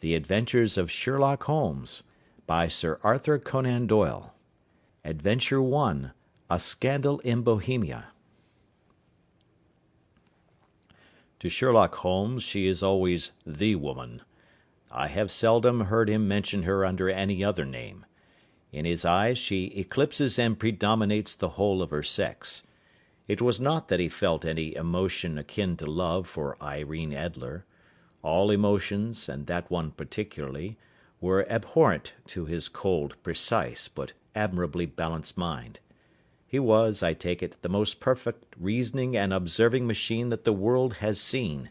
The Adventures of Sherlock Holmes, by Sir Arthur Conan Doyle. Adventure 1. A Scandal in Bohemia. To Sherlock Holmes she is always the woman. I have seldom heard him mention her under any other name. In his eyes she eclipses and predominates the whole of her sex. It was not that he felt any emotion akin to love for Irene Adler. All emotions, and that one particularly, were abhorrent to his cold, precise, but admirably balanced mind. He was, I take it, the most perfect reasoning and observing machine that the world has seen,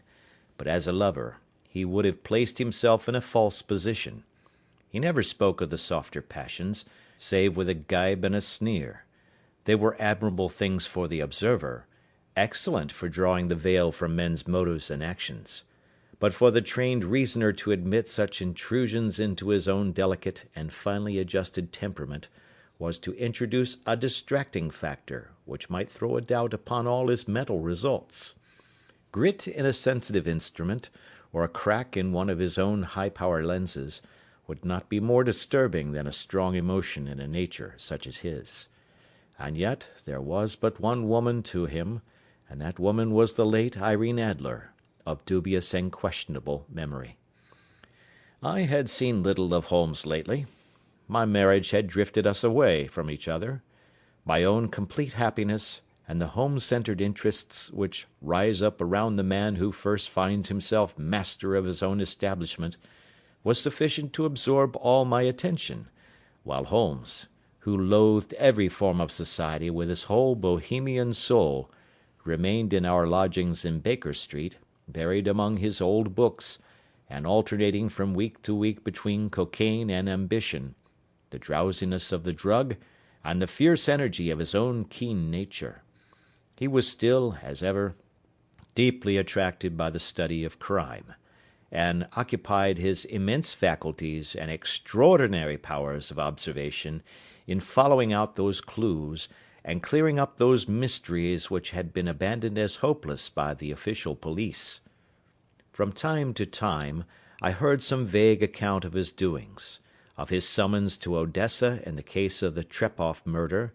but as a lover he would have placed himself in a false position. He never spoke of the softer passions, save with a gibe and a sneer. They were admirable things for the observer, excellent for drawing the veil from men's motives and actions. But for the trained reasoner to admit such intrusions into his own delicate and finely adjusted temperament was to introduce a distracting factor which might throw a doubt upon all his mental results. Grit in a sensitive instrument, or a crack in one of his own high-power lenses, would not be more disturbing than a strong emotion in a nature such as his. And yet there was but one woman to him, and that woman was the late Irene Adler, of dubious and questionable memory. I had seen little of Holmes lately. My marriage had drifted us away from each other. My own complete happiness, and the home-centred interests which rise up around the man who first finds himself master of his own establishment, was sufficient to absorb all my attention, while Holmes, who loathed every form of society with his whole Bohemian soul, remained in our lodgings in Baker Street, buried among his old books, and alternating from week to week between cocaine and ambition, the drowsiness of the drug, and the fierce energy of his own keen nature. He was still, as ever, deeply attracted by the study of crime, and occupied his immense faculties and extraordinary powers of observation in following out those clues and clearing up those mysteries which had been abandoned as hopeless by the official police. From time to time I heard some vague account of his doings, of his summons to Odessa in the case of the Trepoff murder,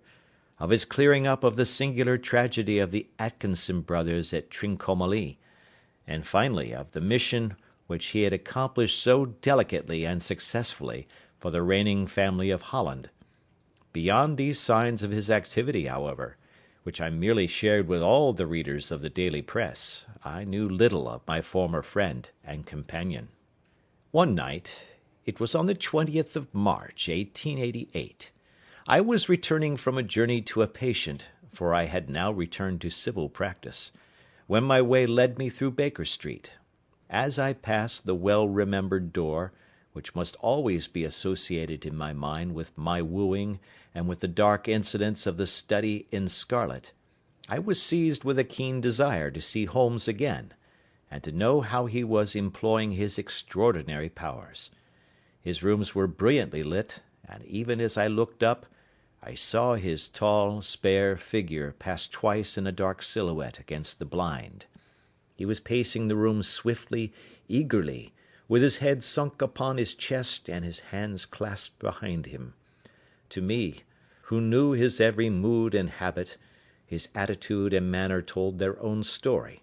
of his clearing up of the singular tragedy of the Atkinson brothers at Trincomalee, and finally of the mission which he had accomplished so delicately and successfully for the reigning family of Holland. Beyond these signs of his activity, however, which I merely shared with all the readers of the daily press, I knew little of my former friend and companion. One night, it was on the 20th of March, 1888, I was returning from a journey to a patient, for I had now returned to civil practice, when my way led me through Baker Street. As I passed the well-remembered door, which must always be associated in my mind with my wooing and with the dark incidents of the study in scarlet, I was seized with a keen desire to see Holmes again, and to know how he was employing his extraordinary powers. His rooms were brilliantly lit, and even as I looked up, I saw his tall, spare figure pass twice in a dark silhouette against the blind. He was pacing the room swiftly, eagerly, with his head sunk upon his chest and his hands clasped behind him. To me, who knew his every mood and habit, his attitude and manner told their own story.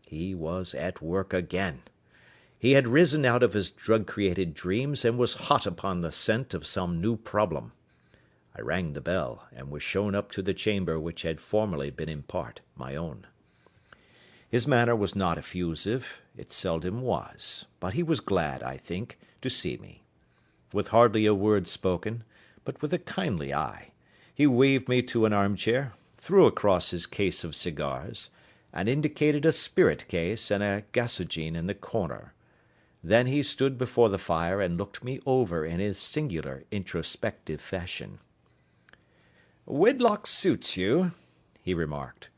He was at work again. He had risen out of his drug-created dreams and was hot upon the scent of some new problem. I rang the bell, and was shown up to the chamber which had formerly been in part my own. His manner was not effusive, it seldom was, but he was glad, I think, to see me. With hardly a word spoken, but with a kindly eye, he waved me to an armchair, threw across his case of cigars, and indicated a spirit case and a gasogene in the corner. Then he stood before the fire and looked me over in his singular introspective fashion. "Wedlock suits you," he remarked.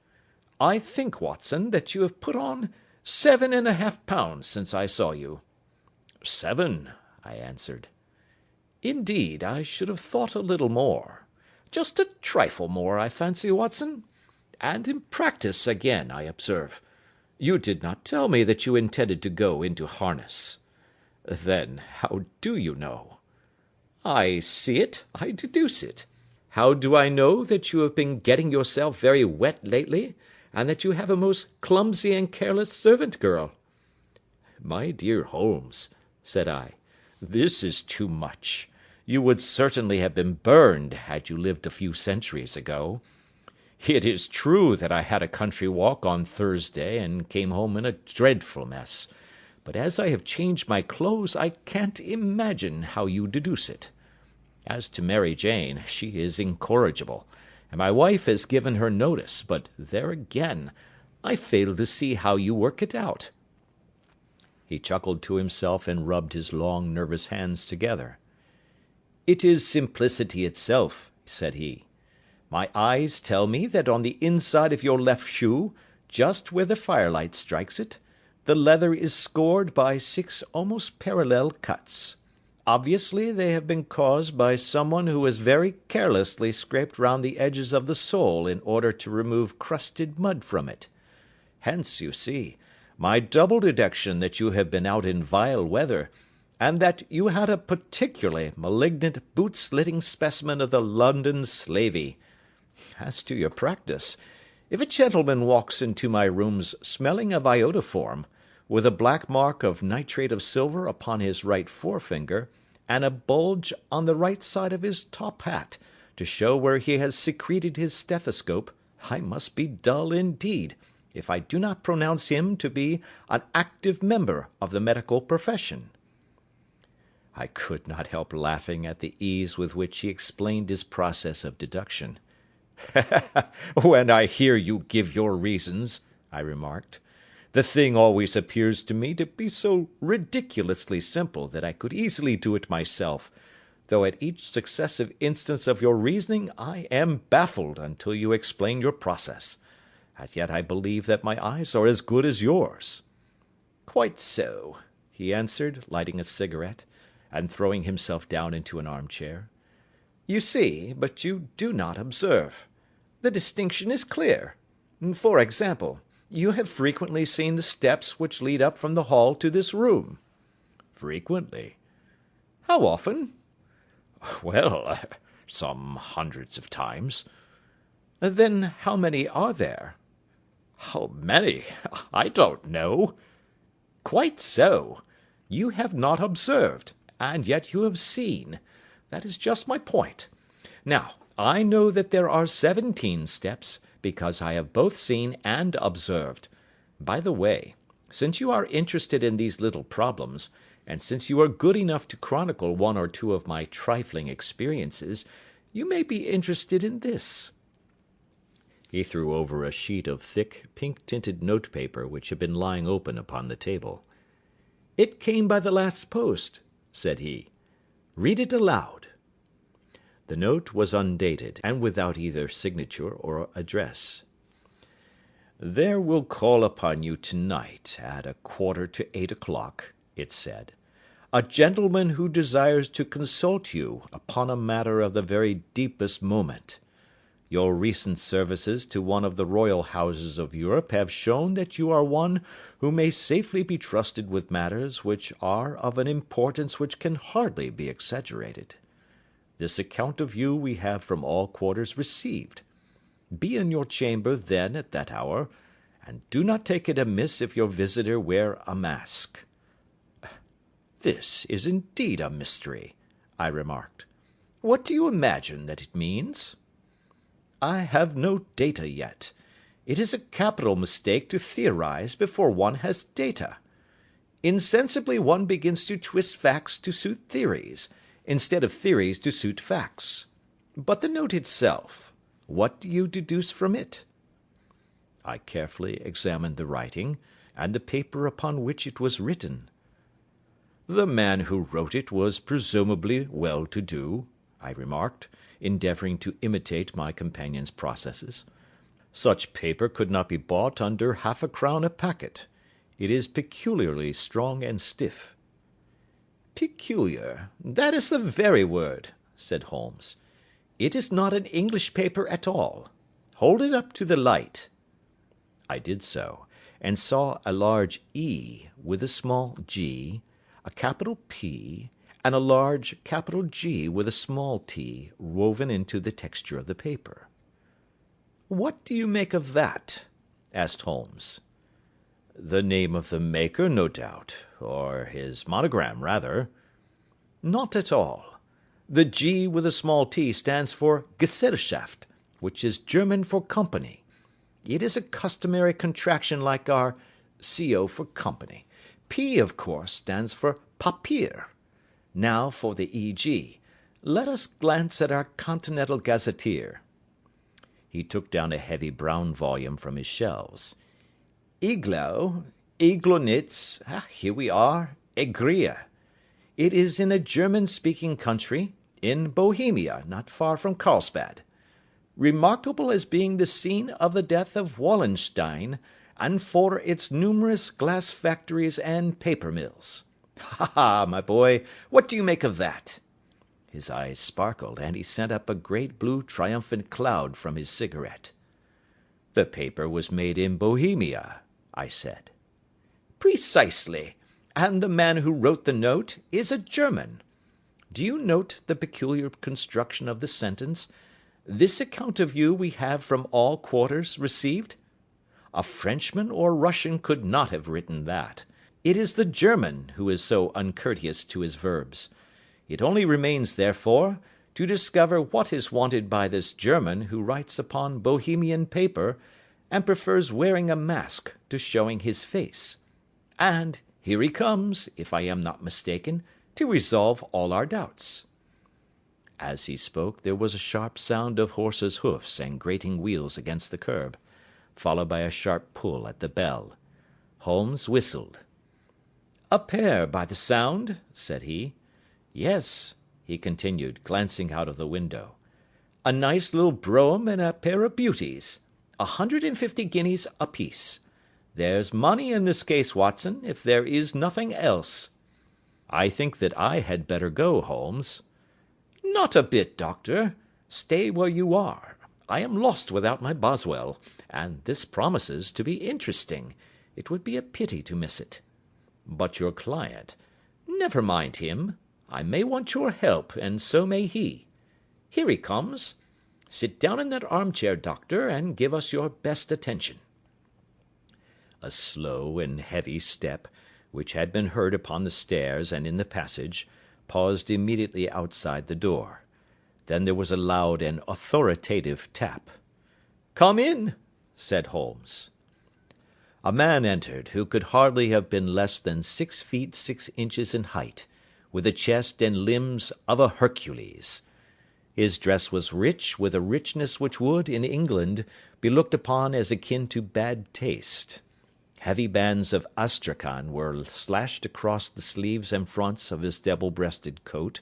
"I think, Watson, that you have put on 7½ pounds since I saw you." "7," I answered. "Indeed, I should have thought a little more. Just a trifle more, I fancy, Watson. And in practice again, I observe. You did not tell me that you intended to go into harness." Then how do you know? I see it, I deduce it. How do I know that you have been getting yourself very wet lately, and that you have a most clumsy and careless servant girl? My dear Holmes, said I, this is too much. You would certainly have been burned had you lived a few centuries ago. It is true that I had a country walk on Thursday and came home in a dreadful mess, but as I have changed my clothes, I can't imagine how you deduce it. As to Mary Jane, she is incorrigible, and my wife has given her notice, but there again, I fail to see how you work it out. He chuckled to himself and rubbed his long, nervous hands together. It is simplicity itself, said he. My eyes tell me that on the inside of your left shoe, just where the firelight strikes it, the leather is scored by 6 almost parallel cuts. Obviously they have been caused by someone who has very carelessly scraped round the edges of the sole in order to remove crusted mud from it. Hence, you see, my double deduction that you have been out in vile weather, and that you had a particularly malignant boot-slitting specimen of the London slavey. As to your practice, if a gentleman walks into my rooms smelling of iodoform, with a black mark of nitrate of silver upon his right forefinger, and a bulge on the right side of his top hat, to show where he has secreted his stethoscope, I must be dull indeed, if I do not pronounce him to be an active member of the medical profession. I could not help laughing at the ease with which he explained his process of deduction. When I hear you give your reasons, I remarked, the thing always appears to me to be so ridiculously simple that I could easily do it myself, though at each successive instance of your reasoning I am baffled until you explain your process. And yet I believe that my eyes are as good as yours. Quite so, he answered, lighting a cigarette, and throwing himself down into an armchair. You see, but you do not observe. The distinction is clear. For example, you have frequently seen the steps which lead up from the hall to this room. Frequently. How often? Well, some hundreds of times. Then how many are there? How many? I don't know. Quite so. You have not observed, and yet you have seen. That is just my point. Now, I know that there are 17 steps, because I have both seen and observed. By the way, since you are interested in these little problems, and since you are good enough to chronicle one or two of my trifling experiences, you may be interested in this. He threw over a sheet of thick, pink-tinted notepaper which had been lying open upon the table. It came by the last post, said he. Read it aloud. The note was undated, and without either signature or address. There will call upon you tonight at 7:45, it said, a gentleman who desires to consult you upon a matter of the very deepest moment. Your recent services to one of the royal houses of Europe have shown that you are one who may safely be trusted with matters which are of an importance which can hardly be exaggerated. This account of you we have from all quarters received. Be in your chamber then at that hour, and do not take it amiss if your visitor wear a mask. This is indeed a mystery, I remarked. What do you imagine that it means? I have no data yet. It is a capital mistake to theorize before one has data. Insensibly one begins to twist facts to suit theories, instead of theories to suit facts. But the note itself, what do you deduce from it? I carefully examined the writing, and the paper upon which it was written. The man who wrote it was presumably well-to-do, I remarked, endeavouring to imitate my companion's processes. Such paper could not be bought under 1/2 crown a packet. It is peculiarly strong and stiff. Peculiar, that is the very word, said Holmes. It is not an English paper at all. Hold it up to the light. I did so, and saw a large E with a small g, a capital P, and a large capital G with a small t woven into the texture of the paper. "What do you make of that?" asked Holmes. "The name of the maker, no doubt, or his monogram, rather." "Not at all. The G with a small t stands for Gesellschaft, which is German for company. It is a customary contraction like our CO for company. P, of course, stands for Papier. Now for the EG. Let us glance at our Continental Gazetteer." He took down a heavy brown volume from his shelves. Iglonitz, here we are, Egria. It is in a German-speaking country, in Bohemia, not far from Carlsbad. Remarkable as being the scene of the death of Wallenstein, and for its numerous glass factories and paper mills. Ha, ha, my boy, what do you make of that?" His eyes sparkled, and he sent up a great blue triumphant cloud from his cigarette. "The paper was made in Bohemia," I said. "Precisely, and the man who wrote the note is a German. Do you note the peculiar construction of the sentence? 'This account of you we have from all quarters received'? A Frenchman or Russian could not have written that. It is the German who is so uncourteous to his verbs. It only remains, therefore, to discover what is wanted by this German who writes upon Bohemian paper, and prefers wearing a mask to showing his face. And here he comes, if I am not mistaken, to resolve all our doubts." As he spoke, there was a sharp sound of horses' hoofs and grating wheels against the curb, followed by a sharp pull at the bell. Holmes whistled. "A pair, by the sound," said he. "Yes," he continued, glancing out of the window. "A nice little brougham and a pair of beauties. 150 guineas apiece. There's money in this case, Watson, if there is nothing else." "I think that I had better go, Holmes." "Not a bit, Doctor. Stay where you are. I am lost without my Boswell, and this promises to be interesting. It would be a pity to miss it." "But your client—" "Never mind him. I may want your help, and so may he. Here he comes. Sit down in that armchair, Doctor, and give us your best attention." A slow and heavy step, which had been heard upon the stairs and in the passage, paused immediately outside the door. Then there was a loud and authoritative tap. "Come in," said Holmes. A man entered, who could hardly have been less than 6 feet 6 inches in height, with the chest and limbs of a Hercules. His dress was rich, with a richness which would, in England, be looked upon as akin to bad taste. Heavy bands of astrakhan were slashed across the sleeves and fronts of his double-breasted coat,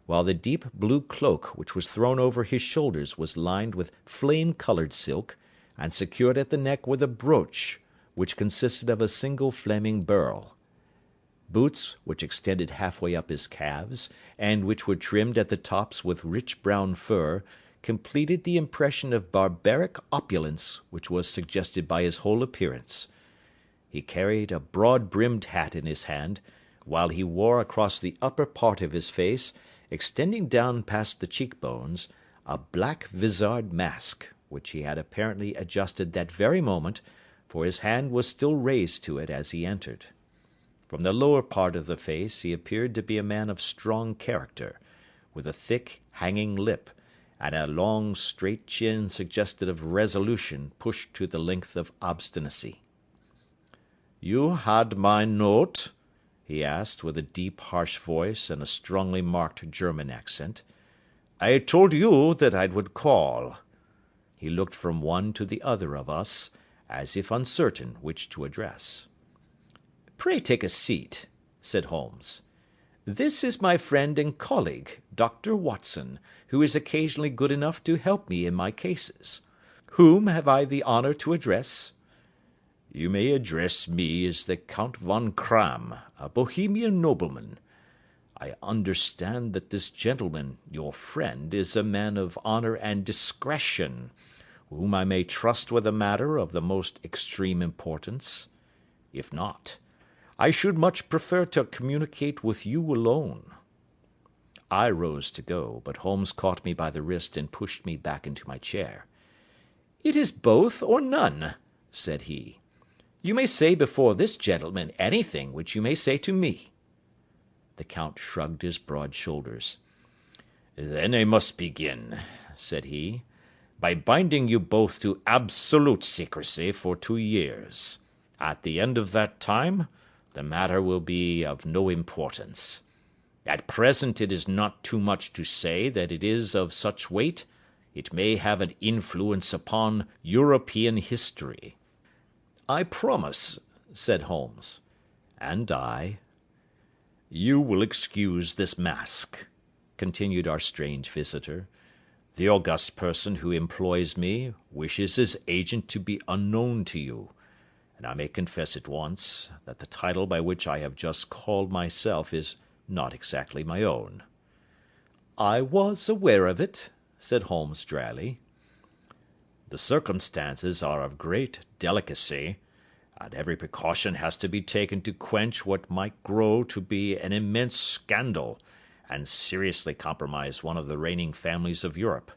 while the deep blue cloak which was thrown over his shoulders was lined with flame-coloured silk, and secured at the neck with a brooch, which consisted of a single flaming beryl. Boots, which extended halfway up his calves, and which were trimmed at the tops with rich brown fur, completed the impression of barbaric opulence which was suggested by his whole appearance. He carried a broad-brimmed hat in his hand, while he wore across the upper part of his face, extending down past the cheek-bones, a black vizard mask, which he had apparently adjusted that very moment, for his hand was still raised to it as he entered. From the lower part of the face he appeared to be a man of strong character, with a thick, hanging lip, and a long, straight chin suggestive of resolution pushed to the length of obstinacy. "You had my note?" he asked, with a deep, harsh voice and a strongly marked German accent. "I told you that I would call." He looked from one to the other of us, as if uncertain which to address. "Pray take a seat," said Holmes. "This is my friend and colleague, Dr. Watson, who is occasionally good enough to help me in my cases. Whom have I the honour to address?" "You may address me as the Count von Kramm, a Bohemian nobleman. I understand that this gentleman, your friend, is a man of honour and discretion, whom I may trust with a matter of the most extreme importance. If not, I should much prefer to communicate with you alone." I rose to go, but Holmes caught me by the wrist and pushed me back into my chair. "It is both or none," said he. "You may say before this gentleman anything which you may say to me." The Count shrugged his broad shoulders. "Then I must begin," said he, "by binding you both to absolute secrecy for 2 years. At the end of that time, the matter will be of no importance. At present it is not too much to say that it is of such weight, it may have an influence upon European history." "I promise," said Holmes. "And I." "You will excuse this mask," continued our strange visitor. "The august person who employs me wishes his agent to be unknown to you, and I may confess at once that the title by which I have just called myself is not exactly my own." "I was aware of it," said Holmes dryly. "The circumstances are of great delicacy, and every precaution has to be taken to quench what might grow to be an immense scandal, and seriously compromise one of the reigning families of Europe.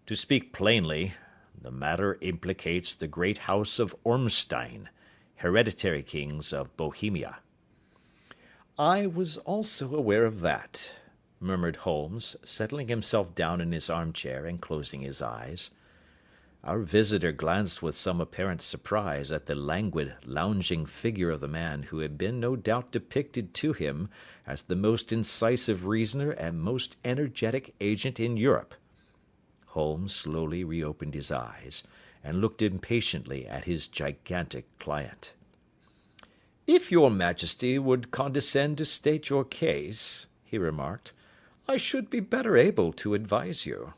To speak plainly, the matter implicates the great house of Ormstein, hereditary kings of Bohemia." "I was also aware of that," murmured Holmes, settling himself down in his armchair and closing his eyes. Our visitor glanced with some apparent surprise at the languid, lounging figure of the man who had been no doubt depicted to him as the most incisive reasoner and most energetic agent in Europe. Holmes slowly reopened his eyes, and looked impatiently at his gigantic client. "If your Majesty would condescend to state your case," he remarked, "I should be better able to advise you."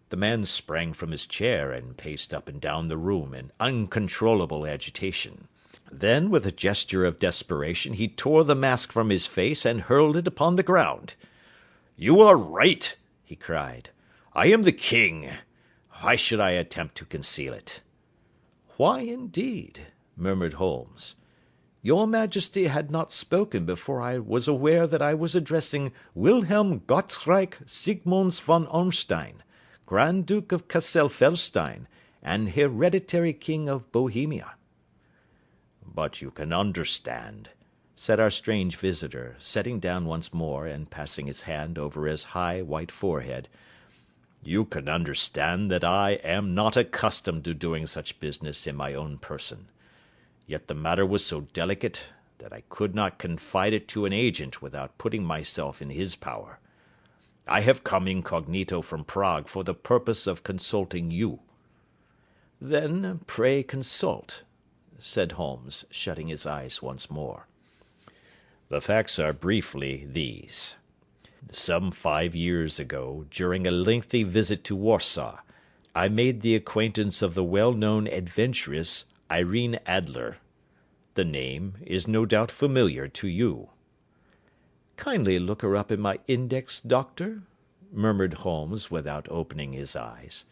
The man sprang from his chair and paced up and down the room in uncontrollable agitation. Then, with a gesture of desperation, he tore the mask from his face and hurled it upon the ground. "You are right," he cried. "I am the king. Why should I attempt to conceal it?" "Why, indeed?" murmured Holmes. "Your Majesty had not spoken before I was aware that I was addressing Wilhelm Gottschalk Sigmunds von Ormstein, Grand Duke of Cassel-Felstein, and hereditary King of Bohemia." "But you can understand," said our strange visitor, sitting down once more and passing his hand over his high white forehead, "you can understand that I am not accustomed to doing such business in my own person. Yet the matter was so delicate that I could not confide it to an agent without putting myself in his power. I have come incognito from Prague for the purpose of consulting you." "Then pray consult," said Holmes, shutting his eyes once more. "The facts are briefly these. Some 5 years ago, during a lengthy visit to Warsaw, I made the acquaintance of the well-known adventuress Irene Adler. The name is no doubt familiar to you." "Kindly look her up in my index, Doctor," murmured Holmes without opening his eyes.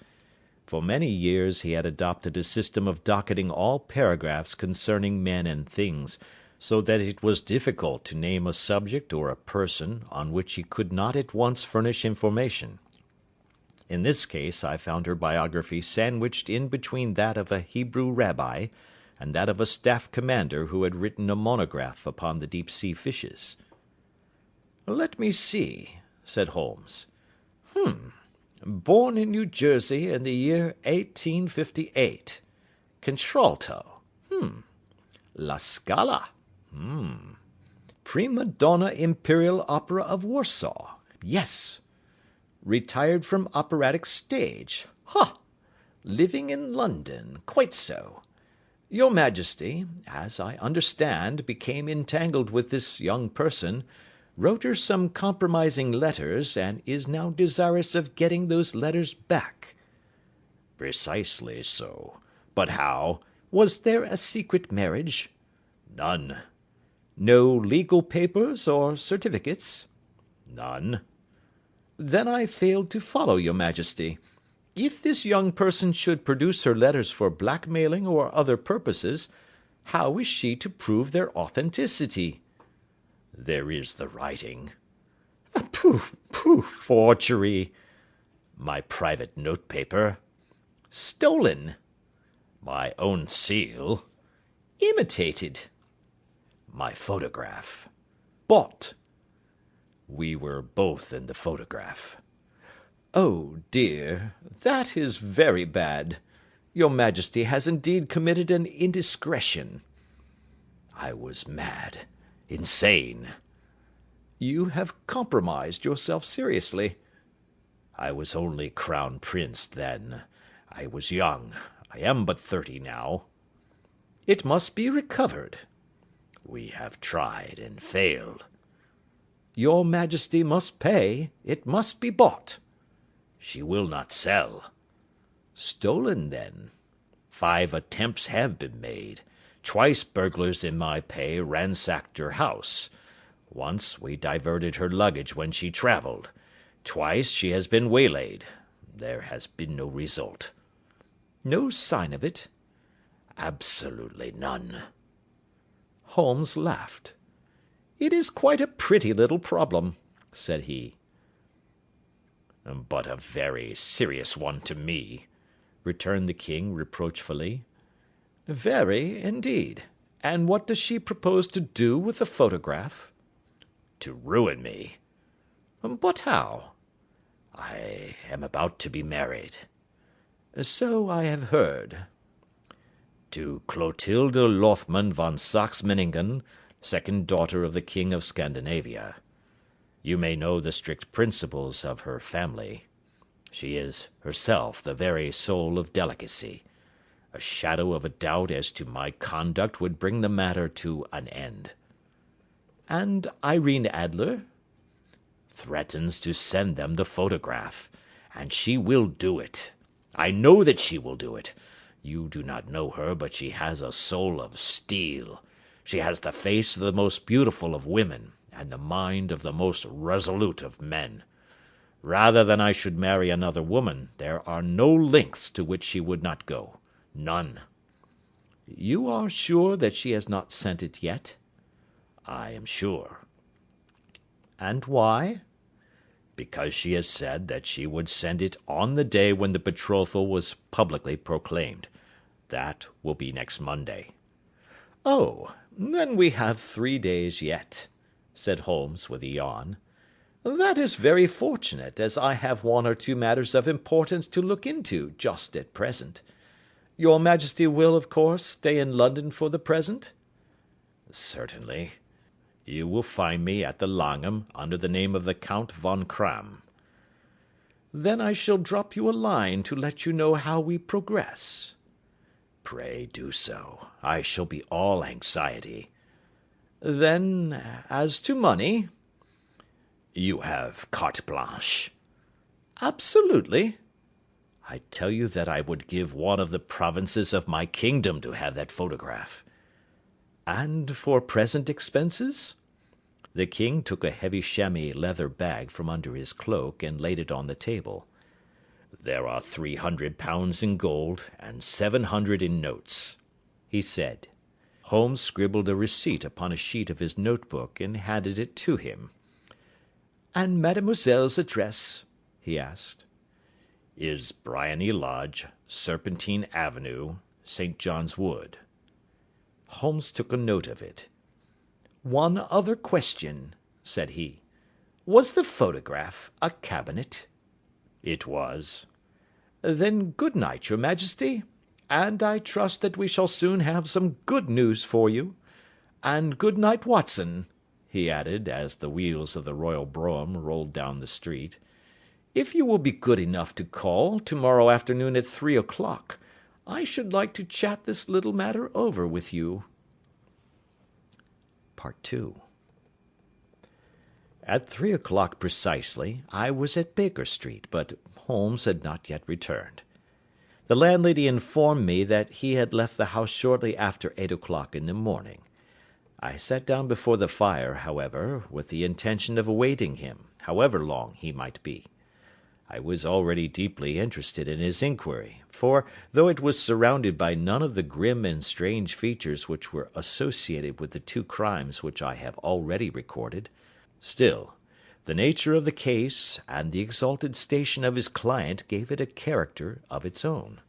For many years he had adopted a system of docketing all paragraphs concerning men and things, so that it was difficult to name a subject or a person on which he could not at once furnish information. In this case I found her biography sandwiched in between that of a Hebrew rabbi and that of a staff commander who had written a monograph upon the deep-sea fishes. "Let me see," said Holmes. Born in New Jersey in the year 1858. Contralto. La Scala. Prima donna Imperial Opera of Warsaw. Yes. Retired from operatic stage. Ha! Living in London. Quite so. Your Majesty, as I understand, became entangled with this young person, wrote her some compromising letters, and is now desirous of getting those letters back." "Precisely so. But how?" "Was there a secret marriage?" "None." "No legal papers or certificates?" "None." "Then I failed to follow your Majesty. If this young person should produce her letters for blackmailing or other purposes, How is she to prove their authenticity?" "There is the writing." "Pooh, pooh, forgery." "My private notepaper." "Stolen." "My own seal." "Imitated." "My photograph." "Bought." "We were both in the photograph." "Oh, dear, that is very bad. Your Majesty has indeed committed an indiscretion." "I was mad, insane." "You have compromised yourself seriously." "I was only crown prince then. I was young. I am but 30 now." "It must be recovered." "We have tried and failed." "Your Majesty must pay. It must be bought." "She will not sell." "Stolen, then." "5 attempts have been made. Twice burglars in my pay ransacked her house. Once we diverted her luggage when she travelled. Twice she has been waylaid. There has been no result." "No sign of it?" "Absolutely none." Holmes laughed. "It is quite a pretty little problem," said he. "But a very serious one to me," returned the king reproachfully. "Very, indeed. And what does she propose to do with the photograph?" "To ruin me." "But how?" "I am about to be married." "So I have heard." "To Clotilde Lothman von Saxe-Meiningen, second daughter of the King of Scandinavia. You may know the strict principles of her family. She is herself the very soul of delicacy. A shadow of a doubt as to my conduct would bring the matter to an end." "And Irene Adler?" "Threatens to send them the photograph. And she will do it. I know that she will do it. You do not know her, but she has a soul of steel. She has the face of the most beautiful of women, and the mind of the most resolute of men. Rather than I should marry another woman, there are no lengths to which she would not go. None." "You are sure that she has not sent it yet?" "I am sure." "And why?" "Because she has said that she would send it on the day when the betrothal was publicly proclaimed. That will be next Monday." "Oh, then we have 3 days yet," said Holmes with a yawn. "That is very fortunate, as I have 1 or 2 matters of importance to look into just at present. Your Majesty will, of course, stay in London for the present?" "Certainly. You will find me at the Langham under the name of the Count von Cram." "Then I shall drop you a line to let you know how we progress." "Pray do so. I shall be all anxiety." "Then, as to money?" "You have carte blanche." "Absolutely." "I tell you that I would give one of the provinces of my kingdom to have that photograph." "And for present expenses?" The king took a heavy chamois leather bag from under his cloak and laid it on the table. "There are £300 in gold and 700 in notes," he said. Holmes scribbled a receipt upon a sheet of his notebook and handed it to him. "And mademoiselle's address?" he asked. "Is Briony Lodge, Serpentine Avenue, St. John's Wood." Holmes took a note of it. "One other question," said he. "Was the photograph a cabinet?" "It was." "Then good night, your Majesty, and I trust that we shall soon have some good news for you. And good night, Watson," he added, as the wheels of the royal brougham rolled down the street. "If you will be good enough to call to-morrow afternoon at 3 o'clock, I should like to chat this little matter over with you." Part 2. At 3 o'clock precisely, I was at Baker Street, but Holmes had not yet returned. The landlady informed me that he had left the house shortly after 8 o'clock in the morning. I sat down before the fire, however, with the intention of awaiting him, however long he might be. I was already deeply interested in his inquiry, for, though it was surrounded by none of the grim and strange features which were associated with the two crimes which I have already recorded, still, the nature of the case and the exalted station of his client gave it a character of its own.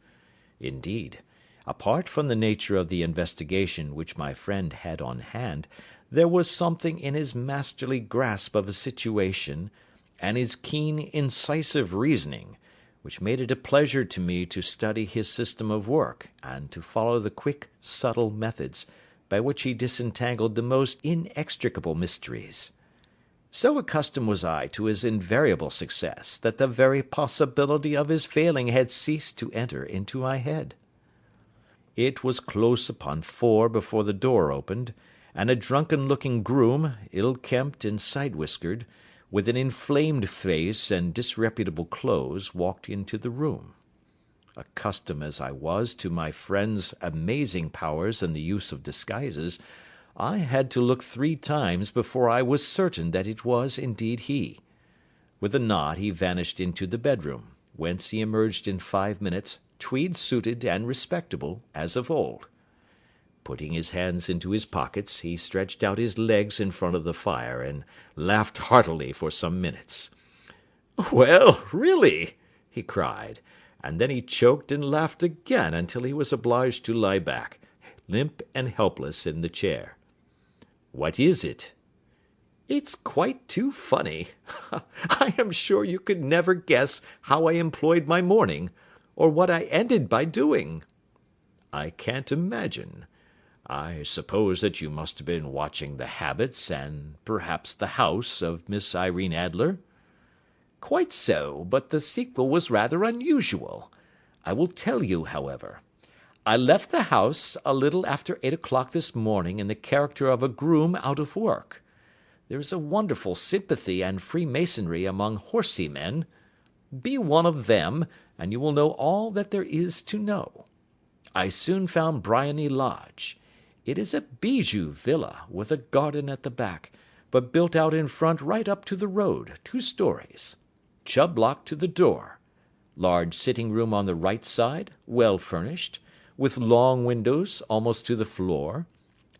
Indeed, apart from the nature of the investigation which my friend had on hand, there was something in his masterly grasp of a situation, and his keen, incisive reasoning, which made it a pleasure to me to study his system of work, and to follow the quick, subtle methods by which he disentangled the most inextricable mysteries. So accustomed was I to his invariable success, that the very possibility of his failing had ceased to enter into my head. It was close upon 4 before the door opened, and a drunken-looking groom, ill-kempt and side-whiskered, with an inflamed face and disreputable clothes, walked into the room. Accustomed as I was to my friend's amazing powers in the use of disguises, I had to look 3 times before I was certain that it was indeed he. With a nod he vanished into the bedroom, whence he emerged in 5 minutes, tweed-suited and respectable as of old. Putting his hands into his pockets, he stretched out his legs in front of the fire, and laughed heartily for some minutes. "Well, really!" he cried, and then he choked and laughed again until he was obliged to lie back, limp and helpless, in the chair. "What is it?" "It's quite too funny. I am sure you could never guess how I employed my morning, or what I ended by doing." "I can't imagine. I suppose that you must have been watching the habits, and perhaps the house, of Miss Irene Adler?" "Quite so, but the sequel was rather unusual. I will tell you, however. I left the house a little after 8 o'clock this morning in the character of a groom out of work. There is a wonderful sympathy and freemasonry among horsey men. Be one of them, and you will know all that there is to know. I soon found Briony Lodge. It is a bijou villa, with a garden at the back, but built out in front right up to the road, 2 stories. Chubb lock to the door. Large sitting room on the right side, well furnished, with long windows almost to the floor,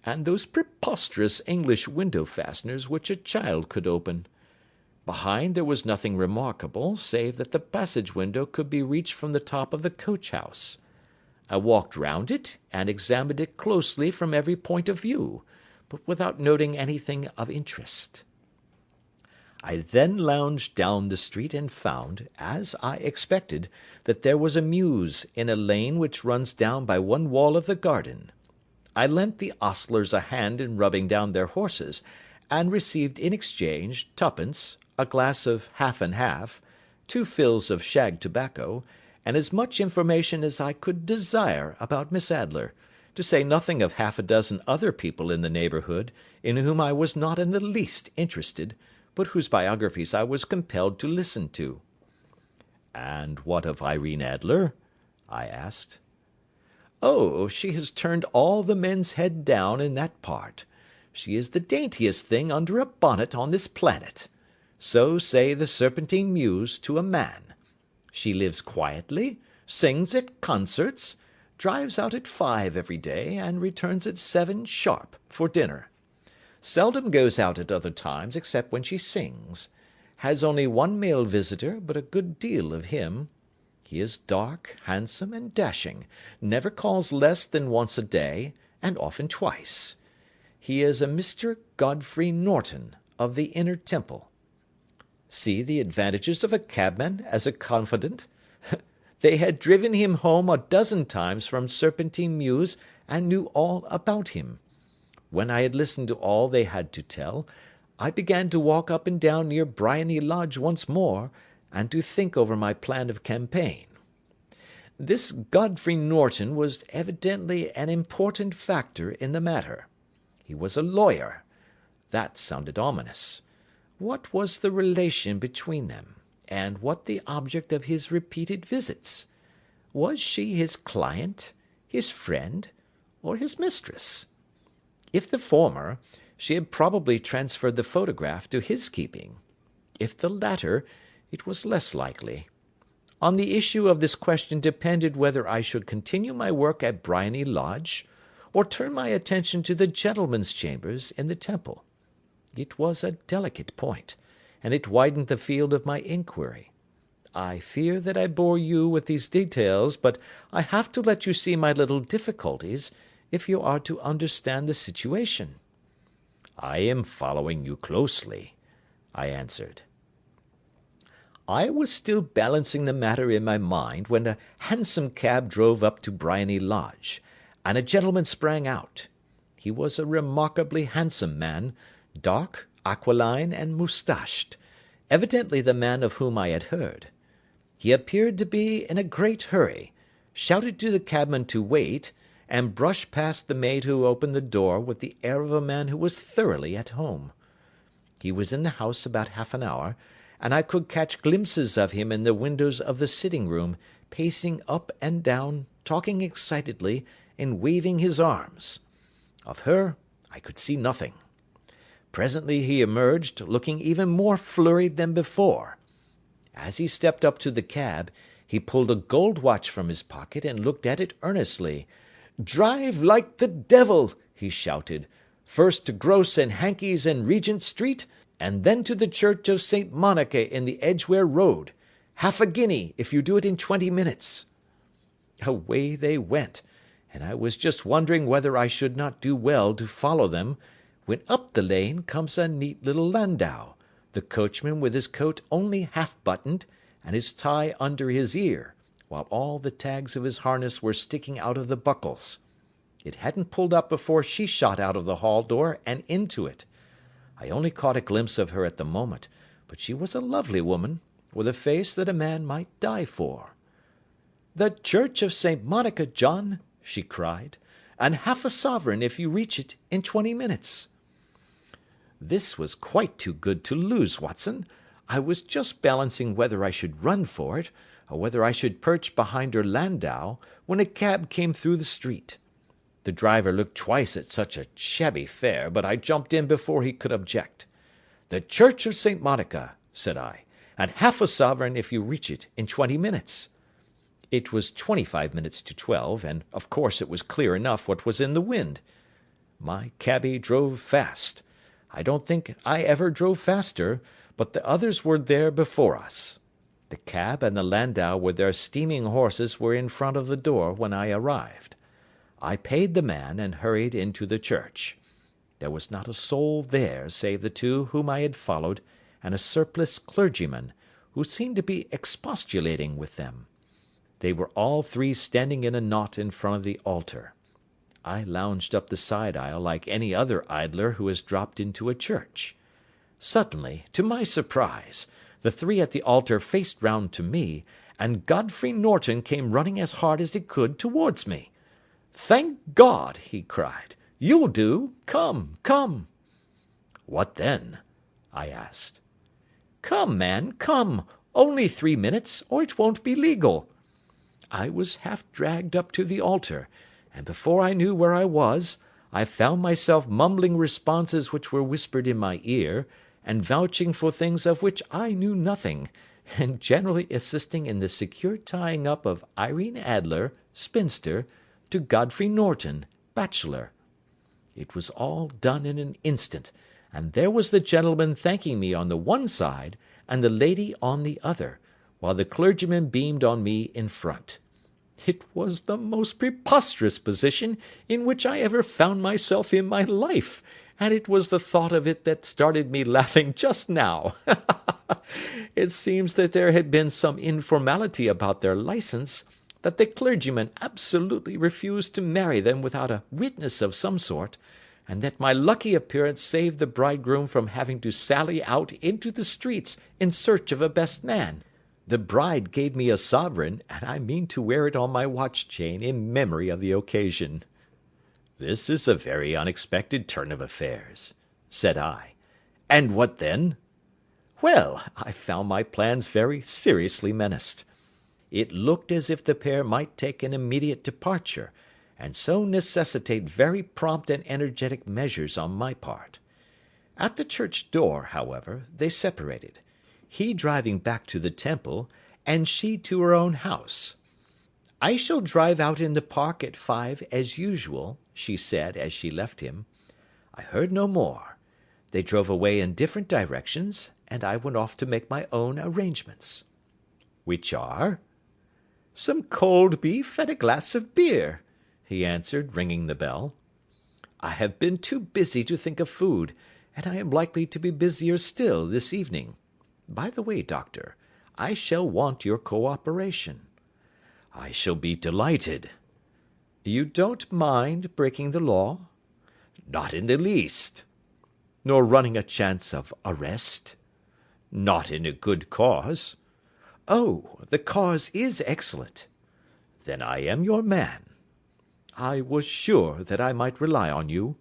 and those preposterous English window fasteners which a child could open. Behind there was nothing remarkable, save that the passage window could be reached from the top of the coach-house. I walked round it, and examined it closely from every point of view, but without noting anything of interest. I then lounged down the street, and found, as I expected, that there was a mews in a lane which runs down by one wall of the garden. I lent the ostlers a hand in rubbing down their horses, and received in exchange 2d, a glass of half and half, 2 fills of shag tobacco, and as much information as I could desire about Miss Adler, to say nothing of half a dozen other people in the neighbourhood, in whom I was not in the least interested, but whose biographies I was compelled to listen to. "And what of Irene Adler?" I asked. "Oh, she has turned all the men's head down in that part. She is the daintiest thing under a bonnet on this planet. So say the Serpentine Mews to a man. She lives quietly, sings at concerts, drives out at 5 every day, and returns at 7 sharp for dinner. Seldom goes out at other times except when she sings. Has only 1 male visitor, but a good deal of him. He is dark, handsome, and dashing, never calls less than once a day, and often twice. He is a Mr. Godfrey Norton, of the Inner Temple. See the advantages of a cabman as a confidant. They had driven him home a dozen times from Serpentine Mews, and knew all about him. When I had listened to all they had to tell, I began to walk up and down near Briony Lodge once more, and to think over my plan of campaign. This Godfrey Norton was evidently an important factor in the matter. He was a lawyer. That sounded ominous. What was the relation between them, and what the object of his repeated visits? Was she his client, his friend, or his mistress? If the former, she had probably transferred the photograph to his keeping. If the latter, it was less likely. On the issue of this question depended whether I should continue my work at Briony Lodge, or turn my attention to the gentlemen's chambers in the Temple. It was a delicate point, and it widened the field of my inquiry. I fear that I bore you with these details, but I have to let you see my little difficulties, if you are to understand the situation. I am following you closely, I answered. I was still balancing the matter in my mind when a hansom cab drove up to Briony Lodge, and a gentleman sprang out. He was a remarkably handsome man, dark, aquiline, and moustached, evidently the man of whom I had heard. He appeared to be in a great hurry, shouted to the cabman to wait, and brushed past the maid who opened the door with the air of a man who was thoroughly at home. He was in the house about half an hour, and I could catch glimpses of him in the windows of the sitting-room, pacing up and down, talking excitedly, and waving his arms. Of her I could see nothing. Presently he emerged, looking even more flurried than before. As he stepped up to the cab, he pulled a gold watch from his pocket and looked at it earnestly. "Drive like the devil!" he shouted. "First to Gross and Hankey's in Regent Street, and then to the Church of St. Monica in the Edgware Road. Half a guinea if you do it in 20 minutes." Away they went, and I was just wondering whether I should not do well to follow them, when up the lane comes a neat little landau, the coachman with his coat only half buttoned, and his tie under his ear, while all the tags of his harness were sticking out of the buckles. It hadn't pulled up before she shot out of the hall door and into it. I only caught a glimpse of her at the moment, but she was a lovely woman, with a face that a man might die for. "The Church of St. Monica, John," she cried, "and half a sovereign if you reach it in 20 minutes. This was quite too good to lose, Watson. I was just balancing whether I should run for it, or whether I should perch behind her landau, when a cab came through the street. The driver looked twice at such a shabby fare, but I jumped in before he could object. "The Church of St. Monica," said I, "and half a sovereign if you reach it in 20 minutes. It was 25 minutes to 12, and of course it was clear enough what was in the wind. My cabby drove fast. I don't think I ever drove faster, but the others were there before us. The cab and the landau with their steaming horses were in front of the door when I arrived. I paid the man and hurried into the church. There was not a soul there save the two whom I had followed, and a surpliced clergyman, who seemed to be expostulating with them. They were all three standing in a knot in front of the altar. I lounged up the side aisle like any other idler who has dropped into a church. Suddenly, to my surprise, the three at the altar faced round to me, and Godfrey Norton came running as hard as he could towards me. "Thank God!" he cried. "You'll do. Come, come." "What then?" I asked. "Come, man, come. Only 3 minutes, or it won't be legal." I was half dragged up to the altar, and before I knew where I was, I found myself mumbling responses which were whispered in my ear, and vouching for things of which I knew nothing, and generally assisting in the secure tying up of Irene Adler, spinster, to Godfrey Norton, bachelor. It was all done in an instant, and there was the gentleman thanking me on the one side, and the lady on the other, while the clergyman beamed on me in front. It was the most preposterous position in which I ever found myself in my life, and it was the thought of it that started me laughing just now. It seems that there had been some informality about their licence, that the clergyman absolutely refused to marry them without a witness of some sort, and that my lucky appearance saved the bridegroom from having to sally out into the streets in search of a best man. The bride gave me a sovereign, and I mean to wear it on my watch chain in memory of the occasion." "This is a very unexpected turn of affairs," said I. "And what then?" "Well, I found my plans very seriously menaced. It looked as if the pair might take an immediate departure, and so necessitate very prompt and energetic measures on my part. At the church door, however, they separated. he driving back to the Temple, and she to her own house. "I shall drive out in the park at 5 as usual," she said as she left him. I heard no more. They drove away in different directions, and I went off to make my own arrangements. "Which are?" "Some cold beef and a glass of beer," he answered, ringing the bell. "I have been too busy to think of food, and I am likely to be busier still this evening. By the way, Doctor, I shall want your co-operation." "I shall be delighted." "You don't mind breaking the law?" "Not in the least." "Nor running a chance of arrest?" "Not in a good cause." "Oh, the cause is excellent." "Then I am your man." "I was sure that I might rely on you."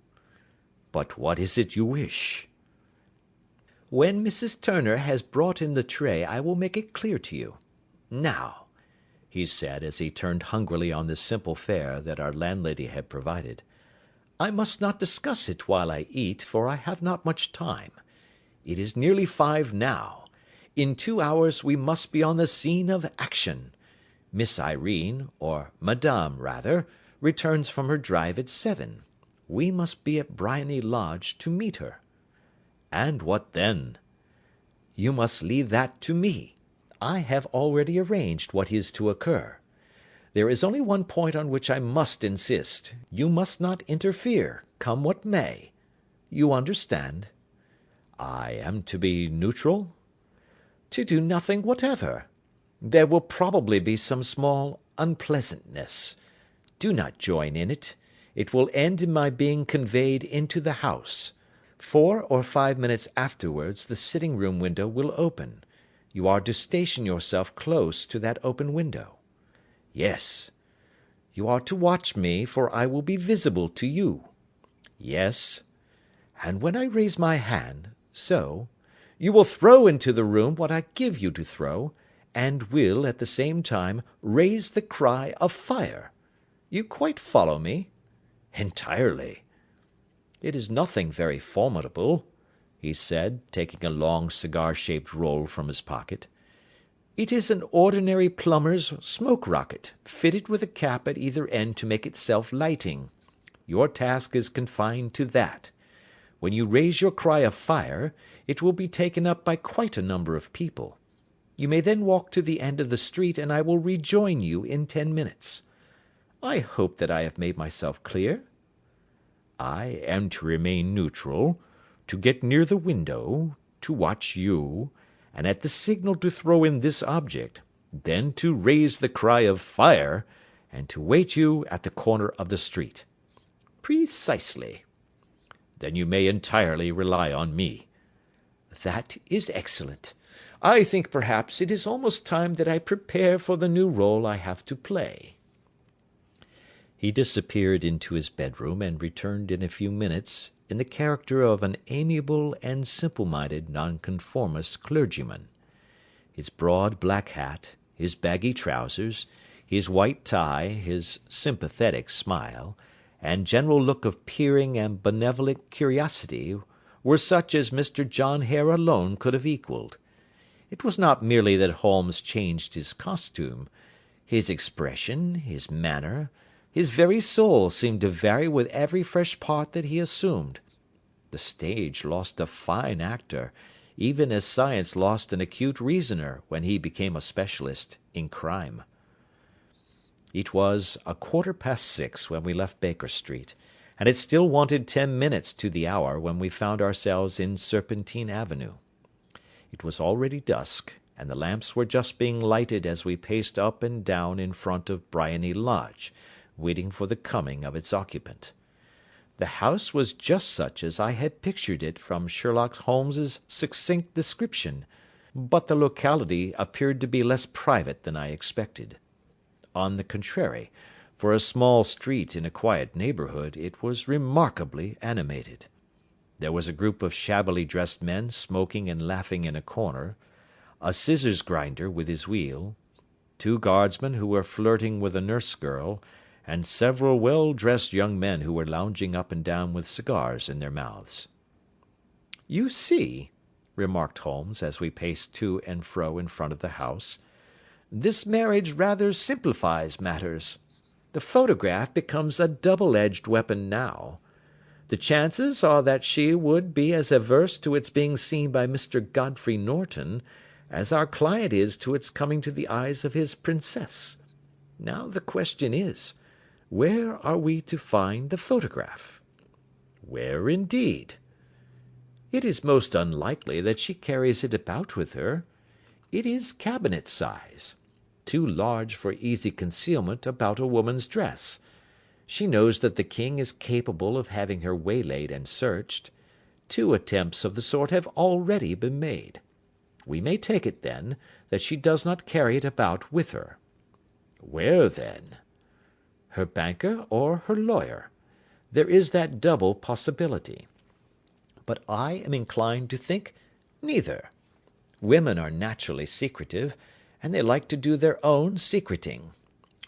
"But what is it you wish?" "When Mrs. Turner has brought in the tray I will make it clear to you. Now," he said, as he turned hungrily on the simple fare that our landlady had provided, "I must not discuss it while I eat, for I have not much time. It is nearly 5 now. In 2 hours we must be on the scene of action. Miss Irene, or Madame rather, returns from her drive at 7. We must be at Briony Lodge to meet her." "And what then?" "You must leave that to me. I have already arranged what is to occur. There is only one point on which I must insist. You must not interfere, come what may. You understand?" "I am to be neutral?" "To do nothing whatever. There will probably be some small unpleasantness. Do not join in it. It will end in my being conveyed into the house. 4 or 5 minutes afterwards the sitting-room window will open. You are to station yourself close to that open window." "Yes." "You are to watch me, for I will be visible to you." "Yes." "And when I raise my hand, so, you will throw into the room what I give you to throw, and will, at the same time, raise the cry of fire. You quite follow me?" "Entirely." "It is nothing very formidable," he said, taking a long cigar-shaped roll from his pocket. "It is an ordinary plumber's smoke rocket, fitted with a cap at either end to make it self-lighting. Your task is confined to that. When you raise your cry of fire, it will be taken up by quite a number of people. You may then walk to the end of the street, and I will rejoin you in 10 minutes. I hope that I have made myself clear?" "I am to remain neutral, to get near the window, to watch you, and at the signal to throw in this object, then to raise the cry of fire, and to wait you at the corner of the street." "Precisely." "Then you may entirely rely on me." "That is excellent. I think perhaps it is almost time that I prepare for the new role I have to play." He disappeared into his bedroom, and returned in a few minutes in the character of an amiable and simple-minded nonconformist clergyman. His broad black hat, his baggy trousers, his white tie, his sympathetic smile, and general look of peering and benevolent curiosity were such as Mr. John Hare alone could have equalled. It was not merely that Holmes changed his costume. His expression, his manner, his very soul seemed to vary with every fresh part that he assumed. The stage lost a fine actor, even as science lost an acute reasoner when he became a specialist in crime. It was 6:15 when we left Baker Street, and it still wanted 10 minutes to the hour when we found ourselves in Serpentine Avenue. It was already dusk, and the lamps were just being lighted as we paced up and down in front of Briony Lodge, waiting for the coming of its occupant. The house was just such as I had pictured it from Sherlock Holmes's succinct description, but the locality appeared to be less private than I expected. On the contrary, for a small street in a quiet neighbourhood, it was remarkably animated. There was a group of shabbily dressed men smoking and laughing in a corner, a scissors grinder with his wheel, 2 guardsmen who were flirting with a nurse girl, and several well-dressed young men who were lounging up and down with cigars in their mouths. "You see," remarked Holmes, as we paced to and fro in front of the house. "This marriage rather simplifies matters. The photograph becomes a double-edged weapon now. The chances are that she would be as averse to its being seen by Mr. Godfrey Norton as our client is to its coming to the eyes of his princess. Now the question is, where are we to find the photograph?" "Where, indeed?" "It is most unlikely that she carries it about with her. It is cabinet size, too large for easy concealment about a woman's dress. She knows that the king is capable of having her waylaid and searched. 2 attempts of the sort have already been made. We may take it, then, that she does not carry it about with her." "Where, then?" "Her banker or her lawyer. There is that double possibility. But I am inclined to think neither. Women are naturally secretive, and they like to do their own secreting.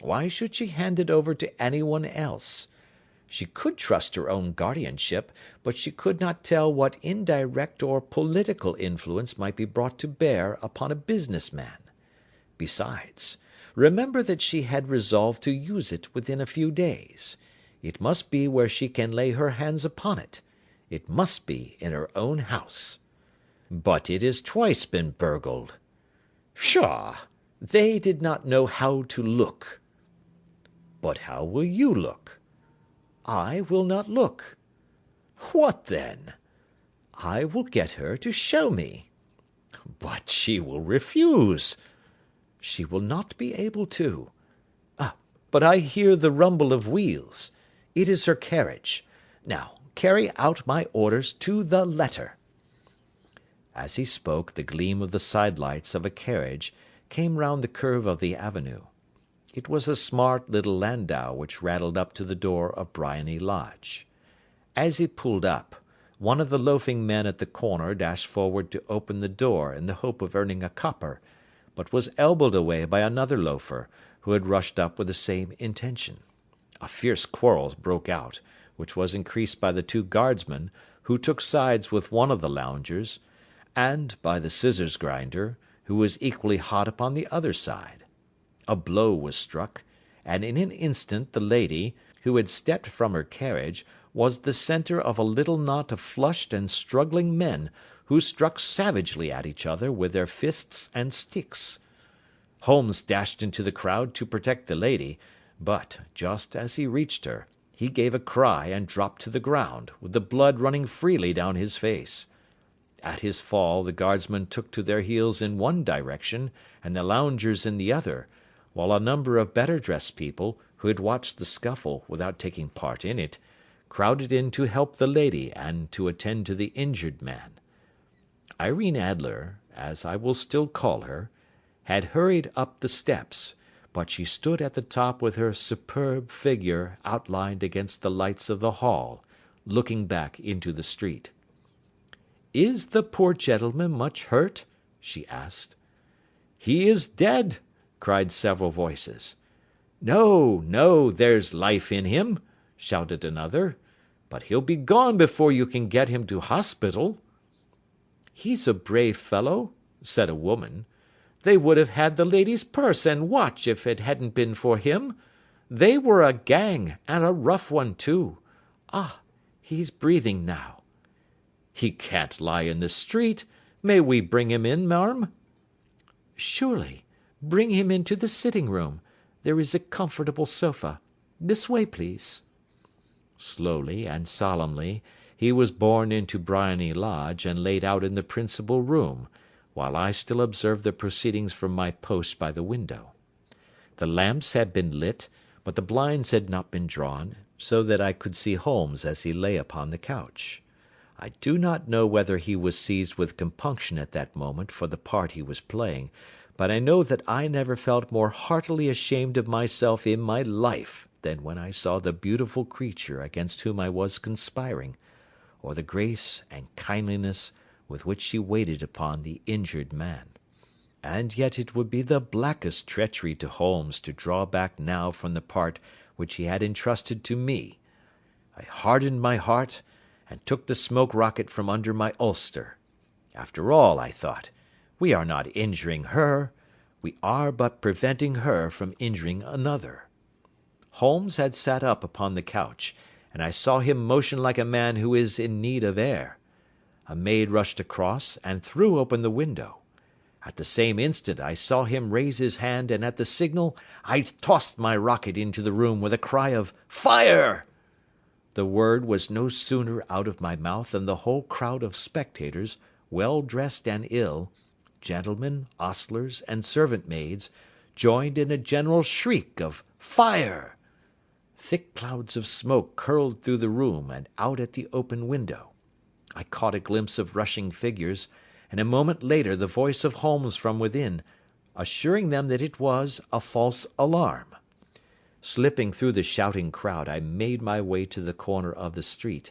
Why should she hand it over to any one else? She could trust her own guardianship, but she could not tell what indirect or political influence might be brought to bear upon a business man. Besides, remember that she had resolved to use it within a few days. It must be where she can lay her hands upon it. It must be in her own house." "But it has twice been burgled." "Pshaw! They did not know how to look." "But how will you look?" "I will not look." "What then?" "I will get her to show me." "But she will refuse." "She will not be able to. Ah, but I hear the rumble of wheels. It is her carriage. Now, carry out my orders to the letter." As he spoke, the gleam of the side-lights of a carriage came round the curve of the avenue. It was a smart little landau which rattled up to the door of Briony Lodge. As it pulled up, one of the loafing men at the corner dashed forward to open the door in the hope of earning a copper, but was elbowed away by another loafer, who had rushed up with the same intention. A fierce quarrel broke out, which was increased by the 2 guardsmen, who took sides with one of the loungers, and by the scissors grinder, who was equally hot upon the other side. A blow was struck, and in an instant the lady, who had stepped from her carriage, was the centre of a little knot of flushed and struggling men, who struck savagely at each other with their fists and sticks. Holmes dashed into the crowd to protect the lady, but, just as he reached her, he gave a cry and dropped to the ground, with the blood running freely down his face. At his fall the guardsmen took to their heels in one direction, and the loungers in the other, while a number of better dressed people, who had watched the scuffle without taking part in it, crowded in to help the lady and to attend to the injured man. Irene Adler, as I will still call her, had hurried up the steps, but she stood at the top with her superb figure outlined against the lights of the hall, looking back into the street. "Is the poor gentleman much hurt?" she asked. "He is dead," cried several voices. "No, no, there's life in him," shouted another, "but he'll be gone before you can get him to hospital." "He's a brave fellow," said a woman. "They would have had the lady's purse and watch if it hadn't been for him. They were a gang, and a rough one too. Ah, he's breathing now." "He can't lie in the street. May we bring him in, marm?" "Surely. Bring him into the sitting-room. There is a comfortable sofa. This way, please." Slowly and solemnly he was borne into Briony Lodge and laid out in the principal room, while I still observed the proceedings from my post by the window. The lamps had been lit, but the blinds had not been drawn, so that I could see Holmes as he lay upon the couch. I do not know whether he was seized with compunction at that moment for the part he was playing, but I know that I never felt more heartily ashamed of myself in my life than when I saw the beautiful creature against whom I was conspiring, or the grace and kindliness with which she waited upon the injured man. And yet it would be the blackest treachery to Holmes to draw back now from the part which he had entrusted to me. I hardened my heart, and took the smoke rocket from under my ulster. After all, I thought, we are not injuring her. We are but preventing her from injuring another. Holmes had sat up upon the couch, and I saw him motion like a man who is in need of air. A maid rushed across and threw open the window. At the same instant I saw him raise his hand, and at the signal I tossed my rocket into the room with a cry of "Fire!" The word was no sooner out of my mouth than the whole crowd of spectators, well dressed and ill, gentlemen, ostlers, and servant maids, joined in a general shriek of "Fire!" Thick clouds of smoke curled through the room and out at the open window. I caught a glimpse of rushing figures, and a moment later the voice of Holmes from within, assuring them that it was a false alarm. Slipping through the shouting crowd, I made my way to the corner of the street,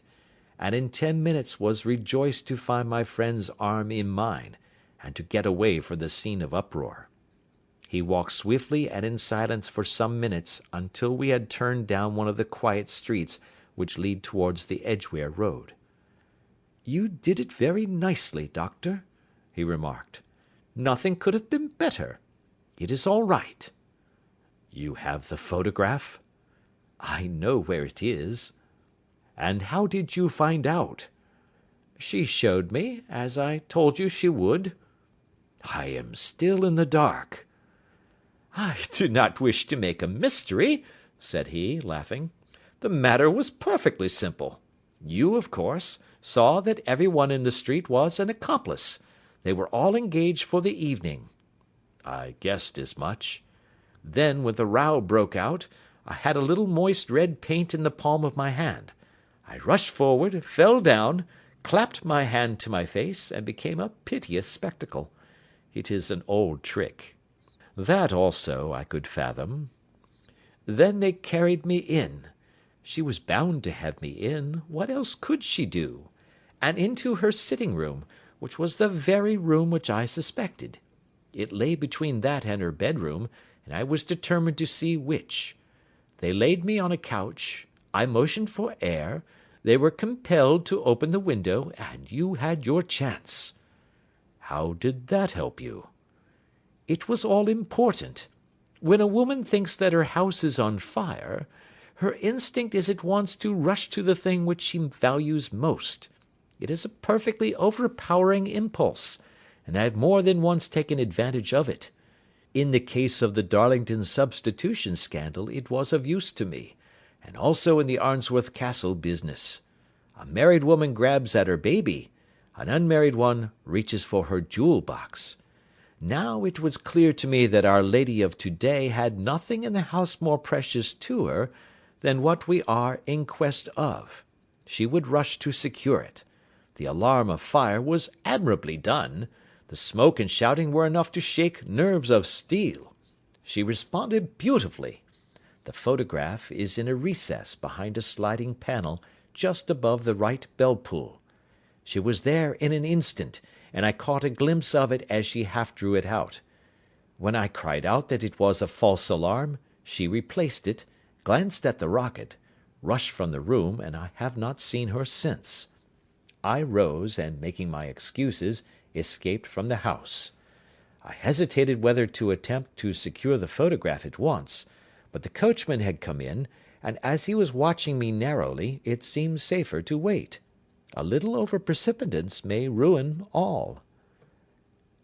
and in 10 minutes was rejoiced to find my friend's arm in mine, and to get away from the scene of uproar. He walked swiftly and in silence for some minutes until we had turned down one of the quiet streets which lead towards the Edgware Road. "You did it very nicely, Doctor," he remarked. "Nothing could have been better. It is all right." "You have the photograph?" "I know where it is." "And how did you find out?" "She showed me, as I told you she would." "I am still in the dark." "I do not wish to make a mystery," said he, laughing. "The matter was perfectly simple. You, of course, saw that everyone in the street was an accomplice. They were all engaged for the evening." "I guessed as much." "Then, when the row broke out, I had a little moist red paint in the palm of my hand. I rushed forward, fell down, clapped my hand to my face, and became a piteous spectacle. It is an old trick. That also I could fathom. Then they carried me in. She was bound to have me in. What else could she do? And into her sitting room, which was the very room which I suspected. It lay between that and her bedroom, and I was determined to see which. They laid me on a couch. I motioned for air. They were compelled to open the window, and you had your chance." "How did that help you?" "It was all important. When a woman thinks that her house is on fire, her instinct is at once to rush to the thing which she values most. It is a perfectly overpowering impulse, and I have more than once taken advantage of it. In the case of the Darlington substitution scandal it was of use to me, and also in the Arnsworth Castle business. A married woman grabs at her baby, an unmarried one reaches for her jewel box. Now it was clear to me that Our Lady of today had nothing in the house more precious to her than what we are in quest of. She would rush to secure it. The alarm of fire was admirably done. The smoke and shouting were enough to shake nerves of steel. She responded beautifully. The photograph is in a recess behind a sliding panel just above the right bell-pull. She was there in an instant, and I caught a glimpse of it as she half drew it out. When I cried out that it was a false alarm, she replaced it, glanced at the rocket, rushed from the room, and I have not seen her since. I rose, and making my excuses, escaped from the house. I hesitated whether to attempt to secure the photograph at once, but the coachman had come in, and as he was watching me narrowly, it seemed safer to wait. A little over-precipitance may ruin all.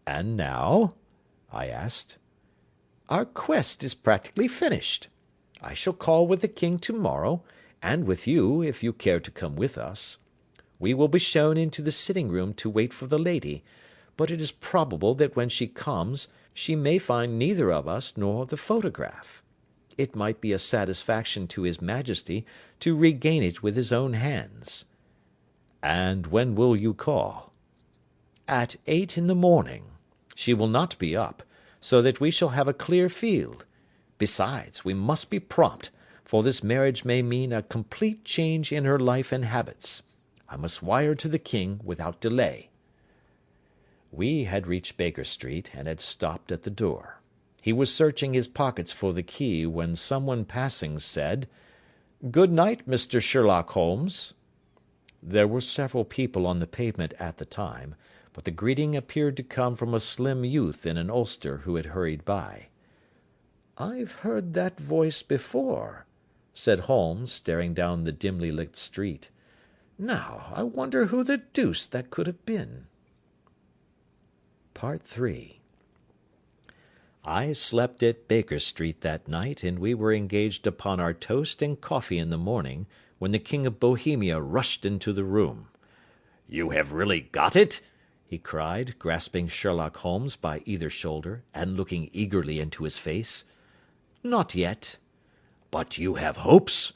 "And now?" I asked. "Our quest is practically finished. I shall call with the king to-morrow, and with you, if you care to come with us. We will be shown into the sitting-room to wait for the lady, but it is probable that when she comes she may find neither of us nor the photograph. It might be a satisfaction to his Majesty to regain it with his own hands." "And when will you call?" "At 8 in the morning. She will not be up, so that we shall have a clear field. Besides, we must be prompt, for this marriage may mean a complete change in her life and habits. I must wire to the king without delay." We had reached Baker Street, and had stopped at the door. He was searching his pockets for the key, when someone passing said, "Good night, Mr. Sherlock Holmes." There were several people on the pavement at the time, but the greeting appeared to come from a slim youth in an ulster who had hurried by. "I've heard that voice before," said Holmes, staring down the dimly lit street. "Now, I wonder who the deuce that could have been." Part 3. I slept at Baker Street that night, and we were engaged upon our toast and coffee in the morning, when the King of Bohemia rushed into the room. "You have really got it?" he cried, grasping Sherlock Holmes by either shoulder, and looking eagerly into his face. "Not yet." "But you have hopes?"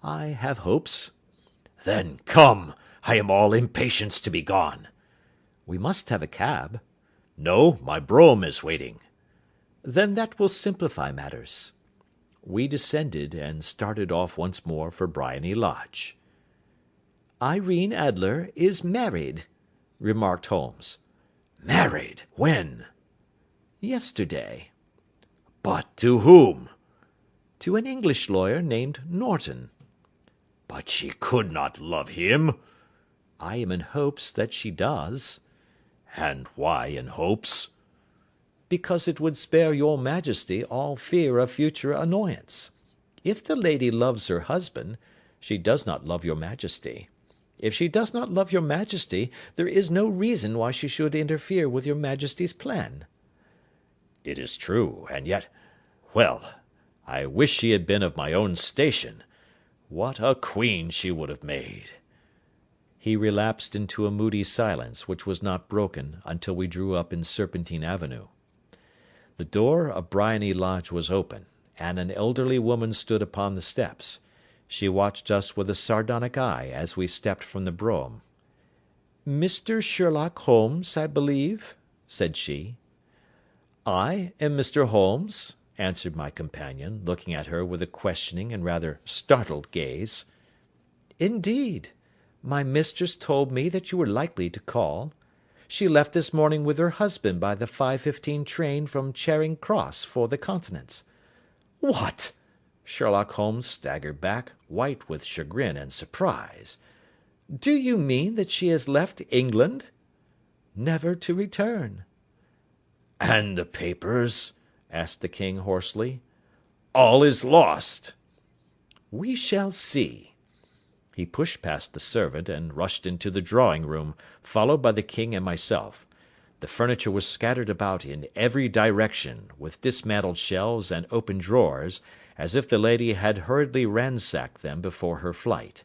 "I have hopes." "Then come, I am all impatience to be gone." "We must have a cab." "No, my brougham is waiting." "Then that will simplify matters." We descended, and started off once more for Briony Lodge. "Irene Adler is married," remarked Holmes. "Married? When?" "Yesterday." "But to whom?" "To an English lawyer named Norton." "But she could not love him." "I am in hopes that she does." "And why in hopes?" "Because it would spare your majesty all fear of future annoyance. If the lady loves her husband, she does not love your majesty. If she does not love your majesty, there is no reason why she should interfere with your majesty's plan." "It is true, and yet, well, I wish she had been of my own station. What a queen she would have made!" He relapsed into a moody silence, which was not broken until we drew up in Serpentine Avenue. The door of Briony Lodge was open, and an elderly woman stood upon the steps. She watched us with a sardonic eye as we stepped from the brougham. "Mr. Sherlock Holmes, I believe?" said she. "I am Mr. Holmes," answered my companion, looking at her with a questioning and rather startled gaze. "Indeed! My mistress told me that you were likely to call. She left this morning with her husband by the 5:15 train from Charing Cross for the Continent." "What!" Sherlock Holmes staggered back, white with chagrin and surprise. "Do you mean that she has left England?" "Never to return." "And the papers?" asked the king hoarsely. "All is lost." "We shall see." He pushed past the servant, and rushed into the drawing-room, followed by the king and myself. The furniture was scattered about in every direction, with dismantled shelves and open drawers, as if the lady had hurriedly ransacked them before her flight.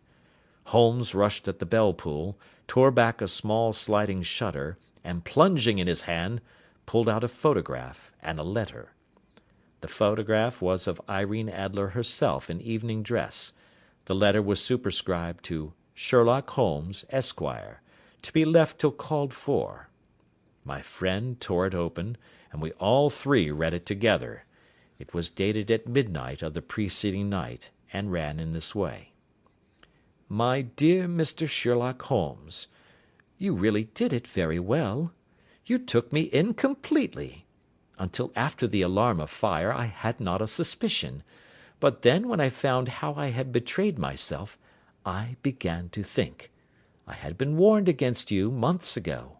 Holmes rushed at the bell-pull, tore back a small sliding shutter, and plunging in his hand, pulled out a photograph and a letter. The photograph was of Irene Adler herself in evening dress. The letter was superscribed to Sherlock Holmes, Esquire, to be left till called for. My friend tore it open, and we all three read it together. It was dated at midnight of the preceding night, and ran in this way: "My dear Mr. Sherlock Holmes, you really did it very well. You took me in completely. Until after the alarm of fire I had not a suspicion, but then when I found how I had betrayed myself, I began to think. I had been warned against you months ago.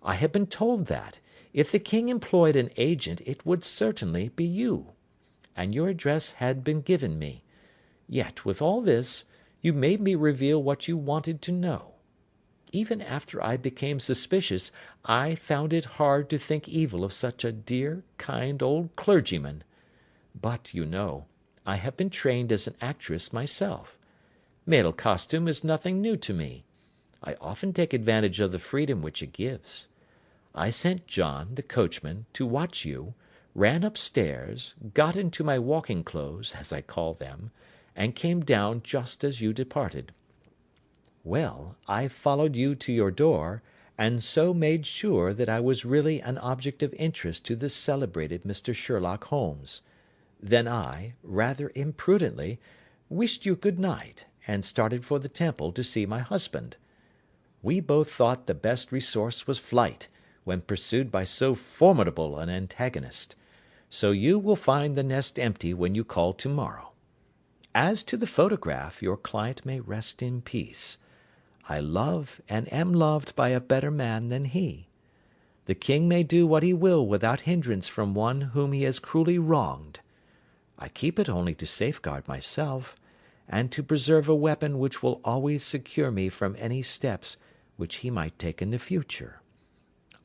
I had been told that, if the king employed an agent, it would certainly be you. And your address had been given me. Yet, with all this, you made me reveal what you wanted to know. Even after I became suspicious, I found it hard to think evil of such a dear, kind old clergyman. But, you know, I have been trained as an actress myself. Male costume is nothing new to me. I often take advantage of the freedom which it gives. I sent John, the coachman, to watch you, ran upstairs, got into my walking clothes, as I call them, and came down just as you departed. Well, I followed you to your door, and so made sure that I was really an object of interest to this celebrated Mr. Sherlock Holmes. Then I, rather imprudently, wished you good night, and started for the Temple to see my husband. We both thought the best resource was flight, when pursued by so formidable an antagonist. So you will find the nest empty when you call to-morrow. As to the photograph, your client may rest in peace. I love and am loved by a better man than he. The king may do what he will without hindrance from one whom he has cruelly wronged. I keep it only to safeguard myself, and to preserve a weapon which will always secure me from any steps which he might take in the future.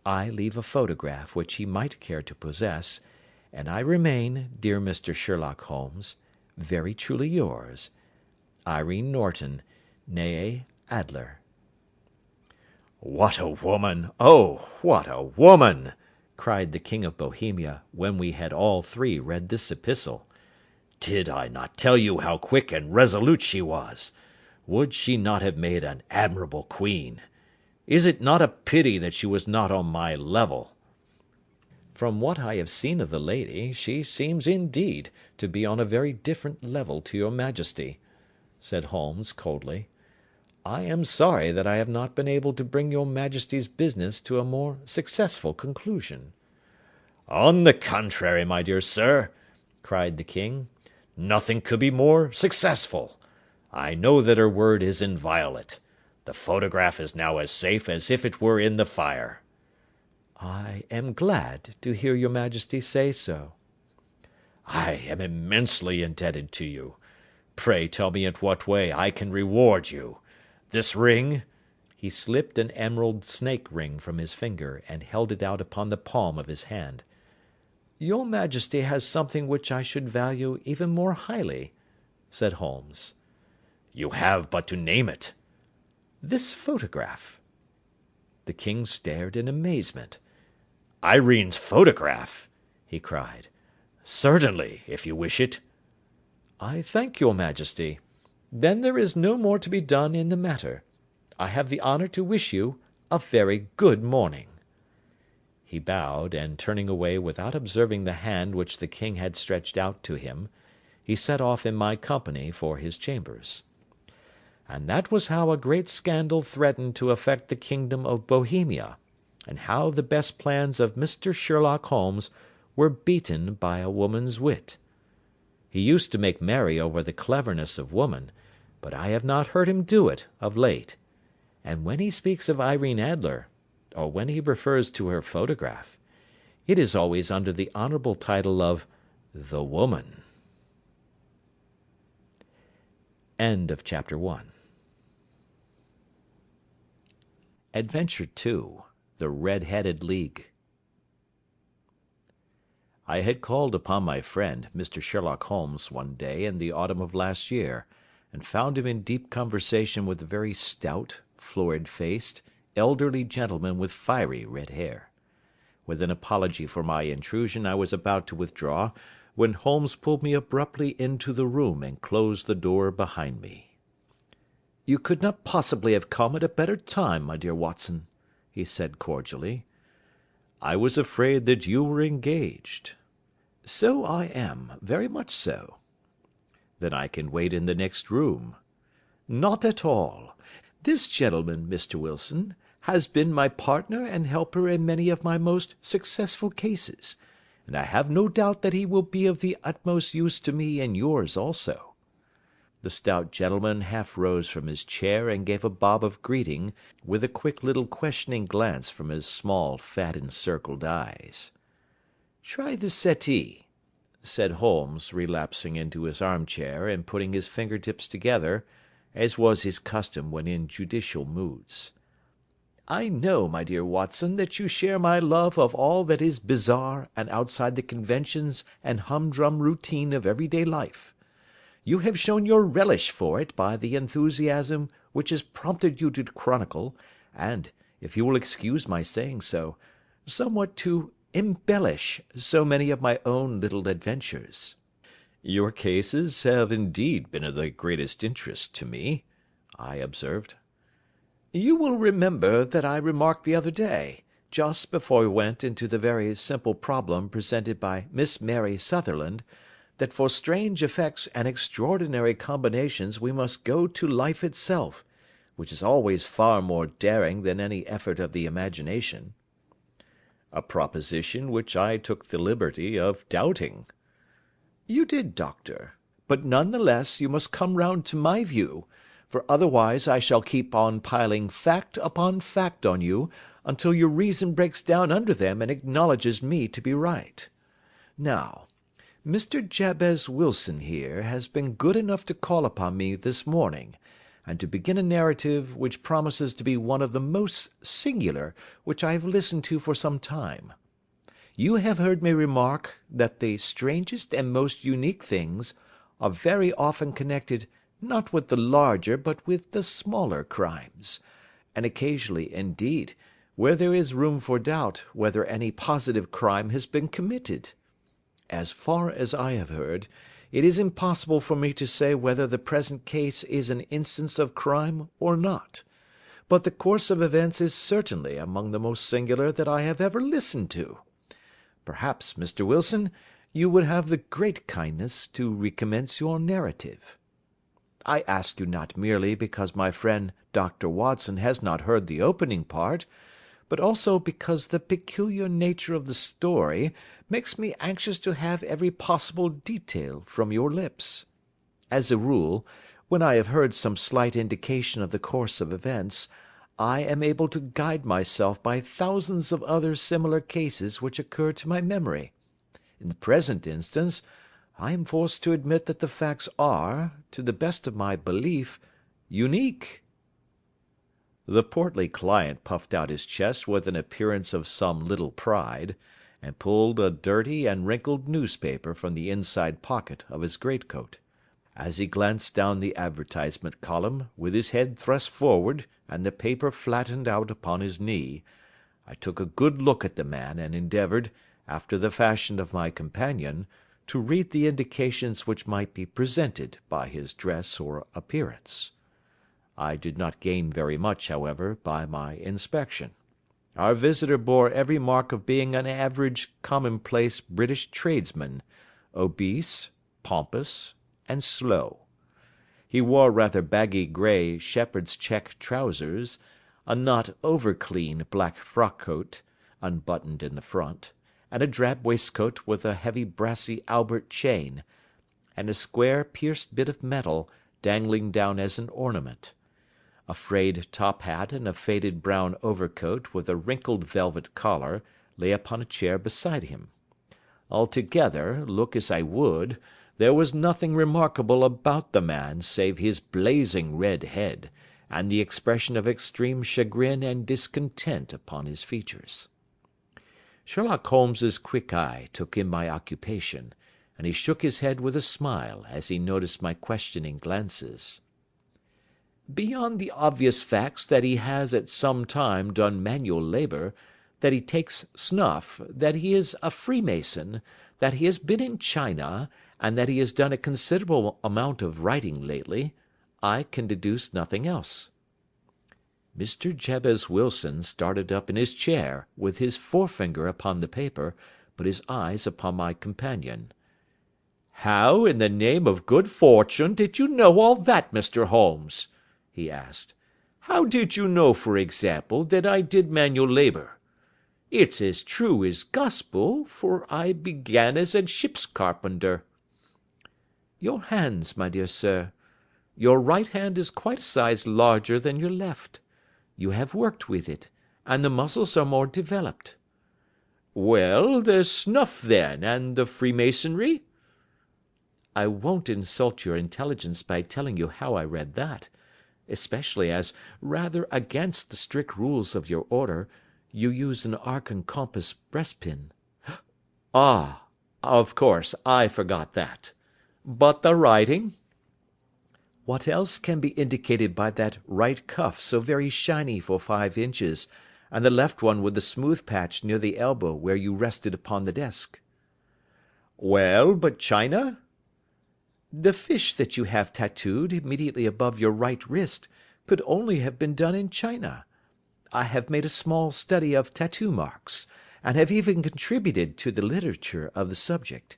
I leave a photograph which he might care to possess, and I remain, dear Mr. Sherlock Holmes, very truly yours, Irene Norton, née Adler. "What a woman! Oh, what a woman!" cried the King of Bohemia, when we had all three read this epistle. "Did I not tell you how quick and resolute she was? Would she not have made an admirable queen? Is it not a pity that she was not on my level?" "From what I have seen of the lady, she seems indeed to be on a very different level to your majesty," said Holmes coldly. "I am sorry that I have not been able to bring your majesty's business to a more successful conclusion." "On the contrary, my dear sir," cried the king, "nothing could be more successful. I know that her word is inviolate. The photograph is now as safe as if it were in the fire." "I am glad to hear your majesty say so." "I am immensely indebted to you. Pray tell me in what way I can reward you. This ring—" He slipped an emerald snake ring from his finger, and held it out upon the palm of his hand. "Your majesty has something which I should value even more highly," said Holmes. "You have but to name it." "This photograph." The king stared in amazement. "Irene's photograph!" he cried. "Certainly, if you wish it." "I thank your majesty. Then there is no more to be done in the matter. I have the honour to wish you a very good morning." He bowed, and turning away without observing the hand which the king had stretched out to him, he set off in my company for his chambers. And that was how a great scandal threatened to affect the kingdom of Bohemia, and how the best plans of Mr. Sherlock Holmes were beaten by a woman's wit. He used to make merry over the cleverness of woman, but I have not heard him do it of late, and when he speaks of Irene Adler, or when he refers to her photograph, it is always under the honourable title of the woman. End of Chapter 1. Adventure 2. The Red-Headed League. I had called upon my friend, Mr. Sherlock Holmes, one day in the autumn of last year, and found him in deep conversation with a very stout, florid-faced, elderly gentleman with fiery red hair. With an apology for my intrusion, I was about to withdraw, when Holmes pulled me abruptly into the room and closed the door behind me. "You could not possibly have come at a better time, my dear Watson," he said cordially. "I was afraid that you were engaged." "So I am, very much so." "Then I can wait in the next room." "Not at all. This gentleman, Mr. Wilson, has been my partner and helper in many of my most successful cases, and I have no doubt that he will be of the utmost use to me and yours also." The stout gentleman half rose from his chair and gave a bob of greeting, with a quick little questioning glance from his small, fat, encircled eyes. "Try the settee," said Holmes, relapsing into his armchair and putting his fingertips together, as was his custom when in judicial moods. "I know, my dear Watson, that you share my love of all that is bizarre and outside the conventions and humdrum routine of everyday life. You have shown your relish for it by the enthusiasm which has prompted you to chronicle, and, if you will excuse my saying so, somewhat to embellish so many of my own little adventures." "Your cases have indeed been of the greatest interest to me," I observed. "You will remember that I remarked the other day, just before we went into the very simple problem presented by Miss Mary Sutherland, that for strange effects and extraordinary combinations we must go to life itself, which is always far more daring than any effort of the imagination." "A proposition which I took the liberty of doubting." "You did, Doctor, but none the less you must come round to my view, for otherwise I shall keep on piling fact upon fact on you until your reason breaks down under them and acknowledges me to be right. Now, Mr. Jabez Wilson here has been good enough to call upon me this morning, and to begin a narrative which promises to be one of the most singular which I have listened to for some time. You have heard me remark that the strangest and most unique things are very often connected not with the larger but with the smaller crimes, and occasionally, indeed, where there is room for doubt whether any positive crime has been committed. As far as I have heard, it is impossible for me to say whether the present case is an instance of crime or not, but the course of events is certainly among the most singular that I have ever listened to. Perhaps, Mr. Wilson, you would have the great kindness to recommence your narrative. I ask you not merely because my friend Dr. Watson has not heard the opening part, but also because the peculiar nature of the story makes me anxious to have every possible detail from your lips. As a rule, when I have heard some slight indication of the course of events, I am able to guide myself by thousands of other similar cases which occur to my memory. In the present instance, I am forced to admit that the facts are, to the best of my belief, unique." The portly client puffed out his chest with an appearance of some little pride, and pulled a dirty and wrinkled newspaper from the inside pocket of his greatcoat. As he glanced down the advertisement column, with his head thrust forward and the paper flattened out upon his knee, I took a good look at the man and endeavoured, after the fashion of my companion, to read the indications which might be presented by his dress or appearance. I did not gain very much, however, by my inspection. Our visitor bore every mark of being an average commonplace British tradesman, obese, pompous, and slow. He wore rather baggy grey shepherd's check trousers, a not over-clean black frock-coat, unbuttoned in the front, and a drab waistcoat with a heavy brassy Albert chain, and a square pierced bit of metal dangling down as an ornament. A frayed top hat and a faded brown overcoat with a wrinkled velvet collar lay upon a chair beside him. Altogether, look as I would, there was nothing remarkable about the man save his blazing red head, and the expression of extreme chagrin and discontent upon his features. Sherlock Holmes's quick eye took in my occupation, and he shook his head with a smile as he noticed my questioning glances. "Beyond the obvious facts that he has at some time done manual labour, that he takes snuff, that he is a Freemason, that he has been in China, and that he has done a considerable amount of writing lately, I can deduce nothing else." Mr. Jabez Wilson started up in his chair, with his forefinger upon the paper, but his eyes upon my companion. "How, in the name of good fortune, did you know all that, Mr. Holmes?" he asked. "How did you know, for example, that I did manual labour? It's as true as gospel, for I began as a ship's carpenter." "Your hands, my dear sir. Your right hand is quite a size larger than your left. You have worked with it, and the muscles are more developed." "Well, the snuff, then, and the Freemasonry?" "I won't insult your intelligence by telling you how I read that, especially as, rather against the strict rules of your order, you use an arc and compass breastpin." "Ah, of course, I forgot that. But the writing?" "What else can be indicated by that right cuff so very shiny for 5 inches, and the left one with the smooth patch near the elbow where you rested upon the desk?" "Well, but China?" "The fish that you have tattooed immediately above your right wrist could only have been done in China. I have made a small study of tattoo marks, and have even contributed to the literature of the subject.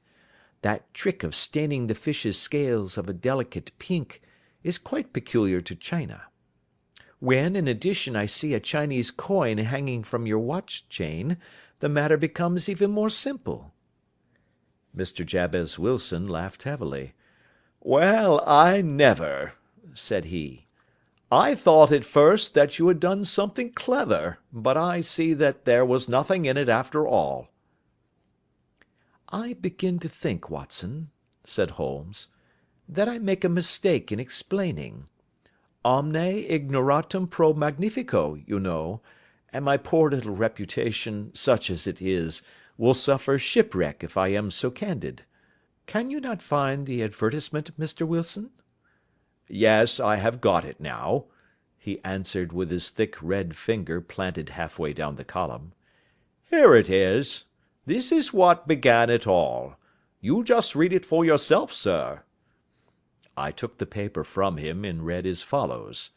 That trick of staining the fish's scales of a delicate pink is quite peculiar to China. When, in addition, I see a Chinese coin hanging from your watch chain, the matter becomes even more simple." Mr. Jabez Wilson laughed heavily. "Well, I never," said he. I thought at first that you had done something clever, but I see that there was nothing in it after all." "I begin to think, Watson," said Holmes, "that I make a mistake in explaining. Omne ignoratum pro magnifico, you know, and my poor little reputation, such as it is, will suffer shipwreck if I am so candid. Can you not find the advertisement, Mr. Wilson?" "Yes, I have got it now," he answered with his thick red finger planted halfway down the column. "Here it is. This is what began it all. You just read it for yourself, sir." I took the paper from him and read as follows: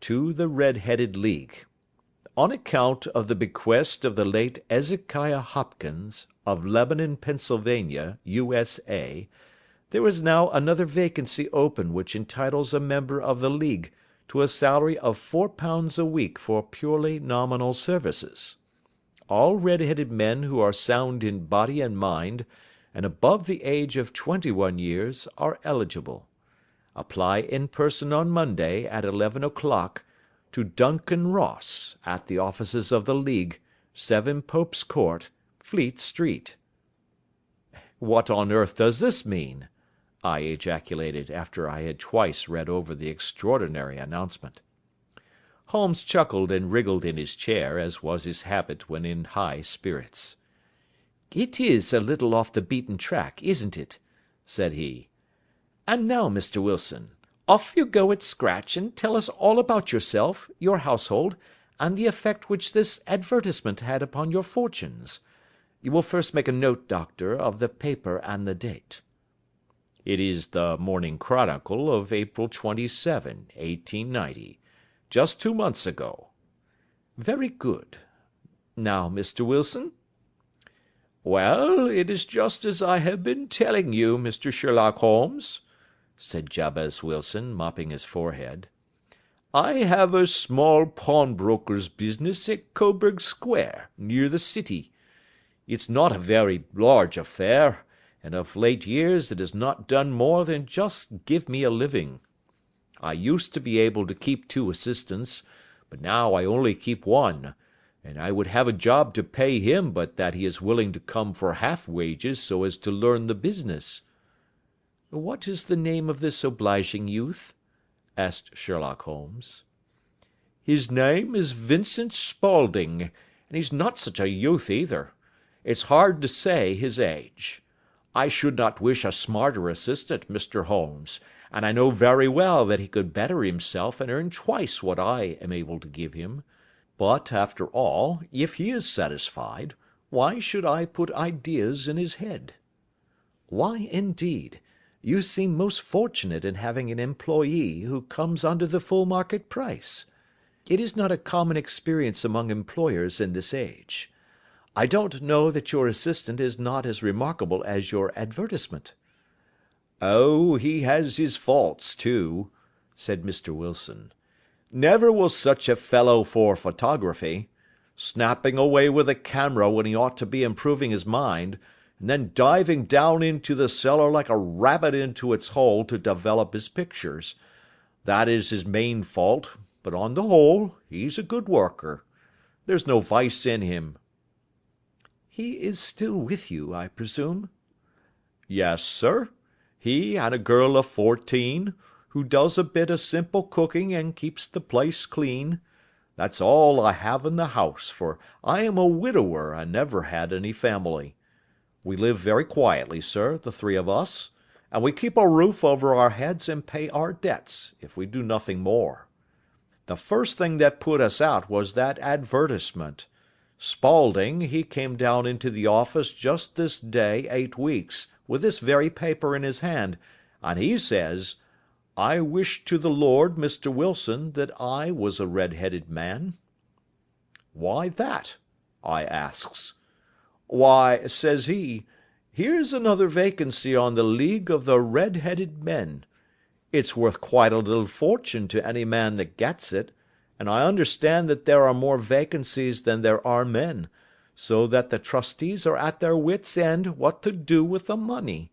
"To the Red-Headed League. On account of the bequest of the late Ezekiah Hopkins, of Lebanon, Pennsylvania, U.S.A., there is now another vacancy open which entitles a member of the League to a salary of £4 a week for purely nominal services. All red-headed men who are sound in body and mind, and above the age of 21 years, are eligible. Apply in person on Monday at 11 o'clock to Duncan Ross, at the offices of the League, 7 Pope's Court, Fleet Street." "What on earth does this mean?" I ejaculated after I had twice read over the extraordinary announcement. Holmes chuckled and wriggled in his chair, as was his habit when in high spirits. "It is a little off the beaten track, isn't it?" said he. "And now, Mr. Wilson, off you go at scratch and tell us all about yourself, your household, and the effect which this advertisement had upon your fortunes. You will first make a note, Doctor, of the paper and the date." "It is the Morning Chronicle of April 27, 1890, just 2 months ago." "Very good. Now, Mr. Wilson?" "Well, it is just as I have been telling you, Mr. Sherlock Holmes," said Jabez Wilson, mopping his forehead. "I have a small pawnbroker's business at Coburg Square, near the city. It's not a very large affair, and of late years it has not done more than just give me a living. I used to be able to keep 2 assistants, but now I only keep 1, and I would have a job to pay him but that he is willing to come for half wages so as to learn the business." "What is the name of this obliging youth?" asked Sherlock Holmes. "His name is Vincent Spaulding, and he's not such a youth either. It's hard to say his age. I should not wish a smarter assistant, Mr. Holmes, and I know very well that he could better himself and earn twice what I am able to give him. But, after all, if he is satisfied, why should I put ideas in his head?" "Why, indeed? You seem most fortunate in having an employee who comes under the full market price. It is not a common experience among employers in this age. I don't know that your assistant is not as remarkable as your advertisement." "Oh, he has his faults, too," said Mr. Wilson. "Never was such a fellow for photography. Snapping away with a camera when he ought to be improving his mind, and then diving down into the cellar like a rabbit into its hole to develop his pictures. That is his main fault, but on the whole, he's a good worker. There's no vice in him." "He is still with you, I presume?" "Yes, sir. He and a girl of 14, who does a bit of simple cooking and keeps the place clean. That's all I have in the house, for I am a widower and never had any family. We live very quietly, sir, the 3 of us, and we keep a roof over our heads and pay our debts, if we do nothing more. The first thing that put us out was that advertisement. Spaulding, he came down into the office just this day 8 weeks, with this very paper in his hand, and he says, 'I wish to the Lord, Mr. Wilson, that I was a red-headed man.' 'Why that?' I asks. 'Why,' says he, 'here's another vacancy on the League of the Red-Headed Men. It's worth quite a little fortune to any man that gets it, and I understand that there are more vacancies than there are men, so that the trustees are at their wits' end what to do with the money.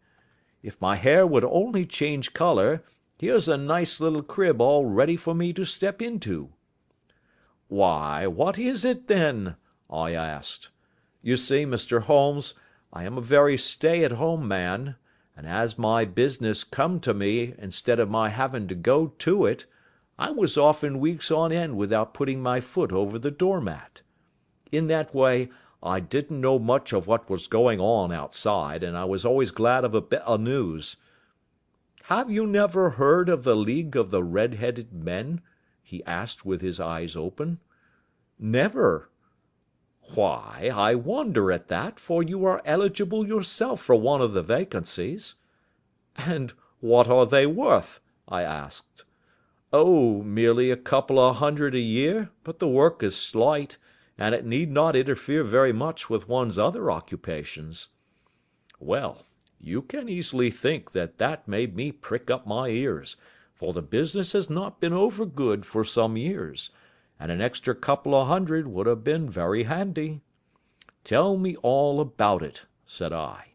If my hair would only change colour, Here's a nice little crib all ready for me to step into." "Why, what is it, then?" I asked. "You see, Mr. Holmes, I am a very stay-at-home man, and as my business come to me instead of my having to go to it, I was often weeks on end without putting my foot over the doormat. In that way, I didn't know much of what was going on outside, and I was always glad of a bit of news. Have you never heard of the League of the Red-Headed Men?" he asked with his eyes open. "Never." "Why, I wonder at that, for you are eligible yourself for one of the vacancies." "And what are they worth?" I asked. "Oh, merely a couple of hundred a year, but the work is slight, and it need not interfere very much with one's other occupations." Well, you can easily think that made me prick up my ears, for the business has not been over good for some years, and an extra couple of hundred would have been very handy. "Tell me all about it," said I.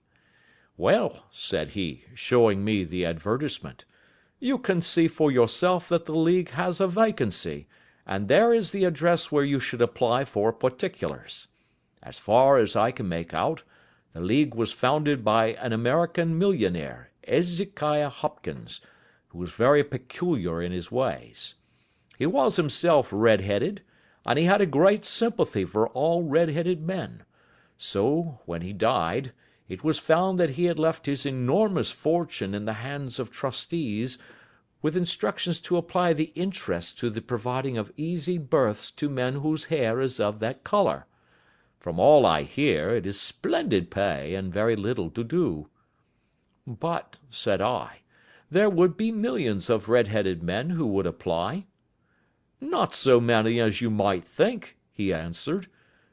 "Well," said he, showing me the advertisement, "you can see for yourself that the League has a vacancy, and there is the address where you should apply for particulars. As far as I can make out, the League was founded by an American millionaire, Ezekiah Hopkins, who was very peculiar in his ways. He was himself red-headed, and he had a great sympathy for all red-headed men. So, when he died, it was found that he had left his enormous fortune in the hands of trustees, with instructions to apply the interest to the providing of easy berths to men whose hair is of that colour. From all I hear, it is splendid pay, and very little to do." "But," said I, "there would be millions of red-headed men who would apply." "Not so many as you might think," he answered.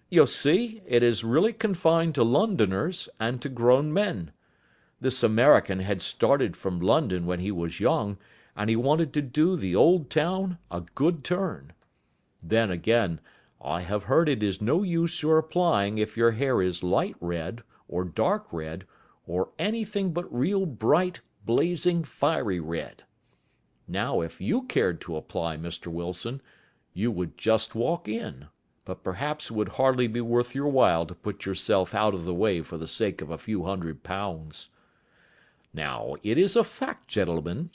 "You see, it is really confined to Londoners and to grown men. This American had started from London when he was young, and he wanted to do the old town a good turn. Then, again, I have heard it is no use your applying if your hair is light red, or dark red, or anything but real bright, blazing, fiery red. Now, if you cared to apply, Mr. Wilson, you would just walk in, but perhaps it would hardly be worth your while to put yourself out of the way for the sake of a few £100. Now, it is a fact, gentlemen,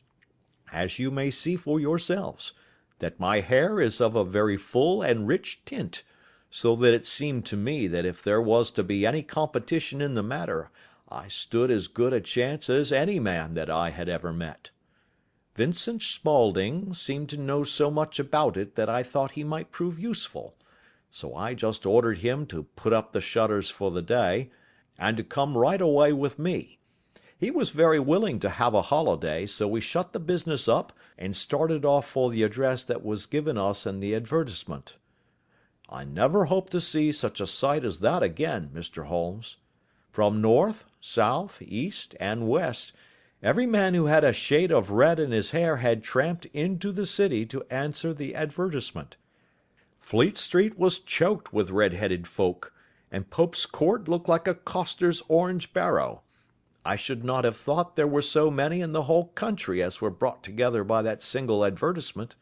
as you may see for yourselves, that my hair is of a very full and rich tint, so that it seemed to me that if there was to be any competition in the matter, I stood as good a chance as any man that I had ever met. Vincent Spaulding seemed to know so much about it that I thought he might prove useful, so I just ordered him to put up the shutters for the day, and to come right away with me. He was very willing to have a holiday, so we shut the business up and started off for the address that was given us in the advertisement. I never hope to see such a sight as that again, Mr. Holmes. From north, south, east, and west, every man who had a shade of red in his hair had tramped into the city to answer the advertisement. Fleet Street was choked with red-headed folk, and Pope's Court looked like a coster's orange barrow. I should not have thought there were so many in the whole country as were brought together by that single advertisement.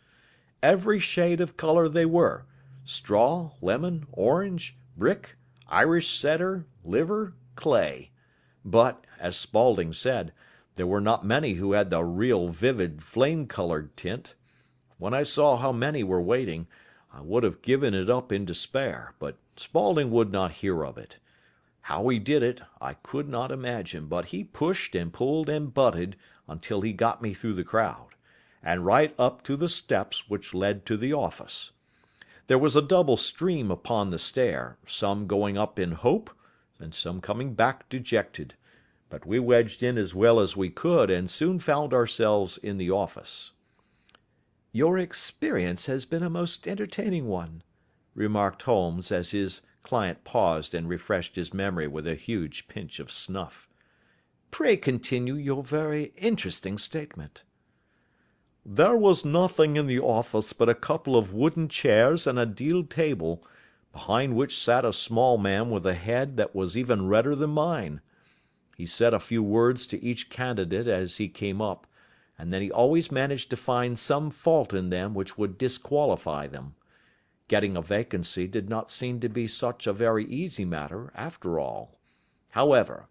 Every shade of colour they were, straw, lemon, orange, brick, Irish setter, liver, clay. But, as Spaulding said, there were not many who had the real vivid flame-coloured tint. When I saw how many were waiting, I would have given it up in despair, but Spaulding would not hear of it. How he did it, I could not imagine, but he pushed and pulled and butted until he got me through the crowd, and right up to the steps which led to the office. There was a double stream upon the stair, some going up in hope, and some coming back dejected, but we wedged in as well as we could, and soon found ourselves in the office. "Your experience has been a most entertaining one," remarked Holmes, as his client paused and refreshed his memory with a huge pinch of snuff. "Pray continue your very interesting statement." "There was nothing in the office but a couple of wooden chairs and a deal table, behind which sat a small man with a head that was even redder than mine. He said a few words to each candidate as he came up, and that he always managed to find some fault in them which would disqualify them. Getting a vacancy did not seem to be such a very easy matter, after all. However,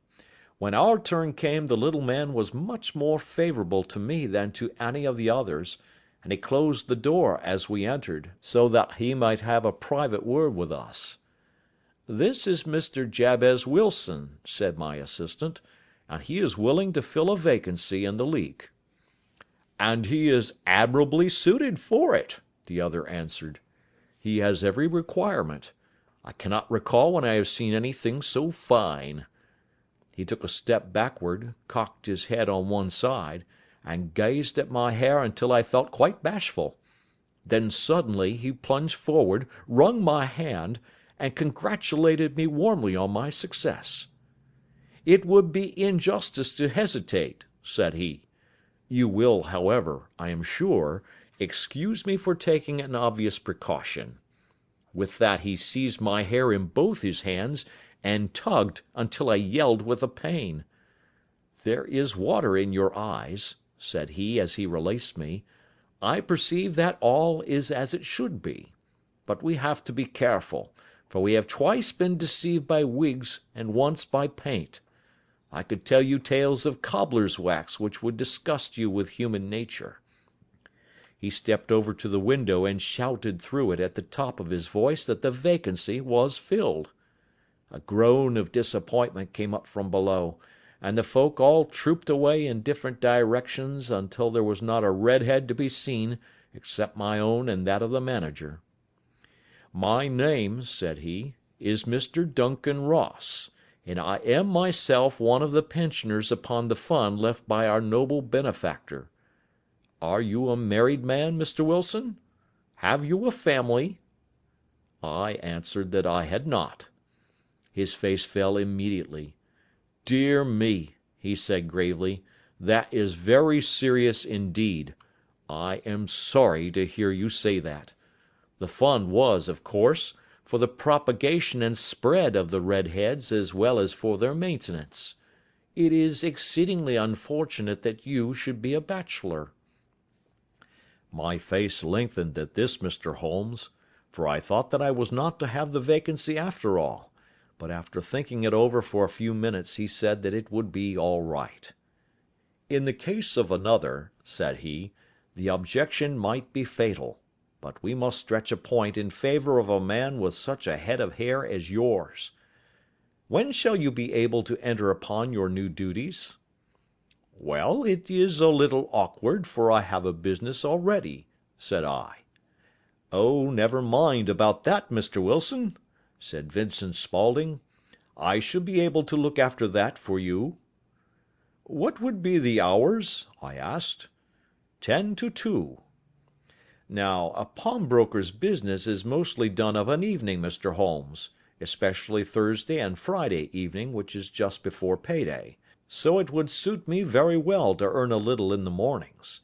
when our turn came, the little man was much more favourable to me than to any of the others, and he closed the door as we entered, so that he might have a private word with us. "This is Mr. Jabez Wilson," said my assistant, "and he is willing to fill a vacancy in the league." "And he is admirably suited for it," the other answered. "He has every requirement. I cannot recall when I have seen anything so fine." He took a step backward, cocked his head on one side, and gazed at my hair until I felt quite bashful. Then suddenly he plunged forward, wrung my hand, and congratulated me warmly on my success. "It would be injustice to hesitate," said he. "You will, however, I am sure, excuse me for taking an obvious precaution." With that he seized my hair in both his hands and tugged until I yelled with the pain. "There is water in your eyes," said he as he released me. "I perceive that all is as it should be. But we have to be careful, for we have twice been deceived by wigs and once by paint. I could tell you tales of cobbler's wax which would disgust you with human nature." He stepped over to the window and shouted through it at the top of his voice that the vacancy was filled. A groan of disappointment came up from below, and the folk all trooped away in different directions until there was not a red head to be seen except my own and that of the manager. "My name," said he, "is Mr. Duncan Ross, and I am myself one of the pensioners upon the fund left by our noble benefactor. Are you a married man, Mr. Wilson? Have you a family?" I answered that I had not. His face fell immediately. "Dear me," he said gravely, "that is very serious indeed. I am sorry to hear you say that. The fund was, of course, for the propagation and spread of the red heads as well as for their maintenance. It is exceedingly unfortunate that you should be a bachelor." My face lengthened at this, Mr. Holmes, for I thought that I was not to have the vacancy after all, but after thinking it over for a few minutes he said that it would be all right. "In the case of another," said he, "the objection might be fatal, but we must stretch a point in favour of a man with such a head of hair as yours. When shall you be able to enter upon your new duties?" "Well, it is a little awkward, for I have a business already," said I. "Oh, never mind about that, Mr. Wilson," said Vincent Spaulding. "I shall be able to look after that for you." "What would be the hours?" I asked. 10 to 2. Now, a pawnbroker's business is mostly done of an evening, Mr. Holmes, especially Thursday and Friday evening, which is just before payday, so it would suit me very well to earn a little in the mornings.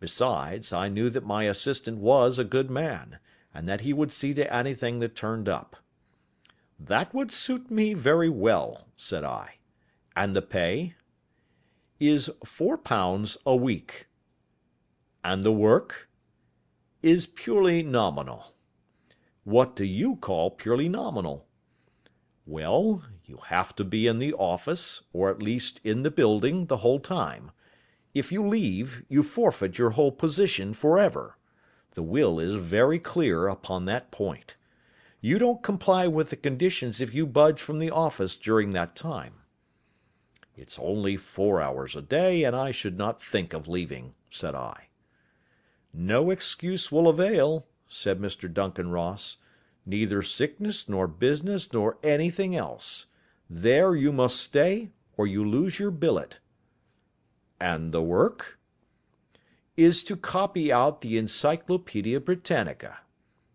Besides, I knew that my assistant was a good man, and that he would see to anything that turned up. "That would suit me very well," said I. "And the pay?" "Is £4 a week." "And the work?" "Is purely nominal." "What do you call purely nominal?" "Well, you have to be in the office, or at least in the building, the whole time. If you leave, you forfeit your whole position forever. The will is very clear upon that point. You don't comply with the conditions if you budge from the office during that time." "It's only 4 hours a day, and I should not think of leaving," said I. "No excuse will avail," said Mr. Duncan Ross. "Neither sickness nor business nor anything else. There you must stay, or you lose your billet." "And the work?" "Is to copy out the Encyclopaedia Britannica.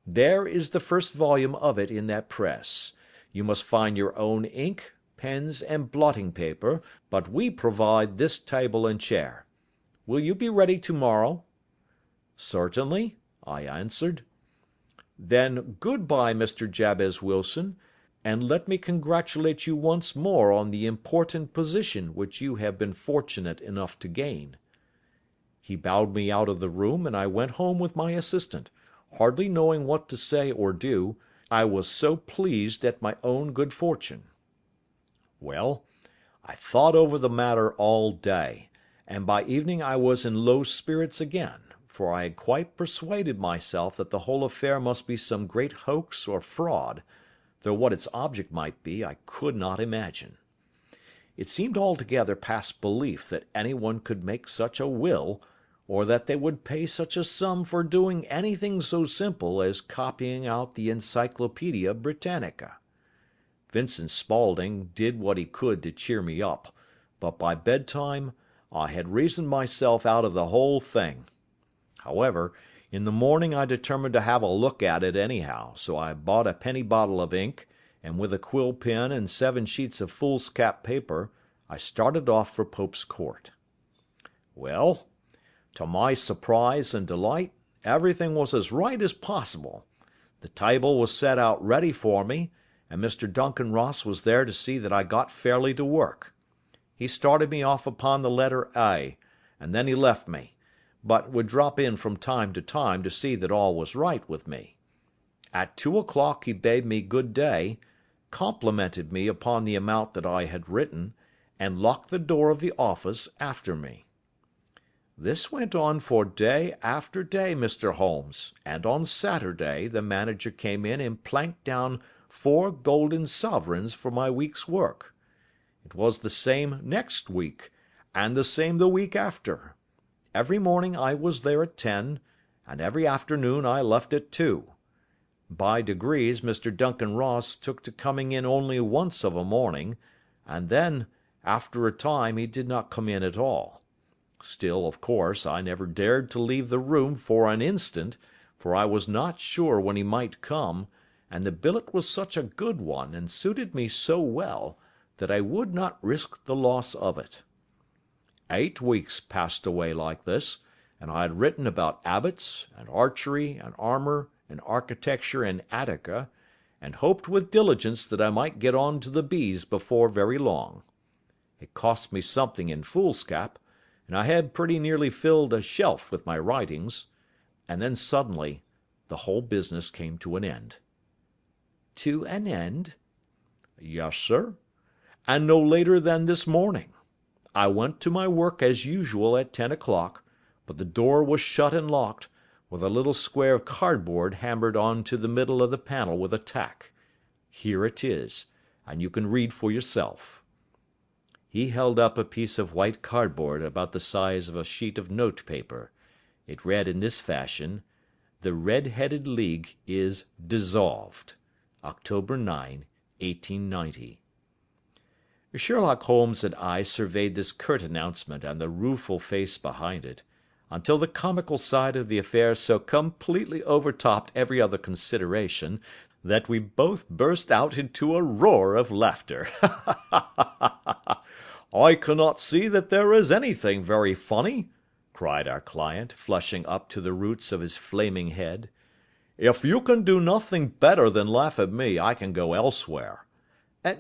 There is the first volume of it in that press. You must find your own ink, pens, and blotting paper, but we provide this table and chair. Will you be ready tomorrow?" "Certainly," I answered. "Then good-bye, Mr. Jabez Wilson, and let me congratulate you once more on the important position which you have been fortunate enough to gain." He bowed me out of the room, and I went home with my assistant, hardly knowing what to say or do, I was so pleased at my own good fortune. Well, I thought over the matter all day, and by evening I was in low spirits again, for I had quite persuaded myself that the whole affair must be some great hoax or fraud, though what its object might be I could not imagine. It seemed altogether past belief that anyone could make such a will, or that they would pay such a sum for doing anything so simple as copying out the Encyclopaedia Britannica. Vincent Spaulding did what he could to cheer me up, but by bedtime I had reasoned myself out of the whole thing. However, in the morning I determined to have a look at it anyhow, so I bought a penny bottle of ink, and with a quill pen and 7 sheets of foolscap paper, I started off for Pope's Court. Well, to my surprise and delight, everything was as right as possible. The table was set out ready for me, and Mr. Duncan Ross was there to see that I got fairly to work. He started me off upon the letter A, and then he left me, but would drop in from time to time to see that all was right with me. At 2 o'clock he bade me good day, complimented me upon the amount that I had written, and locked the door of the office after me. This went on for day after day, Mr. Holmes, and on Saturday the manager came in and planked down 4 golden sovereigns for my week's work. It was the same next week, and the same the week after. Every morning I was there at 10, and every afternoon I left at 2. By degrees Mr. Duncan Ross took to coming in only once of a morning, and then, after a time, he did not come in at all. Still, of course, I never dared to leave the room for an instant, for I was not sure when he might come, and the billet was such a good one, and suited me so well, that I would not risk the loss of it. 8 weeks passed away like this, and I had written about abbots, and archery, and armour, and architecture in Attica, and hoped with diligence that I might get on to the bees before very long. It cost me something in foolscap, and I had pretty nearly filled a shelf with my writings, and then suddenly the whole business came to an end. To an end? Yes, sir, and no later than this morning. I went to my work as usual at 10 o'clock, but the door was shut and locked, with a little square of cardboard hammered on to the middle of the panel with a tack. Here it is, and you can read for yourself. He held up a piece of white cardboard about the size of a sheet of note-paper. It read in this fashion: "The Red-Headed League is dissolved. October 9, 1890. Sherlock Holmes and I surveyed this curt announcement and the rueful face behind it, until the comical side of the affair so completely overtopped every other consideration that we both burst out into a roar of laughter. "I cannot see that there is anything very funny," cried our client, flushing up to the roots of his flaming head. "If you can do nothing better than laugh at me, I can go elsewhere."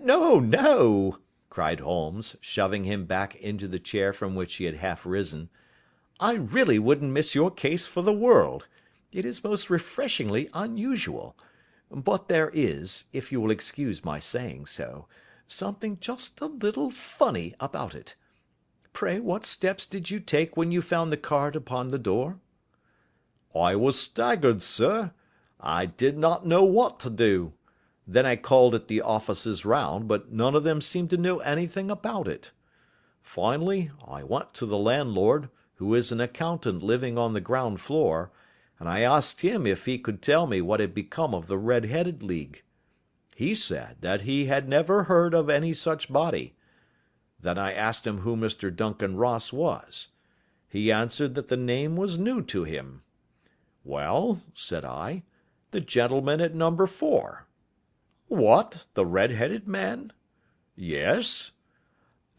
"No, no," cried Holmes, shoving him back into the chair from which he had half risen. "I really wouldn't miss your case for the world. It is most refreshingly unusual. But there is, if you will excuse my saying so, something just a little funny about it. Pray, what steps did you take when you found the card upon the door?" "I was staggered, sir. I did not know what to do. Then I called at the offices round, but none of them seemed to know anything about it. Finally, I went to the landlord, who is an accountant living on the ground floor, and I asked him if he could tell me what had become of the Red-Headed League. He said that he had never heard of any such body. Then I asked him who Mr. Duncan Ross was. He answered that the name was new to him. "Well," said I, "the gentleman at number 4. "What, the red-headed man?" "Yes."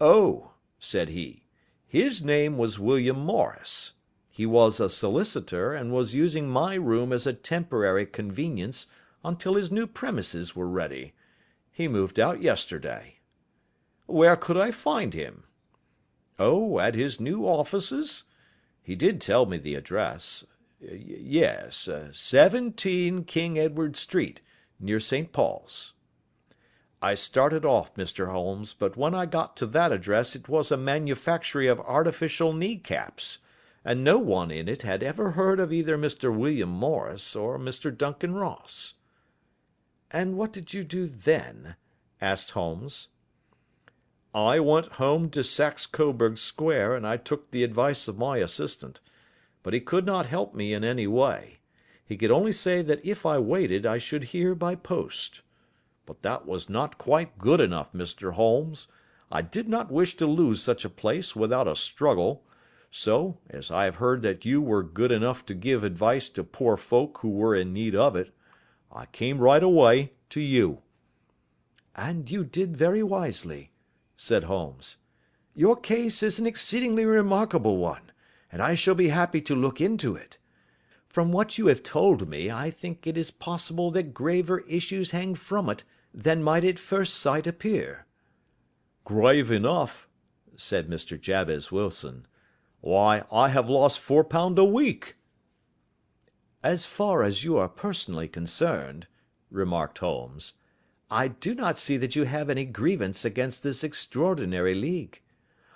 "Oh," said he, "his name was William Morris. He was a solicitor, and was using my room as a temporary convenience until his new premises were ready. He moved out yesterday." "Where could I find him?" "Oh, at his new offices. He did tell me the address. Yes, 17 King Edward Street, near St. Paul's. I started off, Mr. Holmes, but when I got to that address it was a manufactory of artificial knee-caps, and no one in it had ever heard of either Mr. William Morris or Mr. Duncan Ross. "And what did you do then?" asked Holmes. "I went home to Saxe Coburg Square, and I took the advice of my assistant, but he could not help me in any way. He could only say that if I waited I should hear by post. But that was not quite good enough, Mr. Holmes. I did not wish to lose such a place without a struggle, so, as I have heard that you were good enough to give advice to poor folk who were in need of it, I came right away to you." "And you did very wisely," said Holmes. "Your case is an exceedingly remarkable one, and I shall be happy to look into it. From what you have told me, I think it is possible that graver issues hang from it than might at first sight appear." "Grave enough," said Mr. Jabez Wilson. "Why, I have lost £4 a week." "As far as you are personally concerned," remarked Holmes, "I do not see that you have any grievance against this extraordinary league.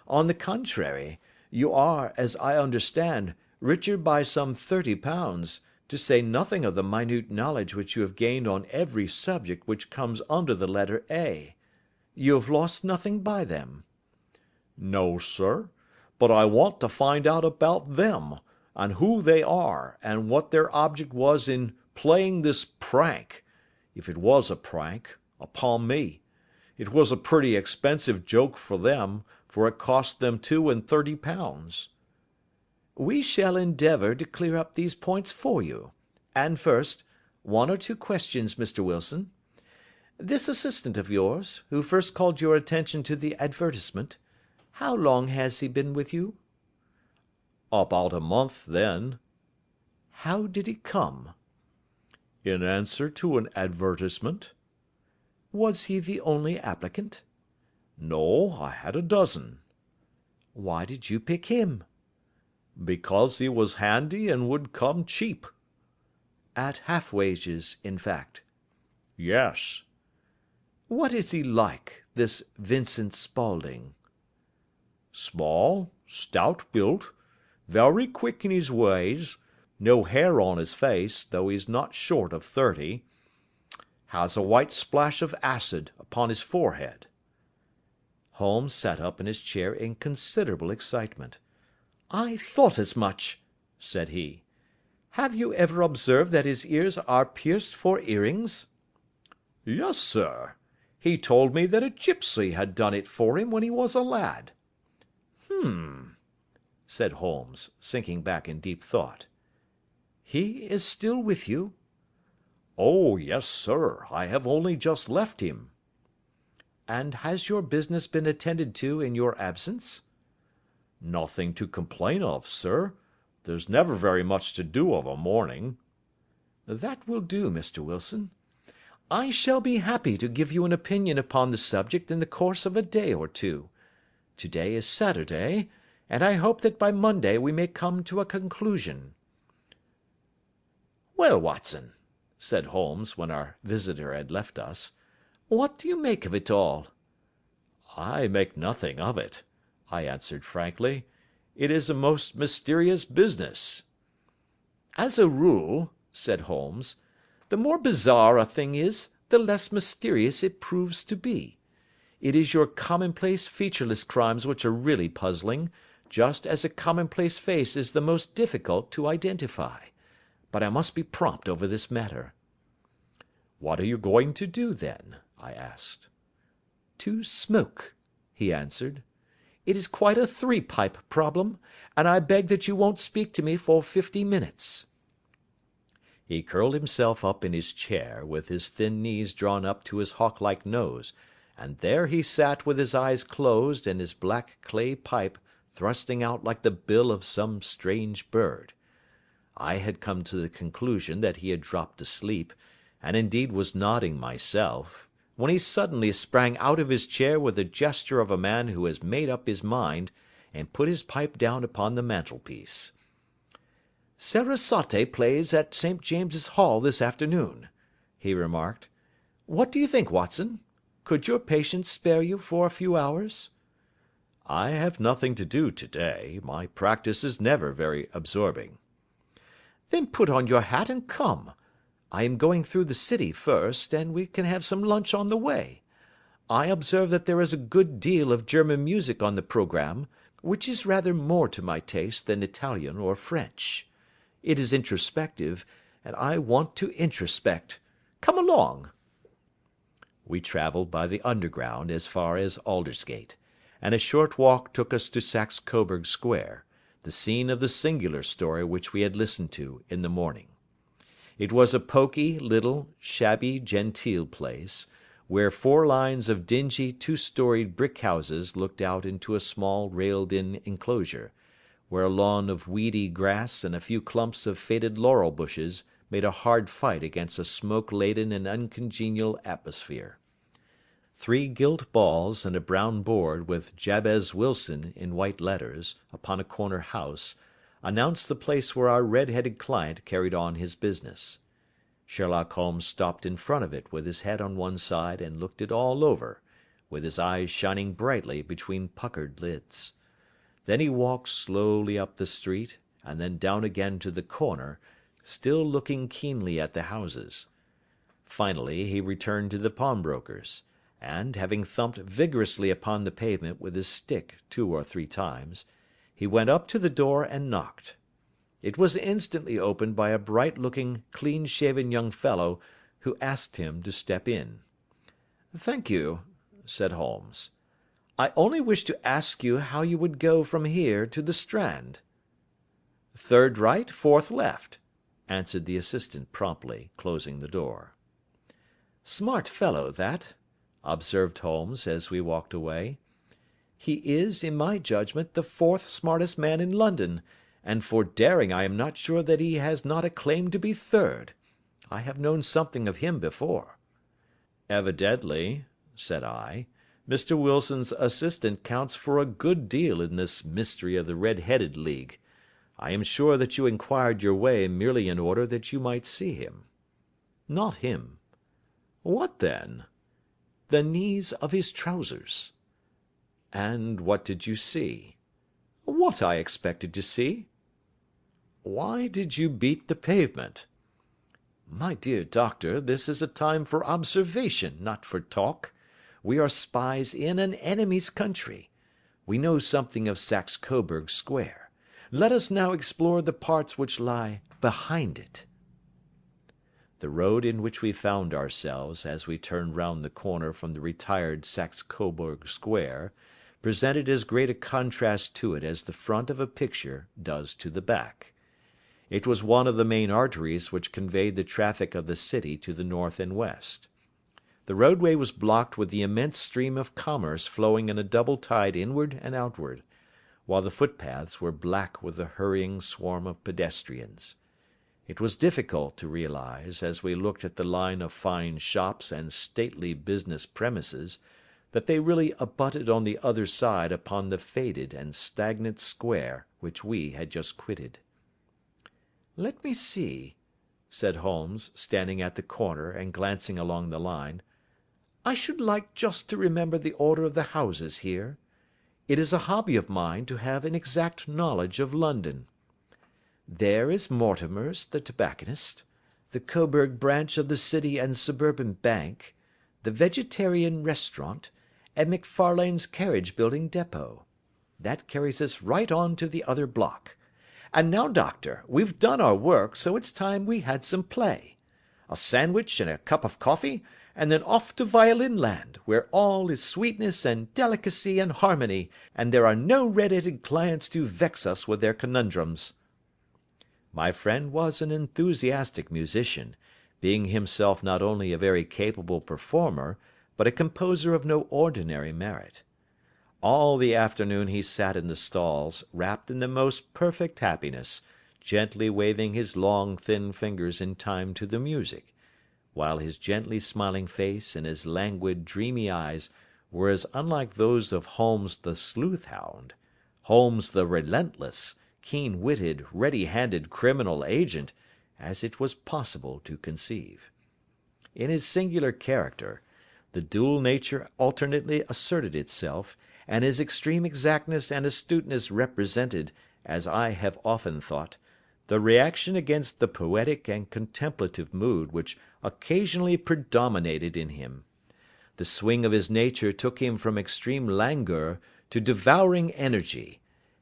On the contrary, you are, as I understand, richer by some £30, to say nothing of the minute knowledge which you have gained on every subject which comes under the letter A. You have lost nothing by them." "No, sir, but I want to find out about them, and who they are, and what their object was in playing this prank, if it was a prank, upon me. It was a pretty expensive joke for them, for it cost them £32. "We shall endeavour to clear up these points for you. And first, one or two questions, Mr. Wilson. This assistant of yours, who first called your attention to the advertisement, how long has he been with you?" "About a month, then." "How did he come?" "In answer to an advertisement." "Was he the only applicant?" "No, I had a dozen." "Why did you pick him?" "Because he was handy and would come cheap." "At half wages, in fact?" "Yes." "What is he like, this Vincent Spaulding?" "Small, stout built, very quick in his ways, no hair on his face, though he's not short of 30. Has a white splash of acid upon his forehead." Holmes sat up in his chair in considerable excitement. "I thought as much," said he. "Have you ever observed that his ears are pierced for earrings?" "Yes, sir. He told me that a gipsy had done it for him when he was a lad." Said Holmes, sinking back in deep thought. "He is still with you?" "Oh, yes, sir. I have only just left him." "And has your business been attended to in your absence?" "Nothing to complain of, sir. There's never very much to do of a morning." "That will do, Mr. Wilson. I shall be happy to give you an opinion upon the subject in the course of a day or two. To-day is Saturday, and I hope that by Monday we may come to a conclusion." "Well, Watson," said Holmes, when our visitor had left us, "what do you make of it all?" "I make nothing of it," I answered frankly. "It is a most mysterious business." "As a rule," said Holmes, "the more bizarre a thing is, the less mysterious it proves to be. It is your commonplace featureless crimes which are really puzzling, just as a commonplace face is the most difficult to identify. But I must be prompt over this matter." "What are you going to do, then?" I asked. "To smoke," he answered. "It is quite a three-pipe problem, and I beg that you won't speak to me for 50 minutes." He curled himself up in his chair, with his thin knees drawn up to his hawk-like nose, and there he sat with his eyes closed and his black clay pipe thrusting out like the bill of some strange bird. I had come to the conclusion that he had dropped asleep, and indeed was nodding myself, when he suddenly sprang out of his chair with the gesture of a man who has made up his mind, and put his pipe down upon the mantelpiece. "Sarasate plays at St. James's Hall this afternoon," he remarked. "What do you think, Watson? Could your patients spare you for a few hours?" "I have nothing to do today. My practice is never very absorbing." "Then put on your hat and come. I am going through the city first, and we can have some lunch on the way. I observe that there is a good deal of German music on the programme, which is rather more to my taste than Italian or French. It is introspective, and I want to introspect. Come along." We travelled by the Underground as far as Aldersgate, and a short walk took us to Saxe Coburg Square, the scene of the singular story which we had listened to in the morning. It was a poky, little, shabby genteel place, where 4 lines of dingy 2-storied brick houses looked out into a small railed-in enclosure, where a lawn of weedy grass and a few clumps of faded laurel bushes made a hard fight against a smoke-laden and uncongenial atmosphere. 3 gilt balls and a brown board with Jabez Wilson in white letters upon a corner house announced the place where our red-headed client carried on his business. Sherlock Holmes stopped in front of it with his head on one side and looked it all over, with his eyes shining brightly between puckered lids. Then he walked slowly up the street, and then down again to the corner, still looking keenly at the houses. Finally he returned to the pawnbroker's, and, having thumped vigorously upon the pavement with his stick 2 or 3 times, he went up to the door and knocked. It was instantly opened by a bright-looking, clean-shaven young fellow, who asked him to step in. "Thank you," said Holmes. "I only wish to ask you how you would go from here to the Strand." "Third right, fourth left," answered the assistant promptly, closing the door. "Smart fellow, that," observed Holmes as we walked away. "He is, in my judgment, the 4th smartest man in London, and for daring I am not sure that he has not a claim to be 3rd. I have known something of him before." "Evidently," said I, "Mr. Wilson's assistant counts for a good deal in this mystery of the Red-Headed League. I am sure that you inquired your way merely in order that you might see him." "Not him." "What then?" "The knees of his trousers." "And what did you see?" "What I expected to see." "Why did you beat the pavement?" "My dear doctor, this is a time for observation, not for talk. We are spies in an enemy's country. We know something of Saxe Coburg Square. Let us now explore the parts which lie behind it." The road in which we found ourselves as we turned round the corner from the retired Saxe Coburg Square presented as great a contrast to it as the front of a picture does to the back. It was one of the main arteries which conveyed the traffic of the city to the north and west. The roadway was blocked with the immense stream of commerce flowing in a double tide inward and outward, while the footpaths were black with the hurrying swarm of pedestrians. It was difficult to realise, as we looked at the line of fine shops and stately business premises, that they really abutted on the other side upon the faded and stagnant square which we had just quitted. "Let me see," said Holmes, standing at the corner and glancing along the line. "I should like just to remember the order of the houses here. It is a hobby of mine to have an exact knowledge of London. There is Mortimer's, the tobacconist, the Coburg branch of the City and Suburban Bank, the Vegetarian Restaurant, and McFarlane's Carriage Building Depot. That carries us right on to the other block. And now, Doctor, we've done our work, so it's time we had some play. A sandwich and a cup of coffee, and then off to Violin Land, where all is sweetness and delicacy and harmony, and there are no red-headed clients to vex us with their conundrums." My friend was an enthusiastic musician, being himself not only a very capable performer, but a composer of no ordinary merit. All the afternoon he sat in the stalls, wrapped in the most perfect happiness, gently waving his long thin fingers in time to the music, while his gently smiling face and his languid, dreamy eyes were as unlike those of Holmes the sleuth-hound, Holmes the relentless, keen-witted, ready-handed criminal agent as it was possible to conceive. In his singular character, the dual nature alternately asserted itself, and his extreme exactness and astuteness represented, as I have often thought, the reaction against the poetic and contemplative mood which occasionally predominated in him. The swing of his nature took him from extreme languor to devouring energy,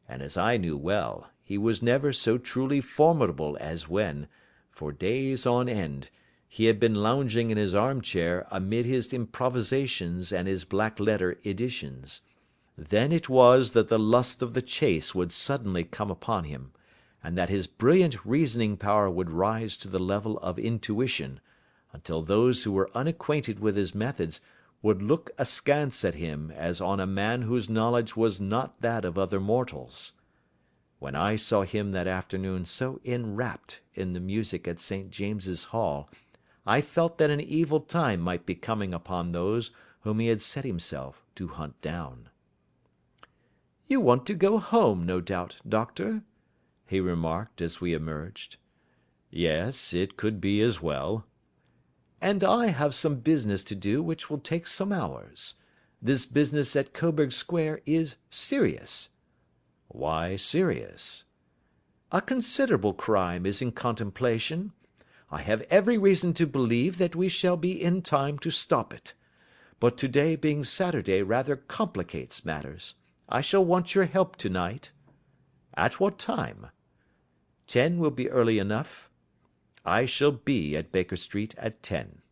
and as I knew well, he was never so truly formidable as when, for days on end, he had been lounging in his armchair amid his improvisations and his black-letter editions. Then it was that the lust of the chase would suddenly come upon him, and that his brilliant reasoning power would rise to the level of intuition, until those who were unacquainted with his methods would look askance at him as on a man whose knowledge was not that of other mortals. When I saw him that afternoon so enwrapped in the music at St. James's Hall, I felt that an evil time might be coming upon those whom he had set himself to hunt down. "You want to go home, no doubt, Doctor?" he remarked as we emerged. "Yes, it could be as well." "And I have some business to do which will take some hours. This business at Coburg Square is serious." "Why serious?" "A considerable crime is in contemplation. I have every reason to believe that we shall be in time to stop it. But today being Saturday rather complicates matters. I shall want your help tonight." "At what time?" 10 will be early enough. I shall be at Baker Street at 10.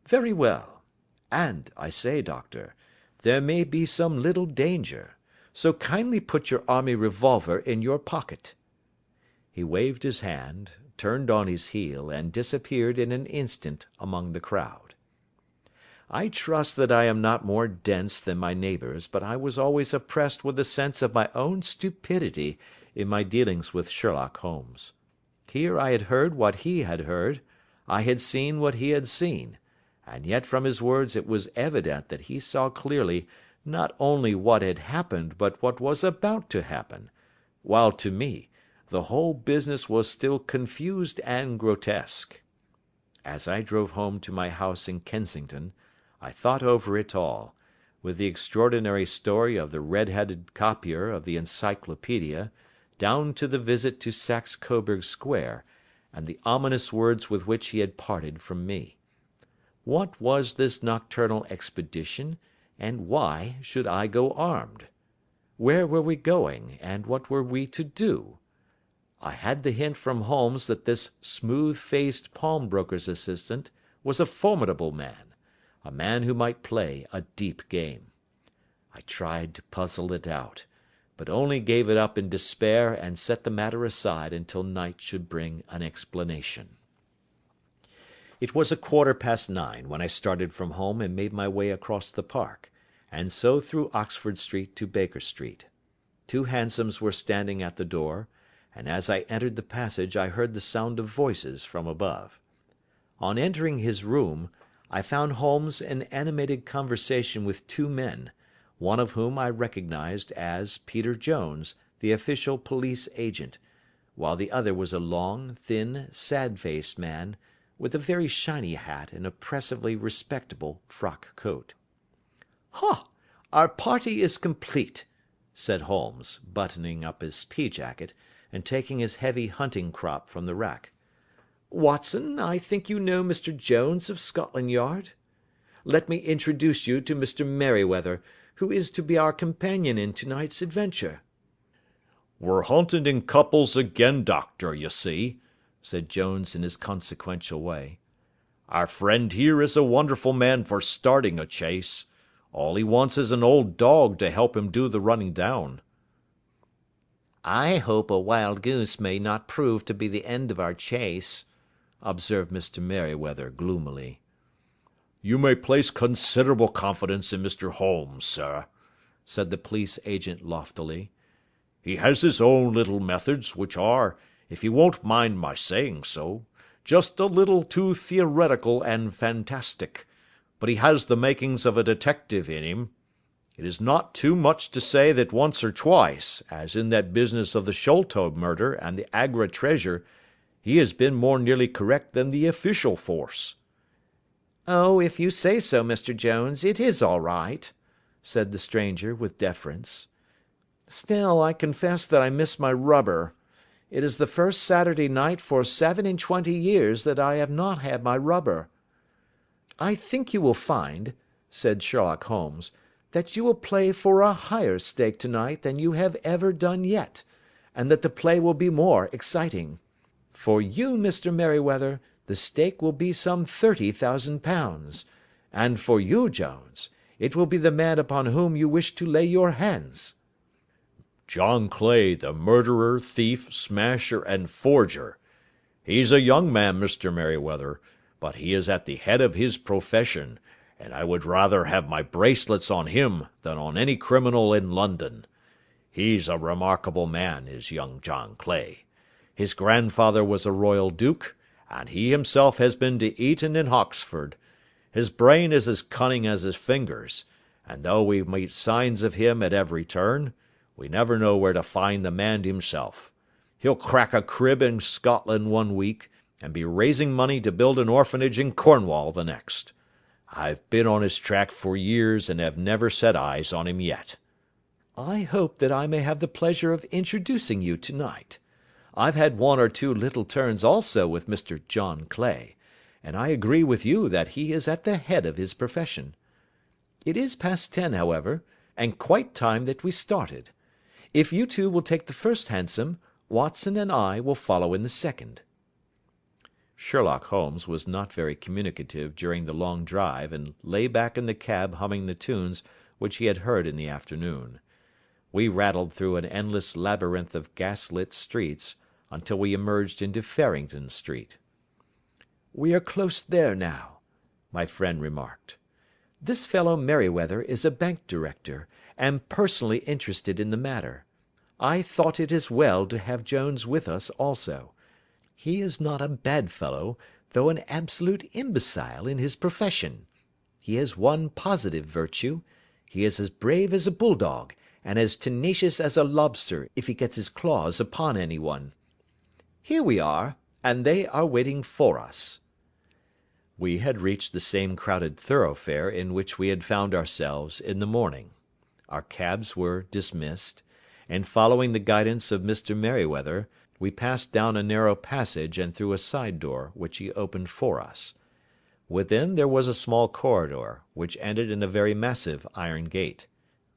"Very well. And, I say, Doctor, there may be some little danger, so kindly put your army revolver in your pocket." He waved his hand, turned on his heel, and disappeared in an instant among the crowd. I trust that I am not more dense than my neighbours, but I was always oppressed with a sense of my own stupidity in my dealings with Sherlock Holmes. Here I had heard what he had heard, I had seen what he had seen, and yet from his words it was evident that he saw clearly not only what had happened but what was about to happen, while to me the whole business was still confused and grotesque. As I drove home to my house in Kensington, I thought over it all, with the extraordinary story of the red-headed copier of the Encyclopaedia, down to the visit to Saxe Coburg Square, and the ominous words with which he had parted from me. What was this nocturnal expedition, and why should I go armed? Where were we going, and what were we to do? I had the hint from Holmes that this smooth-faced pawnbroker's assistant was a formidable man, a man who might play a deep game. I tried to puzzle it out, but only gave it up in despair and set the matter aside until night should bring an explanation. It was 9:15 when I started from home and made my way across the park, and so through Oxford Street to Baker Street. 2 hansoms were standing at the door, and as I entered the passage I heard the sound of voices from above. On entering his room, I found Holmes in animated conversation with 2 men, one of whom I recognised as Peter Jones, the official police agent, while the other was a long, thin, sad-faced man, with a very shiny hat and oppressively respectable frock coat. "Ha! Our party is complete," said Holmes, buttoning up his pea-jacket, and taking his heavy hunting crop from the rack. "Watson, I think you know Mr. Jones of Scotland Yard? Let me introduce you to Mr. Merryweather, who is to be our companion in tonight's adventure." "We're hunting in couples again, Doctor, you see," said Jones in his consequential way. "Our friend here is a wonderful man for starting a chase. All he wants is an old dog to help him do the running down." "I hope a wild goose may not prove to be the end of our chase," observed Mr. Merryweather gloomily. "You may place considerable confidence in Mr. Holmes, sir," said the police agent loftily. "He has his own little methods, which are, if you won't mind my saying so, just a little too theoretical and fantastic, but he has the makings of a detective in him. It is not too much to say that once or twice, as in that business of the Sholto murder and the Agra treasure, he has been more nearly correct than the official force." "Oh, if you say so, Mr. Jones, it is all right," said the stranger, with deference. "Still, I confess that I miss my rubber. It is the first Saturday night for 27 years that I have not had my rubber." "I think you will find," said Sherlock Holmes, "that you will play for a higher stake tonight than you have ever done yet, and that the play will be more exciting. For you, Mr. Merryweather, the stake will be some £30,000, and for you, Jones, it will be the man upon whom you wish to lay your hands." "John Clay, the murderer, thief, smasher, and forger. He's a young man, Mr. Merryweather, but he is at the head of his profession, and I would rather have my bracelets on him than on any criminal in London. He's a remarkable man, is young John Clay. His grandfather was a royal duke, and he himself has been to Eton and Oxford. His brain is as cunning as his fingers, and though we meet signs of him at every turn, we never know where to find the man himself. He'll crack a crib in Scotland one week, and be raising money to build an orphanage in Cornwall the next. I've been on his track for years and have never set eyes on him yet." "I hope that I may have the pleasure of introducing you tonight. I've had one or two little turns also with Mr. John Clay, and I agree with you that he is at the head of his profession. It is past 10, however, and quite time that we started. If you two will take the first hansom, Watson and I will follow in the second." Sherlock Holmes was not very communicative during the long drive, and lay back in the cab humming the tunes which he had heard in the afternoon. We rattled through an endless labyrinth of gas-lit streets, until we emerged into Farrington Street. "We are close there now," my friend remarked. "This fellow Merryweather is a bank director, and personally interested in the matter. I thought it as well to have Jones with us also. He is not a bad fellow, though an absolute imbecile in his profession. He has one positive virtue: he is as brave as a bulldog, and as tenacious as a lobster if he gets his claws upon any one. Here we are, and they are waiting for us." We had reached the same crowded thoroughfare in which we had found ourselves in the morning. Our cabs were dismissed, and following the guidance of Mr. Merryweather, we passed down a narrow passage and through a side door, which he opened for us. Within there was a small corridor, which ended in a very massive iron gate.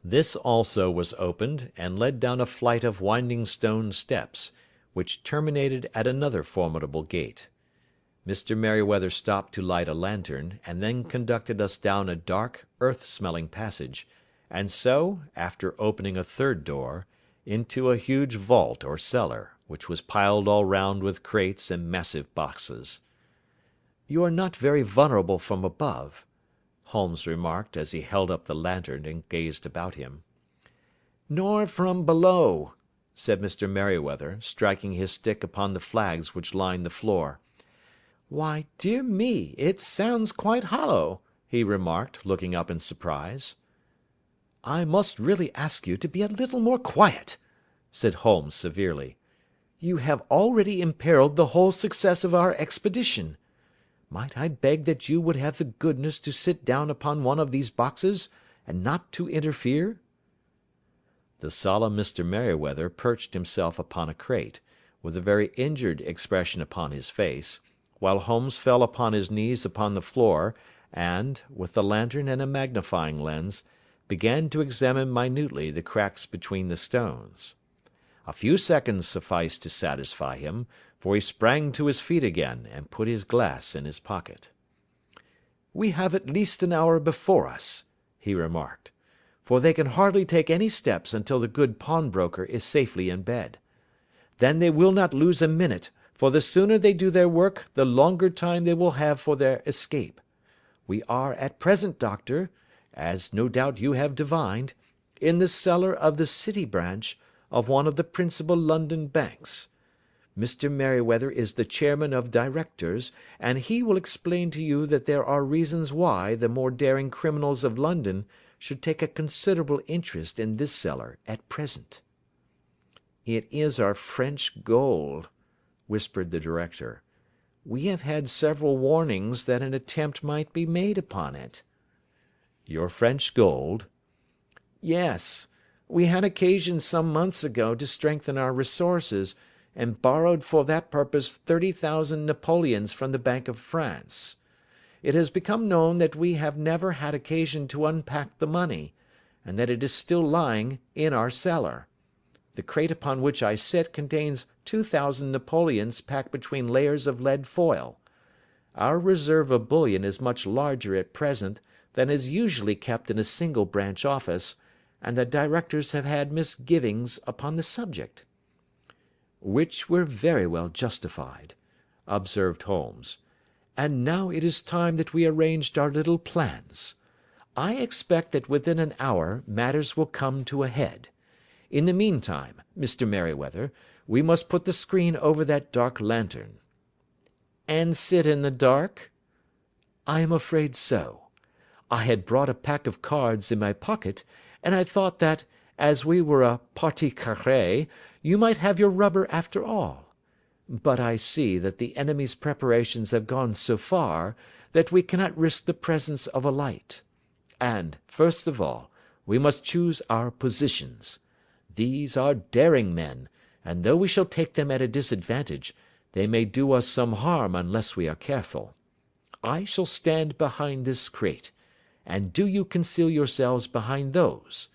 This also was opened, and led down a flight of winding stone steps, which terminated at another formidable gate. Mr. Merryweather stopped to light a lantern, and then conducted us down a dark, earth-smelling passage, and so, after opening a third door, into a huge vault or cellar, which was piled all round with crates and massive boxes. "You are not very vulnerable from above," Holmes remarked as he held up the lantern and gazed about him. "Nor from below," said Mr. Merryweather, striking his stick upon the flags which lined the floor. "Why, dear me, it sounds quite hollow," he remarked, looking up in surprise. "I must really ask you to be a little more quiet," said Holmes severely. "You have already imperilled the whole success of our expedition. Might I beg that you would have the goodness to sit down upon one of these boxes, and not to interfere?" The solemn Mr. Merryweather perched himself upon a crate, with a very injured expression upon his face, while Holmes fell upon his knees upon the floor, and, with the lantern and a magnifying lens, began to examine minutely the cracks between the stones. A few seconds sufficed to satisfy him, for he sprang to his feet again, and put his glass in his pocket. "We have at least an hour before us," he remarked, "for they can hardly take any steps until the good pawnbroker is safely in bed. Then they will not lose a minute, for the sooner they do their work the longer time they will have for their escape. We are at present, Doctor, as no doubt you have divined, in the cellar of the City branch of one of the principal London banks. Mr. Merryweather is the chairman of directors, and he will explain to you that there are reasons why the more daring criminals of London should take a considerable interest in this cellar at present." "It is our French gold," whispered the director. "We have had several warnings that an attempt might be made upon it." "Your French gold?" "Yes. We had occasion some months ago to strengthen our resources, and borrowed for that purpose 30,000 napoleons from the Bank of France. It has become known that we have never had occasion to unpack the money, and that it is still lying in our cellar. The crate upon which I sit contains 2,000 napoleons packed between layers of lead foil. Our reserve of bullion is much larger at present than is usually kept in a single branch office, and the directors have had misgivings upon the subject." "Which were very well justified," observed Holmes. "And now it is time that we arranged our little plans. I expect that within an hour matters will come to a head. In the meantime, Mr. Merryweather, we must put the screen over that dark lantern." "And sit in the dark?" "I am afraid so. I had brought a pack of cards in my pocket, and I thought that, as we were a partie carrée, you might have your rubber after all. But I see that the enemy's preparations have gone so far that we cannot risk the presence of a light. And, first of all, we must choose our positions. These are daring men, and though we shall take them at a disadvantage, they may do us some harm unless we are careful. I shall stand behind this crate, and do you conceal yourselves behind those.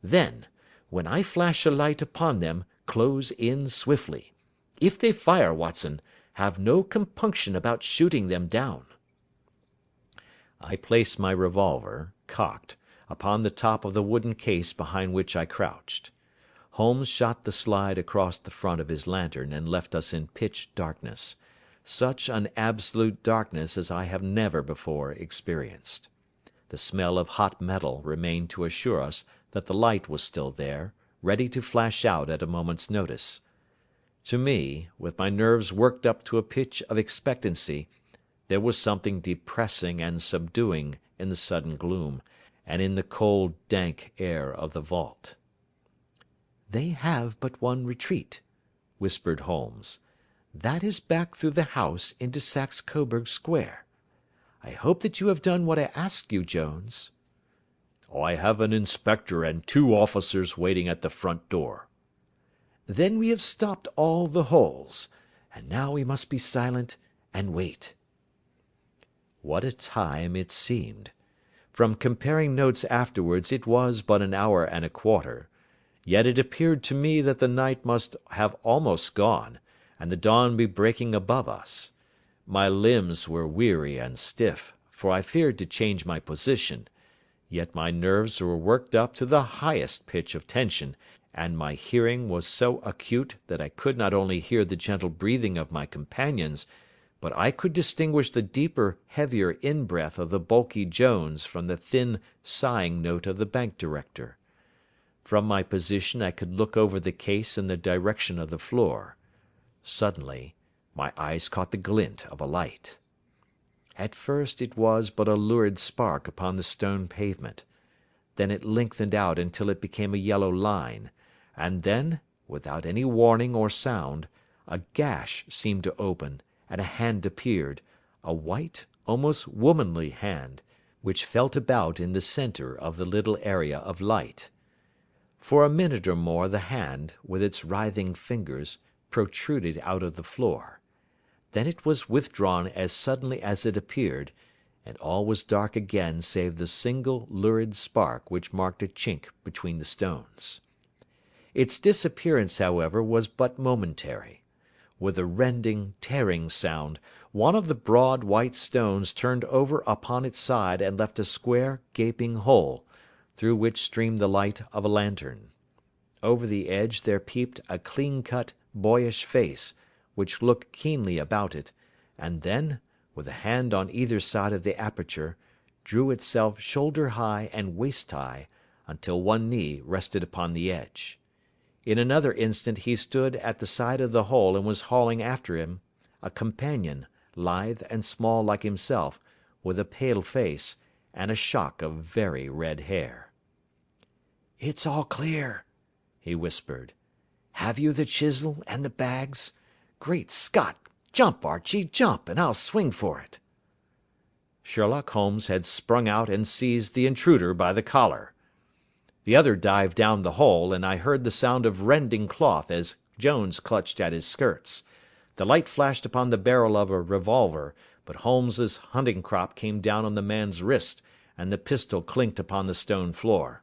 Then, when I flash a light upon them, close in swiftly. If they fire, Watson, have no compunction about shooting them down." I placed my revolver, cocked, upon the top of the wooden case behind which I crouched. Holmes shot the slide across the front of his lantern and left us in pitch darkness, such an absolute darkness as I have never before experienced. The smell of hot metal remained to assure us that the light was still there, ready to flash out at a moment's notice. To me, with my nerves worked up to a pitch of expectancy, there was something depressing and subduing in the sudden gloom, and in the cold, dank air of the vault. "They have but one retreat," whispered Holmes. "That is back through the house into Saxe Coburg Square. I hope that you have done what I asked you, Jones." "I have an inspector and 2 officers waiting at the front door." "Then we have stopped all the holes, and now we must be silent and wait." What a time it seemed! From comparing notes afterwards it was but an hour and a quarter. Yet it appeared to me that the night must have almost gone, and the dawn be breaking above us. My limbs were weary and stiff, for I feared to change my position, yet my nerves were worked up to the highest pitch of tension, and my hearing was so acute that I could not only hear the gentle breathing of my companions, but I could distinguish the deeper, heavier in-breath of the bulky Jones from the thin, sighing note of the bank director. From my position I could look over the case in the direction of the floor. Suddenly, my eyes caught the glint of a light. At first it was but a lurid spark upon the stone pavement. Then it lengthened out until it became a yellow line, and then, without any warning or sound, a gash seemed to open, and a hand appeared, a white, almost womanly hand, which felt about in the centre of the little area of light. For a minute or more the hand, with its writhing fingers, protruded out of the floor. Then it was withdrawn as suddenly as it appeared, and all was dark again save the single lurid spark which marked a chink between the stones. Its disappearance, however, was but momentary. With a rending, tearing sound, one of the broad white stones turned over upon its side and left a square, gaping hole, through which streamed the light of a lantern. Over the edge there peeped a clean-cut, boyish face, which looked keenly about it, and then, with a hand on either side of the aperture, drew itself shoulder-high and waist-high, until one knee rested upon the edge. In another instant he stood at the side of the hole and was hauling after him a companion, lithe and small like himself, with a pale face, and a shock of very red hair. "It's all clear," he whispered. "Have you the chisel and the bags? Great Scott! Jump, Archie, jump, and I'll swing for it." Sherlock Holmes had sprung out and seized the intruder by the collar. The other dived down the hole, and I heard the sound of rending cloth as Jones clutched at his skirts. The light flashed upon the barrel of a revolver, but Holmes's hunting crop came down on the man's wrist, and the pistol clinked upon the stone floor.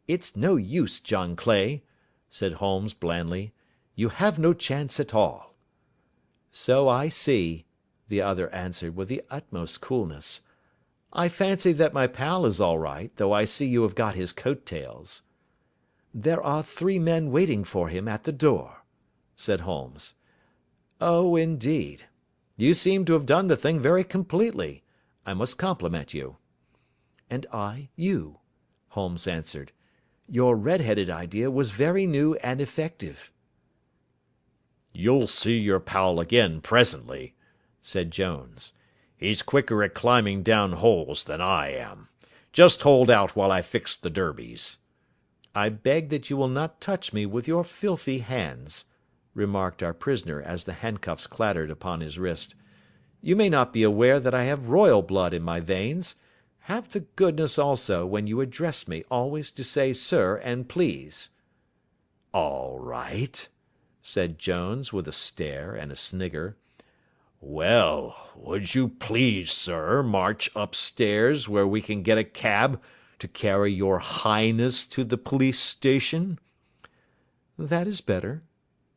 "It's no use, John Clay," said Holmes blandly. "You have no chance at all." "So I see," the other answered with the utmost coolness. "I fancy that my pal is all right, though I see you have got his coat-tails." "There are 3 men waiting for him at the door," said Holmes. "Oh, indeed. You seem to have done the thing very completely. I must compliment you." "And I you," Holmes answered. "Your red-headed idea was very new and effective." "You'll see your pal again presently," said Jones. "He's quicker at climbing down holes than I am. Just hold out while I fix the derbies." "I beg that you will not touch me with your filthy hands," remarked our prisoner as the handcuffs clattered upon his wrist. "You may not be aware that I have royal blood in my veins. Have the goodness also, when you address me, always to say sir and please." "All right," said Jones, with a stare and a snigger. "Well, would you please, sir, march upstairs where we can get a cab to carry your highness to the police station?" "That is better,"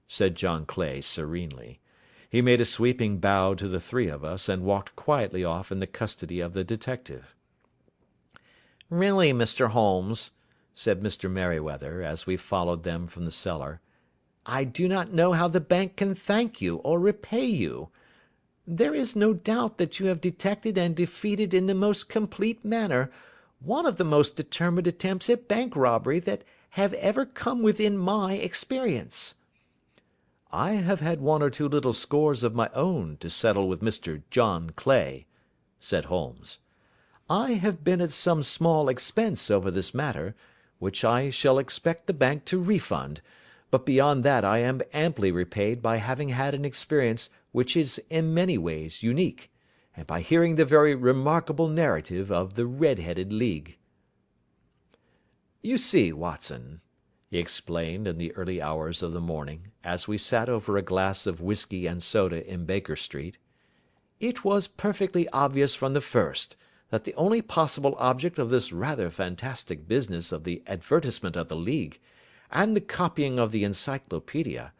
said John Clay serenely. He made a sweeping bow to the 3 of us, and walked quietly off in the custody of the detective. "Really, Mr. Holmes," said Mr. Merryweather, as we followed them from the cellar, "I do not know how the bank can thank you or repay you. There is no doubt that you have detected and defeated in the most complete manner one of the most determined attempts at bank robbery that have ever come within my experience." "I have had 1 or 2 little scores of my own to settle with Mr. John Clay," said Holmes. "I have been at some small expense over this matter, which I shall expect the bank to refund, but beyond that I am amply repaid by having had an experience which is in many ways unique, and by hearing the very remarkable narrative of the Red-headed League. You see, Watson," he explained in the early hours of the morning, as we sat over a glass of whisky and soda in Baker Street, "it was perfectly obvious from the first that the only possible object of this rather fantastic business of the advertisement of the League, and the copying of the Encyclopaedia,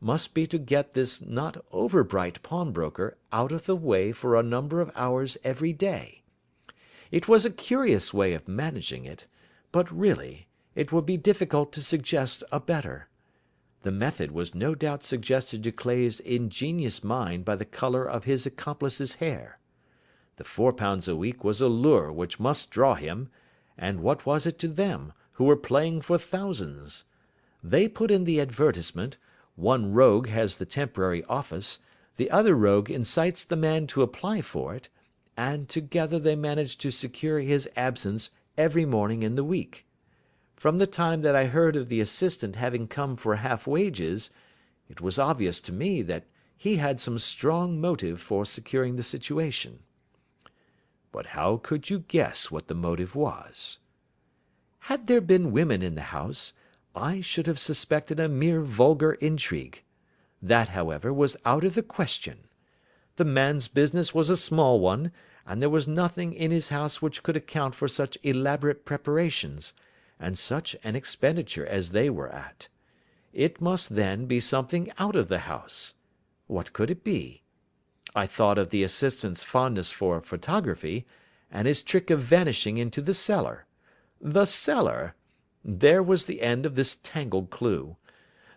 must be to get this not over-bright pawnbroker out of the way for a number of hours every day. It was a curious way of managing it, but really it would be difficult to suggest a better. The method was no doubt suggested to Clay's ingenious mind by the colour of his accomplice's hair. The £4 a week was a lure which must draw him, and what was it to them, who were playing for thousands? They put in the advertisement, one rogue has the temporary office, the other rogue incites the man to apply for it, and together they manage to secure his absence every morning in the week. From the time that I heard of the assistant having come for half wages, it was obvious to me that he had some strong motive for securing the situation." "But how could you guess what the motive was?" "Had there been women in the house, I should have suspected a mere vulgar intrigue. That, however, was out of the question. The man's business was a small one, and there was nothing in his house which could account for such elaborate preparations, and such an expenditure as they were at. It must, then, be something out of the house. What could it be? I thought of the assistant's fondness for photography, and his trick of vanishing into the cellar. The cellar! There was the end of this tangled clue.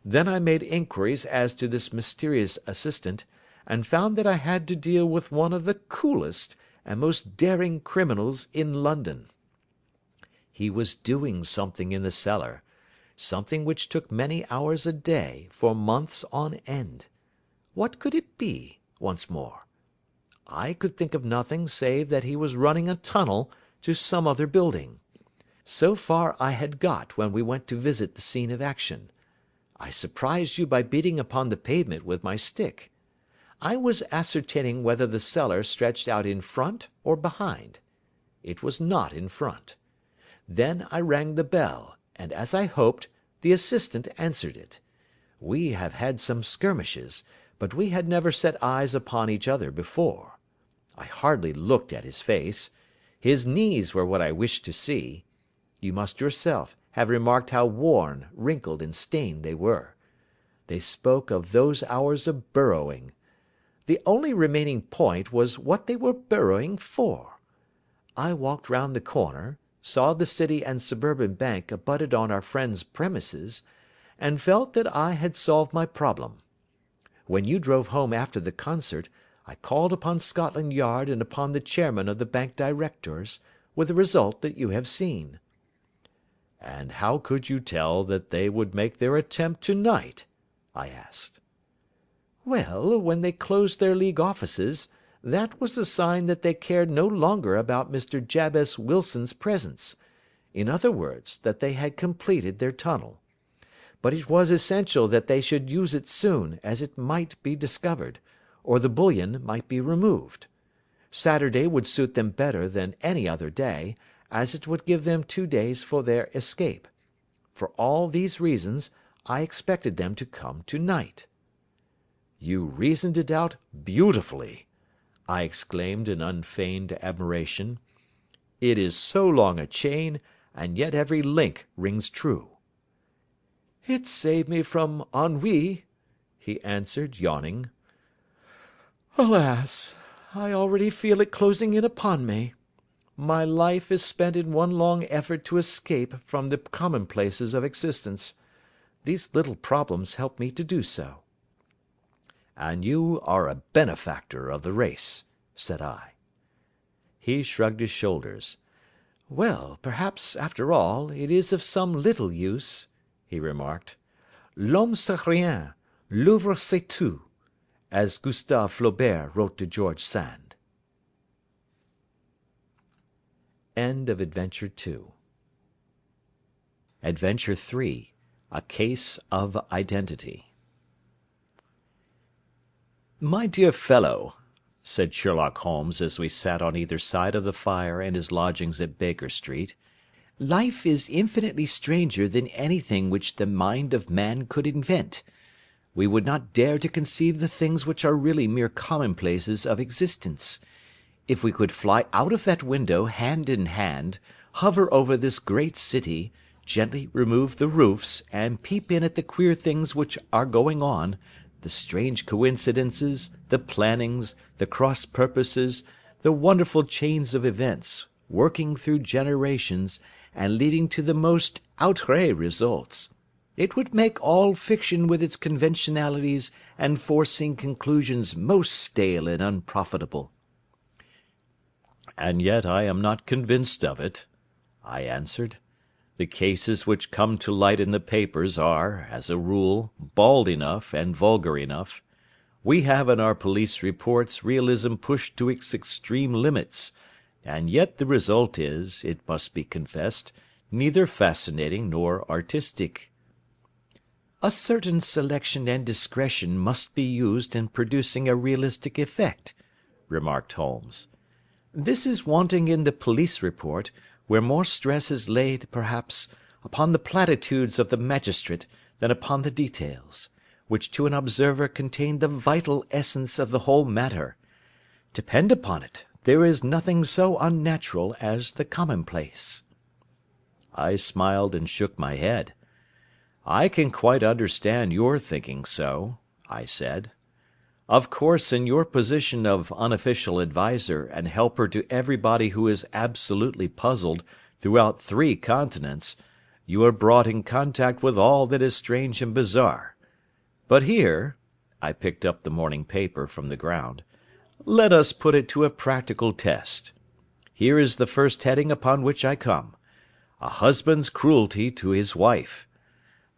Then I made inquiries as to this mysterious assistant, and found that I had to deal with one of the coolest and most daring criminals in London. He was doing something in the cellar, something which took many hours a day for months on end. What could it be, once more? I could think of nothing save that he was running a tunnel to some other building. So far I had got when we went to visit the scene of action. I surprised you by beating upon the pavement with my stick. I was ascertaining whether the cellar stretched out in front or behind. It was not in front. Then I rang the bell, and, as I hoped, the assistant answered it. We have had some skirmishes, but we had never set eyes upon each other before. I hardly looked at his face. His knees were what I wished to see. You must yourself have remarked how worn, wrinkled, and stained they were. They spoke of those hours of burrowing. The only remaining point was what they were burrowing for. I walked round the corner, saw the City and Suburban Bank abutted on our friend's premises, and felt that I had solved my problem. When you drove home after the concert, I called upon Scotland Yard and upon the chairman of the bank directors, with the result that you have seen." "And how could you tell that they would make their attempt to-night?" I asked. "Well, when they closed their League offices, that was a sign that they cared no longer about Mr. Jabez Wilson's presence. In other words, that they had completed their tunnel. But it was essential that they should use it soon, as it might be discovered, or the bullion might be removed. Saturday would suit them better than any other day, as it would give them 2 days for their escape. For all these reasons, I expected them to come to-night." "You reasoned it out beautifully," I exclaimed in unfeigned admiration. "It is so long a chain, and yet every link rings true." "It saved me from ennui," he answered, yawning. "Alas! I already feel it closing in upon me. My life is spent in one long effort to escape from the commonplaces of existence. These little problems help me to do so." "And you are a benefactor of the race," said I. He shrugged his shoulders. "Well, perhaps, after all, it is of some little use," he remarked. "L'homme c'est rien, l'œuvre c'est tout," as Gustave Flaubert wrote to George Sand. End of Adventure 2. Adventure 3. A Case of Identity. "My dear fellow," said Sherlock Holmes as we sat on either side of the fire in his lodgings at Baker Street, "life is infinitely stranger than anything which the mind of man could invent. We would not dare to conceive the things which are really mere commonplaces of existence. If we could fly out of that window hand in hand, hover over this great city, gently remove the roofs, and peep in at the queer things which are going on, the strange coincidences, the plannings, the cross purposes, the wonderful chains of events, working through generations, and leading to the most outré results, it would make all fiction with its conventionalities and foreseen conclusions most stale and unprofitable." "And yet I am not convinced of it," I answered. "The cases which come to light in the papers are, as a rule, bald enough and vulgar enough. We have in our police reports realism pushed to its extreme limits, and yet the result is, it must be confessed, neither fascinating nor artistic." "A certain selection and discretion must be used in producing a realistic effect," remarked Holmes. "This is wanting in the police report, where more stress is laid, perhaps, upon the platitudes of the magistrate than upon the details, which to an observer contain the vital essence of the whole matter. Depend upon it, there is nothing so unnatural as the commonplace." I smiled and shook my head. "I can quite understand your thinking so," I said. "Of course, in your position of unofficial adviser and helper to everybody who is absolutely puzzled throughout 3 continents, you are brought in contact with all that is strange and bizarre. But here," I picked up the morning paper from the ground, "let us put it to a practical test. Here is the first heading upon which I come: A husband's cruelty to his wife.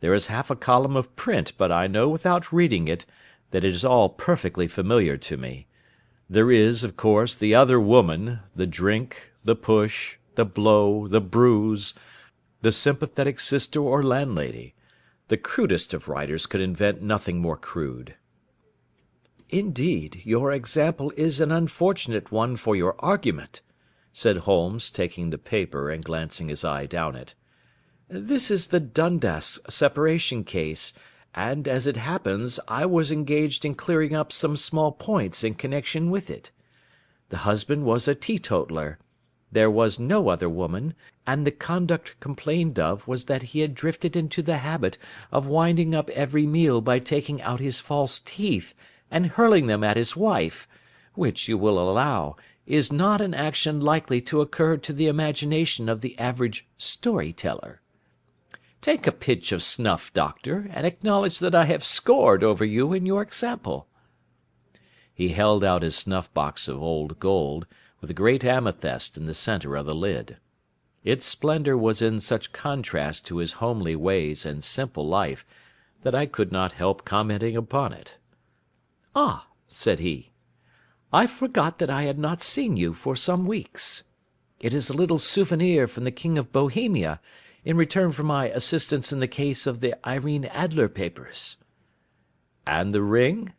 There is half a column of print, but I know without reading it that it is all perfectly familiar to me. There is, of course, the other woman, the drink, the push, the blow, the bruise, the sympathetic sister or landlady. The crudest of writers could invent nothing more crude. "Indeed, your example is an unfortunate one for your argument," said Holmes, taking the paper and glancing his eye down it. "This is the Dundas separation case, and, as it happens, I was engaged in clearing up some small points in connection with it. The husband was a teetotaler. There was no other woman, and the conduct complained of was that he had drifted into the habit of winding up every meal by taking out his false teeth and hurling them at his wife, which, you will allow, is not an action likely to occur to the imagination of the average story-teller. Take a pinch of snuff, Doctor, and acknowledge that I have scored over you in your example." He held out his snuff-box of old gold, with a great amethyst in the centre of the lid. Its splendour was in such contrast to his homely ways and simple life that I could not help commenting upon it. "Ah," said he, "I forgot that I had not seen you for some weeks. It is a little souvenir from the King of Bohemia, in return for my assistance in the case of the Irene Adler papers." "And the ring?"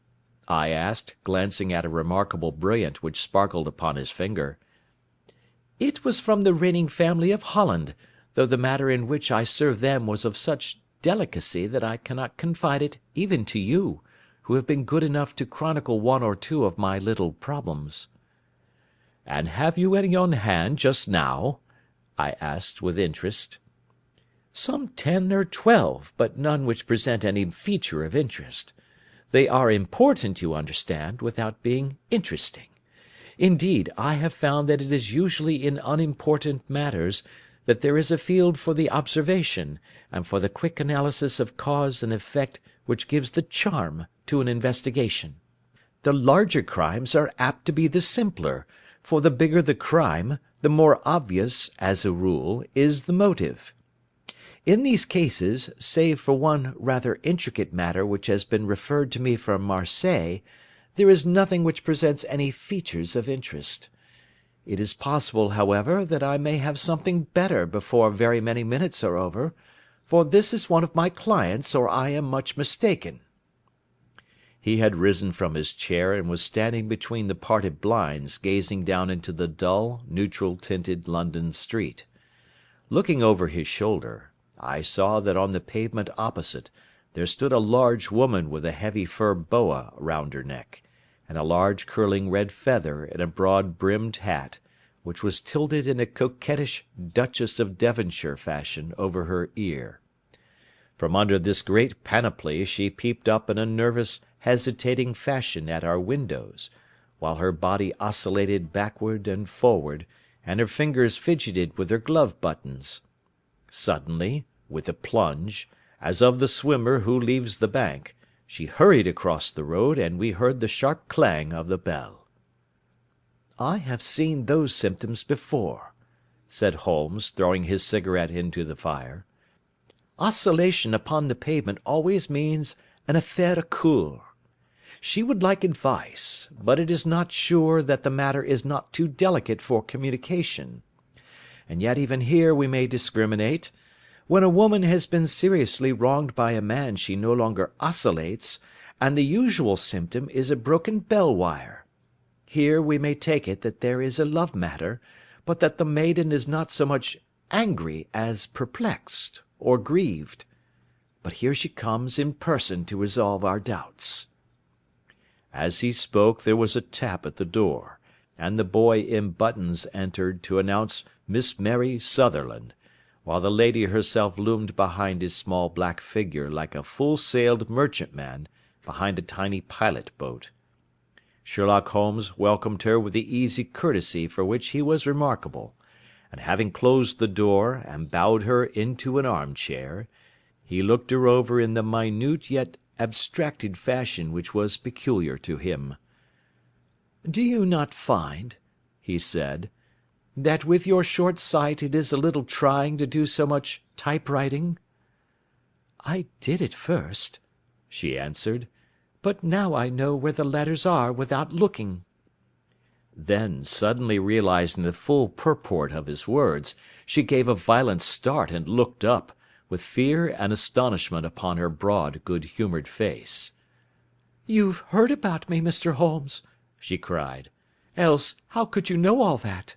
I asked, glancing at a remarkable brilliant which sparkled upon his finger. "It was from the reigning family of Holland, though the matter in which I served them was of such delicacy that I cannot confide it even to you, who have been good enough to chronicle one or two of my little problems." "And have you any on hand just now?" I asked with interest. "Some 10 or 12, but none which present any feature of interest. They are important, you understand, without being interesting. Indeed, I have found that it is usually in unimportant matters that there is a field for the observation, and for the quick analysis of cause and effect which gives the charm to an investigation. The larger crimes are apt to be the simpler, for the bigger the crime, the more obvious, as a rule, is the motive. In these cases, save for one rather intricate matter which has been referred to me from Marseilles, there is nothing which presents any features of interest. It is possible, however, that I may have something better before very many minutes are over, for this is one of my clients, or I am much mistaken." He had risen from his chair and was standing between the parted blinds, gazing down into the dull, neutral-tinted London street. Looking over his shoulder, I saw that on the pavement opposite there stood a large woman with a heavy fur boa round her neck, and a large curling red feather in a broad-brimmed hat, which was tilted in a coquettish Duchess of Devonshire fashion over her ear. From under this great panoply she peeped up in a nervous, hesitating fashion at our windows, while her body oscillated backward and forward, and her fingers fidgeted with her glove buttons. Suddenly, with a plunge, as of the swimmer who leaves the bank, she hurried across the road, and we heard the sharp clang of the bell. "I have seen those symptoms before," said Holmes, throwing his cigarette into the fire. "Oscillation upon the pavement always means an affaire à coeur. She would like advice, but it is not sure that the matter is not too delicate for communication. And yet even here we may discriminate. When a woman has been seriously wronged by a man she no longer oscillates, and the usual symptom is a broken bell wire. Here we may take it that there is a love matter, but that the maiden is not so much angry as perplexed or grieved. But here she comes in person to resolve our doubts." As he spoke there was a tap at the door, and the boy in buttons entered to announce Miss Mary Sutherland, while the lady herself loomed behind his small black figure like a full-sailed merchantman behind a tiny pilot-boat. Sherlock Holmes welcomed her with the easy courtesy for which he was remarkable, and having closed the door and bowed her into an arm-chair, he looked her over in the minute yet abstracted fashion which was peculiar to him. "Do you not find," he said, "that with your short sight it is a little trying to do so much typewriting?" "I did at first," she answered, "but now I know where the letters are without looking." Then, suddenly realizing the full purport of his words, she gave a violent start and looked up, with fear and astonishment upon her broad, good-humoured face. "You've heard about me, Mr. Holmes," she cried. "Else how could you know all that?"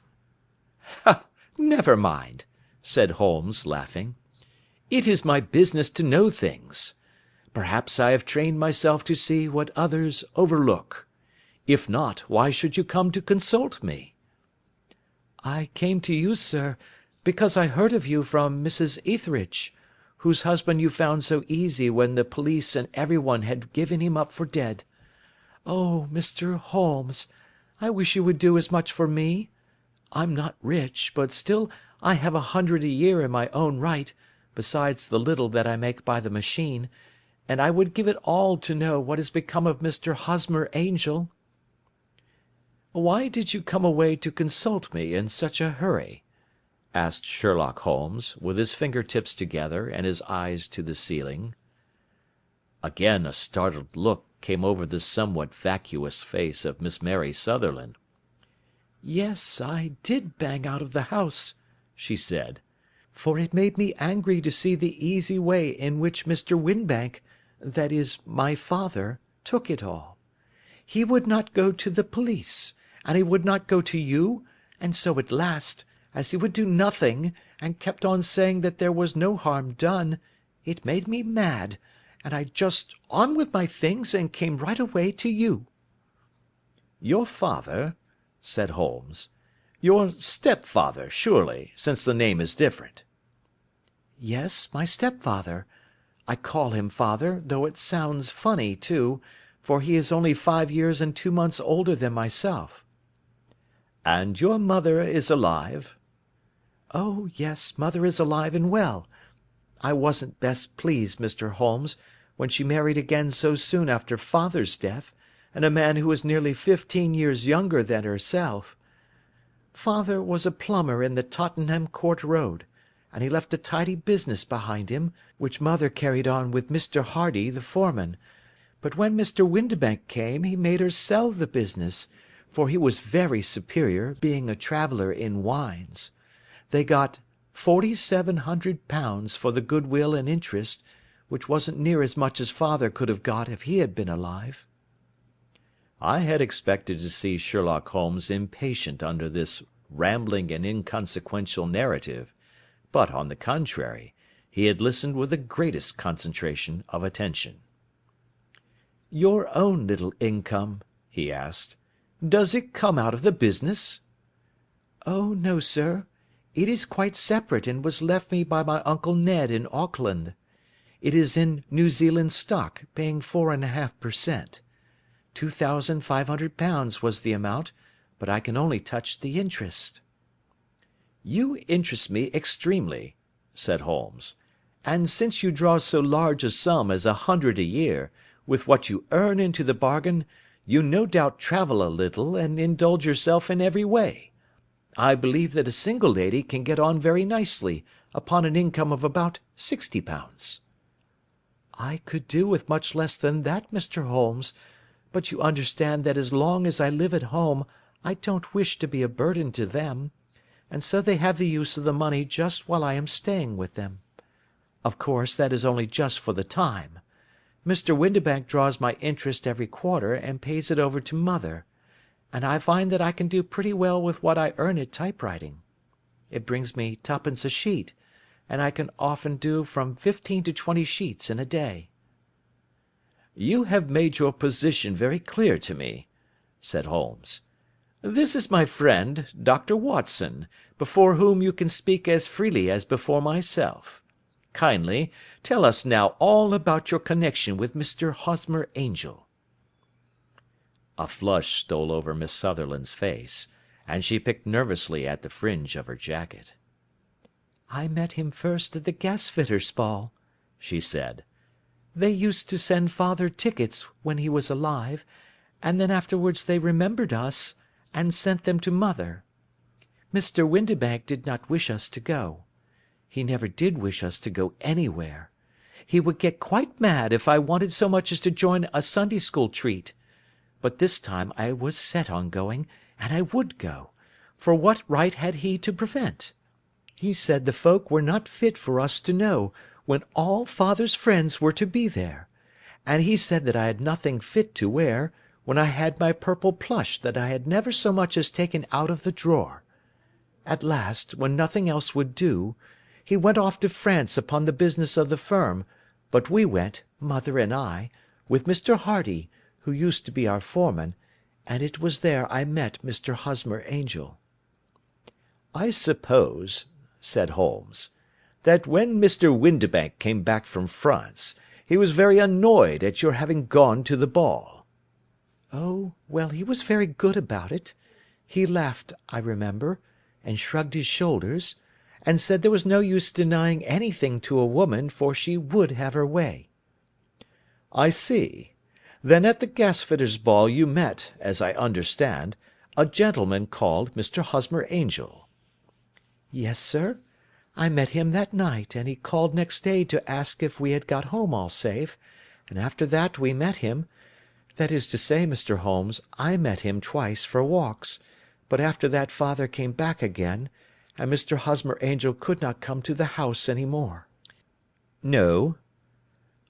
"Ha! Never mind," said Holmes, laughing. "It is my business to know things. Perhaps I have trained myself to see what others overlook. If not, why should you come to consult me?" "I came to you, sir, because I heard of you from Mrs. Etheridge, whose husband you found so easy when the police and everyone had given him up for dead. Oh, Mr. Holmes, I wish you would do as much for me. I'm not rich, but still I have 100 a year in my own right, besides the little that I make by the machine, and I would give it all to know what has become of Mr. Hosmer Angel." "Why did you come away to consult me in such a hurry?" asked Sherlock Holmes, with his finger-tips together and his eyes to the ceiling. Again a startled look came over the somewhat vacuous face of Miss Mary Sutherland. "Yes, I did bang out of the house," she said, "for it made me angry to see the easy way in which Mr. Winbank, that is, my father, took it all. He would not go to the police, and he would not go to you, and so at last, as he would do nothing, and kept on saying that there was no harm done, it made me mad, and I just on with my things and came right away to you." "Your father?" said Holmes. "Your stepfather, surely, since the name is different." "Yes, my stepfather. I call him father, though it sounds funny, too, for he is only 5 years and 2 months older than myself." "And your mother is alive?" "Oh, yes, mother is alive and well. I wasn't best pleased, Mr. Holmes, when she married again so soon after father's death, and a man who was nearly 15 years younger than herself. Father was a plumber in the Tottenham Court Road, and he left a tidy business behind him, which mother carried on with Mr. Hardy, the foreman, but when Mr. Windibank came he made her sell the business, for he was very superior, being a traveller in wines. They got £4,700 for the goodwill and interest, which wasn't near as much as father could have got if he had been alive." I had expected to see Sherlock Holmes impatient under this rambling and inconsequential narrative, but, on the contrary, he had listened with the greatest concentration of attention. "Your own little income," he asked, "does it come out of the business?" "Oh, no, sir. It is quite separate and was left me by my Uncle Ned in Auckland. It is in New Zealand stock, paying 4½ per cent. £2,500 was the amount, but I can only touch the interest." "You interest me extremely," said Holmes, "and since you draw so large a sum as 100 a year, with what you earn into the bargain, you no doubt travel a little and indulge yourself in every way. I believe that a single lady can get on very nicely upon an income of about £60. "I could do with much less than that, Mr. Holmes, but you understand that as long as I live at home I don't wish to be a burden to them, and so they have the use of the money just while I am staying with them. Of course, that is only just for the time. Mr. Windibank draws my interest every quarter and pays it over to mother, and I find that I can do pretty well with what I earn at typewriting. It brings me 2d. a sheet, and I can often do from 15 to 20 sheets in a day." "You have made your position very clear to me," said Holmes. "This is my friend, Dr. Watson, before whom you can speak as freely as before myself. Kindly tell us now all about your connection with Mr. Hosmer Angel." A flush stole over Miss Sutherland's face, and she picked nervously at the fringe of her jacket. "I met him first at the gasfitter's ball," she said. "They used to send father tickets when he was alive, and then afterwards they remembered us, and sent them to mother. Mr. Windibank did not wish us to go. He never did wish us to go anywhere. He would get quite mad if I wanted so much as to join a Sunday school treat. But this time I was set on going, and I would go, for what right had he to prevent? He said the folk were not fit for us to know, when all father's friends were to be there, and he said that I had nothing fit to wear, when I had my purple plush that I had never so much as taken out of the drawer. At last, when nothing else would do, he went off to France upon the business of the firm, but we went, mother and I, with Mr. Hardy, who used to be our foreman, and it was there I met Mr. Hosmer Angel." "I suppose," said Holmes, "that when Mr. Windibank came back from France, he was very annoyed at your having gone to the ball." "Oh, well, he was very good about it. He laughed, I remember, and shrugged his shoulders, and said there was no use denying anything to a woman, for she would have her way." "I see. Then at the gasfitters' ball you met, as I understand, a gentleman called Mr. Hosmer Angel." "Yes, sir. I met him that night, and he called next day to ask if we had got home all safe, and after that we met him. That is to say, Mr. Holmes, I met him twice for walks, but after that father came back again, and Mr. Hosmer Angel could not come to the house any more." "No?"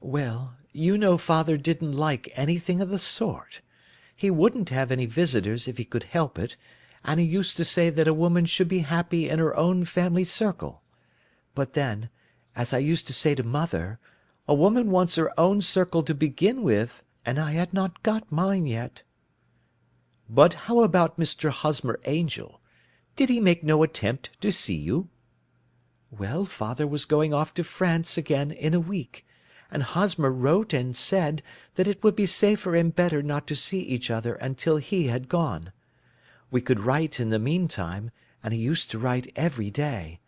"Well, you know father didn't like anything of the sort. He wouldn't have any visitors if he could help it, and he used to say that a woman should be happy in her own family circle. But then, as I used to say to mother, a woman wants her own circle to begin with, and I had not got mine yet." "But how about Mr. Hosmer Angel? Did he make no attempt to see you?" "Well, father was going off to France again in a week, and Hosmer wrote and said that it would be safer and better not to see each other until he had gone. We could write in the meantime, and he used to write every day.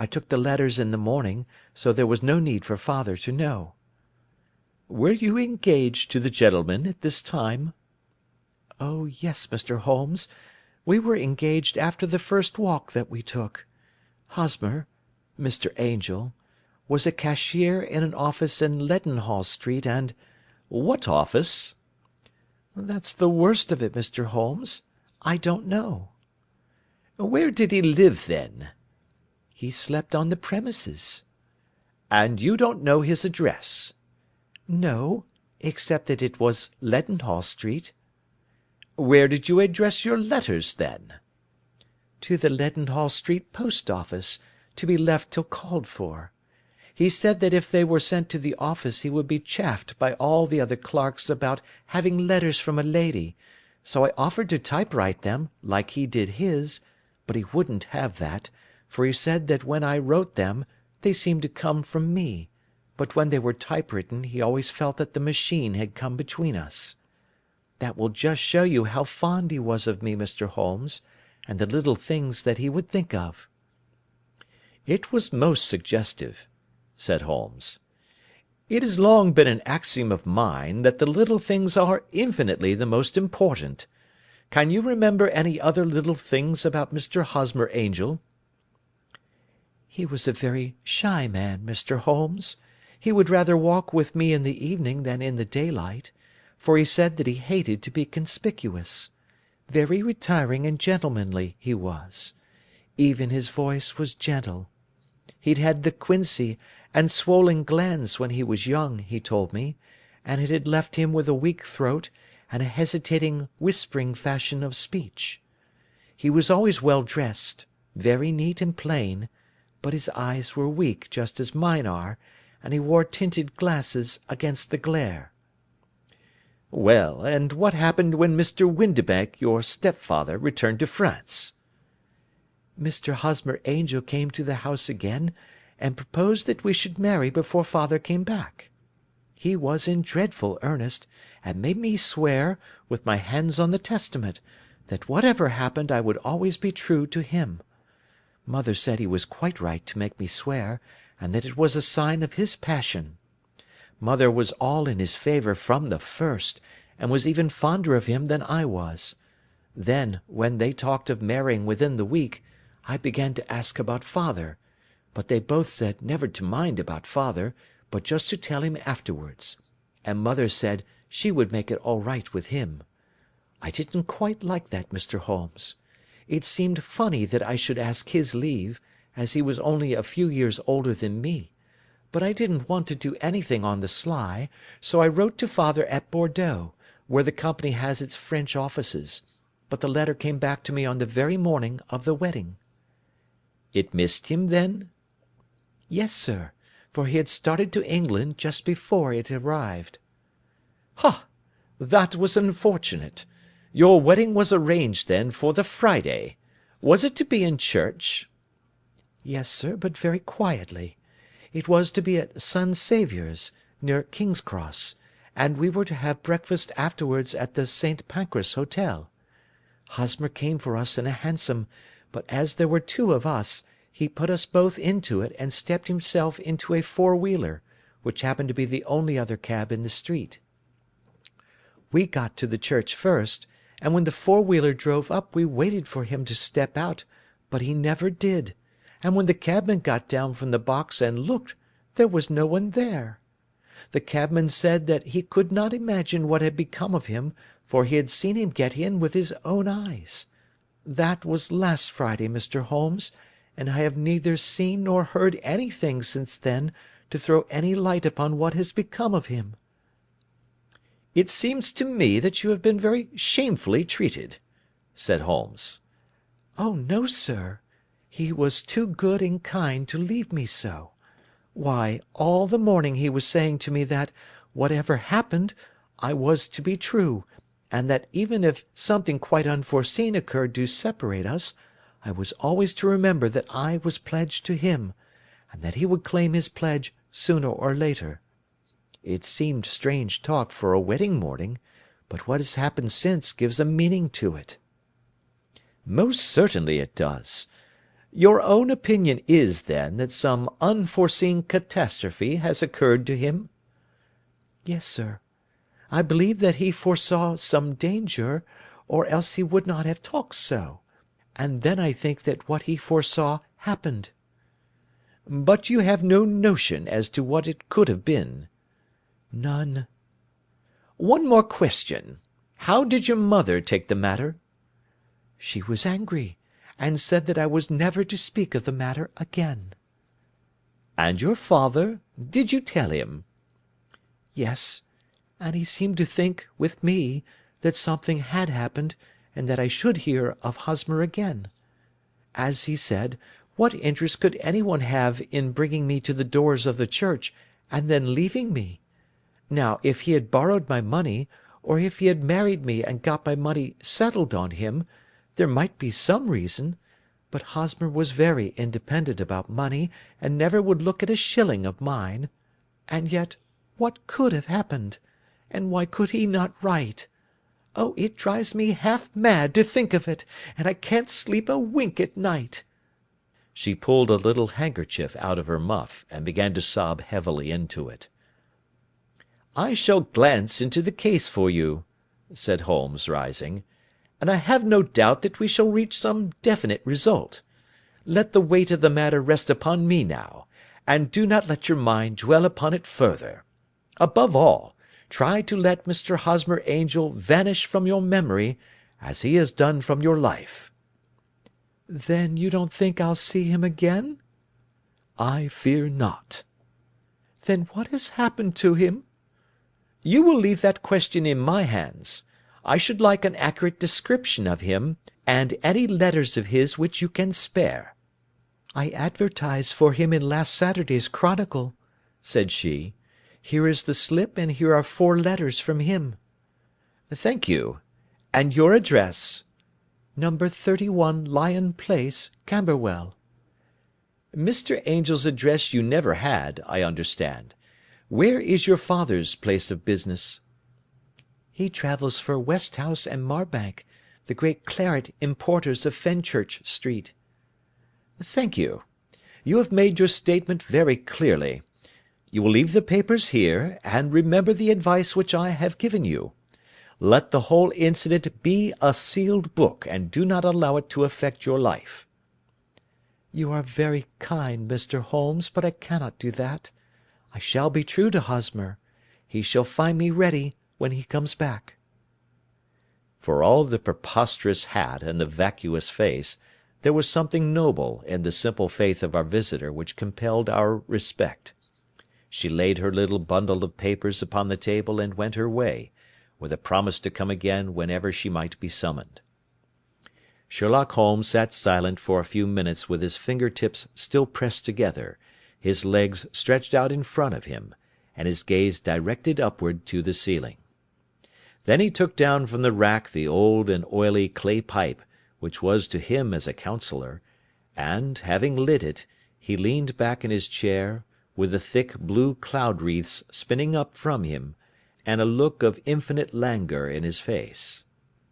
I took the letters in the morning, so there was no need for father to know." "Were you engaged to the gentleman at this time?" "Oh, yes, Mr. Holmes, we were engaged after the first walk that we took. Hosmer, Mr. Angel, was a cashier in an office in Leadenhall Street, and—" "What office?" "That's the worst of it, Mr. Holmes. I don't know." "Where did he live, then?" "He slept on the premises." "And you don't know his address?" "No, except that it was Leadenhall Street." "Where did you address your letters, then?" "To the Leadenhall Street post office, to be left till called for. He said that if they were sent to the office he would be chaffed by all the other clerks about having letters from a lady, so I offered to typewrite them, like he did his, but he wouldn't have that, for he said that when I wrote them they seemed to come from me, but when they were typewritten he always felt that the machine had come between us. That will just show you how fond he was of me, Mr. Holmes, and the little things that he would think of." "It was most suggestive," said Holmes. "It has long been an axiom of mine that the little things are infinitely the most important. Can you remember any other little things about Mr. Hosmer Angel?" "He was a very shy man, Mr. Holmes. He would rather walk with me in the evening than in the daylight, for he said that he hated to be conspicuous. Very retiring and gentlemanly he was. Even his voice was gentle. He'd had the quinsy and swollen glands when he was young, he told me, and it had left him with a weak throat and a hesitating, whispering fashion of speech. He was always well dressed, very neat and plain, but his eyes were weak just as mine are, and he wore tinted glasses against the glare." "Well, and what happened when Mr. Windibank, your stepfather, returned to France?" "Mr. Hosmer Angel came to the house again, and proposed that we should marry before father came back. He was in dreadful earnest, and made me swear, with my hands on the Testament, that whatever happened I would always be true to him. Mother said he was quite right to make me swear, and that it was a sign of his passion. Mother was all in his favour from the first, and was even fonder of him than I was. Then, when they talked of marrying within the week, I began to ask about father, but they both said never to mind about father, but just to tell him afterwards, and mother said she would make it all right with him. I didn't quite like that, Mr. Holmes. It seemed funny that I should ask his leave, as he was only a few years older than me, but I didn't want to do anything on the sly, so I wrote to father at Bordeaux, where the company has its French offices, but the letter came back to me on the very morning of the wedding." "It missed him, then?" "Yes, sir, for he had started to England just before it arrived." "Ha! That was unfortunate. Your wedding was arranged, then, for the Friday. Was it to be in church?" "Yes, sir, but very quietly. It was to be at St. Saviour's, near King's Cross, and we were to have breakfast afterwards at the St. Pancras Hotel. Hosmer came for us in a hansom, but as there were two of us, he put us both into it and stepped himself into a four-wheeler, which happened to be the only other cab in the street. We got to the church first, and when the four-wheeler drove up we waited for him to step out, but he never did, and when the cabman got down from the box and looked, there was no one there. The cabman said that he could not imagine what had become of him, for he had seen him get in with his own eyes. That was last Friday, Mr. Holmes, and I have neither seen nor heard anything since then to throw any light upon what has become of him." "It seems to me that you have been very shamefully treated," said Holmes. "Oh, no, sir. He was too good and kind to leave me so. Why, all the morning he was saying to me that, whatever happened, I was to be true, and that even if something quite unforeseen occurred to separate us, I was always to remember that I was pledged to him, and that he would claim his pledge sooner or later. It seemed strange talk for a wedding morning, but what has happened since gives a meaning to it." "Most certainly it does. Your own opinion is, then, that some unforeseen catastrophe has occurred to him?" "Yes, sir. I believe that he foresaw some danger, or else he would not have talked so, and then I think that what he foresaw happened." "But you have no notion as to what it could have been?" "None." "One more question. How did your mother take the matter?" "She was angry, and said that I was never to speak of the matter again." "And your father? Did you tell him?" "Yes, and he seemed to think, with me, that something had happened, and that I should hear of Hosmer again. As he said, what interest could any one have in bringing me to the doors of the church, and then leaving me? Now, if he had borrowed my money, or if he had married me and got my money settled on him, there might be some reason, but Hosmer was very independent about money, and never would look at a shilling of mine. And yet, what could have happened? And why could he not write? Oh, it drives me half mad to think of it, and I can't sleep a wink at night." She pulled a little handkerchief out of her muff, and began to sob heavily into it. "I shall glance into the case for you," said Holmes, rising, "and I have no doubt that we shall reach some definite result. Let the weight of the matter rest upon me now, and do not let your mind dwell upon it further. Above all, try to let Mr. Hosmer Angel vanish from your memory, as he has done from your life." "Then you don't think I'll see him again?" "I fear not." "Then what has happened to him?" "You will leave that question in my hands. I should like an accurate description of him, and any letters of his which you can spare." "I advertised for him in last Saturday's Chronicle," said she. "Here is the slip, and here are 4 letters from him." "Thank you. And your address?" "Number 31 Lion Place, Camberwell." "Mr. Angel's address you never had, I understand. Where is your father's place of business?" "He travels for Westhouse and Marbank, the great claret importers of Fenchurch Street." "Thank you. You have made your statement very clearly. You will leave the papers here, and remember the advice which I have given you. Let the whole incident be a sealed book, and do not allow it to affect your life." "You are very kind, Mr. Holmes, but I cannot do that. I shall be true to Hosmer. He shall find me ready when he comes back." For all the preposterous hat and the vacuous face, there was something noble in the simple faith of our visitor which compelled our respect. She laid her little bundle of papers upon the table and went her way, with a promise to come again whenever she might be summoned. Sherlock Holmes sat silent for a few minutes with his finger-tips still pressed together, his legs stretched out in front of him, and his gaze directed upward to the ceiling. Then he took down from the rack the old and oily clay pipe, which was to him as a counsellor, and, having lit it, he leaned back in his chair, with the thick blue cloud-wreaths spinning up from him, and a look of infinite languor in his face.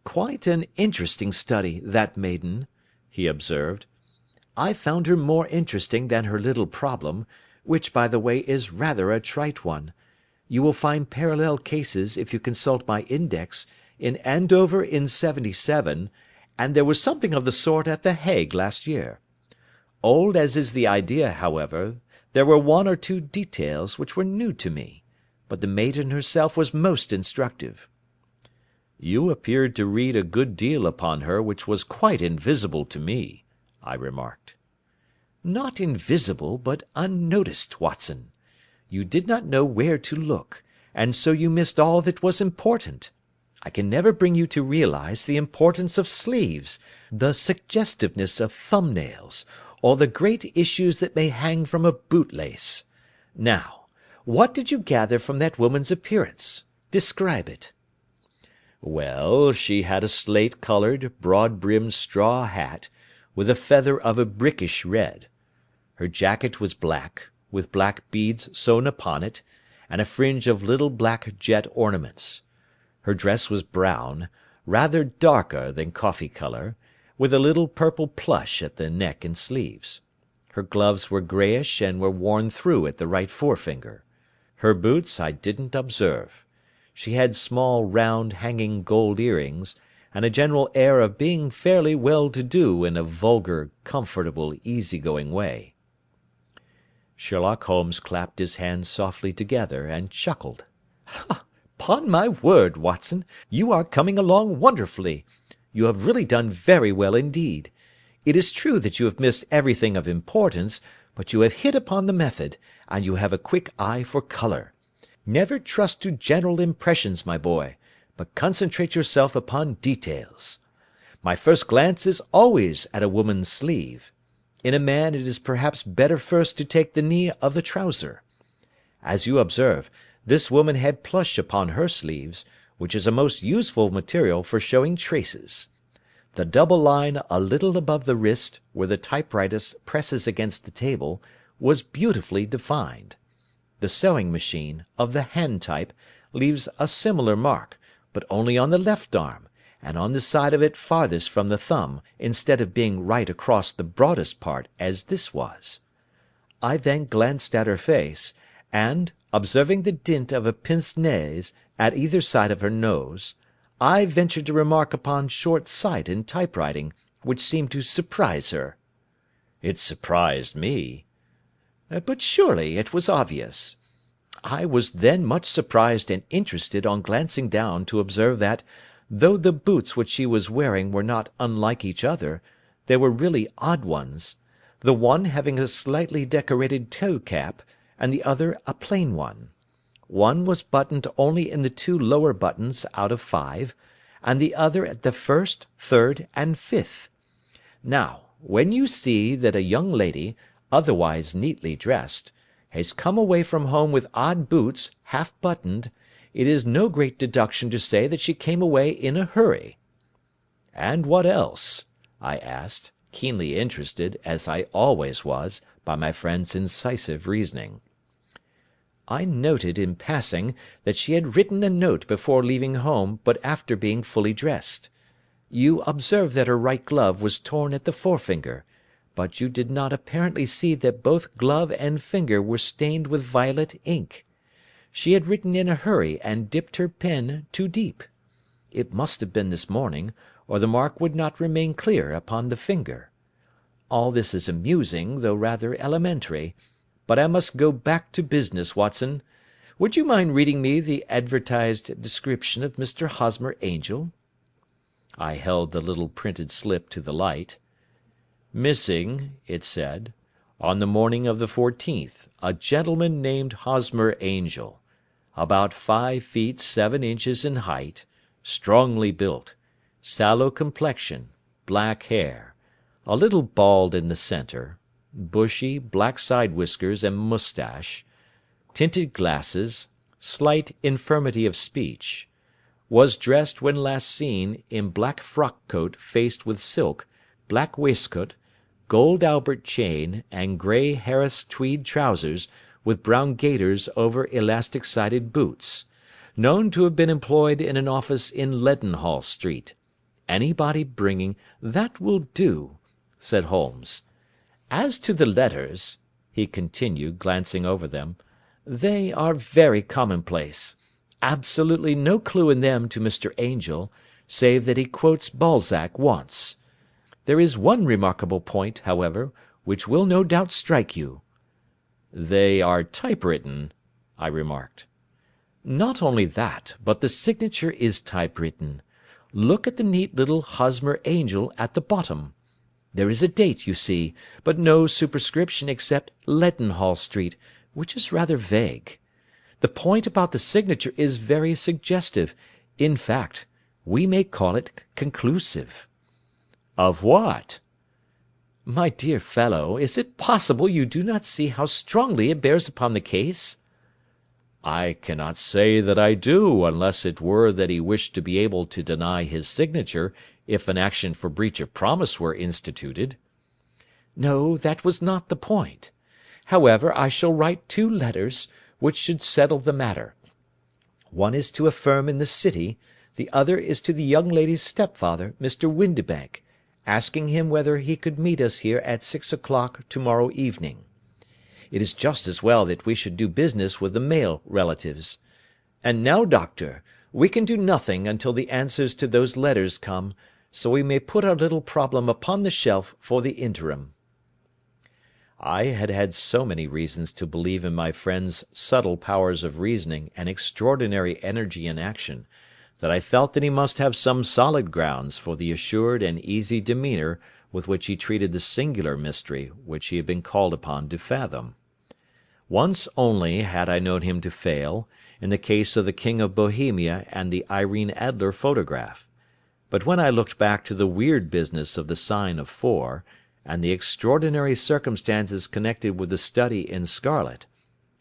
"Quite an interesting study, that maiden," he observed. "I found her more interesting than her little problem, which, by the way, is rather a trite one. You will find parallel cases, if you consult my index, in Andover in '77, and there was something of the sort at the Hague last year. Old as is the idea, however, there were one or two details which were new to me, but the maiden herself was most instructive." "You appeared to read a good deal upon her which was quite invisible to me," I remarked. "Not invisible, but unnoticed, Watson. You did not know where to look, and so you missed all that was important. I can never bring you to realise the importance of sleeves, the suggestiveness of thumbnails, or the great issues that may hang from a bootlace. Now, what did you gather from that woman's appearance? Describe it." "Well, she had a slate-coloured, broad-brimmed straw hat, with a feather of a brickish red. Her jacket was black, with black beads sewn upon it, and a fringe of little black jet ornaments. Her dress was brown, rather darker than coffee colour, with a little purple plush at the neck and sleeves. Her gloves were greyish and were worn through at the right forefinger. Her boots I didn't observe. She had small round hanging gold earrings, and a general air of being fairly well-to-do in a vulgar, comfortable, easy-going way." Sherlock Holmes clapped his hands softly together, and chuckled. "'Pon my word, Watson, you are coming along wonderfully. You have really done very well indeed. It is true that you have missed everything of importance, but you have hit upon the method, and you have a quick eye for colour. Never trust to general impressions, my boy, but concentrate yourself upon details. My first glance is always at a woman's sleeve. In a man it is perhaps better first to take the knee of the trouser. As you observe, this woman had plush upon her sleeves, which is a most useful material for showing traces. The double line a little above the wrist, where the typewriter presses against the table, was beautifully defined. The sewing machine, of the hand type, leaves a similar mark, but only on the left arm, and on the side of it farthest from the thumb, instead of being right across the broadest part, as this was. I then glanced at her face, and, observing the dint of a pince-nez at either side of her nose, I ventured to remark upon short sight in typewriting, which seemed to surprise her." "It surprised me." "But surely it was obvious. I was then much surprised and interested on glancing down to observe that, though the boots which she was wearing were not unlike each other, they were really odd ones, the one having a slightly decorated toe-cap, and the other a plain one. One was buttoned only in the 2 lower buttons out of 5, and the other at the 1st, 3rd, and 5th. Now, when you see that a young lady, otherwise neatly dressed, has come away from home with odd boots, half buttoned, it is no great deduction to say that she came away in a hurry." "And what else?" I asked, keenly interested, as I always was, by my friend's incisive reasoning. "I noted, in passing, that she had written a note before leaving home, but after being fully dressed. You observed that her right glove was torn at the forefinger, but you did not apparently see that both glove and finger were stained with violet ink. She had written in a hurry and dipped her pen too deep. It must have been this morning, or the mark would not remain clear upon the finger. All this is amusing, though rather elementary, but I must go back to business, Watson. Would you mind reading me the advertised description of Mr. Hosmer Angel?" I held the little printed slip to the light. "Missing," it said, "on the morning of the 14th, a gentleman named Hosmer Angel, about 5 feet 7 inches in height, strongly built, sallow complexion, black hair, a little bald in the centre, bushy, black side whiskers and moustache, tinted glasses, slight infirmity of speech, was dressed when last seen in black frock coat faced with silk, black waistcoat, gold Albert chain, and grey Harris tweed trousers, with brown gaiters over elastic-sided boots. Known to have been employed in an office in Leadenhall Street. Anybody bringing—" "That will do," said Holmes. "As to the letters," he continued, glancing over them, "they are very commonplace. Absolutely no clue in them to Mr. Angel, save that he quotes Balzac once. There is one remarkable point, however, which will no doubt strike you." "They are typewritten," I remarked. "Not only that, but the signature is typewritten. Look at the neat little Hosmer Angel at the bottom. There is a date, you see, but no superscription except Leadenhall Street, which is rather vague. The point about the signature is very suggestive. In fact, we may call it conclusive." "Of what?" "My dear fellow, is it possible you do not see how strongly it bears upon the case?" "I cannot say that I do, unless it were that he wished to be able to deny his signature if an action for breach of promise were instituted." "No, that was not the point. However, I shall write 2 letters, which should settle the matter. One is to a firm in the City, the other is to the young lady's stepfather, Mr. Windibank, asking him whether he could meet us here at 6 o'clock to-morrow evening. It is just as well that we should do business with the male relatives. And now, Doctor, we can do nothing until the answers to those letters come, so we may put our little problem upon the shelf for the interim." I had had so many reasons to believe in my friend's subtle powers of reasoning and extraordinary energy in action, that I felt that he must have some solid grounds for the assured and easy demeanour with which he treated the singular mystery which he had been called upon to fathom. Once only had I known him to fail, in the case of the King of Bohemia and the Irene Adler photograph; but when I looked back to the weird business of the sign of 4, and the extraordinary circumstances connected with the study in scarlet,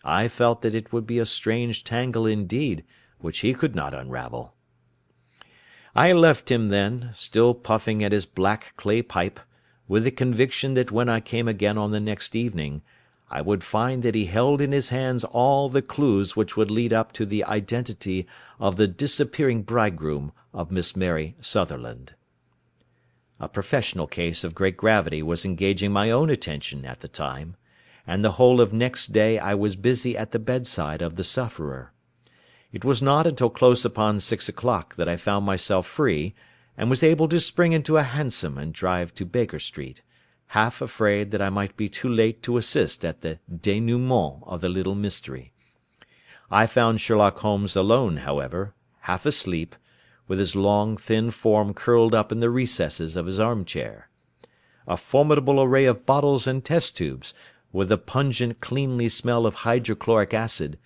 I felt that it would be a strange tangle indeed which he could not unravel. I left him then, still puffing at his black clay pipe, with the conviction that when I came again on the next evening, I would find that he held in his hands all the clues which would lead up to the identity of the disappearing bridegroom of Miss Mary Sutherland. A professional case of great gravity was engaging my own attention at the time, and the whole of next day I was busy at the bedside of the sufferer. It was not until close upon 6 o'clock that I found myself free, and was able to spring into a hansom and drive to Baker Street, half afraid that I might be too late to assist at the dénouement of the little mystery. I found Sherlock Holmes alone, however, half asleep, with his long, thin form curled up in the recesses of his arm-chair. A formidable array of bottles and test-tubes, with the pungent cleanly smell of hydrochloric acid,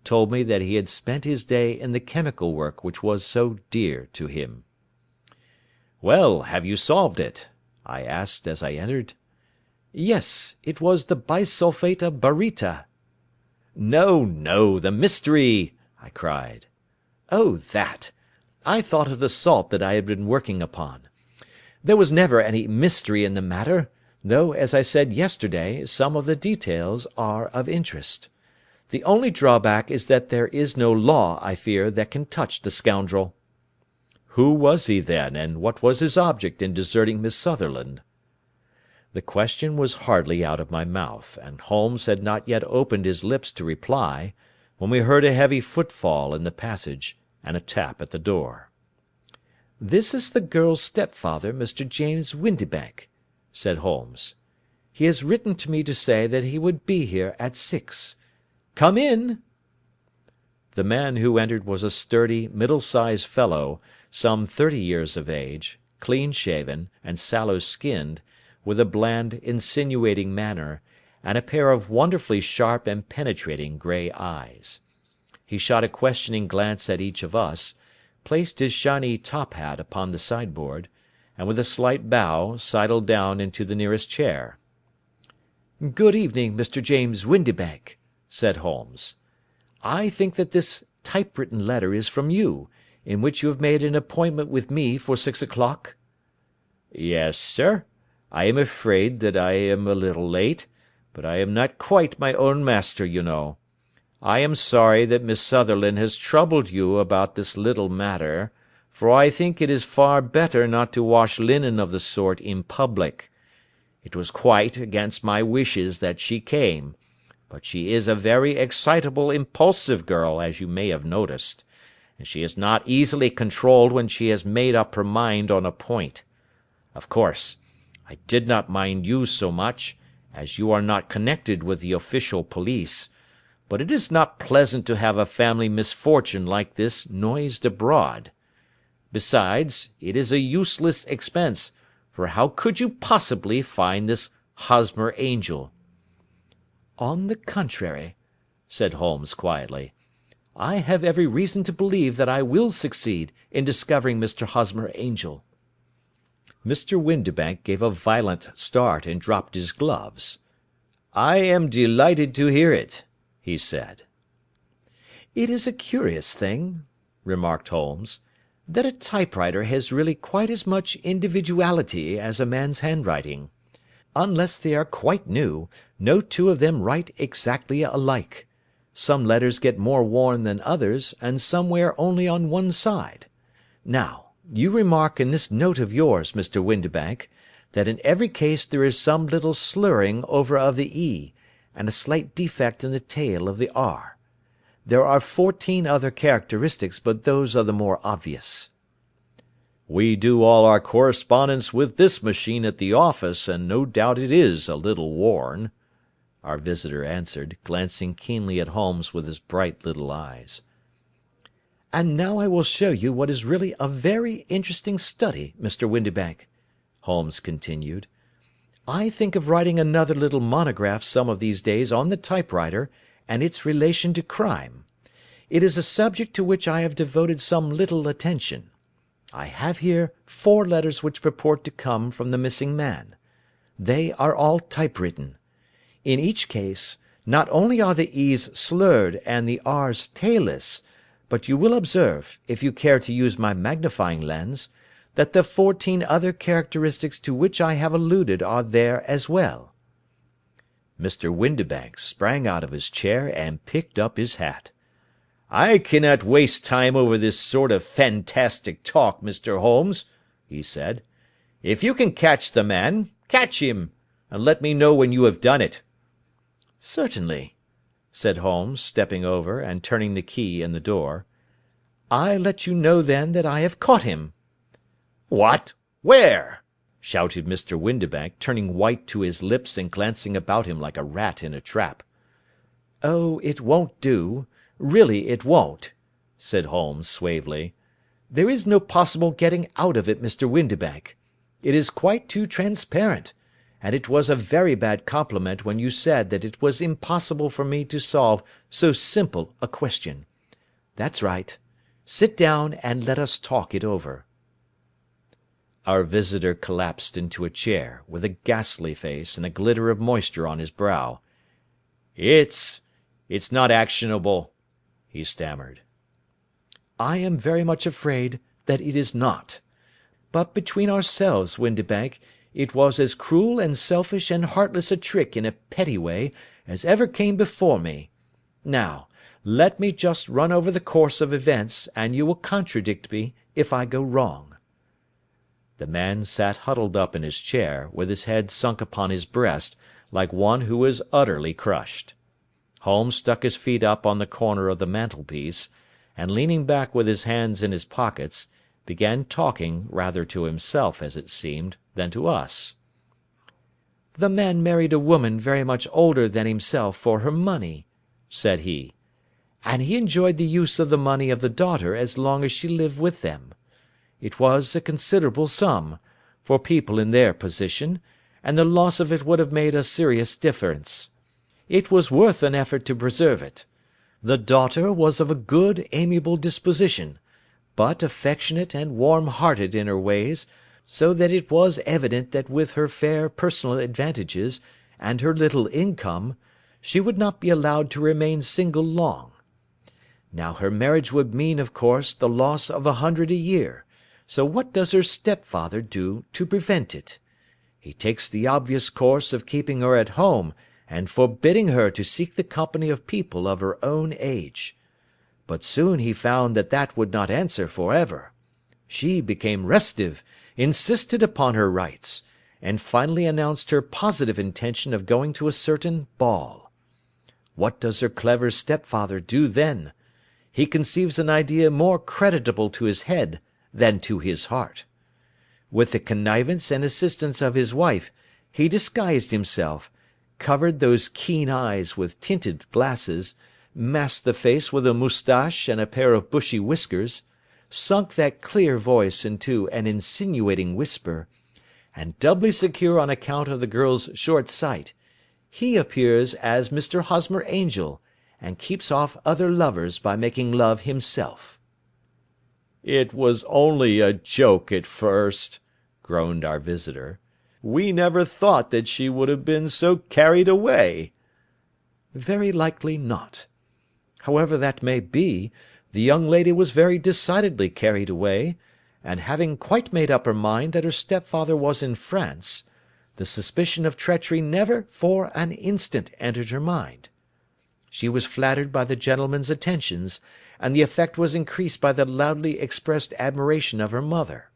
told me that he had spent his day in the chemical work which was so dear to him. "Well, have you solved it?" I asked as I entered. "Yes, it was the bisulfate of baryta." "No, no, the mystery!" I cried. "Oh, that! I thought of the salt that I had been working upon. There was never any mystery in the matter, though, as I said yesterday, some of the details are of interest. The only drawback is that there is no law, I fear, that can touch the scoundrel." "Who was he, then, and what was his object in deserting Miss Sutherland?" The question was hardly out of my mouth, and Holmes had not yet opened his lips to reply, when we heard a heavy footfall in the passage, and a tap at the door. "This is the girl's stepfather, Mr. James Windibank," said Holmes. "He has written to me to say that he would be here at 6. Come in." The man who entered was a sturdy, middle-sized fellow, some 30 years of age, clean-shaven, and sallow-skinned, with a bland, insinuating manner, and a pair of wonderfully sharp and penetrating grey eyes. He shot a questioning glance at each of us, placed his shiny top-hat upon the sideboard, and with a slight bow sidled down into the nearest chair. "Good evening, Mr. James Windibank," said Holmes. "I think that this typewritten letter is from you, in which you have made an appointment with me for 6 o'clock?" "Yes, sir. I am afraid that I am a little late, but I am not quite my own master, you know. I am sorry that Miss Sutherland has troubled you about this little matter, for I think it is far better not to wash linen of the sort in public. It was quite against my wishes that she came, but she is a very excitable, impulsive girl, as you may have noticed, and she is not easily controlled when she has made up her mind on a point. Of course, I did not mind you so much, as you are not connected with the official police, but it is not pleasant to have a family misfortune like this noised abroad. Besides, it is a useless expense, for how could you possibly find this Hosmer Angel?" "On the contrary," said Holmes quietly, "I have every reason to believe that I will succeed in discovering Mr. Hosmer Angel." Mr. Windibank gave a violent start and dropped his gloves. "I am delighted to hear it," he said. "It is a curious thing," remarked Holmes, "that a typewriter has really quite as much individuality as a man's handwriting. Unless they are quite new, no two of them write exactly alike. Some letters get more worn than others, and some wear only on one side. Now, you remark in this note of yours, Mr. Windibank, that in every case there is some little slurring over of the E, and a slight defect in the tail of the R. There are 14 other characteristics, but those are the more obvious." "We do all our correspondence with this machine at the office, and no doubt it is a little worn," our visitor answered, glancing keenly at Holmes with his bright little eyes. "And now I will show you what is really a very interesting study, Mr. Windibank," Holmes continued. "I think of writing another little monograph some of these days on the typewriter and its relation to crime. It is a subject to which I have devoted some little attention. I have here 4 letters which purport to come from the missing man. They are all typewritten. In each case, not only are the E's slurred and the R's tailless, but you will observe, if you care to use my magnifying lens, that the 14 other characteristics to which I have alluded are there as well." Mr. Windibank sprang out of his chair and picked up his hat. "I cannot waste time over this sort of fantastic talk, Mr. Holmes," he said. "If you can catch the man, catch him, and let me know when you have done it." "Certainly," said Holmes, stepping over and turning the key in the door. "I let you know then that I have caught him." "What? Where?" shouted Mr. Windibank, turning white to his lips and glancing about him like a rat in a trap. "Oh, it won't do. Really it won't," said Holmes suavely. "There is no possible getting out of it, Mr. Windibank. It is quite too transparent, and it was a very bad compliment when you said that it was impossible for me to solve so simple a question. That's right. Sit down and let us talk it over." Our visitor collapsed into a chair, with a ghastly face and a glitter of moisture on his brow. It's not actionable," he stammered. "I am very much afraid that it is not. But between ourselves, Windibank, it was as cruel and selfish and heartless a trick in a petty way as ever came before me. Now, let me just run over the course of events, and you will contradict me if I go wrong." The man sat huddled up in his chair, with his head sunk upon his breast, like one who is utterly crushed. Holmes stuck his feet up on the corner of the mantelpiece, and leaning back with his hands in his pockets, began talking, rather to himself, as it seemed, than to us. "The man married a woman very much older than himself for her money," said he, "and he enjoyed the use of the money of the daughter as long as she lived with them. It was a considerable sum, for people in their position, and the loss of it would have made a serious difference. It was worth an effort to preserve it. The daughter was of a good, amiable disposition, but affectionate and warm-hearted in her ways, so that it was evident that with her fair personal advantages, and her little income, she would not be allowed to remain single long. Now her marriage would mean, of course, the loss of 100 a year, so what does her stepfather do to prevent it? He takes the obvious course of keeping her at home, and forbidding her to seek the company of people of her own age. But soon he found that that would not answer for ever. She became restive, insisted upon her rights, and finally announced her positive intention of going to a certain ball. What does her clever stepfather do then? He conceives an idea more creditable to his head than to his heart. With the connivance and assistance of his wife, he disguised himself, covered those keen eyes with tinted glasses, masked the face with a moustache and a pair of bushy whiskers, sunk that clear voice into an insinuating whisper, and doubly secure on account of the girl's short sight, he appears as Mr. Hosmer Angel, and keeps off other lovers by making love himself. "It was only a joke at first," groaned our visitor. "We never thought that she would have been so carried away." Very likely not. However that may be, the young lady was very decidedly carried away, and having quite made up her mind that her stepfather was in France, the suspicion of treachery never for an instant entered her mind. She was flattered by the gentleman's attentions, and the effect was increased by the loudly expressed admiration of her mother.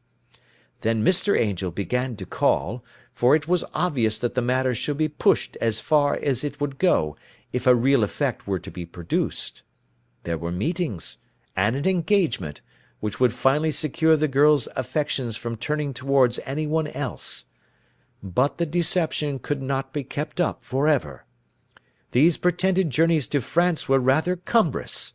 Then Mr. Angel began to call, for it was obvious that the matter should be pushed as far as it would go, if a real effect were to be produced. There were meetings, and an engagement, which would finally secure the girl's affections from turning towards any one else. But the deception could not be kept up for ever. These pretended journeys to France were rather cumbrous.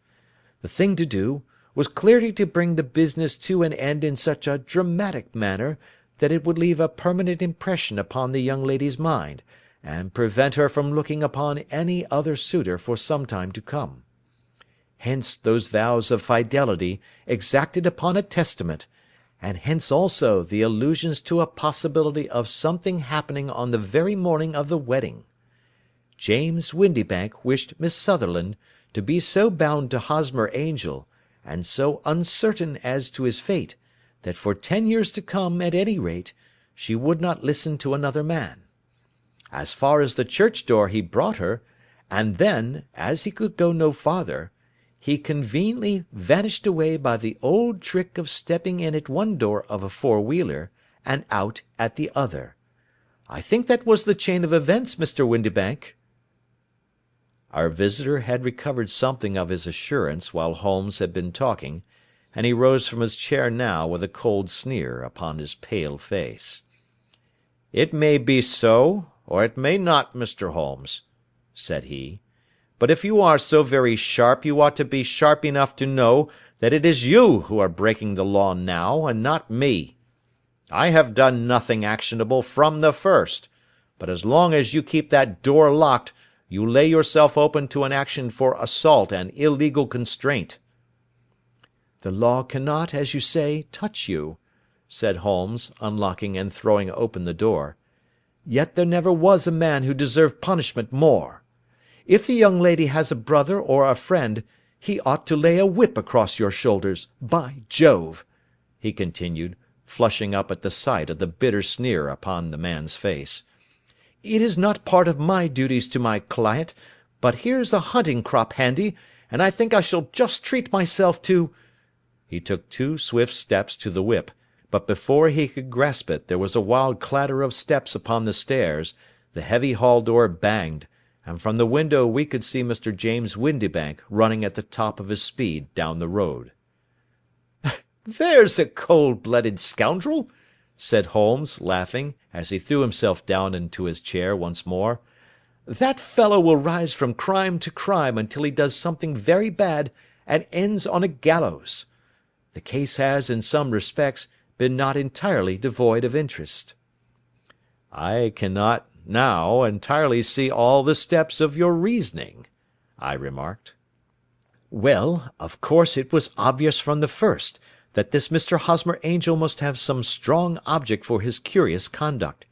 The thing to do was clearly to bring the business to an end in such a dramatic manner that it would leave a permanent impression upon the young lady's mind, and prevent her from looking upon any other suitor for some time to come. Hence those vows of fidelity exacted upon a testament, and hence also the allusions to a possibility of something happening on the very morning of the wedding. James Windibank wished Miss Sutherland to be so bound to Hosmer Angel, and so uncertain as to his fate, that for 10 years to come, at any rate, she would not listen to another man. As far as the church door he brought her, and then, as he could go no farther, he conveniently vanished away by the old trick of stepping in at one door of a four-wheeler, and out at the other. I think that was the chain of events, Mr. Windibank." Our visitor had recovered something of his assurance while Holmes had been talking, and he rose from his chair now with a cold sneer upon his pale face. "It may be so, or it may not, Mr. Holmes," said he. "But if you are so very sharp, you ought to be sharp enough to know that it is you who are breaking the law now, and not me. I have done nothing actionable from the first, but as long as you keep that door locked, you lay yourself open to an action for assault and illegal constraint." "The law cannot, as you say, touch you," said Holmes, unlocking and throwing open the door. "Yet there never was a man who deserved punishment more. If the young lady has a brother or a friend, he ought to lay a whip across your shoulders, by Jove," he continued, flushing up at the sight of the bitter sneer upon the man's face. "It is not part of my duties to my client, but here's a hunting crop handy, and I think I shall just treat myself to—" He took 2 swift steps to the whip, but before he could grasp it there was a wild clatter of steps upon the stairs, the heavy hall door banged, and from the window we could see Mr. James Windibank running at the top of his speed down the road. "There's a cold-blooded scoundrel," said Holmes, laughing, as he threw himself down into his chair once more. "That fellow will rise from crime to crime until he does something very bad and ends on a gallows. The case has, in some respects, been not entirely devoid of interest." "I cannot now entirely see all the steps of your reasoning," I remarked. "Well, of course it was obvious from the first that this Mr. Hosmer Angel must have some strong object for his curious conduct,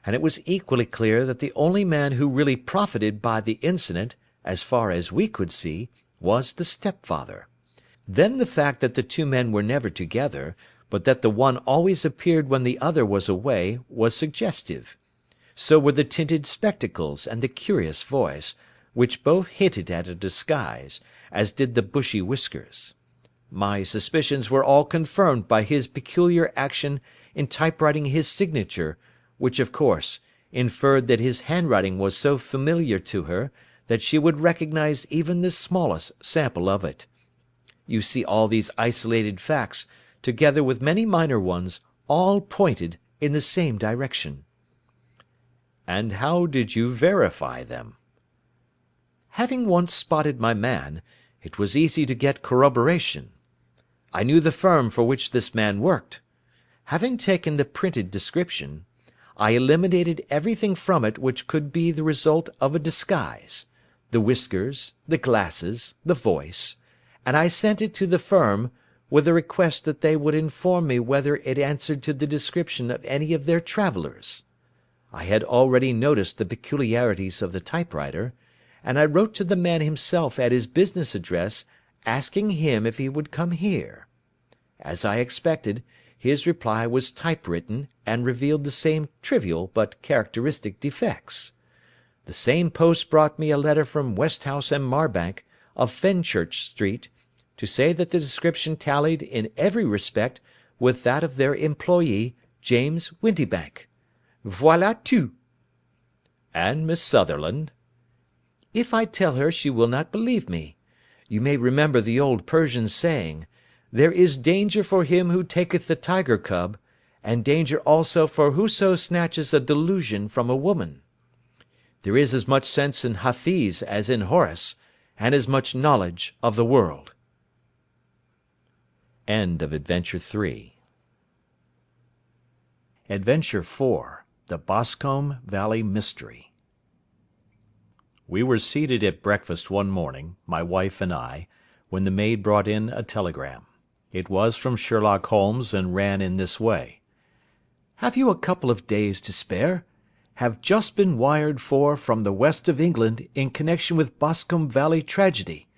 and it was equally clear that the only man who really profited by the incident, as far as we could see, was the stepfather. Then the fact that the two men were never together, but that the one always appeared when the other was away, was suggestive. So were the tinted spectacles and the curious voice, which both hinted at a disguise, as did the bushy whiskers. My suspicions were all confirmed by his peculiar action in typewriting his signature, which, of course, inferred that his handwriting was so familiar to her that she would recognise even the smallest sample of it. You see, all these isolated facts, together with many minor ones, all pointed in the same direction." "And how did you verify them?" "Having once spotted my man, it was easy to get corroboration. I knew the firm for which this man worked. Having taken the printed description, I eliminated everything from it which could be the result of a disguise, the whiskers, the glasses, the voice, and I sent it to the firm, with a request that they would inform me whether it answered to the description of any of their travellers. I had already noticed the peculiarities of the typewriter, and I wrote to the man himself at his business address, asking him if he would come here. As I expected, his reply was typewritten, and revealed the same trivial but characteristic defects. The same post brought me a letter from Westhouse and Marbank, of Fenchurch Street, to say that the description tallied in every respect with that of their employee, James Windibank. Voilà tout." "And Miss Sutherland?" "If I tell her she will not believe me. You may remember the old Persian saying, 'There is danger for him who taketh the tiger cub, and danger also for whoso snatches a delusion from a woman.' There is as much sense in Hafiz as in Horace, and as much knowledge of the world." End of Adventure 3. Adventure 4. The Boscombe Valley Mystery. We were seated at breakfast one morning, my wife and I, when the maid brought in a telegram. It was from Sherlock Holmes, and ran in this way: "Have you a couple of days to spare? Have just been wired for from the west of England in connection with Boscombe Valley tragedy.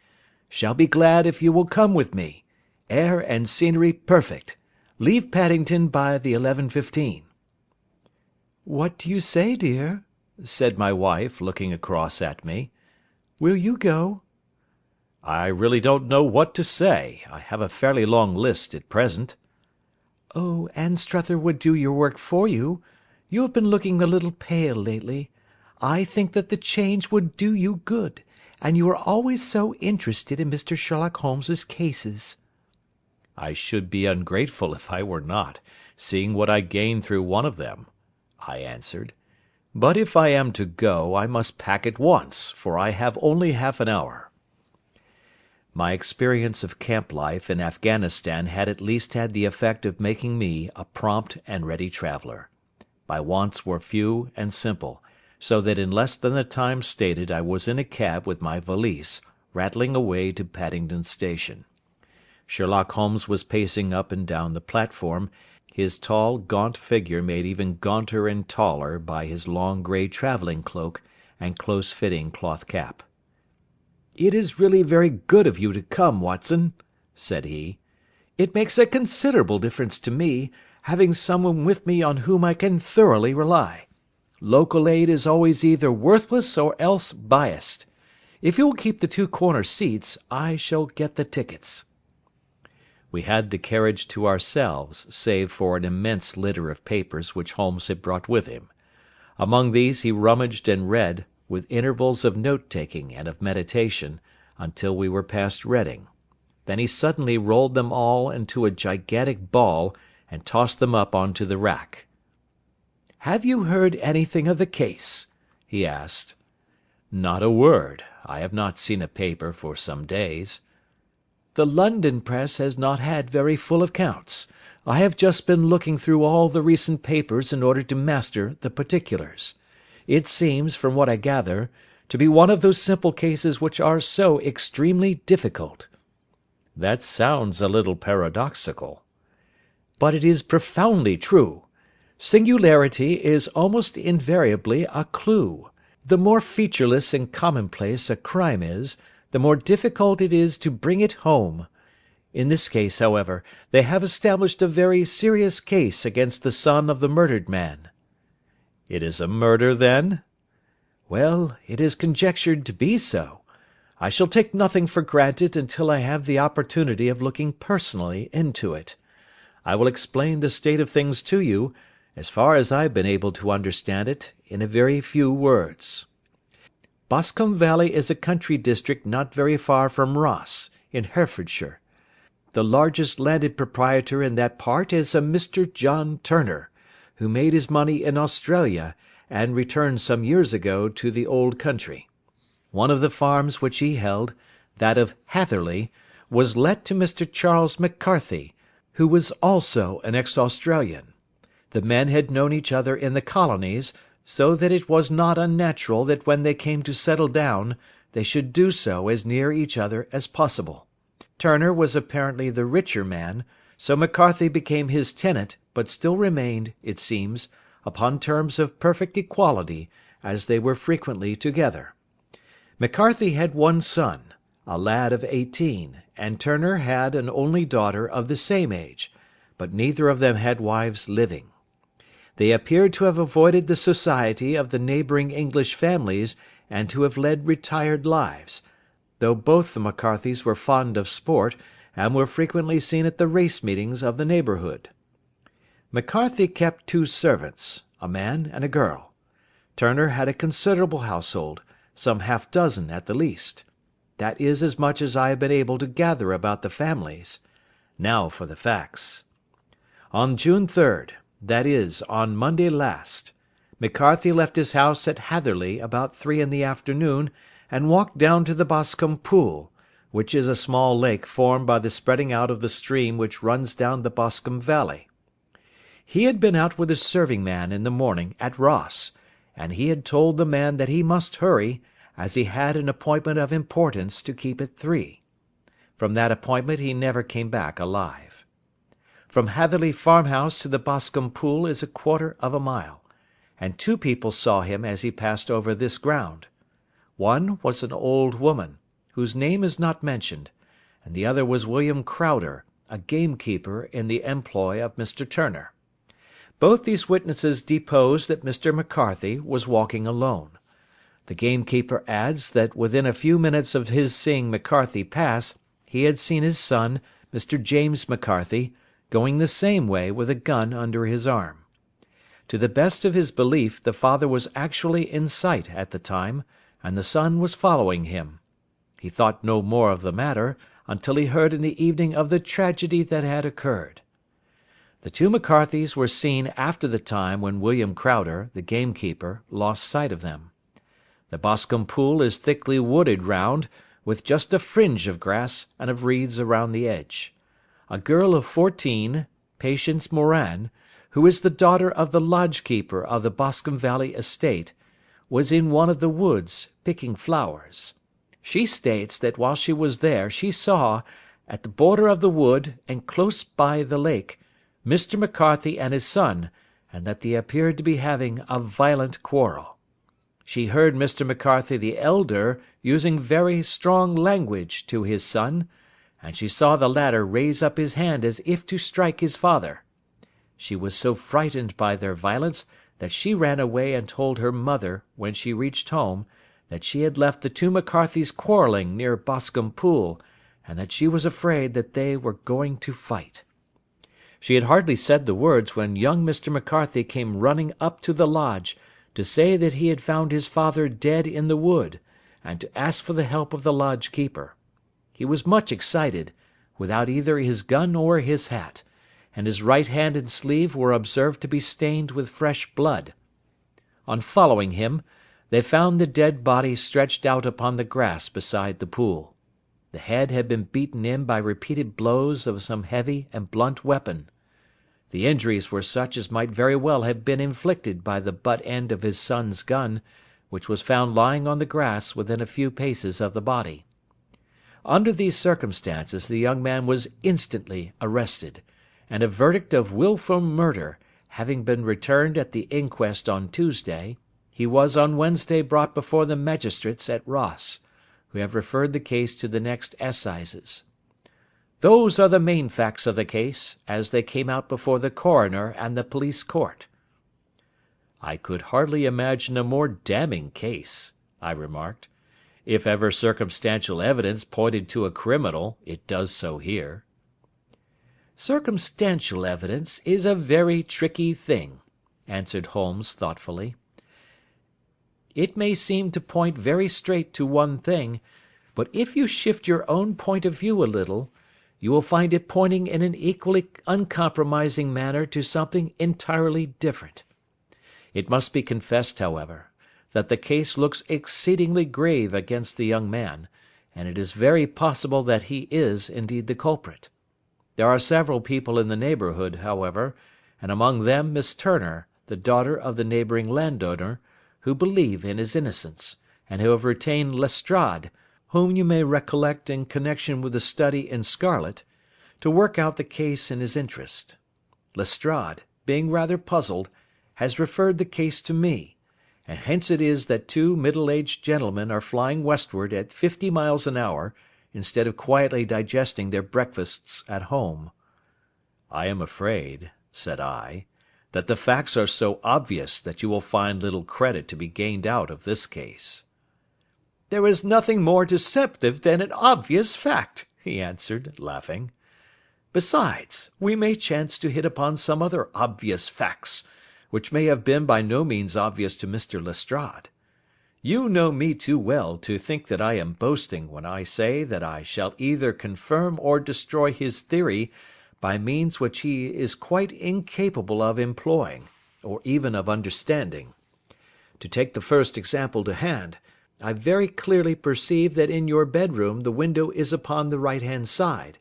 Shall be glad if you will come with me. Air and scenery perfect. Leave Paddington by the 11:15. "What do you say, dear?" said my wife, looking across at me. "Will you go?" "I really don't know what to say. I have a fairly long list at present." "Oh, Anstruther would do your work for you. You have been looking a little pale lately. I think that the change would do you good, and you are always so interested in Mr. Sherlock Holmes's cases." "I should be ungrateful if I were not, seeing what I gained through one of them," I answered. "But if I am to go, I must pack at once, for I have only half an hour." My experience of camp life in Afghanistan had at least had the effect of making me a prompt and ready traveller. My wants were few and simple, so that in less than the time stated I was in a cab with my valise, rattling away to Paddington Station. Sherlock Holmes was pacing up and down the platform, his tall, gaunt figure made even gaunter and taller by his long grey travelling cloak and close-fitting cloth cap. "It is really very good of you to come, Watson," said he. "It makes a considerable difference to me, having someone with me on whom I can thoroughly rely. Local aid is always either worthless or else biased. If you will keep the two corner seats, I shall get the tickets." We had the carriage to ourselves, save for an immense litter of papers which Holmes had brought with him. Among these he rummaged and read, with intervals of note-taking and of meditation, until we were past Reading. Then he suddenly rolled them all into a gigantic ball, and tossed them up on to the rack. "Have you heard anything of the case?" he asked. "Not a word. I have not seen a paper for some days." "The London press has not had very full accounts. I have just been looking through all the recent papers in order to master the particulars. It seems, from what I gather, to be one of those simple cases which are so extremely difficult." "That sounds a little paradoxical." "But it is profoundly true. Singularity is almost invariably a clue. The more featureless and commonplace a crime is, the more difficult it is to bring it home. In this case, however, they have established a very serious case against the son of the murdered man." "It is a murder, then?" "Well, it is conjectured to be so. I shall take nothing for granted until I have the opportunity of looking personally into it. I will explain the state of things to you, as far as I have been able to understand it, in a very few words. Boscombe Valley is a country district not very far from Ross, in Herefordshire. The largest landed proprietor in that part is a Mr. John Turner, who made his money in Australia, and returned some years ago to the old country. One of the farms which he held, that of Hatherley, was let to Mr. Charles McCarthy, who was also an ex-Australian. The men had known each other in the colonies, so that it was not unnatural that when they came to settle down, they should do so as near each other as possible. Turner was apparently the richer man, so McCarthy became his tenant, but still remained, it seems, upon terms of perfect equality, as they were frequently together. McCarthy had one son, a lad of 18, and Turner had an only daughter of the same age, but neither of them had wives living. They appeared to have avoided the society of the neighbouring English families and to have led retired lives, though both the McCarthys were fond of sport, and were frequently seen at the race meetings of the neighbourhood. McCarthy kept 2 servants, a man and a girl. Turner had a considerable household, some half-dozen at the least. That is as much as I have been able to gather about the families. Now for the facts. On June 3rd, that is, on Monday last, McCarthy left his house at Hatherley about 3 in the afternoon, and walked down to the Boscombe Pool, which is a small lake formed by the spreading out of the stream which runs down the Boscombe valley. He had been out with his serving man in the morning at Ross, and he had told the man that he must hurry, as he had an appointment of importance to keep at 3. From that appointment he never came back alive. From Hatherley farmhouse to the Boscombe Pool is a quarter of a mile, and 2 people saw him as he passed over this ground. One was an old woman, whose name is not mentioned, and the other was William Crowder, a gamekeeper in the employ of Mr. Turner. Both these witnesses depose that Mr. McCarthy was walking alone. The gamekeeper adds that within a few minutes of his seeing McCarthy pass, he had seen his son, Mr. James McCarthy, going the same way with a gun under his arm. To the best of his belief, the father was actually in sight at the time, and the son was following him. He thought no more of the matter until he heard in the evening of the tragedy that had occurred. The 2 McCarthys were seen after the time when William Crowder, the gamekeeper, lost sight of them. The Boscombe Pool is thickly wooded round, with just a fringe of grass and of reeds around the edge. A girl of 14, Patience Moran, who is the daughter of the lodge-keeper of the Boscombe Valley estate, was in one of the woods, picking flowers. She states that while she was there she saw, at the border of the wood, and close by the lake, Mr. McCarthy and his son, and that they appeared to be having a violent quarrel. She heard Mr. McCarthy the elder using very strong language to his son, and she saw the latter raise up his hand as if to strike his father. She was so frightened by their violence that she ran away and told her mother, when she reached home, that she had left the 2 McCarthys quarrelling near Boscombe Pool, and that she was afraid that they were going to fight. She had hardly said the words when young Mr. McCarthy came running up to the lodge to say that he had found his father dead in the wood, and to ask for the help of the lodge keeper. He was much excited, without either his gun or his hat, and his right hand and sleeve were observed to be stained with fresh blood. On following him, they found the dead body stretched out upon the grass beside the pool. The head had been beaten in by repeated blows of some heavy and blunt weapon. The injuries were such as might very well have been inflicted by the butt end of his son's gun, which was found lying on the grass within a few paces of the body. Under these circumstances the young man was instantly arrested, and a verdict of wilful murder having been returned at the inquest on Tuesday, he was on Wednesday brought before the magistrates at Ross, who have referred the case to the next assizes. Those are the main facts of the case, as they came out before the coroner and the police court." "I could hardly imagine a more damning case," I remarked. "If ever circumstantial evidence pointed to a criminal, it does so here." "Circumstantial evidence is a very tricky thing," answered Holmes thoughtfully. "It may seem to point very straight to one thing, but if you shift your own point of view a little, you will find it pointing in an equally uncompromising manner to something entirely different. It must be confessed, however, that the case looks exceedingly grave against the young man, and it is very possible that he is indeed the culprit. There are several people in the neighbourhood, however, and among them Miss Turner, the daughter of the neighbouring landowner, who believe in his innocence, and who have retained Lestrade, whom you may recollect in connection with the study in scarlet, to work out the case in his interest. Lestrade, being rather puzzled, has referred the case to me, and hence it is that two middle-aged gentlemen are flying westward at 50 miles an hour, instead of quietly digesting their breakfasts at home." "I am afraid," said I, "that the facts are so obvious that you will find little credit to be gained out of this case." "There is nothing more deceptive than an obvious fact," he answered, laughing. "Besides, we may chance to hit upon some other obvious facts, which may have been by no means obvious to Mr. Lestrade. You know me too well to think that I am boasting when I say that I shall either confirm or destroy his theory by means which he is quite incapable of employing, or even of understanding. To take the first example to hand, I very clearly perceive that in your bedroom the window is upon the right-hand side,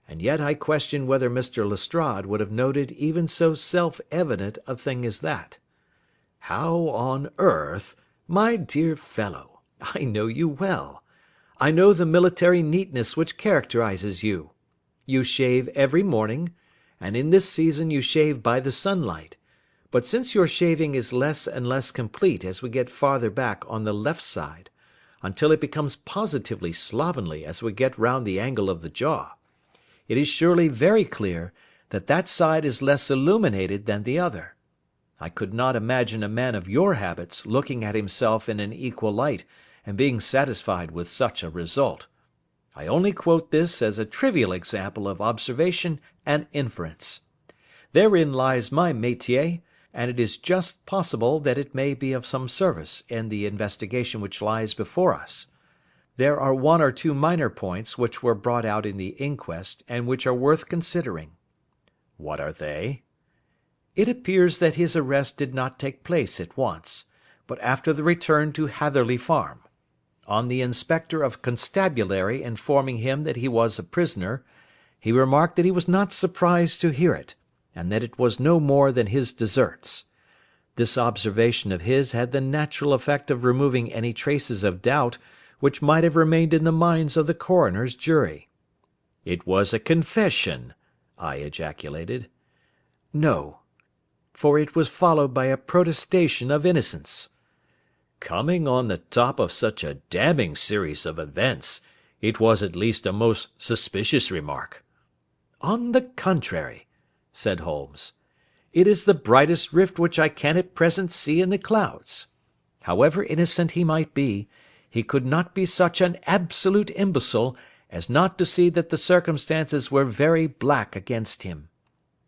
and yet I question whether Mr. Lestrade would have noted even so self-evident a thing as that. How on earth— My dear fellow, I know you well. I know the military neatness which characterises you. You shave every morning, and in this season you shave by the sunlight, but since your shaving is less and less complete as we get farther back on the left side, until it becomes positively slovenly as we get round the angle of the jaw, it is surely very clear that that side is less illuminated than the other. I could not imagine a man of your habits looking at himself in an equal light and being satisfied with such a result. I only quote this as a trivial example of observation and inference. Therein lies my métier, and it is just possible that it may be of some service in the investigation which lies before us. There are one or two minor points which were brought out in the inquest, and which are worth considering. What are they? It appears that his arrest did not take place at once, but after the return to Hatherley Farm. On the inspector of constabulary informing him that he was a prisoner, he remarked that he was not surprised to hear it, and that it was no more than his deserts. This observation of his had the natural effect of removing any traces of doubt which might have remained in the minds of the coroner's jury. "It was a confession," I ejaculated. "No, for it was followed by a protestation of innocence." "Coming on the top of such a damning series of events, it was at least a most suspicious remark." "On the contrary," said Holmes, "it is the brightest rift which I can at present see in the clouds. However innocent he might be, he could not be such an absolute imbecile as not to see that the circumstances were very black against him.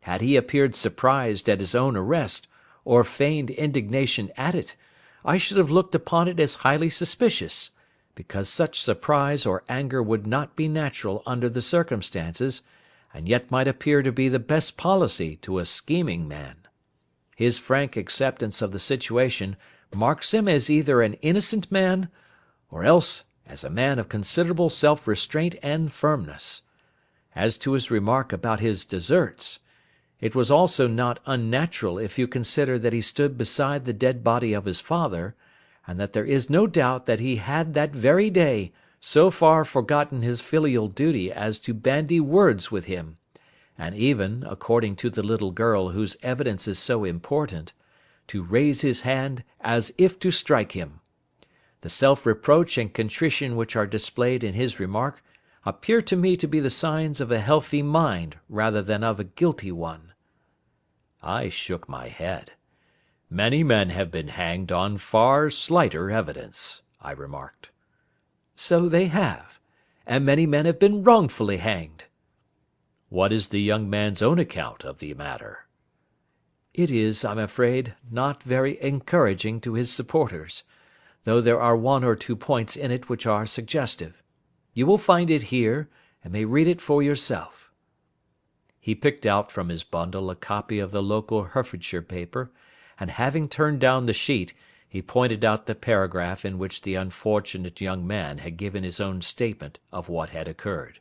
Had he appeared surprised at his own arrest, or feigned indignation at it, I should have looked upon it as highly suspicious, because such surprise or anger would not be natural under the circumstances, and yet might appear to be the best policy to a scheming man. His frank acceptance of the situation marks him as either an innocent man, or else as a man of considerable self-restraint and firmness. As to his remark about his deserts, It was also not unnatural if you consider that he stood beside the dead body of his father, and that there is no doubt that he had that very day so far forgotten his filial duty as to bandy words with him, and even, according to the little girl whose evidence is so important, to raise his hand as if to strike him. The self-reproach and contrition which are displayed in his remark appear to me to be the signs of a healthy mind rather than of a guilty one. I shook my head. Many men have been hanged on far slighter evidence, I remarked. So they have, and many men have been wrongfully hanged. What is the young man's own account of the matter? It is, I'm afraid, not very encouraging to his supporters, though there are one or two points in it which are suggestive. You will find it here, and may read it for yourself. He picked out from his bundle a copy of the local Herefordshire paper, and having turned down the sheet, he pointed out the paragraph in which the unfortunate young man had given his own statement of what had occurred.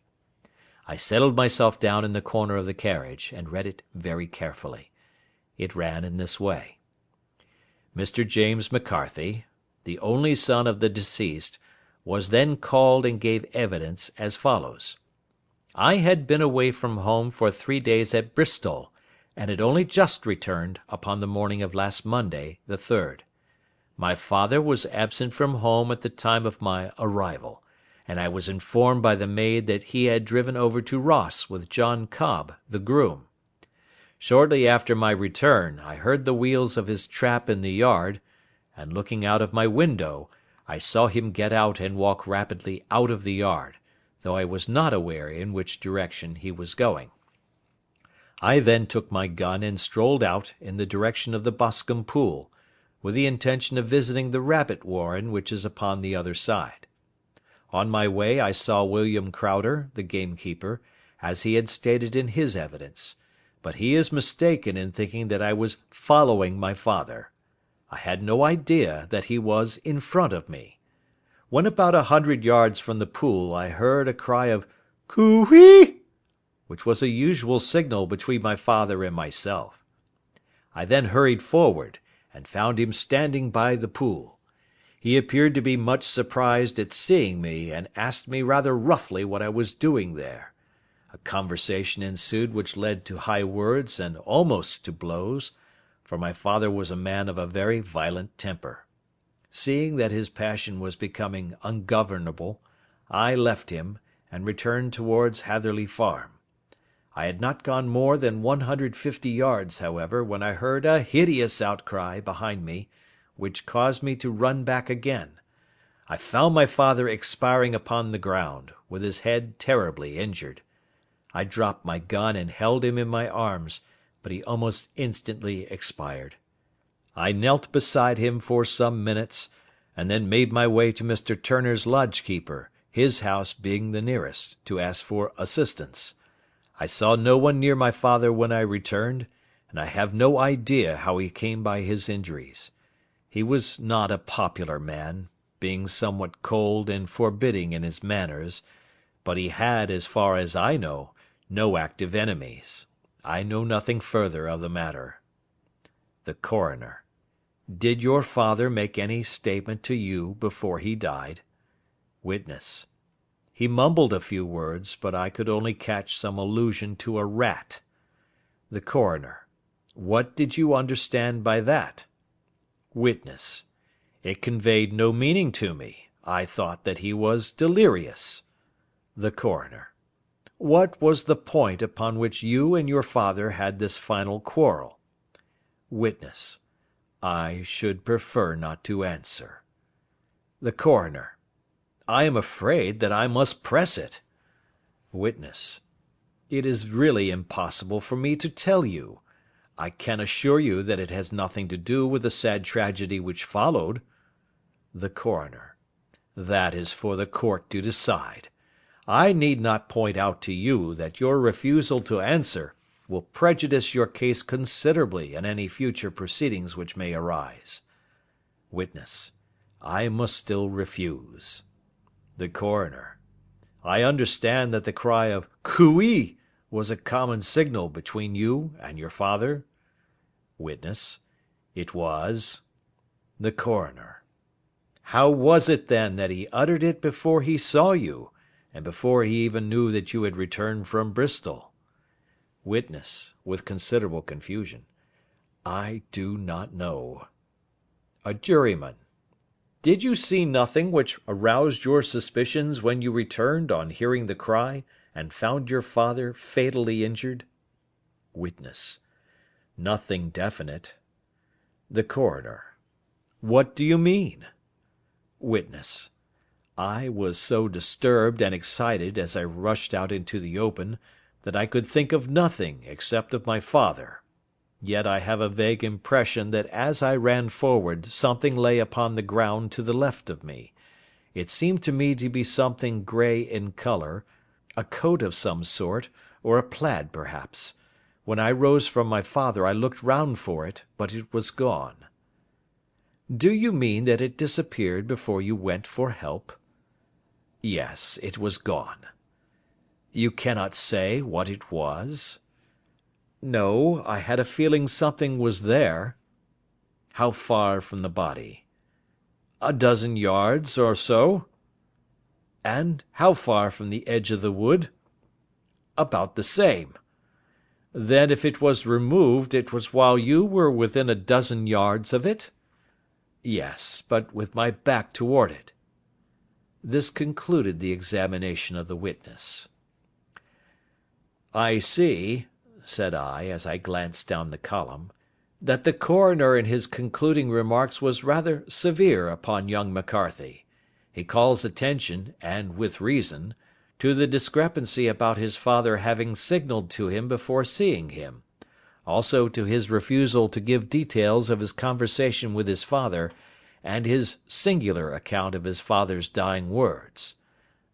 I settled myself down in the corner of the carriage, and read it very carefully. It ran in this way. Mr. James McCarthy, the only son of the deceased, was then called and gave evidence as follows. I had been away from home for 3 days at Bristol, and had only just returned upon the morning of last Monday, the 3rd. My father was absent from home at the time of my arrival, and I was informed by the maid that he had driven over to Ross with John Cobb, the groom. Shortly after my return I heard the wheels of his trap in the yard, and looking out of my window, I saw him get out and walk rapidly out of the yard, though I was not aware in which direction he was going. I then took my gun and strolled out in the direction of the Boscombe pool, with the intention of visiting the rabbit warren which is upon the other side. On my way I saw William Crowder, the gamekeeper, as he had stated in his evidence, but he is mistaken in thinking that I was following my father. I had no idea that he was in front of me. When about 100 yards from the pool I heard a cry of "Coo-ee!" which was a usual signal between my father and myself. I then hurried forward, and found him standing by the pool. He appeared to be much surprised at seeing me, and asked me rather roughly what I was doing there. A conversation ensued which led to high words and almost to blows, for my father was a man of a very violent temper. Seeing that his passion was becoming ungovernable, I left him, and returned towards Hatherley Farm. I had not gone more than 150 yards, however, when I heard a hideous outcry behind me, which caused me to run back again. I found my father expiring upon the ground, with his head terribly injured. I dropped my gun and held him in my arms, but he almost instantly expired. I knelt beside him for some minutes, and then made my way to Mr. Turner's lodge-keeper, his house being the nearest, to ask for assistance. I saw no one near my father when I returned, and I have no idea how he came by his injuries. He was not a popular man, being somewhat cold and forbidding in his manners, but he had, as far as I know, no active enemies. I know nothing further of the matter. The Coroner: Did your father make any statement to you before he died? Witness: He mumbled a few words, but I could only catch some allusion to a rat. The Coroner: What did you understand by that? Witness: It conveyed no meaning to me. I thought that he was delirious. The Coroner: What was the point upon which you and your father had this final quarrel? Witness: I should prefer not to answer. The Coroner: I am afraid that I must press it. Witness: It is really impossible for me to tell you. I can assure you that it has nothing to do with the sad tragedy which followed. The Coroner: That is for the court to decide. I need not point out to you that your refusal to answer will prejudice your case considerably in any future proceedings which may arise. Witness: I must still refuse. The Coroner: I understand that the cry of "Coo-ee!" was a common signal between you and your father? Witness. It was. The Coroner. How was it, then, that he uttered it before he saw you, and before he even knew that you had returned from Bristol? Witness, with considerable confusion. I do not know. A juryman. Did you see nothing which aroused your suspicions when you returned on hearing the cry, and found your father fatally injured? Witness. Nothing definite. The Coroner. What do you mean? Witness. I was so disturbed and excited as I rushed out into the open, that I could think of nothing except of my father. Yet I have a vague impression that as I ran forward something lay upon the ground to the left of me. It seemed to me to be something grey in colour, a coat of some sort, or a plaid perhaps. When I rose from my father I looked round for it, but it was gone. Do you mean that it disappeared before you went for help? Yes, it was gone. You cannot say what it was? No, I had a feeling something was there. How far from the body? A dozen yards or so. And how far from the edge of the wood? About the same. Then if it was removed, it was while you were within a dozen yards of it? Yes, but with my back toward it. This concluded the examination of the witness. I see, said I, as I glanced down the column, that the coroner in his concluding remarks was rather severe upon young McCarthy. He calls attention, and with reason, to the discrepancy about his father having signalled to him before seeing him, also to his refusal to give details of his conversation with his father, and his singular account of his father's dying words.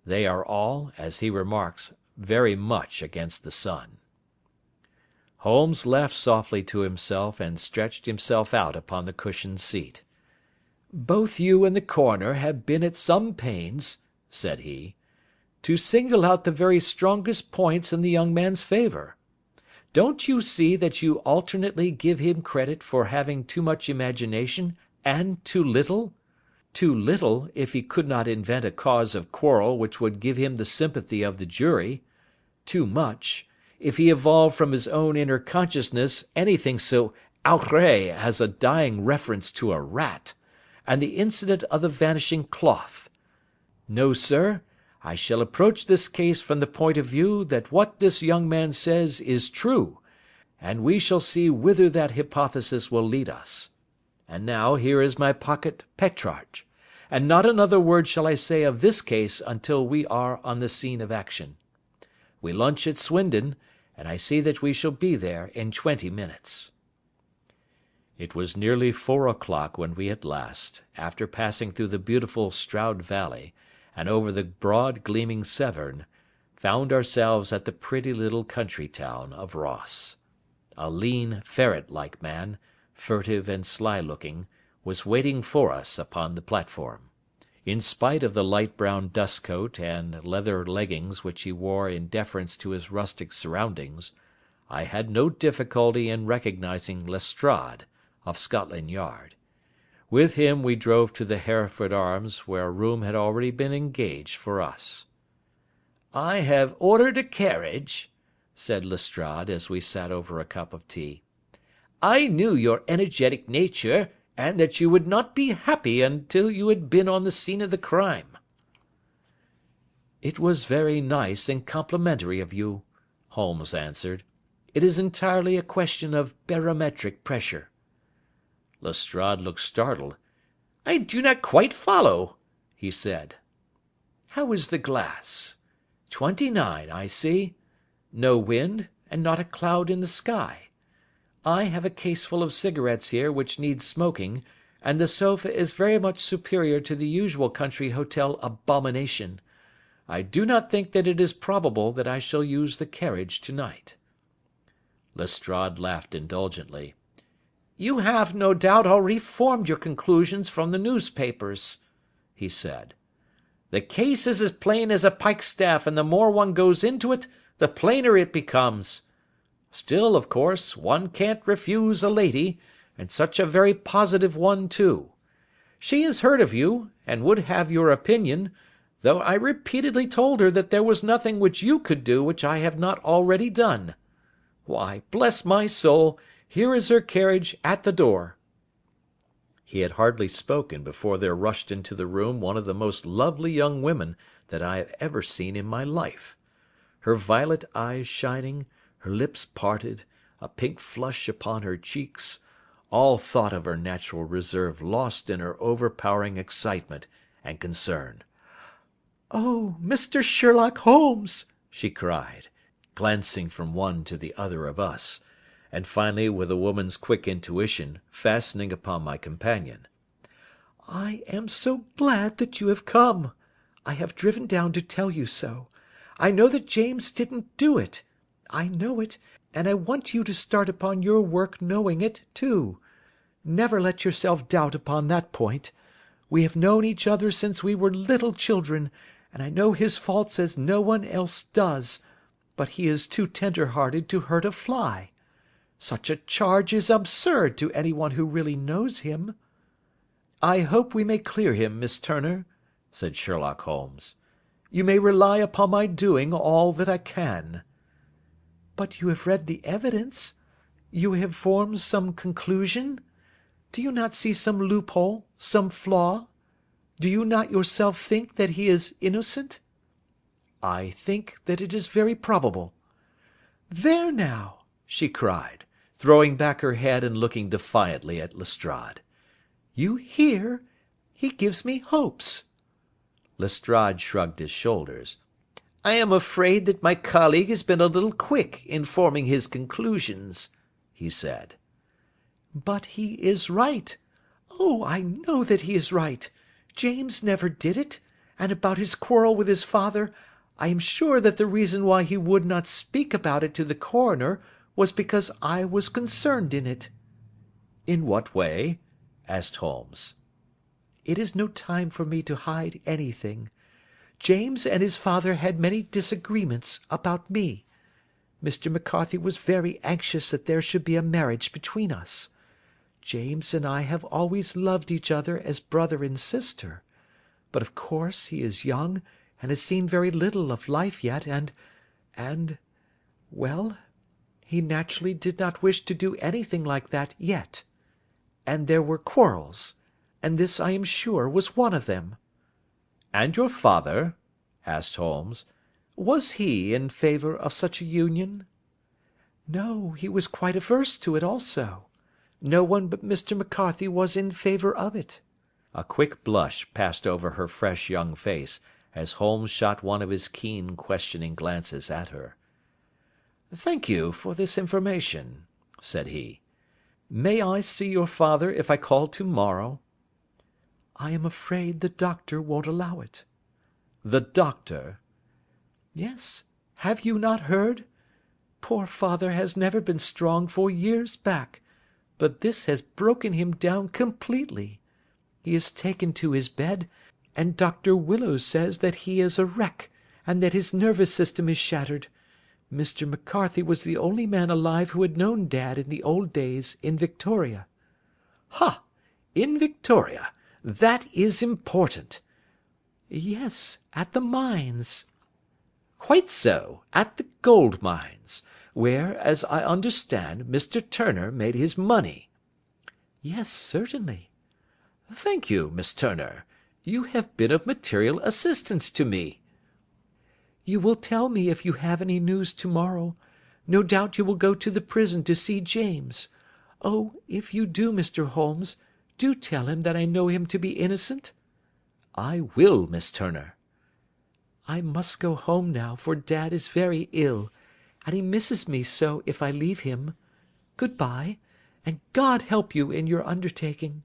They are all, as he remarks, very much against the son. Holmes laughed softly to himself and stretched himself out upon the cushioned seat. "Both you and the coroner have been at some pains," said he, "to single out the very strongest points in the young man's favour. Don't you see that you alternately give him credit for having too much imagination and too little? Too little, if he could not invent a cause of quarrel which would give him the sympathy of the jury; too much, if he evolved from his own inner consciousness anything so outré as a dying reference to a rat, and the incident of the vanishing cloth. No, sir, I shall approach this case from the point of view that what this young man says is true, and we shall see whither that hypothesis will lead us. And now here is my pocket Petrarch, and not another word shall I say of this case until we are on the scene of action. We lunch at Swindon, and I see that we shall be there in 20 minutes. It was nearly 4 o'clock when we at last, after passing through the beautiful Stroud Valley, and over the broad gleaming Severn, found ourselves at the pretty little country town of Ross. A lean, ferret-like man, furtive and sly-looking, was waiting for us upon the platform. In spite of the light brown dust-coat and leather leggings which he wore in deference to his rustic surroundings, I had no difficulty in recognising Lestrade, of Scotland Yard. With him we drove to the Hereford Arms, where a room had already been engaged for us. "I have ordered a carriage," said Lestrade, as we sat over a cup of tea. "I knew your energetic nature, and that you would not be happy until you had been on the scene of the crime." "It was very nice and complimentary of you," Holmes answered. "It is entirely a question of barometric pressure." Lestrade looked startled. "I do not quite follow," he said. "How is the glass? 29, I see. No wind, and not a cloud in the sky. I have a case full of cigarettes here which need smoking, and the sofa is very much superior to the usual country hotel abomination. I do not think that it is probable that I shall use the carriage to-night." Lestrade laughed indulgently. "You have, no doubt, already formed your conclusions from the newspapers," he said. "The case is as plain as a pikestaff, and the more one goes into it, the plainer it becomes. Still, of course, one can't refuse a lady, and such a very positive one too. She has heard of you, and would have your opinion, though I repeatedly told her that there was nothing which you could do which I have not already done. Why, bless my soul, here is her carriage at the door." He had hardly spoken before there rushed into the room one of the most lovely young women that I have ever seen in my life. Her violet eyes shining, her lips parted, a pink flush upon her cheeks, all thought of her natural reserve lost in her overpowering excitement and concern. "Oh, Mr. Sherlock Holmes!" she cried, glancing from one to the other of us, and finally, with a woman's quick intuition, fastening upon my companion. "I am so glad that you have come. I have driven down to tell you so. I know that James didn't do it. I know it, and I want you to start upon your work knowing it, too. Never let yourself doubt upon that point. We have known each other since we were little children, and I know his faults as no one else does, but he is too tender-hearted to hurt a fly. Such a charge is absurd to anyone who really knows him." "I hope we may clear him, Miss Turner," said Sherlock Holmes. "You may rely upon my doing all that I can." "But you have read the evidence? You have formed some conclusion? Do you not see some loophole, some flaw? Do you not yourself think that he is innocent?" "I think that it is very probable." "There now!" she cried, throwing back her head and looking defiantly at Lestrade. "You hear? He gives me hopes." Lestrade shrugged his shoulders. "I am afraid that my colleague has been a little quick in forming his conclusions," he said. "But he is right. Oh, I know that he is right. James never did it, and about his quarrel with his father, I am sure that the reason why he would not speak about it to the coroner was because I was concerned in it." "In what way?" asked Holmes. "It is no time for me to hide anything. James and his father had many disagreements about me. Mr. McCarthy was very anxious that there should be a marriage between us. James and I have always loved each other as brother and sister, but of course he is young and has seen very little of life yet, well, he naturally did not wish to do anything like that yet. And there were quarrels, and this I am sure was one of them." "And your father?" asked Holmes. "Was he in favour of such a union?" "No, he was quite averse to it also. No one but Mr. McCarthy was in favour of it." A quick blush passed over her fresh young face as Holmes shot one of his keen questioning glances at her. "Thank you for this information," said he. "May I see your father if I call to morrow?" "I am afraid the doctor won't allow it." "The doctor?" "Yes. Have you not heard? Poor father has never been strong for years back, but this has broken him down completely. He is taken to his bed, and Dr. Willows says that he is a wreck, and that his nervous system is shattered. Mr. McCarthy was the only man alive who had known Dad in the old days in Victoria." "Ha! In Victoria! That is important." "Yes, at the mines." "Quite so, at the gold mines, where, as I understand, Mr. Turner made his money." "Yes, certainly." "Thank you, Miss Turner. You have been of material assistance to me." "You will tell me if you have any news to morrow. No doubt you will go to the prison to see James. Oh, if you do, Mr. Holmes, do tell him that I know him to be innocent." "I will, Miss Turner." "I must go home now, for Dad is very ill, and he misses me so if I leave him. Good bye, and God help you in your undertaking."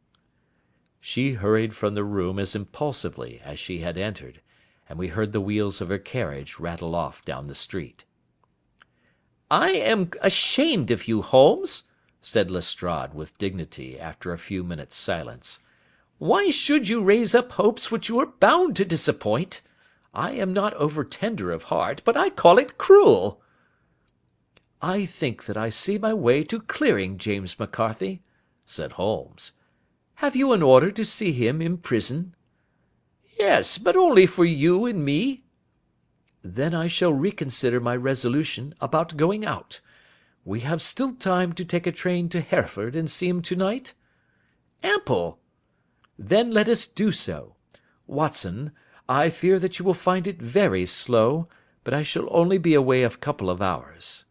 She hurried from the room as impulsively as she had entered, and we heard the wheels of her carriage rattle off down the street. "I am ashamed of you, Holmes," said Lestrade with dignity after a few minutes' silence. "Why should you raise up hopes which you are bound to disappoint? I am not over tender of heart, but I call it cruel." "I think that I see my way to clearing James McCarthy," said Holmes. "Have you an order to see him in prison?" "Yes, but only for you and me." "Then I shall reconsider my resolution about going out. We have still time to take a train to Hereford and see him to-night?" "Ample." "Then let us do so. Watson, I fear that you will find it very slow, but I shall only be away a couple of hours."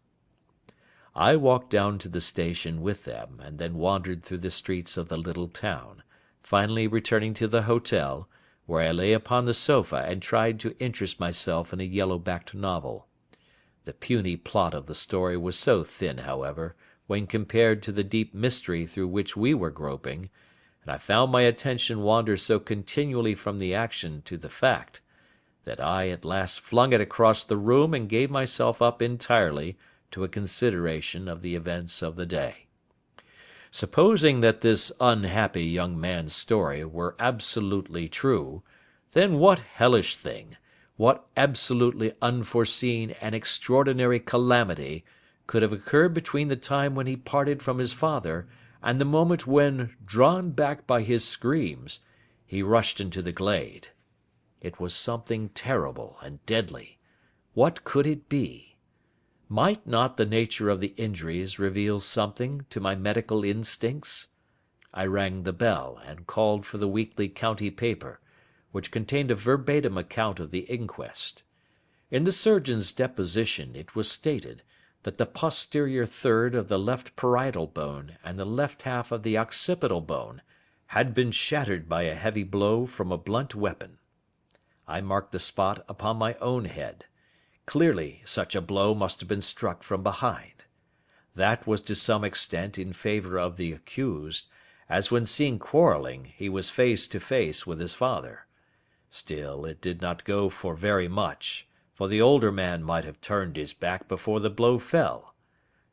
I walked down to the station with them, and then wandered through the streets of the little town, finally returning to the hotel, where I lay upon the sofa and tried to interest myself in a yellow-backed novel. The puny plot of the story was so thin, however, when compared to the deep mystery through which we were groping, and I found my attention wander so continually from the action to the fact, that I at last flung it across the room and gave myself up entirely to a consideration of the events of the day. Supposing that this unhappy young man's story were absolutely true, then what hellish thing, what absolutely unforeseen and extraordinary calamity, could have occurred between the time when he parted from his father and the moment when, drawn back by his screams, he rushed into the glade? It was something terrible and deadly. What could it be? Might not the nature of the injuries reveal something to my medical instincts? I rang the bell, and called for the weekly county paper, which contained a verbatim account of the inquest. In the surgeon's deposition it was stated that the posterior third of the left parietal bone and the left half of the occipital bone had been shattered by a heavy blow from a blunt weapon. I marked the spot upon my own head. Clearly such a blow must have been struck from behind. That was to some extent in favour of the accused, as when seen quarrelling he was face to face with his father. Still, it did not go for very much, for the older man might have turned his back before the blow fell.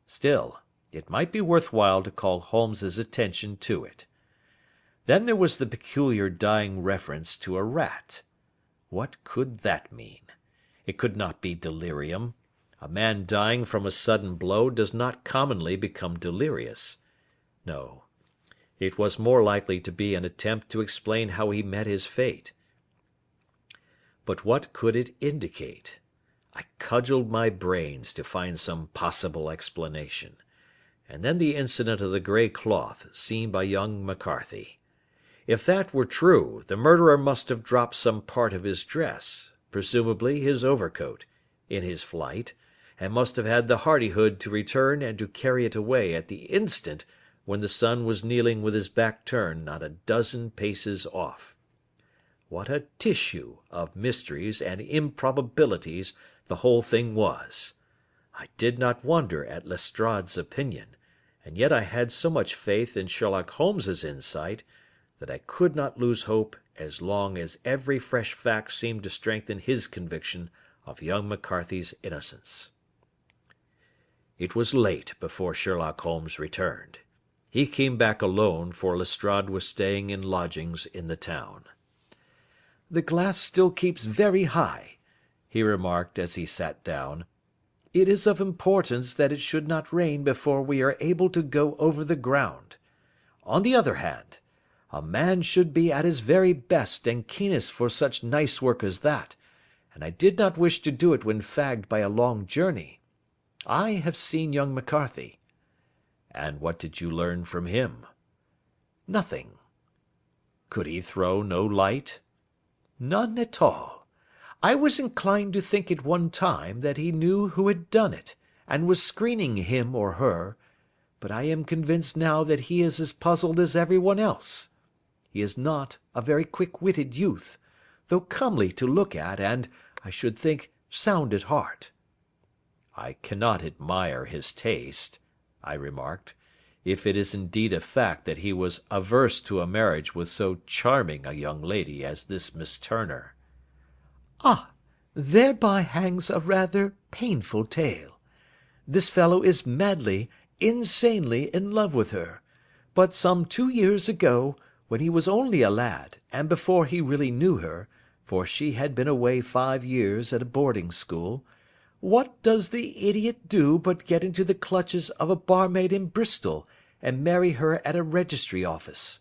Still, it might be worth while to call Holmes's attention to it. Then there was the peculiar dying reference to a rat. What could that mean? It could not be delirium. A man dying from a sudden blow does not commonly become delirious. No, it was more likely to be an attempt to explain how he met his fate. But what could it indicate? I cudgelled my brains to find some possible explanation. And then the incident of the grey cloth seen by young McCarthy. If that were true, the murderer must have dropped some part of his dress, presumably his overcoat, in his flight, and must have had the hardihood to return and to carry it away at the instant when the son was kneeling with his back turned not a dozen paces off. What a tissue of mysteries and improbabilities the whole thing was! I did not wonder at Lestrade's opinion, and yet I had so much faith in Sherlock Holmes's insight that I could not lose hope as long as every fresh fact seemed to strengthen his conviction of young McCarthy's innocence. It was late before Sherlock Holmes returned. He came back alone, for Lestrade was staying in lodgings in the town. "The glass still keeps very high," he remarked as he sat down. "It is of importance that it should not rain before we are able to go over the ground. On the other hand, a man should be at his very best and keenest for such nice work as that, and I did not wish to do it when fagged by a long journey. I have seen young McCarthy." "And what did you learn from him?" "Nothing." "Could he throw no light?" "None at all. I was inclined to think at one time that he knew who had done it, and was screening him or her, but I am convinced now that he is as puzzled as everyone else. He is not a very quick-witted youth, though comely to look at and, I should think, sound at heart." "I cannot admire his taste," I remarked, "if it is indeed a fact that he was averse to a marriage with so charming a young lady as this Miss Turner." "Ah, thereby hangs a rather painful tale. This fellow is madly, insanely in love with her, but some 2 years ago, when he was only a lad, and before he really knew her, for she had been away 5 years at a boarding school, what does the idiot do but get into the clutches of a barmaid in Bristol, and marry her at a registry office?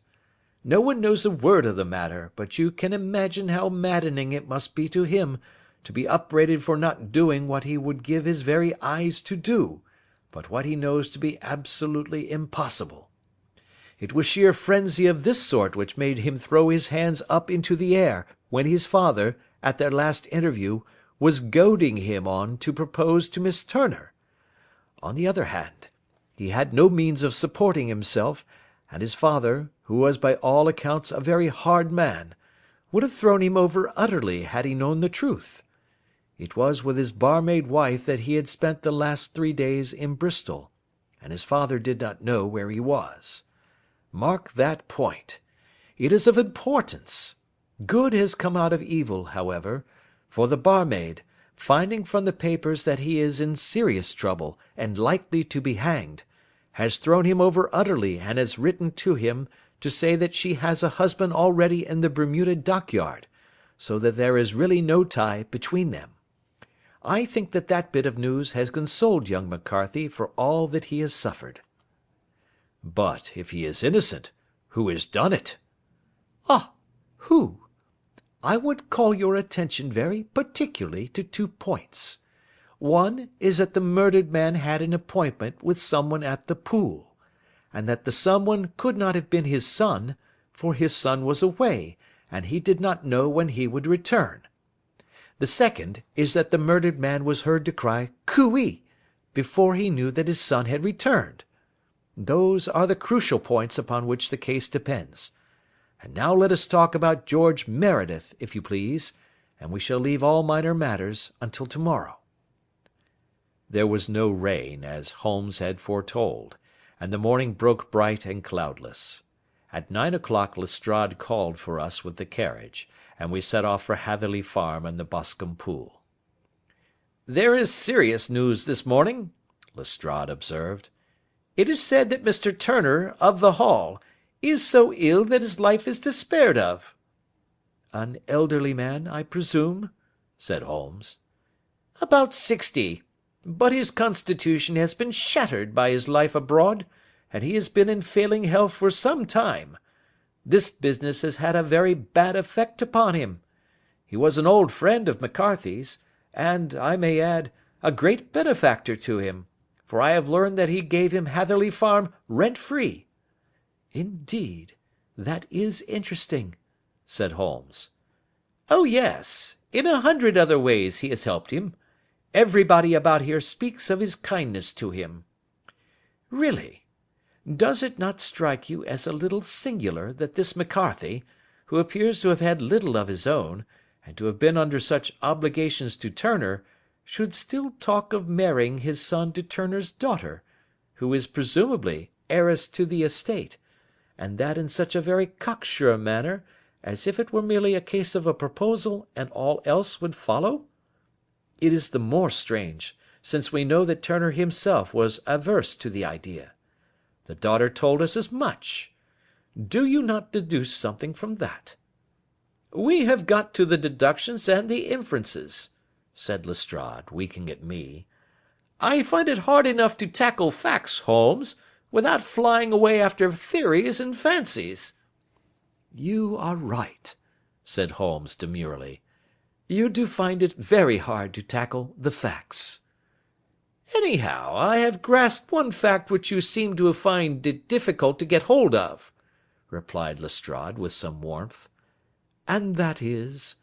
No one knows a word of the matter, but you can imagine how maddening it must be to him to be upbraided for not doing what he would give his very eyes to do, but what he knows to be absolutely impossible. It was sheer frenzy of this sort which made him throw his hands up into the air when his father, at their last interview, was goading him on to propose to Miss Turner. On the other hand, he had no means of supporting himself, and his father, who was by all accounts a very hard man, would have thrown him over utterly had he known the truth. It was with his barmaid wife that he had spent the last 3 days in Bristol, and his father did not know where he was. Mark that point. It is of importance. Good has come out of evil, however, for the barmaid, finding from the papers that he is in serious trouble and likely to be hanged, has thrown him over utterly and has written to him to say that she has a husband already in the Bermuda dockyard, so that there is really no tie between them. I think that that bit of news has consoled young McCarthy for all that he has suffered. But if he is innocent, who has done it? Ah, who? I would call your attention very particularly to 2 points. One is that the murdered man had an appointment with someone at the pool, and that the someone could not have been his son, for his son was away, and he did not know when he would return. The second is that the murdered man was heard to cry "Cooee" before he knew that his son had returned. Those are the crucial points upon which the case depends. And now let us talk about George Meredith, if you please, and we shall leave all minor matters until tomorrow. There was no rain, as Holmes had foretold, and the morning broke bright and cloudless. At 9 o'clock Lestrade called for us with the carriage, and we set off for Hatherley Farm and the Boscombe Pool. "There is serious news this morning," Lestrade observed. "It is said that Mr. Turner, of the Hall, is so ill that his life is despaired of." "An elderly man, I presume?" said Holmes. "About 60. But his constitution has been shattered by his life abroad, and he has been in failing health for some time. This business has had a very bad effect upon him. He was an old friend of McCarthy's, and, I may add, a great benefactor to him, for I have learned that he gave him Hatherley Farm rent-free." "Indeed, that is interesting," said Holmes. "Oh yes, in 100 other ways he has helped him. Everybody about here speaks of his kindness to him. Really, does it not strike you as a little singular that this McCarthy, who appears to have had little of his own, and to have been under such obligations to Turner, should still talk of marrying his son to Turner's daughter, who is presumably heiress to the estate, and that in such a very cocksure manner, as if it were merely a case of a proposal and all else would follow? It is the more strange, since we know that Turner himself was averse to the idea. The daughter told us as much. Do you not deduce something from that?" "We have got to the deductions and the inferences," said Lestrade, winking at me. "I find it hard enough to tackle facts, Holmes, without flying away after theories and fancies." "You are right," said Holmes demurely. "You do find it very hard to tackle the facts." "Anyhow, I have grasped one fact which you seem to find it difficult to get hold of," replied Lestrade with some warmth. "And that is?"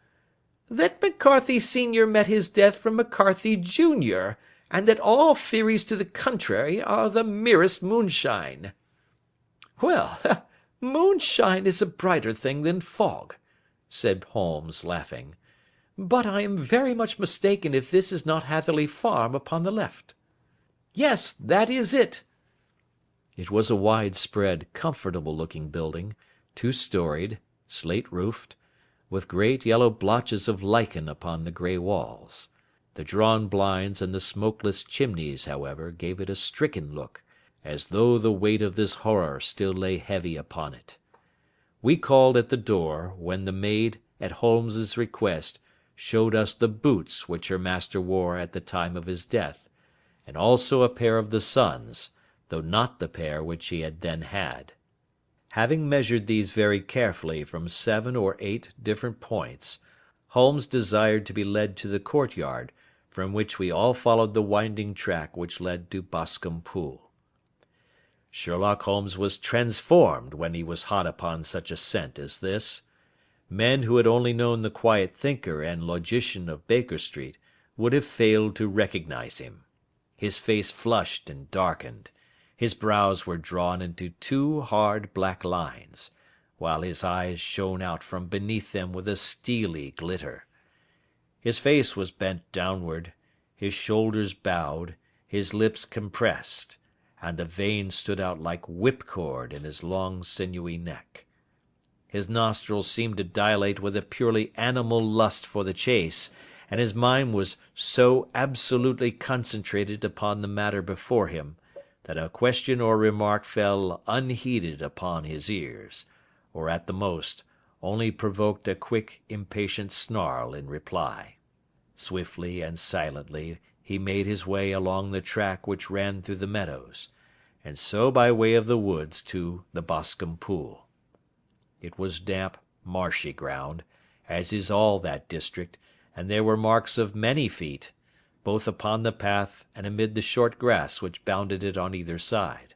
"That McCarthy senior met his death from McCarthy junior, and that all theories to the contrary are the merest moonshine." "Well, moonshine is a brighter thing than fog," said Holmes, laughing. "But I am very much mistaken if this is not Hatherley Farm upon the left." "Yes, that is it." It was a wide-spread, comfortable-looking building, 2-storied, slate-roofed, with great yellow blotches of lichen upon the grey walls. The drawn blinds and the smokeless chimneys, however, gave it a stricken look, as though the weight of this horror still lay heavy upon it. We called at the door, when the maid, at Holmes's request, showed us the boots which her master wore at the time of his death, and also a pair of the son's, though not the pair which he had then had. Having measured these very carefully from 7 or 8 different points, Holmes desired to be led to the courtyard, from which we all followed the winding track which led to Boscombe Pool. Sherlock Holmes was transformed when he was hot upon such a scent as this. Men who had only known the quiet thinker and logician of Baker Street would have failed to recognize him. His face flushed and darkened. His brows were drawn into 2 hard black lines, while his eyes shone out from beneath them with a steely glitter. His face was bent downward, his shoulders bowed, his lips compressed, and the veins stood out like whipcord in his long sinewy neck. His nostrils seemed to dilate with a purely animal lust for the chase, and his mind was so absolutely concentrated upon the matter before him, that a question or remark fell unheeded upon his ears, or at the most only provoked a quick, impatient snarl in reply. Swiftly and silently he made his way along the track which ran through the meadows, and so by way of the woods to the Boscombe Pool. It was damp, marshy ground, as is all that district, and there were marks of many feet, both upon the path and amid the short grass which bounded it on either side.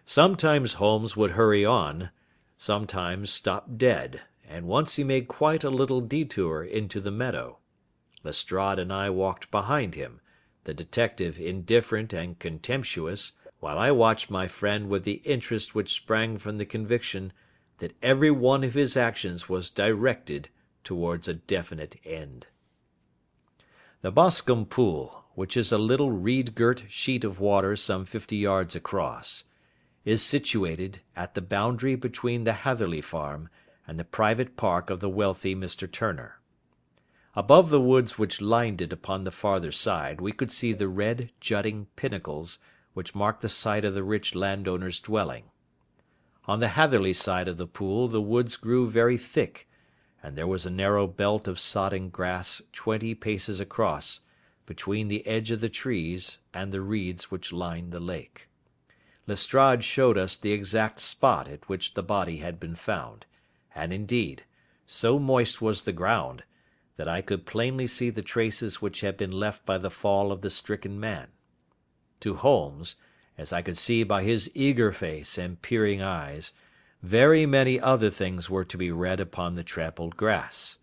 Sometimes Holmes would hurry on, sometimes stop dead, and once he made quite a little detour into the meadow. Lestrade and I walked behind him, the detective indifferent and contemptuous, while I watched my friend with the interest which sprang from the conviction that every one of his actions was directed towards a definite end. The Boscombe Pool, which is a little reed-girt sheet of water some 50 yards across, is situated at the boundary between the Hatherley farm and the private park of the wealthy Mr. Turner. Above the woods which lined it upon the farther side we could see the red jutting pinnacles which marked the site of the rich landowner's dwelling. On the Hatherley side of the pool the woods grew very thick, and there was a narrow belt of sodden grass 20 paces across, between the edge of the trees and the reeds which lined the lake. Lestrade showed us the exact spot at which the body had been found, and indeed, so moist was the ground, that I could plainly see the traces which had been left by the fall of the stricken man. To Holmes, as I could see by his eager face and peering eyes, very many other things were to be read upon the trampled grass.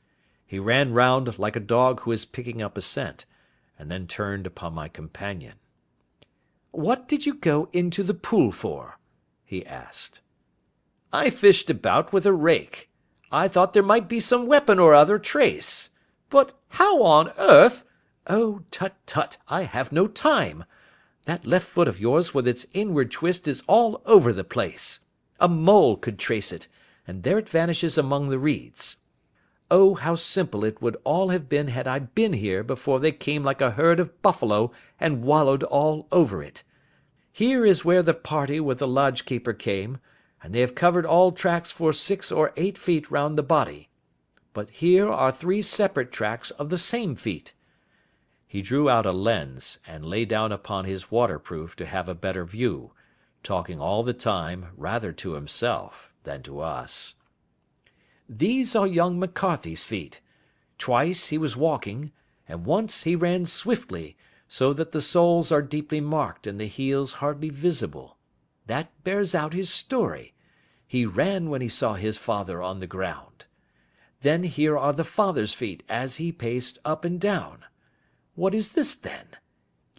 He ran round like a dog who is picking up a scent, and then turned upon my companion. "What did you go into the pool for?" he asked. "I fished about with a rake. I thought there might be some weapon or other trace. But how on earth—" "Oh, tut, tut, I have no time. That left foot of yours with its inward twist is all over the place. A mole could trace it, and there it vanishes among the reeds. Oh, how simple it would all have been had I been here before they came like a herd of buffalo and wallowed all over it. Here is where the party with the lodge-keeper came, and they have covered all tracks for 6 or 8 feet round the body. But here are 3 separate tracks of the same feet." He drew out a lens, and lay down upon his waterproof to have a better view, talking all the time rather to himself than to us. "These are young McCarthy's feet. Twice he was walking, and once he ran swiftly, so that the soles are deeply marked and the heels hardly visible. That bears out his story. He ran when he saw his father on the ground. Then here are the father's feet as he paced up and down. What is this, then?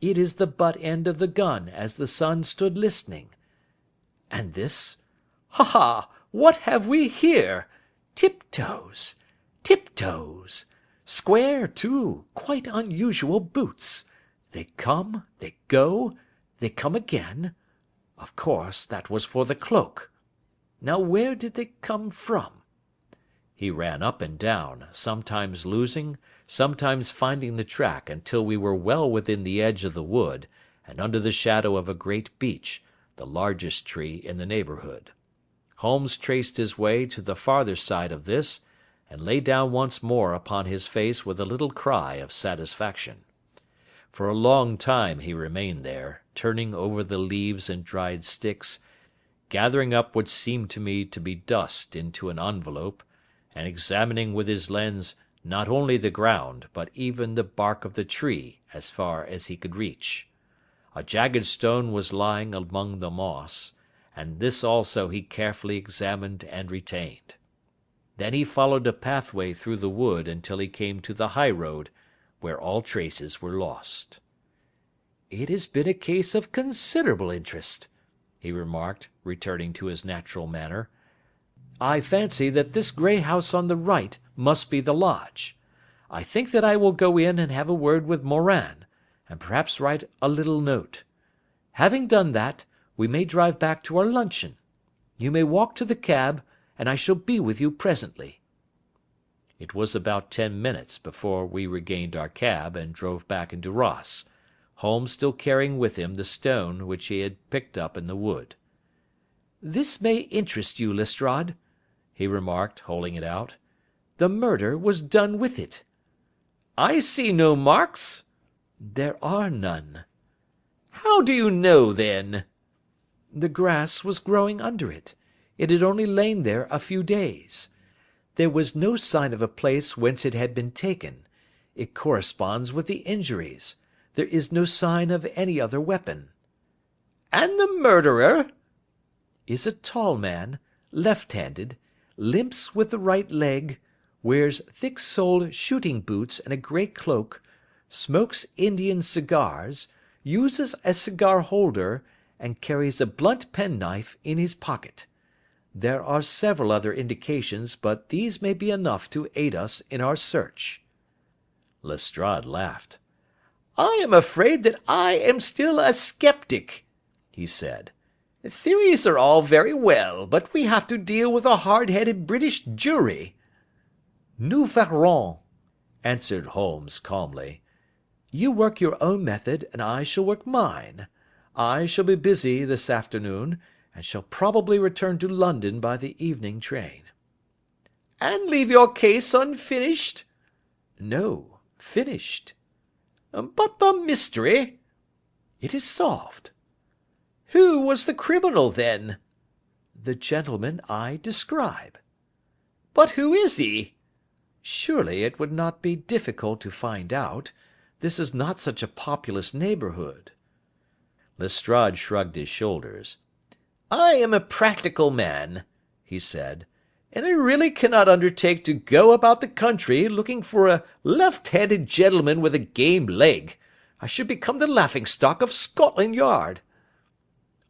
It is the butt end of the gun as the son stood listening. And this? Ha ha! What have we here? Tiptoes! Tiptoes! Square, too, quite unusual boots. They come, they go, they come again. Of course, that was for the cloak. Now where did they come from?" He ran up and down, sometimes losing, sometimes finding the track until we were well within the edge of the wood, and under the shadow of a great beech, the largest tree in the neighbourhood. Holmes traced his way to the farther side of this, and lay down once more upon his face with a little cry of satisfaction. For a long time he remained there, turning over the leaves and dried sticks, gathering up what seemed to me to be dust into an envelope, and examining with his lens not only the ground, but even the bark of the tree as far as he could reach. A jagged stone was lying among the moss, and this also he carefully examined and retained. Then he followed a pathway through the wood until he came to the high road, where all traces were lost. "It has been a case of considerable interest," he remarked, returning to his natural manner. "I fancy that this grey house on the right must be the lodge. I think that I will go in and have a word with Morin, and perhaps write a little note. Having done that, we may drive back to our luncheon. You may walk to the cab, and I shall be with you presently." It was about 10 minutes before we regained our cab and drove back into Ross, Holmes still carrying with him the stone which he had picked up in the wood. "This may interest you, Lestrade," he remarked, holding it out. "The murder was done with it." "I see no marks." "There are none." "How do you know, then?" "The grass was growing under it. It had only lain there a few days. There was no sign of a place whence it had been taken. It corresponds with the injuries. There is no sign of any other weapon." "And the murderer?" "Is a tall man, left-handed, limps with the right leg, wears thick-soled shooting boots and a grey cloak, smokes Indian cigars, uses a cigar holder, and carries a blunt penknife in his pocket. There are several other indications, but these may be enough to aid us in our search." Lestrade laughed. "I am afraid that I am still a sceptic," he said. "Theories are all very well, but we have to deal with a hard-headed British jury." "Nous verrons," answered Holmes calmly. "You work your own method, and I shall work mine. I shall be busy this afternoon, and shall probably return to London by the evening train." "And leave your case unfinished?" "No, finished." "But the mystery?" "It is solved." "Who was the criminal, then?" "The gentleman I describe." "But who is he?" "Surely it would not be difficult to find out. This is not such a populous neighbourhood." Lestrade shrugged his shoulders. "I am a practical man," he said, "and I really cannot undertake to go about the country looking for a left-handed gentleman with a game leg. I should become the laughing-stock of Scotland Yard."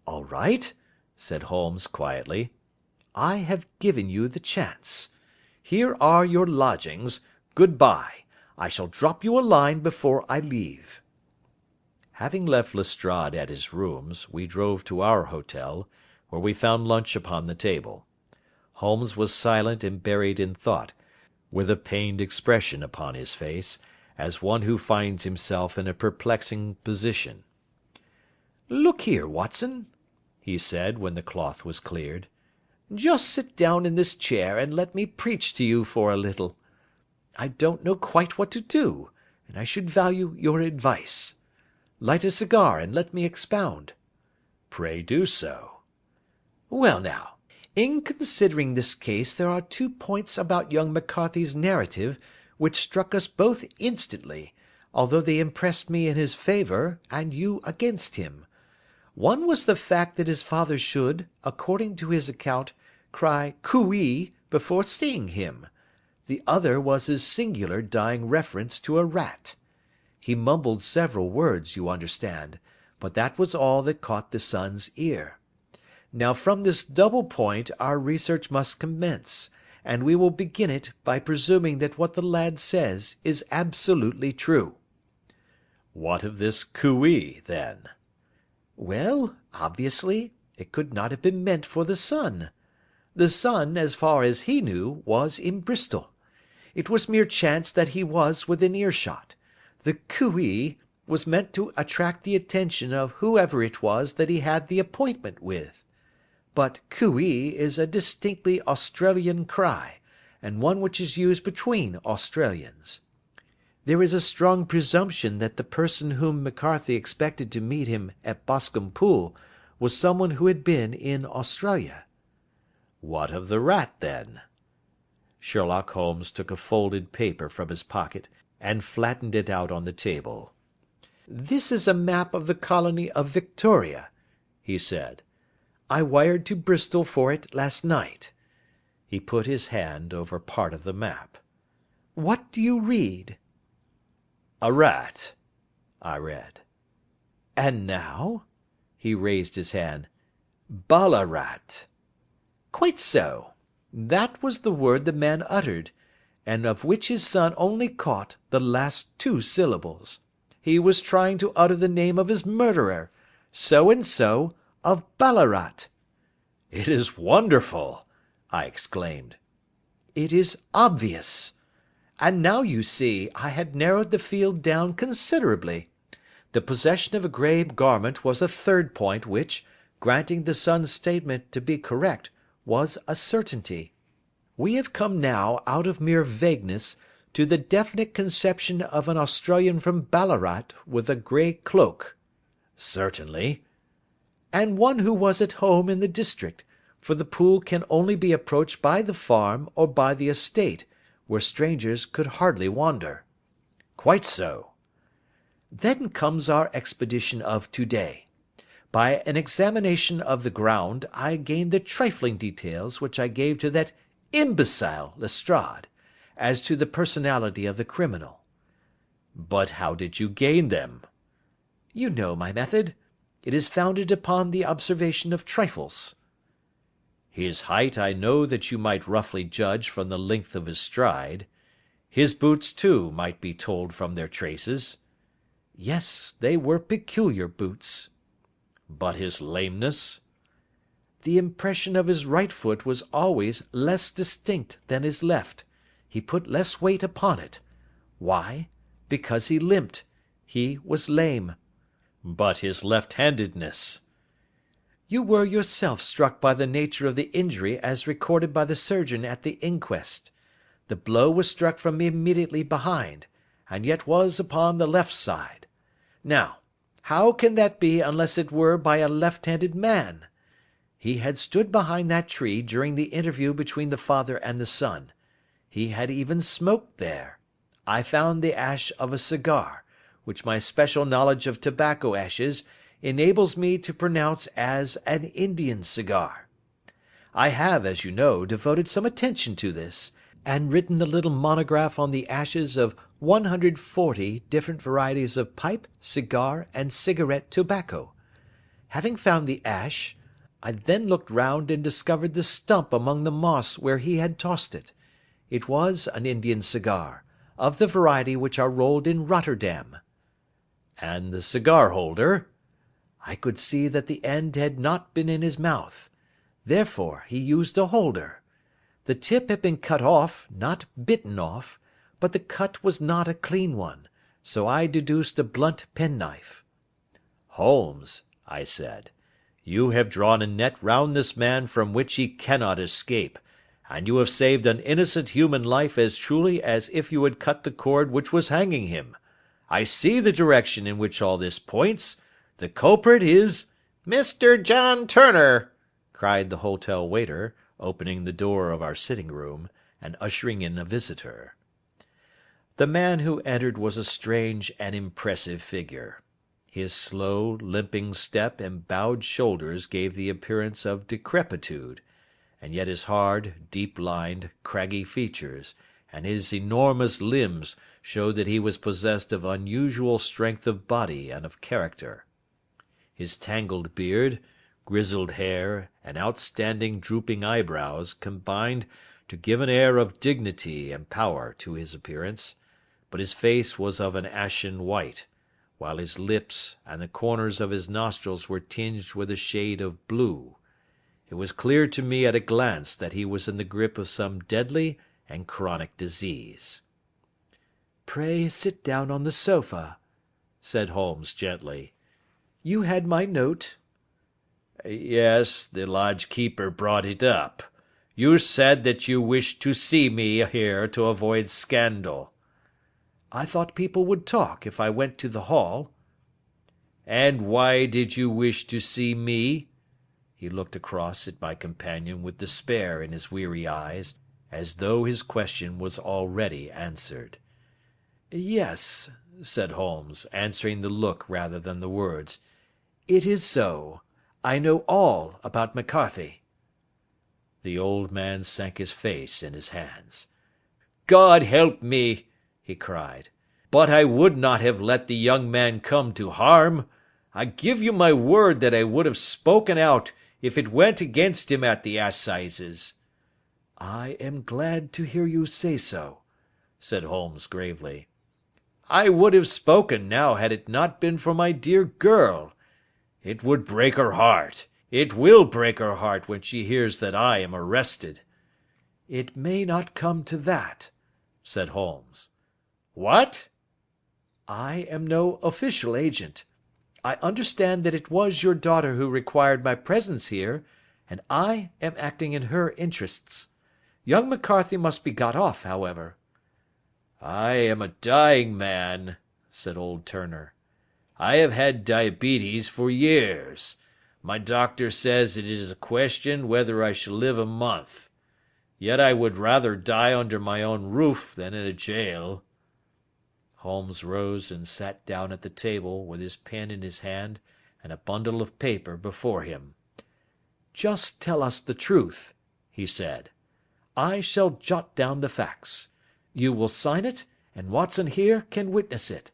"All right," said Holmes quietly. "I have given you the chance. Here are your lodgings. Good-bye. I shall drop you a line before I leave." Having left Lestrade at his rooms, we drove to our hotel, where we found lunch upon the table. Holmes was silent and buried in thought, with a pained expression upon his face, as one who finds himself in a perplexing position. "Look here, Watson," he said, when the cloth was cleared. "Just sit down in this chair and let me preach to you for a little. I don't know quite what to do, and I should value your advice. Light a cigar and let me expound." "Pray do so." "Well now, in considering this case there are 2 points about young McCarthy's narrative which struck us both instantly, although they impressed me in his favour and you against him. One was the fact that his father should, according to his account, cry cooee before seeing him. The other was his singular dying reference to a rat. He mumbled several words, you understand, but that was all that caught the son's ear. Now from this double point our research must commence, and we will begin it by presuming that what the lad says is absolutely true." "What of this cooee, then?" "Well, obviously, it could not have been meant for the son. The son, as far as he knew, was in Bristol. It was mere chance that he was within earshot. The cooee was meant to attract the attention of whoever it was that he had the appointment with. But cooee is a distinctly Australian cry, and one which is used between Australians. There is a strong presumption that the person whom McCarthy expected to meet him at Boscombe Pool was someone who had been in Australia." "What of the rat, then?" Sherlock Holmes took a folded paper from his pocket and flattened it out on the table. "This is a map of the colony of Victoria," he said. "I wired to Bristol for it last night." He put his hand over part of the map. "What do you read?" "A rat," I read. "And now?" He raised his hand. "Ballarat." "Quite so. That was the word the man uttered, and of which his son only caught the last two syllables. He was trying to utter the name of his murderer, so and so of Ballarat." "It is wonderful!" I exclaimed. "It is obvious. And now you see I had narrowed the field down considerably. The possession of a grey garment was a third point which, granting the son's statement to be correct, was a certainty. We have come now out of mere vagueness to the definite conception of an Australian from Ballarat with a grey cloak." "Certainly." "And one who was at home in the district, for the pool can only be approached by the farm or by the estate, where strangers could hardly wander." "Quite so." "Then comes our expedition of to-day. By an examination of the ground, I gained the trifling details which I gave to that imbecile Lestrade, as to the personality of the criminal." "But how did you gain them?" "You know my method. It is founded upon the observation of trifles." "His height I know that you might roughly judge from the length of his stride. His boots, too, might be told from their traces." "Yes, they were peculiar boots." "But his lameness?" "The impression of his right foot was always less distinct than his left. He put less weight upon it. Why? Because he limped. He was lame." "But his left-handedness?" "You were yourself struck by the nature of the injury as recorded by the surgeon at the inquest. The blow was struck from immediately behind, and yet was upon the left side. Now, how can that be unless it were by a left-handed man? He had stood behind that tree during the interview between the father and the son. He had even smoked there. I found the ash of a cigar, which my special knowledge of tobacco ashes enables me to pronounce as an Indian cigar. I have, as you know, devoted some attention to this, and written a little monograph on the ashes of 140 different varieties of pipe, cigar, and cigarette tobacco. Having found the ash, I then looked round and discovered the stump among the moss where he had tossed it. It was an Indian cigar, of the variety which are rolled in Rotterdam." "And the cigar holder?" "I could see that the end had not been in his mouth. Therefore he used a holder. The tip had been cut off, not bitten off, but the cut was not a clean one, so I deduced a blunt penknife." "Holmes," I said, "you have drawn a net round this man from which he cannot escape, and you have saved an innocent human life as truly as if you had cut the cord which was hanging him. I see the direction in which all this points. The culprit is—" "Mr. John Turner!" cried the hotel waiter, opening the door of our sitting room, and ushering in a visitor. The man who entered was a strange and impressive figure. His slow, limping step and bowed shoulders gave the appearance of decrepitude, and yet his hard, deep-lined, craggy features, and his enormous limbs showed that he was possessed of unusual strength of body and of character. His tangled beard, grizzled hair, and outstanding drooping eyebrows combined to give an air of dignity and power to his appearance, but his face was of an ashen white, while his lips and the corners of his nostrils were tinged with a shade of blue. It was clear to me at a glance that he was in the grip of some deadly and chronic disease. "Pray sit down on the sofa," said Holmes gently. "You had my note?" "Yes, the lodge-keeper brought it up. You said that you wished to see me here to avoid scandal. I thought people would talk if I went to the hall. And why did you wish to see me? He looked across at my companion with despair in his weary eyes, as though his question was already answered. Yes, said Holmes, answering the look rather than the words. It is so. I know all about McCarthy. The old man sank his face in his hands. God help me, he cried. But I would not have let the young man come to harm. I give you my word that I would have spoken out if it went against him at the assizes. I am glad to hear you say so, said Holmes gravely. I would have spoken now had it not been for my dear girl. It would break her heart. It will break her heart when she hears that I am arrested. It may not come to that, said Holmes. What? I am no official agent. I understand that it was your daughter who required my presence here, and I am acting in her interests. Young McCarthy must be got off, however. I am a dying man, said old Turner. I have had diabetes for years. My doctor says it is a question whether I shall live a month. Yet I would rather die under my own roof than in a jail. Holmes rose and sat down at the table with his pen in his hand and a bundle of paper before him. Just tell us the truth, he said. I shall jot down the facts. You will sign it, and Watson here can witness it.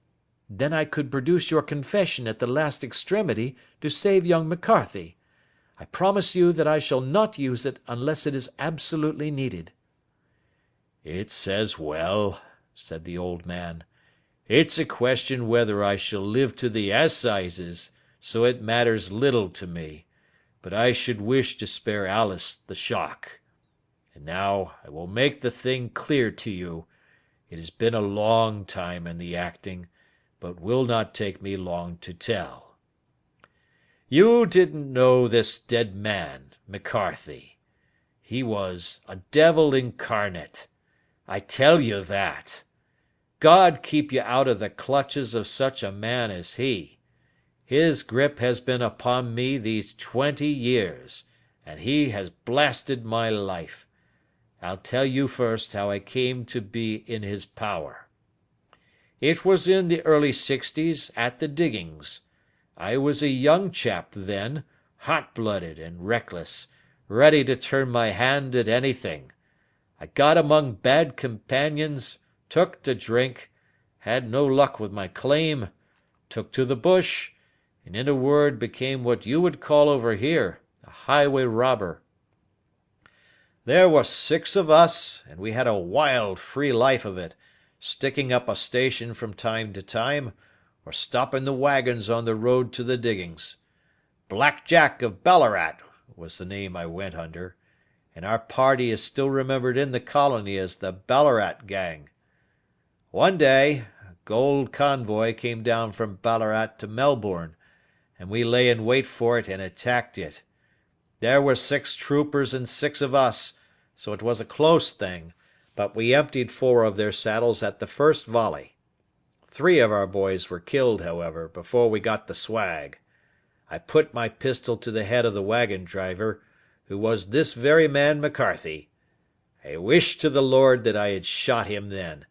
Then I could produce your confession at the last extremity to save young McCarthy. I promise you that I shall not use it unless it is absolutely needed. It's as well, said the old man. It's a question whether I shall live to the assizes, so it matters little to me, but I should wish to spare Alice the shock. And now I will make the thing clear to you. It has been a long time in the acting, but will not take me long to tell. You didn't know this dead man, McCarthy. He was a devil incarnate. I tell you that. God keep you out of the clutches of such a man as he. His grip has been upon me these 20 years, and he has blasted my life. I'll tell you first how I came to be in his power. It was in the early 60s at the diggings. I was a young chap then, hot-blooded and reckless, ready to turn my hand at anything. I got among bad companions, took to drink, had no luck with my claim, took to the bush, and in a word became what you would call over here a highway robber. There were 6 of us, and we had a wild, free life of it, sticking up a station from time to time, or stopping the wagons on the road to the diggings. Black Jack of Ballarat was the name I went under, and our party is still remembered in the colony as the Ballarat Gang. One day, a gold convoy came down from Ballarat to Melbourne, and we lay in wait for it and attacked it. There were 6 troopers and 6 of us, so it was a close thing, but we emptied 4 of their saddles at the first volley. 3 of our boys were killed, however, before we got the swag. I put my pistol to the head of the wagon driver, who was this very man McCarthy. I wished to the Lord that I had shot him then,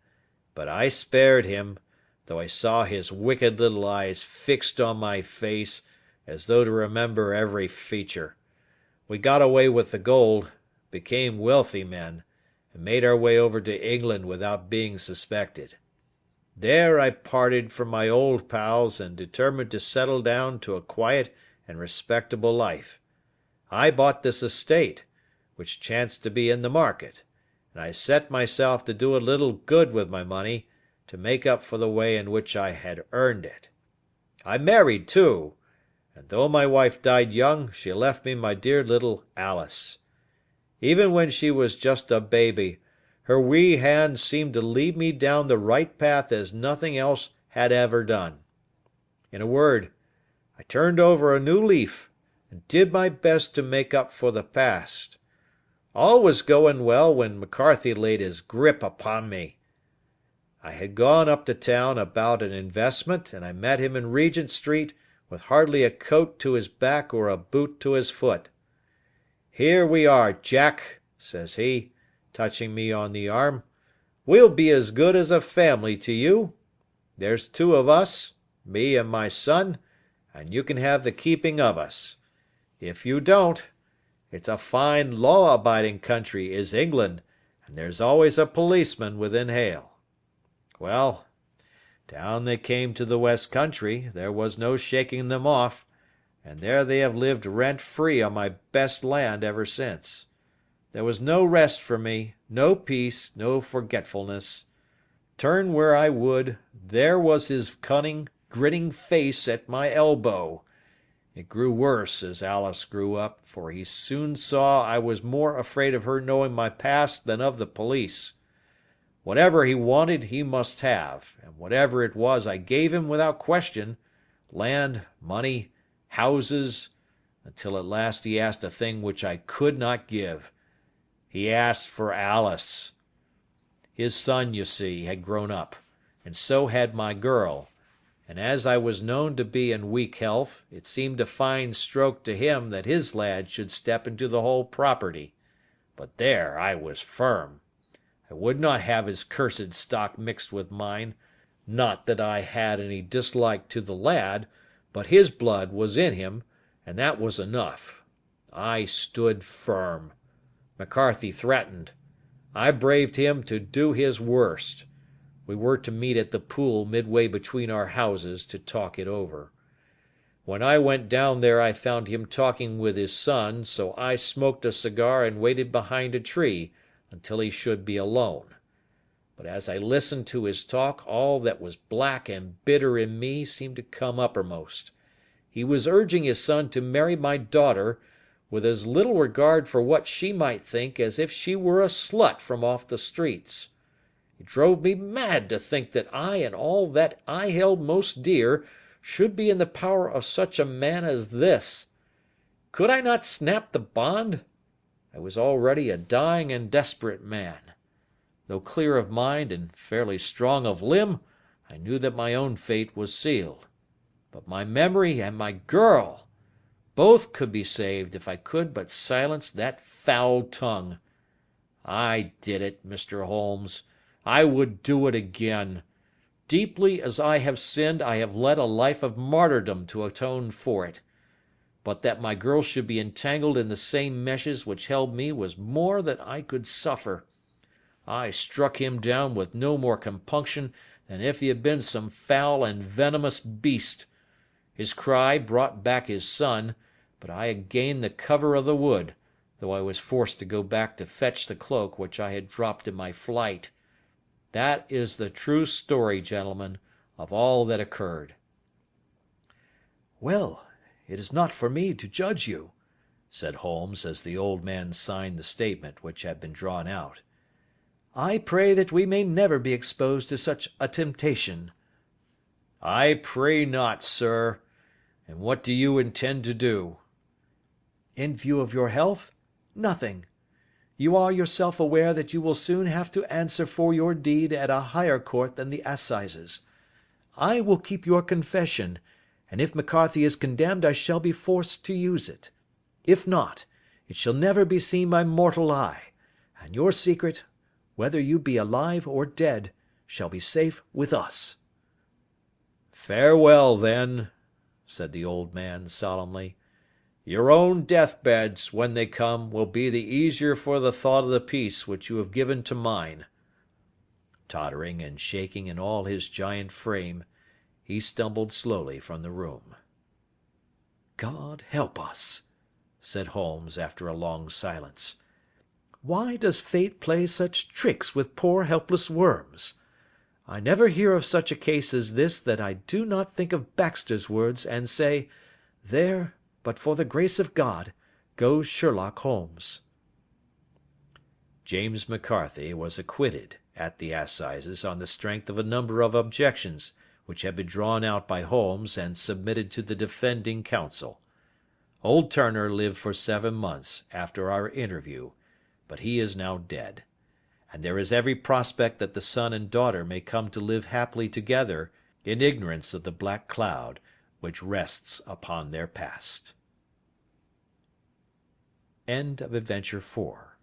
but I spared him, though I saw his wicked little eyes fixed on my face, as though to remember every feature. We got away with the gold, became wealthy men, and made our way over to England without being suspected. There I parted from my old pals and determined to settle down to a quiet and respectable life. I bought this estate, which chanced to be in the market, and I set myself to do a little good with my money, to make up for the way in which I had earned it. I married, too, and though my wife died young, she left me my dear little Alice. Even when she was just a baby, her wee hand seemed to lead me down the right path as nothing else had ever done. In a word, I turned over a new leaf, and did my best to make up for the past. All was going well when McCarthy laid his grip upon me. I had gone up to town about an investment, and I met him in Regent Street with hardly a coat to his back or a boot to his foot. 'Here we are, Jack,' says he, touching me on the arm. 'We'll be as good as a family to you. There's two of us, me and my son, and you can have the keeping of us. If you don't, it's a fine law-abiding country is England, and there's always a policeman within hail.' Well, down they came to the West Country, there was no shaking them off, and there they have lived rent-free on my best land ever since. There was no rest for me, no peace, no forgetfulness. Turn where I would, there was his cunning, grinning face at my elbow. It grew worse as Alice grew up, for he soon saw I was more afraid of her knowing my past than of the police. Whatever he wanted he must have, and whatever it was I gave him without question, land, money, houses, until at last he asked a thing which I could not give. He asked for Alice. His son, you see, had grown up, and so had my girl, and as I was known to be in weak health, it seemed a fine stroke to him that his lad should step into the whole property. But there I was firm. I would not have his cursed stock mixed with mine, not that I had any dislike to the lad, but his blood was in him, and that was enough. I stood firm. McCarthy threatened. I braved him to do his worst. We were to meet at the pool midway between our houses to talk it over. When I went down there I found him talking with his son, so I smoked a cigar and waited behind a tree until he should be alone. But as I listened to his talk, all that was black and bitter in me seemed to come uppermost. He was urging his son to marry my daughter, with as little regard for what she might think as if she were a slut from off the streets. It drove me mad to think that I and all that I held most dear should be in the power of such a man as this. Could I not snap the bond? I was already a dying and desperate man. Though clear of mind and fairly strong of limb, I knew that my own fate was sealed. But my memory and my girl, both could be saved if I could but silence that foul tongue. I did it, Mr. Holmes. I would do it again. Deeply as I have sinned, I have led a life of martyrdom to atone for it. But that my girl should be entangled in the same meshes which held me was more than I could suffer. I struck him down with no more compunction than if he had been some foul and venomous beast. His cry brought back his son, but I had gained the cover of the wood, though I was forced to go back to fetch the cloak which I had dropped in my flight. That is the true story, gentlemen, of all that occurred." "Well, it is not for me to judge you," said Holmes, as the old man signed the statement which had been drawn out. "I pray that we may never be exposed to such a temptation." "I pray not, sir. And what do you intend to do?" "In view of your health, nothing. You are yourself aware that you will soon have to answer for your deed at a higher court than the assizes. I will keep your confession, and if McCarthy is condemned I shall be forced to use it. If not, it shall never be seen by mortal eye, and your secret, whether you be alive or dead, shall be safe with us." "Farewell, then," said the old man solemnly. "Your own deathbeds, when they come, will be the easier for the thought of the peace which you have given to mine." Tottering and shaking in all his giant frame, he stumbled slowly from the room. "God help us," said Holmes after a long silence. "Why does fate play such tricks with poor helpless worms? I never hear of such a case as this that I do not think of Baxter's words and say, 'There, but for the grace of God, goes Sherlock Holmes.'" James McCarthy was acquitted at the assizes on the strength of a number of objections which had been drawn out by Holmes and submitted to the defending counsel. Old Turner lived for 7 months after our interview, but he is now dead, and there is every prospect that the son and daughter may come to live happily together in ignorance of the black cloud which rests upon their past. End of Adventure 4.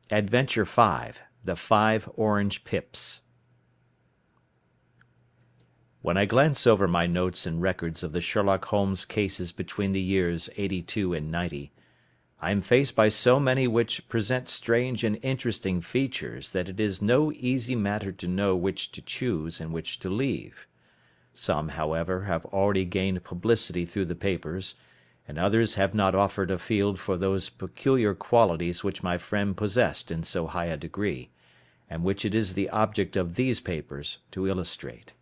Adventure 5. The 5 Orange Pips. When I glance over my notes and records of the Sherlock Holmes cases between the years '82 and '90, I am faced by so many which present strange and interesting features that it is no easy matter to know which to choose and which to leave. Some, however, have already gained publicity through the papers, and others have not offered a field for those peculiar qualities which my friend possessed in so high a degree, and which it is the object of these papers to illustrate.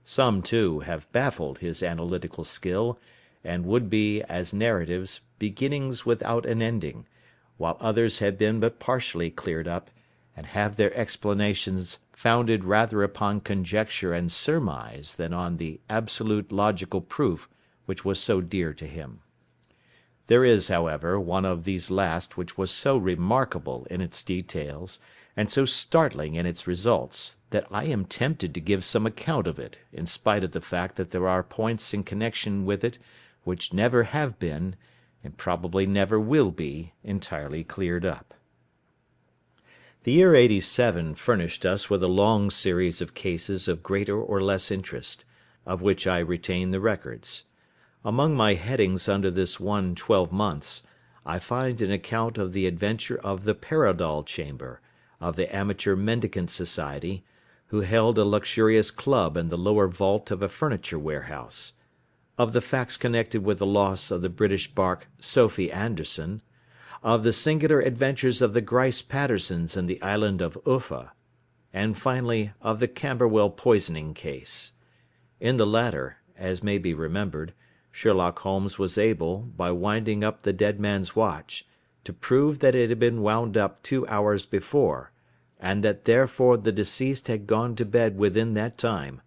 Some, too, have baffled his analytical skill, and would be, as narratives, beginnings without an ending, while others have been but partially cleared up, and have their explanations founded rather upon conjecture and surmise than on the absolute logical proof which was so dear to him. There is, however, one of these last which was so remarkable in its details, and so startling in its results, that I am tempted to give some account of it, in spite of the fact that there are points in connection with it which never have been, and probably never will be, entirely cleared up. The year '87 furnished us with a long series of cases of greater or less interest, of which I retain the records. Among my headings under this one 12 months, I find an account of the adventure of the Paradol Chamber, of the Amateur Mendicant Society, who held a luxurious club in the lower vault of a furniture warehouse; of the facts connected with the loss of the British bark Sophie Anderson; of the singular adventures of the Grice Pattersons in the island of Uffa; and finally of the Camberwell poisoning case. In the latter, as may be remembered, Sherlock Holmes was able, by winding up the dead man's watch, to prove that it had been wound up 2 hours before, and that therefore the deceased had gone to bed within that time,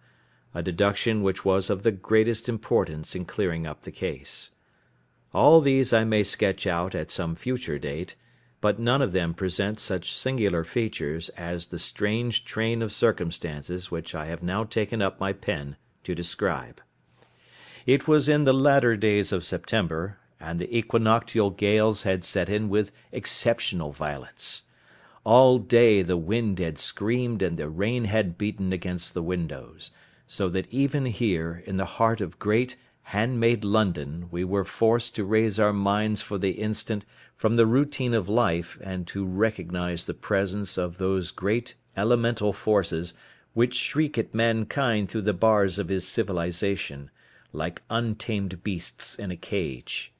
a deduction which was of the greatest importance in clearing up the case. All these I may sketch out at some future date, but none of them present such singular features as the strange train of circumstances which I have now taken up my pen to describe. It was in the latter days of September, and the equinoctial gales had set in with exceptional violence. All day the wind had screamed and the rain had beaten against the windows, so that even here, in the heart of great, hand-made London, we were forced to raise our minds for the instant from the routine of life and to recognize the presence of those great elemental forces which shriek at mankind through the bars of his civilization, like untamed beasts in a cage.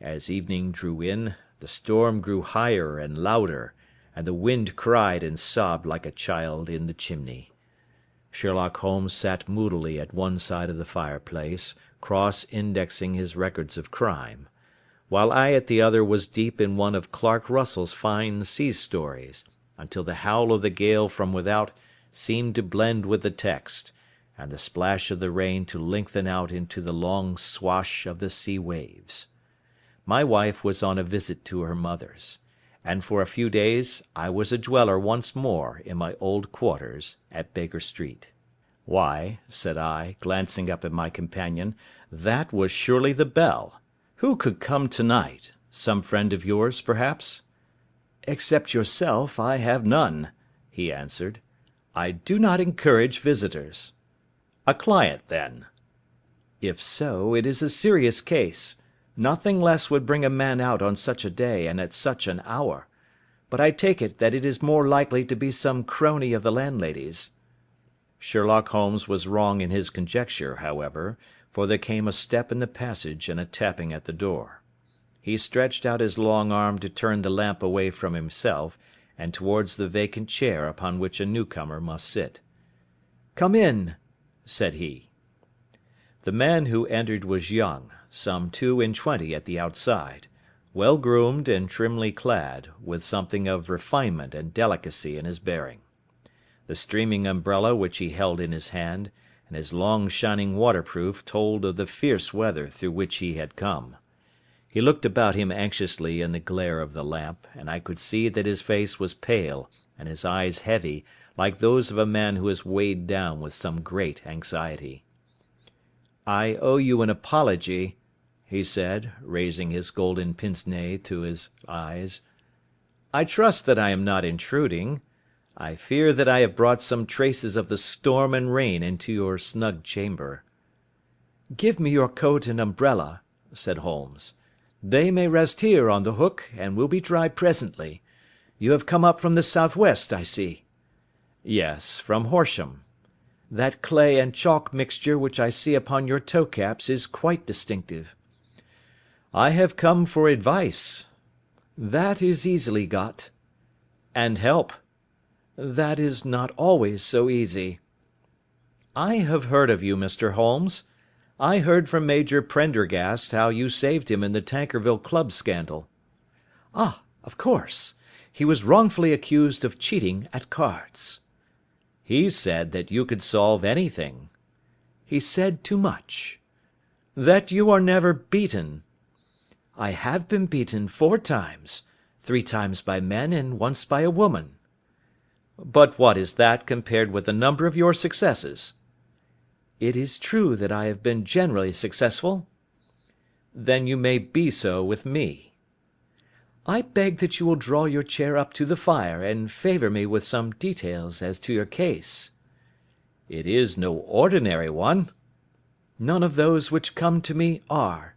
As evening drew in, the storm grew higher and louder, and the wind cried and sobbed like a child in the chimney. Sherlock Holmes sat moodily at one side of the fireplace, cross-indexing his records of crime, while I at the other was deep in one of Clark Russell's fine sea stories, until the howl of the gale from without seemed to blend with the text, and the splash of the rain to lengthen out into the long swash of the sea waves. My wife was on a visit to her mother's, and for a few days I was a dweller once more in my old quarters at Baker Street. "Why," said I, glancing up at my companion, "that was surely the bell. Who could come to-night? Some friend of yours, perhaps?" "Except yourself, I have none," he answered. "I do not encourage visitors." "A client, then?" "If so, it is a serious case. Nothing less would bring a man out on such a day and at such an hour. But I take it that it is more likely to be some crony of the landlady's." Sherlock Holmes was wrong in his conjecture, however, for there came a step in the passage and a tapping at the door. He stretched out his long arm to turn the lamp away from himself, and towards the vacant chair upon which a newcomer must sit. "Come in," said he. The man who entered was young, some 22 at the outside, well groomed and trimly clad, with something of refinement and delicacy in his bearing. The streaming umbrella which he held in his hand, and his long shining waterproof told of the fierce weather through which he had come. He looked about him anxiously in the glare of the lamp, and I could see that his face was pale, and his eyes heavy, like those of a man who is weighed down with some great anxiety. "I owe you an apology," he said, raising his golden pince-nez to his eyes. "I trust that I am not intruding. I fear that I have brought some traces of the storm and rain into your snug chamber." "Give me your coat and umbrella," said Holmes. "They may rest here on the hook, and will be dry presently. You have come up from the southwest, I see." "Yes, from Horsham." "That clay and chalk mixture which I see upon your toe caps is quite distinctive." "I have come for advice." "That is easily got." "And help." "That is not always so easy." "I have heard of you, Mr. Holmes. I heard from Major Prendergast how you saved him in the Tankerville Club scandal." "Ah, of course. He was wrongfully accused of cheating at cards." "He said that you could solve anything." "He said too much." "That you are never beaten." "I have been beaten 4 times, 3 times by men and once by a woman." "But what is that compared with the number of your successes?" "It is true that I have been generally successful." "Then you may be so with me." "I beg that you will draw your chair up to the fire and favour me with some details as to your case." "It is no ordinary one." "None of those which come to me are.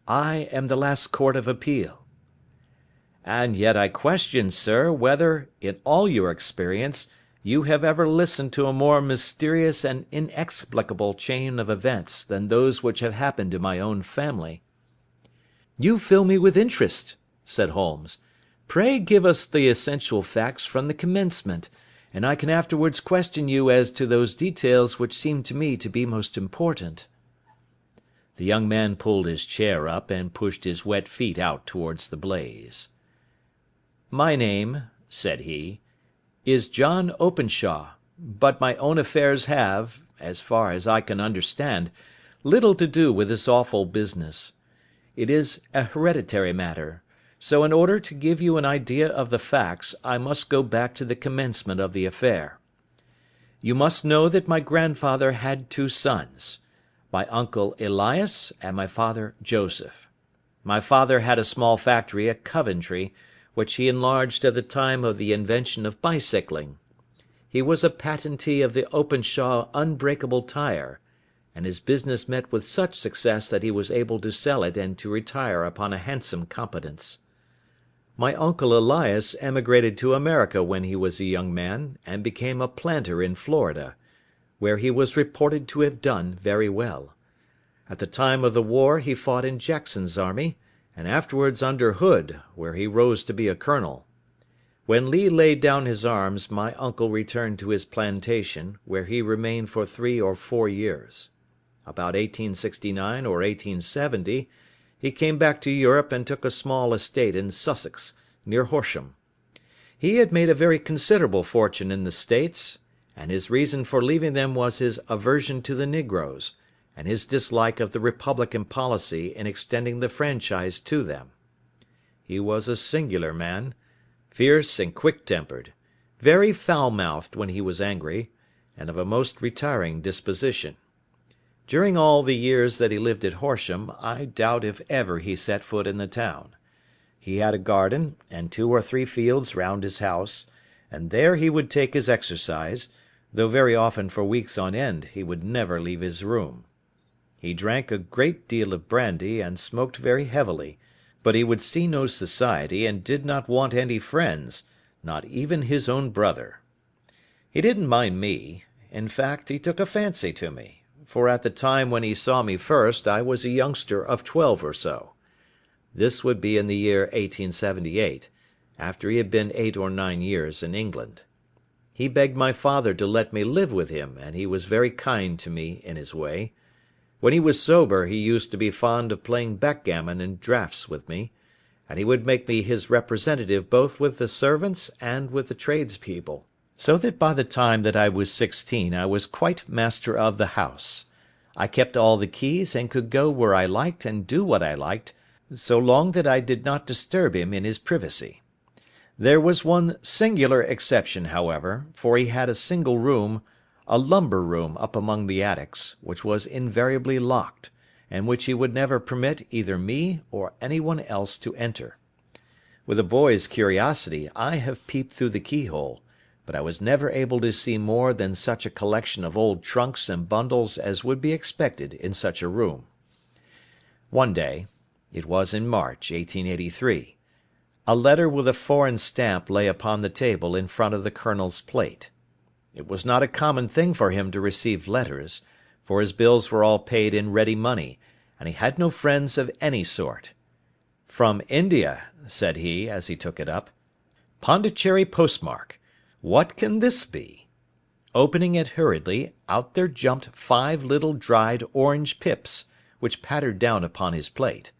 I am the last court of appeal." "And yet I question, sir, whether, in all your experience, you have ever listened to a more mysterious and inexplicable chain of events than those which have happened to my own family." "You fill me with interest," said Holmes. "Pray give us the essential facts from the commencement, and I can afterwards question you as to those details which seem to me to be most important." The young man pulled his chair up and pushed his wet feet out towards the blaze. "My name," said he, "is John Openshaw, but my own affairs have, as far as I can understand, little to do with this awful business. It is a hereditary matter, so in order to give you an idea of the facts I must go back to the commencement of the affair. You must know that my grandfather had 2 sons, my uncle Elias and my father Joseph. My father had a small factory at Coventry, which he enlarged at the time of the invention of bicycling. He was a patentee of the Openshaw unbreakable tire, and his business met with such success that he was able to sell it and to retire upon a handsome competence. My uncle Elias emigrated to America when he was a young man, and became a planter in Florida, where he was reported to have done very well. At the time of the war he fought in Jackson's army, and afterwards under Hood, where he rose to be a colonel. When Lee laid down his arms, my uncle returned to his plantation, where he remained for 3 or 4 years. About 1869 or 1870, he came back to Europe and took a small estate in Sussex, near Horsham. He had made a very considerable fortune in the States, and his reason for leaving them was his aversion to the negroes, and his dislike of the Republican policy in extending the franchise to them. He was a singular man, fierce and quick-tempered, very foul-mouthed when he was angry, and of a most retiring disposition. During all the years that he lived at Horsham, I doubt if ever he set foot in the town. He had a garden, and 2 or 3 fields round his house, and there he would take his exercise, though very often for weeks on end he would never leave his room. He drank a great deal of brandy, and smoked very heavily, but he would see no society, and did not want any friends, not even his own brother. He didn't mind me. In fact, he took a fancy to me, for at the time when he saw me first I was a youngster of 12 or so. This would be in the year 1878, after he had been 8 or 9 years in England. He begged my father to let me live with him, and he was very kind to me in his way. When he was sober he used to be fond of playing backgammon and draughts with me, and he would make me his representative both with the servants and with the tradespeople, so that by the time that I was 16 I was quite master of the house. I kept all the keys and could go where I liked and do what I liked, so long that I did not disturb him in his privacy. There was one singular exception, however, for he had a single room, a lumber room up among the attics, which was invariably locked, and which he would never permit either me or any one else to enter. With a boy's curiosity, I have peeped through the keyhole, but I was never able to see more than such a collection of old trunks and bundles as would be expected in such a room. One day, it was in March, 1883, a letter with a foreign stamp lay upon the table in front of the Colonel's plate. It was not a common thing for him to receive letters, for his bills were all paid in ready money, and he had no friends of any sort. "From India," said he, as he took it up. "Pondicherry postmark. What can this be?" Opening it hurriedly, out there jumped 5 little dried orange pips, which pattered down upon his plate.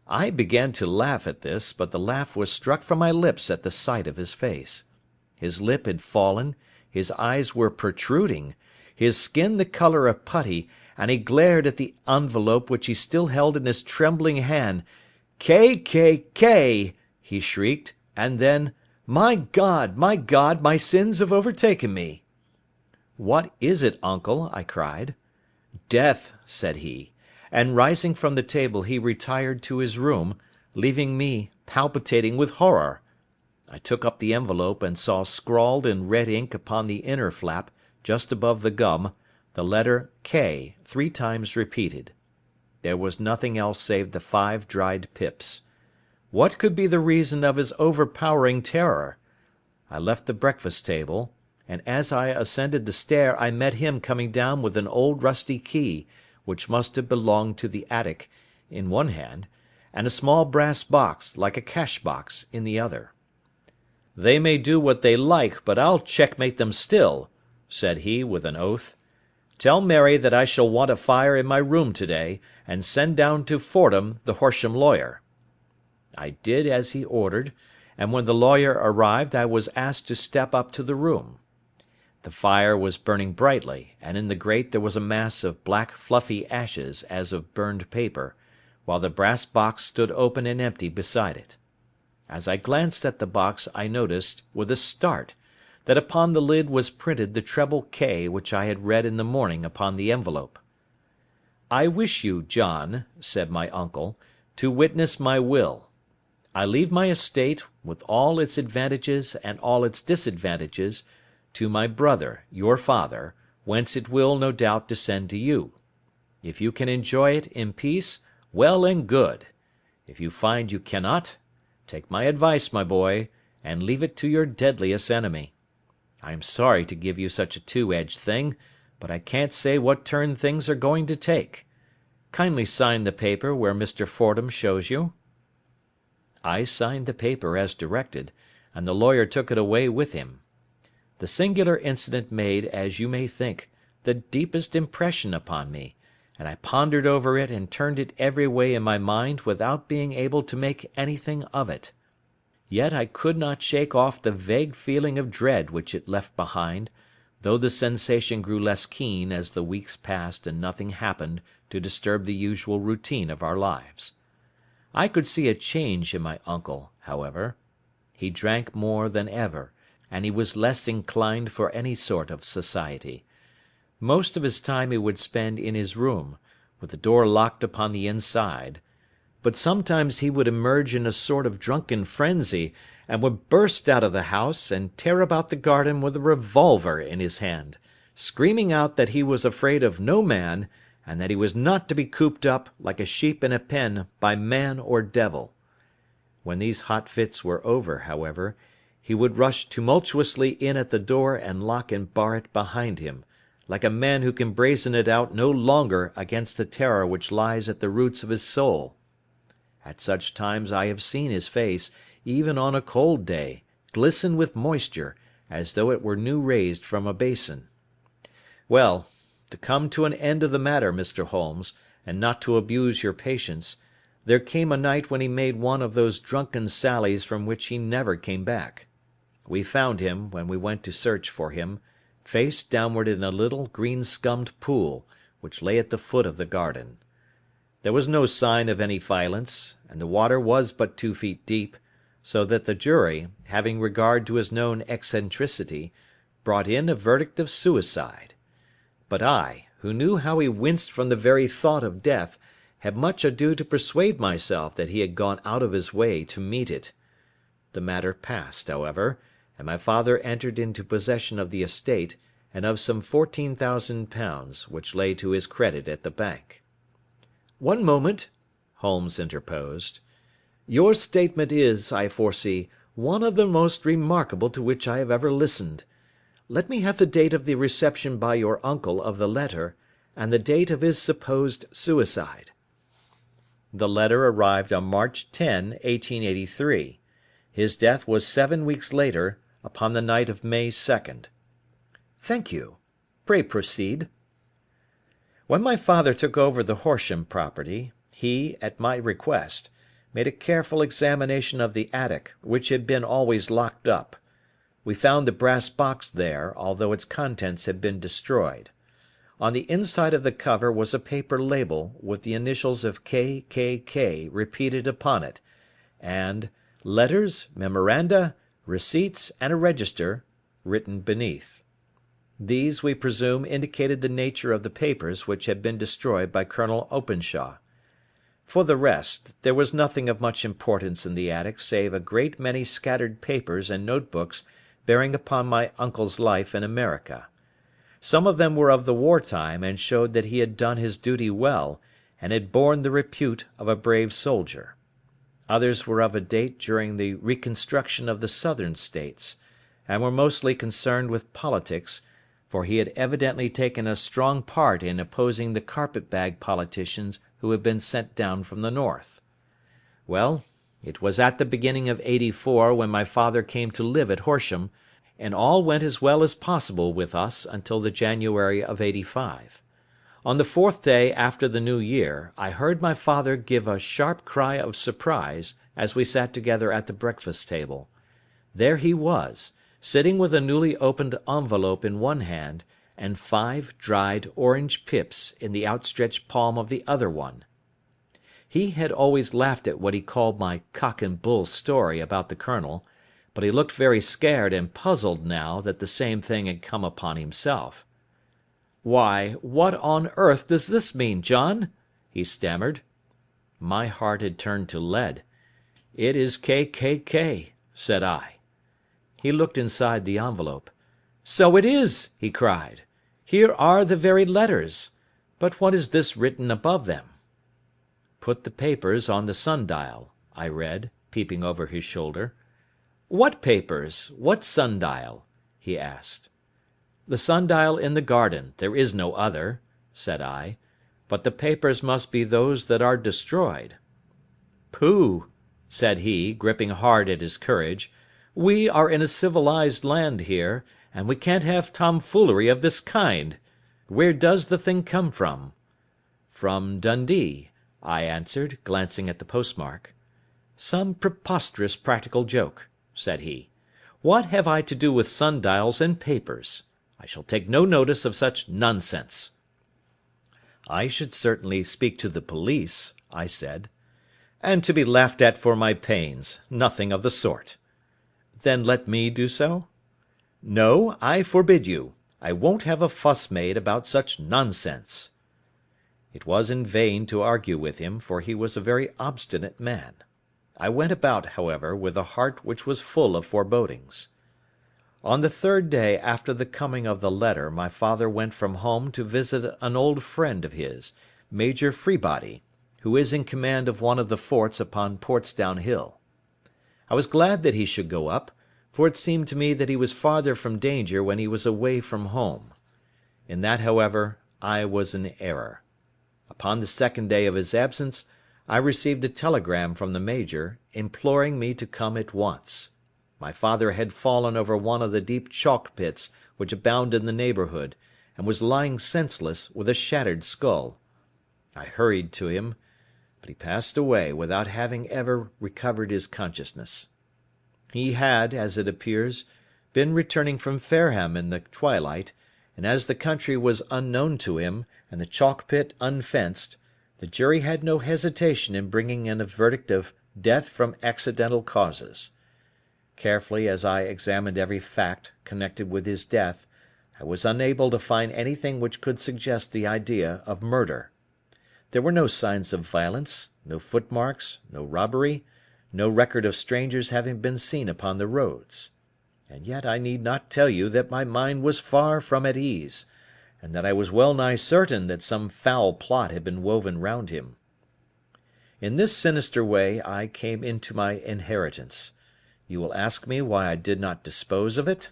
I began to laugh at this, but the laugh was struck from my lips at the sight of his face. His lip had fallen, his eyes were protruding, his skin the colour of putty, and he glared at the envelope which he still held in his trembling hand. "K," he shrieked, and then, my God, my sins have overtaken me." "What is it, uncle?" I cried. "Death," said he, and rising from the table he retired to his room, leaving me palpitating with horror. I took up the envelope and saw scrawled in red ink upon the inner flap, just above the gum, the letter K 3 times repeated. There was nothing else save the 5 dried pips. What could be the reason of his overpowering terror? I left the breakfast table, and as I ascended the stair I met him coming down with an old rusty key, which must have belonged to the attic, in one hand, and a small brass box, like a cash box, in the other. "They may do what they like, but I'll checkmate them still," said he with an oath. "Tell Mary that I shall want a fire in my room to-day, and send down to Fordham the Horsham lawyer." I did as he ordered, and when the lawyer arrived I was asked to step up to the room. The fire was burning brightly, and in the grate there was a mass of black fluffy ashes as of burned paper, while the brass box stood open and empty beside it. As I glanced at the box I noticed, with a start, that upon the lid was printed the treble K which I had read in the morning upon the envelope. "I wish you, John," said my uncle, "to witness my will. I leave my estate, with all its advantages and all its disadvantages, to my brother, your father, whence it will, no doubt, descend to you. If you can enjoy it in peace, well and good. If you find you cannot, take my advice, my boy, and leave it to your deadliest enemy. I am sorry to give you such a two-edged thing, but I can't say what turn things are going to take. Kindly sign the paper where Mr. Fordham shows you." I signed the paper as directed, and the lawyer took it away with him. The singular incident made, as you may think, the deepest impression upon me, and I pondered over it and turned it every way in my mind without being able to make anything of it. Yet I could not shake off the vague feeling of dread which it left behind, though the sensation grew less keen as the weeks passed and nothing happened to disturb the usual routine of our lives. I could see a change in my uncle, however. He drank more than ever, and he was less inclined for any sort of society. Most of his time he would spend in his room, with the door locked upon the inside, but sometimes he would emerge in a sort of drunken frenzy, and would burst out of the house, and tear about the garden with a revolver in his hand, screaming out that he was afraid of no man, and that he was not to be cooped up, like a sheep in a pen, by man or devil. When these hot fits were over, however, he would rush tumultuously in at the door and lock and bar it behind him, like a man who can brazen it out no longer against the terror which lies at the roots of his soul. At such times I have seen his face, even on a cold day, glisten with moisture, as though it were new raised from a basin. Well, to come to an end of the matter, Mr. Holmes, and not to abuse your patience, there came a night when he made one of those drunken sallies from which he never came back. We found him, when we went to search for him, face downward in a little green-scummed pool, which lay at the foot of the garden. There was no sign of any violence, and the water was but 2 feet deep, so that the jury, having regard to his known eccentricity, brought in a verdict of suicide. But I, who knew how he winced from the very thought of death, had much ado to persuade myself that he had gone out of his way to meet it. The matter passed, however, and my father entered into possession of the estate, and of some £14,000, which lay to his credit at the bank. "One moment," Holmes interposed. "Your statement is, I foresee, one of the most remarkable to which I have ever listened. Let me have the date of the reception by your uncle of the letter, and the date of his supposed suicide." The letter arrived on March 10, 1883. His death was 7 weeks later, upon the night of May 2nd. "Thank you. Pray proceed." When my father took over the Horsham property, he, at my request, made a careful examination of the attic, which had been always locked up. We found the brass box there, although its contents had been destroyed. On the inside of the cover was a paper label, with the initials of K.K.K. repeated upon it, and "Letters, Memoranda, Receipts, and a Register" written beneath. These, we presume, indicated the nature of the papers which had been destroyed by Colonel Openshaw. For the rest, there was nothing of much importance in the attic save a great many scattered papers and notebooks bearing upon my uncle's life in America. Some of them were of the war time, and showed that he had done his duty well, and had borne the repute of a brave soldier. Others were of a date during the reconstruction of the Southern States, and were mostly concerned with politics, for he had evidently taken a strong part in opposing the carpet-bag politicians who had been sent down from the north. Well, it was at the beginning of '84 when my father came to live at Horsham, and all went as well as possible with us until the January of '85. On the 4th day after the New Year, I heard my father give a sharp cry of surprise as we sat together at the breakfast table. There he was, sitting with a newly opened envelope in one hand, and 5 dried orange pips in the outstretched palm of the other one. He had always laughed at what he called my cock and bull story about the colonel, but he looked very scared and puzzled now that the same thing had come upon himself. "Why, what on earth does this mean, John?" he stammered. My heart had turned to lead. "It is K.K.K.," said I. He looked inside the envelope. "So it is!" he cried. "Here are the very letters. But what is this written above them?" "Put the papers on the sundial," I read, peeping over his shoulder. "What papers? What sundial?" he asked. "The sundial in the garden. There is no other," said I. "But the papers must be those that are destroyed." "Pooh!" said he, gripping hard at his courage. "We are in a civilized land here, and we can't have tomfoolery of this kind. Where does the thing come from?" "From Dundee," I answered, glancing at the postmark. "Some preposterous practical joke," said he. "What have I to do with sundials and papers? I shall take no notice of such nonsense." "I should certainly speak to the police," I said. "And to be laughed at for my pains. Nothing of the sort." "Then let me do so?" "No, I forbid you. I won't have a fuss made about such nonsense." It was in vain to argue with him, for he was a very obstinate man. I went about, however, with a heart which was full of forebodings. On the 3rd day after the coming of the letter my father went from home to visit an old friend of his, Major Freebody, who is in command of one of the forts upon Portsdown Hill. I was glad that he should go up, for it seemed to me that he was farther from danger when he was away from home. In that, however, I was in error. Upon the 2nd day of his absence, I received a telegram from the Major, imploring me to come at once. My father had fallen over one of the deep chalk pits which abound in the neighbourhood, and was lying senseless, with a shattered skull. I hurried to him, but he passed away without having ever recovered his consciousness. He had, as it appears, been returning from Fareham in the twilight, and as the country was unknown to him, and the chalk pit unfenced, The jury had no hesitation in bringing in a verdict of death from accidental causes. Carefully as I examined every fact connected with his death, I was unable to find anything which could suggest the idea of murder. There were no signs of violence, no footmarks, no robbery, no record of strangers having been seen upon the roads. And yet I need not tell you that my mind was far from at ease, and that I was well nigh certain that some foul plot had been woven round him. In this sinister way I came into my inheritance. You will ask me why I did not dispose of it?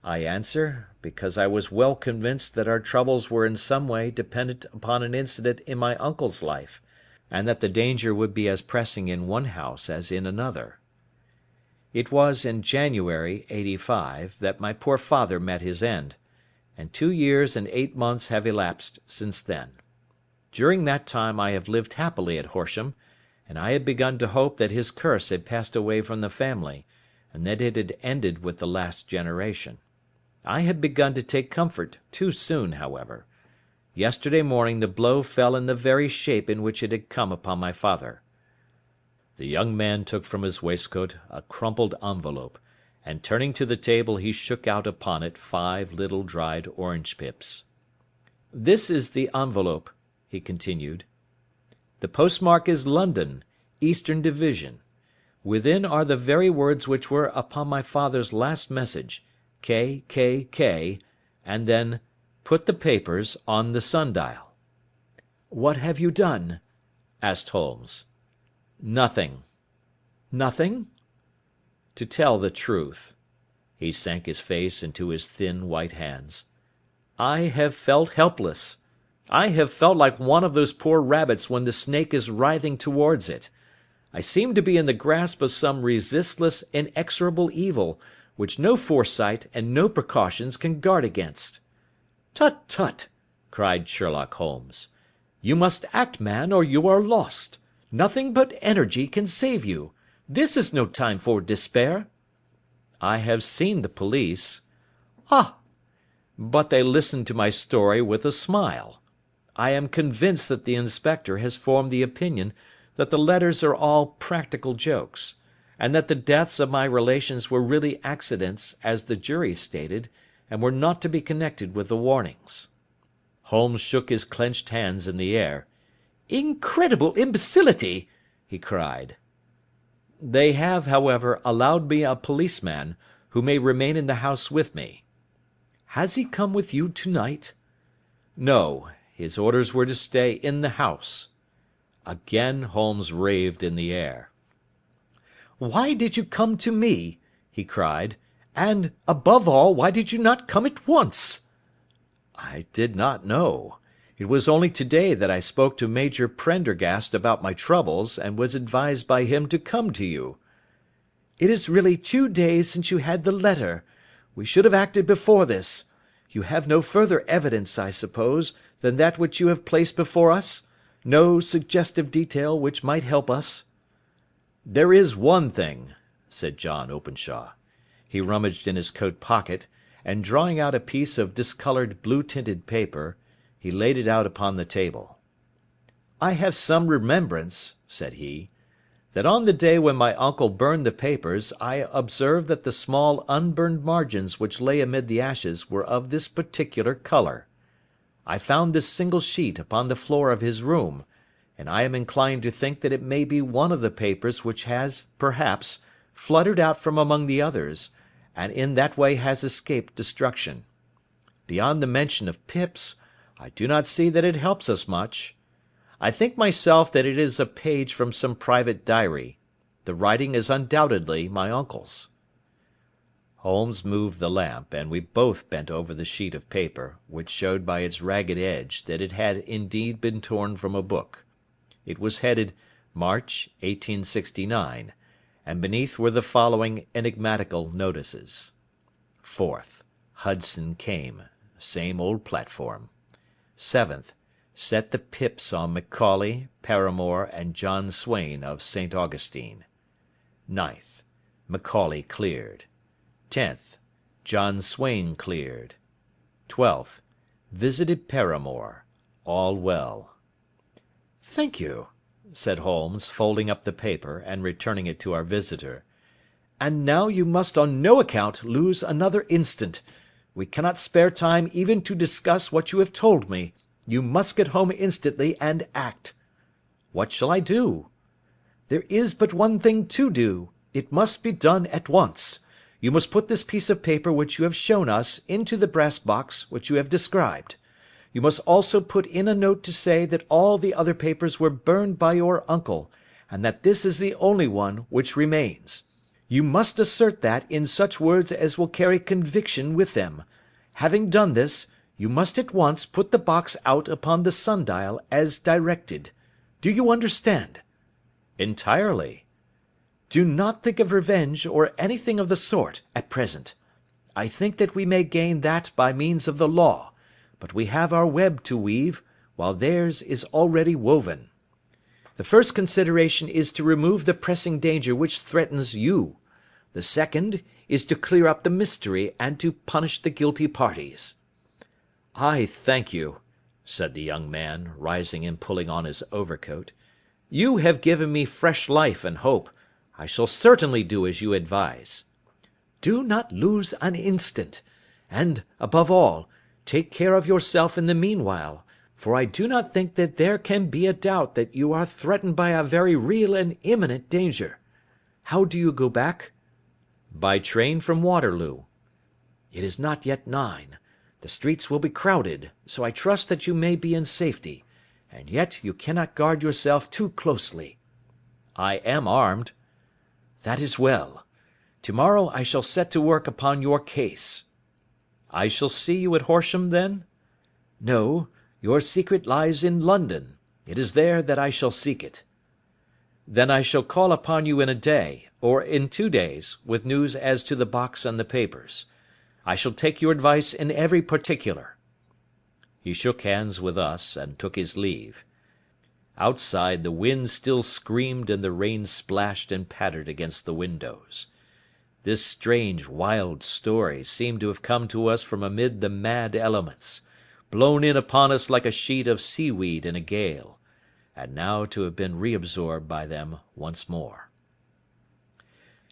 I answer, because I was well convinced that our troubles were in some way dependent upon an incident in my uncle's life, and that the danger would be as pressing in one house as in another. It was in January, '85, that my poor father met his end, and 2 years and 8 months have elapsed since then. During that time I have lived happily at Horsham, and I had begun to hope that his curse had passed away from the family, and that it had ended with the last generation. I had begun to take comfort too soon, however. Yesterday morning the blow fell in the very shape in which it had come upon my father. The young man took from his waistcoat a crumpled envelope, and turning to the table he shook out upon it 5 little dried orange pips. "This is the envelope," he continued. "The postmark is London, Eastern Division. Within are the very words which were upon my father's last message, K, K, K, and then, 'Put the papers on the sundial.'" "What have you done?" asked Holmes. "Nothing." "Nothing?" "To tell the truth," he sank his face into his thin white hands, "I have felt helpless. I have felt like one of those poor rabbits when the snake is writhing towards it. I seem to be in the grasp of some resistless, inexorable evil, which no foresight and no precautions can guard against." "Tut, tut!" cried Sherlock Holmes. "You must act, man, or you are lost. Nothing but energy can save you. This is no time for despair." "I have seen the police." "Ah! But they listened to my story with a smile. I am convinced that the inspector has formed the opinion that the letters are all practical jokes, and that the deaths of my relations were really accidents, as the jury stated, and were not to be connected with the warnings." Holmes shook his clenched hands in the air. "Incredible imbecility!" he cried. "They have, however, allowed me a policeman, who may remain in the house with me." "Has he come with you to-night?" "No, his orders were to stay in the house." Again Holmes raved in the air. "Why did you come to me?" he cried. "And, above all, why did you not come at once?" "I did not know. It was only today that I spoke to Major Prendergast about my troubles, and was advised by him to come to you." "It is really 2 days since you had the letter. We should have acted before this. You have no further evidence, I suppose, than that which you have placed before us? No suggestive detail which might help us?" "There is one thing," said John Openshaw. He rummaged in his coat pocket, and drawing out a piece of discoloured blue-tinted paper, he laid it out upon the table. "I have some remembrance," said he, "that on the day when my uncle burned the papers I observed that the small unburned margins which lay amid the ashes were of this particular colour. I found this single sheet upon the floor of his room, and I am inclined to think that it may be one of the papers which has, perhaps, fluttered out from among the others, and in that way has escaped destruction. Beyond the mention of pips, I do not see that it helps us much. I think myself that it is a page from some private diary. The writing is undoubtedly my uncle's." Holmes moved the lamp, and we both bent over the sheet of paper, which showed by its ragged edge that it had indeed been torn from a book. It was headed March, 1869, and beneath were the following enigmatical notices: 4th. Hudson came. Same old platform. 7th. Set the pips on Macaulay, Paramore, and John Swain of St. Augustine. 9th. Macaulay cleared. 10th. John Swain cleared. 12th. Visited Paramore. All well. "Thank you," said Holmes, folding up the paper and returning it to our visitor. "And now you must on no account lose another instant. We cannot spare time even to discuss what you have told me. You must get home instantly and act." "What shall I do?" "There is but one thing to do. It must be done at once. You must put this piece of paper which you have shown us into the brass box which you have described. You must also put in a note to say that all the other papers were burned by your uncle, and that this is the only one which remains. You must assert that in such words as will carry conviction with them. Having done this, you must at once put the box out upon the sundial as directed. Do you understand?" "Entirely." "Do not think of revenge or anything of the sort at present. I think that we may gain that by means of the law, but we have our web to weave, while theirs is already woven. The first consideration is to remove the pressing danger which threatens you. The second is to clear up the mystery and to punish the guilty parties." "I thank you," said the young man, rising and pulling on his overcoat. "You have given me fresh life and hope. I shall certainly do as you advise." "Do not lose an instant. And, above all, take care of yourself in the meanwhile, for I do not think that there can be a doubt that you are threatened by a very real and imminent danger. How do you go back?" "By train from Waterloo." "It is not yet 9. The streets will be crowded, so I trust that you may be in safety, and yet you cannot guard yourself too closely." "I am armed." "That is well. Tomorrow I shall set to work upon your case." "I shall see you at Horsham, then?" "No, your secret lies in London. It is there that I shall seek it." "Then I shall call upon you in a day, or in 2 days, with news as to the box and the papers. I shall take your advice in every particular." He shook hands with us, and took his leave. Outside the wind still screamed and the rain splashed and pattered against the windows. This strange, wild story seemed to have come to us from amid the mad elements, blown in upon us like a sheet of seaweed in a gale, and now to have been reabsorbed by them once more.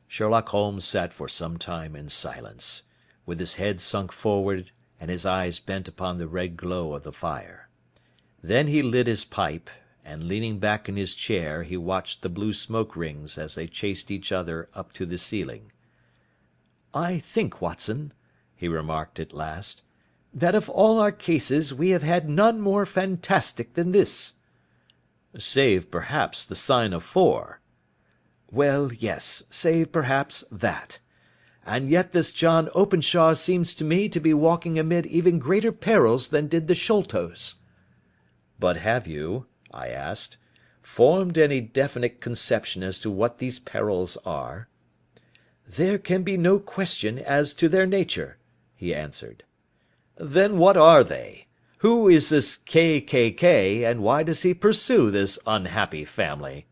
Sherlock Holmes sat for some time in silence, with his head sunk forward and his eyes bent upon the red glow of the fire. Then he lit his pipe, and leaning back in his chair he watched the blue smoke rings as they chased each other up to the ceiling. "I think, Watson," he remarked at last, "that of all our cases we have had none more fantastic than this." "Save, perhaps, the sign of 4. "Well, yes, save, perhaps, that. And yet this John Openshaw seems to me to be walking amid even greater perils than did the Sholtos." "But have you," I asked, "formed any definite conception as to what these perils are?" "There can be no question as to their nature," he answered. "Then what are they? Who is this K., and why does he pursue this unhappy family?"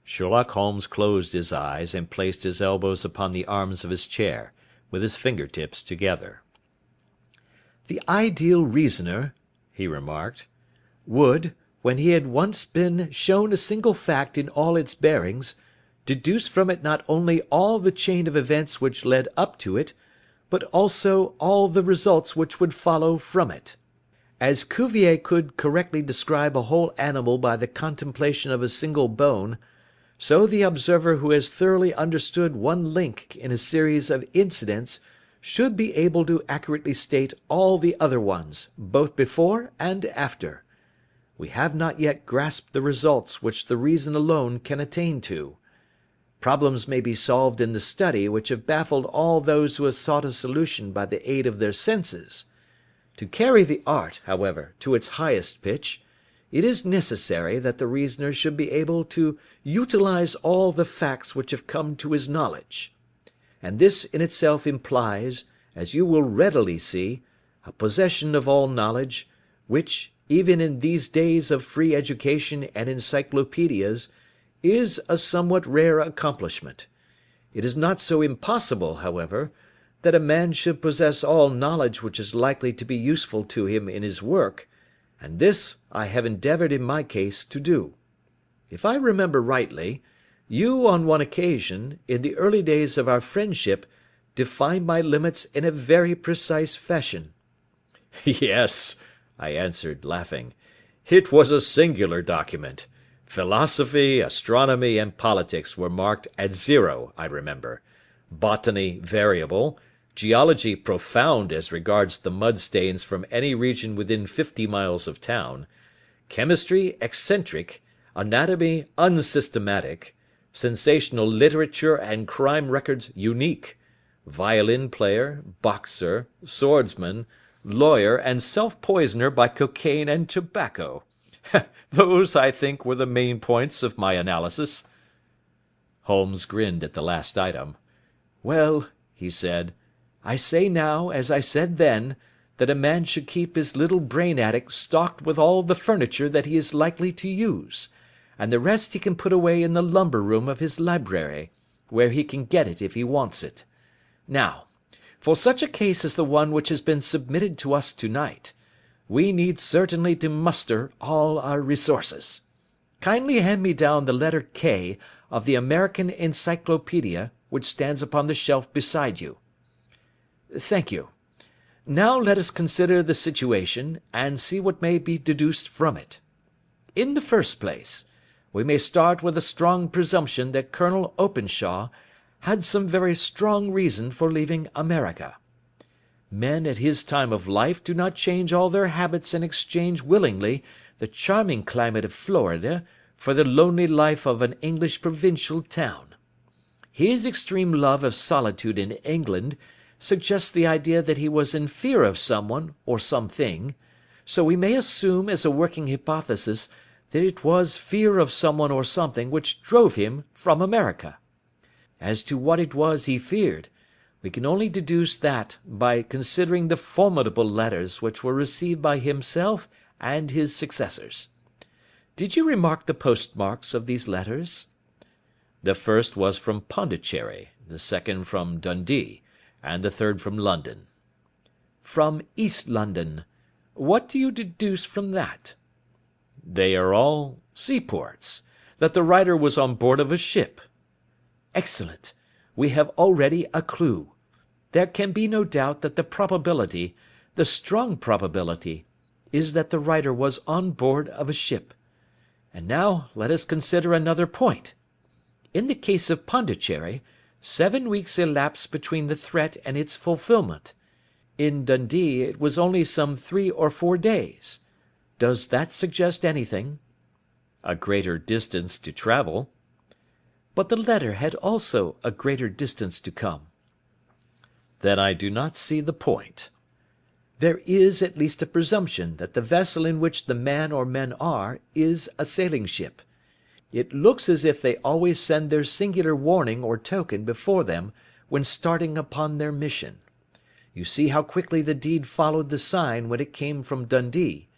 Sherlock Holmes closed his eyes and placed his elbows upon the arms of his chair, with his fingertips together. "The ideal reasoner," he remarked, "would, when he had once been shown a single fact in all its bearings, deduce from it not only all the chain of events which led up to it, but also all the results which would follow from it. As Cuvier could correctly describe a whole animal by the contemplation of a single bone, so the observer who has thoroughly understood one link in a series of incidents should be able to accurately state all the other ones, both before and after. We have not yet grasped the results which the reason alone can attain to. Problems may be solved in the study which have baffled all those who have sought a solution by the aid of their senses. To carry the art, however, to its highest pitch, it is necessary that the reasoner should be able to utilize all the facts which have come to his knowledge. And this in itself implies, as you will readily see, a possession of all knowledge, which, even in these days of free education and encyclopedias, is a somewhat rare accomplishment. It is not so impossible, however, that a man should possess all knowledge which is likely to be useful to him in his work, and this I have endeavoured in my case to do. If I remember rightly, you on one occasion, in the early days of our friendship, defined my limits in a very precise fashion." "Yes," I answered, laughing. "It was a singular document. Philosophy, astronomy, and politics were marked at 0, I remember. Botany variable, geology profound as regards the mud stains from any region within 50 miles of town, chemistry eccentric, anatomy unsystematic, sensational literature and crime records unique, violin player, boxer, swordsman, lawyer, and self-poisoner by cocaine and tobacco. Those, I think, were the main points of my analysis." Holmes grinned at the last item. "Well," he said, "I say now, as I said then, that a man should keep his little brain attic stocked with all the furniture that he is likely to use, and the rest he can put away in the lumber room of his library, where he can get it if he wants it. Now, for such a case as the one which has been submitted to us to-night, we need certainly to muster all our resources. Kindly hand me down the letter K of the American Encyclopedia which stands upon the shelf beside you. Thank you. Now let us consider the situation, and see what may be deduced from it. In the first place, we may start with a strong presumption that Colonel Openshaw had some very strong reason for leaving America. Men at his time of life do not change all their habits and exchange willingly the charming climate of Florida for the lonely life of an English provincial town. His extreme love of solitude in England suggests the idea that he was in fear of someone or something, so we may assume as a working hypothesis that it was fear of someone or something which drove him from America. As to what it was he feared, we can only deduce that by considering the formidable letters which were received by himself and his successors. Did you remark the postmarks of these letters? The first was from Pondicherry, the second from Dundee, and the third from London. From East London. What do you deduce from that? They are all seaports. That the writer was on board of a ship. Excellent. We have already a clue. There can be no doubt that the probability, the strong probability, is that the writer was on board of a ship. And now let us consider another point. In the case of Pondicherry, 7 weeks elapsed between the threat and its fulfilment. In Dundee it was only some 3 or 4 days. Does that suggest anything? A greater distance to travel. But the letter had also a greater distance to come. Then I do not see the point. There is at least a presumption that the vessel in which the man or men are is a sailing ship. It looks as if they always send their singular warning or token before them when starting upon their mission. You see how quickly the deed followed the sign when it came from Dundee.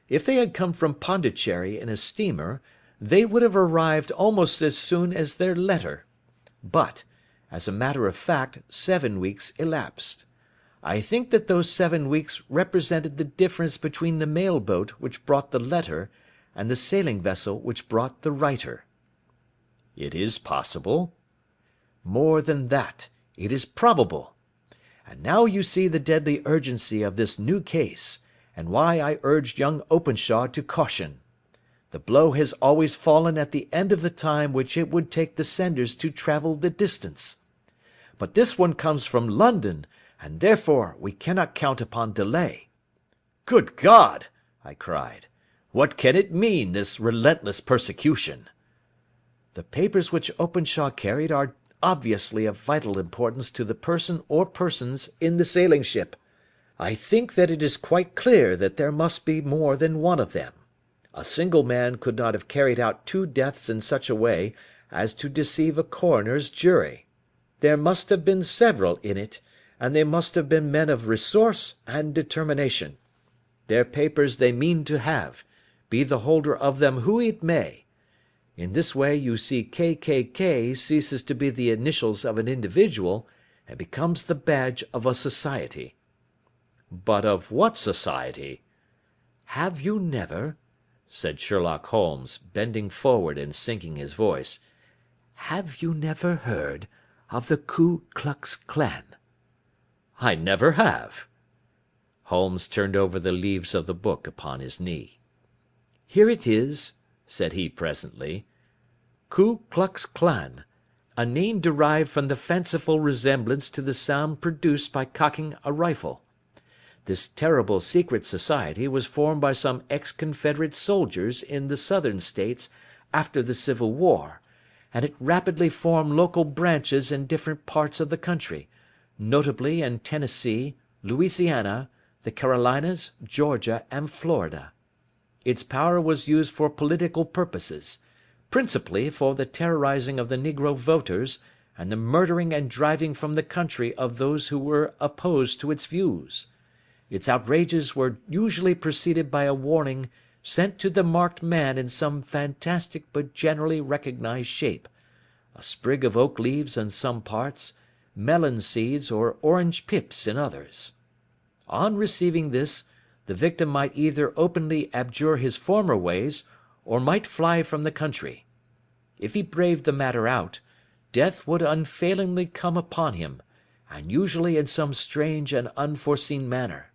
If they had come from Pondicherry in a steamer, they would have arrived almost as soon as their letter. But, as a matter of fact, 7 weeks elapsed. I think that those 7 weeks represented the difference between the mail boat which brought the letter and the sailing vessel which brought the writer. It is possible. More than that, it is probable. And now you see the deadly urgency of this new case, and why I urged young Openshaw to caution. The blow has always fallen at the end of the time which it would take the senders to travel the distance. But this one comes from London, and therefore we cannot count upon delay. Good God! I cried. What can it mean, this relentless persecution? The papers which Openshaw carried are obviously of vital importance to the person or persons in the sailing ship. I think that it is quite clear that there must be more than one of them. A single man could not have carried out 2 deaths in such a way as to deceive a coroner's jury. There must have been several in it, and they must have been men of resource and determination. Their papers they mean to have, be the holder of them who it may. In this way you see KKK ceases to be the initials of an individual and becomes the badge of a society. But of what society? Have you never," said Sherlock Holmes, bending forward and sinking his voice, "have you never heard of the Ku Klux Klan?" "I never have." Holmes turned over the leaves of the book upon his knee. "Here it is," said he presently. "Ku Klux Klan, a name derived from the fanciful resemblance to the sound produced by cocking a rifle. This terrible secret society was formed by some ex-Confederate soldiers in the Southern States after the Civil War, and it rapidly formed local branches in different parts of the country, notably in Tennessee, Louisiana, the Carolinas, Georgia, and Florida. Its power was used for political purposes, principally for the terrorizing of the negro voters and the murdering and driving from the country of those who were opposed to its views. Its outrages were usually preceded by a warning sent to the marked man in some fantastic but generally recognized shape, a sprig of oak leaves in some parts, melon seeds or orange pips in others. On receiving this, the victim might either openly abjure his former ways, or might fly from the country. If he braved the matter out, death would unfailingly come upon him, and usually in some strange and unforeseen manner.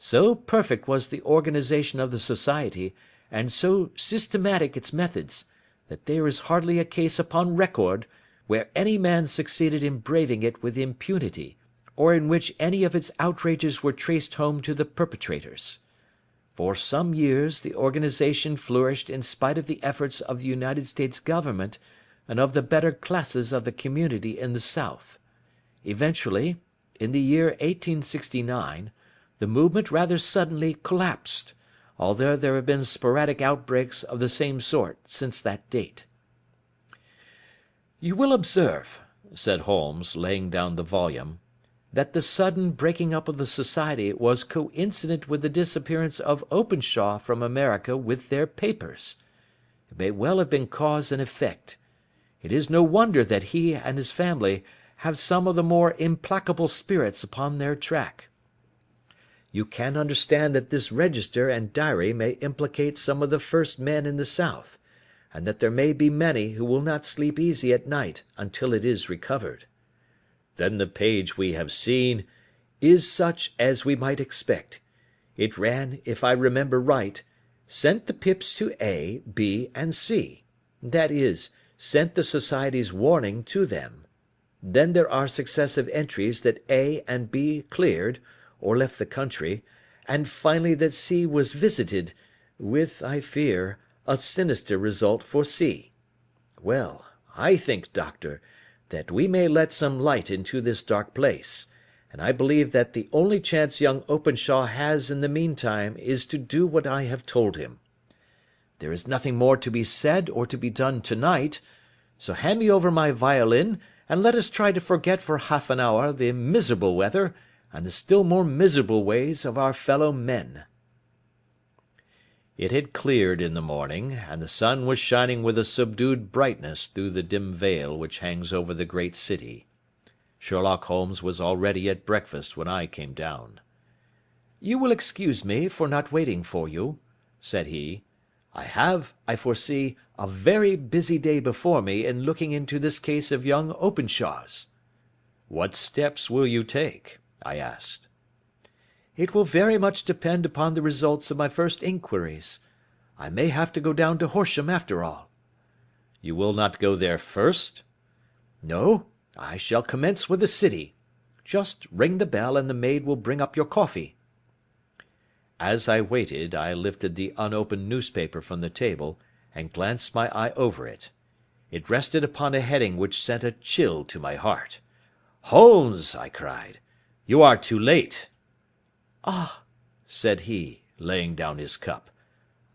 So perfect was the organization of the society, and so systematic its methods, that there is hardly a case upon record where any man succeeded in braving it with impunity, or in which any of its outrages were traced home to the perpetrators. For some years the organization flourished in spite of the efforts of the United States government and of the better classes of the community in the South. Eventually, in the year 1869, the movement rather suddenly collapsed, although there have been sporadic outbreaks of the same sort since that date. "You will observe," said Holmes, laying down the volume, "that the sudden breaking up of the society was coincident with the disappearance of Openshaw from America with their papers. It may well have been cause and effect. It is no wonder that he and his family have some of the more implacable spirits upon their track. You can understand that this register and diary may implicate some of the first men in the South, and that there may be many who will not sleep easy at night until it is recovered. Then the page we have seen is such as we might expect. It ran, if I remember right, sent the pips to A, B, and C, that is, sent the society's warning to them. Then there are successive entries that A and B cleared, or left the country, and finally that C was visited, with, I fear, a sinister result for C. Well, I think, Doctor, that we may let some light into this dark place, and I believe that the only chance young Openshaw has in the meantime is to do what I have told him. There is nothing more to be said or to be done to-night, so hand me over my violin, and let us try to forget for half an hour the miserable weather and the still more miserable ways of our fellow men." It had cleared in the morning, and the sun was shining with a subdued brightness through the dim veil which hangs over the great city. Sherlock Holmes was already at breakfast when I came down. "You will excuse me for not waiting for you," said he. "I have, I foresee, a very busy day before me in looking into this case of young Openshaw's." "What steps will you take?" I asked. "It will very much depend upon the results of my first inquiries. I may have to go down to Horsham after all." "You will not go there first?" "No, I shall commence with the city. Just ring the bell and the maid will bring up your coffee." As I waited, I lifted the unopened newspaper from the table and glanced my eye over it. It rested upon a heading which sent a chill to my heart. "Holmes!" I cried. "You are too late." "Ah!" said he, laying down his cup.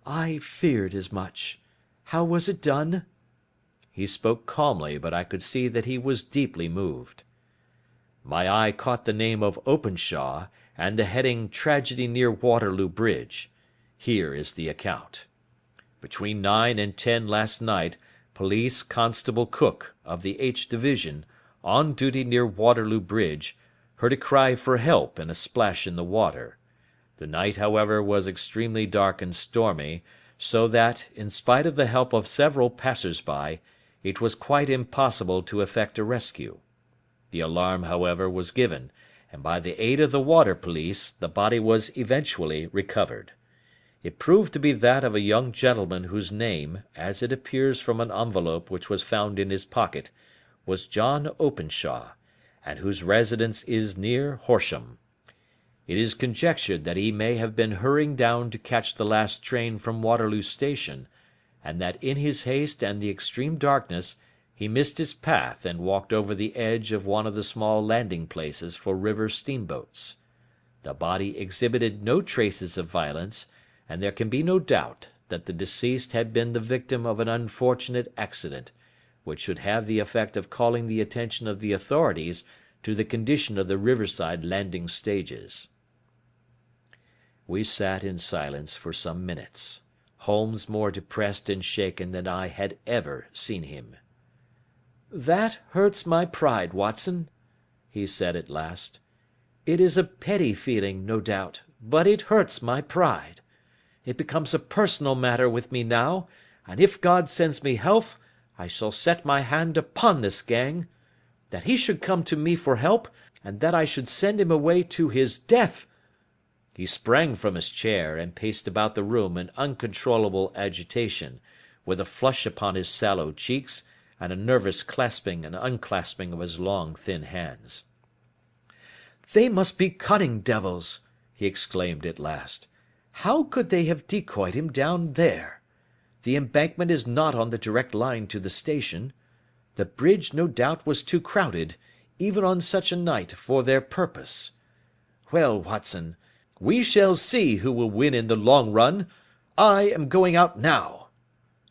"I feared as much. How was it done?" He spoke calmly, but I could see that he was deeply moved. My eye caught the name of Openshaw, and the heading "Tragedy near Waterloo Bridge." Here is the account. Between 9 and 10 last night, Police Constable Cook, of the H Division, on duty near Waterloo Bridge, heard a cry for help and a splash in the water. The night, however, was extremely dark and stormy, so that, in spite of the help of several passers-by, it was quite impossible to effect a rescue. The alarm, however, was given, and by the aid of the water police the body was eventually recovered. It proved to be that of a young gentleman whose name, as it appears from an envelope which was found in his pocket, was John Openshaw, and whose residence is near Horsham. It is conjectured that he may have been hurrying down to catch the last train from Waterloo Station, and that in his haste and the extreme darkness he missed his path and walked over the edge of one of the small landing places for river steamboats. The body exhibited no traces of violence, and there can be no doubt that the deceased had been the victim of an unfortunate accident, which should have the effect of calling the attention of the authorities to the condition of the riverside landing stages. We sat in silence for some minutes, Holmes more depressed and shaken than I had ever seen him. "That hurts my pride, Watson," he said at last. "It is a petty feeling, no doubt, but it hurts my pride. It becomes a personal matter with me now, and if God sends me health, I shall set my hand upon this gang. That he should come to me for help, and that I should send him away to his death." He sprang from his chair, and paced about the room in uncontrollable agitation, with a flush upon his sallow cheeks, and a nervous clasping and unclasping of his long thin hands. "They must be cunning devils," he exclaimed at last. "How could they have decoyed him down there? The embankment is not on the direct line to the station. The bridge no doubt was too crowded, even on such a night, for their purpose. Well, Watson, we shall see who will win in the long run. I am going out now."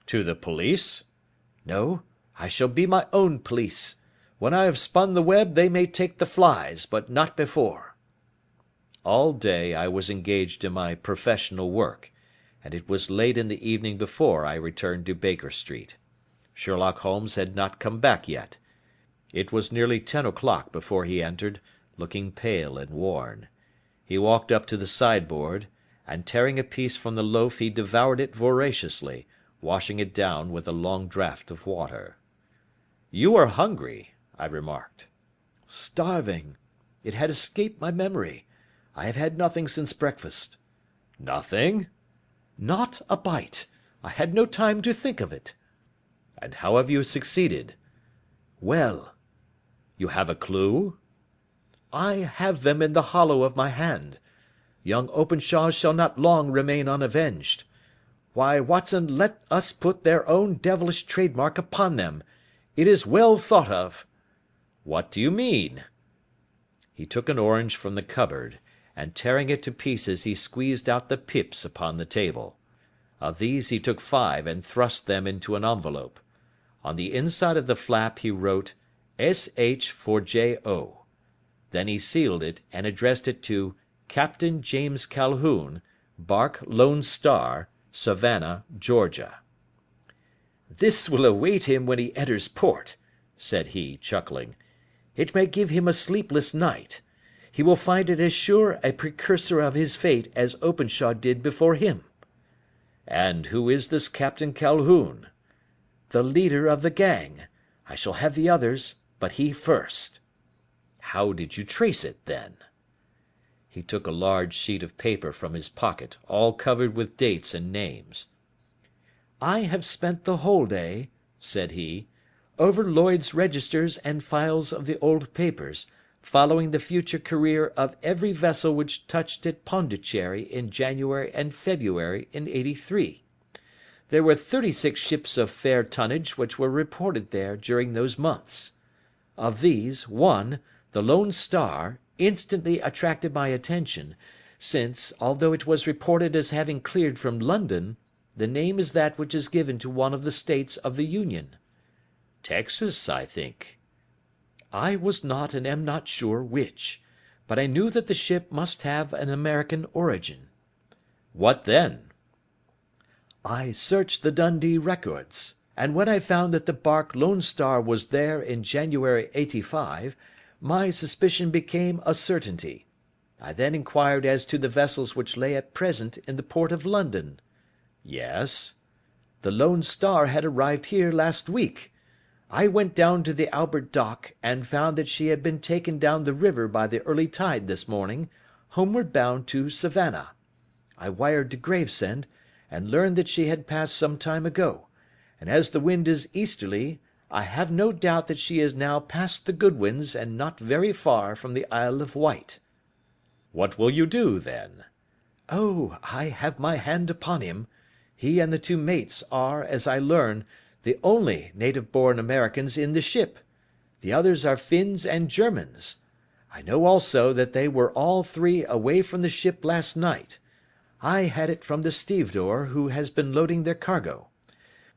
"To the police?" "No, I shall be my own police. When I have spun the web they may take the flies, but not before." All day I was engaged in my professional work, and it was late in the evening before I returned to Baker Street. Sherlock Holmes had not come back yet. It was nearly 10 o'clock before he entered, looking pale and worn. He walked up to the sideboard, and tearing a piece from the loaf he devoured it voraciously, washing it down with a long draught of water. "You are hungry," I remarked. "Starving. It had escaped my memory. I have had nothing since breakfast." "Nothing?" "Not a bite. I had no time to think of it." "And how have you succeeded?" "Well." "You have a clue?" "I have them in the hollow of my hand. Young Openshaw shall not long remain unavenged. Why, Watson, let us put their own devilish trademark upon them. It is well thought of." "What do you mean?" He took an orange from the cupboard, and tearing it to pieces he squeezed out the pips upon the table. Of these he took 5 and thrust them into an envelope. On the inside of the flap he wrote S.H. for J.O. Then he sealed it and addressed it to Captain James Calhoun, Bark Lone Star, Savannah, Georgia. "This will await him when he enters port," said he, chuckling. "It may give him a sleepless night. He will find it as sure a precursor of his fate as Openshaw did before him." "And who is this Captain Calhoun?" "The leader of the gang. I shall have the others, but he first." "How did you trace it, then?" He took a large sheet of paper from his pocket, all covered with dates and names. "I have spent the whole day," said he, "over Lloyd's registers and files of the old papers, following the future career of every vessel which touched at Pondicherry in January and February in '83. There were 36 ships of fair tonnage which were reported there during those months. Of these, one, the Lone Star, instantly attracted my attention, since, although it was reported as having cleared from London, the name is that which is given to one of the states of the Union." "Texas, I think." "I was not and am not sure which, but I knew that the ship must have an American origin." "What then?" "I searched the Dundee records, and when I found that the bark Lone Star was there in January '85, my suspicion became a certainty. I then inquired as to the vessels which lay at present in the port of London. Yes. The Lone Star had arrived here last week. I went down to the Albert Dock, and found that she had been taken down the river by the early tide this morning, homeward bound to Savannah. I wired to Gravesend, and learned that she had passed some time ago, and as the wind is easterly, I have no doubt that she is now past the Goodwins and not very far from the Isle of Wight. What will you do, then? Oh, I have my hand upon him. He and the two mates are, as I learn, the only native-born Americans in the ship. The others are Finns and Germans. I know also that they were all three away from the ship last night. I had it from the stevedore who has been loading their cargo.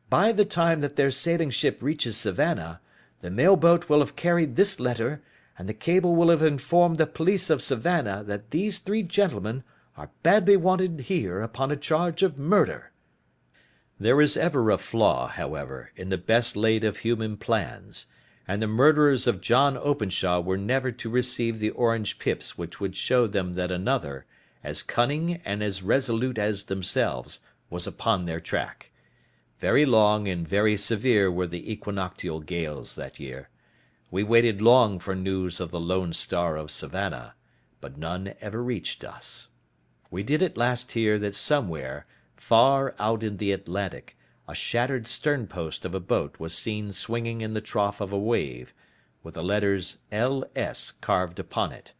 By the time that their sailing ship reaches Savannah, the mail boat will have carried this letter, and the cable will have informed the police of Savannah that these three gentlemen are badly wanted here upon a charge of murder. There is ever a flaw, however, in the best laid of human plans, and the murderers of John Openshaw were never to receive the orange pips which would show them that another, as cunning and as resolute as themselves, was upon their track. Very long and very severe were the equinoctial gales that year. We waited long for news of the Lone Star of Savannah, but none ever reached us. We did at last hear that somewhere, far out in the Atlantic, a shattered sternpost of a boat was seen swinging in the trough of a wave, with the letters L.S. carved upon it,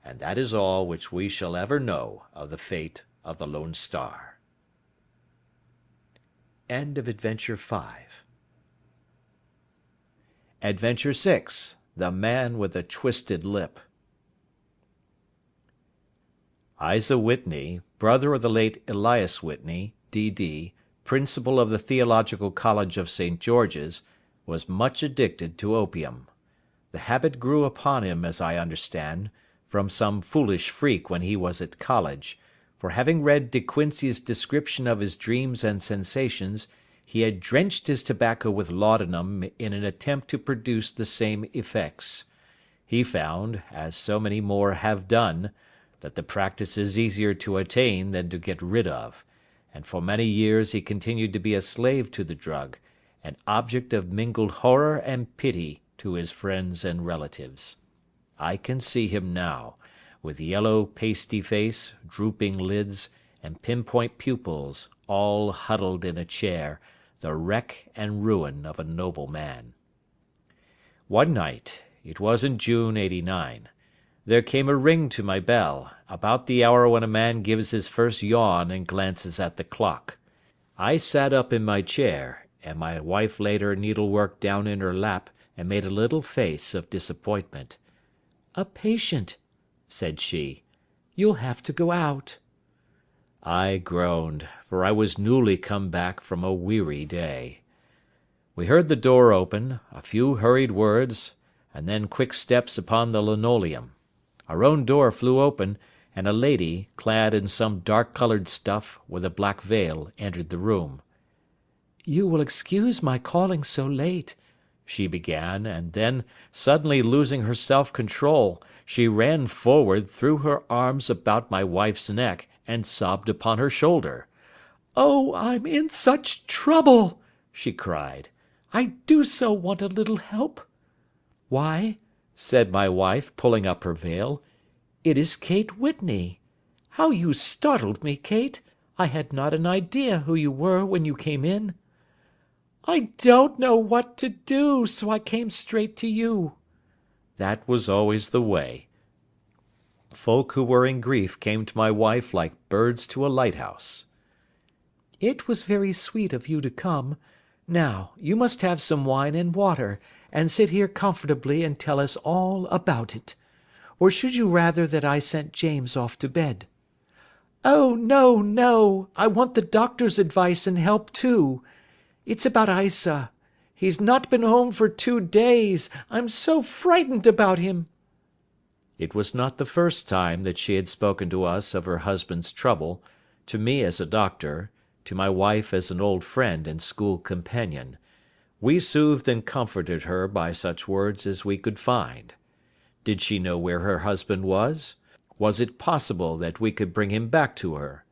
and that is all which we shall ever know of the fate of the Lone Star. End of Adventure 5. Adventure 6. The Man with a Twisted Lip. Isa Whitney, brother of the late Elias Whitney, D.D., principal of the Theological College of St. George's, was much addicted to opium. The habit grew upon him, as I understand, from some foolish freak when he was at college, for having read De Quincey's description of his dreams and sensations, he had drenched his tobacco with laudanum in an attempt to produce the same effects. He found, as so many more have done, that the practice is easier to attain than to get rid of, and for many years he continued to be a slave to the drug, an object of mingled horror and pity to his friends and relatives. I can see him now, with yellow pasty face, drooping lids, and pinpoint pupils, all huddled in a chair, the wreck and ruin of a noble man. One night, it was in June '89, there came a ring to my bell, about the hour when a man gives his first yawn and glances at the clock. I sat up in my chair, and my wife laid her needlework down in her lap and made a little face of disappointment. "A patient," said she. "You'll have to go out." I groaned, for I was newly come back from a weary day. We heard the door open, a few hurried words, and then quick steps upon the linoleum. Our own door flew open, and a lady, clad in some dark-coloured stuff, with a black veil, entered the room. "You will excuse my calling so late," she began, and then, suddenly losing her self-control, she ran forward, threw her arms about my wife's neck, and sobbed upon her shoulder. "Oh, I'm in such trouble!" she cried. "I do so want a little help." "Why," said my wife, pulling up her veil, "it is Kate Whitney. How you startled me, Kate! I had not an idea who you were when you came in." "I don't know what to do, so I came straight to you." That was always the way. Folk who were in grief came to my wife like birds to a lighthouse. "It was very sweet of you to come. Now, you must have some wine and water, and sit here comfortably and tell us all about it. Or should you rather that I sent James off to bed?" "Oh, no, no! I want the doctor's advice and help too. It's about Isa. He's not been home for 2 days. I'm so frightened about him." It was not the first time that she had spoken to us of her husband's trouble, to me as a doctor, to my wife as an old friend and school companion. We soothed and comforted her by such words as we could find. Did she know where her husband was? Was it possible that we could bring him back to her?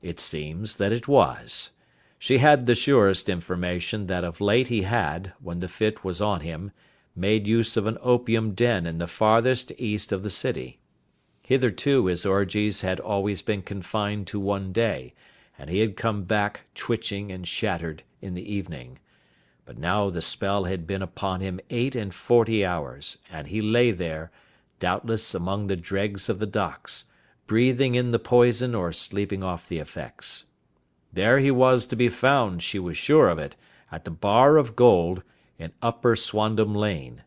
It seems that it was. She had the surest information that of late he had, when the fit was on him, made use of an opium den in the farthest east of the city. Hitherto his orgies had always been confined to one day, and he had come back twitching and shattered in the evening. But now the spell had been upon him 48 hours, and he lay there, doubtless among the dregs of the docks, breathing in the poison or sleeping off the effects. There he was to be found, she was sure of it, at the Bar of Gold, in Upper Swandam Lane.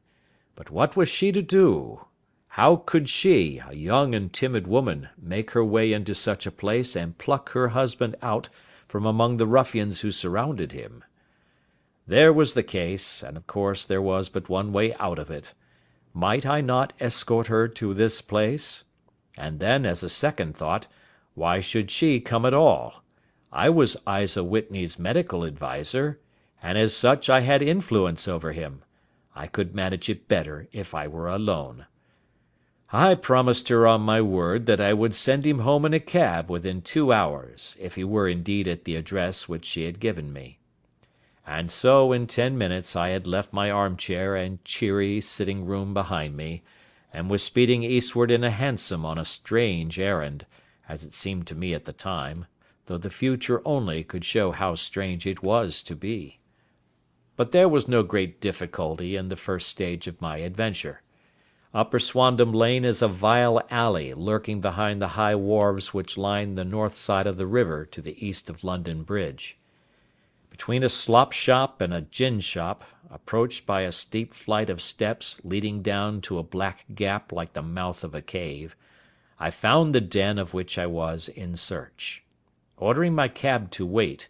But what was she to do? How could she, a young and timid woman, make her way into such a place and pluck her husband out from among the ruffians who surrounded him? There was the case, and of course there was but one way out of it. Might I not escort her to this place? And then, as a second thought, why should she come at all? I was Isa Whitney's medical adviser, and as such I had influence over him. I could manage it better if I were alone. I promised her on my word that I would send him home in a cab within 2 hours, if he were indeed at the address which she had given me. And so in 10 minutes I had left my armchair and cheery sitting-room behind me, and was speeding eastward in a hansom on a strange errand, as it seemed to me at the time, though the future only could show how strange it was to be. But there was no great difficulty in the first stage of my adventure. Upper Swandam Lane is a vile alley lurking behind the high wharves which line the north side of the river to the east of London Bridge. Between a slop shop and a gin shop, approached by a steep flight of steps leading down to a black gap like the mouth of a cave, I found the den of which I was in search. Ordering my cab to wait,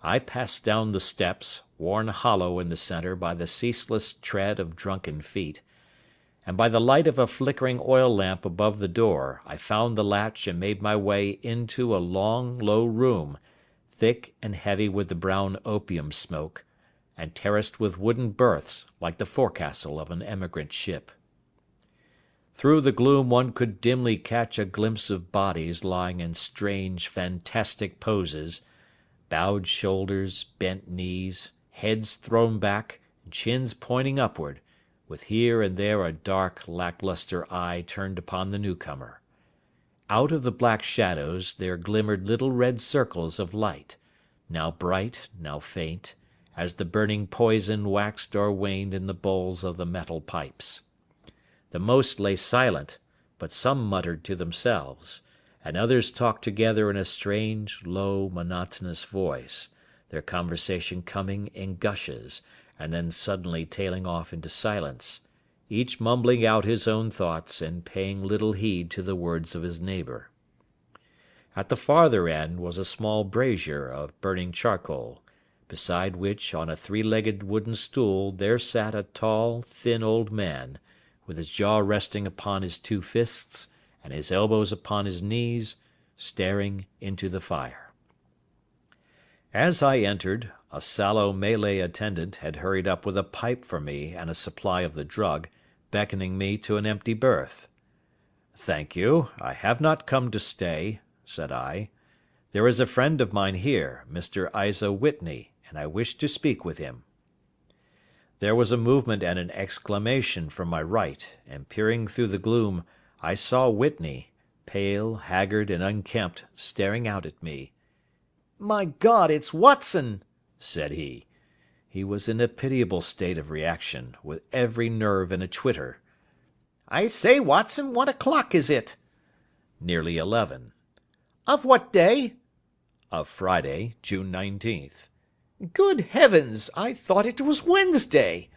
I passed down the steps, worn hollow in the centre by the ceaseless tread of drunken feet, and by the light of a flickering oil lamp above the door I found the latch and made my way into a long, low room, thick and heavy with the brown opium smoke, and terraced with wooden berths like the forecastle of an emigrant ship. Through the gloom one could dimly catch a glimpse of bodies lying in strange, fantastic poses, bowed shoulders, bent knees, heads thrown back, and chins pointing upward, with here and there a dark, lack-lustre eye turned upon the newcomer. Out of the black shadows there glimmered little red circles of light, now bright, now faint, as the burning poison waxed or waned in the bowls of the metal pipes. The most lay silent, but some muttered to themselves, and others talked together in a strange, low, monotonous voice, their conversation coming in gushes, and then suddenly tailing off into silence, each mumbling out his own thoughts and paying little heed to the words of his neighbour. At the farther end was a small brazier of burning charcoal, beside which, on a three-legged wooden stool, there sat a tall, thin old man, with his jaw resting upon his two fists, and his elbows upon his knees, staring into the fire. As I entered, a sallow Malay attendant had hurried up with a pipe for me and a supply of the drug, beckoning me to an empty berth. "Thank you, I have not come to stay," said I. "There is a friend of mine here, Mr. Isa Whitney, and I wish to speak with him." There was a movement and an exclamation from my right, and peering through the gloom, I saw Whitney, pale, haggard, and unkempt, staring out at me. "My God, it's Watson!" said he. He was in a pitiable state of reaction, with every nerve in a twitter. "I say, Watson, what o'clock is it?" "Nearly 11. "Of what day?" "Of Friday, June 19th. "Good heavens, I thought it was Wednesday."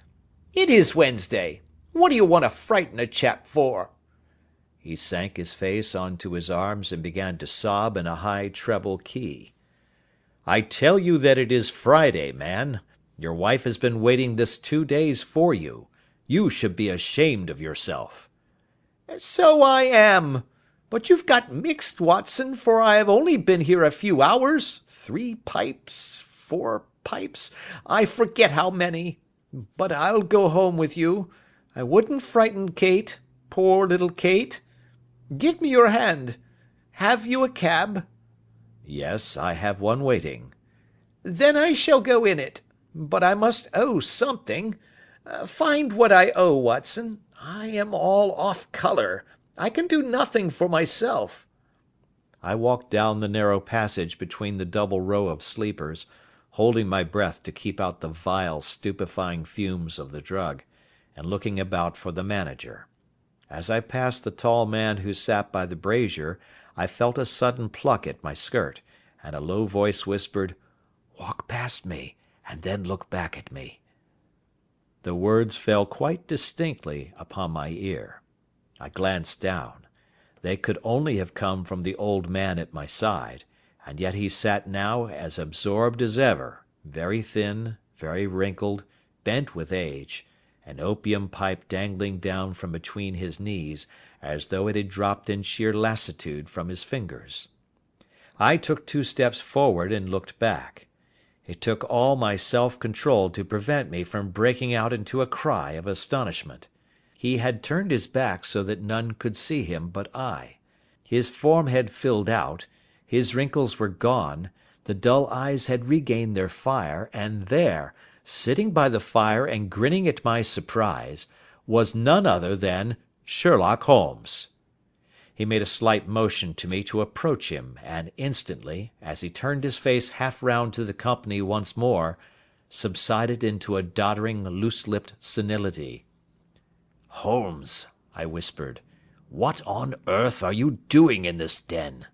"It is Wednesday. What do you want to frighten a chap for?" He sank his face onto his arms and began to sob in a high treble key. "I tell you that it is Friday, man. Your wife has been waiting this 2 days for you. You should be ashamed of yourself." "So I am. But you've got mixed, Watson, for I have only been here a few hours. 3 pipes, 4 pipes, I forget how many. But I'll go home with you. I wouldn't frighten Kate, poor little Kate. Give me your hand. Have you a cab?" Yes, I have one waiting. "Then I shall go in it. But I must owe something. Find what I owe, Watson. I am all off colour. I can do nothing for myself." I walked down the narrow passage between the double row of sleepers, holding my breath to keep out the vile, stupefying fumes of the drug, and looking about for the manager. As I passed the tall man who sat by the brazier, I felt a sudden pluck at my skirt, and a low voice whispered, "Walk past me, and then look back at me." The words fell quite distinctly upon my ear. I glanced down. They could only have come from the old man at my side, and yet he sat now as absorbed as ever, very thin, very wrinkled, bent with age, an opium pipe dangling down from between his knees as though it had dropped in sheer lassitude from his fingers. I took 2 steps forward and looked back. It took all my self-control to prevent me from breaking out into a cry of astonishment. He had turned his back so that none could see him but I. His form had filled out, his wrinkles were gone, the dull eyes had regained their fire, and there, sitting by the fire and grinning at my surprise, was none other than Sherlock Holmes. He made a slight motion to me to approach him, and instantly, as he turned his face half round to the company once more, subsided into a doddering, loose-lipped senility. "Holmes," I whispered, "what on earth are you doing in this den?"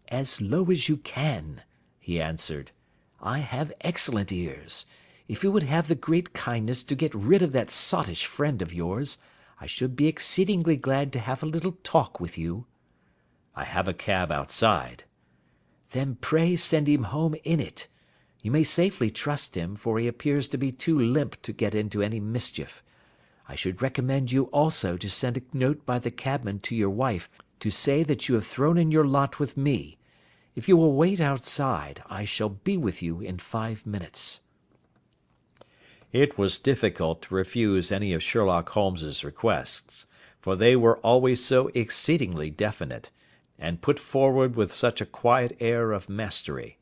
"As low as you can," he answered. "I have excellent ears. If you would have the great kindness to get rid of that sottish friend of yours, I should be exceedingly glad to have a little talk with you." "I have a cab outside." "Then pray send him home in it. You may safely trust him, for he appears to be too limp to get into any mischief. I should recommend you also to send a note by the cabman to your wife to say that you have thrown in your lot with me. If you will wait outside, I shall be with you in 5 minutes." It was difficult to refuse any of Sherlock Holmes's requests, for they were always so exceedingly definite, and put forward with such a quiet air of mastery.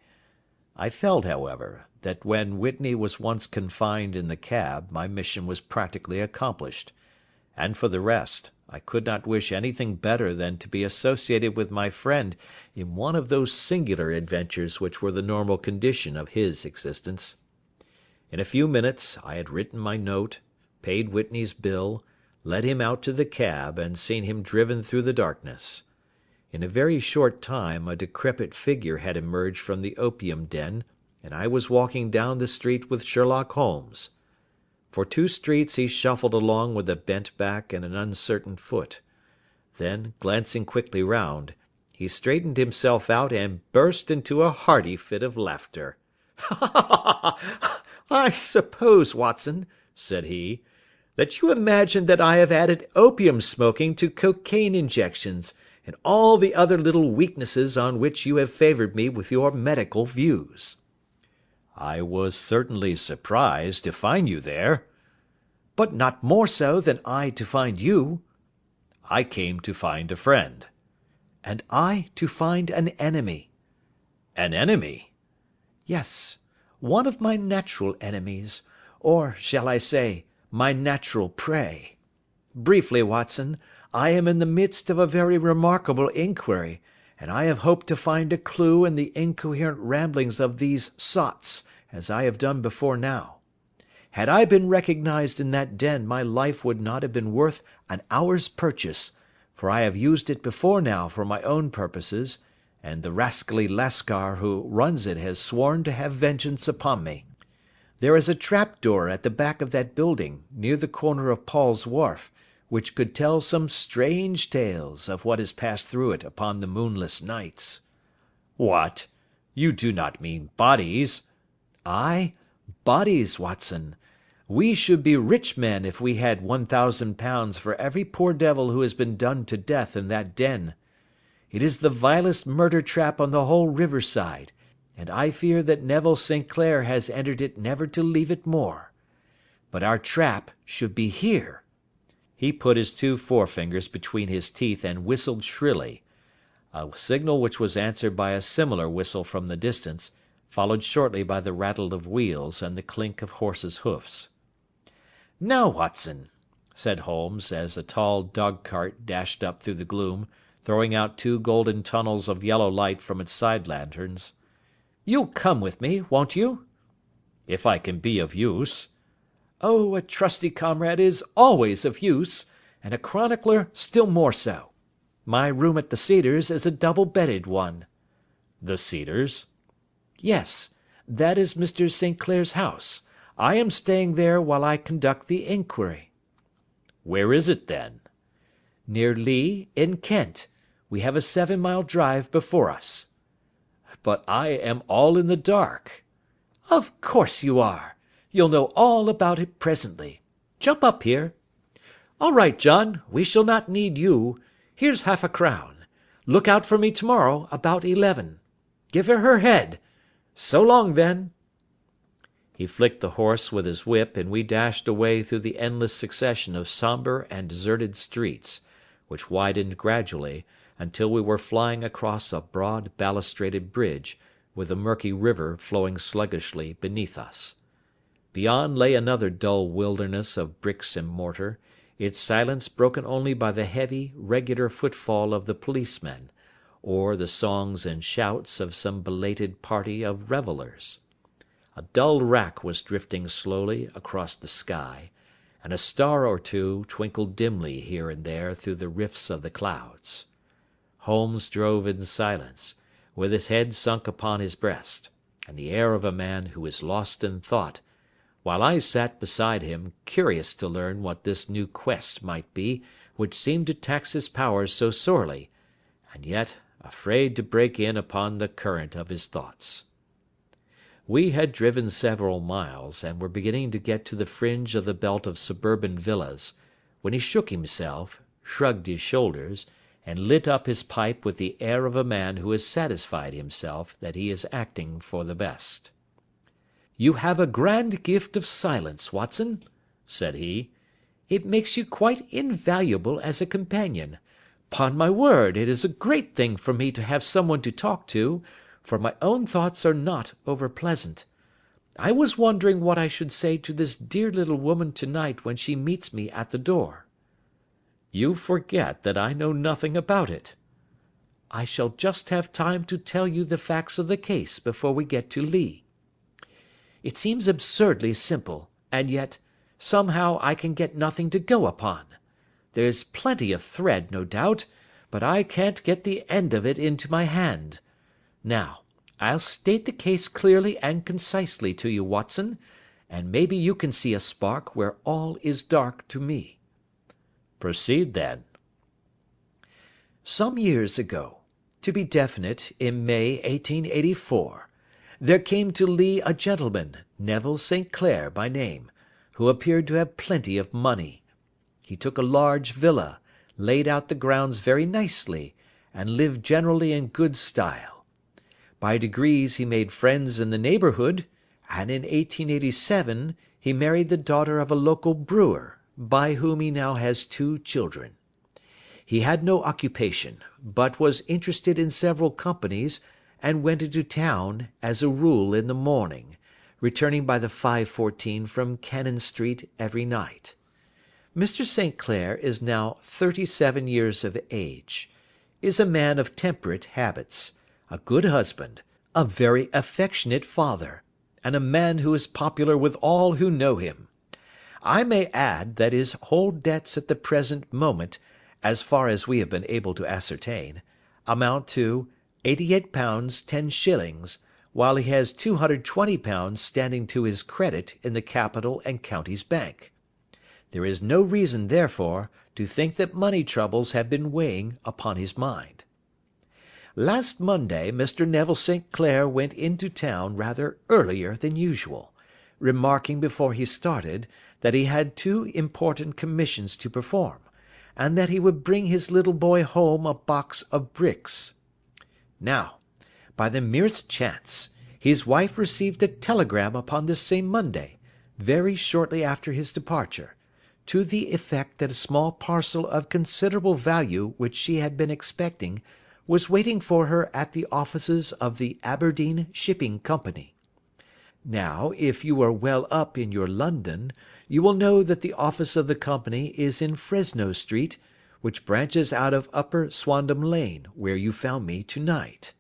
I felt, however, that when Whitney was once confined in the cab my mission was practically accomplished, and for the rest, I could not wish anything better than to be associated with my friend in one of those singular adventures which were the normal condition of his existence. In a few minutes I had written my note, paid Whitney's bill, led him out to the cab, and seen him driven through the darkness. In a very short time a decrepit figure had emerged from the opium den, and I was walking down the street with Sherlock Holmes. For 2 streets he shuffled along with a bent back and an uncertain foot. Then, glancing quickly round, he straightened himself out and burst into a hearty fit of laughter. "I suppose, Watson," said he, "that you imagine that I have added opium smoking to cocaine injections, and all the other little weaknesses on which you have favoured me with your medical views." "I was certainly surprised to find you there." "But not more so than I to find you." "I came to find a friend." "And I to find an enemy." "An enemy?" "Yes, one of my natural enemies, or, shall I say, my natural prey. Briefly, Watson, I am in the midst of a very remarkable inquiry, and I have hoped to find a clue in the incoherent ramblings of these sots, as I have done before now. Had I been recognised in that den my life would not have been worth an hour's purchase, for I have used it before now for my own purposes, and the rascally Lascar who runs it has sworn to have vengeance upon me. There is a trap-door at the back of that building, near the corner of Paul's Wharf, which could tell some strange tales of what has passed through it upon the moonless nights." "What? You do not mean bodies?" "Ay, bodies, Watson. We should be rich men if we had £1,000 for every poor devil who has been done to death in that den. It is the vilest murder trap on the whole river side, and I fear that Neville St. Clair has entered it never to leave it more. But our trap should be here. He put his two forefingers between his teeth and whistled shrilly, a signal which was answered by a similar whistle from the distance, followed shortly by the rattle of wheels and the clink of horses' hoofs. "Now, Watson," said Holmes, as a tall dog-cart dashed up through the gloom, throwing out two golden tunnels of yellow light from its side lanterns, "you'll come with me, won't you?" "If I can be of use." "Oh, a trusty comrade is always of use, and a chronicler still more so. My room at the Cedars is a double-bedded one." "The Cedars?" "Yes, that is Mr. St. Clair's house. I am staying there while I conduct the inquiry." "Where is it, then?" "Near Lee, in Kent. We have a 7-mile drive before us." "But I am all in the dark." "Of course you are. You'll know all about it presently. Jump up here. All right, John, we shall not need you. Here's half-a-crown. Look out for me tomorrow about 11. Give her head. So long, then." He flicked the horse with his whip, and we dashed away through the endless succession of sombre and deserted streets, which widened gradually, until we were flying across a broad balustraded bridge, with the murky river flowing sluggishly beneath us. Beyond lay another dull wilderness of bricks and mortar, its silence broken only by the heavy, regular footfall of the policemen, or the songs and shouts of some belated party of revellers. A dull wrack was drifting slowly across the sky, and a star or two twinkled dimly here and there through the rifts of the clouds. Holmes drove in silence, with his head sunk upon his breast, and the air of a man who is lost in thought, while I sat beside him, curious to learn what this new quest might be which seemed to tax his powers so sorely, and yet afraid to break in upon the current of his thoughts. We had driven several miles, and were beginning to get to the fringe of the belt of suburban villas, when he shook himself, shrugged his shoulders, and lit up his pipe with the air of a man who has satisfied himself that he is acting for the best. "You have a grand gift of silence, Watson," said he. "It makes you quite invaluable as a companion. 'Pon my word, it is a great thing for me to have someone to talk to, for my own thoughts are not over-pleasant. I was wondering what I should say to this dear little woman to-night when she meets me at the door." "You forget that I know nothing about it." "I shall just have time to tell you the facts of the case before we get to Lee. It seems absurdly simple, and yet, somehow I can get nothing to go upon. There's plenty of thread, no doubt, but I can't get the end of it into my hand. Now, I'll state the case clearly and concisely to you, Watson, and maybe you can see a spark where all is dark to me." "Proceed, then." "Some years ago, to be definite, in May 1884, there came to Lee a gentleman, Neville St. Clair by name, who appeared to have plenty of money. He took a large villa, laid out the grounds very nicely, and lived generally in good style. By degrees he made friends in the neighbourhood, and in 1887 he married the daughter of a local brewer, by whom he now has 2 children. He had no occupation, but was interested in several companies, and went into town, as a rule, in the morning, returning by the 5:14 from Cannon Street every night. Mr. St. Clair is now 37 years of age, is a man of temperate habits, a good husband, a very affectionate father, and a man who is popular with all who know him. I may add that his whole debts at the present moment, as far as we have been able to ascertain, amount to £88 10s, while he has £220 standing to his credit in the Capital and Counties Bank. There is no reason, therefore, to think that money troubles have been weighing upon his mind. Last Monday Mr. Neville St. Clair went into town rather earlier than usual, remarking before he started that he had 2 important commissions to perform, and that he would bring his little boy home a box of bricks. Now, by the merest chance, his wife received a telegram upon this same Monday, very shortly after his departure, to the effect that a small parcel of considerable value which she had been expecting was waiting for her at the offices of the Aberdeen Shipping Company. Now, if you are well up in your London, you will know that the office of the company is in Fresno Street, which branches out of Upper Swandam Lane, where you found me to-night.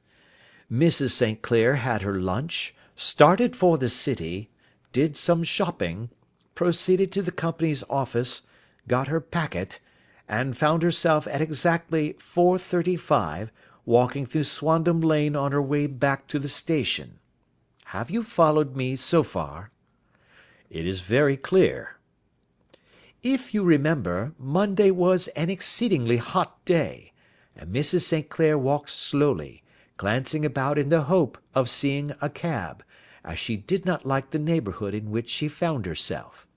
Mrs. St. Clair had her lunch, started for the city, did some shopping, proceeded to the company's office, got her packet, and found herself at exactly 4:35 walking through Swandam Lane on her way back to the station. Have you followed me so far? It is very clear. If you remember, Monday was an exceedingly hot day, and Mrs. St. Clair walked slowly, glancing about in the hope of seeing a cab, as she did not like the neighbourhood in which she found herself.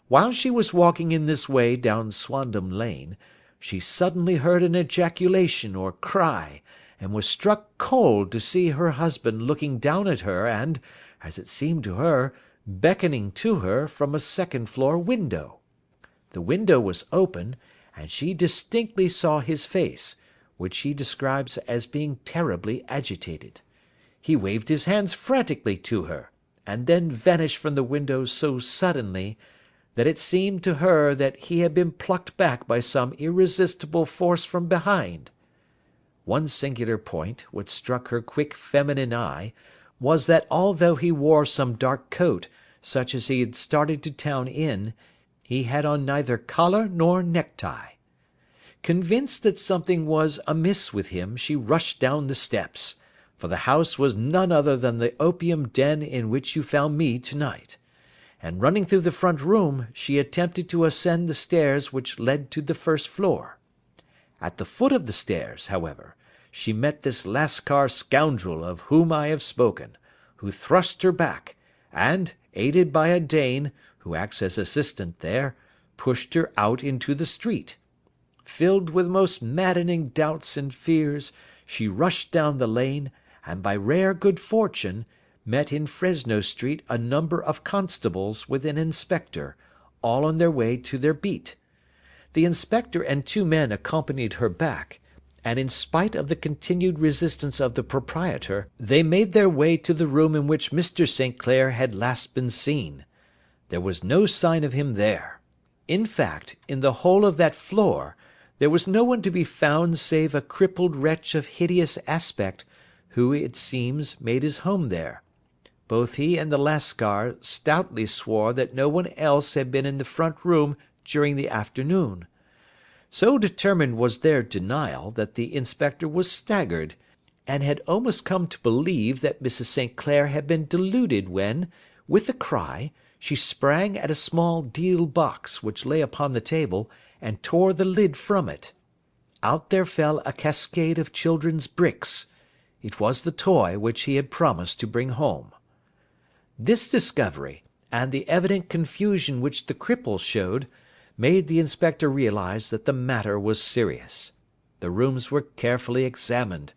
While she was walking in this way down Swandam Lane, she suddenly heard an ejaculation or cry, and was struck cold to see her husband looking down at her and, as it seemed to her, beckoning to her from a second-floor window. The window was open, and she distinctly saw his face, which she describes as being terribly agitated. He waved his hands frantically to her, and then vanished from the window so suddenly that it seemed to her that he had been plucked back by some irresistible force from behind. One singular point, which struck her quick feminine eye, was that although he wore some dark coat, such as he had started to town in, he had on neither collar nor necktie. Convinced that something was amiss with him, she rushed down the steps, for the house was none other than the opium den in which you found me to-night, and running through the front room, she attempted to ascend the stairs which led to the first floor. At the foot of the stairs, however, she met this Lascar scoundrel of whom I have spoken, who thrust her back, and, aided by a Dane, who acts as assistant there, pushed her out into the street. Filled with most maddening doubts and fears, she rushed down the lane, and by rare good fortune, met in Fresno Street a number of constables with an inspector, all on their way to their beat. The inspector and two men accompanied her back, and in spite of the continued resistance of the proprietor, they made their way to the room in which Mr. St. Clair had last been seen. There was no sign of him there. In fact, in the whole of that floor, there was no one to be found save a crippled wretch of hideous aspect, who, it seems, made his home there. Both he and the Lascar stoutly swore that no one else had been in the front room during the afternoon. So determined was their denial, that the inspector was staggered, and had almost come to believe that Mrs. St. Clair had been deluded when, with a cry, she sprang at a small deal box which lay upon the table, and tore the lid from it. Out there fell a cascade of children's bricks. It was the toy which he had promised to bring home. This discovery, and the evident confusion which the cripple showed, made the inspector realise that the matter was serious. The rooms were carefully examined,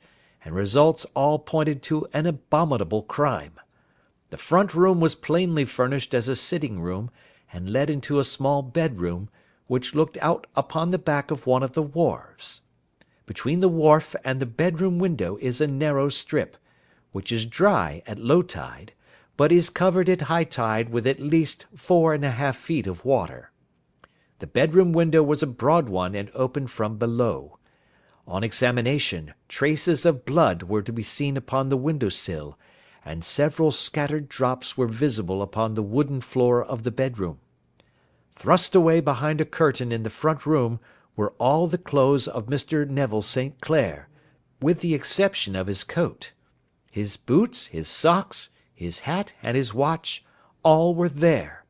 and results all pointed to an abominable crime. The front room was plainly furnished as a sitting room, and led into a small bedroom, which looked out upon the back of one of the wharves. Between the wharf and the bedroom window is a narrow strip, which is dry at low tide, but is covered at high tide with at least 4½ feet of water. The bedroom window was a broad one and opened from below. On examination, traces of blood were to be seen upon the window-sill, and several scattered drops were visible upon the wooden floor of the bedroom. Thrust away behind a curtain in the front room were all the clothes of Mr. Neville St. Clair, with the exception of his coat. His boots, his socks, his hat, and his watch, all were there.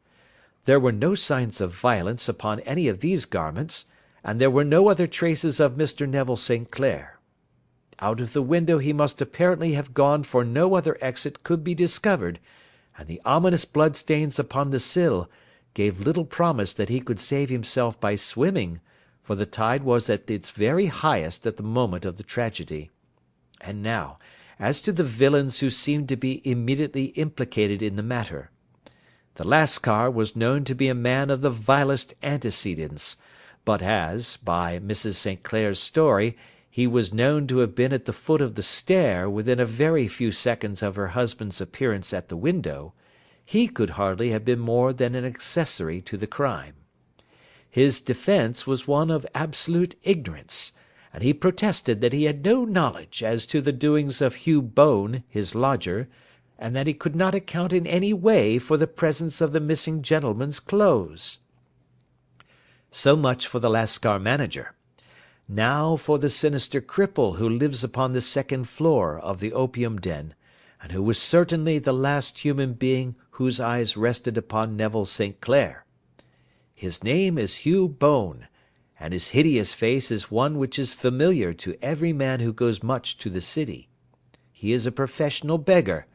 There were no signs of violence upon any of these garments, and there were no other traces of Mr. Neville St. Clair. Out of the window he must apparently have gone, for no other exit could be discovered, and the ominous bloodstains upon the sill gave little promise that he could save himself by swimming, for the tide was at its very highest at the moment of the tragedy. And now, as to the villains who seemed to be immediately implicated in the matter. The Lascar was known to be a man of the vilest antecedents, but as, by Mrs. St. Clair's story, he was known to have been at the foot of the stair within a very few seconds of her husband's appearance at the window, he could hardly have been more than an accessory to the crime. His defence was one of absolute ignorance, and he protested that he had no knowledge as to the doings of Hugh Bone, his lodger, and that he could not account in any way for the presence of the missing gentleman's clothes. So much for the Lascar manager. Now for the sinister cripple who lives upon the second floor of the opium den, and who was certainly the last human being whose eyes rested upon Neville St. Clair. His name is Hugh Bone, and his hideous face is one which is familiar to every man who goes much to the city. He is a professional beggar,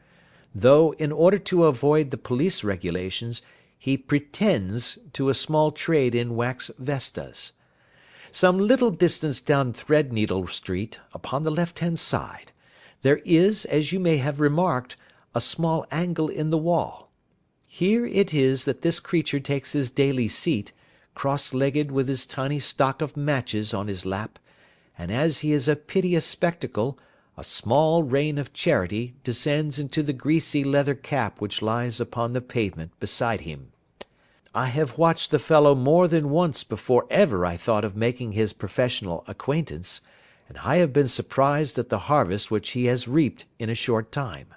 though, in order to avoid the police regulations, he pretends to a small trade in wax vestas. Some little distance down Threadneedle Street, upon the left-hand side, there is, as you may have remarked, a small angle in the wall. Here it is that this creature takes his daily seat, cross-legged with his tiny stock of matches on his lap, and as he is a piteous spectacle, a small rain of charity descends into the greasy leather cap which lies upon the pavement beside him. I have watched the fellow more than once before ever I thought of making his professional acquaintance, and I have been surprised at the harvest which he has reaped in a short time.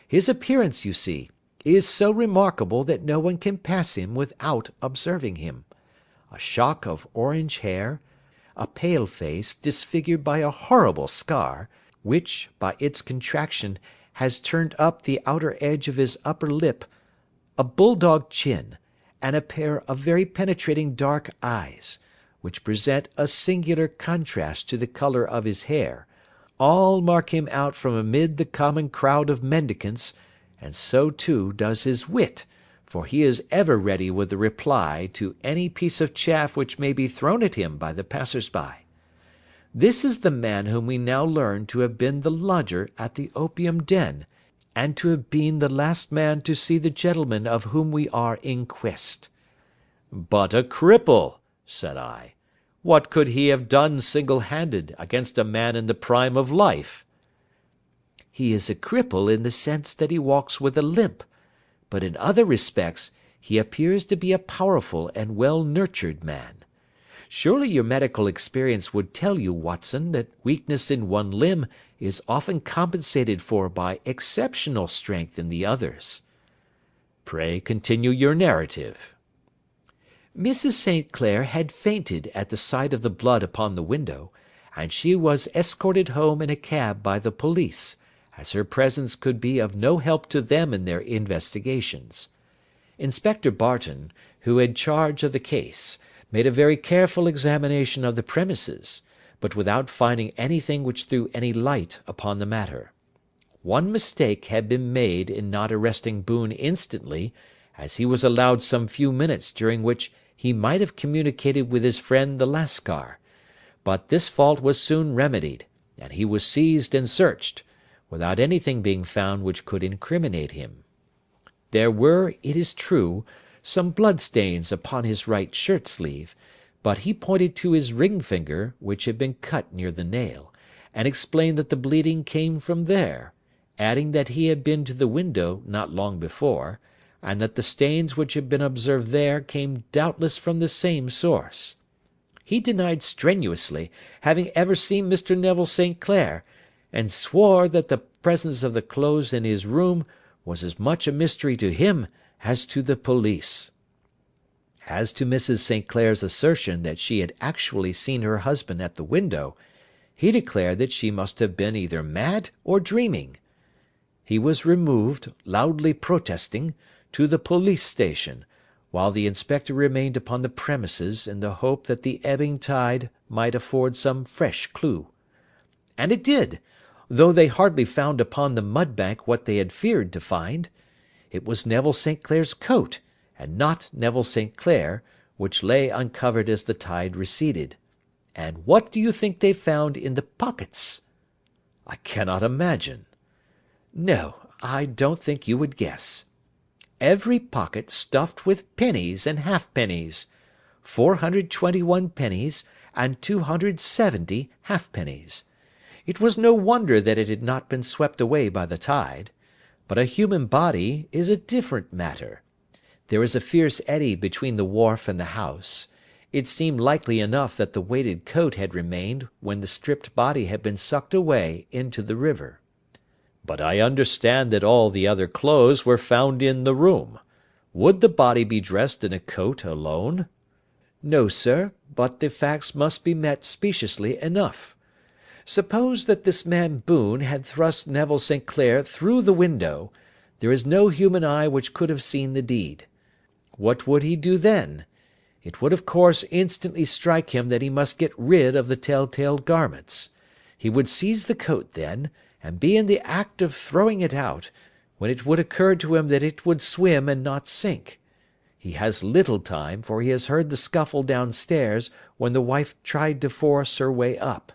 His appearance, you see, is so remarkable that no one can pass him without observing him. A shock of orange hair, a pale face disfigured by a horrible scar, which, by its contraction, has turned up the outer edge of his upper lip, a bulldog chin, and a pair of very penetrating dark eyes, which present a singular contrast to the colour of his hair, all mark him out from amid the common crowd of mendicants, and so too does his wit, for he is ever ready with a reply to any piece of chaff which may be thrown at him by the passers-by. This is the man whom we now learn to have been the lodger at the opium den, and to have been the last man to see the gentleman of whom we are in quest. But a cripple, said I. What could he have done single-handed against a man in the prime of life? He is a cripple in the sense that he walks with a limp, but in other respects he appears to be a powerful and well-nurtured man. Surely your medical experience would tell you, Watson, that weakness in one limb is often compensated for by exceptional strength in the others. Pray continue your narrative. Mrs. St. Clair had fainted at the sight of the blood upon the window, and she was escorted home in a cab by the police, as her presence could be of no help to them in their investigations. Inspector Barton, who had charge of the case, made a very careful examination of the premises, but without finding anything which threw any light upon the matter. One mistake had been made in not arresting Boone instantly, as he was allowed some few minutes during which he might have communicated with his friend the Lascar, but this fault was soon remedied, and he was seized and searched, without anything being found which could incriminate him. There were, it is true, some blood-stains upon his right shirt-sleeve, but he pointed to his ring-finger, which had been cut near the nail, and explained that the bleeding came from there, adding that he had been to the window not long before, and that the stains which had been observed there came doubtless from the same source. He denied strenuously having ever seen Mr. Neville St. Clair, and swore that the presence of the clothes in his room was as much a mystery to him as to the police. As to Mrs. St. Clair's assertion that she had actually seen her husband at the window, he declared that she must have been either mad or dreaming. He was removed, loudly protesting, to the police station, while the inspector remained upon the premises in the hope that the ebbing tide might afford some fresh clue. And it did, though they hardly found upon the mud-bank what they had feared to find. It was Neville St. Clair's coat, and not Neville St. Clair, which lay uncovered as the tide receded. And what do you think they found in the pockets? I cannot imagine. No, I don't think you would guess. every pocket stuffed with pennies and halfpennies, 421 pennies and 270 halfpennies. It was no wonder that it had not been swept away by the tide. But a human body is a different matter. There is a fierce eddy between the wharf and the house. It seemed likely enough that the weighted coat had remained when the stripped body had been sucked away into the river. But I understand that all the other clothes were found in the room. Would the body be dressed in a coat alone? No, sir, but the facts must be met speciously enough. Suppose that this man Boone had thrust Neville St. Clair through the window, there is no human eye which could have seen the deed. What would he do then? It would of course instantly strike him that he must get rid of the tell-tale garments. He would seize the coat then, and be in the act of throwing it out, when it would occur to him that it would swim and not sink. He has little time, for he has heard the scuffle downstairs when the wife tried to force her way up,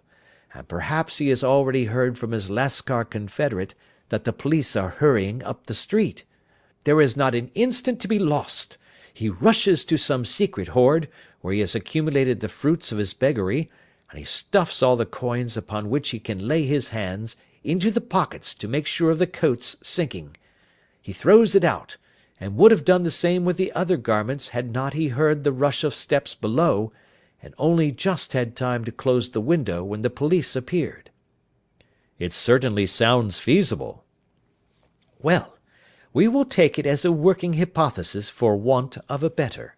and perhaps he has already heard from his Lascar confederate that the police are hurrying up the street. There is not an instant to be lost. He rushes to some secret hoard, where he has accumulated the fruits of his beggary, and he stuffs all the coins upon which he can lay his hands into the pockets to make sure of the coat's sinking. He throws it out, and would have done the same with the other garments had not he heard the rush of steps below, and only just had time to close the window when the police appeared. It certainly sounds feasible. Well, we will take it as a working hypothesis for want of a better.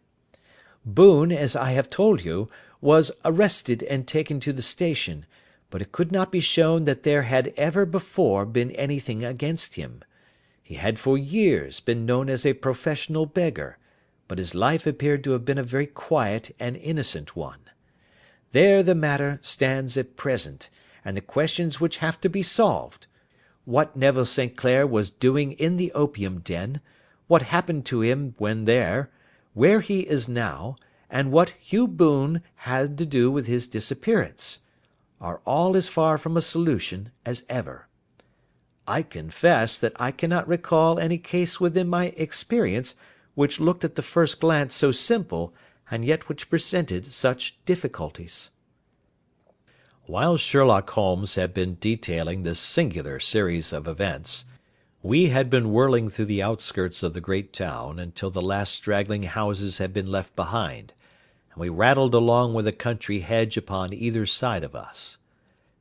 Boone, as I have told you, was arrested and taken to the station, but it could not be shown that there had ever before been anything against him. He had for years been known as a professional beggar, but his life appeared to have been a very quiet and innocent one. There the matter stands at present, and the questions which have to be solved: what Neville St. Clair was doing in the opium den, what happened to him when there, where he is now, and what Hugh Boone had to do with his disappearance, are all as far from a solution as ever. I confess that I cannot recall any case within my experience which looked at the first glance so simple, and yet which presented such difficulties. While Sherlock Holmes had been detailing this singular series of events, we had been whirling through the outskirts of the great town until the last straggling houses had been left behind, and we rattled along with a country hedge upon either side of us.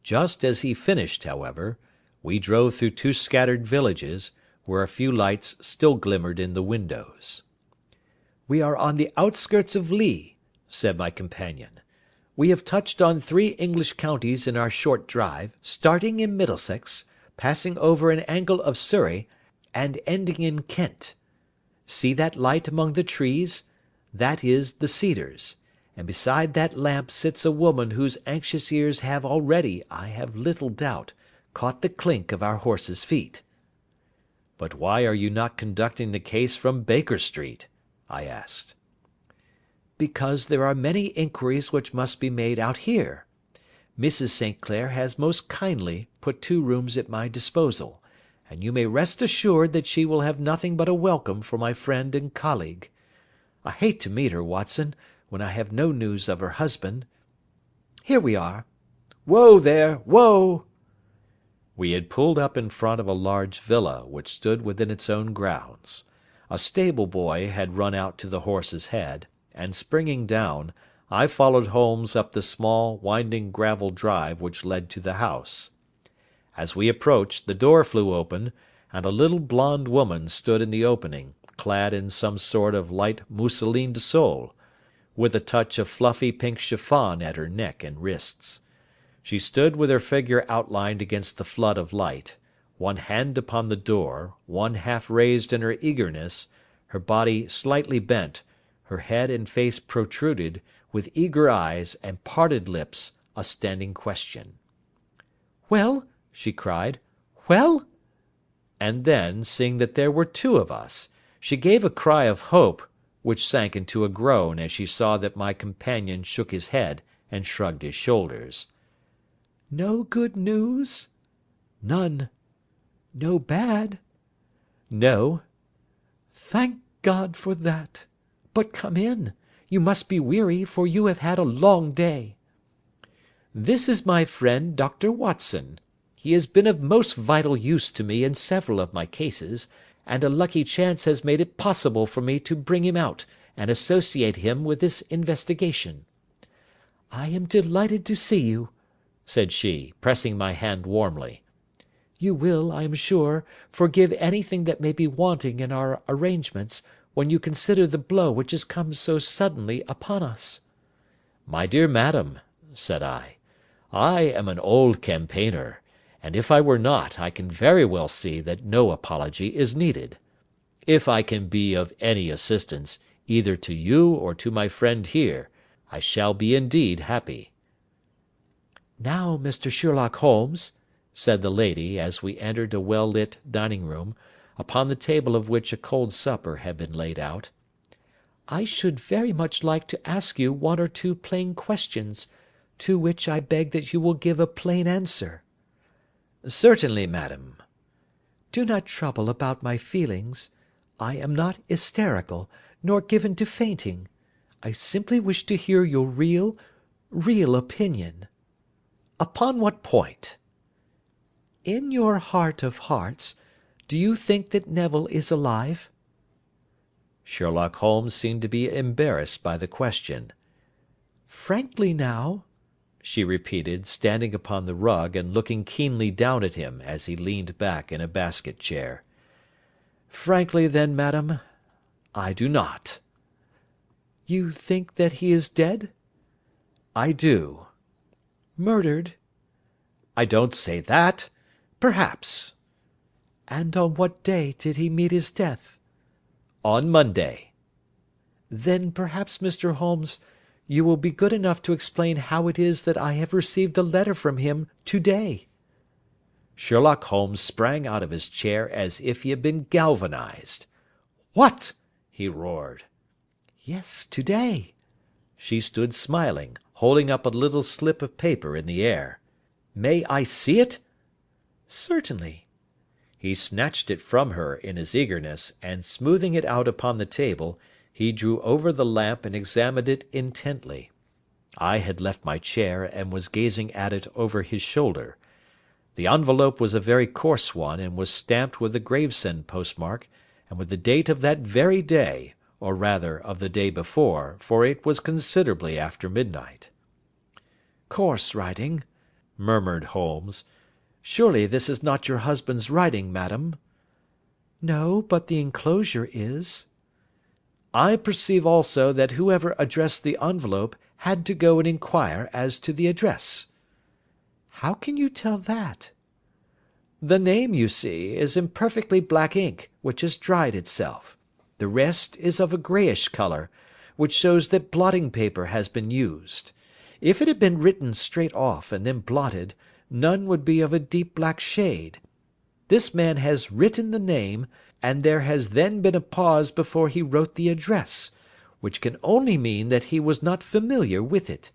Just as he finished, however, we drove through two scattered villages, where a few lights still glimmered in the windows. "We are on the outskirts of Lee," said my companion. "We have touched on 3 English counties in our short drive, starting in Middlesex, passing over an angle of Surrey, and ending in Kent. See that light among the trees? That is the Cedars, and beside that lamp sits a woman whose anxious ears have already, I have little doubt, caught the clink of our horses' feet." "But why are you not conducting the case from Baker Street?" I asked. "Because there are many inquiries which must be made out here. Mrs. St. Clair has most kindly put 2 rooms at my disposal, and you may rest assured that she will have nothing but a welcome for my friend and colleague. I hate to meet her, Watson, when I have no news of her husband. Here we are. Whoa there, whoa!" We had pulled up in front of a large villa which stood within its own grounds. A stable boy had run out to the horse's head, and springing down, I followed Holmes up the small, winding gravel drive which led to the house. As we approached, the door flew open, and a little blonde woman stood in the opening, clad in some sort of light mousseline de Sole, with a touch of fluffy pink chiffon at her neck and wrists. She stood with her figure outlined against the flood of light, one hand upon the door, one half raised in her eagerness, her body slightly bent, her head and face protruded, with eager eyes and parted lips, a standing question. "Well?" she cried. "Well?" And then, seeing that there were 2 of us, she gave a cry of hope, which sank into a groan as she saw that my companion shook his head and shrugged his shoulders. "No good news?" "None." "No bad?" "No." Thank God for that. But come in. You must be weary, for you have had a long day. This is my friend Dr. Watson. He has been of most vital use to me in several of my cases, and a lucky chance has made it possible for me to bring him out and associate him with this investigation. I am delighted to see you, said she, pressing my hand warmly. You will, I am sure, forgive anything that may be wanting in our arrangements, when you consider the blow which has come so suddenly upon us. My dear madam, said I am an old campaigner, and if I were not, I can very well see that no apology is needed. If I can be of any assistance, either to you or to my friend here, I shall be indeed happy. Now, Mr. Sherlock Holmes, said the lady, as we entered a well-lit dining-room, upon the table of which a cold supper had been laid out, I should very much like to ask you one or two plain questions, to which I beg that you will give a plain answer. Certainly, madam. Do not trouble about my feelings. I am not hysterical, nor given to fainting. I simply wish to hear your real opinion. Upon what point? In your heart of hearts, do you think that Neville is alive? Sherlock Holmes seemed to be embarrassed by the question. Frankly now, she repeated, standing upon the rug and looking keenly down at him as he leaned back in a basket chair. Frankly then, madam, I do not. You think that he is dead? I do. Murdered? I don't say that. Perhaps. And on what day did he meet his death? On Monday. Then perhaps, Mr. Holmes, you will be good enough to explain how it is that I have received a letter from him to-day. Sherlock Holmes sprang out of his chair as if he had been galvanized. What? He roared. Yes, to-day. She stood smiling, holding up a little slip of paper in the air. May I see it? Certainly. He snatched it from her in his eagerness, and smoothing it out upon the table, he drew over the lamp and examined it intently. I had left my chair, and was gazing at it over his shoulder. The envelope was a very coarse one, and was stamped with the Gravesend postmark, and with the date of that very day, or rather of the day before, for it was considerably after midnight. Coarse writing, murmured Holmes. Surely this is not your husband's writing, madam? No, but the enclosure is. I perceive also that whoever addressed the envelope had to go and inquire as to the address. How can you tell that? The name, you see, is in perfectly black ink, which has dried itself. The rest is of a greyish colour, which shows that blotting paper has been used. If it had been written straight off and then blotted, none would be of a deep black shade. This man has written the name, and there has then been a pause before he wrote the address, which can only mean that he was not familiar with it.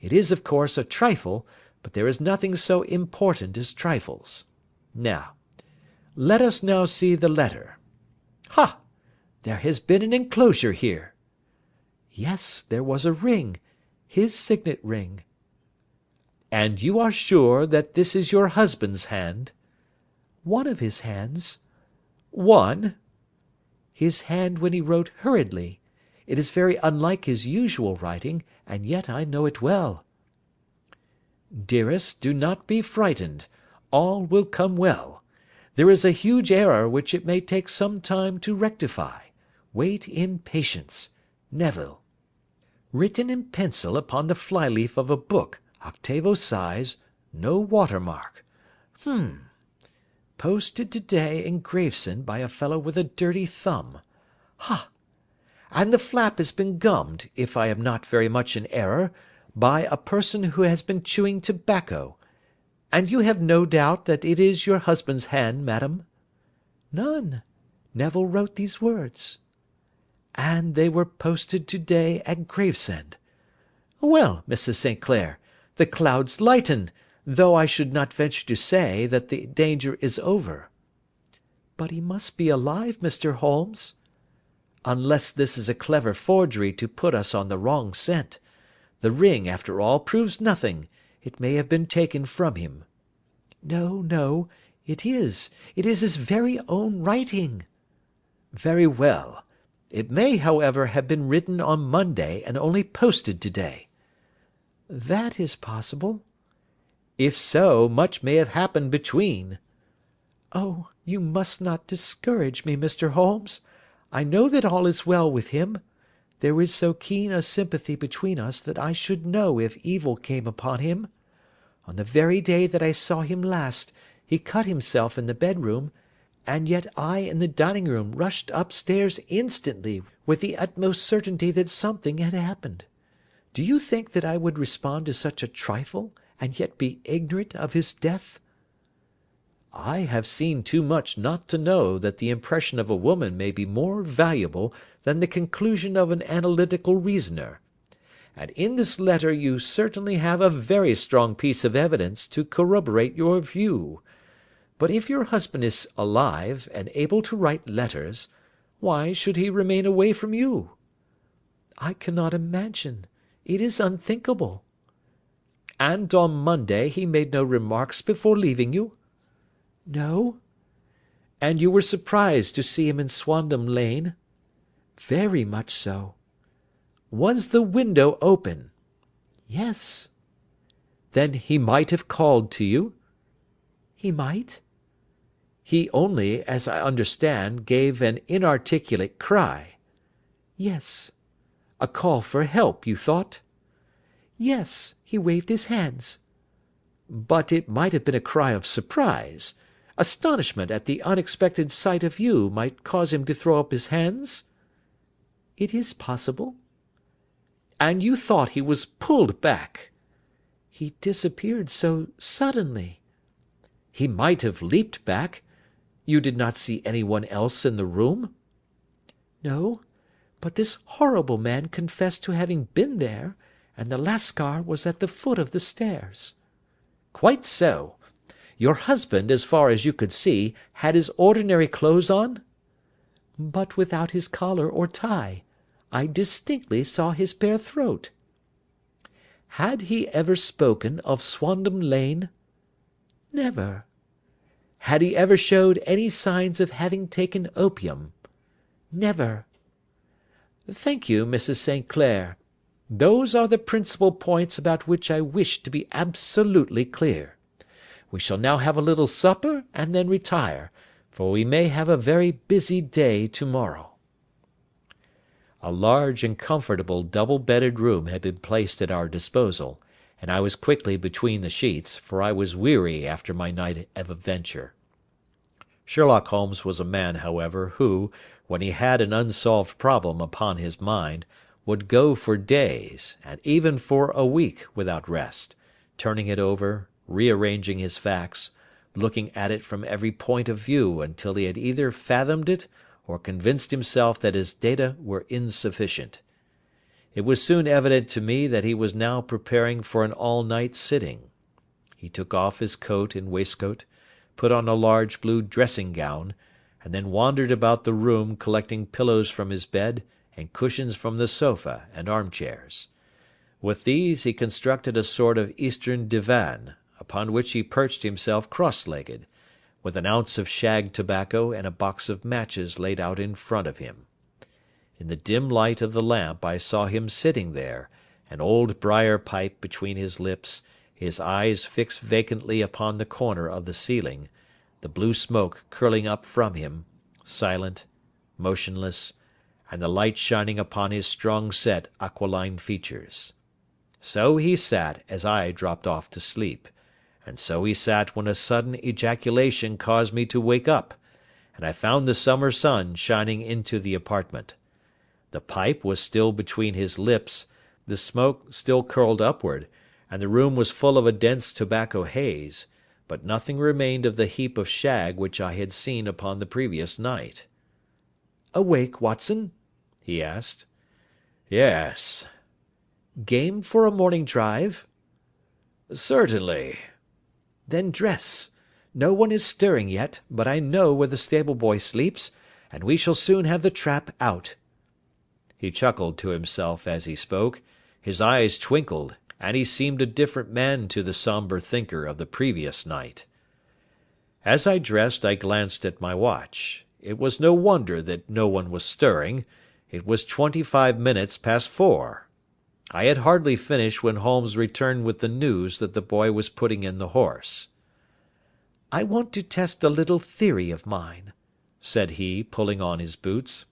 It is, of course, a trifle, but there is nothing so important as trifles. Now, let us now see the letter. Ha! There has been an enclosure here. Yes, there was a ring, his signet ring. And you are sure that this is your husband's hand? One of his hands. One? His hand when he wrote hurriedly. It is very unlike his usual writing, and yet I know it well. Dearest, do not be frightened. All will come well. There is a huge error which it may take some time to rectify. Wait in patience. Neville. Written in pencil upon the fly-leaf of a book, octavo size, no watermark. Posted to-day in Gravesend by a fellow with a dirty thumb. Ha! And the flap has been gummed, if I am not very much in error, by a person who has been chewing tobacco. And you have no doubt that it is your husband's hand, madam? None. Neville wrote these words. And they were posted to-day at Gravesend. Well, Mrs. St. Clair, the clouds lighten, though I should not venture to say that the danger is over. But he must be alive, Mr. Holmes. unless this is a clever forgery to put us on the wrong scent. The ring, after all, proves nothing. It may have been taken from him." "No, no, it is. It is his very own writing." "Very well. It may, however, have been written on Monday and only posted to-day." "That is possible." "If so, much may have happened between." "Oh, you must not discourage me, Mr. Holmes. I know that all is well with him. There is so keen a sympathy between us that I should know if evil came upon him. On the very day that I saw him last, he cut himself in the bedroom, and yet I in the dining room rushed upstairs instantly with the utmost certainty that something had happened. Do you think that I would respond to such a trifle, and yet be ignorant of his death?" "I have seen too much not to know that the impression of a woman may be more valuable than the conclusion of an analytical reasoner. And in this letter you certainly have a very strong piece of evidence to corroborate your view. But if your husband is alive, and able to write letters, why should he remain away from you?" "I cannot imagine. It is unthinkable." "And on Monday he made no remarks before leaving you?" "No." "And you were surprised to see him in Swandam Lane?" "Very much so." "Was the window open?" "Yes." "Then he might have called to you?" "He might." "He only, as I understand, gave an inarticulate cry?" "Yes." "A call for help, you thought?" "Yes, he waved his hands." "But it might have been a cry of surprise. Astonishment at the unexpected sight of you might cause him to throw up his hands?" "It is possible." "And you thought he was pulled back?" "He disappeared so suddenly." "He might have leaped back. You did not see any one else in the room?" "No, but this horrible man confessed to having been there, and the Lascar was at the foot of the stairs." "Quite so. Your husband, as far as you could see, had his ordinary clothes on?" "But without his collar or tie. I distinctly saw his bare throat." "Had he ever spoken of Swandam Lane?" "Never." "Had he ever showed any signs of having taken opium?" "Never." "Thank you, Mrs. St. Clair. Those are the principal points about which I wish to be absolutely clear. We shall now have a little supper, and then retire, for we may have a very busy day to morrow." A large and comfortable double-bedded room had been placed at our disposal, and I was quickly between the sheets, for I was weary after my night of adventure. Sherlock Holmes was a man, however, who, when he had an unsolved problem upon his mind, would go for days, and even for a week, without rest, turning it over, rearranging his facts, looking at it from every point of view until he had either fathomed it or convinced himself that his data were insufficient. It was soon evident to me that he was now preparing for an all-night sitting. He took off his coat and waistcoat, put on a large blue dressing-gown, and then wandered about the room collecting pillows from his bed and cushions from the sofa and armchairs. With these he constructed a sort of Eastern divan, upon which he perched himself cross-legged, with an ounce of shag tobacco and a box of matches laid out in front of him. In the dim light of the lamp I saw him sitting there, an old briar pipe between his lips, his eyes fixed vacantly upon the corner of the ceiling, the blue smoke curling up from him, silent, motionless, and the light shining upon his strong-set aquiline features. So he sat as I dropped off to sleep, and so he sat when a sudden ejaculation caused me to wake up, and I found the summer sun shining into the apartment. The pipe was still between his lips, the smoke still curled upward, and the room was full of a dense tobacco haze, but nothing remained of the heap of shag which I had seen upon the previous night. "Awake, Watson?" he asked. "Yes." "Game for a morning drive?" "Certainly." "Then dress. No one is stirring yet, but I know where the stable boy sleeps, and we shall soon have the trap out. He chuckled to himself as he spoke, his eyes twinkled, and he seemed a different man to the sombre thinker of the previous night. As I dressed I glanced at my watch. It was no wonder that no one was stirring. It was 25 minutes past 4. I had hardly finished when Holmes returned with the news that the boy was putting in the horse. "I want to test a little theory of mine," said he, pulling on his boots.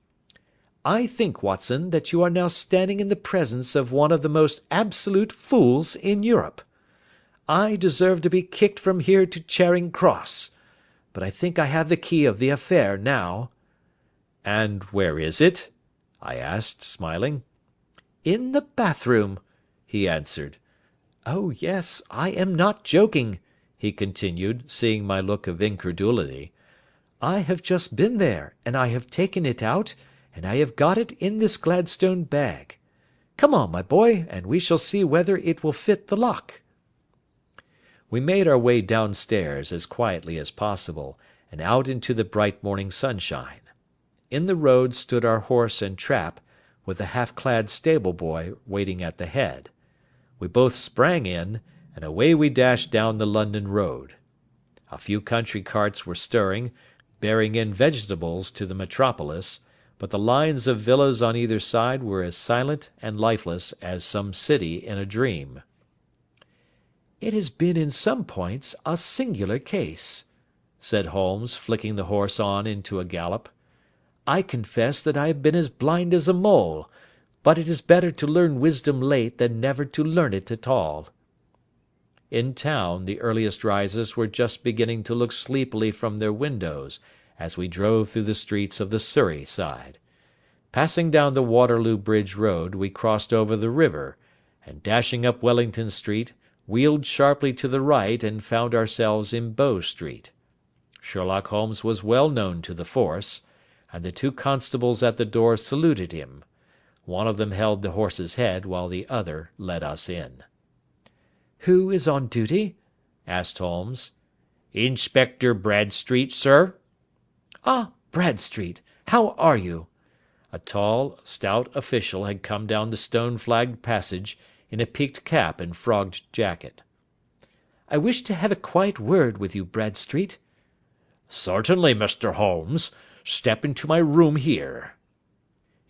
"I think, Watson, that you are now standing in the presence of one of the most absolute fools in Europe. I deserve to be kicked from here to Charing Cross. But I think I have the key of the affair now." "And where is it?" I asked, smiling. "In the bathroom," he answered. "Oh, yes, I am not joking," he continued, seeing my look of incredulity. "I have just been there, and I have taken it out, and I have got it in this Gladstone bag. Come on, my boy, and we shall see whether it will fit the lock." We made our way downstairs as quietly as possible, and out into the bright morning sunshine. In the road stood our horse and trap, with the half-clad stable-boy waiting at the head. We both sprang in, and away we dashed down the London road. A few country carts were stirring, bearing in vegetables to the metropolis, but the lines of villas on either side were as silent and lifeless as some city in a dream. "It has been in some points a singular case," said Holmes, flicking the horse on into a gallop. "I confess that I have been as blind as a mole, but it is better to learn wisdom late than never to learn it at all." In town the earliest risers were just beginning to look sleepily from their windows as we drove through the streets of the Surrey side. Passing down the Waterloo Bridge Road we crossed over the river, and dashing up Wellington Street, wheeled sharply to the right and found ourselves in Bow Street. Sherlock Holmes was well known to the force, and the two constables at the door saluted him. One of them held the horse's head while the other led us in. "Who is on duty?" asked Holmes. "Inspector Bradstreet, sir." "Ah, Bradstreet, how are you?" A tall, stout official had come down the stone-flagged passage in a peaked cap and frogged jacket. "I wish to have a quiet word with you, Bradstreet." "Certainly, Mr. Holmes. Step into my room here."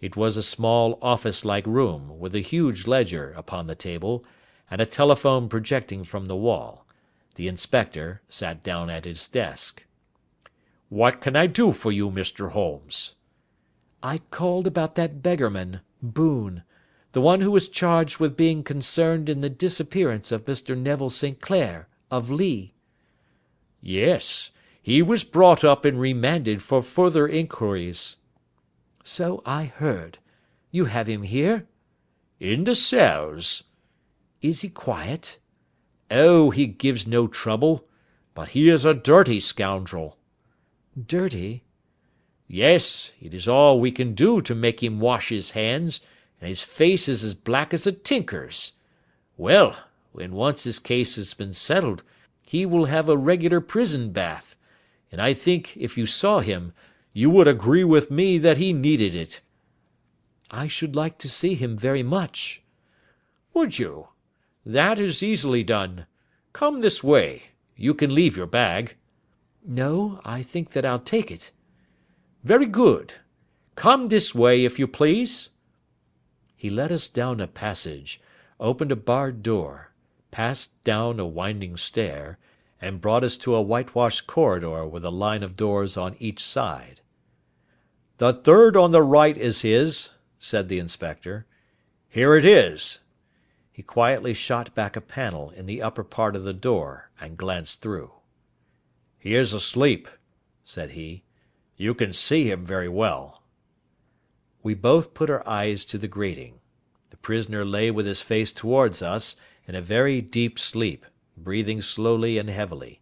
It was a small office-like room, with a huge ledger upon the table, and a telephone projecting from the wall. The inspector sat down at his desk. "What can I do for you, Mr. Holmes?" "I called about that beggarman, Boone, the one who was charged with being concerned in the disappearance of Mr. Neville St. Clair, of Lee." "Yes, he was brought up and remanded for further inquiries." "So I heard. You have him here?" "In the cells." "Is he quiet?" "Oh, he gives no trouble, but he is a dirty scoundrel." "Dirty?" "Yes, it is all we can do to make him wash his hands, and his face is as black as a tinker's. Well, when once his case has been settled, he will have a regular prison bath, and I think, if you saw him, you would agree with me that he needed it." "I should like to see him very much." "Would you? That is easily done. Come this way. You can leave your bag." "No, I think that I'll take it." "Very good. Come this way, if you please." He led us down a passage, opened a barred door, passed down a winding stair, and brought us to a whitewashed corridor with a line of doors on each side. "The third on the right is his," said the inspector. "Here it is." He quietly shot back a panel in the upper part of the door and glanced through. "He is asleep," said he. "You can see him very well." We both put our eyes to the grating. The prisoner lay with his face towards us, in a very deep sleep, breathing slowly and heavily.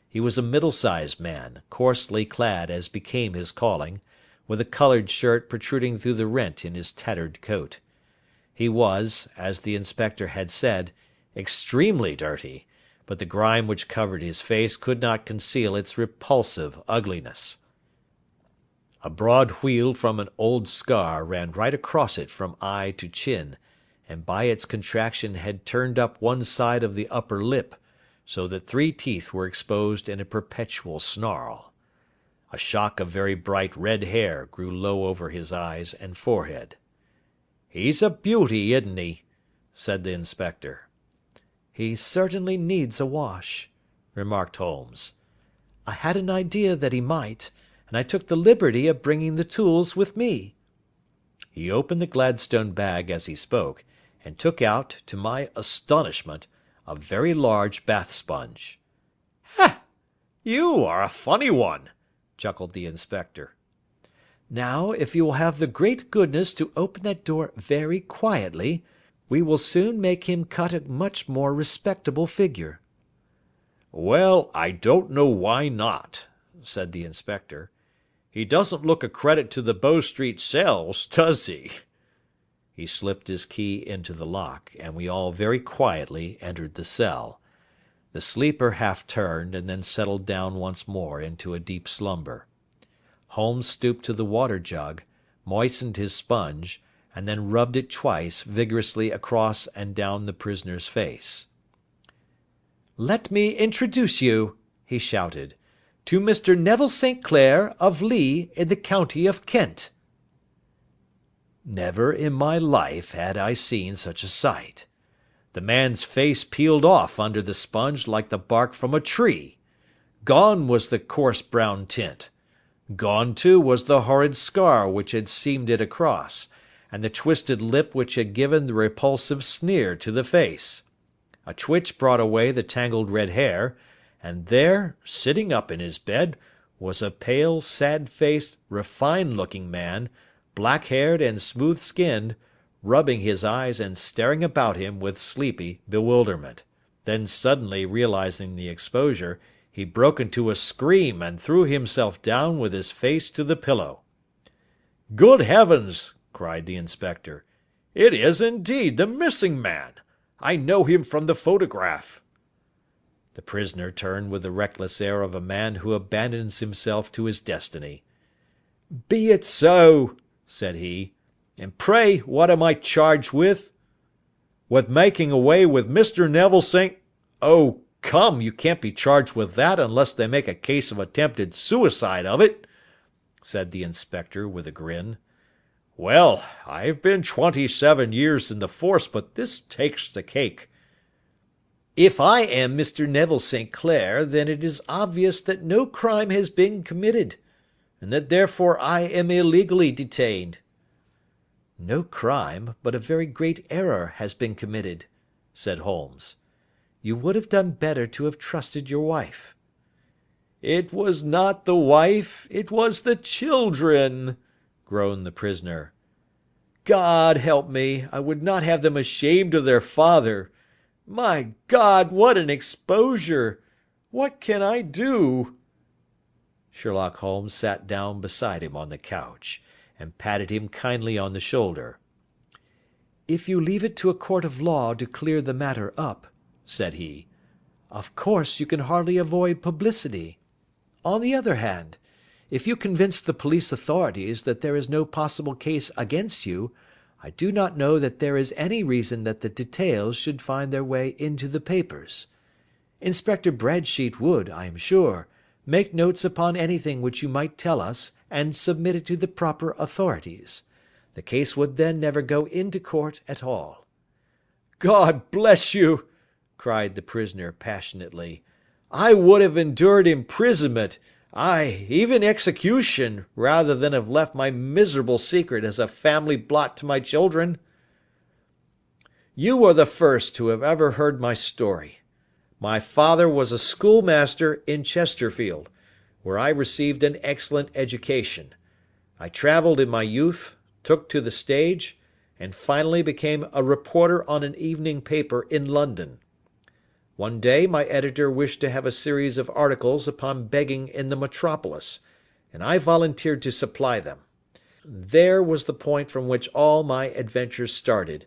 He was a middle-sized man, coarsely clad as became his calling, with a coloured shirt protruding through the rent in his tattered coat. He was, as the inspector had said, extremely dirty, but the grime which covered his face could not conceal its repulsive ugliness. A broad wheal from an old scar ran right across it from eye to chin, and by its contraction had turned up one side of the upper lip, so that 3 teeth were exposed in a perpetual snarl. A shock of very bright red hair grew low over his eyes and forehead. "He's a beauty, isn't he?" said the inspector. "He certainly needs a wash," remarked Holmes. "I had an idea that he might, and I took the liberty of bringing the tools with me." He opened the Gladstone bag as he spoke, and took out, to my astonishment, a very large bath sponge. "Ha! You are a funny one," chuckled the inspector. "Now, if you will have the great goodness to open that door very quietly, we will soon make him cut a much more respectable figure." "Well, I don't know why not," said the inspector. "He doesn't look a credit to the Bow Street cells, does he?" He slipped his key into the lock, and we all very quietly entered the cell. The sleeper half turned, and then settled down once more into a deep slumber. Holmes stooped to the water jug, moistened his sponge, and then rubbed it twice vigorously across and down the prisoner's face. "Let me introduce you," he shouted, "to Mr. Neville St. Clair, of Lee, in the county of Kent." Never in my life had I seen such a sight. The man's face peeled off under the sponge like the bark from a tree. Gone was the coarse brown tint. Gone, too, was the horrid scar which had seamed it across, and the twisted lip which had given the repulsive sneer to the face. A twitch brought away the tangled red hair, and there, sitting up in his bed, was a pale, sad-faced, refined-looking man, black-haired and smooth-skinned, rubbing his eyes and staring about him with sleepy bewilderment. Then suddenly realizing the exposure, he broke into a scream and threw himself down with his face to the pillow. "Good heavens!" cried the inspector. "It is indeed the missing man. I know him from the photograph." The prisoner turned with the reckless air of a man who abandons himself to his destiny. "Be it so," said he. "And pray what am I charged with?" "With making away with Mr. Neville St. Oh, come, you can't be charged with that unless they make a case of attempted suicide of it," said the inspector with a grin. "Well, I've been 27 years in the force, but this takes the cake." "If I am Mr. Neville St. Clair, then it is obvious that no crime has been committed, and that therefore I am illegally detained." "No crime, but a very great error has been committed," said Holmes. "You would have done better to have trusted your wife." "It was not the wife, it was the children," groaned the prisoner. "God help me, I would not have them ashamed of their father. My God, what an exposure! What can I do?" Sherlock Holmes sat down beside him on the couch, and patted him kindly on the shoulder. "If you leave it to a court of law to clear the matter up," said he, "of course you can hardly avoid publicity. On the other hand, if you convince the police authorities that there is no possible case against you, I do not know that there is any reason that the details should find their way into the papers. Inspector Bradsheet would, I am sure, make notes upon anything which you might tell us and submit it to the proper authorities. The case would then never go into court at all." "God bless you!" cried the prisoner passionately. "I would have endured imprisonment, aye, even execution, rather than have left my miserable secret as a family blot to my children. You are the first who have ever heard my story. My father was a schoolmaster in Chesterfield, where I received an excellent education. I travelled in my youth, took to the stage, and finally became a reporter on an evening paper in London. One day my editor wished to have a series of articles upon begging in the metropolis, and I volunteered to supply them. There was the point from which all my adventures started.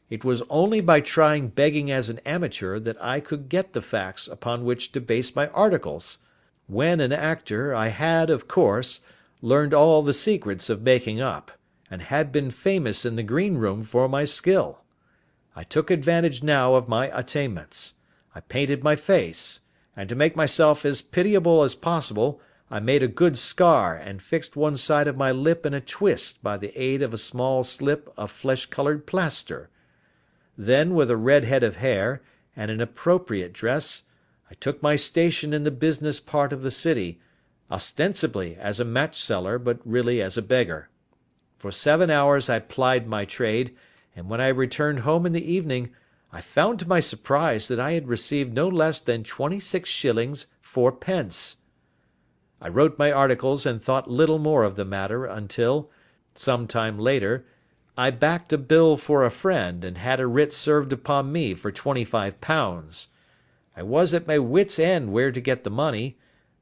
It was only by trying begging as an amateur that I could get the facts upon which to base my articles. When an actor, I had, of course, learned all the secrets of making up, and had been famous in the green room for my skill. I took advantage now of my attainments. I painted my face, and to make myself as pitiable as possible, I made a good scar and fixed one side of my lip in a twist by the aid of a small slip of flesh-coloured plaster. Then, with a red head of hair, and an appropriate dress, I took my station in the business part of the city, ostensibly as a match-seller, but really as a beggar. For 7 hours I plied my trade, and when I returned home in the evening, I found to my surprise that I had received no less than 26 shillings 4 pence. I wrote my articles and thought little more of the matter until, some time later, I backed a bill for a friend and had a writ served upon me for £25. I was at my wits' end where to get the money,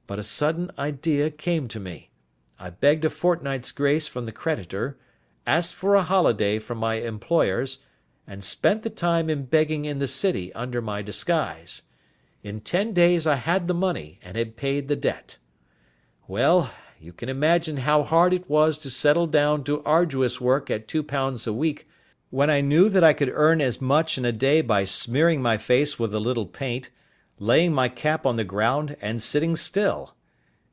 but a sudden idea came to me. I begged a fortnight's grace from the creditor, asked for a holiday from my employers, and spent the time in begging in the city under my disguise. In 10 days I had the money and had paid the debt. Well, you can imagine how hard it was to settle down to arduous work at £2 a week, when I knew that I could earn as much in a day by smearing my face with a little paint, laying my cap on the ground, and sitting still.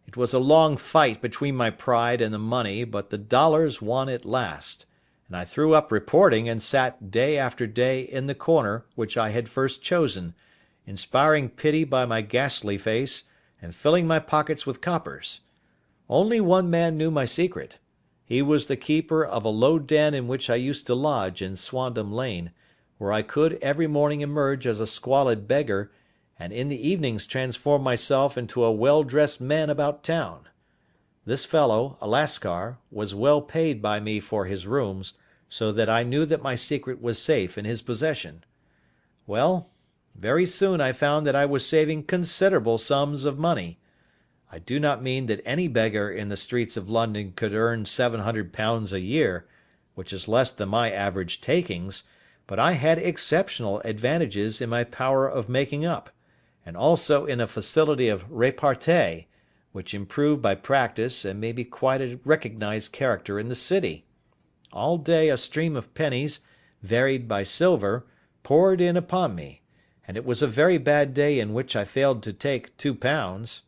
It was a long fight between my pride and the money, but the dollars won at last, and I threw up reporting and sat day after day in the corner which I had first chosen, inspiring pity by my ghastly face, and filling my pockets with coppers. Only one man knew my secret. He was the keeper of a low den in which I used to lodge in Swandam Lane, where I could every morning emerge as a squalid beggar, and in the evenings transform myself into a well-dressed man about town. This fellow, a Lascar, was well paid by me for his rooms, so that I knew that my secret was safe in his possession. Well, very soon I found that I was saving considerable sums of money. I do not mean that any beggar in the streets of London could earn £700 a year, which is less than my average takings, but I had exceptional advantages in my power of making up, and also in a facility of repartee, which improved by practice and made me quite a recognized character in the city. All day a stream of pennies, varied by silver, poured in upon me, and it was a very bad day in which I failed to take £2.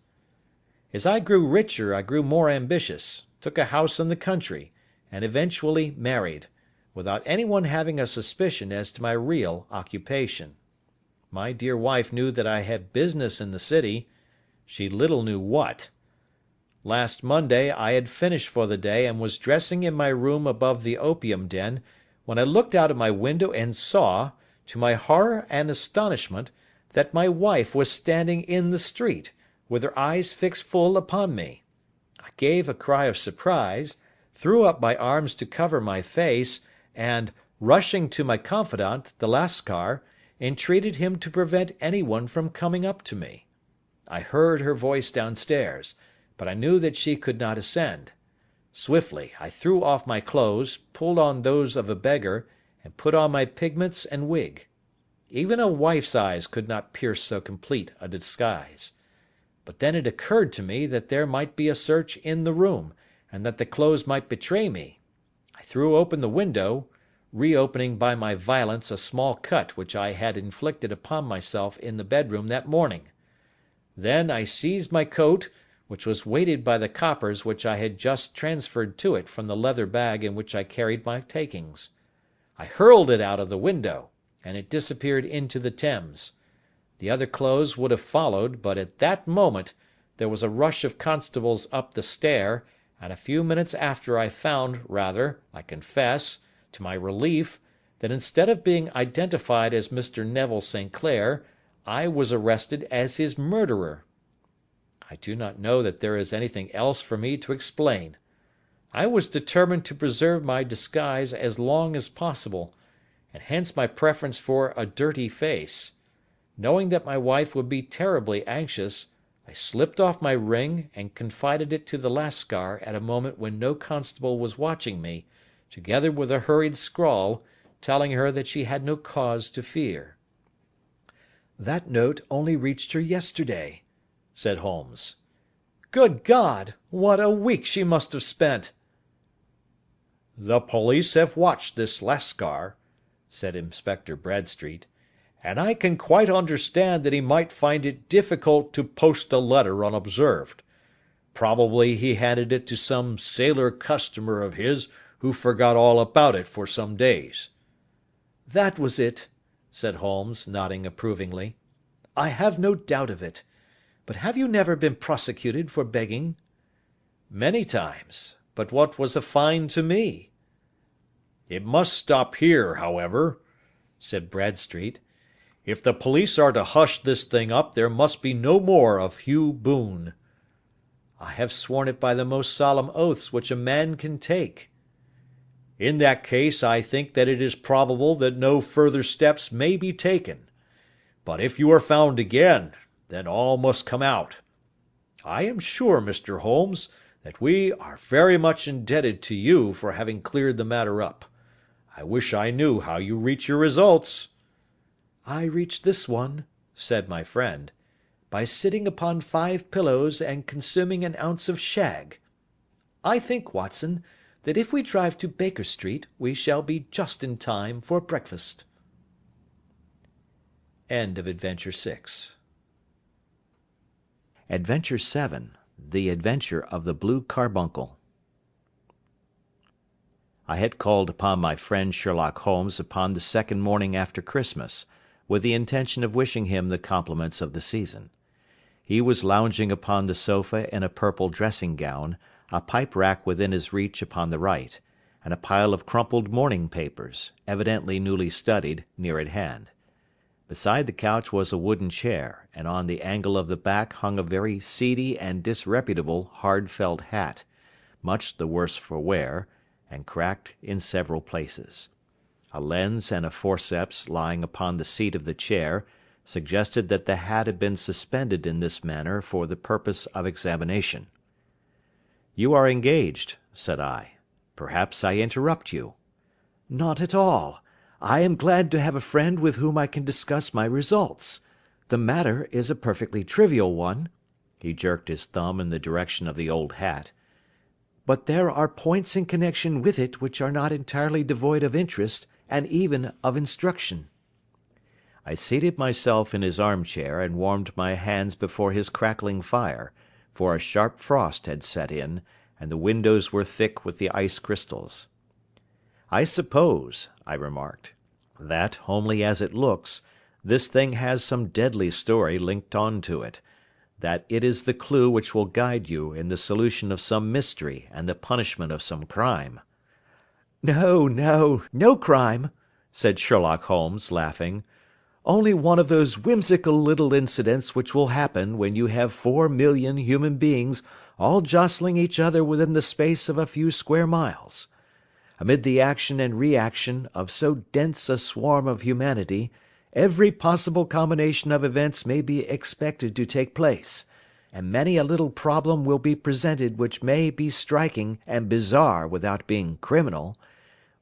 As I grew richer I grew more ambitious, took a house in the country, and eventually married, without anyone having a suspicion as to my real occupation. My dear wife knew that I had business in the city. She little knew what. Last Monday I had finished for the day and was dressing in my room above the opium den, when I looked out of my window and saw, to my horror and astonishment, that my wife was standing in the street, with her eyes fixed full upon me. I gave a cry of surprise, threw up my arms to cover my face, and, rushing to my confidant, the Lascar, entreated him to prevent anyone from coming up to me. I heard her voice downstairs, but I knew that she could not ascend. Swiftly I threw off my clothes, pulled on those of a beggar, and put on my pigments and wig. Even a wife's eyes could not pierce so complete a disguise. But then it occurred to me that there might be a search in the room, and that the clothes might betray me. I threw open the window, reopening by my violence a small cut which I had inflicted upon myself in the bedroom that morning. Then I seized my coat, which was weighted by the coppers which I had just transferred to it from the leather bag in which I carried my takings. I hurled it out of the window, and it disappeared into the Thames. The other clothes would have followed, but at that moment there was a rush of constables up the stair, and a few minutes after I found, rather, I confess, to my relief, that instead of being identified as Mr. Neville St. Clair, I was arrested as his murderer. I do not know that there is anything else for me to explain. I was determined to preserve my disguise as long as possible, and hence my preference for a dirty face. Knowing that my wife would be terribly anxious, I slipped off my ring and confided it to the Lascar at a moment when no constable was watching me, together with a hurried scrawl, telling her that she had no cause to fear. "That note only reached her yesterday," said Holmes. Good God! What a week she must have spent!" "The police have watched this Lascar," said Inspector Bradstreet, "and I can quite understand that he might find it difficult to post a letter unobserved. Probably he handed it to some sailor customer of his who forgot all about it for some days." "That was it," said Holmes, nodding approvingly. "I have no doubt of it. But have you never been prosecuted for begging?" "Many times. But what was a fine to me?" "It must stop here, however," said Bradstreet. "If the police are to hush this thing up, there must be no more of Hugh Boone." "I have sworn it by the most solemn oaths which a man can take." "In that case, I think that it is probable that no further steps may be taken. But if you are found again, then all must come out. I am sure, Mr. Holmes, that we are very much indebted to you for having cleared the matter up. I wish I knew how you reach your results." "I reach this one," said my friend, "by sitting upon 5 pillows and consuming an ounce of shag. I think, Watson, that if we drive to Baker Street we shall be just in time for breakfast." End of Adventure 6. Adventure 7. The Adventure of the Blue Carbuncle. I had called upon my friend Sherlock Holmes upon the second morning after Christmas, with the intention of wishing him the compliments of the season. He was lounging upon the sofa in a purple dressing-gown, a pipe-rack within his reach upon the right, and a pile of crumpled morning papers, evidently newly studied, near at hand. Beside the couch was a wooden chair, and on the angle of the back hung a very seedy and disreputable hard felt hat, much the worse for wear, and cracked in several places. A lens and a forceps lying upon the seat of the chair suggested that the hat had been suspended in this manner for the purpose of examination. "You are engaged," said I. "Perhaps I interrupt you." "Not at all. I am glad to have a friend with whom I can discuss my results. The matter is a perfectly trivial one." He jerked his thumb in the direction of the old hat. "But there are points in connection with it which are not entirely devoid of interest and even of instruction." I seated myself in his armchair and warmed my hands before his crackling fire, for a sharp frost had set in, and the windows were thick with the ice crystals. "I suppose," I remarked, "that, homely as it looks, this thing has some deadly story linked on to it, that it is the clue which will guide you in the solution of some mystery and the punishment of some crime." "No, no, no crime," said Sherlock Holmes, laughing. "Only one of those whimsical little incidents which will happen when you have 4,000,000 human beings all jostling each other within the space of a few square miles. Amid the action and reaction of so dense a swarm of humanity, every possible combination of events may be expected to take place, and many a little problem will be presented which may be striking and bizarre without being criminal.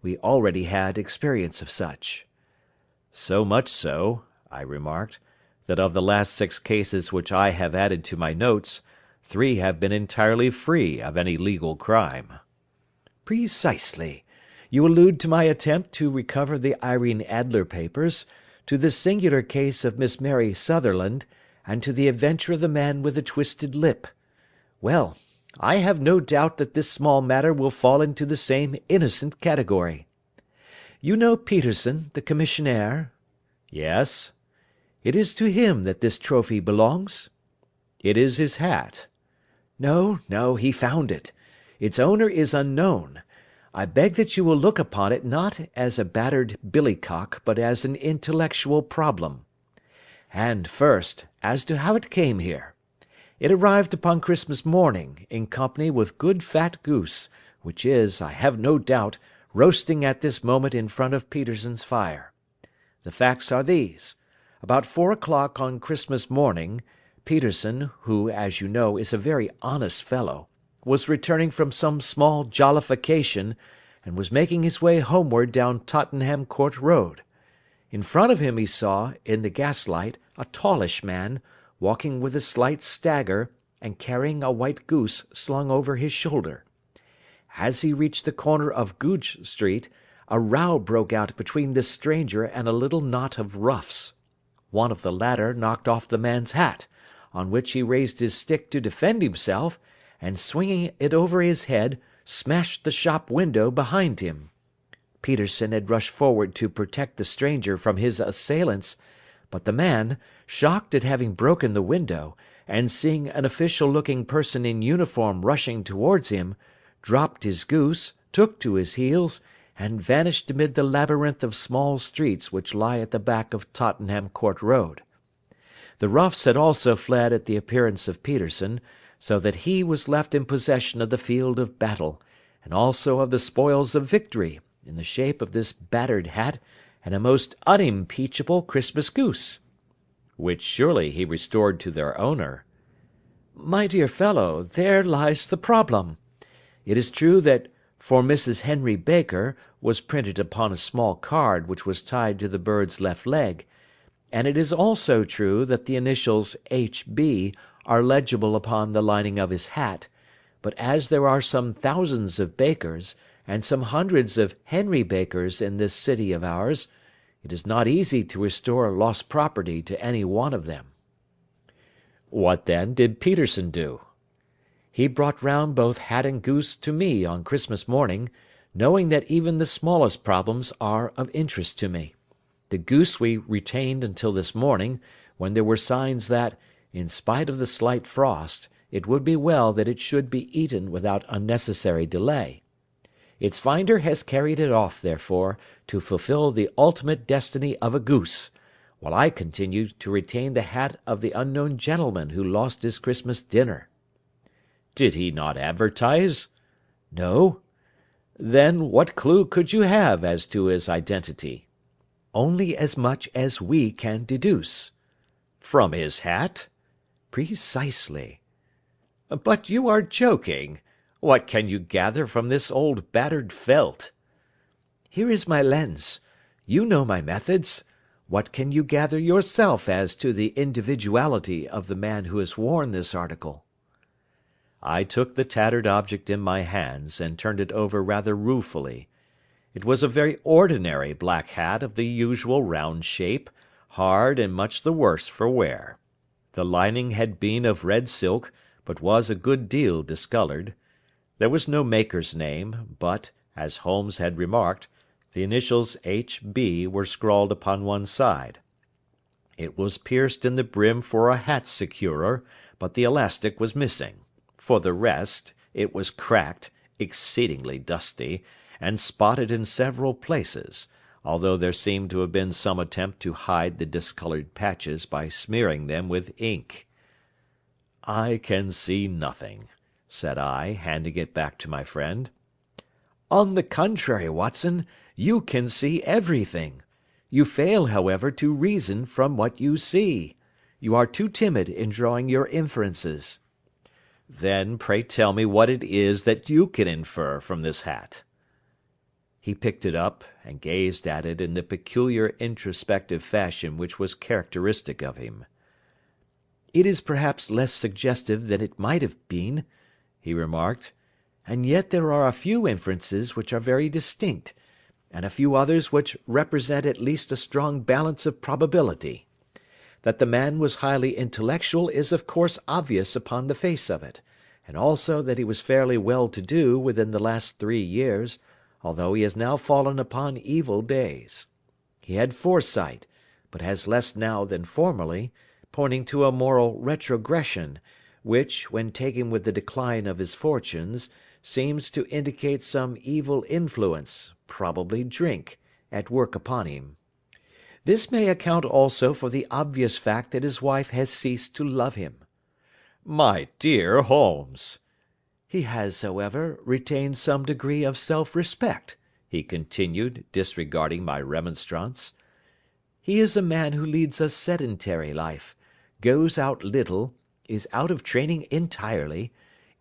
We already had experience of such." "So much so," I remarked, "that of the last 6 cases which I have added to my notes, 3 have been entirely free of any legal crime." "Precisely. You allude to my attempt to recover the Irene Adler papers, to the singular case of Miss Mary Sutherland, and to the adventure of the man with the twisted lip. Well, I have no doubt that this small matter will fall into the same innocent category. You know Peterson, the commissionaire?" "Yes." "It is to him that this trophy belongs?" "It is his hat." "No, no, he found it. Its owner is unknown. I beg that you will look upon it not as a battered billycock but as an intellectual problem. And first, as to how it came here. It arrived upon Christmas morning, in company with good fat goose, which is, I have no doubt, roasting at this moment in front of Peterson's fire. The facts are these. About 4 o'clock on Christmas morning, Peterson, who, as you know, is a very honest fellow, was returning from some small jollification, and was making his way homeward down Tottenham Court Road. In front of him he saw, in the gaslight, a tallish man, walking with a slight stagger, and carrying a white goose slung over his shoulder. As he reached the corner of Goodge Street, a row broke out between this stranger and a little knot of roughs. One of the latter knocked off the man's hat, on which he raised his stick to defend himself, and swinging it over his head, smashed the shop window behind him. Peterson had rushed forward to protect the stranger from his assailants, but the man, shocked at having broken the window, and seeing an official-looking person in uniform rushing towards him, dropped his goose, took to his heels, and vanished amid the labyrinth of small streets which lie at the back of Tottenham Court Road. The roughs had also fled at the appearance of Peterson, so that he was left in possession of the field of battle, and also of the spoils of victory, in the shape of this battered hat and a most unimpeachable Christmas goose. Which surely he restored to their owner. My dear fellow, there lies the problem. It is true that "For Mrs. Henry Baker" was printed upon a small card which was tied to the bird's left leg, and it is also true that the initials H.B. are legible upon the lining of his hat, but as there are some thousands of Bakers, and some hundreds of Henry Bakers in this city of ours, it is not easy to restore lost property to any one of them. What then did Peterson do? He brought round both hat and goose to me on Christmas morning, knowing that even the smallest problems are of interest to me. The goose we retained until this morning, when there were signs that, in spite of the slight frost, it would be well that it should be eaten without unnecessary delay. Its finder has carried it off, therefore, to fulfil the ultimate destiny of a goose, while I continue to retain the hat of the unknown gentleman who lost his Christmas dinner. Did he not advertise? No. Then what clue could you have as to his identity? Only as much as we can deduce. From his hat? Precisely. But you are joking. What can you gather from this old battered felt? Here is my lens. You know my methods. What can you gather yourself as to the individuality of the man who has worn this article? I took the tattered object in my hands, and turned it over rather ruefully. It was a very ordinary black hat of the usual round shape, hard and much the worse for wear. The lining had been of red silk, but was a good deal discoloured. There was no maker's name, but, as Holmes had remarked, the initials H.B. were scrawled upon one side. It was pierced in the brim for a hat securer, but the elastic was missing. For the rest, it was cracked, exceedingly dusty, and spotted in several places, although there seemed to have been some attempt to hide the discoloured patches by smearing them with ink. "I can see nothing," said I, handing it back to my friend. On the contrary, Watson, you can see everything. You fail, however, to reason from what you see. You are too timid in drawing your inferences. Then pray tell me what it is that you can infer from this hat. He picked it up, and gazed at it in the peculiar introspective fashion which was characteristic of him. It is perhaps less suggestive than it might have been, he remarked, and yet there are a few inferences which are very distinct, and a few others which represent at least a strong balance of probability. That the man was highly intellectual is of course obvious upon the face of it, and also that he was fairly well to do within the last 3 years, although he has now fallen upon evil days. He had foresight, but has less now than formerly, pointing to a moral retrogression, which, when taken with the decline of his fortunes, seems to indicate some evil influence, probably drink, at work upon him. This may account also for the obvious fact that his wife has ceased to love him. My dear Holmes! He has, however, retained some degree of self-respect, he continued, disregarding my remonstrance. He is a man who leads a sedentary life, goes out little, is out of training entirely,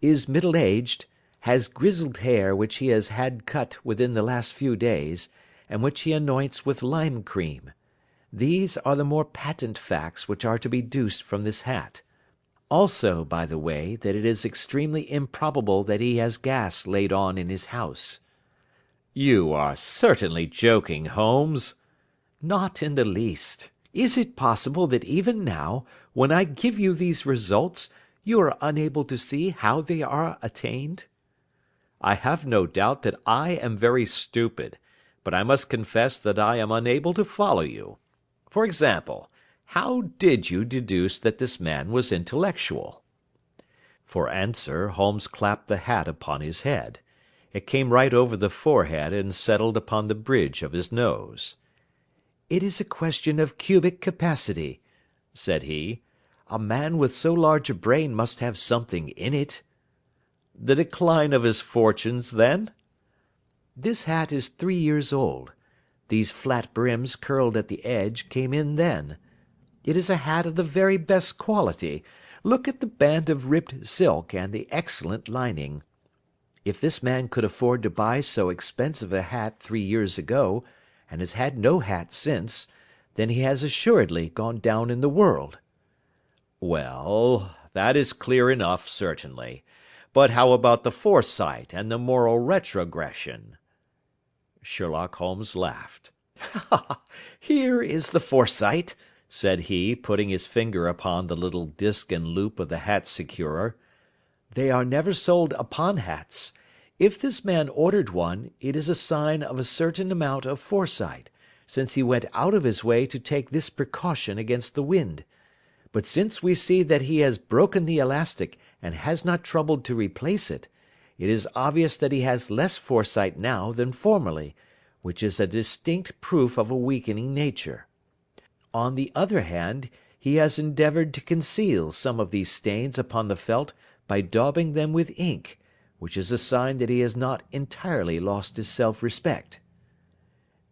is middle-aged, has grizzled hair which he has had cut within the last few days, and which he anoints with lime cream. These are the more patent facts which are to be deduced from this hat. Also, by the way, that it is extremely improbable that he has gas laid on in his house." "You are certainly joking, Holmes." "Not in the least. Is it possible that even now, when I give you these results, you are unable to see how they are attained?" "I have no doubt that I am very stupid, but I must confess that I am unable to follow you. For example, how did you deduce that this man was intellectual?" For answer Holmes clapped the hat upon his head. It came right over the forehead and settled upon the bridge of his nose. "It is a question of cubic capacity," said he. "A man with so large a brain must have something in it." "The decline of his fortunes, then?" "This hat is 3 years old. These flat brims curled at the edge came in then. It is a hat of the very best quality. Look at the band of ribbed silk and the excellent lining. If this man could afford to buy so expensive a hat 3 years ago, and has had no hat since, then he has assuredly gone down in the world." "Well, that is clear enough, certainly. But how about the foresight and the moral retrogression?" Sherlock Holmes laughed. "Here is the foresight," said he, putting his finger upon the little disc and loop of the hat securer. "They are never sold upon hats. If this man ordered one, it is a sign of a certain amount of foresight, since he went out of his way to take this precaution against the wind. But since we see that he has broken the elastic and has not troubled to replace it, it is obvious that he has less foresight now than formerly, which is a distinct proof of a weakening nature. On the other hand, he has endeavoured to conceal some of these stains upon the felt by daubing them with ink, which is a sign that he has not entirely lost his self-respect."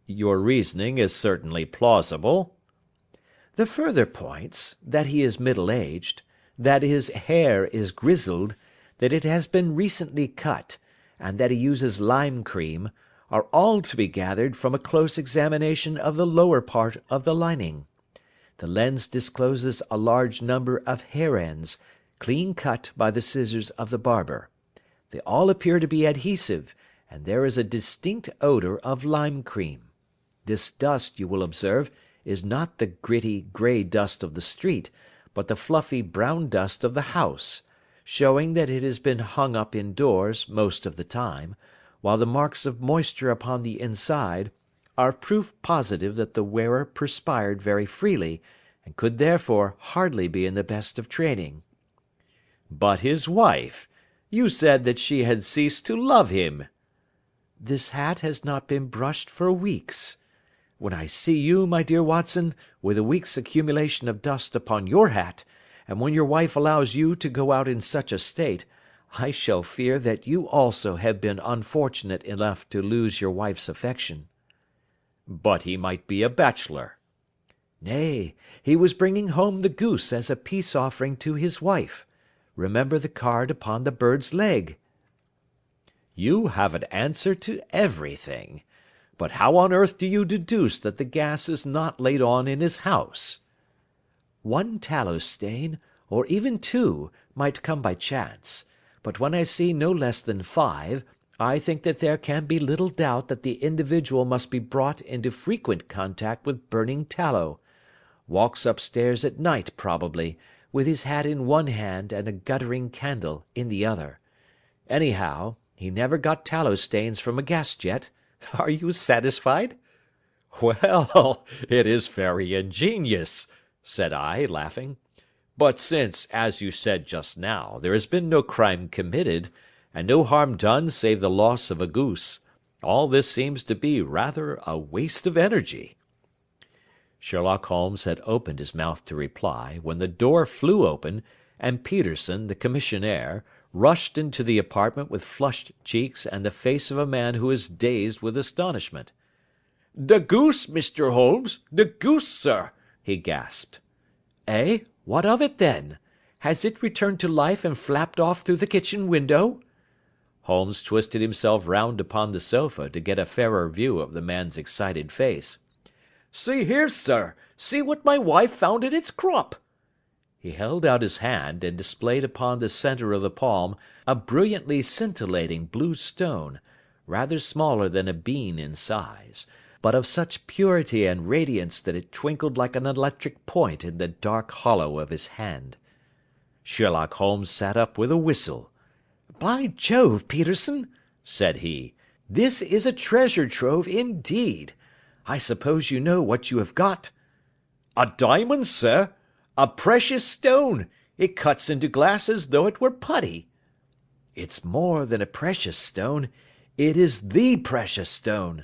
"Your reasoning is certainly plausible." "The further points, that he is middle-aged, that his hair is grizzled, that it has been recently cut, and that he uses lime cream, are all to be gathered from a close examination of the lower part of the lining. The lens discloses a large number of hair ends, clean cut by the scissors of the barber. They all appear to be adhesive, and there is a distinct odour of lime cream. This dust, you will observe, is not the gritty, grey dust of the street, but the fluffy brown dust of the house, showing that it has been hung up indoors most of the time, while the marks of moisture upon the inside are proof positive that the wearer perspired very freely, and could therefore hardly be in the best of training." "But his wife? You said that she had ceased to love him." "This hat has not been brushed for weeks. When I see you, my dear Watson, with a week's accumulation of dust upon your hat, and when your wife allows you to go out in such a state, I shall fear that you also have been unfortunate enough to lose your wife's affection." "But he might be a bachelor." "Nay, he was bringing home the goose as a peace offering to his wife. Remember the card upon the bird's leg." "You have an answer to everything. But how on earth do you deduce that the gas is not laid on in his house?" "One tallow stain, or even two, might come by chance, but when I see no less than 5, I think that there can be little doubt that the individual must be brought into frequent contact with burning tallow. Walks upstairs at night probably, with his hat in one hand and a guttering candle in the other. Anyhow, he never got tallow stains from a gas jet. Are you satisfied?" "Well, it is very ingenious," said I, laughing. "But since, as you said just now, there has been no crime committed, and no harm done save the loss of a goose, all this seems to be rather a waste of energy." Sherlock Holmes had opened his mouth to reply, when the door flew open, and Peterson, the commissionaire, rushed into the apartment with flushed cheeks and the face of a man who is dazed with astonishment. "The goose, Mr. Holmes, the goose, sir," he gasped. "Eh? What of it, then? Has it returned to life and flapped off through the kitchen window?" Holmes twisted himself round upon the sofa to get a fairer view of the man's excited face. "See here, sir, see what my wife found in its crop." He held out his hand, and displayed upon the centre of the palm a brilliantly scintillating blue stone, rather smaller than a bean in size, but of such purity and radiance that it twinkled like an electric point in the dark hollow of his hand. Sherlock Holmes sat up with a whistle. "By Jove, Peterson," said he, "this is a treasure trove indeed. I suppose you know what you have got?" "A diamond, sir? A precious stone. It cuts into glass as though it were putty." "It's more than a precious stone. It is the precious stone."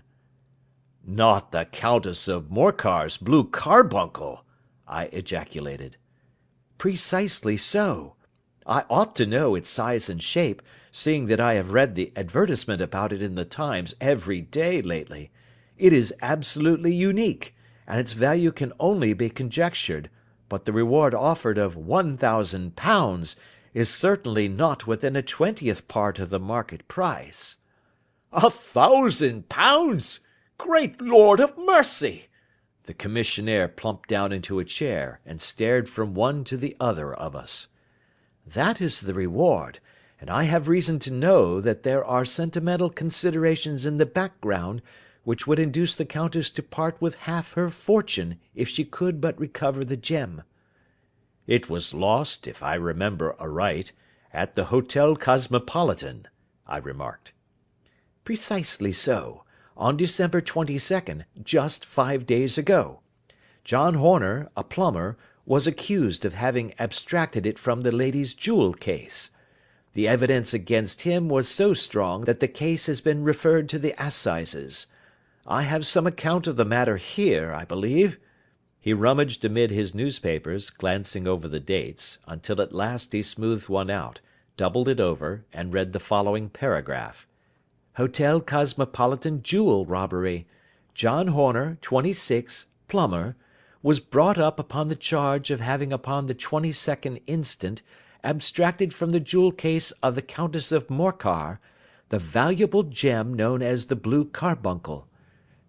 "Not the Countess of Morcar's blue carbuncle!" I ejaculated. "Precisely so. I ought to know its size and shape, seeing that I have read the advertisement about it in the Times every day lately. It is absolutely unique, and its value can only be conjectured, but the reward offered of £1,000 is certainly not within a 20th part of the market price." "£1,000! Great Lord of mercy!" The commissionaire plumped down into a chair, and stared from one to the other of us. "That is the reward, and I have reason to know that there are sentimental considerations in the background which would induce the Countess to part with half her fortune if she could but recover the gem." "It was lost, if I remember aright, at the Hotel Cosmopolitan," I remarked. "Precisely so, on December 22nd, just 5 days ago. John Horner, a plumber, was accused of having abstracted it from the lady's jewel case. The evidence against him was so strong that the case has been referred to the assizes. I have some account of the matter here, I believe." He rummaged amid his newspapers, glancing over the dates, until at last he smoothed one out, doubled it over, and read the following paragraph: "Hotel Cosmopolitan jewel robbery. John Horner, 26, plumber, was brought up upon the charge of having upon the 22nd instant abstracted from the jewel case of the Countess of Morcar the valuable gem known as the blue carbuncle.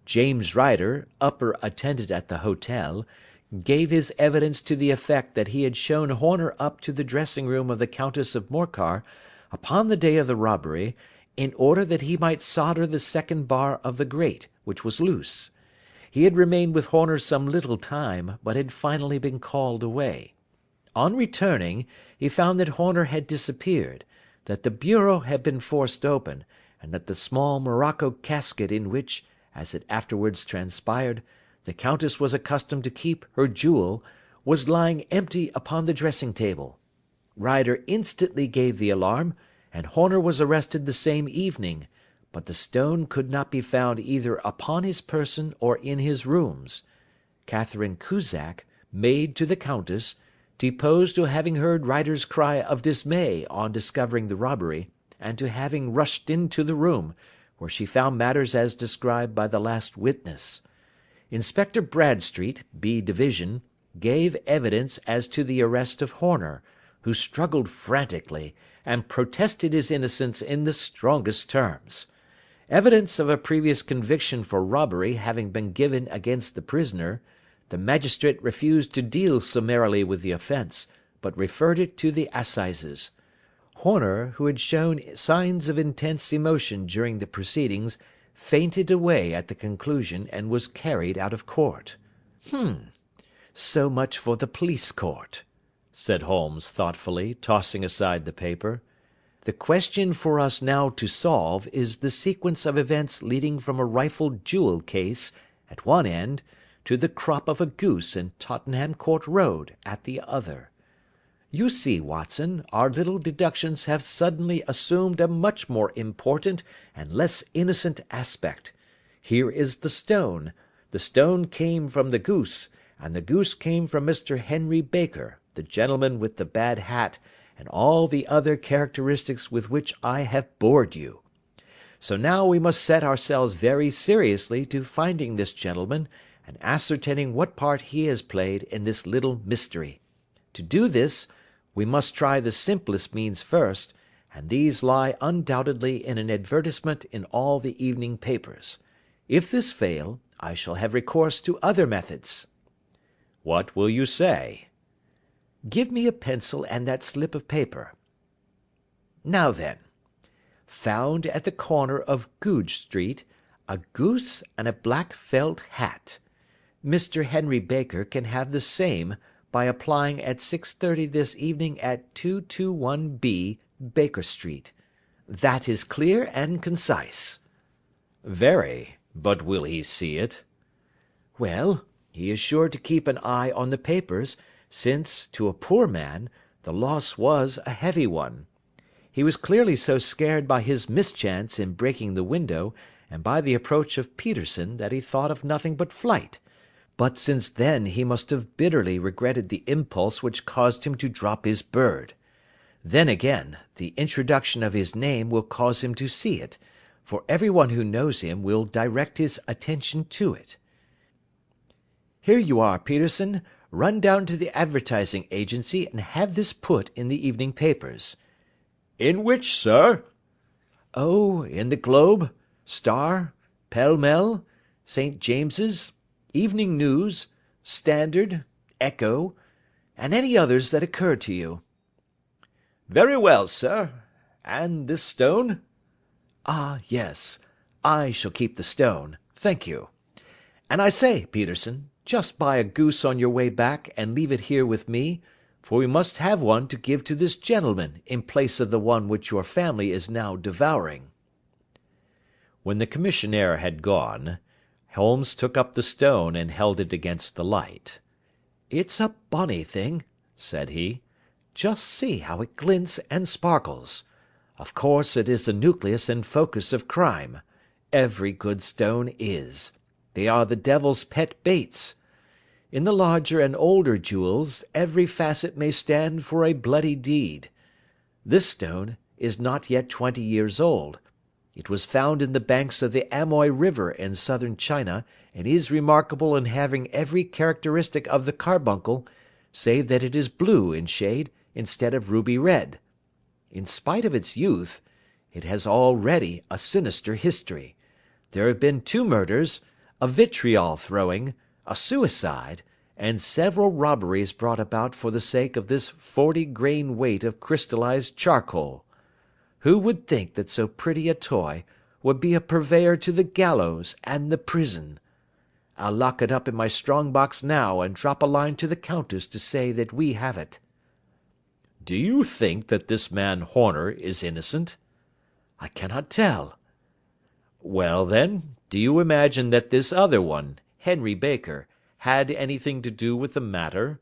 James Ryder, upper attendant at the hotel, gave his evidence to the effect that he had shown Horner up to the dressing room of the Countess of Morcar upon the day of the robbery, in order that he might solder the second bar of the grate, which was loose. He had remained with Horner some little time, but had finally been called away. On returning, he found that Horner had disappeared, that the bureau had been forced open, and that the small morocco casket in which, as it afterwards transpired, the Countess was accustomed to keep her jewel, was lying empty upon the dressing-table. Ryder instantly gave the alarm, and Horner was arrested the same evening, but the stone could not be found either upon his person or in his rooms. Catherine Cusack, maid to the Countess, deposed to having heard Ryder's cry of dismay on discovering the robbery, and to having rushed into the room, where she found matters as described by the last witness. Inspector Bradstreet, B Division, gave evidence as to the arrest of Horner, who struggled frantically, and protested his innocence in the strongest terms. Evidence of a previous conviction for robbery having been given against the prisoner, the magistrate refused to deal summarily with the offence, but referred it to the assizes. Horner, who had shown signs of intense emotion during the proceedings, fainted away at the conclusion, and was carried out of court. So much for the police court," said Holmes thoughtfully, tossing aside the paper. "The question for us now to solve is the sequence of events leading from a rifled jewel case, at one end, to the crop of a goose in Tottenham Court Road, at the other. You see, Watson, our little deductions have suddenly assumed a much more important and less innocent aspect. Here is the stone. The stone came from the goose, and the goose came from Mr. Henry Baker, the gentleman with the bad hat, and all the other characteristics with which I have bored you. So now we must set ourselves very seriously to finding this gentleman, and ascertaining what part he has played in this little mystery. To do this, we must try the simplest means first, and these lie undoubtedly in an advertisement in all the evening papers. If this fail, I shall have recourse to other methods." "What will you say?" Give me a pencil and that slip of paper. Now then, found at the corner of Goodge Street, a goose and a black felt hat. Mr. Henry Baker can have the same by applying at 6:30 this evening at 221B, Baker Street. That is clear and concise." "Very. But will he see it?" "Well, he is sure to keep an eye on the papers, since, to a poor man, the loss was a heavy one. He was clearly so scared by his mischance in breaking the window, and by the approach of Peterson, that he thought of nothing but flight. But since then he must have bitterly regretted the impulse which caused him to drop his bird. Then again, the introduction of his name will cause him to see it, for every one who knows him will direct his attention to it. Here you are, Peterson. Run down to the advertising agency and have this put in the evening papers." "In which, sir?" "Oh, in the Globe, Star, Pall Mall, St. James's, Evening News, Standard, Echo, and any others that occur to you." "Very well, sir. And this stone?" "Ah, yes. I shall keep the stone. Thank you. And I say, Peterson, just buy a goose on your way back and leave it here with me, for we must have one to give to this gentleman in place of the one which your family is now devouring." When the commissionaire had gone, Holmes took up the stone and held it against the light. "It's a bonny thing," said he. "Just see how it glints and sparkles. Of course it is the nucleus and focus of crime. Every good stone is. They are the devil's pet baits. In the larger and older jewels, every facet may stand for a bloody deed. This stone is not yet 20 years old. It was found in the banks of the Amoy River in southern China, and is remarkable in having every characteristic of the carbuncle, save that it is blue in shade instead of ruby red. In spite of its youth, it has already a sinister history. There have been 2 murders, a vitriol throwing, a suicide, and several robberies brought about for the sake of this 40-grain weight of crystallized charcoal. Who would think that so pretty a toy would be a purveyor to the gallows and the prison? I'll lock it up in my strong box now and drop a line to the Countess to say that we have it." "Do you think that this man Horner is innocent?" "I cannot tell." "Well, then, do you imagine that this other one, Henry Baker, had anything to do with the matter?"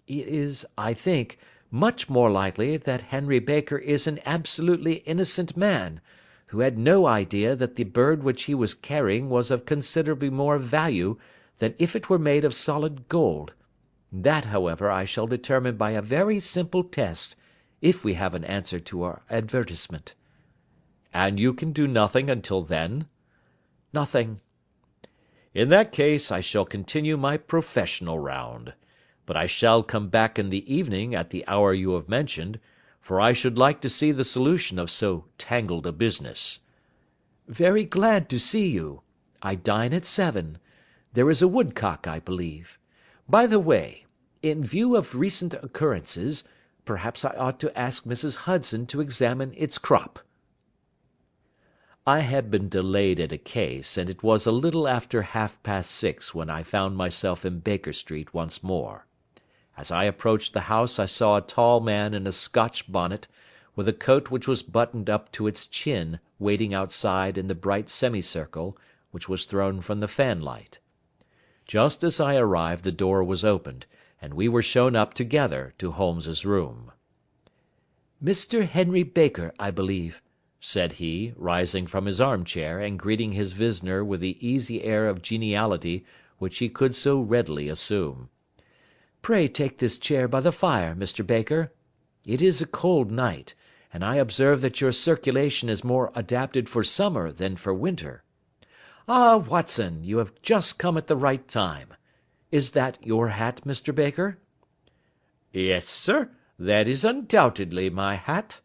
"It is, I think, much more likely that Henry Baker is an absolutely innocent man, who had no idea that the bird which he was carrying was of considerably more value than if it were made of solid gold. That, however, I shall determine by a very simple test, if we have an answer to our advertisement." "And you can do nothing until then?" "Nothing." "In that case I shall continue my professional round. But I shall come back in the evening at the hour you have mentioned, for I should like to see the solution of so tangled a business." "Very glad to see you. I dine at 7. There is a woodcock, I believe. By the way, in view of recent occurrences, perhaps I ought to ask Mrs. Hudson to examine its crop." I had been delayed at a case, and it was a little after 6:30 when I found myself in Baker Street once more. As I approached the house I saw a tall man in a Scotch bonnet, with a coat which was buttoned up to its chin, waiting outside in the bright semicircle which was thrown from the fanlight. Just as I arrived the door was opened, and we were shown up together to Holmes's room. "Mr. Henry Baker, I believe," said he, rising from his armchair and greeting his visitor with the easy air of geniality which he could so readily assume. "Pray take this chair by the fire, Mr. Baker. It is a cold night, and I observe that your circulation is more adapted for summer than for winter. Ah, Watson, you have just come at the right time. Is that your hat, Mr. Baker?" "Yes, sir, that is undoubtedly my hat."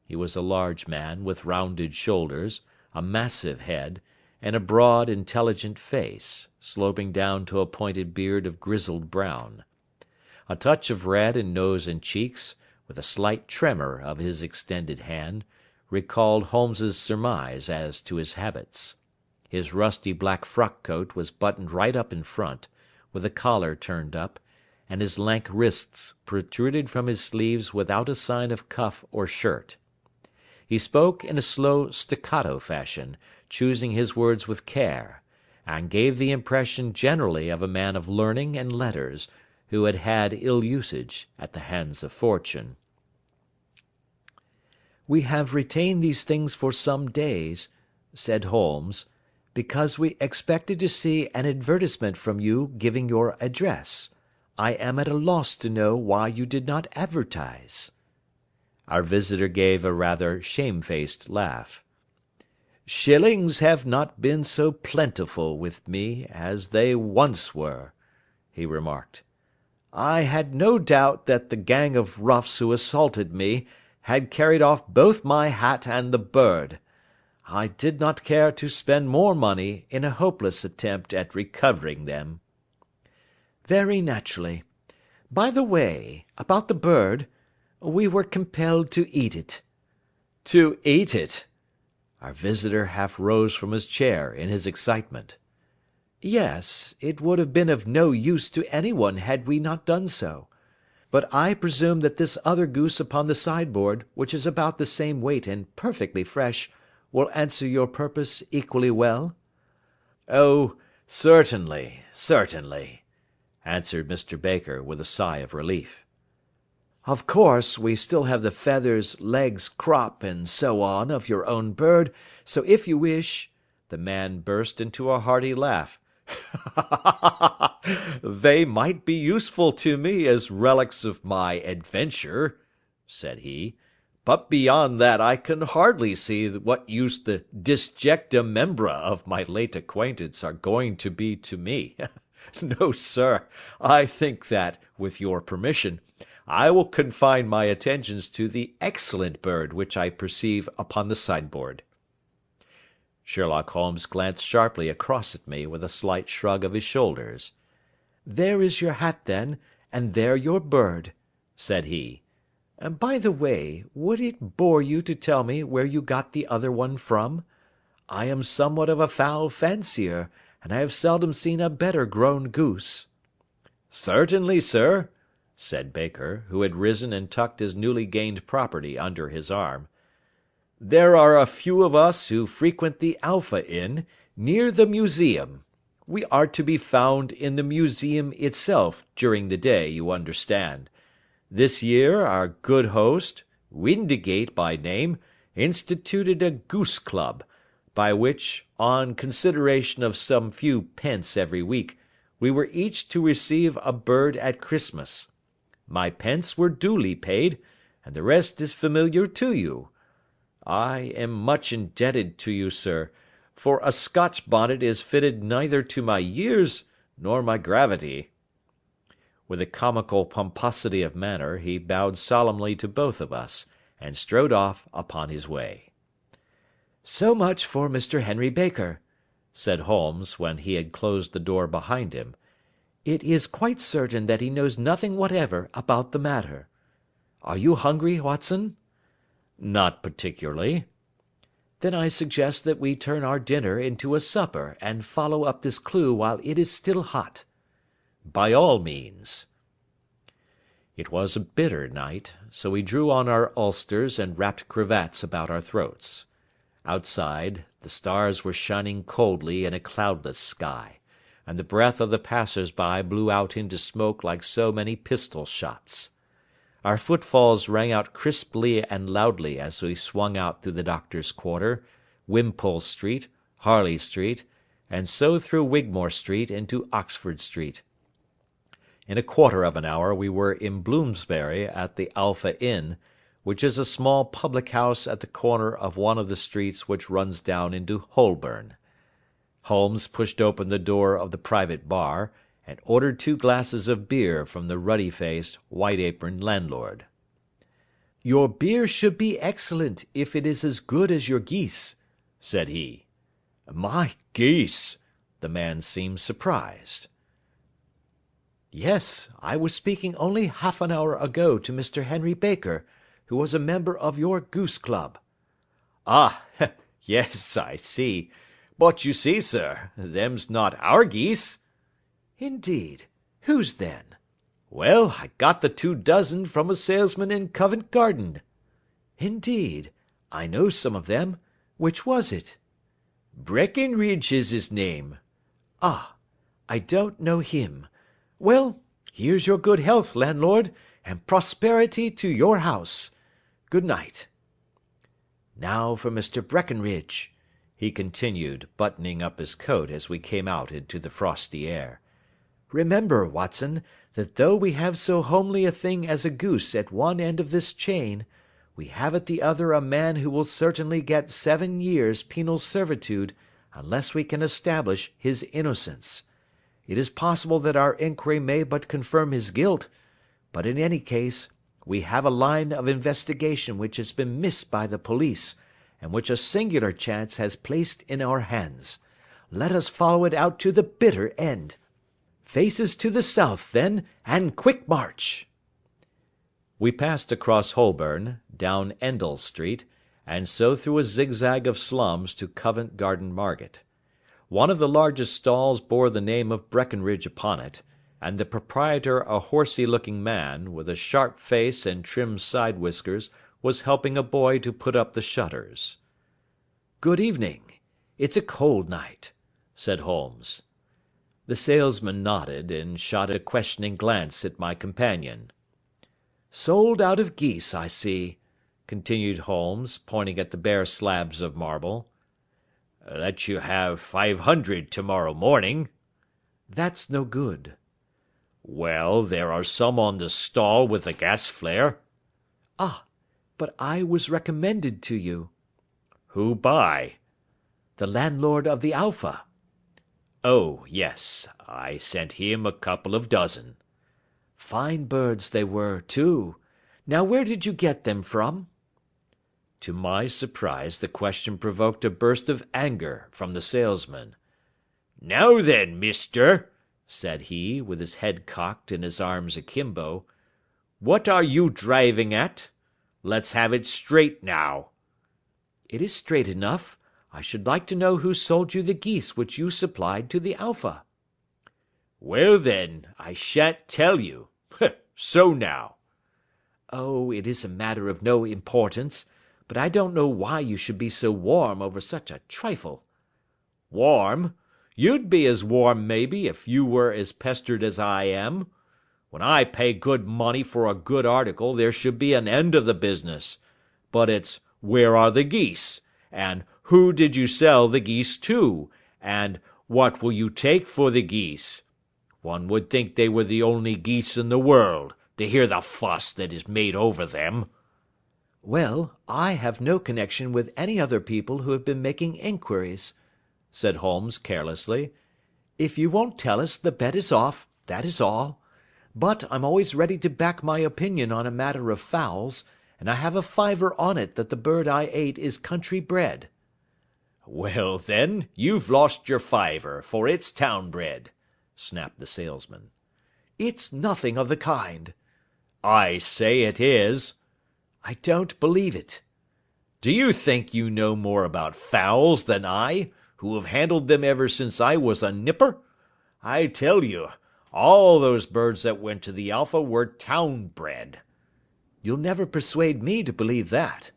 He was a large man, with rounded shoulders, a massive head, and a broad, intelligent face, sloping down to a pointed beard of grizzled brown. A touch of red in nose and cheeks, with a slight tremor of his extended hand, recalled Holmes's surmise as to his habits. His rusty black frock-coat was buttoned right up in front, with the collar turned up, and his lank wrists protruded from his sleeves without a sign of cuff or shirt. He spoke in a slow staccato fashion, choosing his words with care, and gave the impression generally of a man of learning and letters, who had had ill usage at the hands of fortune. "We have retained these things for some days," said Holmes, "because we expected to see an advertisement from you giving your address. I am at a loss to know why you did not advertise." Our visitor gave a rather shamefaced laugh. "Shillings have not been so plentiful with me as they once were," he remarked. "I had no doubt that the gang of roughs who assaulted me had carried off both my hat and the bird. I did not care to spend more money in a hopeless attempt at recovering them." "Very naturally. By the way, about the bird, we were compelled to eat it." "To eat it!" Our visitor half rose from his chair in his excitement. "Yes, it would have been of no use to anyone had we not done so. But I presume that this other goose upon the sideboard, which is about the same weight and perfectly fresh, will answer your purpose equally well?" "Oh, certainly, certainly," answered Mr. Baker, with a sigh of relief. "Of course, we still have the feathers, legs, crop, and so on of your own bird, so if you wish—" The man burst into a hearty laugh. "They might be useful to me as relics of my adventure," said he, "but beyond that I can hardly see what use the disjecta membra of my late acquaintance are going to be to me. No, sir, I think that, with your permission, I will confine my attentions to the excellent bird which I perceive upon the sideboard." Sherlock Holmes glanced sharply across at me with a slight shrug of his shoulders. "There is your hat, then, and there your bird," said he. "By the way, would it bore you to tell me where you got the other one from? I am somewhat of a fowl fancier, and I have seldom seen a better grown goose." "Certainly, sir," said Baker, who had risen and tucked his newly gained property under his arm. "There are a few of us who frequent the Alpha Inn, near the Museum. We are to be found in the Museum itself during the day, you understand. This year our good host, Windigate by name, instituted a goose club, by which, on consideration of some few pence every week, we were each to receive a bird at Christmas. My pence were duly paid, and the rest is familiar to you. I am much indebted to you, sir, for a Scotch bonnet is fitted neither to my years nor my gravity." With a comical pomposity of manner, he bowed solemnly to both of us, and strode off upon his way. "So much for Mr. Henry Baker," said Holmes, when he had closed the door behind him. "It is quite certain that he knows nothing whatever about the matter. Are you hungry, Watson?" "Not particularly." "Then I suggest that we turn our dinner into a supper, and follow up this clue while it is still hot." "By all means." It was a bitter night, so we drew on our ulsters and wrapped cravats about our throats. Outside, the stars were shining coldly in a cloudless sky, and the breath of the passers-by blew out into smoke like so many pistol shots. Our footfalls rang out crisply and loudly as we swung out through the Doctor's Quarter, Wimpole Street, Harley Street, and so through Wigmore Street into Oxford Street. In a quarter of an hour we were in Bloomsbury at the Alpha Inn, which is a small public house at the corner of one of the streets which runs down into Holborn. Holmes pushed open the door of the private bar, and ordered 2 glasses of beer from the ruddy-faced, white-aproned landlord. "Your beer should be excellent, if it is as good as your geese," said he. "My geese!" The man seemed surprised. Yes, I was speaking only half an hour ago to Mr. Henry Baker, who was a member of your goose club. Ah, yes, I see. But you see, sir, them's not our geese. Indeed. Whose then? Well, I got the 24 from a salesman in Covent Garden. Indeed. I know some of them. Which was it? Breckenridge is his name. Ah, I don't know him. Well, here's your good health, landlord, and prosperity to your house. Good night. Now for Mr. Breckenridge, he continued, buttoning up his coat as we came out into the frosty air. Remember, Watson, that though we have so homely a thing as a goose at one end of this chain, we have at the other a man who will certainly get 7 years' penal servitude unless we can establish his innocence. It is possible that our inquiry may but confirm his guilt, but in any case we have a line of investigation which has been missed by the police, and which a singular chance has placed in our hands. Let us follow it out to the bitter end. Faces to the south, then, and quick march!" We passed across Holborn, down Endell Street, and so through a zigzag of slums to Covent Garden Market. One of the largest stalls bore the name of Breckenridge upon it, and the proprietor, a horsey-looking man, with a sharp face and trim side-whiskers, was helping a boy to put up the shutters. "Good evening. It's a cold night," said Holmes. The salesman nodded, and shot a questioning glance at my companion. "Sold out of geese, I see," continued Holmes, pointing at the bare slabs of marble. "Let you have 500 tomorrow morning." "That's no good." "Well, there are some on the stall with the gas flare." "Ah, but I was recommended to you." "Who by?" "The landlord of the Alpha." "Oh, yes, I sent him a couple of dozen." "Fine birds they were, too. Now where did you get them from?" To my surprise, the question provoked a burst of anger from the salesman. "Now then, mister," said he, with his head cocked and his arms akimbo, "what are you driving at? Let's have it straight now." "It is straight enough. I should like to know who sold you the geese which you supplied to the Alpha." "Well then, I shan't tell you. So now." "Oh, it is a matter of no importance, but I don't know why you should be so warm over such a trifle." "Warm? You'd be as warm, maybe, if you were as pestered as I am. When I pay good money for a good article there should be an end of the business. But it's 'Where are the geese?' and 'Who did you sell the geese to?' and 'What will you take for the geese?' One would think they were the only geese in the world, to hear the fuss that is made over them." "Well, I have no connection with any other people who have been making inquiries," said Holmes carelessly. "If you won't tell us, the bet is off, that is all. But I'm always ready to back my opinion on a matter of fowls, and I have a fiver on it that the bird I ate is country bred." "Well, then, you've lost your fiver, for it's town bred," snapped the salesman. "It's nothing of the kind." "I say it is." "I don't believe it." "Do you think you know more about fowls than I, who have handled them ever since I was a nipper? I tell you, all those birds that went to the Alpha were town bred." "You'll never persuade me to believe that."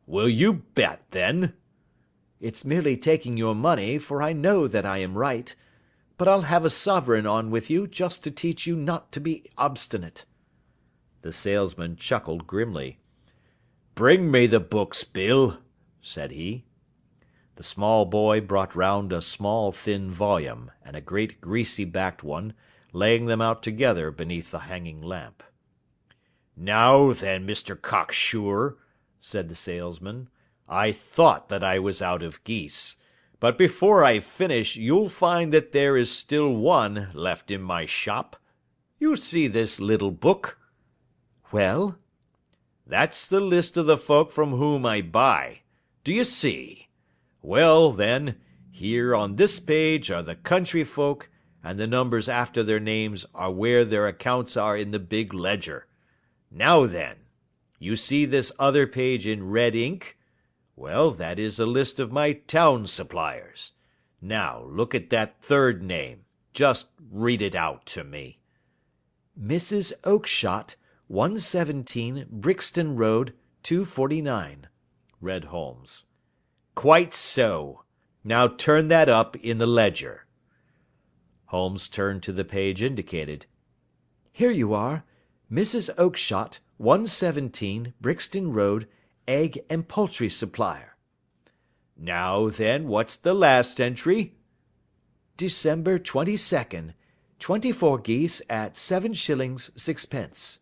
"Will you bet, then?" "It's merely taking your money, for I know that I am right. But I'll have a sovereign on with you just to teach you not to be obstinate." The salesman chuckled grimly. "Bring me the books, Bill," said he. The small boy brought round a small thin volume, and a great greasy-backed one, laying them out together beneath the hanging lamp. "Now then, Mr. Cocksure," said the salesman, "I thought that I was out of geese, but before I finish you'll find that there is still one left in my shop. You see this little book?" "Well?" "That's the list of the folk from whom I buy. Do you see? Well, then, here on this page are the country folk, and the numbers after their names are where their accounts are in the big ledger. Now then, you see this other page in red ink? Well, that is a list of my town suppliers. Now, look at that third name. Just read it out to me." "Mrs. Oakshott, 117 Brixton Road, 249, read Holmes. "Quite so. Now turn that up in the ledger." Holmes turned to the page indicated. "Here you are. Mrs. Oakshott, 117 Brixton Road, egg and poultry supplier." "Now then, what's the last entry?" "December 22nd, 24 geese at 7 shillings 6 pence."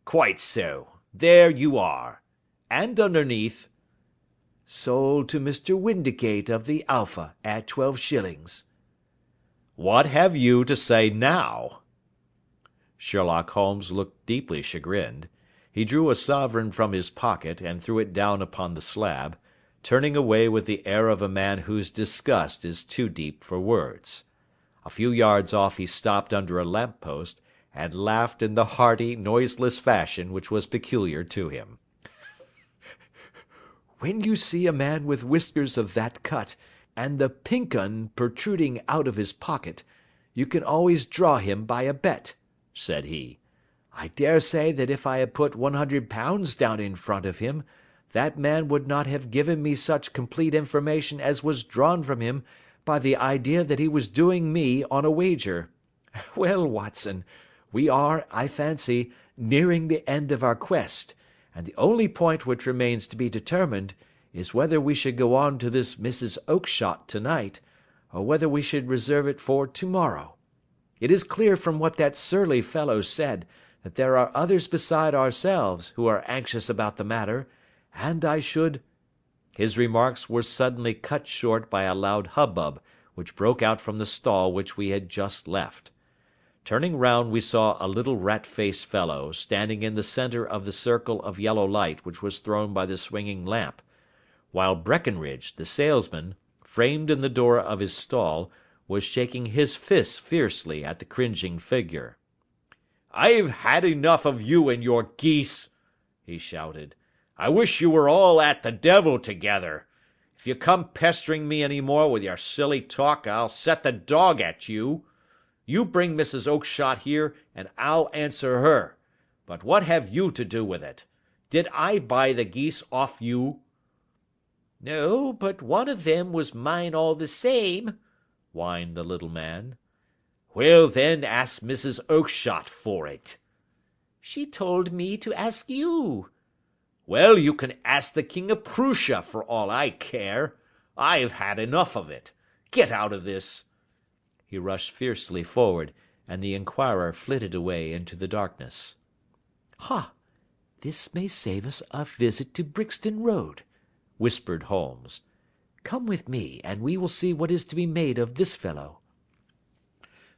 "Quite so. There you are. And underneath?" "Sold to Mr. Windigate of the Alpha at 12 shillings." "What have you to say now?" Sherlock Holmes looked deeply chagrined. He drew a sovereign from his pocket and threw it down upon the slab, turning away with the air of a man whose disgust is too deep for words. A few yards off he stopped under a lamp post, and laughed in the hearty, noiseless fashion which was peculiar to him. "When you see a man with whiskers of that cut, and the pink 'un protruding out of his pocket, you can always draw him by a bet," said he. "I dare say that if I had put £100 down in front of him, that man would not have given me such complete information as was drawn from him by the idea that he was doing me on a wager. Well, Watson, we are, I fancy, nearing the end of our quest, and the only point which remains to be determined is whether we should go on to this Mrs. Oakshott to-night, or whether we should reserve it for to-morrow. It is clear from what that surly fellow said that there are others beside ourselves who are anxious about the matter, and I should—" His remarks were suddenly cut short by a loud hubbub which broke out from the stall which we had just left. Turning round we saw a little rat-faced fellow standing in the centre of the circle of yellow light which was thrown by the swinging lamp, while Breckenridge, the salesman, framed in the door of his stall, was shaking his fists fiercely at the cringing figure. "I've had enough of you and your geese," he shouted. "I wish you were all at the devil together. If you come pestering me any more with your silly talk, I'll set the dog at you. You bring Mrs. Oakshott here, and I'll answer her. But what have you to do with it? Did I buy the geese off you?" "No, but one of them was mine all the same," whined the little man. "Well, then, ask Mrs. Oakshott for it." "She told me to ask you." "Well, you can ask the King of Prussia for all I care. I've had enough of it. Get out of this." He rushed fiercely forward, and the inquirer flitted away into the darkness. "Ha! This may save us a visit to Brixton Road," whispered Holmes. "Come with me, and we will see what is to be made of this fellow."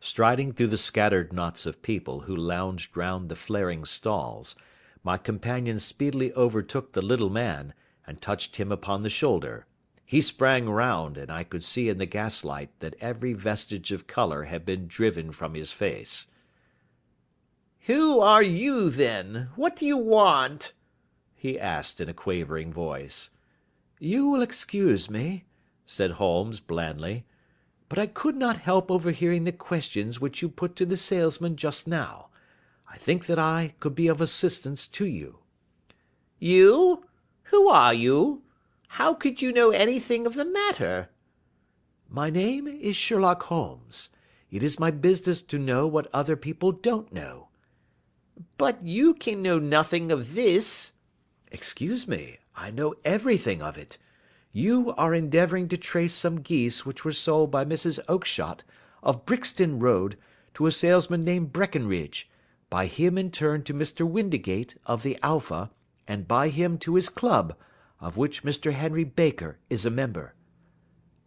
Striding through the scattered knots of people who lounged round the flaring stalls, my companion speedily overtook the little man, and touched him upon the shoulder. He sprang round, and I could see in the gaslight that every vestige of colour had been driven from his face. "Who are you, then? What do you want?" he asked in a quavering voice. "You will excuse me," said Holmes blandly, "but I could not help overhearing the questions which you put to the salesman just now. I think that I could be of assistance to you." "You? Who are you? How could you know anything of the matter?" "My name is Sherlock Holmes. It is my business to know what other people don't know." "But you can know nothing of this." "Excuse me, I know everything of it. You are endeavouring to trace some geese which were sold by Mrs. Oakshott, of Brixton Road, to a salesman named Breckenridge, by him in turn to Mr. Windigate, of the Alpha, and by him to his club, of which Mr. Henry Baker is a member."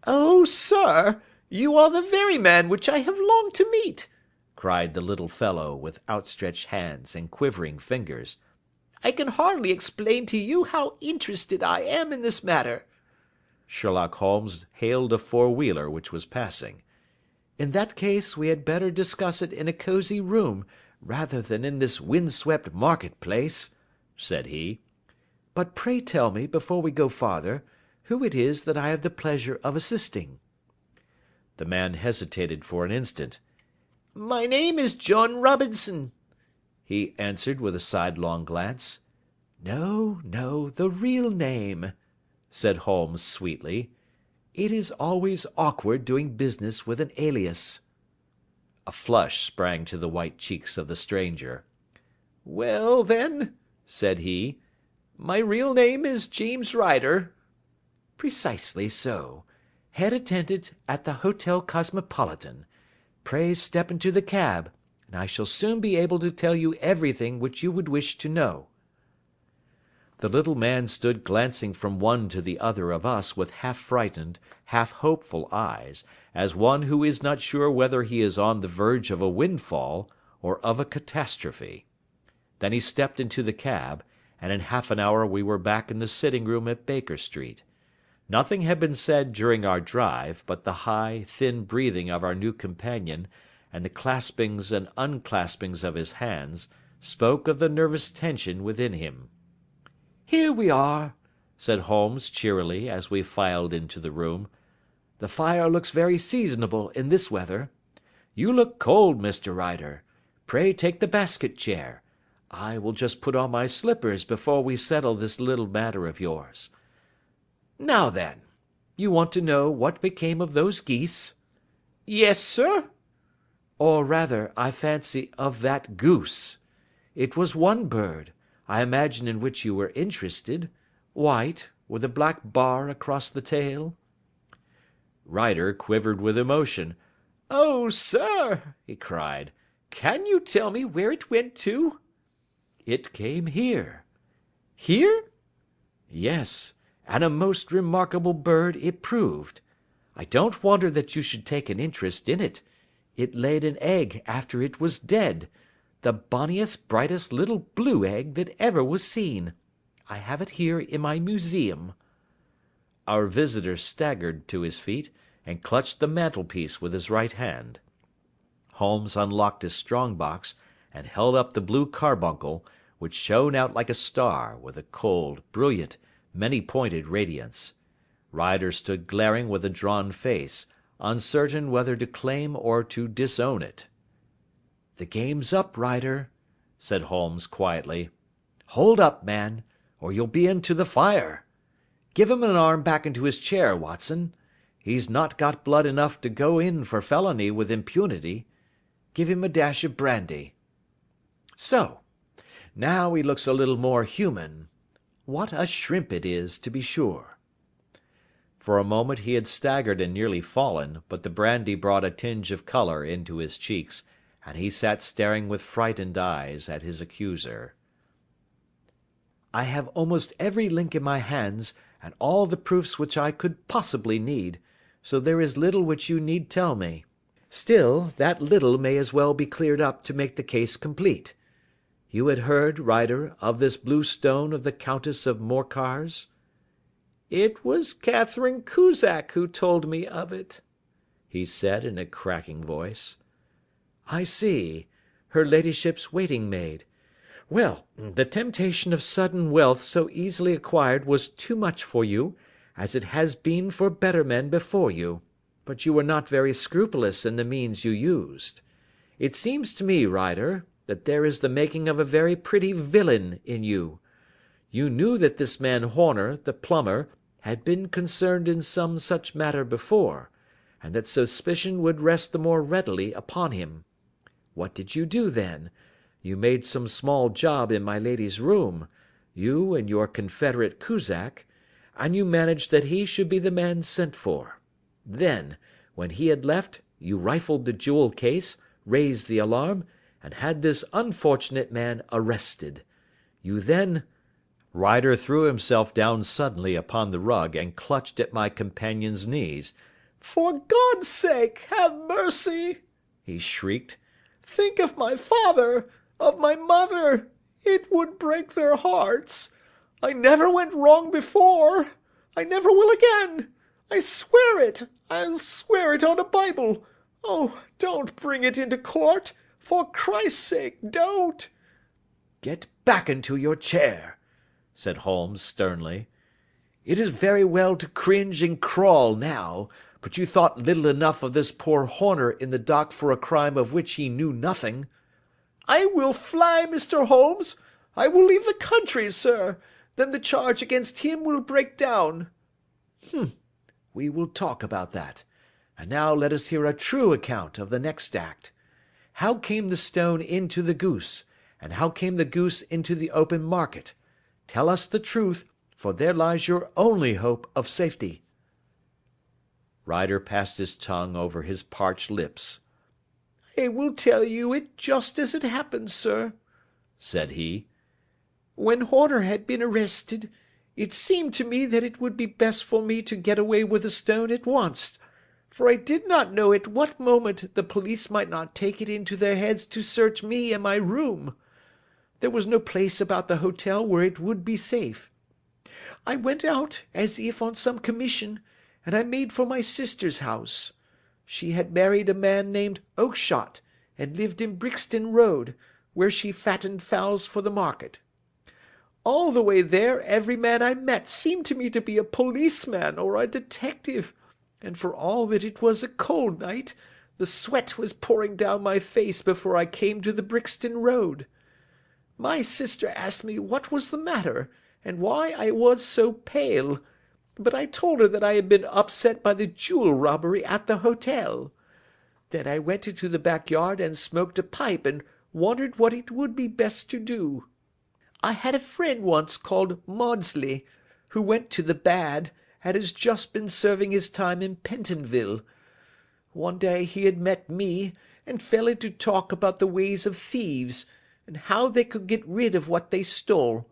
"Oh, sir, you are the very man which I have longed to meet," cried the little fellow, with outstretched hands and quivering fingers. "I can hardly explain to you how interested I am in this matter." Sherlock Holmes hailed a four-wheeler which was passing. In that case we had better discuss it in a cosy room, rather than in this wind-swept market-place," said he. "But pray tell me, before we go farther, who it is that I have the pleasure of assisting." The man hesitated for an instant. "My name is John Robinson," he answered with a sidelong glance. "No, no, the real name," said Holmes sweetly. "It is always awkward doing business with an alias." A flush sprang to the white cheeks of the stranger. "Well, then," said he, "my real name is James Ryder." "Precisely so. Head attendant at the Hotel Cosmopolitan. Pray step into the cab, and I shall soon be able to tell you everything which you would wish to know." The little man stood glancing from one to the other of us with half frightened, half hopeful eyes, as one who is not sure whether he is on the verge of a windfall or of a catastrophe. Then he stepped into the cab, and in half an hour we were back in the sitting room at Baker Street. Nothing had been said during our drive, but the high, thin breathing of our new companion, and the claspings and unclaspings of his hands, spoke of the nervous tension within him. "Here we are," said Holmes cheerily as we filed into the room. "The fire looks very seasonable in this weather. You look cold, Mr. Ryder. Pray take the basket chair. I will just put on my slippers before we settle this little matter of yours. Now then, you want to know what became of those geese?" "Yes, sir." "Or rather, I fancy, of that goose. It was one bird, I imagine, in which you were interested, white, with a black bar across the tail?" Ryder quivered with emotion. "Oh, sir," he cried, "can you tell me where it went to?" "It came here." "Here?" "Yes, and a most remarkable bird it proved. I don't wonder that you should take an interest in it. It laid an egg after it was dead, the bonniest, brightest little blue egg that ever was seen. I have it here in my museum." Our visitor staggered to his feet, and clutched the mantelpiece with his right hand. Holmes unlocked his strong box, and held up the blue carbuncle, which shone out like a star, with a cold, brilliant, many-pointed radiance. Ryder stood glaring with a drawn face, uncertain whether to claim or to disown it. "The game's up, Ryder," said Holmes quietly. "Hold up, man, or you'll be into the fire. Give him an arm back into his chair, Watson. He's not got blood enough to go in for felony with impunity. Give him a dash of brandy. So. Now he looks a little more human. What a shrimp it is, to be sure." For a moment he had staggered and nearly fallen, but the brandy brought a tinge of colour into his cheeks, and he sat staring with frightened eyes at his accuser. "I have almost every link in my hands, and all the proofs which I could possibly need, so there is little which you need tell me. Still, that little may as well be cleared up to make the case complete. You had heard, Ryder, of this blue stone of the Countess of Morcar's?" "It was Catherine Cusack who told me of it," he said in a cracking voice. "I see. Her ladyship's waiting maid. Well, the temptation of sudden wealth so easily acquired was too much for you, as it has been for better men before you, but you were not very scrupulous in the means you used. It seems to me, Ryder, that there is the making of a very pretty villain in you. You knew that this man Horner, the plumber, had been concerned in some such matter before, and that suspicion would rest the more readily upon him. What did you do then? You made some small job in my lady's room, you and your confederate Cusack, and you managed that he should be the man sent for. Then, when he had left, you rifled the jewel case, raised the alarm, and had this unfortunate man arrested. You then—" Ryder threw himself down suddenly upon the rug and clutched at my companion's knees. "For God's sake, have mercy!" he shrieked. "Think of my father, of my mother. It would break their hearts. I never went wrong before. I never will again. I swear it. I'll swear it on a Bible. Oh, don't bring it into court! For Christ's sake, don't!" "Get back into your chair," said Holmes sternly. "It is very well to cringe and crawl now, but you thought little enough of this poor Horner in the dock for a crime of which he knew nothing." "I will fly, Mr. Holmes. I will leave the country, sir. Then the charge against him will break down." "We will talk about that. And now let us hear a true account of the next act. How came the stone into the goose, and how came the goose into the open market? Tell us the truth, for there lies your only hope of safety." Ryder passed his tongue over his parched lips. "I will tell you it just as it happened, sir," said he. "When Horner had been arrested, it seemed to me that it would be best for me to get away with the stone at once, for I did not know at what moment the police might not take it into their heads to search me and my room. There was no place about the hotel where it would be safe. I went out as if on some commission, and I made for my sister's house. She had married a man named Oakshott, and lived in Brixton Road, where she fattened fowls for the market. All the way there every man I met seemed to me to be a policeman or a detective, and for all that it was a cold night, the sweat was pouring down my face before I came to the Brixton Road. My sister asked me what was the matter, and why I was so pale, but I told her that I had been upset by the jewel robbery at the hotel. Then I went into the backyard and smoked a pipe and wondered what it would be best to do. I had a friend once called Maudsley, who went to the bad, and has just been serving his time in Pentonville. One day he had met me, and fell into talk about the ways of thieves, and how they could get rid of what they stole.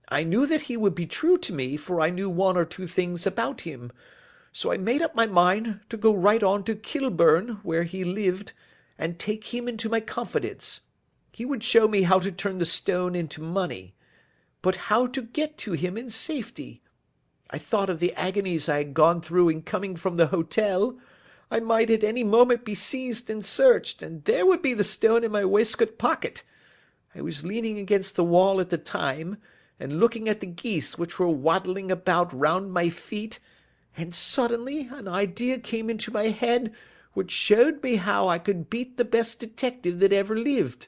I knew that he would be true to me, for I knew one or two things about him, so I made up my mind to go right on to Kilburn, where he lived, and take him into my confidence. He would show me how to turn the stone into money, but how to get to him in safety. I thought of the agonies I had gone through in coming from the hotel. I might at any moment be seized and searched, and there would be the stone in my waistcoat pocket. I was leaning against the wall at the time, and looking at the geese which were waddling about round my feet, and suddenly an idea came into my head which showed me how I could beat the best detective that ever lived.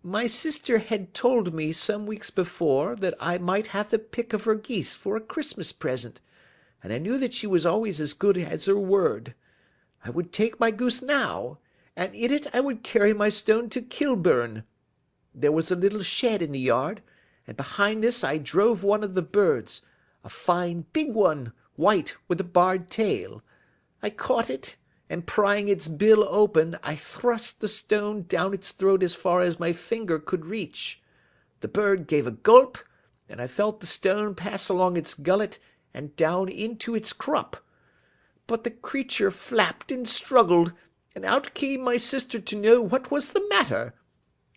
My sister had told me some weeks before that I might have the pick of her geese for a Christmas present, and I knew that she was always as good as her word. I would take my goose now, and in it I would carry my stone to Kilburn. There was a little shed in the yard, and behind this I drove one of the birds, a fine big one, white, with a barred tail. I caught it, and prying its bill open, I thrust the stone down its throat as far as my finger could reach. The bird gave a gulp, and I felt the stone pass along its gullet and down into its crop. But the creature flapped and struggled, and out came my sister to know what was the matter.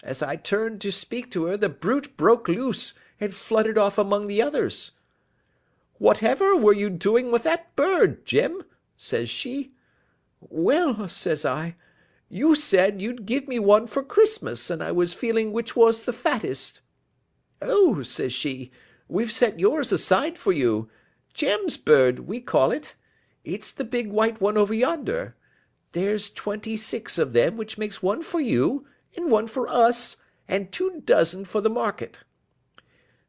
As I turned to speak to her, the brute broke loose and fluttered off among the others. 'Whatever were you doing with that bird, Jim?' says she. 'Well,' says I, 'you said you'd give me one for Christmas, and I was feeling which was the fattest.' 'Oh,' says she, 'we've set yours aside for you. Jem's bird, we call it. It's the big white one over yonder. There's 26 of them, which makes one for you, and one for us, and 24 for the market.'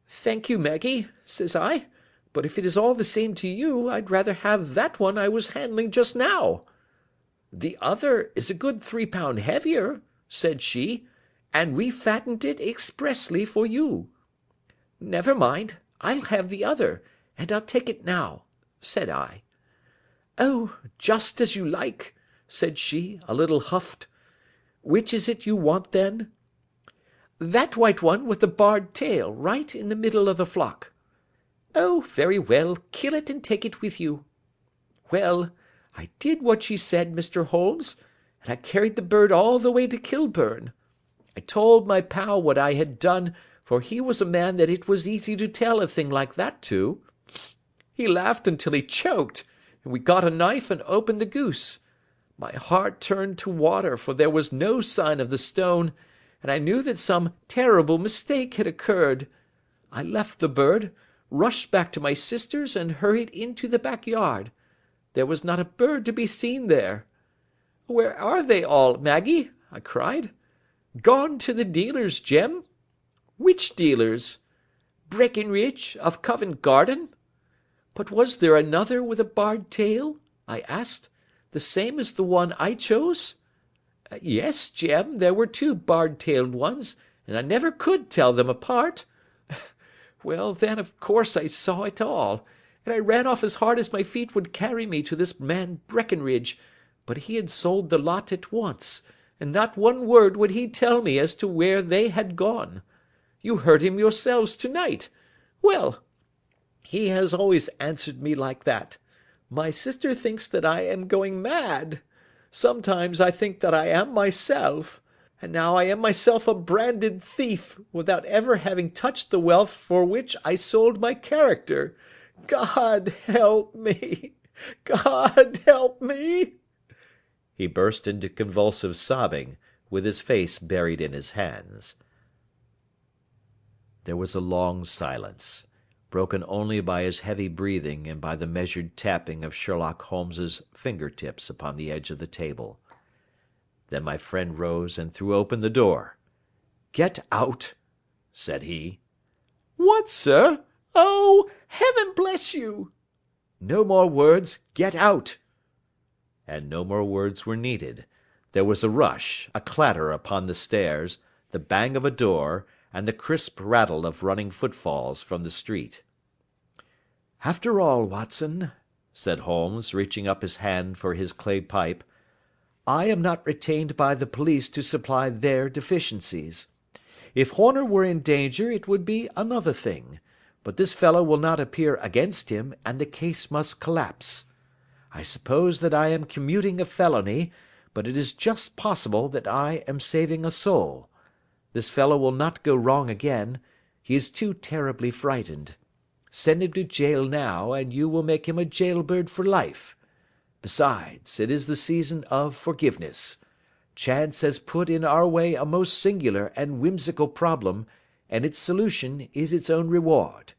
'Thank you, Maggie,' says I, 'but if it is all the same to you, I'd rather have that one I was handling just now.' 'The other is a good 3 pound heavier,' said she, 'and we fattened it expressly for you.' 'Never mind, I'll have the other, and I'll take it now,' said I. 'Oh, just as you like,' said she, a little huffed. 'Which is it you want, then?' 'That white one with the barred tail, right in the middle of the flock.' 'Oh, very well, kill it and take it with you.' Well, I did what she said, Mr. Holmes, and I carried the bird all the way to Kilburn. I told my pal what I had done, for he was a man that it was easy to tell a thing like that to. He laughed until he choked, and we got a knife and opened the goose. My heart turned to water, for there was no sign of the stone, and I knew that some terrible mistake had occurred. I left the bird, rushed back to my sisters, and hurried into the backyard. There was not a bird to be seen there. "Where are they all, Maggie?" I cried. "Gone to the dealers, Jem." "Which dealers?" "Breckenridge, of Covent Garden." "But was there another with a barred tail?" I asked. "The same as the one I chose?" "Yes, Jem, there were two barred-tailed ones, and I never could tell them apart. Well, then, of course I saw it all, and I ran off as hard as my feet would carry me to this man Breckenridge, but he had sold the lot at once, and not one word would he tell me as to where they had gone. You heard him yourselves to-night. Well, he has always answered me like that. My sister thinks that I am going mad. Sometimes I think that I am myself. And now I am myself a branded thief, without ever having touched the wealth for which I sold my character. God help me! God help me!" He burst into convulsive sobbing, with his face buried in his hands. There was a long silence, broken only by his heavy breathing and by the measured tapping of Sherlock Holmes's finger-tips upon the edge of the table. Then my friend rose and threw open the door. "Get out," said he. "What, sir? Oh, heaven bless you!" "No more words. Get out." And no more words were needed. There was a rush, a clatter upon the stairs, the bang of a door, and the crisp rattle of running footfalls from the street. "After all, Watson," said Holmes, reaching up his hand for his clay pipe, "I am not retained by the police to supply their deficiencies. If Horner were in danger it would be another thing, but this fellow will not appear against him, and the case must collapse. I suppose that I am commuting a felony, but it is just possible that I am saving a soul. This fellow will not go wrong again. He is too terribly frightened. Send him to jail now, and you will make him a jailbird for life. Besides, it is the season of forgiveness. Chance has put in our way a most singular and whimsical problem, and its solution is its own reward.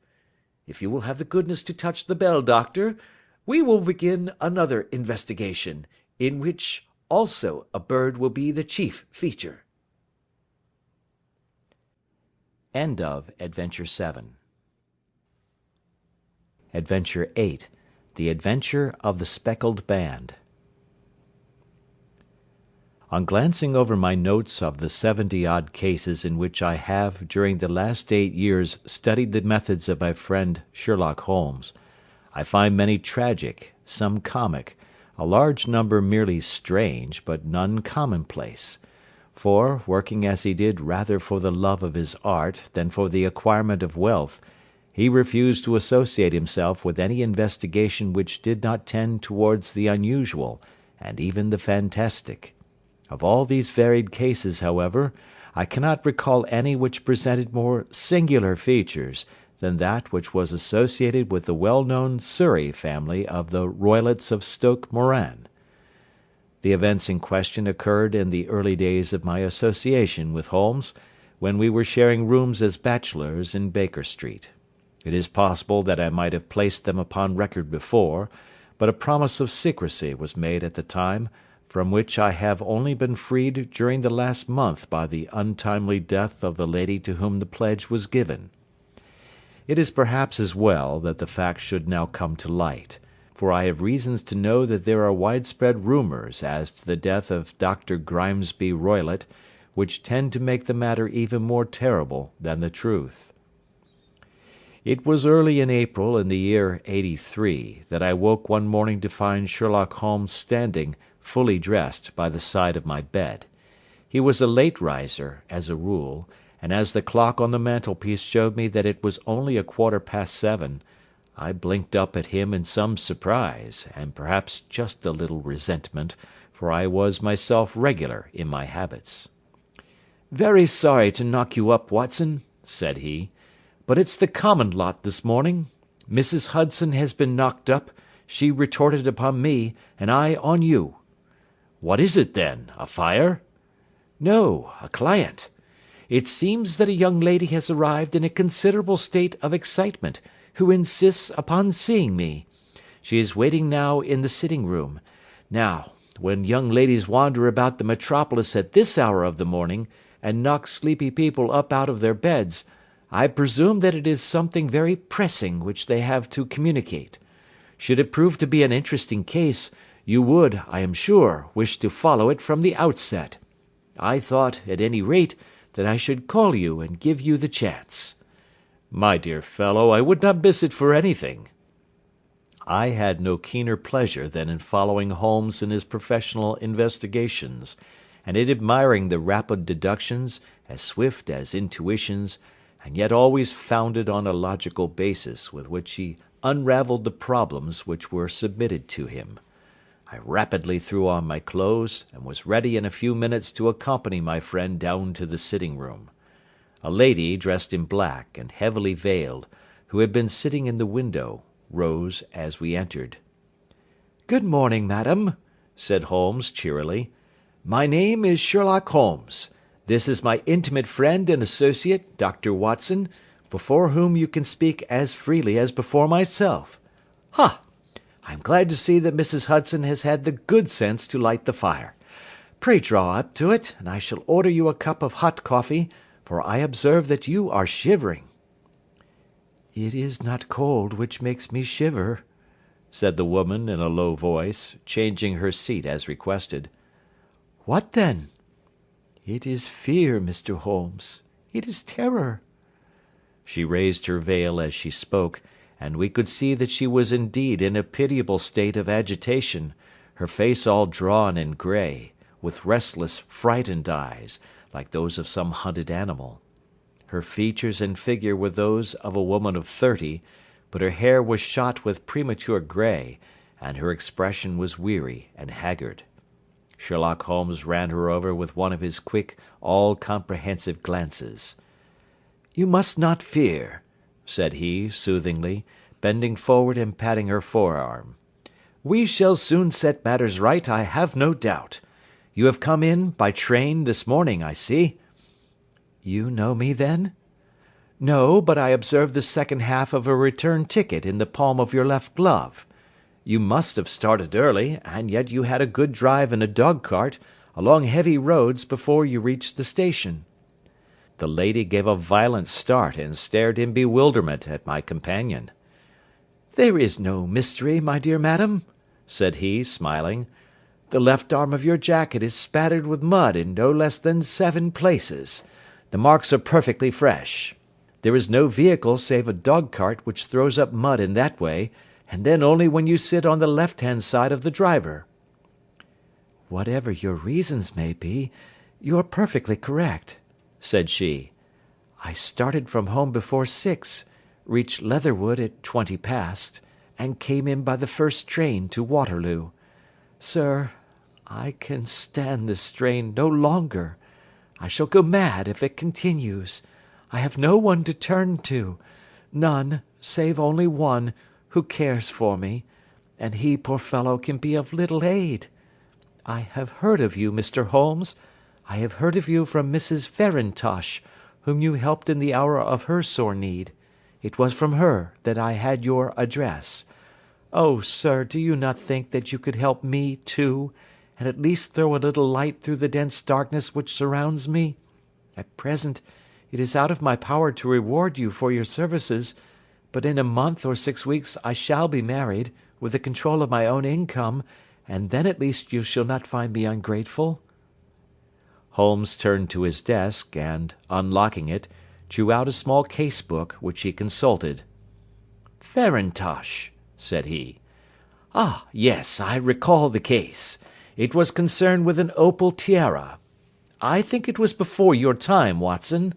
If you will have the goodness to touch the bell, Doctor, we will begin another investigation, in which also a bird will be the chief feature." End of Adventure 7. Adventure 8. The Adventure of the Speckled Band. On glancing over my notes of the 70-odd cases in which I have during the last 8 years studied the methods of my friend Sherlock Holmes, I find many tragic, some comic, a large number merely strange, but none commonplace. For, working as he did rather for the love of his art than for the acquirement of wealth, he refused to associate himself with any investigation which did not tend towards the unusual, and even the fantastic. Of all these varied cases, however, I cannot recall any which presented more singular features than that which was associated with the well-known Surrey family of the Roylotts of Stoke Moran. The events in question occurred in the early days of my association with Holmes, when we were sharing rooms as bachelors in Baker Street. It is possible that I might have placed them upon record before, but a promise of secrecy was made at the time, from which I have only been freed during the last month by the untimely death of the lady to whom the pledge was given. It is perhaps as well that the fact should now come to light, for I have reasons to know that there are widespread rumours as to the death of Dr. Grimesby Roylott, which tend to make the matter even more terrible than the truth. It was early in April in the year '83 that I woke one morning to find Sherlock Holmes standing, fully dressed, by the side of my bed. He was a late riser, as a rule, and as the clock on the mantelpiece showed me that it was only 7:15, I blinked up at him in some surprise, and perhaps just a little resentment, for I was myself regular in my habits. "Very sorry to knock you up, Watson," said he, "but it's the common lot this morning. Mrs. Hudson has been knocked up, she retorted upon me, and I on you." "What is it, then? A fire?" "No, a client. It seems that a young lady has arrived in a considerable state of excitement, who insists upon seeing me. She is waiting now in the sitting-room. Now, when young ladies wander about the metropolis at this hour of the morning, and knock sleepy people up out of their beds, I presume that it is something very pressing which they have to communicate. Should it prove to be an interesting case, you would, I am sure, wish to follow it from the outset. I thought, at any rate, that I should call you and give you the chance." "My dear fellow, I would not miss it for anything." I had no keener pleasure than in following Holmes in his professional investigations, and in admiring the rapid deductions, as swift as intuitions, and yet always founded on a logical basis, with which he unravelled the problems which were submitted to him. I rapidly threw on my clothes, and was ready in a few minutes to accompany my friend down to the sitting-room. A lady, dressed in black, and heavily veiled, who had been sitting in the window, rose as we entered. "Good morning, madam," said Holmes cheerily. "My name is Sherlock Holmes. This is my intimate friend and associate, Dr. Watson, before whom you can speak as freely as before myself. Ha! I am glad to see that Mrs. Hudson has had the good sense to light the fire. Pray draw up to it, and I shall order you a cup of hot coffee, for I observe that you are shivering." "It is not cold which makes me shiver," said the woman in a low voice, changing her seat as requested. "What then?" "It is fear, Mr. Holmes. It is terror." She raised her veil as she spoke, and we could see that she was indeed in a pitiable state of agitation, her face all drawn and grey, with restless, frightened eyes, like those of some hunted animal. Her features and figure were those of a woman of 30, but her hair was shot with premature grey, and her expression was weary and haggard. Sherlock Holmes ran her over with one of his quick, all-comprehensive glances. "You must not fear," said he, soothingly, bending forward and patting her forearm. "We shall soon set matters right, I have no doubt. You have come in by train this morning, I see." "You know me, then?" "No, but I observed the second half of a return ticket in the palm of your left glove. You must have started early, and yet you had a good drive in a dog-cart, along heavy roads, before you reached the station." The lady gave a violent start and stared in bewilderment at my companion. "There is no mystery, my dear madam," said he, smiling. "The left arm of your jacket is spattered with mud in no less than 7 places. The marks are perfectly fresh. There is no vehicle save a dog-cart which throws up mud in that way, and then only when you sit on the left-hand side of the driver." "Whatever your reasons may be, you are perfectly correct," said she. "I started from home before 6, reached Leatherwood at 20 past, and came in by the first train to Waterloo. Sir, I can stand this strain no longer. I shall go mad if it continues. I have no one to turn to, none, save only one, who cares for me, and he, poor fellow, can be of little aid. I have heard of you, Mr. Holmes. I have heard of you from Mrs. Farintosh, whom you helped in the hour of her sore need. It was from her that I had your address. Oh, sir, do you not think that you could help me, too, and at least throw a little light through the dense darkness which surrounds me? At present, it is out of my power to reward you for your services, but in a month or 6 weeks I shall be married, with the control of my own income, and then at least you shall not find me ungrateful." Holmes turned to his desk, and, unlocking it, drew out a small case-book, which he consulted. "Farintosh," said he. "Ah, yes, I recall the case. It was concerned with an opal tiara. I think it was before your time, Watson.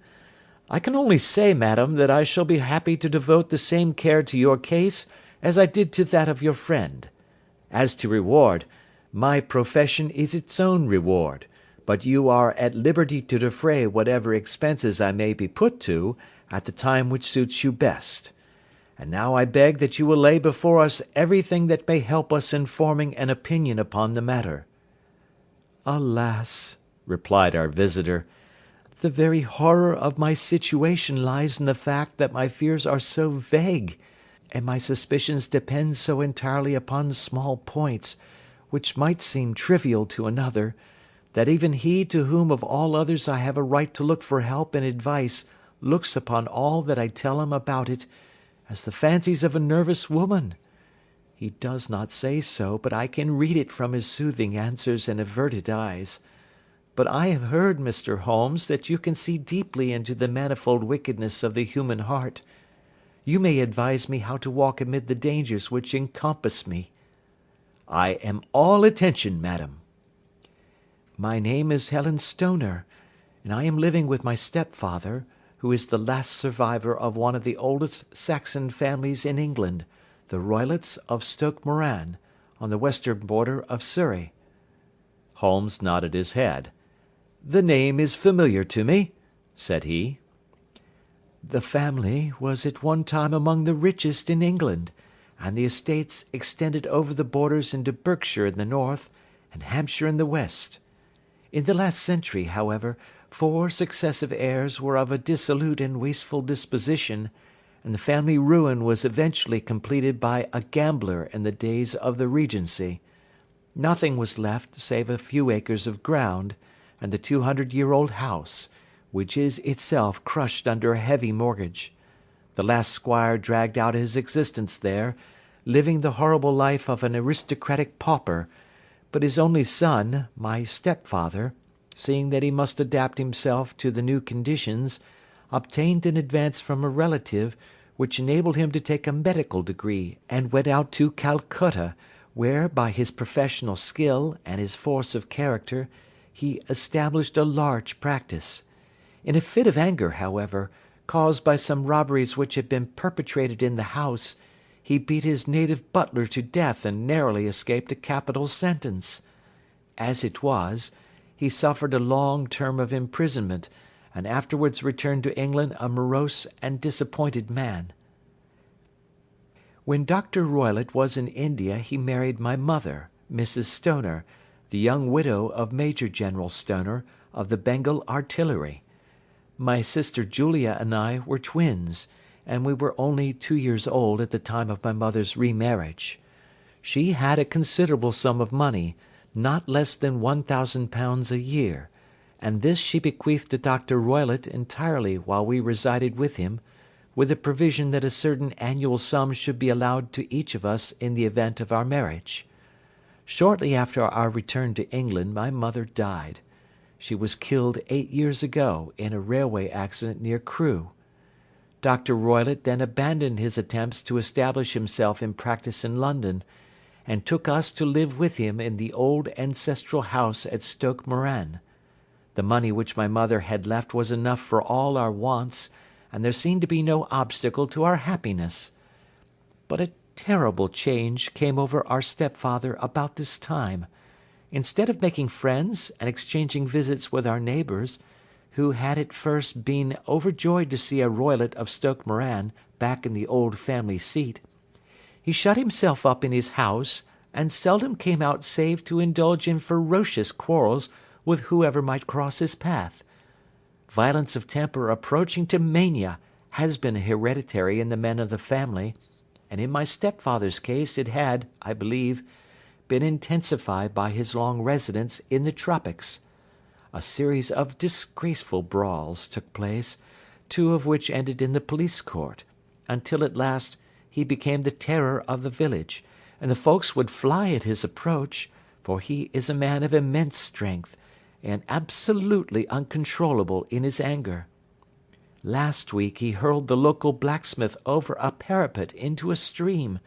I can only say, madam, that I shall be happy to devote the same care to your case as I did to that of your friend. As to reward, my profession is its own reward, but you are at liberty to defray whatever expenses I may be put to, at the time which suits you best. And now I beg that you will lay before us everything that may help us in forming an opinion upon the matter." "Alas!" replied our visitor, "the very horror of my situation lies in the fact that my fears are so vague, and my suspicions depend so entirely upon small points, which might seem trivial to another, that even he to whom of all others I have a right to look for help and advice looks upon all that I tell him about it as the fancies of a nervous woman. He does not say so, but I can read it from his soothing answers and averted eyes. But I have heard, Mr. Holmes, that you can see deeply into the manifold wickedness of the human heart. You may advise me how to walk amid the dangers which encompass me." "I am all attention, madam." "My name is Helen Stoner, and I am living with my stepfather, who is the last survivor of one of the oldest Saxon families in England, the Roylotts of Stoke Moran, on the western border of Surrey." Holmes nodded his head. "The name is familiar to me," said he. "The family was at one time among the richest in England, and the estates extended over the borders into Berkshire in the north, and Hampshire in the west. In the last century, however, 4 successive heirs were of a dissolute and wasteful disposition, and the family ruin was eventually completed by a gambler in the days of the Regency. Nothing was left save a few acres of ground, and the 200-year-old house, which is itself crushed under a heavy mortgage. The last squire dragged out his existence there, living the horrible life of an aristocratic pauper, but his only son, my stepfather, seeing that he must adapt himself to the new conditions, obtained an advance from a relative, which enabled him to take a medical degree, and went out to Calcutta, where, by his professional skill and his force of character, he established a large practice. In a fit of anger, however, caused by some robberies which had been perpetrated in the house, he beat his native butler to death and narrowly escaped a capital sentence. As it was, he suffered a long term of imprisonment, and afterwards returned to England a morose and disappointed man. When Dr. Roylott was in India he married my mother, Mrs. Stoner, the young widow of Major General Stoner, of the Bengal Artillery. My sister Julia and I were twins, and we were only 2 years old at the time of my mother's remarriage. She had a considerable sum of money, not less than £1,000 a year, and this she bequeathed to Dr. Roylott entirely while we resided with him, with the provision that a certain annual sum should be allowed to each of us in the event of our marriage. Shortly after our return to England my mother died. She was killed 8 years ago in a railway accident near Crewe. Dr. Roylott then abandoned his attempts to establish himself in practice in London, and took us to live with him in the old ancestral house at Stoke Moran. The money which my mother had left was enough for all our wants, and there seemed to be no obstacle to our happiness. But a terrible change came over our stepfather about this time. Instead of making friends and exchanging visits with our neighbours, who had at first been overjoyed to see a Roylott of Stoke Moran back in the old family seat, he shut himself up in his house, and seldom came out save to indulge in ferocious quarrels with whoever might cross his path. Violence of temper approaching to mania has been hereditary in the men of the family, and in my stepfather's case it had, I believe, been intensified by his long residence in the tropics. A series of disgraceful brawls took place, 2 of which ended in the police court, until at last he became the terror of the village, and the folks would fly at his approach, for he is a man of immense strength, and absolutely uncontrollable in his anger. Last week he hurled the local blacksmith over a parapet into a stream,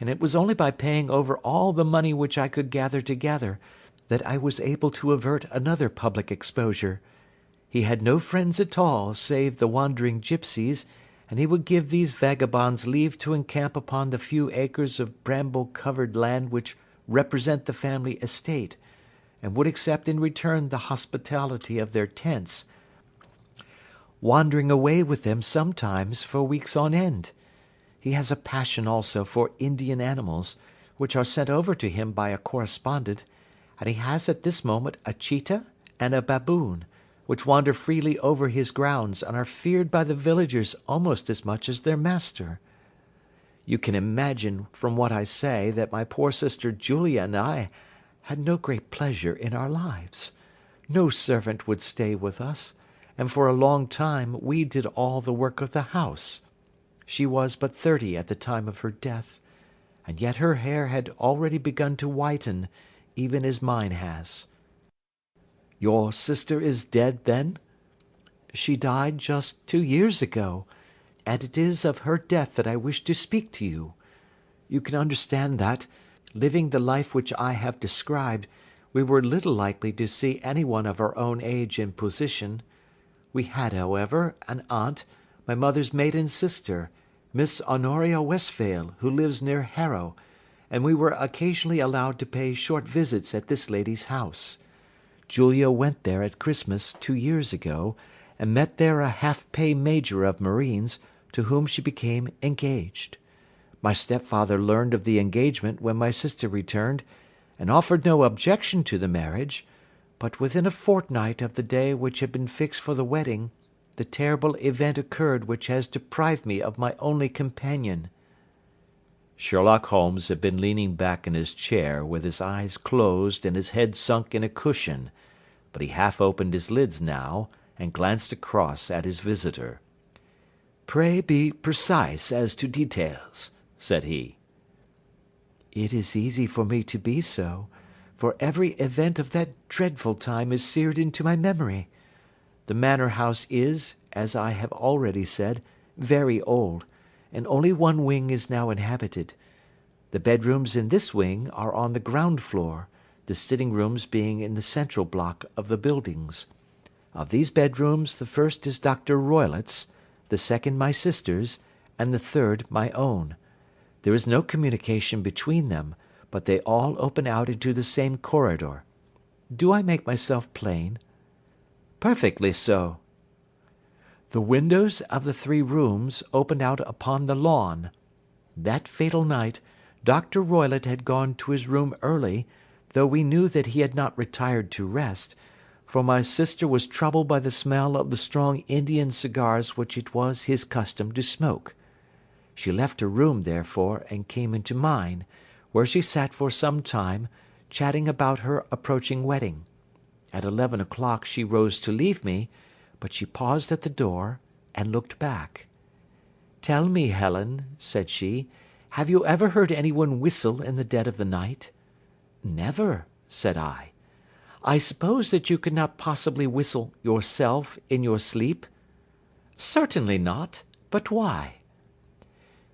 and it was only by paying over all the money which I could gather together that I was able to avert another public exposure. He had no friends at all save the wandering gipsies, and he would give these vagabonds leave to encamp upon the few acres of bramble-covered land which represent the family estate, and would accept in return the hospitality of their tents, wandering away with them sometimes for weeks on end. He has a passion also for Indian animals, which are sent over to him by a correspondent, and he has at this moment a cheetah and a baboon, which wander freely over his grounds and are feared by the villagers almost as much as their master. You can imagine from what I say that my poor sister Julia and I had no great pleasure in our lives. No servant would stay with us, and for a long time we did all the work of the house. She was but 30 at the time of her death, and yet her hair had already begun to whiten, even as mine has. Your sister is dead, then? She died just 2 years ago, and it is of her death that I wish to speak to you. You can understand that, living the life which I have described, we were little likely to see anyone of our own age and position. We had, however, an aunt, my mother's maiden sister, Miss Honoria Westphail, who lives near Harrow, and we were occasionally allowed to pay short visits at this lady's house. Julia went there at Christmas 2 years ago, and met there a half-pay major of marines, to whom she became engaged. My stepfather learned of the engagement when my sister returned, and offered no objection to the marriage, but within a fortnight of the day which had been fixed for the wedding, the terrible event occurred which has deprived me of my only companion." Sherlock Holmes had been leaning back in his chair with his eyes closed and his head sunk in a cushion, but he half opened his lids now and glanced across at his visitor. "Pray be precise as to details," said he. "It is easy for me to be so, for every event of that dreadful time is seared into my memory. The manor house is, as I have already said, very old, and only one wing is now inhabited. The bedrooms in this wing are on the ground floor, the sitting rooms being in the central block of the buildings. Of these bedrooms the first is Dr. Roylott's, the second my sister's, and the third my own. There is no communication between them, but they all open out into the same corridor. Do I make myself plain?" "Perfectly so." "The windows of the 3 rooms opened out upon the lawn. That fatal night, Dr. Roylott had gone to his room early, though we knew that he had not retired to rest, for my sister was troubled by the smell of the strong Indian cigars which it was his custom to smoke. She left her room, therefore, and came into mine, where she sat for some time, chatting about her approaching wedding. At 11 o'clock she rose to leave me, but she paused at the door, and looked back. 'Tell me, Helen,' said she, 'have you ever heard anyone whistle in the dead of the night?' 'Never,' said I. 'I suppose that you could not possibly whistle yourself in your sleep?' 'Certainly not. But why?'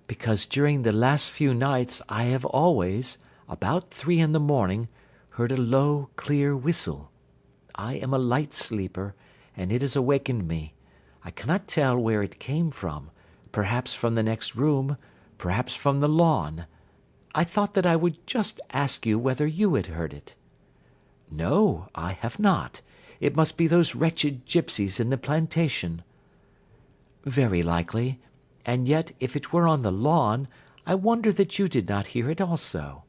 'Because during the last few nights I have always, about 3 in the morning, heard a low, clear whistle. I am a light sleeper, and it has awakened me. I cannot tell where it came from, perhaps from the next room, perhaps from the lawn. I thought that I would just ask you whether you had heard it.' 'No, I have not. It must be those wretched gipsies in the plantation.' 'Very likely, and yet if it were on the lawn, I wonder that you did not hear it also.'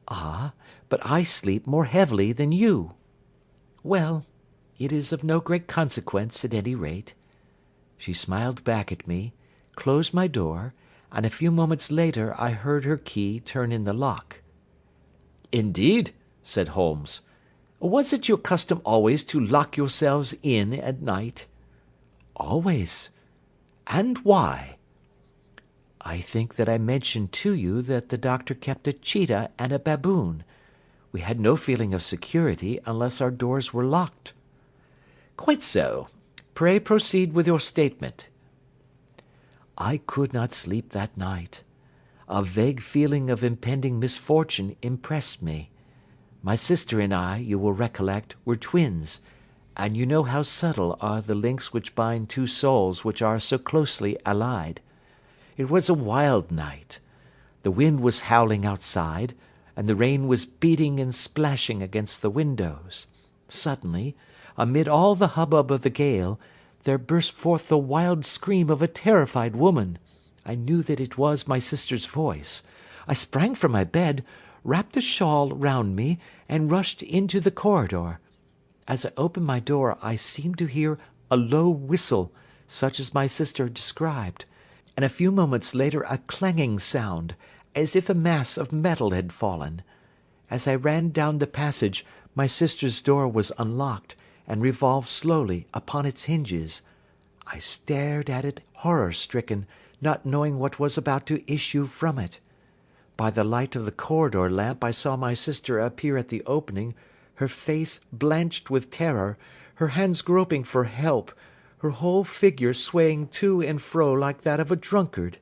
'Ah, but I sleep more heavily than you.' 'Well, it is of no great consequence at any rate.' She smiled back at me, closed my door, and a few moments later I heard her key turn in the lock. 'Indeed?' said Holmes. 'Was it your custom always to lock yourselves in at night?' 'Always.' 'And why?' 'I think that I mentioned to you that the doctor kept a cheetah and a baboon. We had no feeling of security unless our doors were locked.' 'Quite so. Pray proceed with your statement.' 'I could not sleep that night. A vague feeling of impending misfortune impressed me. My sister and I, you will recollect, were twins, and you know how subtle are the links which bind 2 souls which are so closely allied. It was a wild night. The wind was howling outside, and the rain was beating and splashing against the windows. Suddenly, amid all the hubbub of the gale, there burst forth the wild scream of a terrified woman. I knew that it was my sister's voice. I sprang from my bed, wrapped a shawl round me, and rushed into the corridor. As I opened my door, I seemed to hear a low whistle, such as my sister described, and a few moments later a clanging sound, as if a mass of metal had fallen. As I ran down the passage, my sister's door was unlocked, and revolved slowly upon its hinges. I stared at it horror-stricken, not knowing what was about to issue from it. By the light of the corridor lamp I saw my sister appear at the opening, her face blanched with terror, her hands groping for help, her whole figure swaying to and fro like that of a drunkard.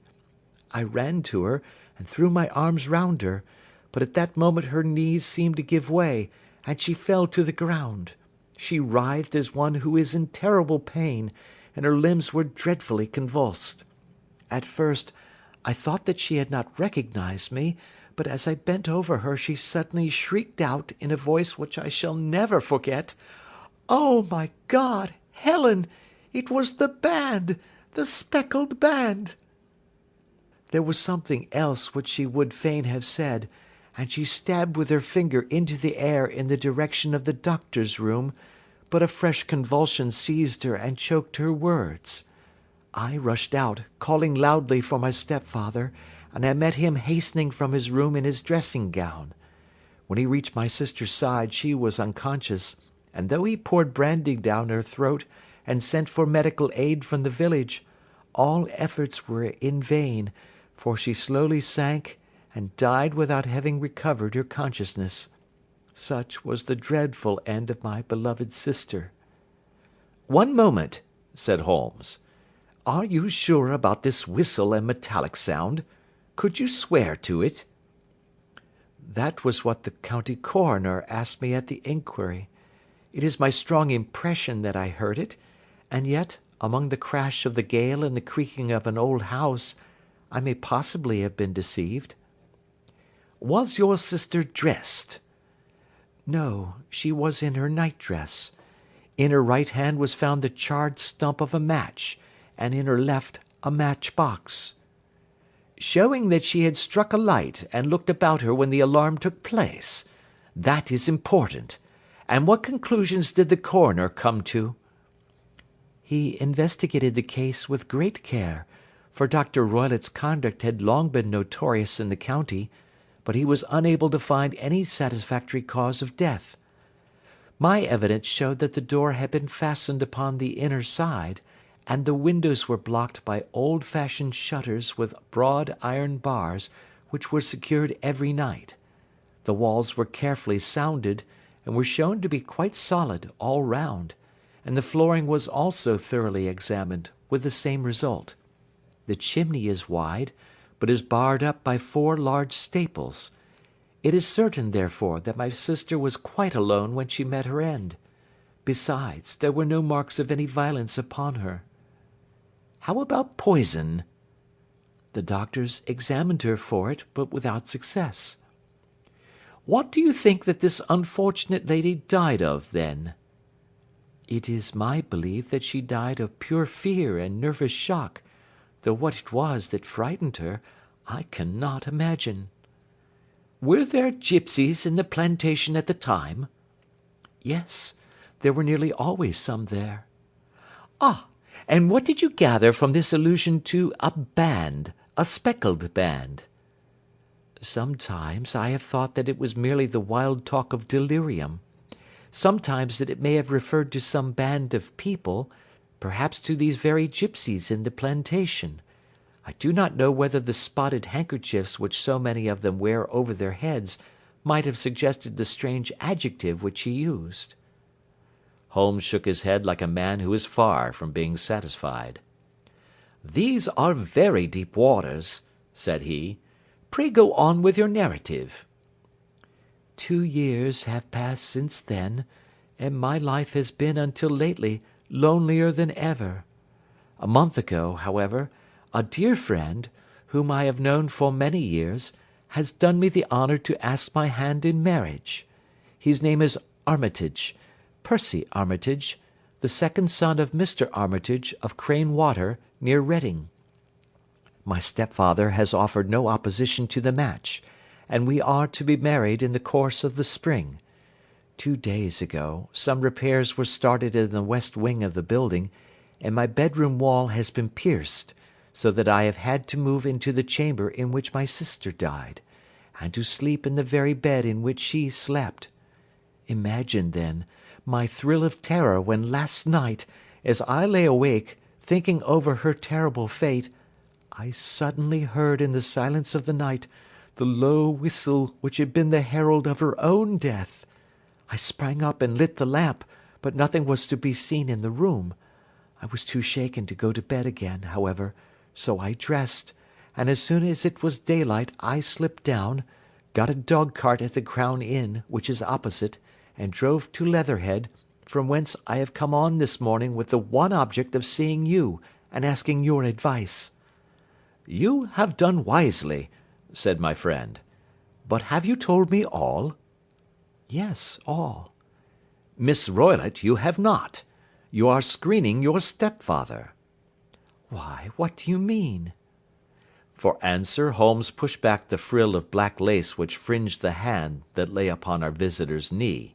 I ran to her, and threw my arms round her, but at that moment her knees seemed to give way, and she fell to the ground. She writhed as one who is in terrible pain, and her limbs were dreadfully convulsed. At first, I thought that she had not recognised me, but as I bent over her she suddenly shrieked out in a voice which I shall never forget, "Oh, my God, Helen! It was the band! The Speckled Band!" There was something else which she would fain have said, and she stabbed with her finger into the air in the direction of the doctor's room, but a fresh convulsion seized her and choked her words. I rushed out, calling loudly for my stepfather, and I met him hastening from his room in his dressing-gown. When he reached my sister's side she was unconscious, and though he poured brandy down her throat and sent for medical aid from the village, all efforts were in vain, for she slowly sank and died without having recovered her consciousness. Such was the dreadful end of my beloved sister. "One moment," said Holmes. "Are you sure about this whistle and metallic sound? Could you swear to it?" "That was what the county coroner asked me at the inquiry. It is my strong impression that I heard it, and yet, among the crash of the gale and the creaking of an old house, I may possibly have been deceived." "Was your sister dressed?" "No, she was in her night-dress. In her right hand was found the charred stump of a match, and in her left a match-box." "Showing that she had struck a light and looked about her when the alarm took place. That is important. And what conclusions did the coroner come to?" "He investigated the case with great care, for Dr. Roylott's conduct had long been notorious in the county, but he was unable to find any satisfactory cause of death. My evidence showed that the door had been fastened upon the inner side, and the windows were blocked by old-fashioned shutters with broad iron bars, which were secured every night. The walls were carefully sounded, and were shown to be quite solid all round, and the flooring was also thoroughly examined, with the same result. The chimney is wide, but is barred up by 4 large staples. It is certain, therefore, that my sister was quite alone when she met her end. Besides, there were no marks of any violence upon her." "How about poison?" "The doctors examined her for it, but without success." "What do you think that this unfortunate lady died of, then?" "It is my belief that she died of pure fear and nervous shock, though what it was that frightened her, I cannot imagine." "Were there gipsies in the plantation at the time?" "Yes, there were nearly always some there." "Ah, and what did you gather from this allusion to a band, a speckled band?" "Sometimes I have thought that it was merely the wild talk of delirium. Sometimes that it may have referred to some band of people, perhaps to these very gipsies in the plantation. I do not know whether the spotted handkerchiefs which so many of them wear over their heads might have suggested the strange adjective which he used." Holmes shook his head like a man who is far from being satisfied. "These are very deep waters," said he. "Pray go on with your narrative." 2 years have passed since then, and my life has been until lately lonelier than ever. A month ago, however, a dear friend, whom I have known for many years, has done me the honour to ask my hand in marriage. His name is Armitage, Percy Armitage, the second son of Mr. Armitage of Crane Water, near Reading. My stepfather has offered no opposition to the match, and we are to be married in the course of the spring. 2 days ago, some repairs were started in the west wing of the building, and my bedroom wall has been pierced, so that I have had to move into the chamber in which my sister died, and to sleep in the very bed in which she slept. Imagine, then, my thrill of terror when last night, as I lay awake, thinking over her terrible fate, I suddenly heard in the silence of the night the low whistle which had been the herald of her own death. I sprang up and lit the lamp, but nothing was to be seen in the room. I was too shaken to go to bed again, however, so I dressed, and as soon as it was daylight I slipped down, got a dog-cart at the Crown Inn, which is opposite, and drove to Leatherhead, from whence I have come on this morning with the one object of seeing you, and asking your advice." "You have done wisely," said my friend. "But have you told me all?" "Yes, all." "Miss Roylott, you have not. You are screening your stepfather." "Why, what do you mean?" For answer Holmes pushed back the frill of black lace which fringed the hand that lay upon our visitor's knee.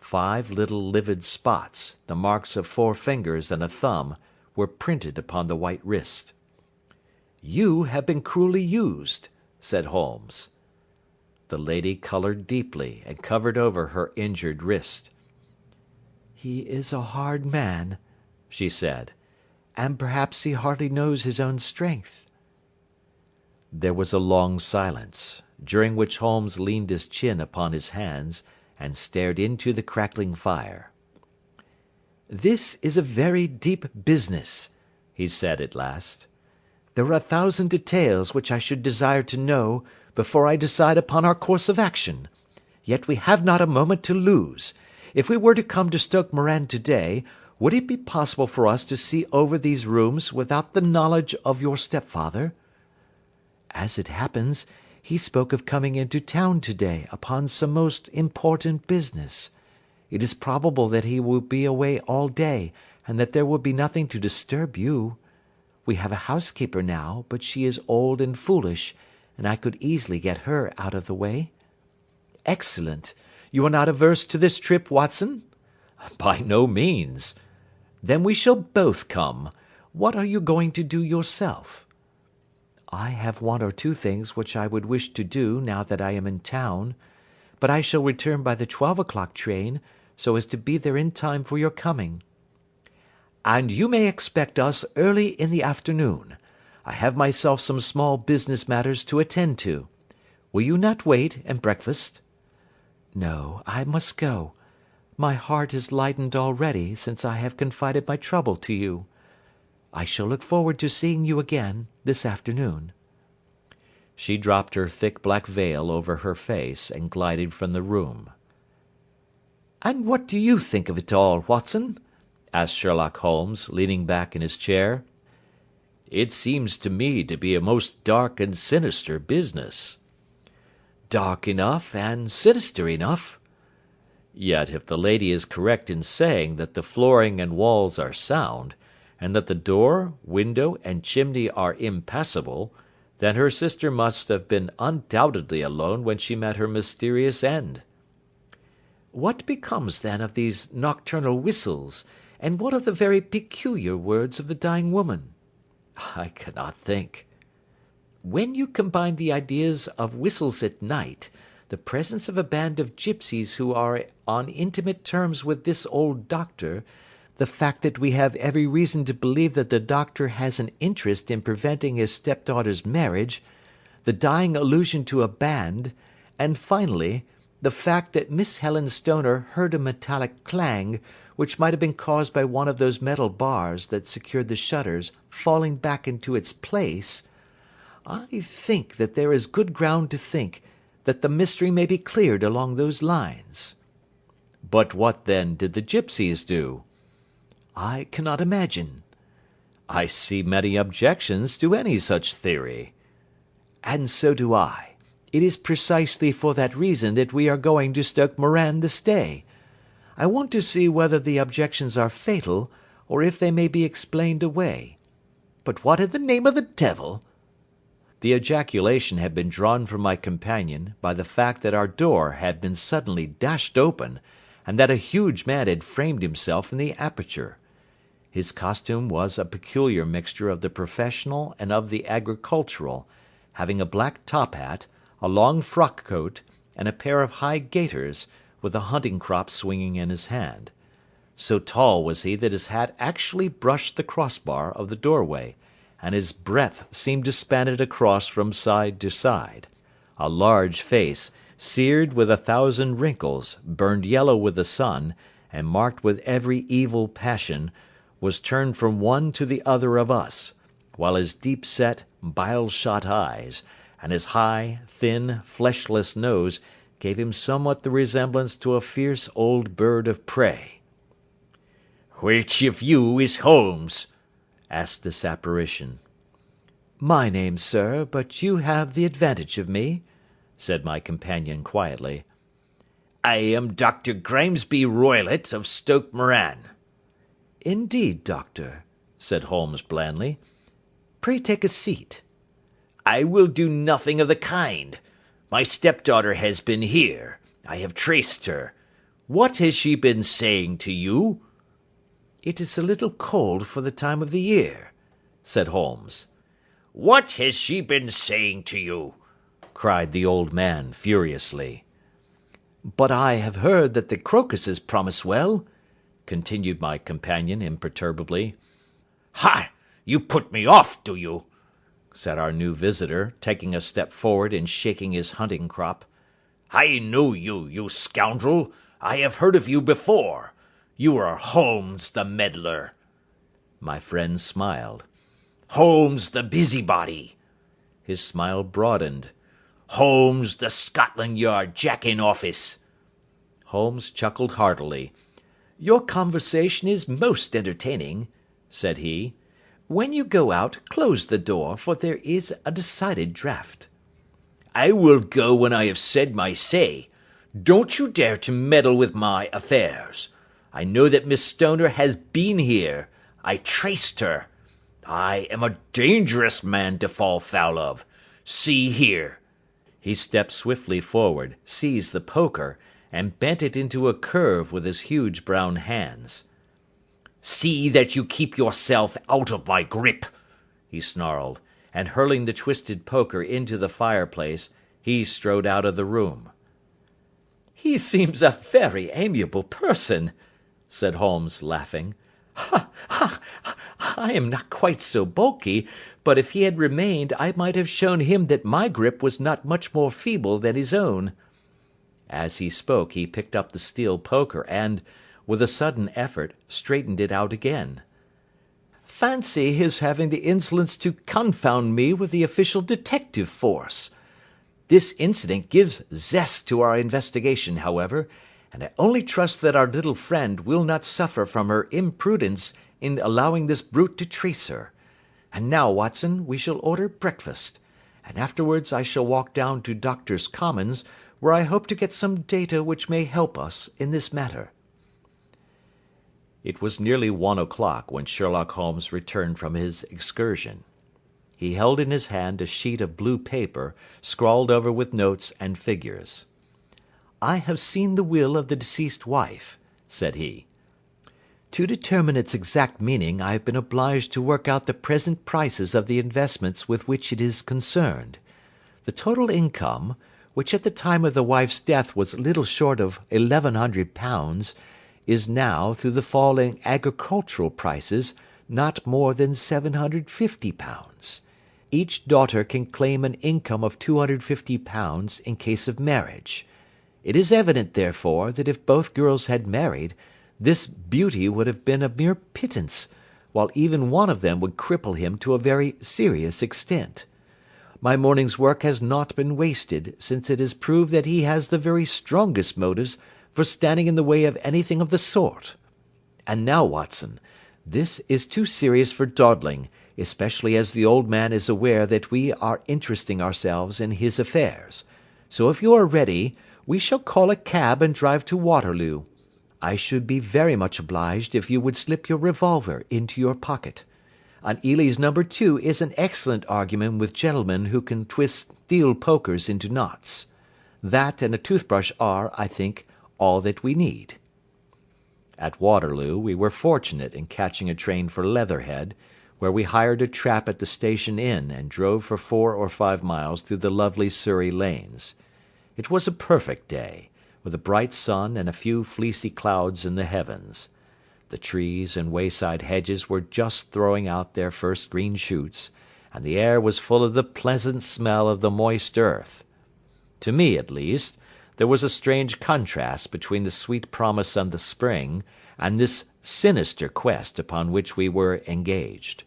5 little livid spots, the marks of 4 fingers and a thumb, were printed upon the white wrist. "You have been cruelly used," said Holmes. The lady coloured deeply, and covered over her injured wrist. "He is a hard man," she said, "and perhaps he hardly knows his own strength." There was a long silence, during which Holmes leaned his chin upon his hands, and stared into the crackling fire. "This is a very deep business," he said at last. "There are 1,000 details which I should desire to know before I decide upon our course of action. Yet we have not a moment to lose. If we were to come to Stoke Moran to-day, would it be possible for us to see over these rooms without the knowledge of your stepfather?" "As it happens, he spoke of coming into town to-day upon some most important business. It is probable that he will be away all day, and that there will be nothing to disturb you. We have a housekeeper now, but she is old and foolish, and I could easily get her out of the way." "Excellent. You are not averse to this trip, Watson?" "By no means." "Then we shall both come. What are you going to do yourself?" "I have 1 or 2 things which I would wish to do now that I am in town, but I shall return by the 12 o'clock train, so as to be there in time for your coming." "And you may expect us early in the afternoon. I have myself some small business matters to attend to. Will you not wait and breakfast?" "No, I must go. My heart is lightened already since I have confided my trouble to you. I shall look forward to seeing you again this afternoon." She dropped her thick black veil over her face and glided from the room. "And what do you think of it all, Watson?" asked Sherlock Holmes, leaning back in his chair. "It seems to me to be a most dark and sinister business." "Dark enough and sinister enough." "Yet if the lady is correct in saying that the flooring and walls are sound, and that the door, window, and chimney are impassable, then her sister must have been undoubtedly alone when she met her mysterious end." "What becomes then of these nocturnal whistles, and what of the very peculiar words of the dying woman?" "I cannot think." "When you combine the ideas of whistles at night, the presence of a band of gipsies who are on intimate terms with this old doctor, the fact that we have every reason to believe that the doctor has an interest in preventing his stepdaughter's marriage, the dying allusion to a band, and finally, the fact that Miss Helen Stoner heard a metallic clang, which might have been caused by one of those metal bars that secured the shutters falling back into its place, I think that there is good ground to think that the mystery may be cleared along those lines." "But what, then, did the gipsies do?" "I cannot imagine." "I see many objections to any such theory." "And so do I. It is precisely for that reason that we are going to Stoke Moran this day. I want to see whether the objections are fatal, or if they may be explained away. But what in the name of the devil—" The ejaculation had been drawn from my companion by the fact that our door had been suddenly dashed open, and that a huge man had framed himself in the aperture. His costume was a peculiar mixture of the professional and of the agricultural, having a black top hat, a long frock coat, and a pair of high gaiters, with a hunting crop swinging in his hand. So tall was he that his hat actually brushed the crossbar of the doorway, and his breadth seemed to span it across from side to side. A large face, seared with 1,000 wrinkles, burned yellow with the sun, and marked with every evil passion, was turned from one to the other of us, while his deep-set, bile-shot eyes, and his high, thin, fleshless nose gave him somewhat the resemblance to a fierce old bird of prey. "Which of you is Holmes?" asked this apparition. "My name, sir, but you have the advantage of me," said my companion quietly. "I am Dr. Grimesby Roylott of Stoke Moran." "Indeed, doctor," said Holmes blandly. "Pray take a seat." "I will do nothing of the kind. My stepdaughter has been here. I have traced her. What has she been saying to you?" "It is a little cold for the time of the year," said Holmes. "What has she been saying to you?" cried the old man furiously. "But I have heard that the crocuses promise well," continued my companion imperturbably. "Ha! You put me off, do you?" said our new visitor, taking a step forward and shaking his hunting crop. "I know you, you scoundrel. I have heard of you before. You are Holmes the meddler." My friend smiled. "Holmes the busybody." His smile broadened. "Holmes the Scotland Yard Jack-in-Office." Holmes chuckled heartily. "Your conversation is most entertaining," said he. "When you go out, close the door, for there is a decided draught." "I will go when I have said my say. Don't you dare to meddle with my affairs. I know that Miss Stoner has been here. I traced her. I am a dangerous man to fall foul of. See here." He stepped swiftly forward, seized the poker, and bent it into a curve with his huge brown hands. "See that you keep yourself out of my grip," he snarled, and hurling the twisted poker into the fireplace, he strode out of the room. "He seems a very amiable person," said Holmes, laughing. "Ha, ha! I am not quite so bulky, but if he had remained I might have shown him that my grip was not much more feeble than his own." As he spoke he picked up the steel poker and, with a sudden effort, straightened it out again. "Fancy his having the insolence to confound me with the official detective force! This incident gives zest to our investigation, however, and I only trust that our little friend will not suffer from her imprudence in allowing this brute to trace her. And now, Watson, we shall order breakfast, and afterwards I shall walk down to Doctors' Commons, where I hope to get some data which may help us in this matter." It was nearly 1 o'clock when Sherlock Holmes returned from his excursion. He held in his hand a sheet of blue paper, scrawled over with notes and figures. "I have seen the will of the deceased wife," said he. "To determine its exact meaning I have been obliged to work out the present prices of the investments with which it is concerned. The total income, which at the time of the wife's death was little short of £1,100, is now, through the fall in agricultural prices, not more than £750. Each daughter can claim an income of £250 in case of marriage. It is evident, therefore, that if both girls had married, this beauty would have been a mere pittance, while even one of them would cripple him to a very serious extent. My morning's work has not been wasted, since it has proved that he has the very strongest motives for standing in the way of anything of the sort. And now, Watson, this is too serious for dawdling, especially as the old man is aware that we are interesting ourselves in his affairs. So if you are ready, we shall call a cab and drive to Waterloo. I should be very much obliged if you would slip your revolver into your pocket. and Ely's number 2 is an excellent argument with gentlemen who can twist steel pokers into knots. That and a toothbrush are, I think, all that we need." At Waterloo we were fortunate in catching a train for Leatherhead, where we hired a trap at the station inn and drove for 4 or 5 miles through the lovely Surrey lanes. It was a perfect day, with a bright sun and a few fleecy clouds in the heavens. The trees and wayside hedges were just throwing out their first green shoots, and the air was full of the pleasant smell of the moist earth. To me, at least, there was a strange contrast between the sweet promise of the spring and this sinister quest upon which we were engaged.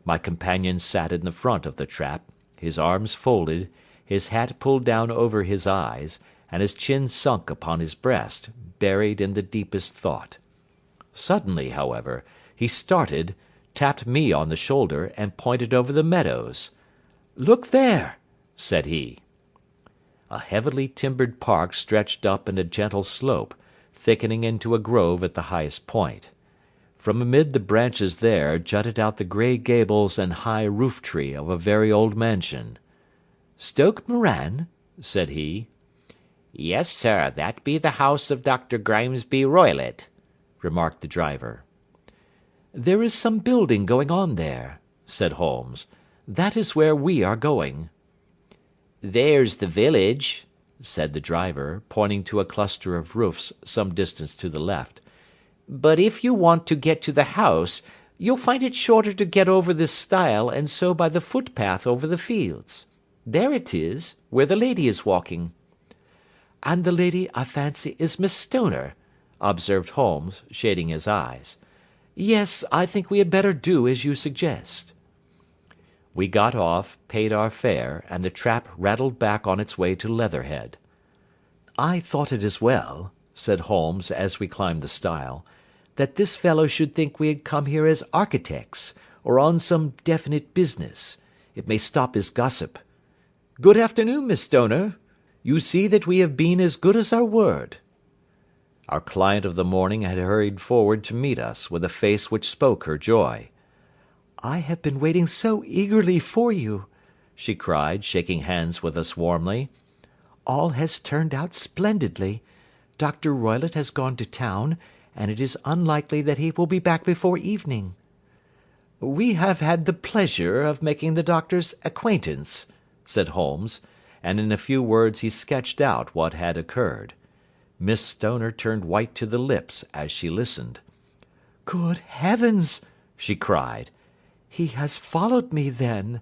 My companion sat in the front of the trap, his arms folded, his hat pulled down over his eyes, and his chin sunk upon his breast, buried in the deepest thought. Suddenly, however, he started, tapped me on the shoulder, and pointed over the meadows. "Look there," said he. A heavily timbered park stretched up in a gentle slope, thickening into a grove at the highest point. From amid the branches there jutted out the grey gables and high roof-tree of a very old mansion. "Stoke Moran?" said he. "Yes, sir, that be the house of Dr. Grimesby Roylott," remarked the driver. "There is some building going on there," said Holmes. "That is where we are going." "There's the village," said the driver, pointing to a cluster of roofs some distance to the left. "But if you want to get to the house, you'll find it shorter to get over this stile and so by the footpath over the fields. There it is, where the lady is walking." "And the lady, I fancy, is Miss Stoner," observed Holmes, shading his eyes. "Yes, I think we had better do as you suggest." We got off, paid our fare, and the trap rattled back on its way to Leatherhead. "I thought it as well," said Holmes as we climbed the stile, "that this fellow should think we had come here as architects, or on some definite business. It may stop his gossip. Good afternoon, Miss Stoner. You see that we have been as good as our word." Our client of the morning had hurried forward to meet us, with a face which spoke her joy. "I have been waiting so eagerly for you," she cried, shaking hands with us warmly. "All has turned out splendidly. Dr. Roylott has gone to town, and it is unlikely that he will be back before evening." "We have had the pleasure of making the doctor's acquaintance," said Holmes, and in a few words he sketched out what had occurred. Miss Stoner turned white to the lips as she listened. "Good heavens!" she cried. "He has followed me, then?"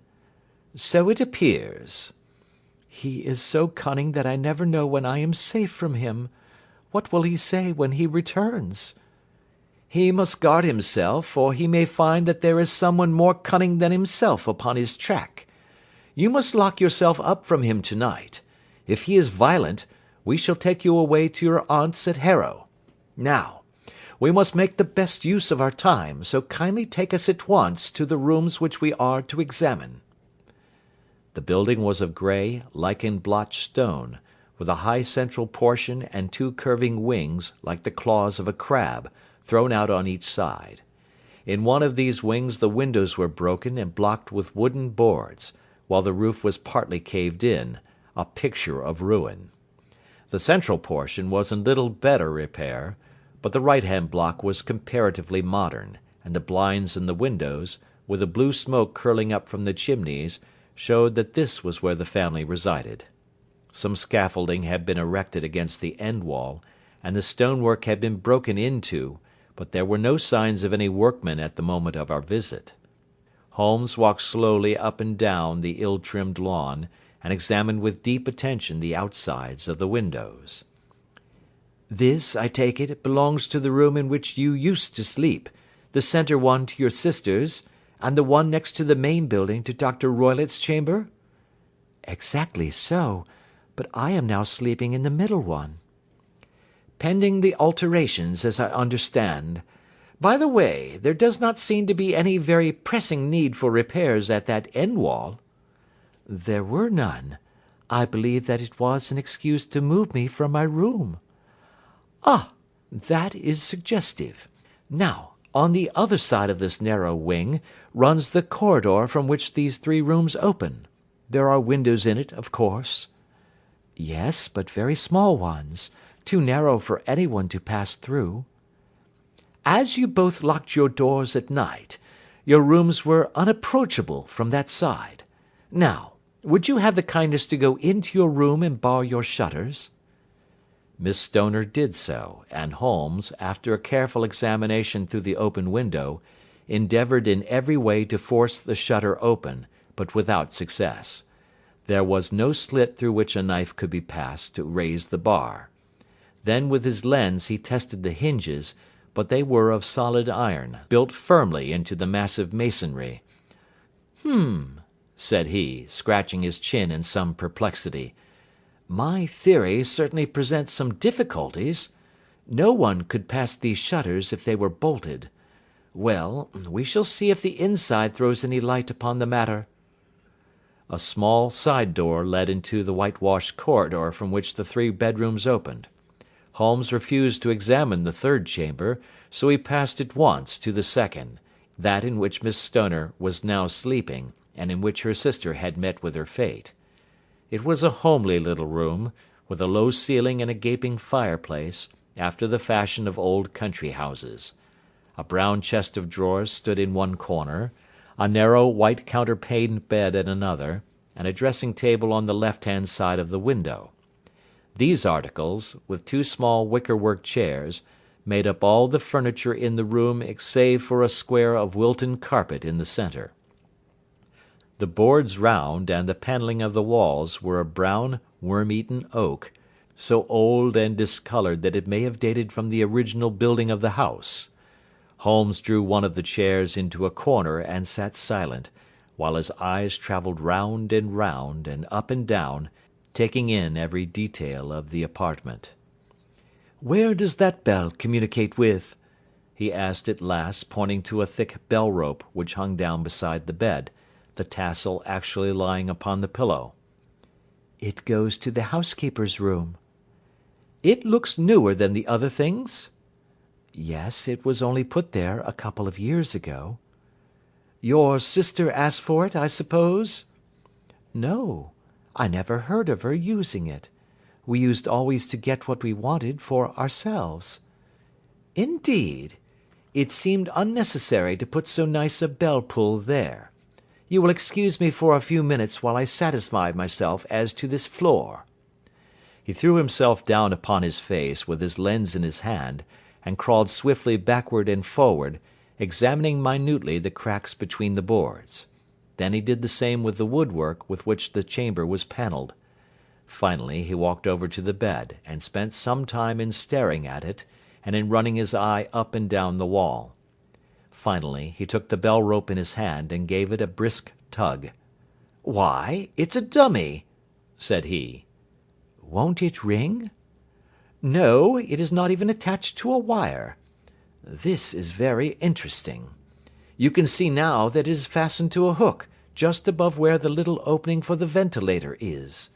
"So it appears." "He is so cunning that I never know when I am safe from him. What will he say when he returns?" "He must guard himself, for he may find that there is someone more cunning than himself upon his track. You must lock yourself up from him to-night. If he is violent, we shall take you away to your aunt's at Harrow. Now, we must make the best use of our time, so kindly take us at once to the rooms which we are to examine." The building was of grey, lichen-blotched stone, with a high central portion and 2 curving wings, like the claws of a crab, thrown out on each side. In one of these wings the windows were broken and blocked with wooden boards, while the roof was partly caved in, a picture of ruin. The central portion was in little better repair, but the right-hand block was comparatively modern, and the blinds in the windows, with the blue smoke curling up from the chimneys, showed that this was where the family resided. Some scaffolding had been erected against the end wall, and the stonework had been broken into, but there were no signs of any workmen at the moment of our visit. Holmes walked slowly up and down the ill-trimmed lawn, and examined with deep attention the outsides of the windows. "This, I take it, belongs to the room in which you used to sleep, the centre one to your sister's, and the one next to the main building to Dr. Roylott's chamber?" "Exactly so, but I am now sleeping in the middle one." "Pending the alterations, as I understand. By the way, there does not seem to be any very pressing need for repairs at that end wall." "There were none. I believe that it was an excuse to move me from my room." "Ah, that is suggestive. Now, On the other side of this narrow wing runs the corridor from which these 3 rooms open. There are windows in it, of course." "Yes, but very small ones, too narrow for anyone to pass through." "As you both locked your doors at night, your rooms were unapproachable from that side. Now, would you have the kindness to go into your room and bar your shutters?" Miss Stoner did so, and Holmes, after a careful examination through the open window, endeavoured in every way to force the shutter open, but without success. There was no slit through which a knife could be passed to raise the bar. Then with his lens he tested the hinges, but they were of solid iron, built firmly into the massive masonry. Said he, scratching his chin in some perplexity. "My theory certainly presents some difficulties. No one could pass these shutters if they were bolted. Well, we shall see if the inside throws any light upon the matter." A small side door led into the whitewashed corridor from which the 3 bedrooms opened. Holmes refused to examine the 3rd chamber, so he passed at once to the 2nd, that in which Miss Stoner was now sleeping, and in which her sister had met with her fate. It was a homely little room, with a low ceiling and a gaping fireplace, after the fashion of old country houses. A brown chest of drawers stood in one corner, a narrow white counterpaned bed in another, and a dressing table on the left-hand side of the window. These articles, with 2 small wicker-work chairs, made up all the furniture in the room save for a square of Wilton carpet in the centre. The boards round and the panelling of the walls were of brown, worm-eaten oak, so old and discoloured that it may have dated from the original building of the house. Holmes drew one of the chairs into a corner and sat silent, while his eyes travelled round and up and down, taking in every detail of the apartment. "Where does that bell communicate with?" he asked at last, pointing to a thick bell rope which hung down beside the bed, the tassel actually lying upon the pillow. "It goes to the housekeeper's room." "It looks newer than the other things?" "Yes, it was only put there a couple of years ago." "Your sister asked for it, I suppose?" "No, I never heard of her using it. We used always to get what we wanted for ourselves." "Indeed! It seemed unnecessary to put so nice a bell-pull there. You will excuse me for a few minutes while I satisfy myself as to this floor." He threw himself down upon his face with his lens in his hand, and crawled swiftly backward and forward, examining minutely the cracks between the boards. Then he did the same with the woodwork with which the chamber was panelled. Finally he walked over to the bed, and spent some time in staring at it, and in running his eye up and down the wall. Finally he took the bell rope in his hand, and gave it a brisk tug. "Why, it's a dummy," said he. "Won't it ring?" "No, it is not even attached to a wire. This is very interesting. You can see now that it is fastened to a hook, just above where the little opening for the ventilator is."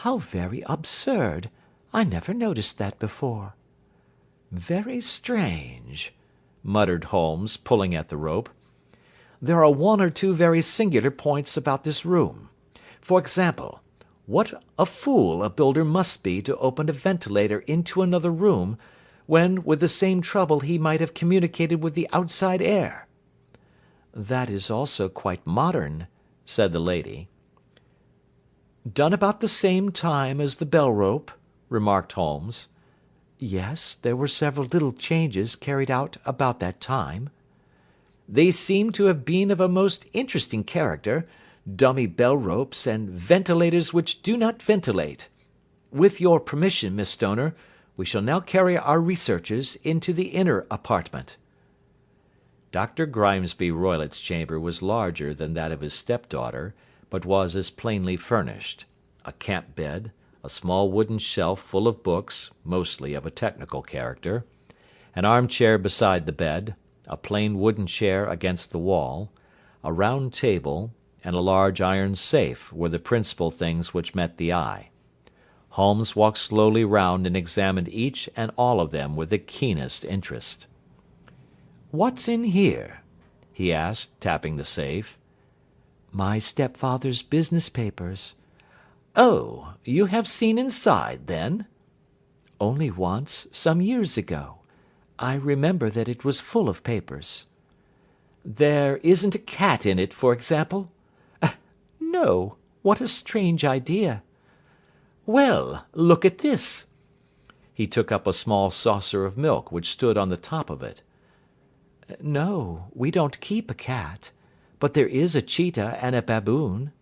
"How very absurd! I never noticed that before." "Very strange," muttered Holmes, pulling at the rope. "There are 1 or 2 very singular points about this room. For example, what a fool a builder must be to open a ventilator into another room, when with the same trouble he might have communicated with the outside air." "That is also quite modern," said the lady. "Done about the same time as the bell rope," remarked Holmes. "Yes, there were several little changes carried out about that time." "They seem to have been of a most interesting character, dummy bell ropes, and ventilators which do not ventilate. With your permission, Miss Stoner, we shall now carry our researches into the inner apartment." Dr. Grimesby Roylott's chamber was larger than that of his stepdaughter, but was as plainly furnished. A camp bed, a small wooden shelf full of books, mostly of a technical character, an armchair beside the bed, a plain wooden chair against the wall, a round table, and a large iron safe were the principal things which met the eye. Holmes walked slowly round and examined each and all of them with the keenest interest. What's in here?" he asked, tapping the safe. "My stepfather's business papers." "Oh, you have seen inside, then?" "Only once, some years ago. I remember that it was full of papers." "There isn't a cat in it, for example?" "No. What a strange idea." "Well, look at this." He took up a small saucer of milk which stood on the top of it. "No, we don't keep a cat, but there is a cheetah and a baboon."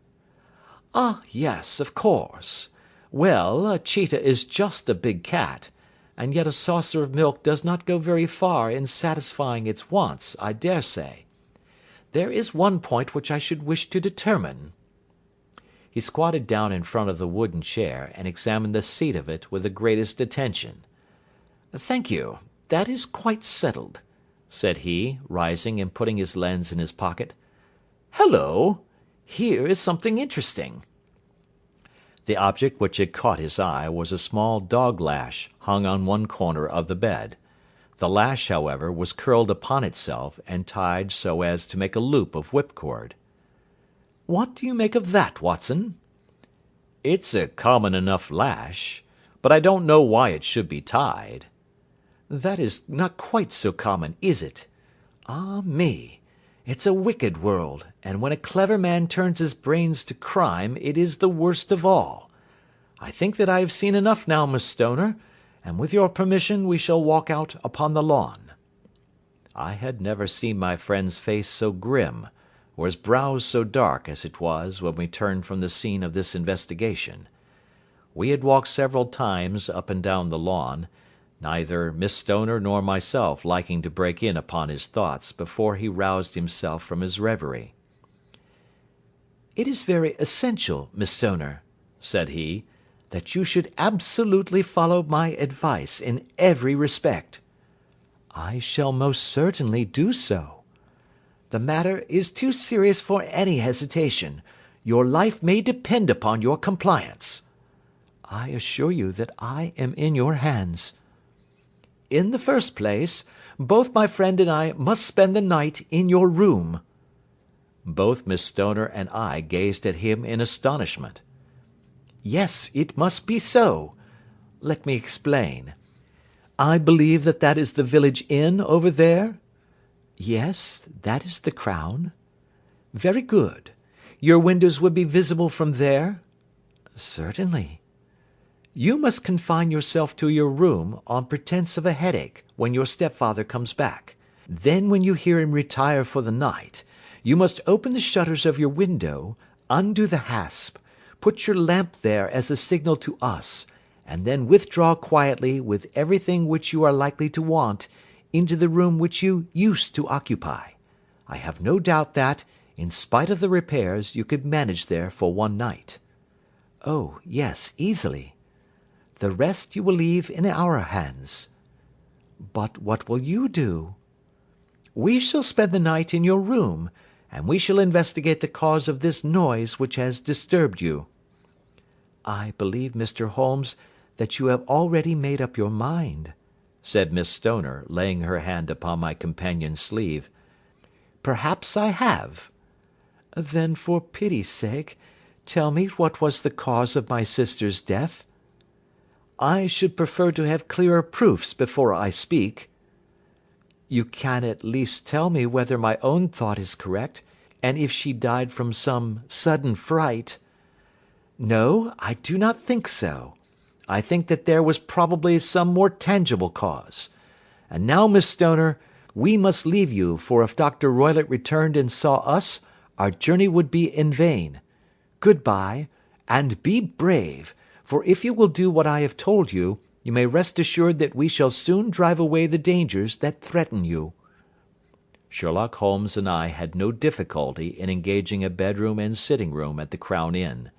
"Ah, yes, of course. Well, a cheetah is just a big cat, and yet a saucer of milk does not go very far in satisfying its wants, I dare say. There is one point which I should wish to determine." He squatted down in front of the wooden chair, and examined the seat of it with the greatest attention. "Thank you, that is quite settled," said he, rising and putting his lens in his pocket. "Hallo! Here is something interesting." The object which had caught his eye was a small dog lash hung on one corner of the bed. The lash, however, was curled upon itself, and tied so as to make a loop of whipcord. "What do you make of that, Watson?" "It's a common enough lash, but I don't know why it should be tied." "That is not quite so common, is it? Ah me! It's a wicked world, and when a clever man turns his brains to crime it is the worst of all. I think that I have seen enough now, Miss Stoner, and with your permission we shall walk out upon the lawn." I had never seen my friend's face so grim, or his brows so dark as it was when we turned from the scene of this investigation. We had walked several times up and down the lawn, neither Miss Stoner nor myself liking to break in upon his thoughts before he roused himself from his reverie. "It is very essential, Miss Stoner," said he, "that you should absolutely follow my advice in every respect." "I shall most certainly do so." "The matter is too serious for any hesitation. Your life may depend upon your compliance." "I assure you that I am in your hands." "In the first place, both my friend and I must spend the night in your room." Both Miss Stoner and I gazed at him in astonishment. "Yes, it must be so. Let me explain. I believe that that is the village inn over there?" "Yes, that is the Crown." "Very good. Your windows would be visible from there?" "Certainly." "You must confine yourself to your room, on pretence of a headache, when your stepfather comes back. Then when you hear him retire for the night, you must open the shutters of your window, undo the hasp, put your lamp there as a signal to us, and then withdraw quietly with everything which you are likely to want into the room which you used to occupy. I have no doubt that, in spite of the repairs, you could manage there for one night." "Oh, yes, easily." "The rest you will leave in our hands." "But what will you do?" "We shall spend the night in your room, and we shall investigate the cause of this noise which has disturbed you." "I believe, Mr. Holmes, that you have already made up your mind," said Miss Stoner, laying her hand upon my companion's sleeve. "Perhaps I have." "Then, for pity's sake, tell me what was the cause of my sister's death." "I should prefer to have clearer proofs before I speak." "You can at least tell me whether my own thought is correct, and if she died from some sudden fright." "No, I do not think so. I think that there was probably some more tangible cause. And now, Miss Stoner, we must leave you, for if Dr. Roylott returned and saw us, our journey would be in vain. Good-bye, and be brave, for if you will do what I have told you, you may rest assured that we shall soon drive away the dangers that threaten you." Sherlock Holmes and I had no difficulty in engaging a bedroom and sitting room at the Crown Inn.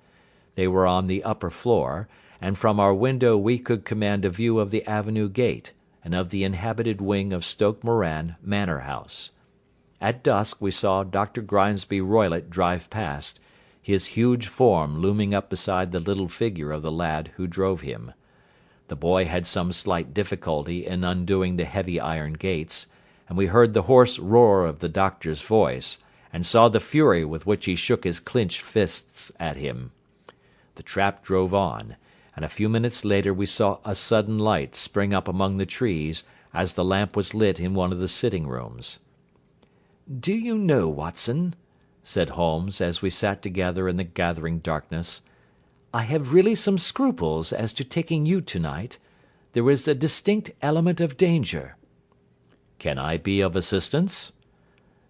They were on the upper floor, and from our window we could command a view of the avenue gate, and of the inhabited wing of Stoke Moran Manor House. At dusk we saw Dr. Grimesby Roylott drive past, his huge form looming up beside the little figure of the lad who drove him. The boy had some slight difficulty in undoing the heavy iron gates, and we heard the hoarse roar of the doctor's voice, and saw the fury with which he shook his clenched fists at him. The trap drove on, and a few minutes later we saw a sudden light spring up among the trees as the lamp was lit in one of the sitting-rooms. "Do you know, Watson," said Holmes, as we sat together in the gathering darkness, "I have really some scruples as to taking you to-night. There is a distinct element of danger." "Can I be of assistance?"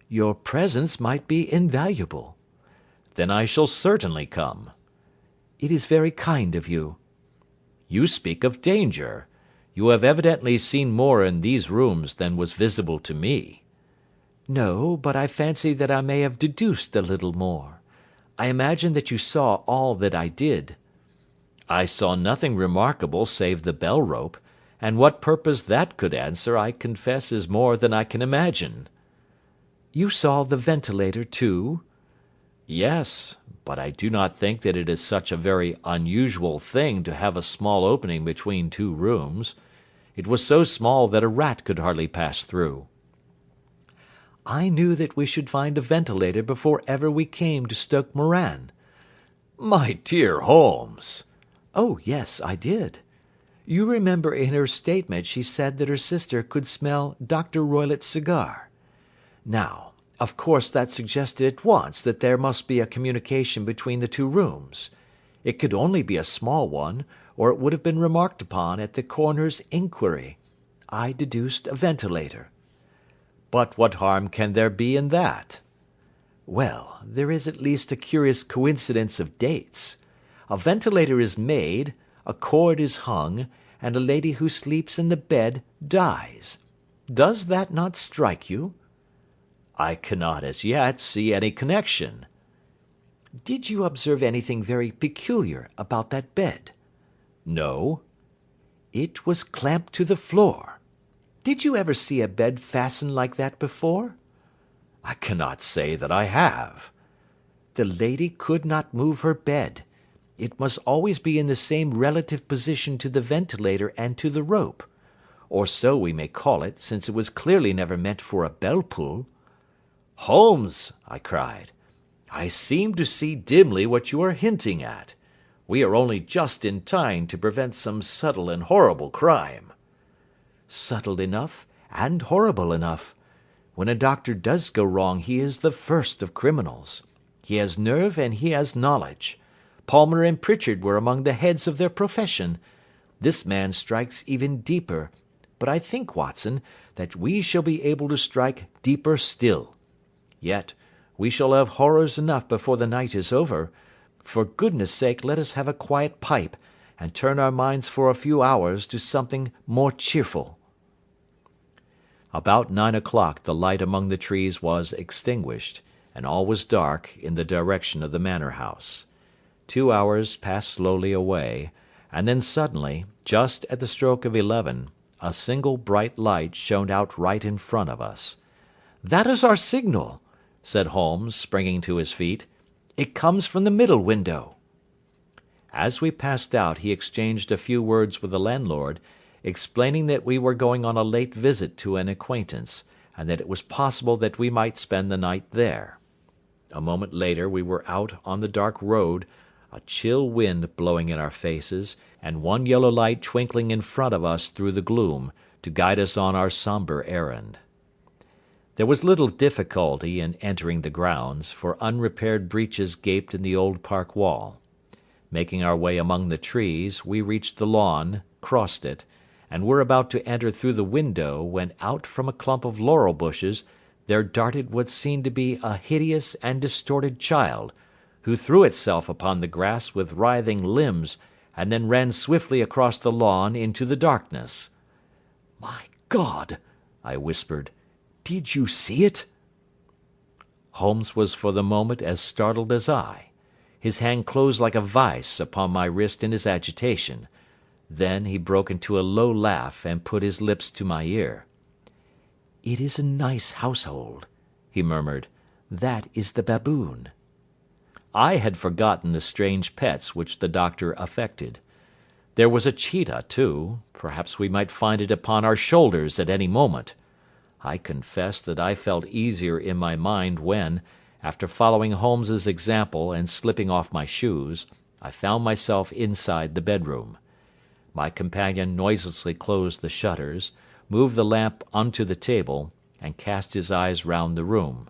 "Your presence might be invaluable." "Then I shall certainly come." "It is very kind of you." "You speak of danger. You have evidently seen more in these rooms than was visible to me." "No, but I fancy that I may have deduced a little more. I imagine that you saw all that I did." "I saw nothing remarkable save the bell rope, and what purpose that could answer I confess is more than I can imagine." "You saw the ventilator too?" "Yes, but I do not think that it is such a very unusual thing to have a small opening between two rooms. It was so small that a rat could hardly pass through." "I knew that we should find a ventilator before ever we came to Stoke Moran." "My dear Holmes!" "Oh, yes, I did. You remember in her statement she said that her sister could smell Dr. Roylott's cigar. Now, of course that suggested at once that there must be a communication between the two rooms. It could only be a small one, or it would have been remarked upon at the coroner's inquiry. I deduced a ventilator." "But what harm can there be in that?" "Well, there is at least a curious coincidence of dates. A ventilator is made, a cord is hung, and a lady who sleeps in the bed dies. Does that not strike you?" "I cannot as yet see any connection." "Did you observe anything very peculiar about that bed?" "No." "It was clamped to the floor. Did you ever see a bed fastened like that before?" "I cannot say that I have." "The lady could not move her bed. It must always be in the same relative position to the ventilator and to the rope. Or so we may call it, since it was clearly never meant for a bell pull." "Holmes," I cried, "I seem to see dimly what you are hinting at. We are only just in time to prevent some subtle and horrible crime." "Subtle enough, and horrible enough. When a doctor does go wrong he is the first of criminals. He has nerve and he has knowledge. Palmer and Pritchard were among the heads of their profession. This man strikes even deeper, but I think, Watson, that we shall be able to strike deeper still. Yet, we shall have horrors enough before the night is over. For goodness sake let us have a quiet pipe, and turn our minds for a few hours to something more cheerful." About 9 o'clock the light among the trees was extinguished, and all was dark in the direction of the manor house. 2 hours passed slowly away, and then suddenly, just at the stroke of 11, a single bright light shone out right in front of us. "That is our signal," said Holmes, springing to his feet. "It comes from the middle window." As we passed out he exchanged a few words with the landlord, explaining that we were going on a late visit to an acquaintance, and that it was possible that we might spend the night there. A moment later we were out on the dark road, a chill wind blowing in our faces, and one yellow light twinkling in front of us through the gloom, to guide us on our sombre errand. There was little difficulty in entering the grounds, for unrepaired breaches gaped in the old park wall. Making our way among the trees, we reached the lawn, crossed it, and were about to enter through the window, when out from a clump of laurel bushes there darted what seemed to be a hideous and distorted child, who threw itself upon the grass with writhing limbs, and then ran swiftly across the lawn into the darkness. "My God!" I whispered. "Did you see it?" Holmes was for the moment as startled as I. His hand closed like a vice upon my wrist in his agitation. Then he broke into a low laugh and put his lips to my ear. "It is a nice household," he murmured. "That is the baboon." I had forgotten the strange pets which the doctor affected. There was a cheetah, too. Perhaps we might find it upon our shoulders at any moment. I confess that I felt easier in my mind when, after following Holmes's example and slipping off my shoes, I found myself inside the bedroom. My companion noiselessly closed the shutters, moved the lamp onto the table, and cast his eyes round the room.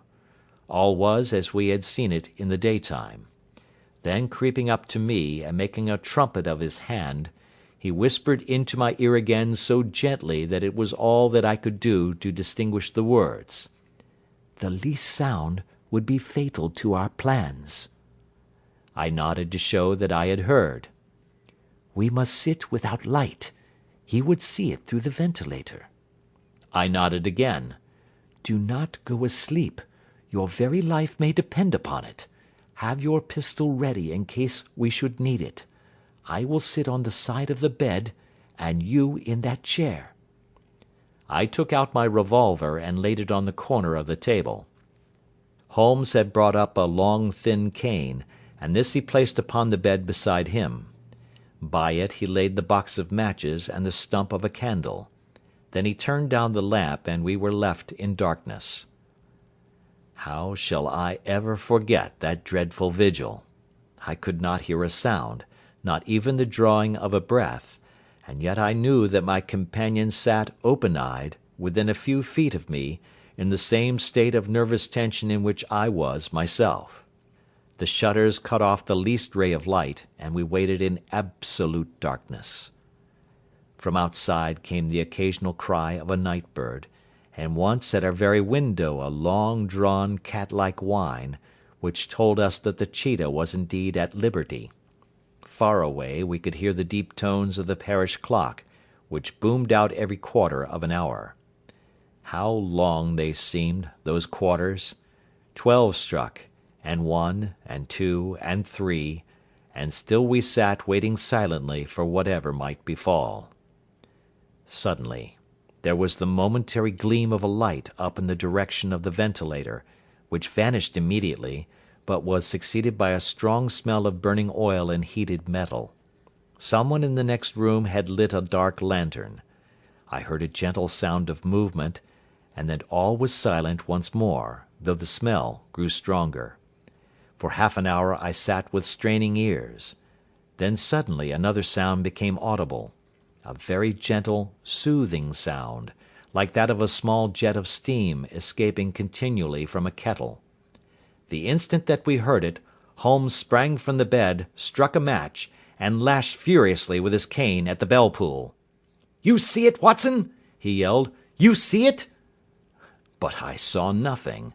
All was as we had seen it in the daytime. Then creeping up to me and making a trumpet of his hand, he whispered into my ear again so gently that it was all that I could do to distinguish the words. "The least sound would be fatal to our plans." I nodded to show that I had heard. "We must sit without light. He would see it through the ventilator." I nodded again. "Do not go asleep. Your very life may depend upon it. Have your pistol ready in case we should need it. I will sit on the side of the bed, and you in that chair." I took out my revolver and laid it on the corner of the table. Holmes had brought up a long thin cane, and this he placed upon the bed beside him. By it he laid the box of matches and the stump of a candle. Then he turned down the lamp, and we were left in darkness. How shall I ever forget that dreadful vigil? I could not hear a sound, not even the drawing of a breath, and yet I knew that my companion sat open-eyed, within a few feet of me, in the same state of nervous tension in which I was myself. The shutters cut off the least ray of light, and we waited in absolute darkness. From outside came the occasional cry of a night bird, and once at our very window a long-drawn cat-like whine, which told us that the cheetah was indeed at liberty. Far away we could hear the deep tones of the parish clock, which boomed out every quarter of an hour. How long they seemed, those quarters! 12 struck, and 1, and 2, and 3, and still we sat waiting silently for whatever might befall. Suddenly there was the momentary gleam of a light up in the direction of the ventilator, which vanished immediately, but was succeeded by a strong smell of burning oil and heated metal. Someone in the next room had lit a dark lantern. I heard a gentle sound of movement, and then all was silent once more, though the smell grew stronger. For half an hour I sat with straining ears. Then suddenly another sound became audible, a very gentle, soothing sound, like that of a small jet of steam escaping continually from a kettle. The instant that we heard it, Holmes sprang from the bed, struck a match, and lashed furiously with his cane at the bell-pull. "You see it, Watson?" he yelled. "You see it?" But I saw nothing.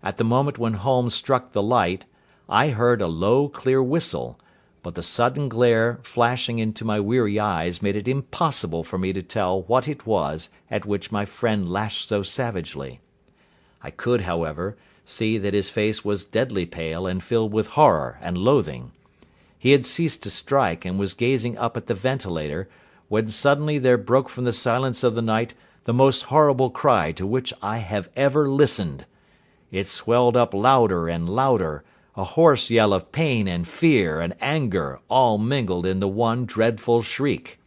At the moment when Holmes struck the light, I heard a low, clear whistle, but the sudden glare flashing into my weary eyes made it impossible for me to tell what it was at which my friend lashed so savagely. I could, however, see that his face was deadly pale and filled with horror and loathing. He had ceased to strike and was gazing up at the ventilator, when suddenly there broke from the silence of the night the most horrible cry to which I have ever listened. It swelled up louder and louder, a hoarse yell of pain and fear and anger all mingled in the one dreadful shriek.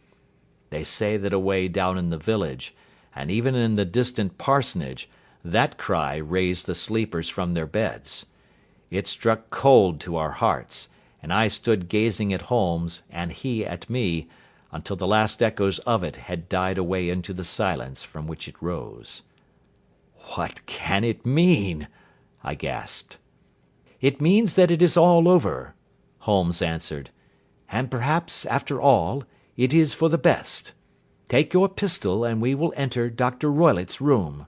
They say that away down in the village, and even in the distant parsonage, that cry raised the sleepers from their beds. It struck cold to our hearts, and I stood gazing at Holmes, and he at me, until the last echoes of it had died away into the silence from which it rose. "What can it mean?" I gasped. "It means that it is all over," Holmes answered. "And perhaps, after all, it is for the best. Take your pistol and we will enter Dr. Roylott's room."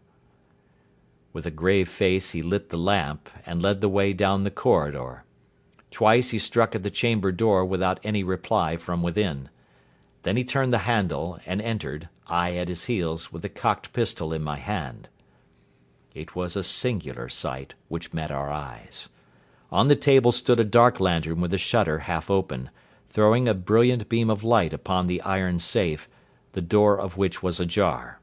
With a grave face he lit the lamp and led the way down the corridor. Twice he struck at the chamber door without any reply from within. Then he turned the handle and entered, I at his heels, with the cocked pistol in my hand. It was a singular sight which met our eyes. On the table stood a dark lantern with the shutter half open, throwing a brilliant beam of light upon the iron safe, the door of which was ajar.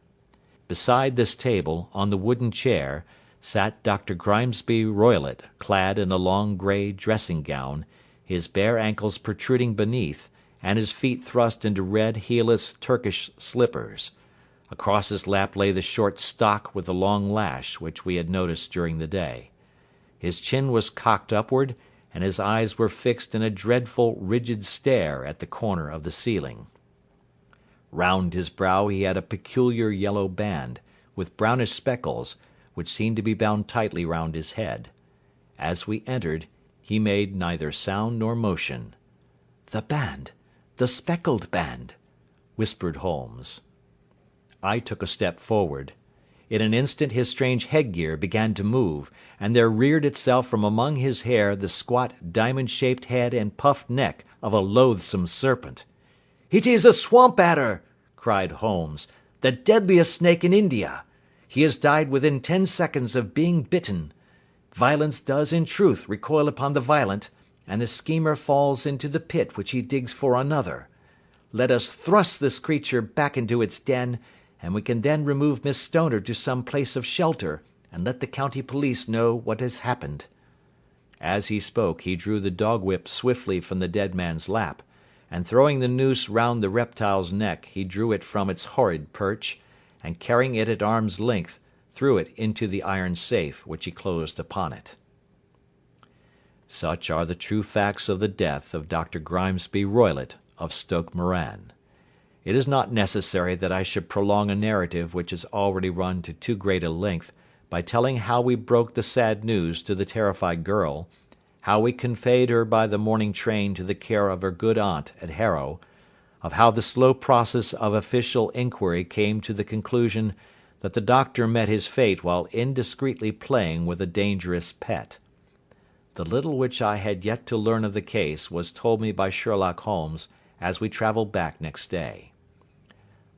Beside this table, on the wooden chair, sat Dr. Grimesby Roylott, clad in a long grey dressing-gown, his bare ankles protruding beneath, and his feet thrust into red heelless Turkish slippers. Across his lap lay the short stock with the long lash which we had noticed during the day. His chin was cocked upward, and his eyes were fixed in a dreadful, rigid stare at the corner of the ceiling. Round his brow he had a peculiar yellow band, with brownish speckles, which seemed to be bound tightly round his head. As we entered, he made neither sound nor motion. "The band! The Speckled Band!" whispered Holmes. I took a step forward. In an instant his strange headgear began to move, and there reared itself from among his hair the squat diamond-shaped head and puffed neck of a loathsome serpent. "It is a swamp adder!" cried Holmes. "The deadliest snake in India. He has died within 10 seconds of being bitten. Violence does in truth recoil upon the violent, and the schemer falls into the pit which he digs for another. Let us thrust this creature back into its den, and we can then remove Miss Stoner to some place of shelter, and let the county police know what has happened." As he spoke he drew the dog whip swiftly from the dead man's lap, and throwing the noose round the reptile's neck he drew it from its horrid perch, and carrying it at arm's length, threw it into the iron safe, which he closed upon it. Such are the true facts of the death of Dr. Grimesby Roylott of Stoke Moran. It is not necessary that I should prolong a narrative which has already run to too great a length by telling how we broke the sad news to the terrified girl, how we conveyed her by the morning train to the care of her good aunt at Harrow, of how the slow process of official inquiry came to the conclusion that the doctor met his fate while indiscreetly playing with a dangerous pet. The little which I had yet to learn of the case was told me by Sherlock Holmes as we travelled back next day.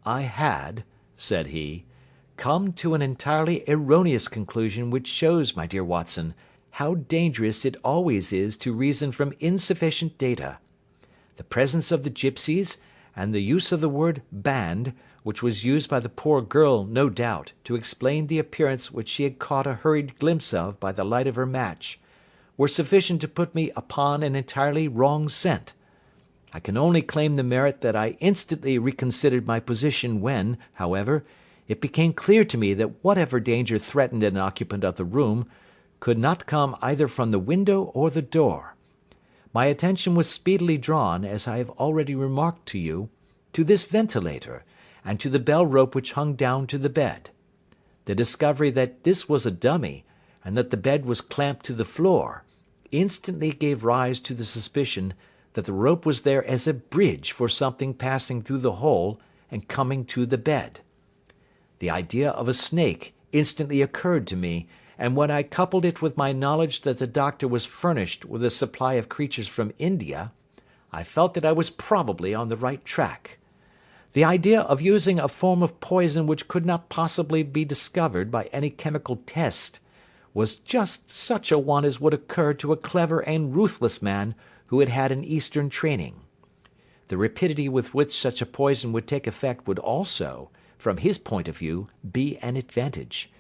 "I had," said he, "come to an entirely erroneous conclusion which shows, my dear Watson, how dangerous it always is to reason from insufficient data. The presence of the gipsies, and the use of the word band, which was used by the poor girl, no doubt, to explain the appearance which she had caught a hurried glimpse of by the light of her match, were sufficient to put me upon an entirely wrong scent. I can only claim the merit that I instantly reconsidered my position when, however, it became clear to me that whatever danger threatened an occupant of the room could not come either from the window or the door. My attention was speedily drawn, as I have already remarked to you, to this ventilator, and to the bell rope which hung down to the bed. The discovery that this was a dummy, and that the bed was clamped to the floor, instantly gave rise to the suspicion that the rope was there as a bridge for something passing through the hole and coming to the bed. The idea of a snake instantly occurred to me, and when I coupled it with my knowledge that the doctor was furnished with a supply of creatures from India, I felt that I was probably on the right track. The idea of using a form of poison which could not possibly be discovered by any chemical test was just such a one as would occur to a clever and ruthless man who had had an Eastern training. The rapidity with which such a poison would take effect would also, from his point of view, be an advantage.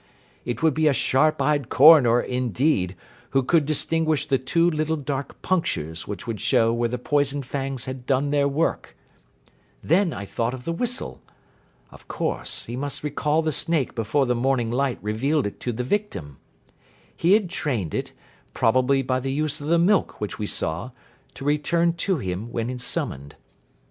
It would be a sharp-eyed coroner, indeed, who could distinguish the 2 little dark punctures which would show where the poisoned fangs had done their work. Then I thought of the whistle. Of course, he must recall the snake before the morning light revealed it to the victim. He had trained it, probably by the use of the milk which we saw, to return to him when summoned.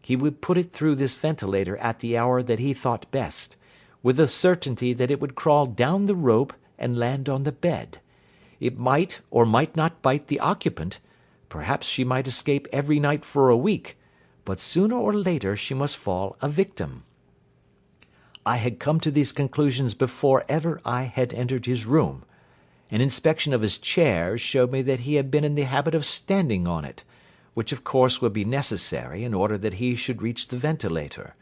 He would put it through this ventilator at the hour that he thought best, with the certainty that it would crawl down the rope and land on the bed. It might or might not bite the occupant, perhaps she might escape every night for a week, but sooner or later she must fall a victim. I had come to these conclusions before ever I had entered his room. An inspection of his chair showed me that he had been in the habit of standing on it, which of course would be necessary in order that he should reach the ventilator.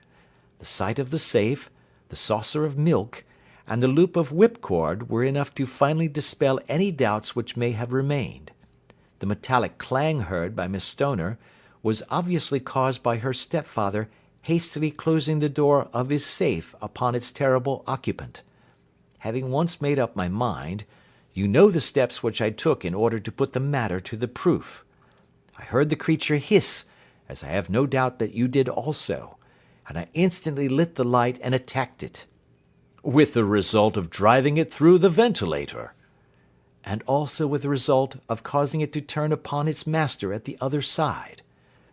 The sight of the safe, the saucer of milk, and the loop of whipcord were enough to finally dispel any doubts which may have remained. The metallic clang heard by Miss Stoner was obviously caused by her stepfather hastily closing the door of his safe upon its terrible occupant. Having once made up my mind, you know the steps which I took in order to put the matter to the proof. I heard the creature hiss, as I have no doubt that you did also, and I instantly lit the light and attacked it. with the result of driving it through the ventilator." "And also with the result of causing it to turn upon its master at the other side.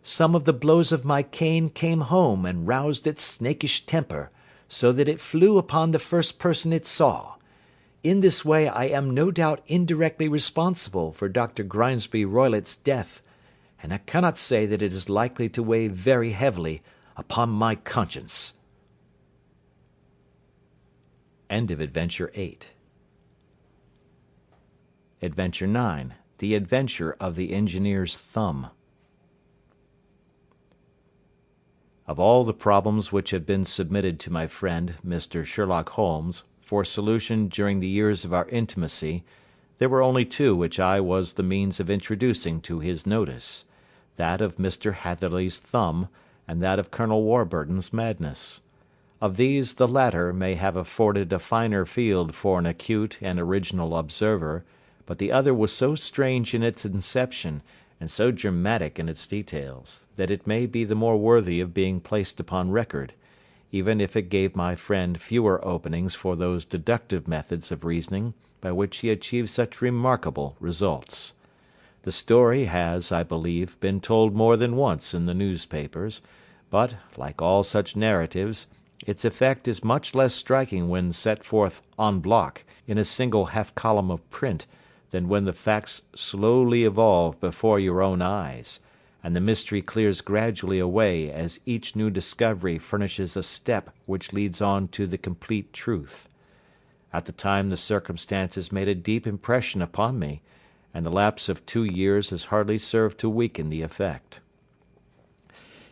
Some of the blows of my cane came home and roused its snakish temper, so that it flew upon the first person it saw. In this way I am no doubt indirectly responsible for Dr. Grimesby Roylott's death, and I cannot say that it is likely to weigh very heavily upon my conscience." End of Adventure 8. Adventure 9. The Adventure of the Engineer's Thumb. Of all the problems which have been submitted to my friend, Mr. Sherlock Holmes, for solution during the years of our intimacy, there were only two which I was the means of introducing to his notice, that of Mr. Hatherley's thumb, and that of Colonel Warburton's madness. Of these the latter may have afforded a finer field for an acute and original observer, but the other was so strange in its inception, and so dramatic in its details, that it may be the more worthy of being placed upon record, even if it gave my friend fewer openings for those deductive methods of reasoning by which he achieved such remarkable results. The story has, I believe, been told more than once in the newspapers, but, like all such narratives, its effect is much less striking when set forth en bloc in a single half-column of print than when the facts slowly evolve before your own eyes, and the mystery clears gradually away as each new discovery furnishes a step which leads on to the complete truth. At the time the circumstances made a deep impression upon me, and the lapse of 2 years has hardly served to weaken the effect.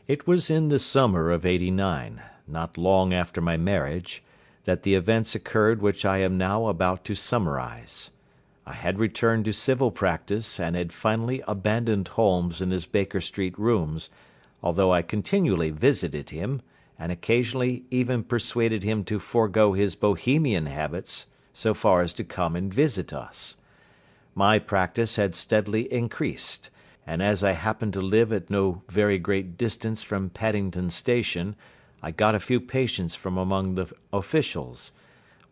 It was in the summer of '89, not long after my marriage, that the events occurred which I am now about to summarize. I had returned to civil practice and had finally abandoned Holmes in his Baker Street rooms, although I continually visited him, and occasionally even persuaded him to forego his Bohemian habits so far as to come and visit us. My practice had steadily increased, and as I happened to live at no very great distance from Paddington Station, I got a few patients from among the officials.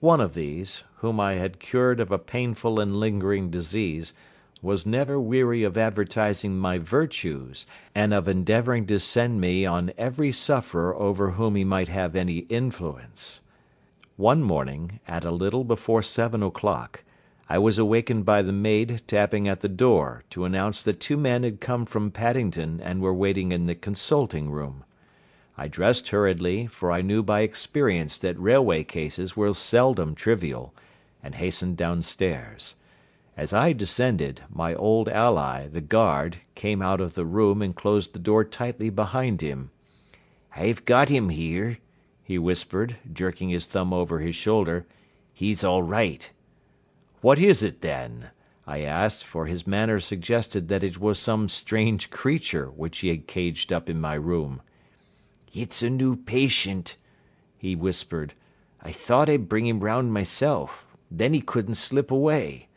One of these, whom I had cured of a painful and lingering disease, was never weary of advertising my virtues, and of endeavouring to send me on every sufferer over whom he might have any influence. One morning, at a little before 7 o'clock, I was awakened by the maid tapping at the door to announce that 2 men had come from Paddington and were waiting in the consulting room. I dressed hurriedly, for I knew by experience that railway cases were seldom trivial, and hastened downstairs. As I descended, my old ally, the guard, came out of the room and closed the door tightly behind him. "I've got him here," he whispered, jerking his thumb over his shoulder. "He's all right." "What is it, then?" I asked, for his manner suggested that it was some strange creature which he had caged up in my room. "It's a new patient," he whispered. "I thought I'd bring him round myself. Then he couldn't slip away.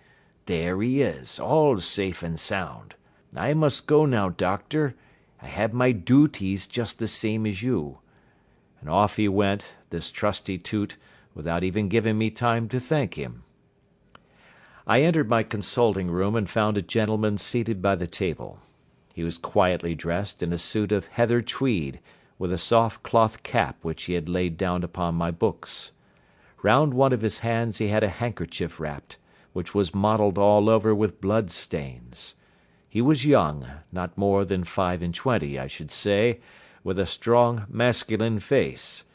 There he is, all safe and sound. I must go now, doctor. I have my duties just the same as you." And off he went, this trusty toot, without even giving me time to thank him. I entered my consulting room and found a gentleman seated by the table. He was quietly dressed in a suit of heather tweed, with a soft cloth cap which he had laid down upon my books. Round one of his hands he had a handkerchief wrapped, which was mottled all over with blood stains. He was young, not more than 25, I should say, with a strong masculine face,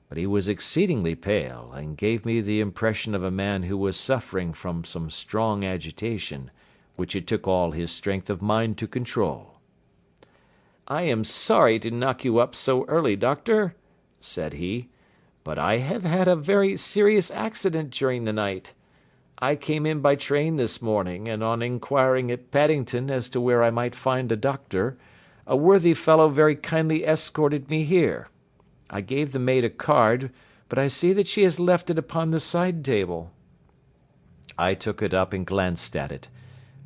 but he was exceedingly pale, and gave me the impression of a man who was suffering from some strong agitation, which it took all his strength of mind to control. "I am sorry to knock you up so early, doctor," said he, "but I have had a very serious accident during the night. I came in by train this morning, and on inquiring at Paddington as to where I might find a doctor, a worthy fellow very kindly escorted me here. I gave the maid a card, but I see that she has left it upon the side table." I took it up and glanced at it.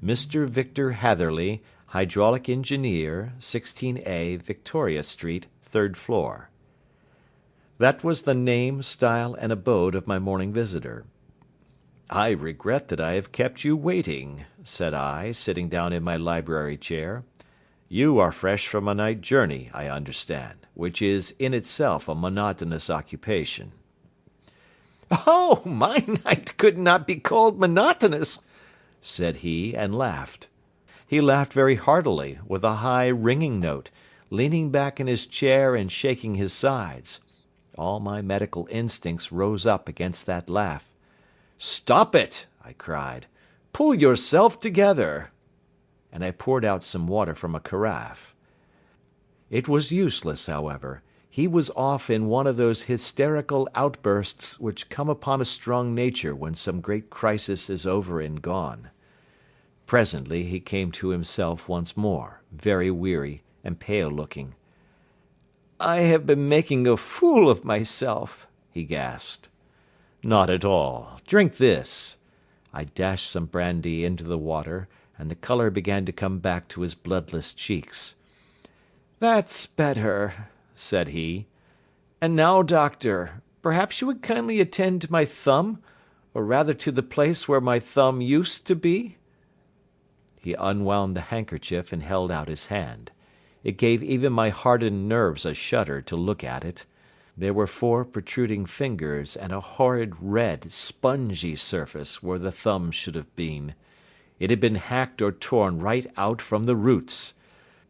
Mr. Victor Hatherley, Hydraulic Engineer, 16A, Victoria Street, 3rd floor. That was the name, style, and abode of my morning visitor. "I regret that I have kept you waiting," said I, sitting down in my library chair. "You are fresh from a night journey, I understand, which is in itself a monotonous occupation." "Oh, my night could not be called monotonous," said he, and laughed. He laughed very heartily, with a high, ringing note, leaning back in his chair and shaking his sides. All my medical instincts rose up against that laugh. "Stop it!" I cried. "Pull yourself together!" And I poured out some water from a carafe. It was useless, however. He was off in one of those hysterical outbursts which come upon a strong nature when some great crisis is over and gone. Presently he came to himself once more, very weary and pale-looking. "I have been making a fool of myself," he gasped. "Not at all. Drink this." I dashed some brandy into the water, and the colour began to come back to his bloodless cheeks. "That's better," said he. "And now, doctor, perhaps you would kindly attend to my thumb, or rather to the place where my thumb used to be?" He unwound the handkerchief and held out his hand. It gave even my hardened nerves a shudder to look at it. There were 4 protruding fingers and a horrid red, spongy surface where the thumb should have been. It had been hacked or torn right out from the roots.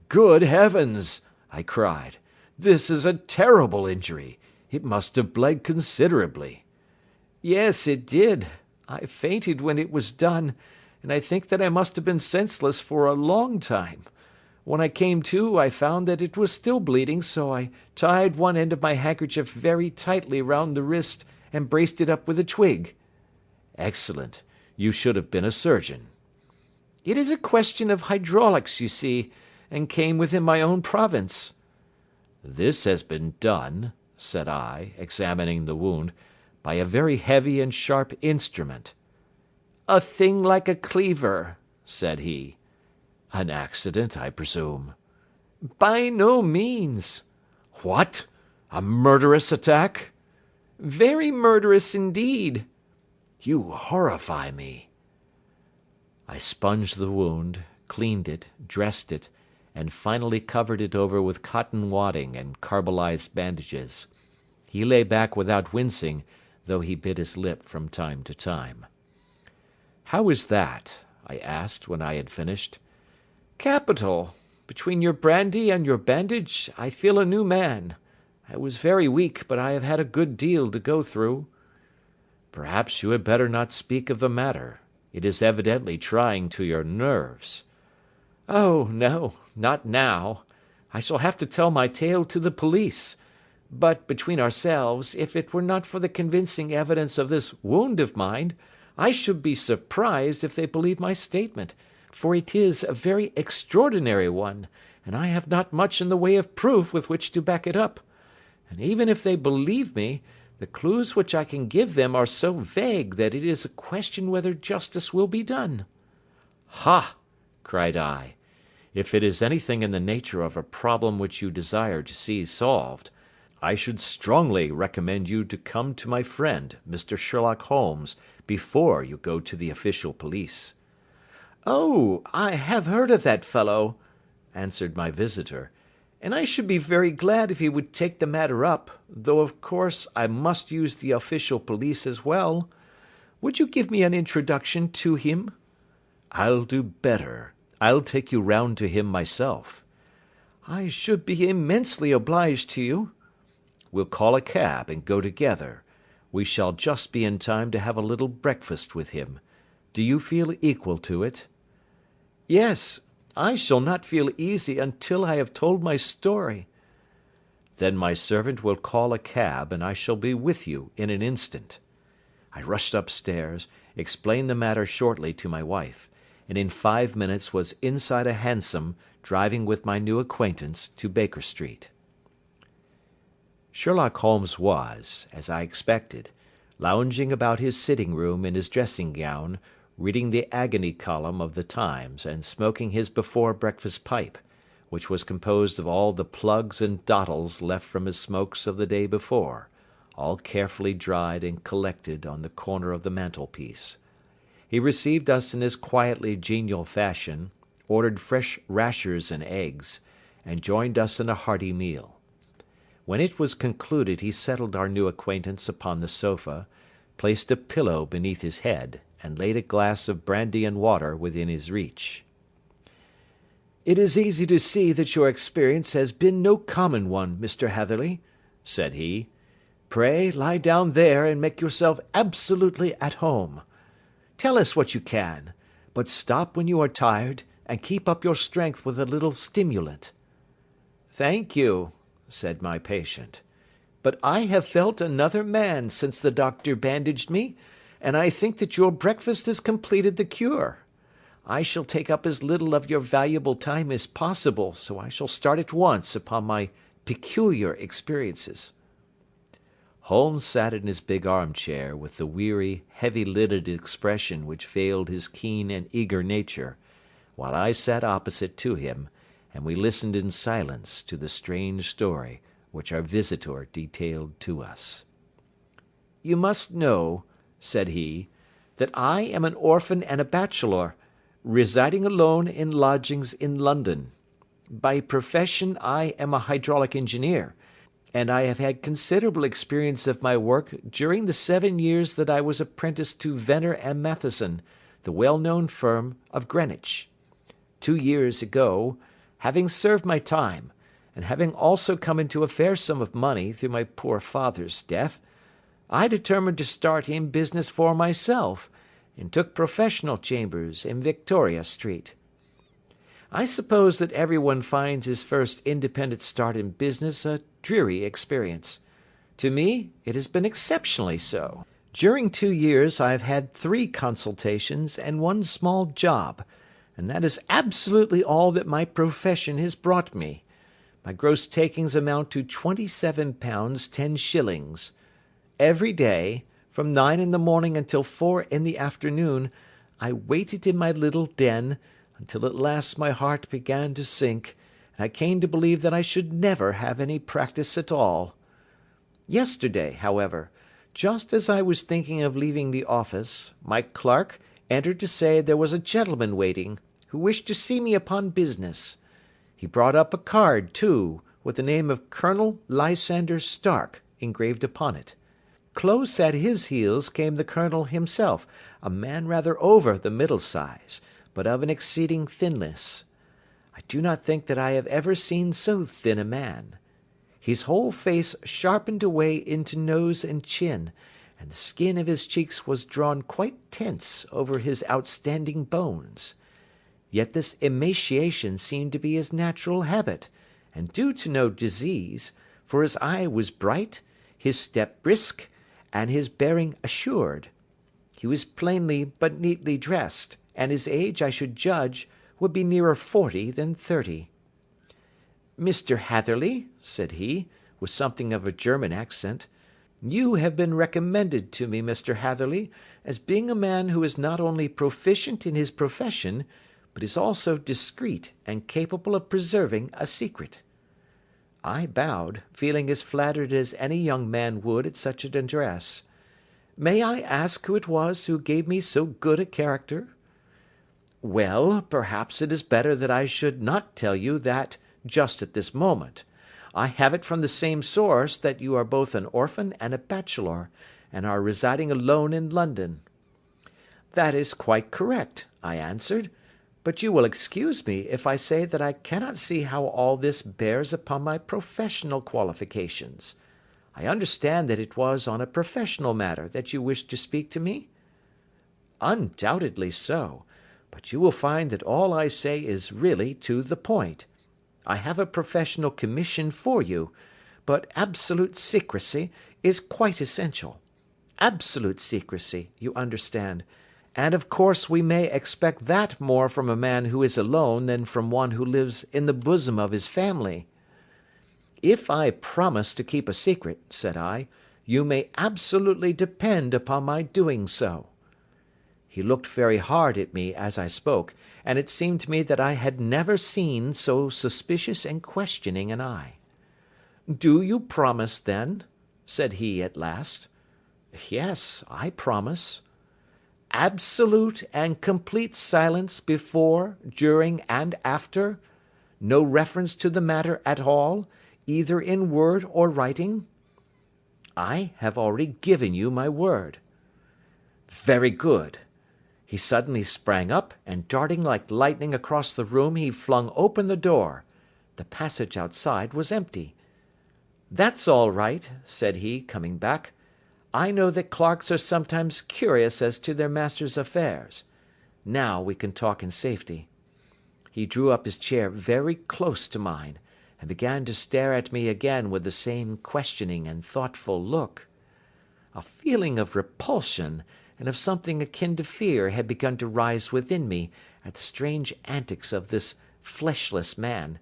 "Good heavens!" I cried. "This is a terrible injury. It must have bled considerably." "Yes, it did. I fainted when it was done, and I think that I must have been senseless for a long time. When I came to, I found that it was still bleeding, so I tied one end of my handkerchief very tightly round the wrist and braced it up with a twig." "Excellent. You should have been a surgeon." "It is a question of hydraulics, you see, and came within my own province." "This has been done," said I, examining the wound, "by a very heavy and sharp instrument." "A thing like a cleaver," said he. "An accident, I presume?" "By no means." "What? A murderous attack?" "Very murderous indeed." "You horrify me." I sponged the wound, cleaned it, dressed it, and finally covered it over with cotton wadding and carbolized bandages. He lay back without wincing, though he bit his lip from time to time. "How is that?" I asked when I had finished. "Capital. Between your brandy and your bandage, I feel a new man. I was very weak, but I have had a good deal to go through." "Perhaps you had better not speak of the matter. It is evidently trying to your nerves." "Oh, no, not now. I shall have to tell my tale to the police. But, between ourselves, if it were not for the convincing evidence of this wound of mine, I should be surprised if they believed my statement, for it is a very extraordinary one, and I have not much in the way of proof with which to back it up. And even if they believe me, the clues which I can give them are so vague that it is a question whether justice will be done." "Ha!" cried I. "If it is anything in the nature of a problem which you desire to see solved, I should strongly recommend you to come to my friend, Mr. Sherlock Holmes, before you go to the official police." "Oh, I have heard of that fellow," answered my visitor, "and I should be very glad if he would take the matter up, though of course I must use the official police as well. Would you give me an introduction to him?" "I'll do better. I'll take you round to him myself." "I should be immensely obliged to you." "We'll call a cab and go together. We shall just be in time to have a little breakfast with him. Do you feel equal to it?" "Yes, I shall not feel easy until I have told my story." "Then my servant will call a cab and I shall be with you in an instant." I rushed upstairs, explained the matter shortly to my wife, and in 5 minutes was inside a hansom driving with my new acquaintance to Baker Street. Sherlock Holmes was, as I expected, lounging about his sitting room in his dressing gown, reading the agony column of the Times and smoking his before breakfast pipe, which was composed of all the plugs and dottles left from his smokes of the day before, all carefully dried and collected on the corner of the mantelpiece. He received us in his quietly genial fashion, ordered fresh rashers and eggs, and joined us in a hearty meal. When it was concluded he settled our new acquaintance upon the sofa, placed a pillow beneath his head, and laid a glass of brandy and water within his reach. "It is easy to see that your experience has been no common one, Mr. Hatherley," said he. "Pray lie down there and make yourself absolutely at home. Tell us what you can, but stop when you are tired, and keep up your strength with a little stimulant." "Thank you," said my patient, "but I have felt another man since the doctor bandaged me, and I think that your breakfast has completed the cure. I shall take up as little of your valuable time as possible, so I shall start at once upon my peculiar experiences." Holmes sat in his big armchair with the weary, heavy-lidded expression which veiled his keen and eager nature, while I sat opposite to him, and we listened in silence to the strange story which our visitor detailed to us. "You must know," said he, "that I am an orphan and a bachelor, residing alone in lodgings in London. By profession I am a hydraulic engineer, and I have had considerable experience of my work during the 7 years that I was apprenticed to Venner and Matheson, the well-known firm of Greenwich. 2 years ago, having served my time, and having also come into a fair sum of money through my poor father's death, I determined to start in business for myself, and took professional chambers in Victoria Street. I suppose that everyone finds his first independent start in business a dreary experience. To me, it has been exceptionally so. During 2 years I have had 3 consultations and 1 small job, and that is absolutely all that my profession has brought me. My gross takings amount to £27 10s. Every day, from 9 in the morning until 4 in the afternoon, I waited in my little den, until at last my heart began to sink, and I came to believe that I should never have any practice at all. Yesterday, however, just as I was thinking of leaving the office, my clerk entered to say there was a gentleman waiting, who wished to see me upon business. He brought up a card, too, with the name of Colonel Lysander Stark engraved upon it. Close at his heels came the colonel himself, a man rather over the middle size, but of an exceeding thinness. I do not think that I have ever seen so thin a man. His whole face sharpened away into nose and chin, and the skin of his cheeks was drawn quite tense over his outstanding bones. Yet this emaciation seemed to be his natural habit, and due to no disease, for his eye was bright, his step brisk, and his bearing assured. He was plainly but neatly dressed, and his age, I should judge, would be nearer 40 than 30. "Mr. Hatherley," said he, with something of a German accent, "you have been recommended to me, Mr. Hatherley, as being a man who is not only proficient in his profession, but is also discreet and capable of preserving a secret." I bowed, feeling as flattered as any young man would at such an address. "May I ask who it was who gave me so good a character?" "Well, perhaps it is better that I should not tell you that just at this moment. I have it from the same source that you are both an orphan and a bachelor, and are residing alone in London." "That is quite correct," I answered, "but you will excuse me if I say that I cannot see how all this bears upon my professional qualifications. I understand that it was on a professional matter that you wished to speak to me?" "Undoubtedly so, but you will find that all I say is really to the point. I have a professional commission for you, but absolute secrecy is quite essential. Absolute secrecy, you understand, and of course we may expect that more from a man who is alone than from one who lives in the bosom of his family." "If I promise to keep a secret," said I, "you may absolutely depend upon my doing so." He looked very hard at me as I spoke, and it seemed to me that I had never seen so suspicious and questioning an eye. "Do you promise, then?" said he at last. Yes, I promise. Absolute and complete silence before, during, and after? No reference to the matter at all, either in word or writing? I have already given you my word. Very good. He suddenly sprang up, and darting like lightning across the room, he flung open the door. The passage outside was empty. That's all right, said he, coming back. I know that clerks are sometimes curious as to their master's affairs. Now we can talk in safety. He drew up his chair very close to mine, and began to stare at me again with the same questioning and thoughtful look. A feeling of repulsion, and of something akin to fear, had begun to rise within me at the strange antics of this fleshless man.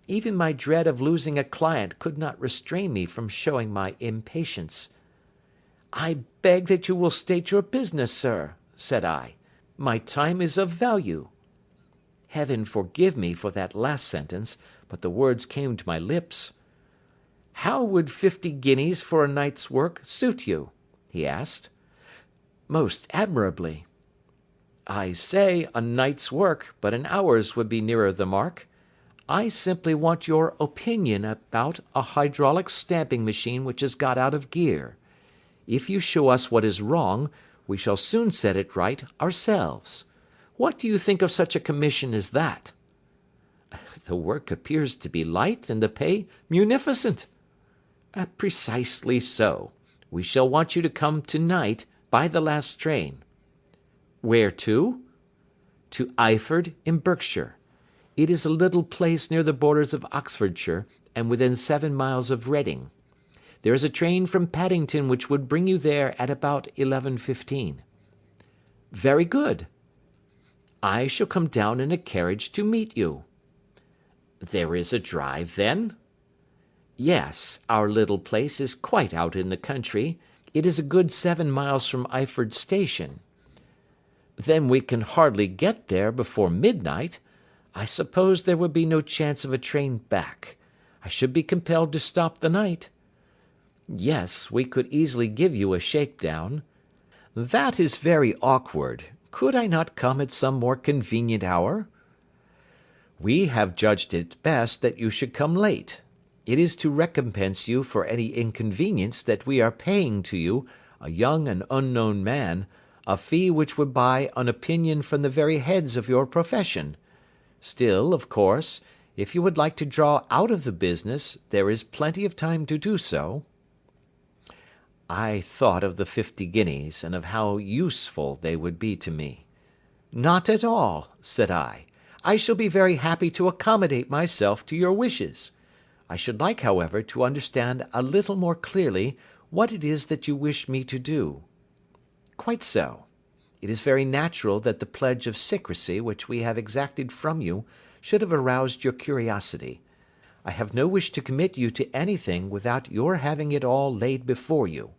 Even my dread of losing a client could not restrain me from showing my impatience. I beg that you will state your business, sir, said I. My time is of value. Heaven forgive me for that last sentence, but the words came to my lips. How would 50 guineas for a night's work suit you? He asked. Most admirably. I say a night's work, but an hour's would be nearer the mark. I simply want your opinion about a hydraulic stamping machine which has got out of gear. If you show us what is wrong, we shall soon set it right ourselves. What do you think of such a commission as that? The work appears to be light and the pay munificent. Precisely so. We shall want you to come tonight by the last train. Where to? To Eyford in Berkshire. It is a little place near the borders of Oxfordshire, and within 7 miles of Reading. There is a train from Paddington which would bring you there at about 11:15. Very good. I shall come down in a carriage to meet you. There is a drive, then? Yes, our little place is quite out in the country. It is a good 7 miles from Eyford Station. Then we can hardly get there before midnight. I suppose there would be no chance of a train back. I should be compelled to stop the night. Yes, we could easily give you a shakedown. That is very awkward. Could I not come at some more convenient hour? We have judged it best that you should come late. It is to recompense you for any inconvenience that we are paying to you, a young and unknown man, a fee which would buy an opinion from the very heads of your profession. Still, of course, if you would like to draw out of the business, there is plenty of time to do so. I thought of the 50 guineas, and of how useful they would be to me. Not at all, said I. I shall be very happy to accommodate myself to your wishes. I should like, however, to understand a little more clearly what it is that you wish me to do. Quite so. It is very natural that the pledge of secrecy which we have exacted from you should have aroused your curiosity. I have no wish to commit you to anything without your having it all laid before you.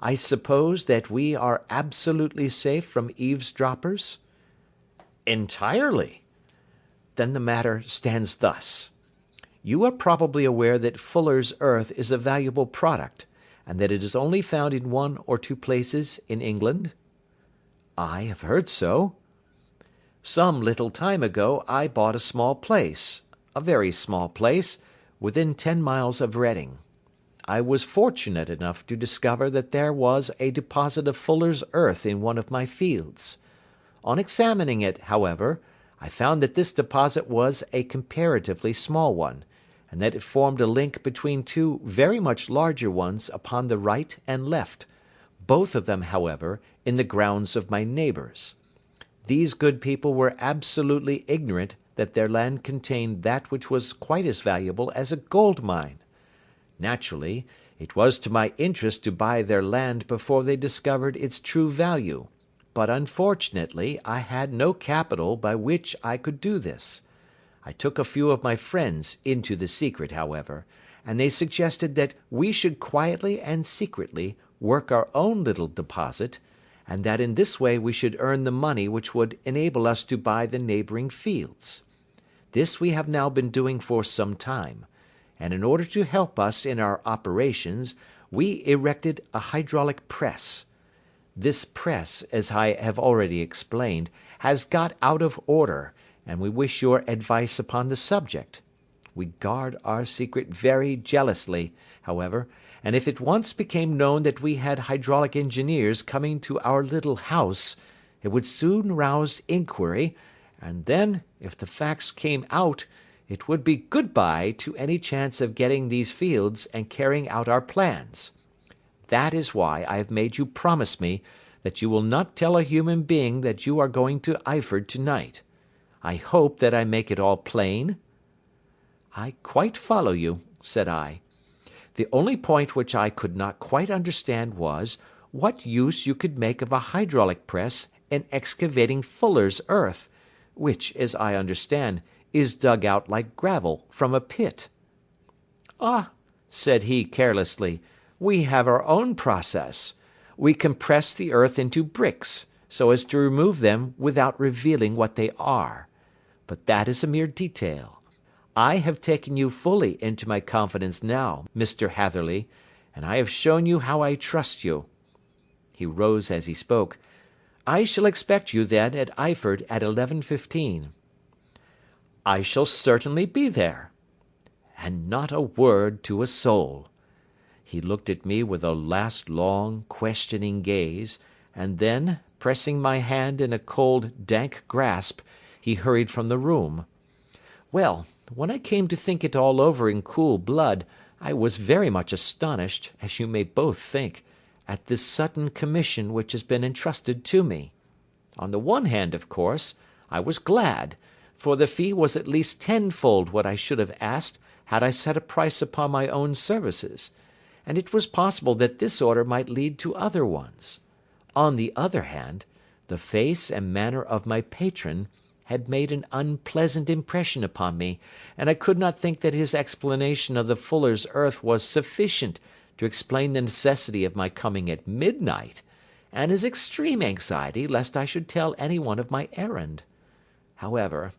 I suppose that we are absolutely safe from eavesdroppers? Entirely. Then the matter stands thus. You are probably aware that Fuller's earth is a valuable product, and that it is only found in 1 or 2 places in England? I have heard so. Some little time ago I bought a small place, a very small place, within 10 miles of Reading. I was fortunate enough to discover that there was a deposit of Fuller's earth in one of my fields. On examining it, however, I found that this deposit was a comparatively small one, and that it formed a link between 2 very much larger ones upon the right and left, both of them, however, in the grounds of my neighbours. These good people were absolutely ignorant that their land contained that which was quite as valuable as a gold mine. Naturally, it was to my interest to buy their land before they discovered its true value, but unfortunately I had no capital by which I could do this. I took a few of my friends into the secret, however, and they suggested that we should quietly and secretly work our own little deposit, and that in this way we should earn the money which would enable us to buy the neighbouring fields. This we have now been doing for some time, and in order to help us in our operations, we erected a hydraulic press. This press, as I have already explained, has got out of order, and we wish your advice upon the subject. We guard our secret very jealously, however, and if it once became known that we had hydraulic engineers coming to our little house, it would soon rouse inquiry, and then, if the facts came out, it would be good-bye to any chance of getting these fields and carrying out our plans. That is why I have made you promise me that you will not tell a human being that you are going to Eyford to-night. I hope that I make it all plain?" "I quite follow you," said I. "The only point which I could not quite understand was, what use you could make of a hydraulic press in excavating fuller's earth, which, as I understand, is dug out like gravel from a pit." "Ah," said he carelessly, "we have our own process. We compress the earth into bricks, so as to remove them without revealing what they are. But that is a mere detail. I have taken you fully into my confidence now, Mr. Hatherley, and I have shown you how I trust you." He rose as he spoke. "I shall expect you, then, at Eyford at 11:15. "I shall certainly be there." "And not a word to a soul." He looked at me with a last long, questioning gaze, and then, pressing my hand in a cold, dank grasp, he hurried from the room. Well, when I came to think it all over in cool blood, I was very much astonished, as you may both think, at this sudden commission which has been entrusted to me. On the one hand, of course, I was glad, for the fee was at least tenfold what I should have asked had I set a price upon my own services, and it was possible that this order might lead to other ones. On the other hand, the face and manner of my patron had made an unpleasant impression upon me, and I could not think that his explanation of the fuller's earth was sufficient to explain the necessity of my coming at midnight, and his extreme anxiety lest I should tell any one of my errand. However,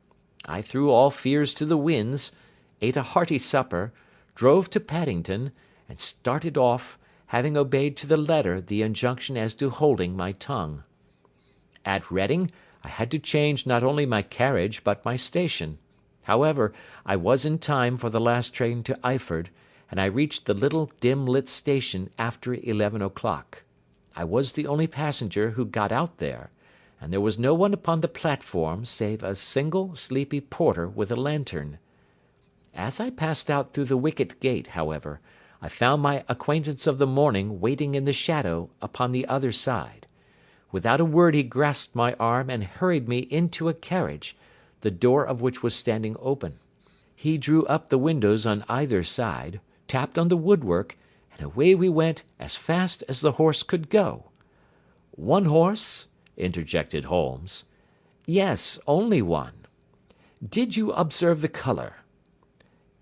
I threw all fears to the winds, ate a hearty supper, drove to Paddington, and started off, having obeyed to the letter the injunction as to holding my tongue. At Reading, I had to change not only my carriage but my station. However, I was in time for the last train to Eyford, and I reached the little dim-lit station after 11 o'clock. I was the only passenger who got out there, and there was no one upon the platform save a single sleepy porter with a lantern. As I passed out through the wicket gate, however, I found my acquaintance of the morning waiting in the shadow upon the other side. Without a word he grasped my arm and hurried me into a carriage, the door of which was standing open. He drew up the windows on either side, tapped on the woodwork, and away we went as fast as the horse could go. "One horse?" interjected Holmes. "Yes, only one." "Did you observe the colour?"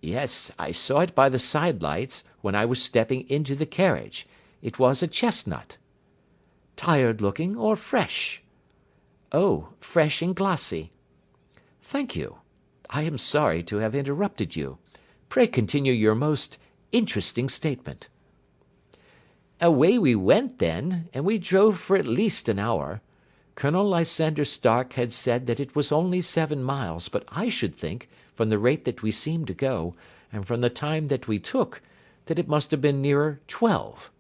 "Yes, I saw it by the side lights when I was stepping into the carriage. It was a chestnut." "Tired looking or fresh?" "Oh, fresh and glossy." "Thank you. I am sorry to have interrupted you. Pray continue your most interesting statement." "Away we went then, and we drove for at least an hour. Colonel Lysander Stark had said that it was only 7 miles, but I should think, from the rate that we seemed to go, and from the time that we took, that it must have been nearer 12.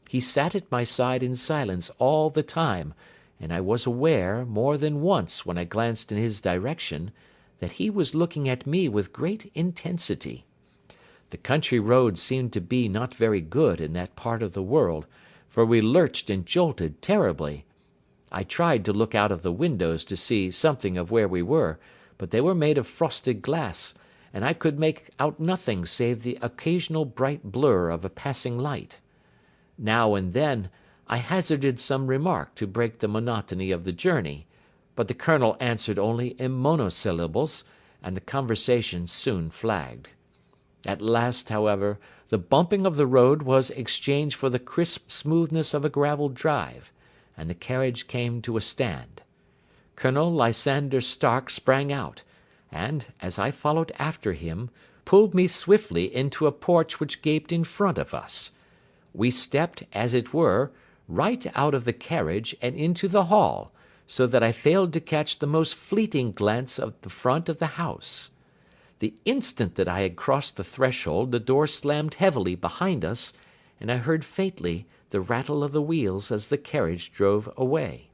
He sat at my side in silence all the time, and I was aware, more than once when I glanced in his direction, that he was looking at me with great intensity. The country roads seemed to be not very good in that part of the world, for we lurched and jolted terribly. I tried to look out of the windows to see something of where we were, but they were made of frosted glass, and I could make out nothing save the occasional bright blur of a passing light. Now and then I hazarded some remark to break the monotony of the journey, but the colonel answered only in monosyllables, and the conversation soon flagged. At last, however, the bumping of the road was exchanged for the crisp smoothness of a gravelled drive, and the carriage came to a stand. Colonel Lysander Stark sprang out, and, as I followed after him, pulled me swiftly into a porch which gaped in front of us. we stepped, as it were, right out of the carriage and into the hall, so that I failed to catch the most fleeting glance of the front of the house. The instant that I had crossed the threshold the door slammed heavily behind us, and I heard faintly the rattle of the wheels as the carriage drove away.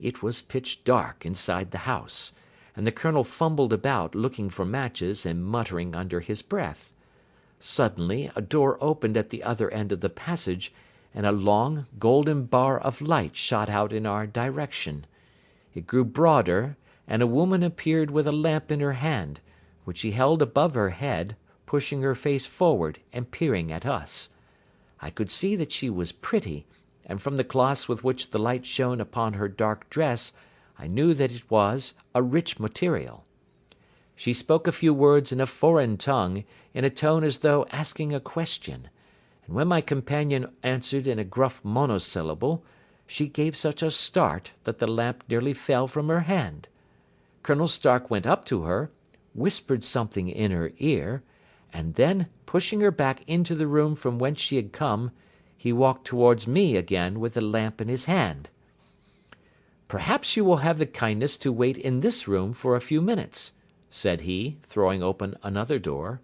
It was pitch dark inside the house, and the Colonel fumbled about looking for matches and muttering under his breath. Suddenly a door opened at the other end of the passage, and a long, golden bar of light shot out in our direction. It grew broader, and a woman appeared with a lamp in her hand, which she held above her head, pushing her face forward and peering at us. I could see that she was pretty, and from the gloss with which the light shone upon her dark dress, I knew that it was a rich material. She spoke a few words in a foreign tongue, in a tone as though asking a question, and when my companion answered in a gruff monosyllable, she gave such a start that the lamp nearly fell from her hand. Colonel Stark went up to her, whispered something in her ear, and then, pushing her back into the room from whence she had come, he walked towards me again with the lamp in his hand. "Perhaps you will have the kindness to wait in this room for a few minutes," said he, throwing open another door.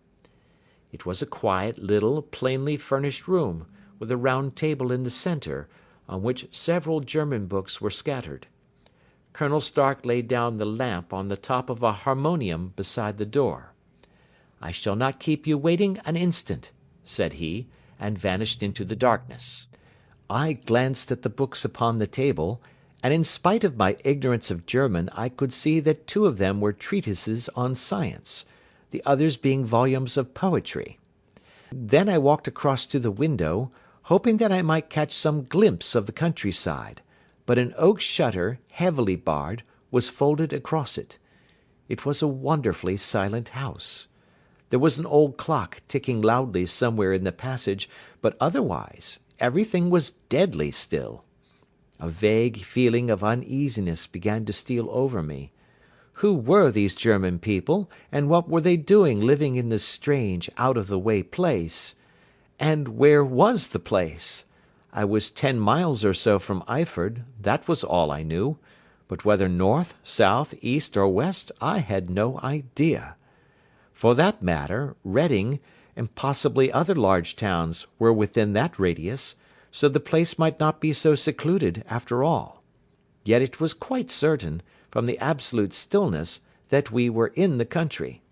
It was a quiet, little, plainly furnished room, with a round table in the centre, on which several German books were scattered. Colonel Stark laid down the lamp on the top of a harmonium beside the door. "I shall not keep you waiting an instant," said he, and vanished into the darkness. I glanced at the books upon the table, and in spite of my ignorance of German I could see that 2 of them were treatises on science, the others being volumes of poetry. Then I walked across to the window, hoping that I might catch some glimpse of the countryside, but an oak shutter, heavily barred, was folded across it. It was a wonderfully silent house. There was an old clock ticking loudly somewhere in the passage, but otherwise everything was deadly still. A vague feeling of uneasiness began to steal over me. Who were these German people, and what were they doing living in this strange, out-of-the-way place? And where was the place? I was 10 miles or so from Eyford, that was all I knew, but whether north, south, east, or west I had no idea. For that matter, Reading, and possibly other large towns, were within that radius, so the place might not be so secluded after all. Yet it was quite certain, from the absolute stillness, that we were in the country.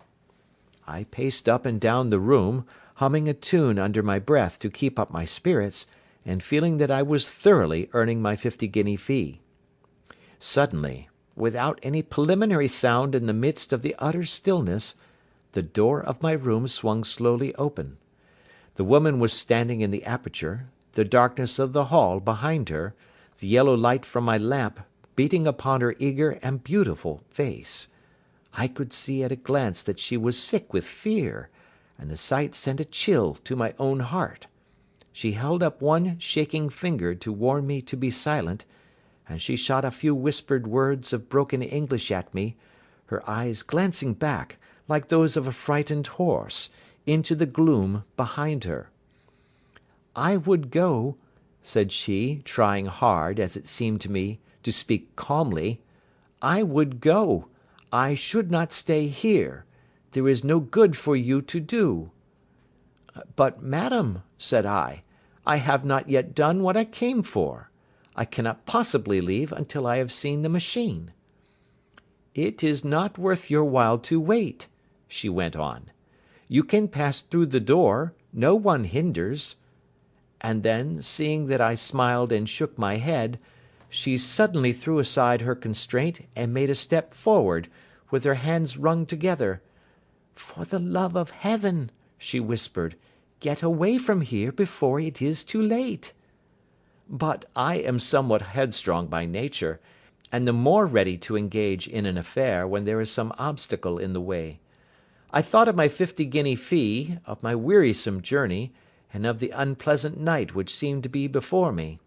I paced up and down the room, humming a tune under my breath to keep up my spirits, and feeling that I was thoroughly earning my 50-guinea fee. Suddenly, without any preliminary sound in the midst of the utter stillness, the door of my room swung slowly open. The woman was standing in the aperture, the darkness of the hall behind her, the yellow light from my lamp beating upon her eager and beautiful face. I could see at a glance that she was sick with fear, and the sight sent a chill to my own heart. She held up one shaking finger to warn me to be silent, and she shot a few whispered words of broken English at me, her eyes glancing back, like those of a frightened horse, into the gloom behind her. "I would go," said she, trying hard, as it seemed to me, to speak calmly. "I would go. I should not stay here. There is no good for you to do." "But, madam," said I have not yet done what I came for. I cannot possibly leave until I have seen the machine." "It is not worth your while to wait," she went on. "You can pass through the door, no one hinders." And then, seeing that I smiled and shook my head, she suddenly threw aside her constraint and made a step forward, with her hands wrung together. "For the love of heaven," she whispered, "get away from here before it is too late." But I am somewhat headstrong by nature, and the more ready to engage in an affair when there is some obstacle in the way. I thought of my 50-guinea fee, of my wearisome journey, and of the unpleasant night which seemed to be before me.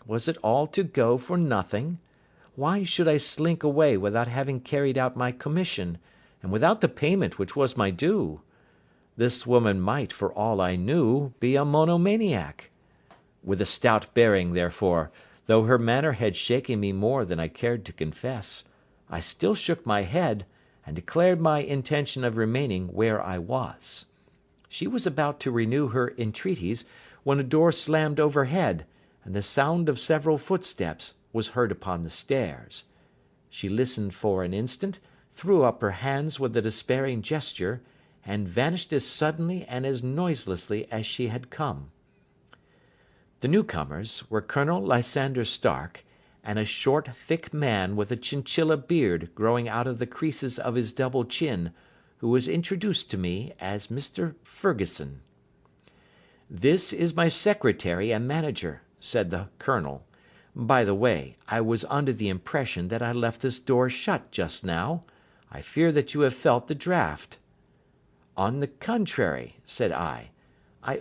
Was it all to go for nothing? Why should I slink away without having carried out my commission, and without the payment which was my due? This woman might, for all I knew, be a monomaniac. With a stout bearing, therefore, though her manner had shaken me more than I cared to confess, I still shook my head, and declared my intention of remaining where I was. She was about to renew her entreaties, when a door slammed overhead, and the sound of several footsteps was heard upon the stairs. She listened for an instant, threw up her hands with a despairing gesture, and vanished as suddenly and as noiselessly as she had come. The newcomers were Colonel Lysander Stark, and a short, thick man with a chinchilla beard growing out of the creases of his double chin, who was introduced to me as Mr. Ferguson. "This is my secretary and manager," said the colonel. "By the way, I was under the impression that I left this door shut just now. I fear that you have felt the draught." "On the contrary," said I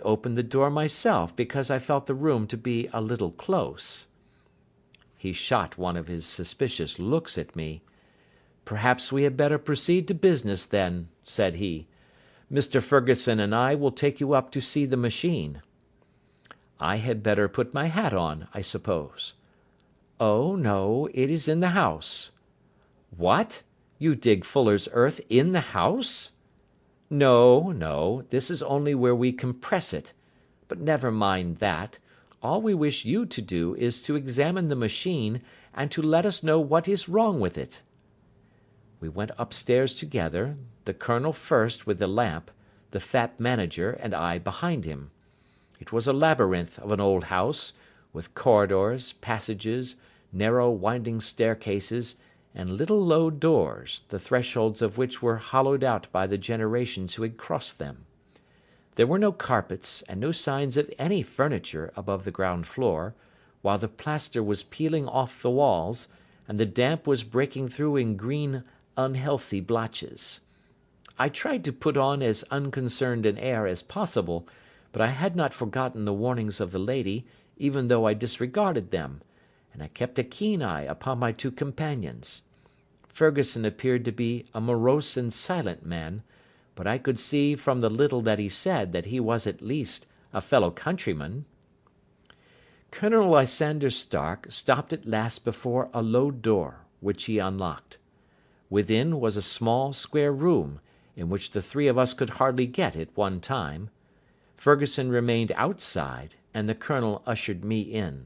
opened the door myself because I felt the room to be a little close." He shot one of his suspicious looks at me. "Perhaps we had better proceed to business then," said he. "Mr. Ferguson and I will take you up to see the machine." "I had better put my hat on, I suppose." "Oh, no, it is in the house." "What? You dig fuller's earth in the house?" No, this is only where we compress it. But never mind that. All we wish you to do is to examine the machine, and to let us know what is wrong with it." We went upstairs together, the colonel first with the lamp, the fat manager and I behind him. It was a labyrinth of an old house, with corridors, passages, narrow winding staircases, and little low doors, the thresholds of which were hollowed out by the generations who had crossed them. There were no carpets, and no signs of any furniture above the ground floor, while the plaster was peeling off the walls, and the damp was breaking through in green, unhealthy blotches. I tried to put on as unconcerned an air as possible, but I had not forgotten the warnings of the lady, even though I disregarded them, and I kept a keen eye upon my two companions. Ferguson appeared to be a morose and silent man, but I could see from the little that he said that he was at least a fellow countryman. Colonel Lysander Stark stopped at last before a low door, which he unlocked. Within was a small square room, in which the three of us could hardly get at one time. Ferguson remained outside, and the colonel ushered me in.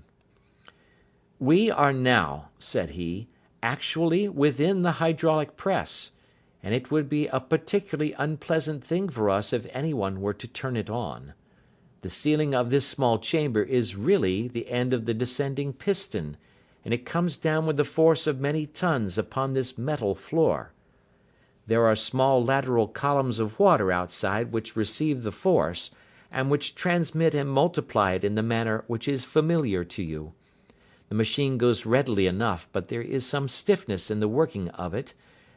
"We are now," said he, "actually within the hydraulic press, and it would be a particularly unpleasant thing for us if anyone were to turn it on. The ceiling of this small chamber is really the end of the descending piston, and it comes down with the force of many tons upon this metal floor. There are small lateral columns of water outside which receive the force, and which transmit and multiply it in the manner which is familiar to you. The machine goes readily enough, but there is some stiffness in the working of it,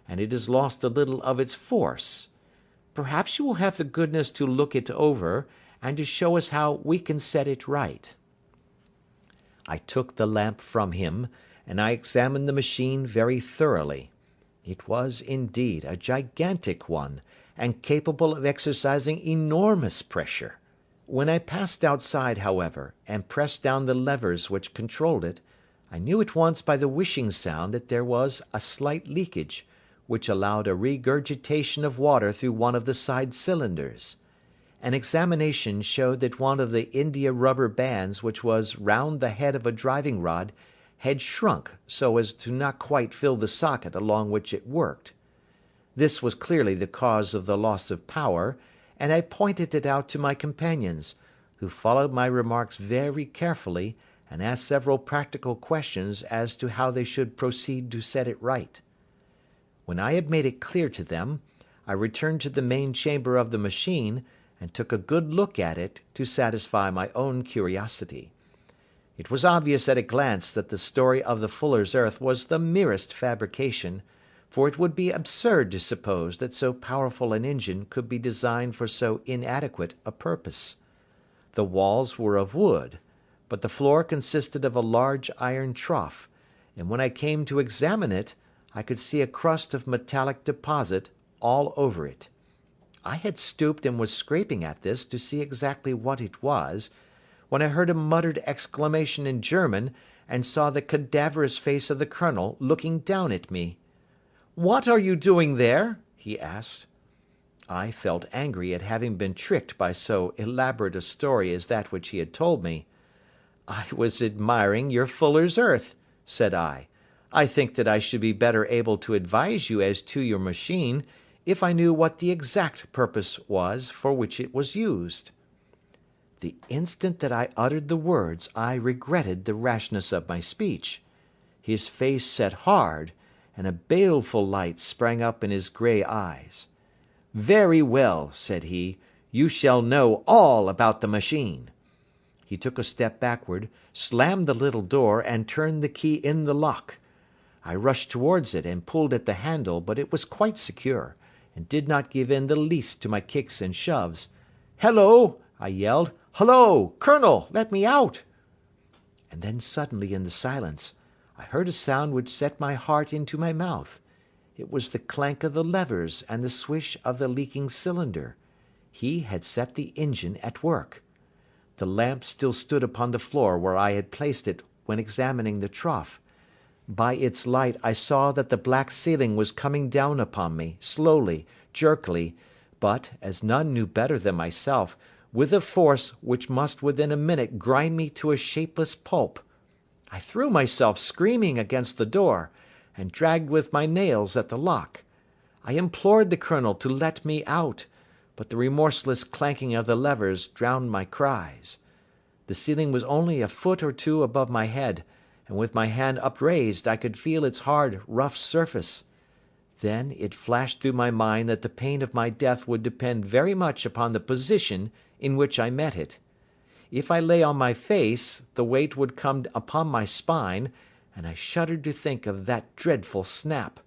and it has lost a little of its force. Perhaps you will have the goodness to look it over, and to show us how we can set it right." I took the lamp from him, and I examined the machine very thoroughly. It was, indeed, a gigantic one, and capable of exercising enormous pressure. When I passed outside, however, and pressed down the levers which controlled it, I knew at once by the whishing sound that there was a slight leakage, which allowed a regurgitation of water through one of the side cylinders. An examination showed that one of the india rubber bands which was round the head of a driving rod had shrunk so as to not quite fill the socket along which it worked. This was clearly the cause of the loss of power, and I pointed it out to my companions, who followed my remarks very carefully, and asked several practical questions as to how they should proceed to set it right. When I had made it clear to them, I returned to the main chamber of the machine, and took a good look at it to satisfy my own curiosity. It was obvious at a glance that the story of the fuller's earth was the merest fabrication, for it would be absurd to suppose that so powerful an engine could be designed for so inadequate a purpose. The walls were of wood, but the floor consisted of a large iron trough, and when I came to examine it, I could see a crust of metallic deposit all over it. I had stooped and was scraping at this to see exactly what it was, when I heard a muttered exclamation in German, and saw the cadaverous face of the Colonel looking down at me. "What are you doing there?" he asked. I felt angry at having been tricked by so elaborate a story as that which he had told me. "I was admiring your fuller's earth," said I. "I think that I should be better able to advise you as to your machine, if I knew what the exact purpose was for which it was used." The instant that I uttered the words I regretted the rashness of my speech. His face set hard, and a baleful light sprang up in his grey eyes. "Very well," said he, "you shall know all about the machine." He took a step backward, slammed the little door, and turned the key in the lock. I rushed towards it and pulled at the handle, but it was quite secure, and did not give in the least to my kicks and shoves. "Hello!" I yelled. "Hullo! Colonel, let me out!" And then suddenly in the silence I heard a sound which set my heart into my mouth. It was the clank of the levers and the swish of the leaking cylinder. He had set the engine at work. The lamp still stood upon the floor where I had placed it when examining the trough. By its light I saw that the black ceiling was coming down upon me, slowly, jerkily, but, as none knew better than myself, with a force which must within a minute grind me to a shapeless pulp. I threw myself screaming against the door, and dragged with my nails at the lock. I implored the Colonel to let me out, but the remorseless clanking of the levers drowned my cries. The ceiling was only a foot or two above my head, and with my hand upraised I could feel its hard, rough surface. Then it flashed through my mind that the pain of my death would depend very much upon the position in which I met it. If I lay on my face, the weight would come upon my spine, and I shuddered to think of that dreadful snap.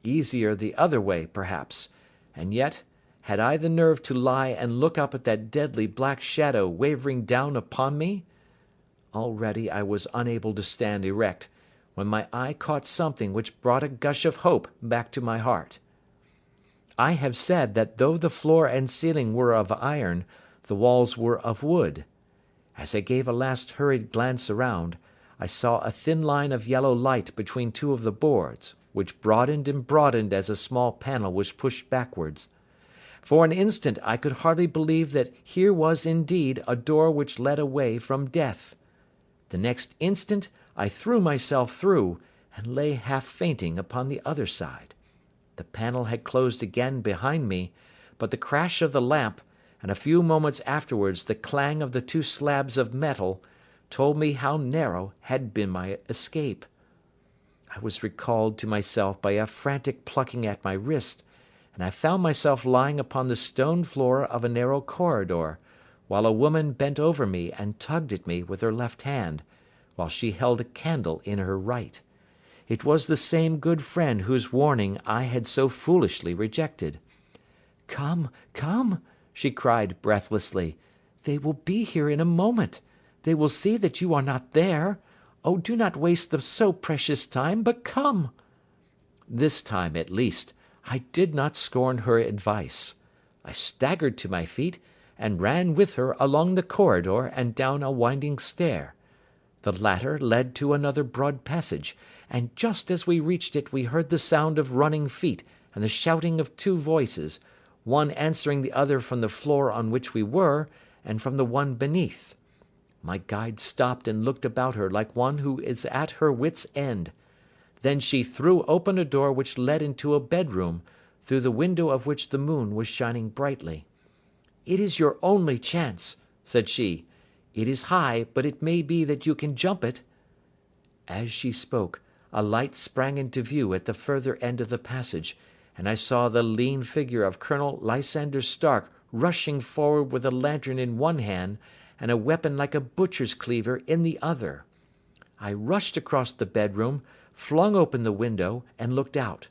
Easier the other way, perhaps, and yet, had I the nerve to lie and look up at that deadly black shadow wavering down upon me? Already I was unable to stand erect, when my eye caught something which brought a gush of hope back to my heart. I have said that though the floor and ceiling were of iron, the walls were of wood. As I gave a last hurried glance around, I saw a thin line of yellow light between two of the boards, which broadened and broadened as a small panel was pushed backwards. For an instant I could hardly believe that here was indeed a door which led away from death. The next instant I threw myself through, and lay half fainting upon the other side. The panel had closed again behind me, but the crash of the lamp, and a few moments afterwards the clang of the two slabs of metal, told me how narrow had been my escape. I was recalled to myself by a frantic plucking at my wrist, and I found myself lying upon the stone floor of a narrow corridor, while a woman bent over me and tugged at me with her left hand, while she held a candle in her right. It was the same good friend whose warning I had so foolishly rejected. "Come, come," she cried breathlessly. "They will be here in a moment. They will see that you are not there. Oh, do not waste the so precious time, but come." This time, at least, I did not scorn her advice. I staggered to my feet, and ran with her along the corridor and down a winding stair. The latter led to another broad passage, and just as we reached it we heard the sound of running feet and the shouting of two voices, one answering the other from the floor on which we were, and from the one beneath. My guide stopped and looked about her like one who is at her wits' end. Then she threw open a door which led into a bedroom, through the window of which the moon was shining brightly. "It is your only chance," said she. "It is high, but it may be that you can jump it." As she spoke, a light sprang into view at the further end of the passage, and I saw the lean figure of Colonel Lysander Stark rushing forward with a lantern in one hand and a weapon like a butcher's cleaver in the other. I rushed across the bedroom, flung open the window, and looked out.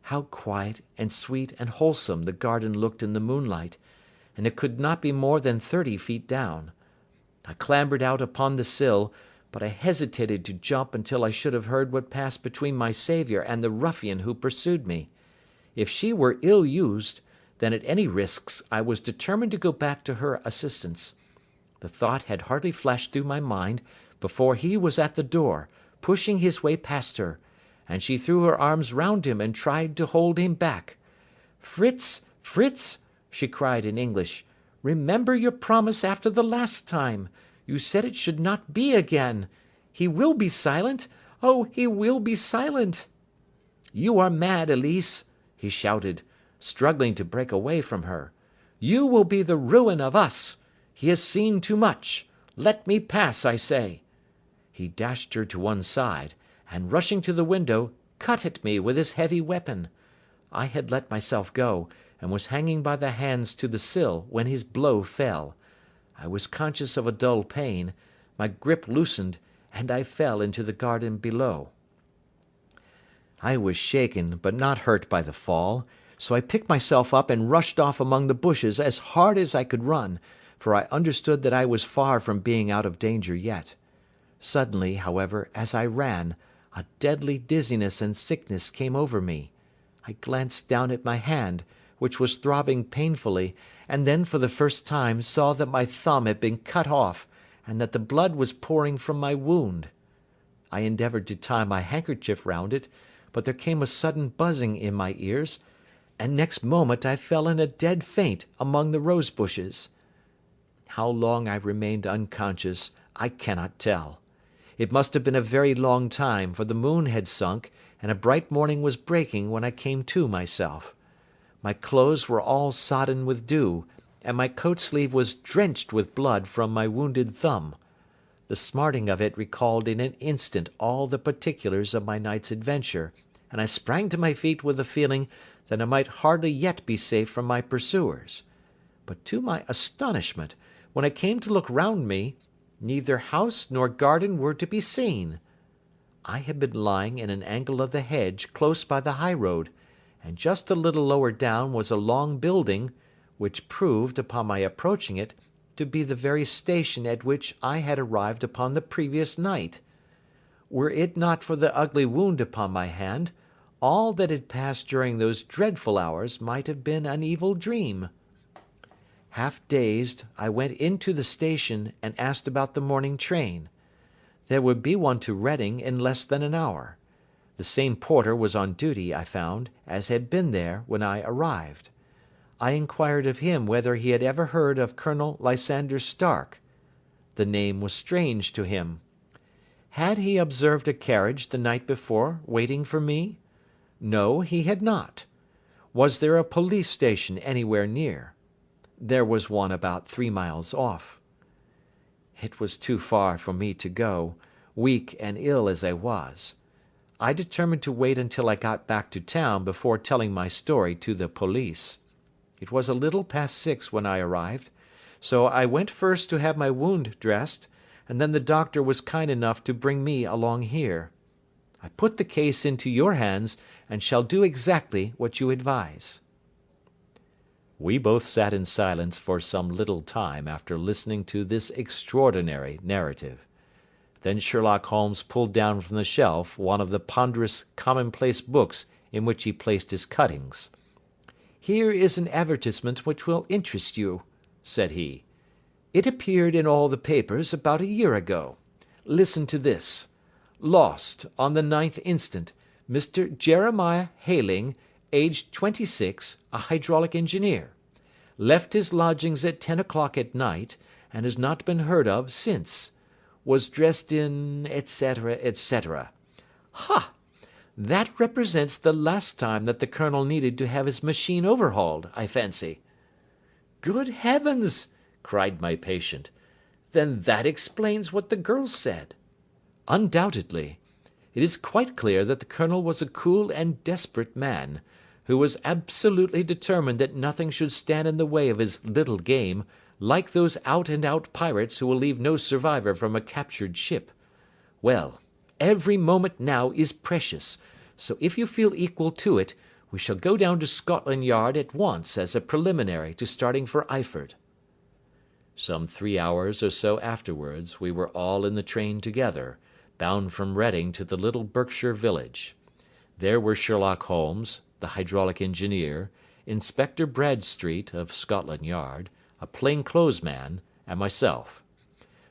How quiet and sweet and wholesome the garden looked in the moonlight, and it could not be more than 30 feet down. I clambered out upon the sill, but I hesitated to jump until I should have heard what passed between my saviour and the ruffian who pursued me. If she were ill used, than at any risks I was determined to go back to her assistance. The thought had hardly flashed through my mind before he was at the door, pushing his way past her, and she threw her arms round him and tried to hold him back. "Fritz, Fritz," she cried in English, "remember your promise after the last time. You said it should not be again. He will be silent. Oh, he will be silent." "You are mad, Elise," he shouted, struggling to break away from her. "You will be the ruin of us. He has seen too much. Let me pass, I say." He dashed her to one side, and rushing to the window, cut at me with his heavy weapon. I had let myself go, and was hanging by the hands to the sill, when his blow fell. I was conscious of a dull pain, my grip loosened, and I fell into the garden below. I was shaken, but not hurt by the fall, so I picked myself up and rushed off among the bushes as hard as I could run, for I understood that I was far from being out of danger yet. Suddenly, however, as I ran, a deadly dizziness and sickness came over me. I glanced down at my hand, which was throbbing painfully, and then for the first time saw that my thumb had been cut off, and that the blood was pouring from my wound. I endeavoured to tie my handkerchief round it, but there came a sudden buzzing in my ears, and next moment I fell in a dead faint among the rose bushes. How long I remained unconscious I cannot tell. It must have been a very long time, for the moon had sunk, and a bright morning was breaking when I came to myself. My clothes were all sodden with dew, and my coat sleeve was drenched with blood from my wounded thumb. The smarting of it recalled in an instant all the particulars of my night's adventure, and I sprang to my feet with the feeling that I might hardly yet be safe from my pursuers. But to my astonishment, when I came to look round me, neither house nor garden were to be seen. I had been lying in an angle of the hedge close by the high road, and just a little lower down was a long building, which proved, upon my approaching it, to be the very station at which I had arrived upon the previous night. Were it not for the ugly wound upon my hand, all that had passed during those dreadful hours might have been an evil dream. Half dazed, I went into the station and asked about the morning train. There would be one to Reading in less than an hour. The same porter was on duty, I found, as had been there when I arrived. I inquired of him whether he had ever heard of Colonel Lysander Stark. The name was strange to him. Had he observed a carriage the night before waiting for me? No, he had not. Was there a police station anywhere near? There was one about 3 miles off. It was too far for me to go, weak and ill as I was. I determined to wait until I got back to town before telling my story to the police. It was a little past 6 when I arrived, so I went first to have my wound dressed, and then the doctor was kind enough to bring me along here. I put the case into your hands, and shall do exactly what you advise." We both sat in silence for some little time after listening to this extraordinary narrative. Then Sherlock Holmes pulled down from the shelf one of the ponderous commonplace books in which he placed his cuttings. "Here is an advertisement which will interest you," said he. "It appeared in all the papers about a year ago. Listen to this. Lost, on the 9th instant, Mr. Jeremiah Hayling, aged 26, a hydraulic engineer. Left his lodgings at 10 o'clock at night, and has not been heard of since. Was dressed in, etc., etc. Ha! That represents the last time that the Colonel needed to have his machine overhauled, I fancy." "Good heavens!" cried my patient. "Then that explains what the girl said." "Undoubtedly. It is quite clear that the Colonel was a cool and desperate man, who was absolutely determined that nothing should stand in the way of his little game, like those out-and-out pirates who will leave no survivor from a captured ship. Well, every moment now is precious, so if you feel equal to it, we shall go down to Scotland Yard at once as a preliminary to starting for Eyford." Some 3 hours or so afterwards we were all in the train together, bound from Reading to the little Berkshire village. There were Sherlock Holmes, the hydraulic engineer, Inspector Bradstreet of Scotland Yard, a plain-clothes man, and myself.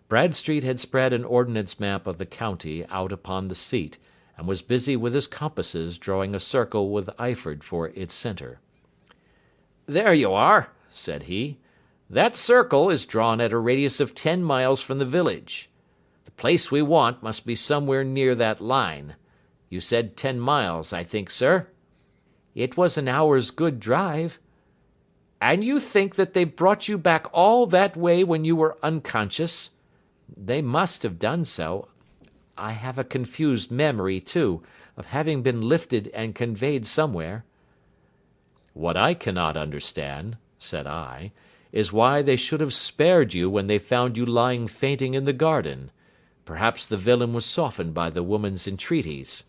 Bradstreet had spread an ordnance map of the county out upon the seat, and was busy with his compasses drawing a circle with Eyford for its centre. "There you are," said he. "That circle is drawn at a radius of 10 miles from the village. The place we want must be somewhere near that line. You said 10 miles, I think, sir?" "It was an hour's good drive." "And you think that they brought you back all that way when you were unconscious?" "They must have done so. I have a confused memory, too, of having been lifted and conveyed somewhere." "What I cannot understand," said I, "is why they should have spared you when they found you lying fainting in the garden. Perhaps the villain was softened by the woman's entreaties."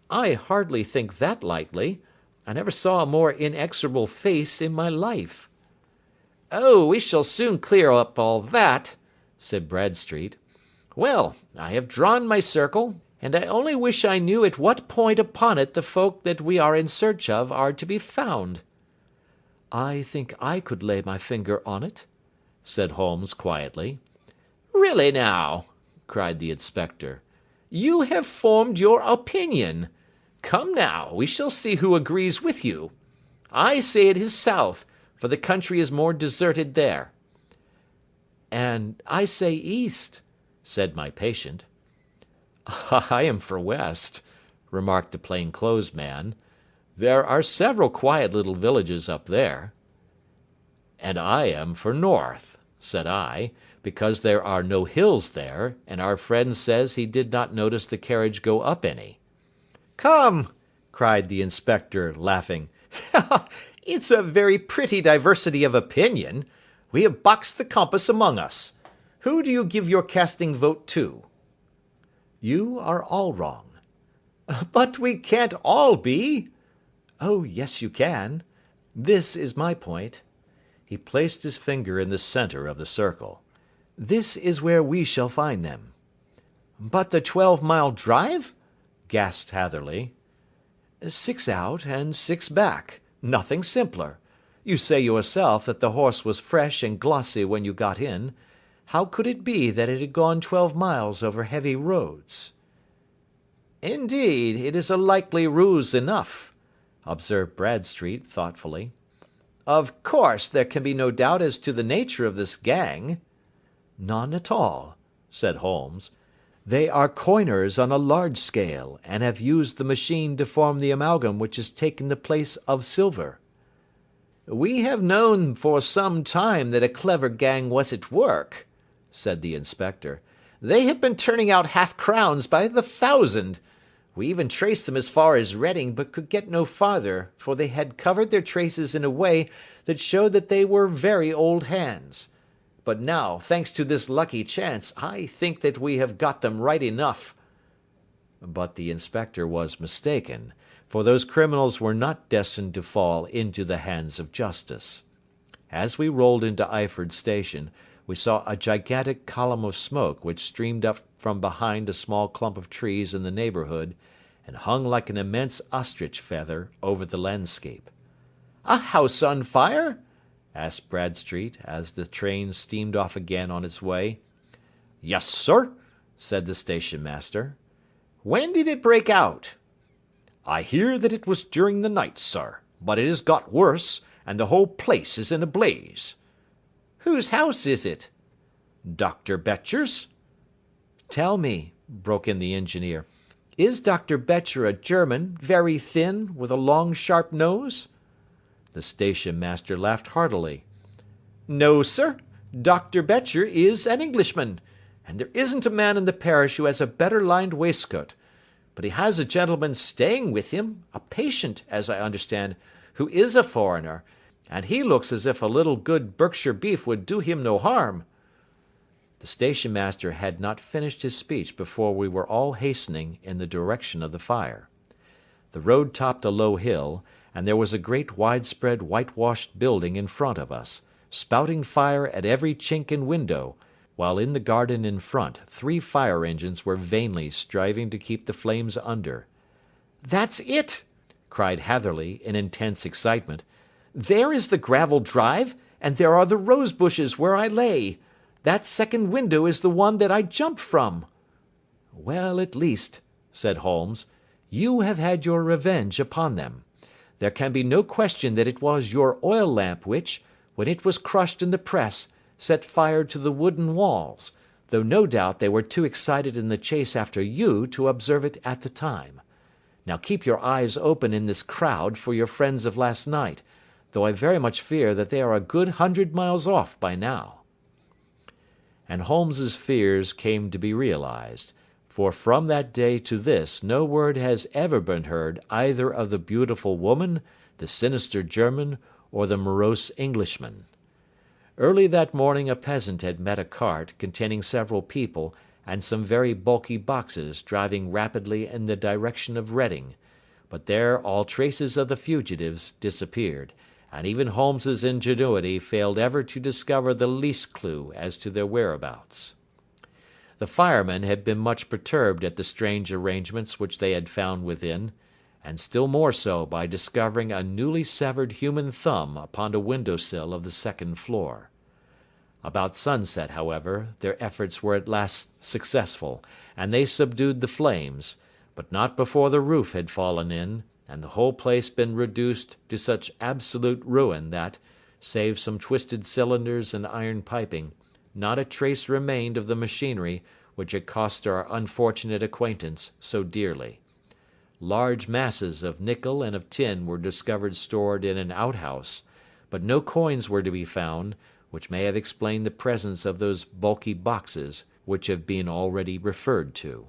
"I hardly think that likely. I never saw a more inexorable face in my life." "Oh, we shall soon clear up all that," said Bradstreet. "Well, I have drawn my circle, and I only wish I knew at what point upon it the folk that we are in search of are to be found." "I think I could lay my finger on it," said Holmes quietly. "Really now," cried the inspector, "you have formed your opinion. Come now, we shall see who agrees with you. I say it is south, for the country is more deserted there." "And I say east," said my patient. "I am for west," remarked the plain-clothes man. "There are several quiet little villages up there." "And I am for north," said I, "because there are no hills there, and our friend says he did not notice the carriage go up any." "Come," cried the inspector, laughing, "it's a very pretty diversity of opinion. We have boxed the compass among us. Who do you give your casting vote to?" "You are all wrong." "But we can't all be." "Oh, yes, you can. This is my point." He placed his finger in the centre of the circle. "This is where we shall find them." "But the 12-mile drive?" gasped Hatherley. 6 out and 6 back. Nothing simpler. You say yourself that the horse was fresh and glossy when you got in. How could it be that it had gone 12 miles over heavy roads? "Indeed, it is a likely ruse enough," observed Bradstreet thoughtfully. "Of course, there can be no doubt as to the nature of this gang." "None at all," said Holmes. "They are coiners on a large scale, and have used the machine to form the amalgam which has taken the place of silver." "We have known for some time that a clever gang was at work," said the inspector. "They have been turning out half-crowns by the thousand. We even traced them as far as Reading, but could get no farther, for they had covered their traces in a way that showed that they were very old hands. But now, thanks to this lucky chance, I think that we have got them right enough." But the inspector was mistaken, for those criminals were not destined to fall into the hands of justice. As we rolled into Eyford station, we saw a gigantic column of smoke which streamed up from behind a small clump of trees in the neighbourhood, and hung like an immense ostrich feather over the landscape. "A house on fire?" asked Bradstreet, as the train steamed off again on its way. "Yes, sir," said the station master. "When did it break out?" "I hear that it was during the night, sir, but it has got worse, and the whole place is in a blaze." "Whose house is it?" "Dr. Betcher's." "Tell me," broke in the engineer, "is Dr. Betcher a German, very thin, with a long sharp nose?" The station master laughed heartily. "No, sir. Dr. Betcher is an Englishman, and there isn't a man in the parish who has a better lined waistcoat. But he has a gentleman staying with him, a patient, as I understand, who is a foreigner, and he looks as if a little good Berkshire beef would do him no harm." The station master had not finished his speech before we were all hastening in the direction of the fire. The road topped a low hill, and there was a great widespread whitewashed building in front of us, spouting fire at every chink and window, while in the garden in front 3 fire engines were vainly striving to keep the flames under. "That's it!" cried Hatherley, in intense excitement. There is the gravel drive, and there are the rose bushes where I lay. That second window is the one that I jumped from." "Well, at least," said Holmes, "you have had your revenge upon them. There can be no question that it was your oil lamp which, when it was crushed in the press, set fire to the wooden walls, though no doubt they were too excited in the chase after you to observe it at the time. Now keep your eyes open in this crowd for your friends of last night, though I very much fear that they are a good 100 miles off by now." And Holmes's fears came to be realized, for from that day to this no word has ever been heard either of the beautiful woman, the sinister German, or the morose Englishman. Early that morning a peasant had met a cart containing several people and some very bulky boxes driving rapidly in the direction of Reading, but there all traces of the fugitives disappeared, and even Holmes's ingenuity failed ever to discover the least clue as to their whereabouts. The firemen had been much perturbed at the strange arrangements which they had found within, and still more so by discovering a newly severed human thumb upon a window sill of the second floor. About sunset, however, their efforts were at last successful, and they subdued the flames, but not before the roof had fallen in, and the whole place been reduced to such absolute ruin that, save some twisted cylinders and iron piping, not a trace remained of the machinery which had cost our unfortunate acquaintance so dearly. Large masses of nickel and of tin were discovered stored in an outhouse, but no coins were to be found, which may have explained the presence of those bulky boxes which have been already referred to.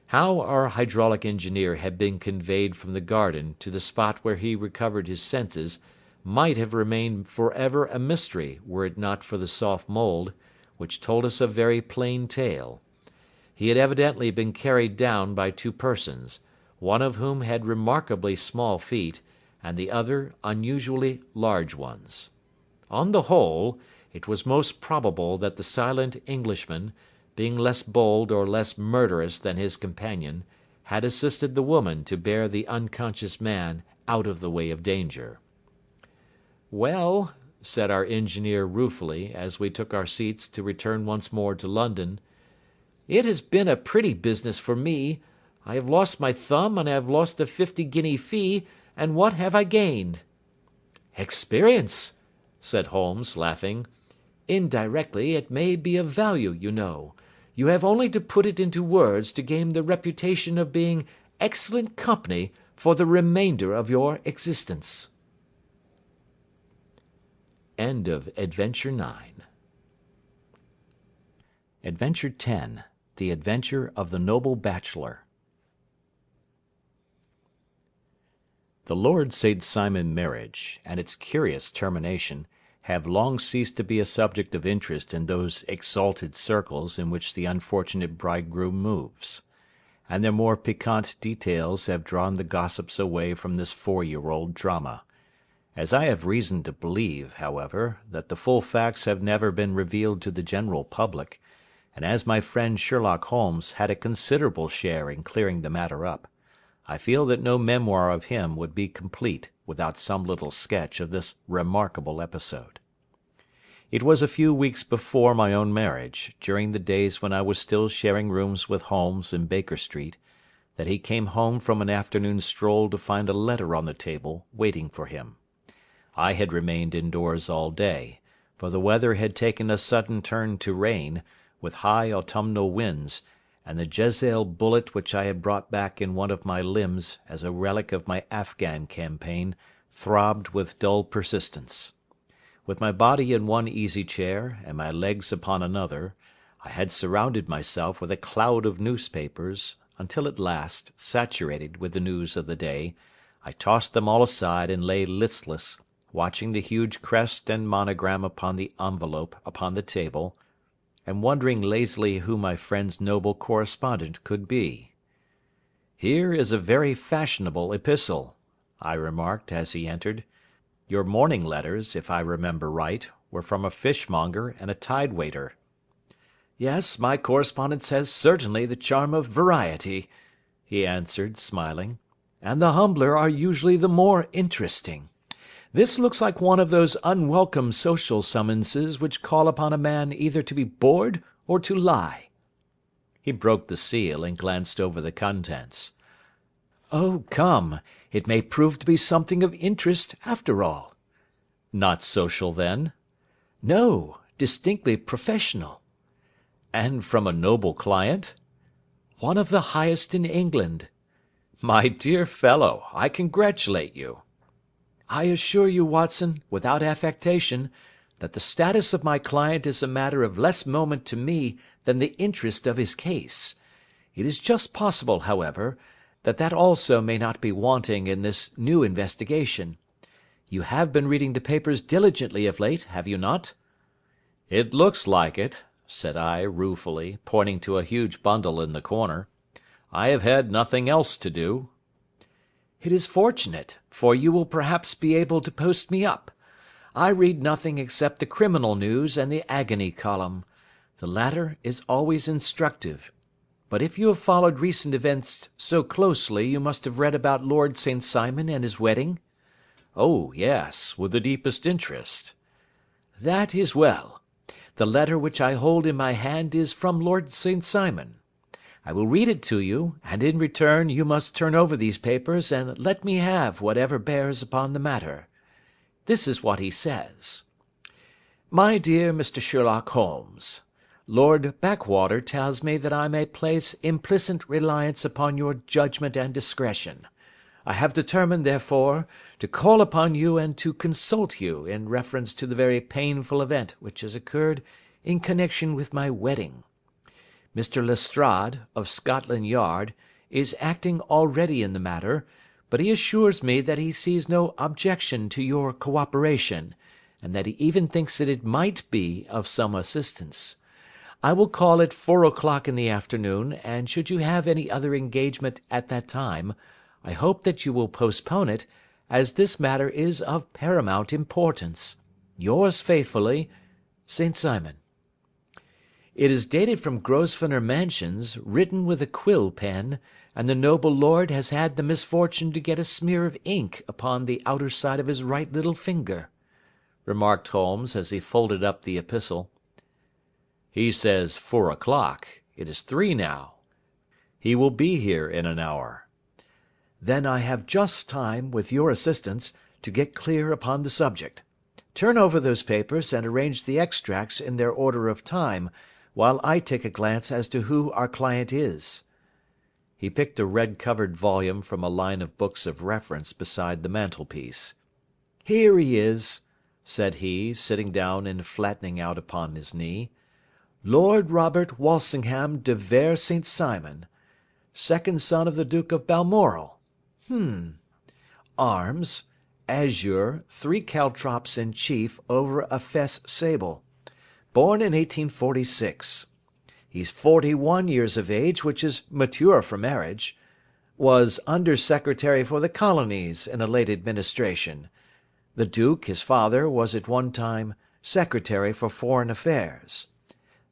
How our hydraulic engineer had been conveyed from the garden to the spot where he recovered his senses might have remained for ever a mystery were it not for the soft mould, which told us a very plain tale. He had evidently been carried down by two persons, one of whom had remarkably small feet, and the other unusually large ones. On the whole, it was most probable that the silent Englishman, being less bold or less murderous than his companion, had assisted the woman to bear the unconscious man out of the way of danger. "Well," said our engineer ruefully, as we took our seats to return once more to London, "it has been a pretty business for me. I have lost my thumb, and I have lost a 50-guinea fee, and what have I gained?" "Experience," said Holmes, laughing. "Indirectly it may be of value, you know. You have only to put it into words to gain the reputation of being excellent company for the remainder of your existence." End of Adventure 9. Adventure 10. The Adventure of the Noble Bachelor. The Lord St. Simon marriage, and its curious termination, have long ceased to be a subject of interest in those exalted circles in which the unfortunate bridegroom moves, and their more piquant details have drawn the gossips away from this 4-year-old drama. As I have reason to believe, however, that the full facts have never been revealed to the general public, and as my friend Sherlock Holmes had a considerable share in clearing the matter up, I feel that no memoir of him would be complete without some little sketch of this remarkable episode. It was a few weeks before my own marriage, during the days when I was still sharing rooms with Holmes in Baker Street, that he came home from an afternoon stroll to find a letter on the table waiting for him. I had remained indoors all day, for the weather had taken a sudden turn to rain, with high autumnal winds, and the Jezail bullet which I had brought back in one of my limbs as a relic of my Afghan campaign throbbed with dull persistence. With my body in one easy chair and my legs upon another, I had surrounded myself with a cloud of newspapers, until at last, saturated with the news of the day, I tossed them all aside and lay listless, watching the huge crest and monogram upon the envelope upon the table, and wondering lazily who my friend's noble correspondent could be. "Here is a very fashionable epistle," I remarked as he entered. "Your morning letters, if I remember right, were from a fishmonger and a tide-waiter." "Yes, my correspondence has certainly the charm of variety," he answered, smiling, "and the humbler are usually the more interesting. This looks like one of those unwelcome social summonses which call upon a man either to be bored or to lie." He broke the seal and glanced over the contents. "Oh, come, it may prove to be something of interest after all." "Not social, then?" "No, distinctly professional." "And from a noble client?" "One of the highest in England." "My dear fellow, I congratulate you." "I assure you, Watson, without affectation, that the status of my client is a matter of less moment to me than the interest of his case. It is just possible, however, that also may not be wanting in this new investigation. You have been reading the papers diligently of late, have you not?" "It looks like it," said I, ruefully, pointing to a huge bundle in the corner. "I have had nothing else to do." "It is fortunate, for you will perhaps be able to post me up. I read nothing except the criminal news and the agony column. The latter is always instructive. But if you have followed recent events so closely, you must have read about Lord St. Simon and his wedding?" "Oh, yes, with the deepest interest." "That is well. The letter which I hold in my hand is from Lord St. Simon. I will read it to you, and in return you must turn over these papers and let me have whatever bears upon the matter. This is what he says: "My dear Mr. Sherlock Holmes, Lord Backwater tells me that I may place implicit reliance upon your judgment and discretion. I have determined, therefore, to call upon you and to consult you in reference to the very painful event which has occurred in connection with my wedding. Mr. Lestrade, of Scotland Yard, is acting already in the matter, but he assures me that he sees no objection to your cooperation, and that he even thinks that it might be of some assistance. I will call at 4 o'clock in the afternoon, and should you have any other engagement at that time, I hope that you will postpone it, as this matter is of paramount importance. Yours faithfully, St. Simon." It is dated from Grosvenor Mansions, written with a quill pen, and the noble lord has had the misfortune to get a smear of ink upon the outer side of his right little finger," remarked Holmes as he folded up the epistle. "He says 4 o'clock. It is 3 now. He will be here in an hour." "Then I have just time, with your assistance, to get clear upon the subject. Turn over those papers and arrange the extracts in their order of time, while I take a glance as to who our client is." He picked a red-covered volume from a line of books of reference beside the mantelpiece. "Here he is," said he, sitting down and flattening out upon his knee. "Lord Robert Walsingham de Vere St. Simon, second son of the Duke of Balmoral. Arms, azure, 3 caltrops in chief over a fess sable. Born in 1846. He's 41 years of age, which is mature for marriage. Was Under-Secretary for the Colonies in a late administration. The Duke, his father, was at one time Secretary for Foreign Affairs.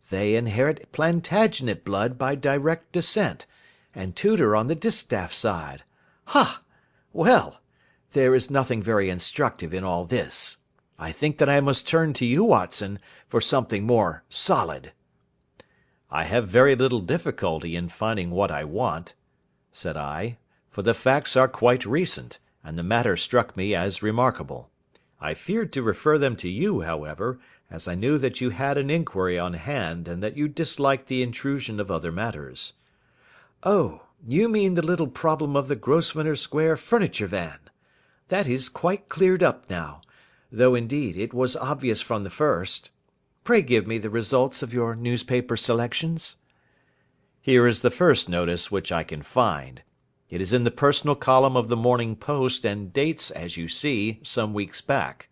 They inherit Plantagenet blood by direct descent, and Tudor on the distaff side. Ha! Well, there is nothing very instructive in all this. I think that I must turn to you, Watson, for something more solid." "I have very little difficulty in finding what I want," said I, "for the facts are quite recent, and the matter struck me as remarkable. I feared to refer them to you, however, as I knew that you had an inquiry on hand, and that you disliked the intrusion of other matters." "Oh, you mean the little problem of the Grosvenor Square furniture van. That is quite cleared up now, though indeed it was obvious from the first. Pray give me the results of your newspaper selections." "Here is the first notice which I can find. It is in the personal column of the Morning Post, and dates, as you see, some weeks back.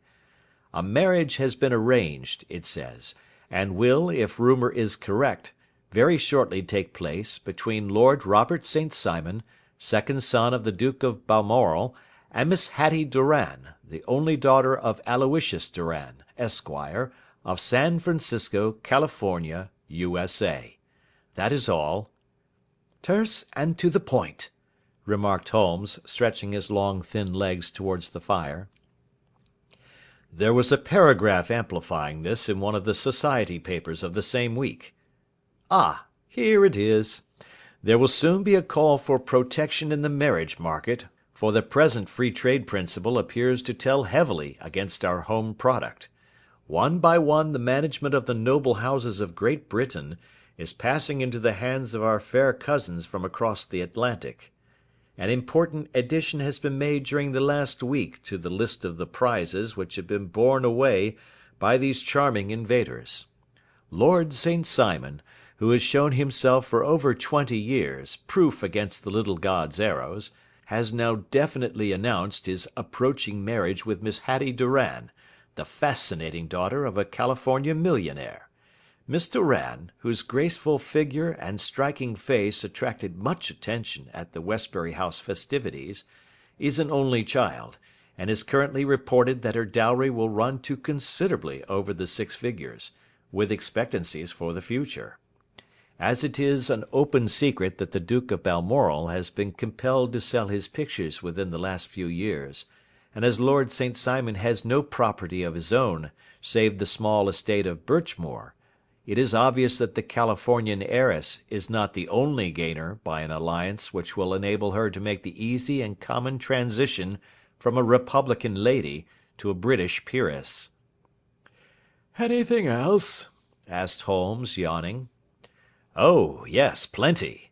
A marriage has been arranged, it says, and will, if rumour is correct, very shortly take place, between Lord Robert St. Simon, second son of the Duke of Balmoral, and Miss Hattie Doran, the only daughter of Aloysius Doran, Esquire, of San Francisco, California, USA. That is all." "Terse and to the point," remarked Holmes, stretching his long thin legs towards the fire. There was a paragraph amplifying this in one of the society papers of the same week. Ah, here it is. There will soon be a call for protection in the marriage market, for the present free trade principle appears to tell heavily against our home product. One by one the management of the noble houses of Great Britain is passing into the hands of our fair cousins from across the Atlantic. An important addition has been made during the last week to the list of the prizes which have been borne away by these charming invaders. Lord St. Simon, who has shown himself for over 20 years proof against the little god's arrows, has now definitely announced his approaching marriage with Miss Hattie Doran, the fascinating daughter of a California millionaire. Miss Doran, whose graceful figure and striking face attracted much attention at the Westbury House festivities, is an only child, and is currently reported that her dowry will run to considerably over the 6 figures, with expectancies for the future. As it is an open secret that the Duke of Balmoral has been compelled to sell his pictures within the last few years, and as Lord St. Simon has no property of his own save the small estate of Birchmoor, it is obvious that the Californian heiress is not the only gainer by an alliance which will enable her to make the easy and common transition from a Republican lady to a British peeress. "Anything else?" asked Holmes, yawning. Oh, yes, plenty.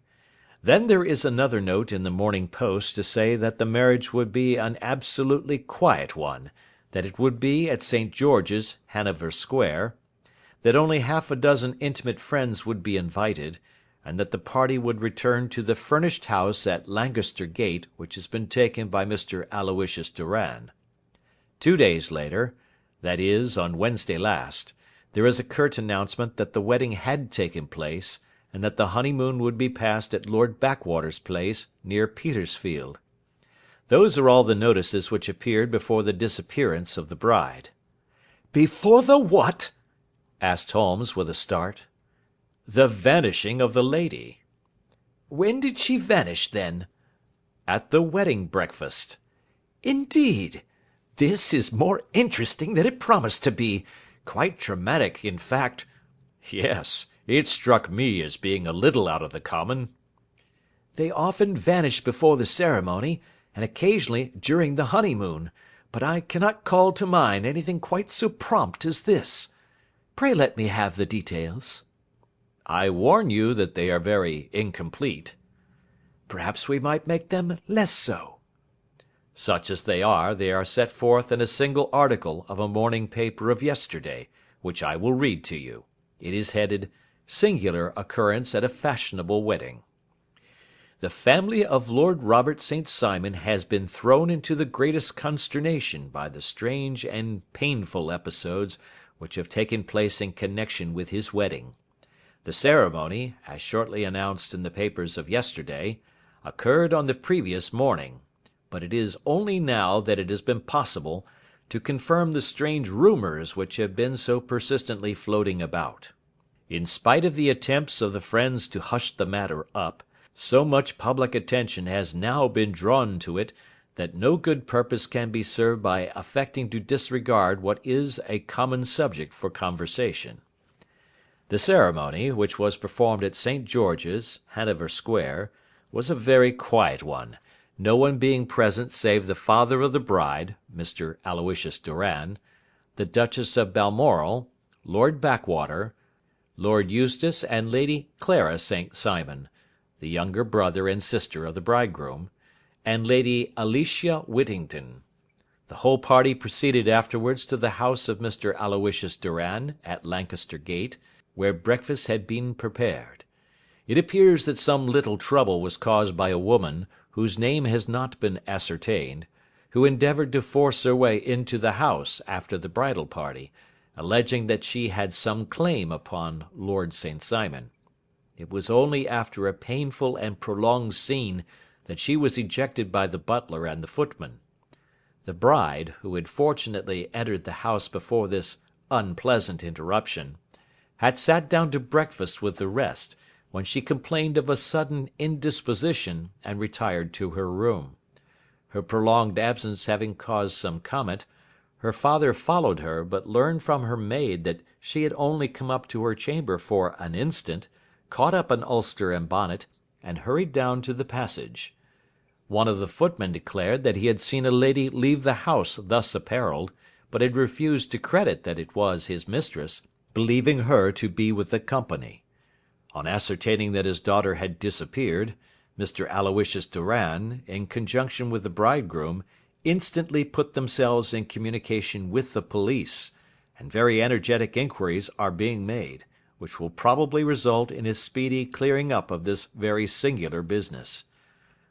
Then there is another note in the Morning Post to say that the marriage would be an absolutely quiet one, that it would be at St. George's, Hanover Square, that only half a dozen intimate friends would be invited, and that the party would return to the furnished house at Lancaster Gate which has been taken by Mr. Aloysius Doran. 2 days later, that is, on Wednesday last, there is a curt announcement that the wedding had taken place, and that the honeymoon would be passed at Lord Backwater's place, near Petersfield. Those are all the notices which appeared before the disappearance of the bride. "Before the what?" asked Holmes with a start. The vanishing of the lady. "When did she vanish, then?" At the wedding breakfast. "Indeed! This is more interesting than it promised to be. Quite dramatic, in fact." Yes, it struck me as being a little out of the common. "They often vanish before the ceremony, and occasionally during the honeymoon, but I cannot call to mind anything quite so prompt as this. Pray let me have the details." I warn you that they are very incomplete. "Perhaps we might make them less so." Such as they are set forth in a single article of a morning paper of yesterday, which I will read to you. It is headed, "Singular Occurrence at a Fashionable Wedding." The family of Lord Robert St. Simon has been thrown into the greatest consternation by the strange and painful episodes which have taken place in connection with his wedding. The ceremony, as shortly announced in the papers of yesterday, occurred on the previous morning, but it is only now that it has been possible to confirm the strange rumours which have been so persistently floating about. In spite of the attempts of the friends to hush the matter up, so much public attention has now been drawn to it that no good purpose can be served by affecting to disregard what is a common subject for conversation. The ceremony, which was performed at St. George's, Hanover Square, was a very quiet one, no one being present save the father of the bride, Mr. Aloysius Doran, the Duchess of Balmoral, Lord Backwater, Lord Eustace and Lady Clara St. Simon, the younger brother and sister of the bridegroom, and Lady Alicia Whittington. The whole party proceeded afterwards to the house of Mr. Aloysius Doran, at Lancaster Gate, where breakfast had been prepared. It appears that some little trouble was caused by a woman, whose name has not been ascertained, who endeavoured to force her way into the house after the bridal party, alleging that she had some claim upon Lord St. Simon. It was only after a painful and prolonged scene that she was ejected by the butler and the footman. The bride, who had fortunately entered the house before this unpleasant interruption, had sat down to breakfast with the rest, when she complained of a sudden indisposition and retired to her room. Her prolonged absence having caused some comment, Her father followed her, but learned from her maid that she had only come up to her chamber for an instant, caught up an ulster and bonnet, and hurried down to the passage. One of the footmen declared that he had seen a lady leave the house thus apparelled, but had refused to credit that it was his mistress, believing her to be with the company. On ascertaining that his daughter had disappeared, Mr. Aloysius Doran, in conjunction with the bridegroom, instantly put themselves in communication with the police, and very energetic inquiries are being made, which will probably result in a speedy clearing up of this very singular business.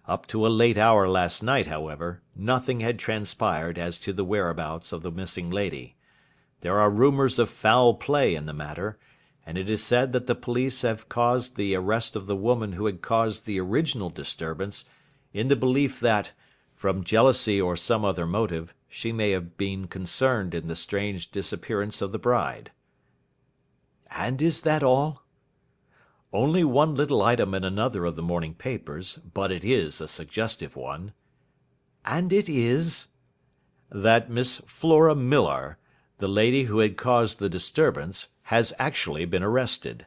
Up to a late hour last night, however, nothing had transpired as to the whereabouts of the missing lady. There are rumours of foul play in the matter, and it is said that the police have caused the arrest of the woman who had caused the original disturbance, in the belief that, from jealousy or some other motive, she may have been concerned in the strange disappearance of the bride. And is that all? Only one little item in another of the morning papers, but it is a suggestive one. And it is? That Miss Flora Millar, the lady who had caused the disturbance, has actually been arrested.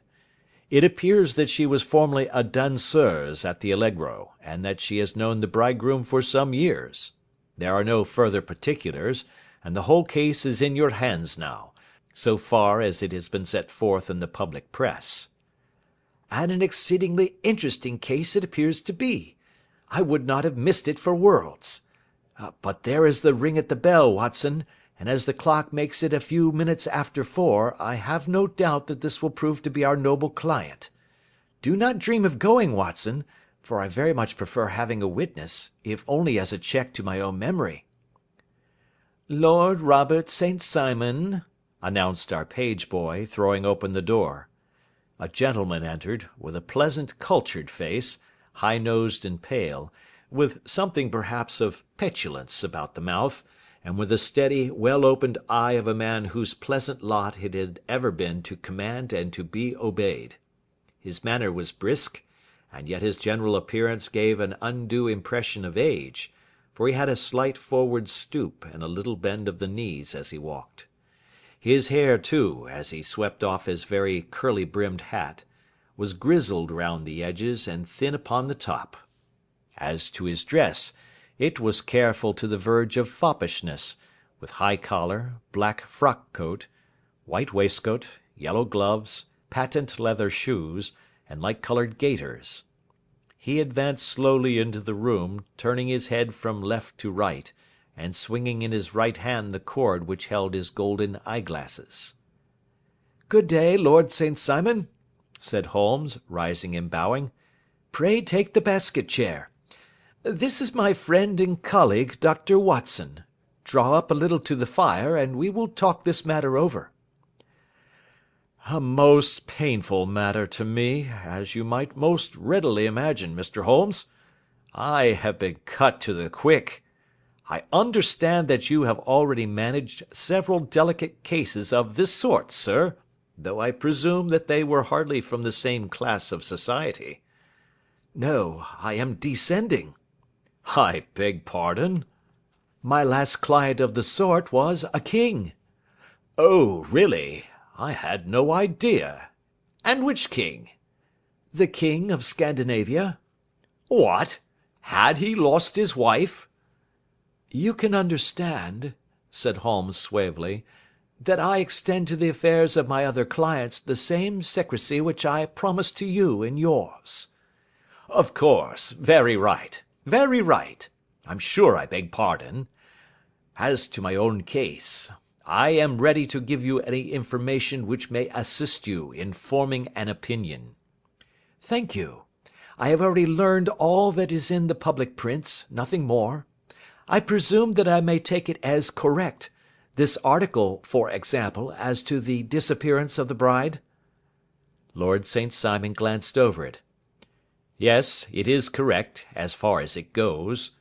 It appears that she was formerly a danseuse at the Allegro, and that she has known the bridegroom for some years. There are no further particulars, and the whole case is in your hands now, so far as it has been set forth in the public press. And an exceedingly interesting case it appears to be. I would not have missed it for worlds. But there is the ring at the bell, Watson, and as the clock makes it a few minutes after 4, I have no doubt that this will prove to be our noble client. Do not dream of going, Watson, for I very much prefer having a witness, if only as a check to my own memory. Lord Robert St. Simon, announced our page boy, throwing open the door. A gentleman entered, with a pleasant cultured face, high-nosed and pale, with something perhaps of petulance about the mouth, and with the steady, well-opened eye of a man whose pleasant lot it had ever been to command and to be obeyed. His manner was brisk, and yet his general appearance gave an undue impression of age, for he had a slight forward stoop and a little bend of the knees as he walked. His hair, too, as he swept off his very curly-brimmed hat, was grizzled round the edges and thin upon the top. As to his dress, it was careful to the verge of foppishness, with high collar, black frock-coat, white waistcoat, yellow gloves, patent leather shoes, and light-coloured gaiters. He advanced slowly into the room, turning his head from left to right, and swinging in his right hand the cord which held his golden eyeglasses. "Good day, Lord St. Simon," said Holmes, rising and bowing. "Pray take the basket chair. This is my friend and colleague, Dr. Watson. Draw up a little to the fire, and we will talk this matter over." "A most painful matter to me, as you might most readily imagine, Mr. Holmes. I have been cut to the quick. I understand that you have already managed several delicate cases of this sort, sir, though I presume that they were hardly from the same class of society." "No, I am descending." "I beg pardon?" "My last client of the sort was a king." "Oh, really? I had no idea. And which king?" "The king of Scandinavia." "What? Had he lost his wife?" "You can understand," said Holmes suavely, "that I extend to the affairs of my other clients the same secrecy which I promised to you in yours." "Of course. Very right. Very right. I'm sure I beg pardon. As to my own case, I am ready to give you any information which may assist you in forming an opinion." "Thank you. I have already learned all that is in the public prints, nothing more. I presume that I may take it as correct, this article, for example, as to the disappearance of the bride?" Lord St. Simon glanced over it. "Yes, it is correct, as far as it goes."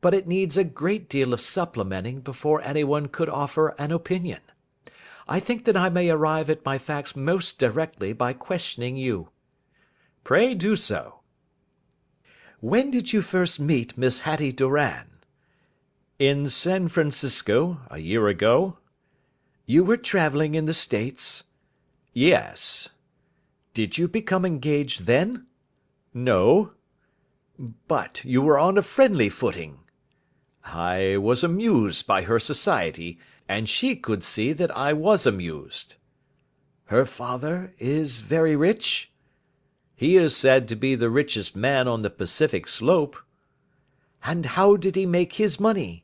"But it needs a great deal of supplementing before anyone could offer an opinion. I think that I may arrive at my facts most directly by questioning you." "Pray do so." "When did you first meet Miss Hattie Doran?" In San Francisco, a year ago. You were travelling in the States? Yes. Did you become engaged then? No. But you were on a friendly footing. I was amused by her society, and she could see that I was amused. Her father is very rich? He is said to be the richest man on the Pacific slope. And how did he make his money?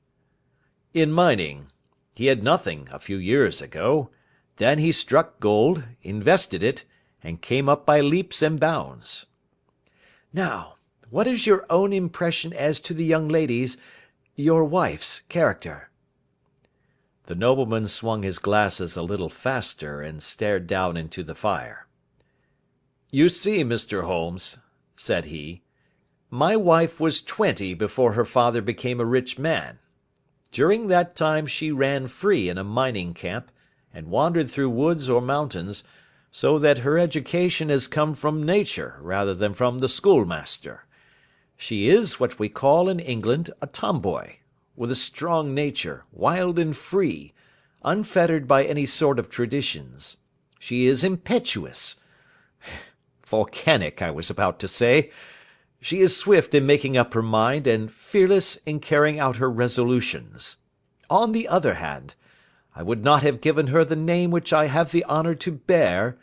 In mining. He had nothing a few years ago. Then he struck gold, invested it, and came up by leaps and bounds. Now, what is your own impression as to the young lady's, your wife's, character? The nobleman swung his glasses a little faster and stared down into the fire. You see, Mr. Holmes, said he, my wife was 20 before her father became a rich man. During that time she ran free in a mining camp, and wandered through woods or mountains, so that her education has come from nature rather than from the schoolmaster. She is what we call in England a tomboy, with a strong nature, wild and free, unfettered by any sort of traditions. She is impetuous. Volcanic, I was about to say. She is swift in making up her mind, and fearless in carrying out her resolutions. On the other hand, I would not have given her the name which I have the honour to bear.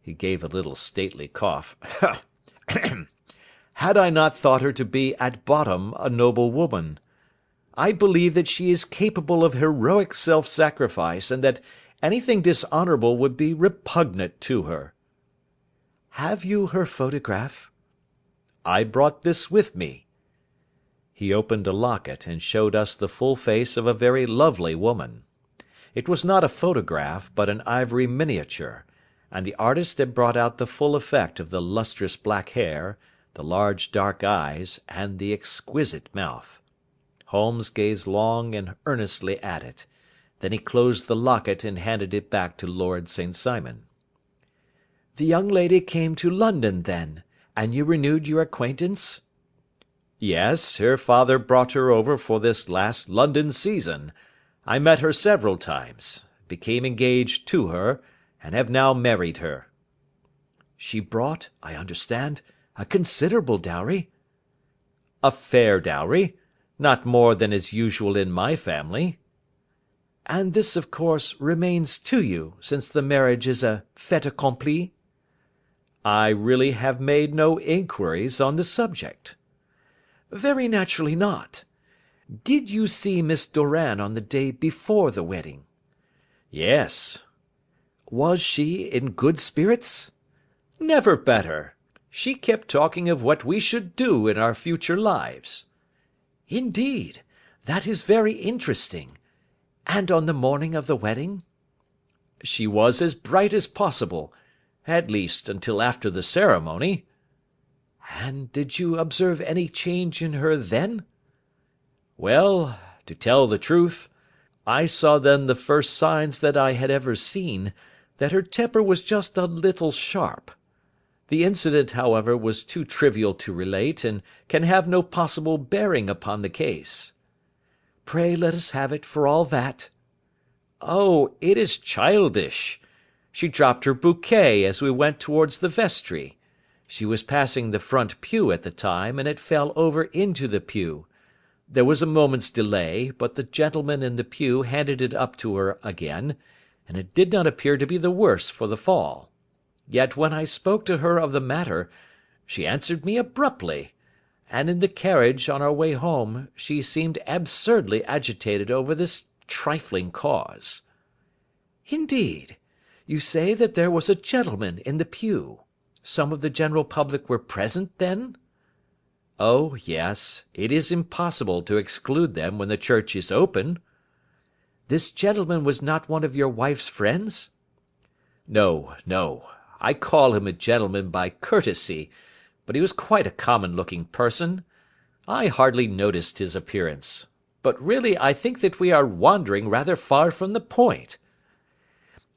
He gave a little stately cough. Had I not thought her to be at bottom a noble woman. I believe that she is capable of heroic self-sacrifice, and that anything dishonourable would be repugnant to her. Have you her photograph? I brought this with me. He opened a locket and showed us the full face of a very lovely woman. It was not a photograph, but an ivory miniature, and the artist had brought out the full effect of the lustrous black hair, the large dark eyes, and the exquisite mouth. Holmes gazed long and earnestly at it. Then he closed the locket and handed it back to Lord St. Simon. The young lady came to London, then, and you renewed your acquaintance? Yes, her father brought her over for this last London season. I met her several times, became engaged to her, and have now married her. She brought, I understand, a considerable dowry? A fair dowry, not more than is usual in my family. And this, of course, remains to you, since the marriage is a fait accompli? I really have made no inquiries on the subject. Very naturally not. Did you see Miss Doran on the day before the wedding? Yes. Was she in good spirits? Never better. She kept talking of what we should do in our future lives. Indeed, that is very interesting. And on the morning of the wedding? She was as bright as possible, at least until after the ceremony. And did you observe any change in her then? Well, to tell the truth, I saw then the first signs that I had ever seen, that her temper was just a little sharp. The incident, however, was too trivial to relate, and can have no possible bearing upon the case. Pray let us have it for all that. Oh, it is childish. She dropped her bouquet as we went towards the vestry. She was passing the front pew at the time, and it fell over into the pew. There was a moment's delay, but the gentleman in the pew handed it up to her again, and it did not appear to be the worse for the fall. Yet when I spoke to her of the matter, she answered me abruptly, and in the carriage on our way home she seemed absurdly agitated over this trifling cause. Indeed! You say that there was a gentleman in the pew. Some of the general public were present, then? Oh, yes, it is impossible to exclude them when the church is open. This gentleman was not one of your wife's friends? No, no. I call him a gentleman by courtesy, but he was quite a common-looking person. I hardly noticed his appearance. But really I think that we are wandering rather far from the point.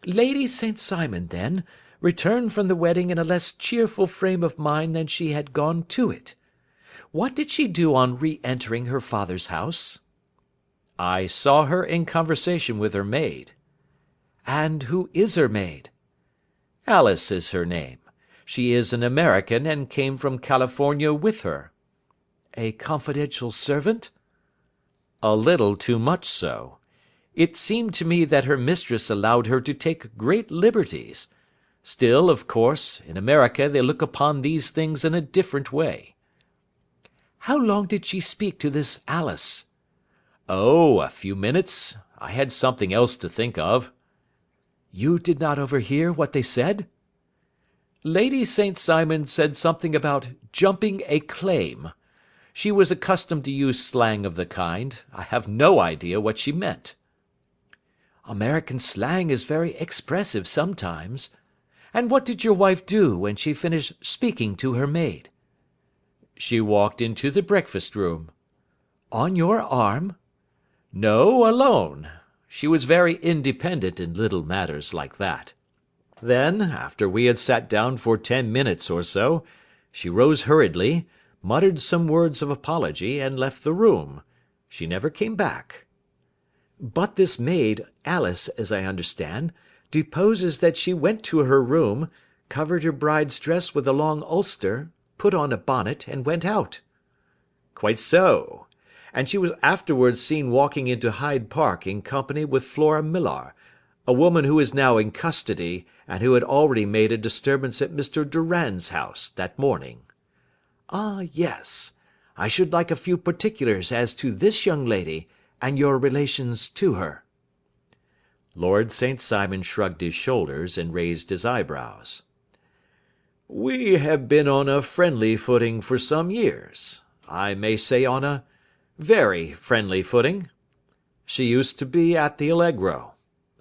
Lady St. Simon, then, returned from the wedding in a less cheerful frame of mind than she had gone to it. What did she do on re-entering her father's house? I saw her in conversation with her maid. And who is her maid? Alice is her name. She is an American and came from California with her. A confidential servant? A little too much so. It seemed to me that her mistress allowed her to take great liberties. Still, of course, in America they look upon these things in a different way. How long did she speak to this Alice? Oh, a few minutes. I had something else to think of. You did not overhear what they said? Lady St. Simon said something about jumping a claim. She was accustomed to use slang of the kind. I have no idea what she meant. American slang is very expressive sometimes. And what did your wife do when she finished speaking to her maid? She walked into the breakfast room. On your arm? No, alone. She was very independent in little matters like that. Then, after we had sat down for 10 minutes or so, she rose hurriedly, muttered some words of apology, and left the room. She never came back. But this maid, Alice, as I understand, deposes that she went to her room, covered her bride's dress with a long ulster, put on a bonnet, and went out. Quite so. And she was afterwards seen walking into Hyde Park in company with Flora Millar, a woman who is now in custody, and who had already made a disturbance at Mr. Durand's house that morning. Ah, yes. I should like a few particulars as to this young lady, and your relations to her. Lord St. Simon shrugged his shoulders and raised his eyebrows. We have been on a friendly footing for some years. I may say on a very friendly footing. She used to be at the Allegro.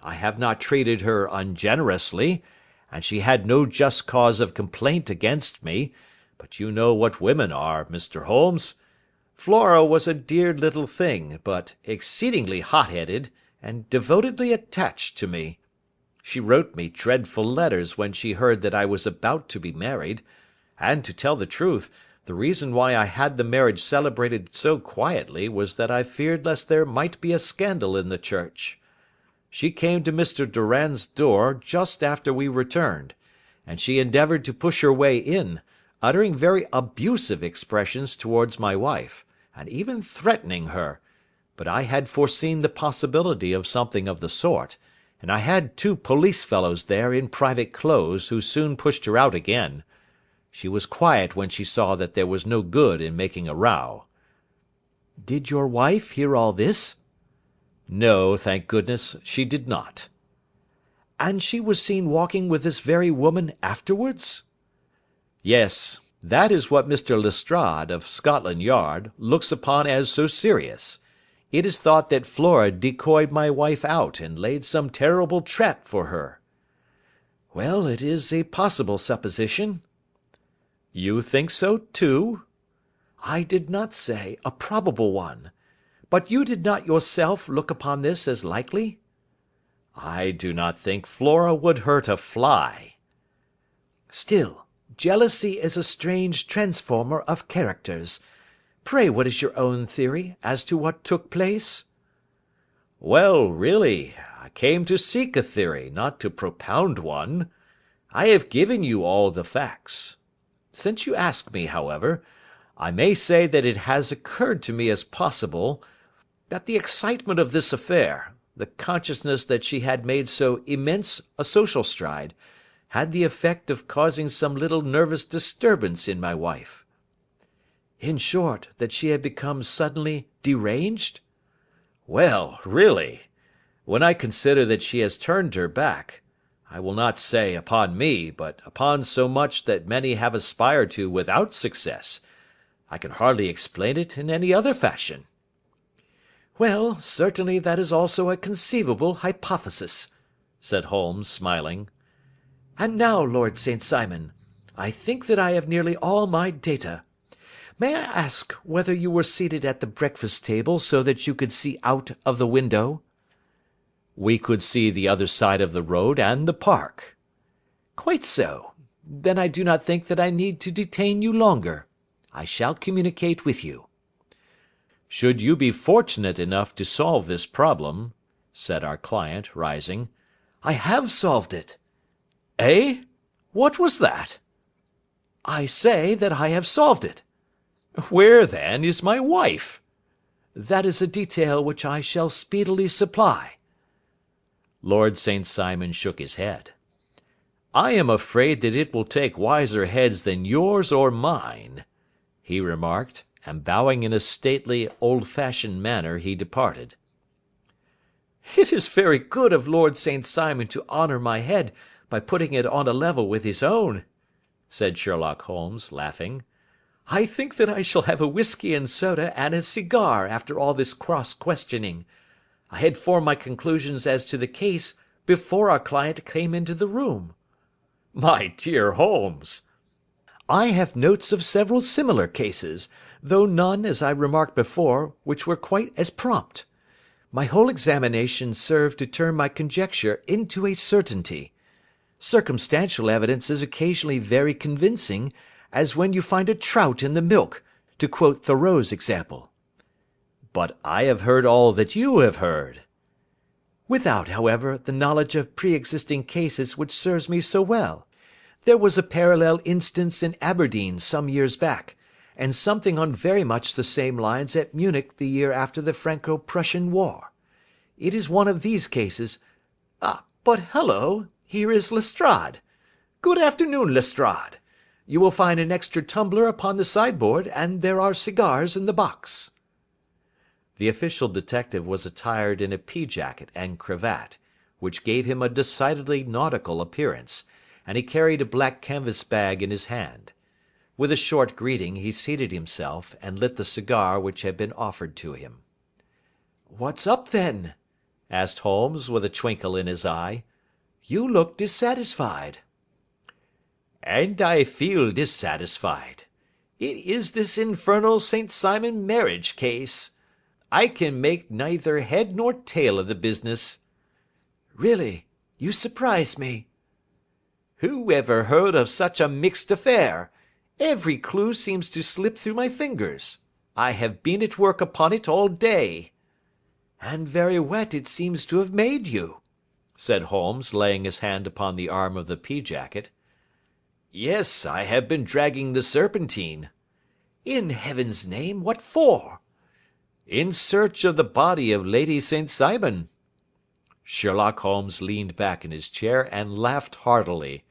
I have not treated her ungenerously, and she had no just cause of complaint against me, but you know what women are, Mr. Holmes. Flora was a dear little thing, but exceedingly hot-headed, and devotedly attached to me. She wrote me dreadful letters when she heard that I was about to be married, and, to tell the truth, the reason why I had the marriage celebrated so quietly was that I feared lest there might be a scandal in the church. She came to Mr. Durand's door just after we returned, and she endeavoured to push her way in, uttering very abusive expressions towards my wife, and even threatening her, but I had foreseen the possibility of something of the sort, and I had 2 police fellows there in private clothes who soon pushed her out again. She was quiet when she saw that there was no good in making a row. Did your wife hear all this? No, thank goodness, she did not. And she was seen walking with this very woman afterwards? Yes, that is what Mr. Lestrade, of Scotland Yard, looks upon as so serious. It is thought that Flora decoyed my wife out and laid some terrible trap for her. Well, it is a possible supposition. You think so, too? I did not say a probable one. But you did not yourself look upon this as likely? I do not think Flora would hurt a fly. Still, jealousy is a strange transformer of characters. Pray, what is your own theory as to what took place? Well, really, I came to seek a theory, not to propound one. I have given you all the facts. Since you ask me, however, I may say that it has occurred to me as possible that the excitement of this affair, the consciousness that she had made so immense a social stride, had the effect of causing some little nervous disturbance in my wife. In short, that she had become suddenly deranged? Well, really, when I consider that she has turned her back, I will not say upon me, but upon so much that many have aspired to without success, I can hardly explain it in any other fashion. Well, certainly that is also a conceivable hypothesis, said Holmes, smiling. And now, Lord St. Simon, I think that I have nearly all my data. May I ask whether you were seated at the breakfast table so that you could see out of the window? We could see the other side of the road and the park. Quite so. Then I do not think that I need to detain you longer. I shall communicate with you. Should you be fortunate enough to solve this problem, said our client, rising. I have solved it. Eh? What was that? I say that I have solved it. Where, then, is my wife? That is a detail which I shall speedily supply. Lord St. Simon shook his head. I am afraid that it will take wiser heads than yours or mine, he remarked, and bowing in a stately, old-fashioned manner, he departed. It is very good of Lord St. Simon to honour my head by putting it on a level with his own, said Sherlock Holmes, laughing. I think that I shall have a whisky and soda and a cigar after all this cross-questioning. I had formed my conclusions as to the case before our client came into the room. My dear Holmes! I have notes of several similar cases, though none, as I remarked before, which were quite as prompt. My whole examination served to turn my conjecture into a certainty. Circumstantial evidence is occasionally very convincing, as when you find a trout in the milk, to quote Thoreau's example. But I have heard all that you have heard. Without, however, the knowledge of pre-existing cases which serves me so well. There was a parallel instance in Aberdeen some years back, and something on very much the same lines at Munich the year after the Franco-Prussian War. It is one of these cases. But hello, here is Lestrade. Good afternoon, Lestrade. You will find an extra tumbler upon the sideboard, and there are cigars in the box. The official detective was attired in a pea-jacket and cravat, which gave him a decidedly nautical appearance, and he carried a black canvas bag in his hand. With a short greeting he seated himself, and lit the cigar which had been offered to him. "What's up, then?" asked Holmes, with a twinkle in his eye. "You look dissatisfied." And I feel dissatisfied. It is this infernal St. Simon marriage case. I can make neither head nor tail of the business. Really, you surprise me. Who ever heard of such a mixed affair? Every clue seems to slip through my fingers. I have been at work upon it all day. And very wet it seems to have made you, said Holmes, laying his hand upon the arm of the pea-jacket. Yes, I have been dragging the Serpentine. In heaven's name, what for? In search of the body of Lady St. Simon. Sherlock Holmes leaned back in his chair and laughed heartily.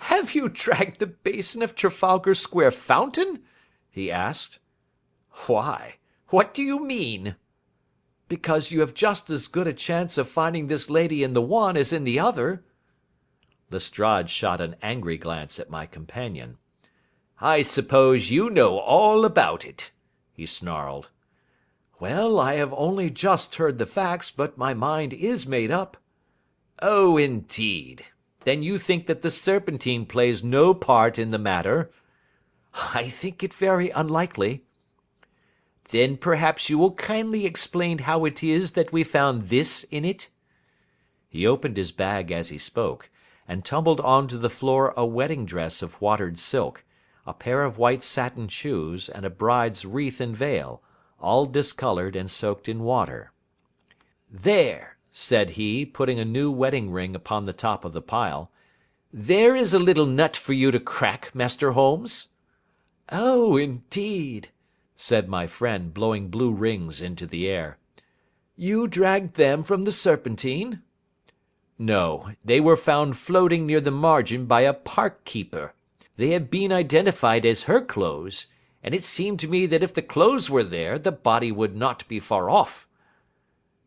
Have you dragged the basin of Trafalgar Square fountain? He asked. Why? What do you mean? Because you have just as good a chance of finding this lady in the one as in the other. Lestrade shot an angry glance at my companion. I suppose you know all about it, he snarled. Well, I have only just heard the facts, but my mind is made up. Oh, indeed. Then you think that the Serpentine plays no part in the matter? I think it very unlikely. Then perhaps you will kindly explain how it is that we found this in it? He opened his bag as he spoke, and tumbled on to the floor a wedding dress of watered silk, a pair of white satin shoes, and a bride's wreath and veil, all discoloured and soaked in water. There, said he, putting a new wedding ring upon the top of the pile, there is a little nut for you to crack, Master Holmes. Oh, indeed, said my friend, blowing blue rings into the air. You dragged them from the Serpentine? No, they were found floating near the margin by a park keeper. They had been identified as her clothes, and it seemed to me that if the clothes were there, the body would not be far off.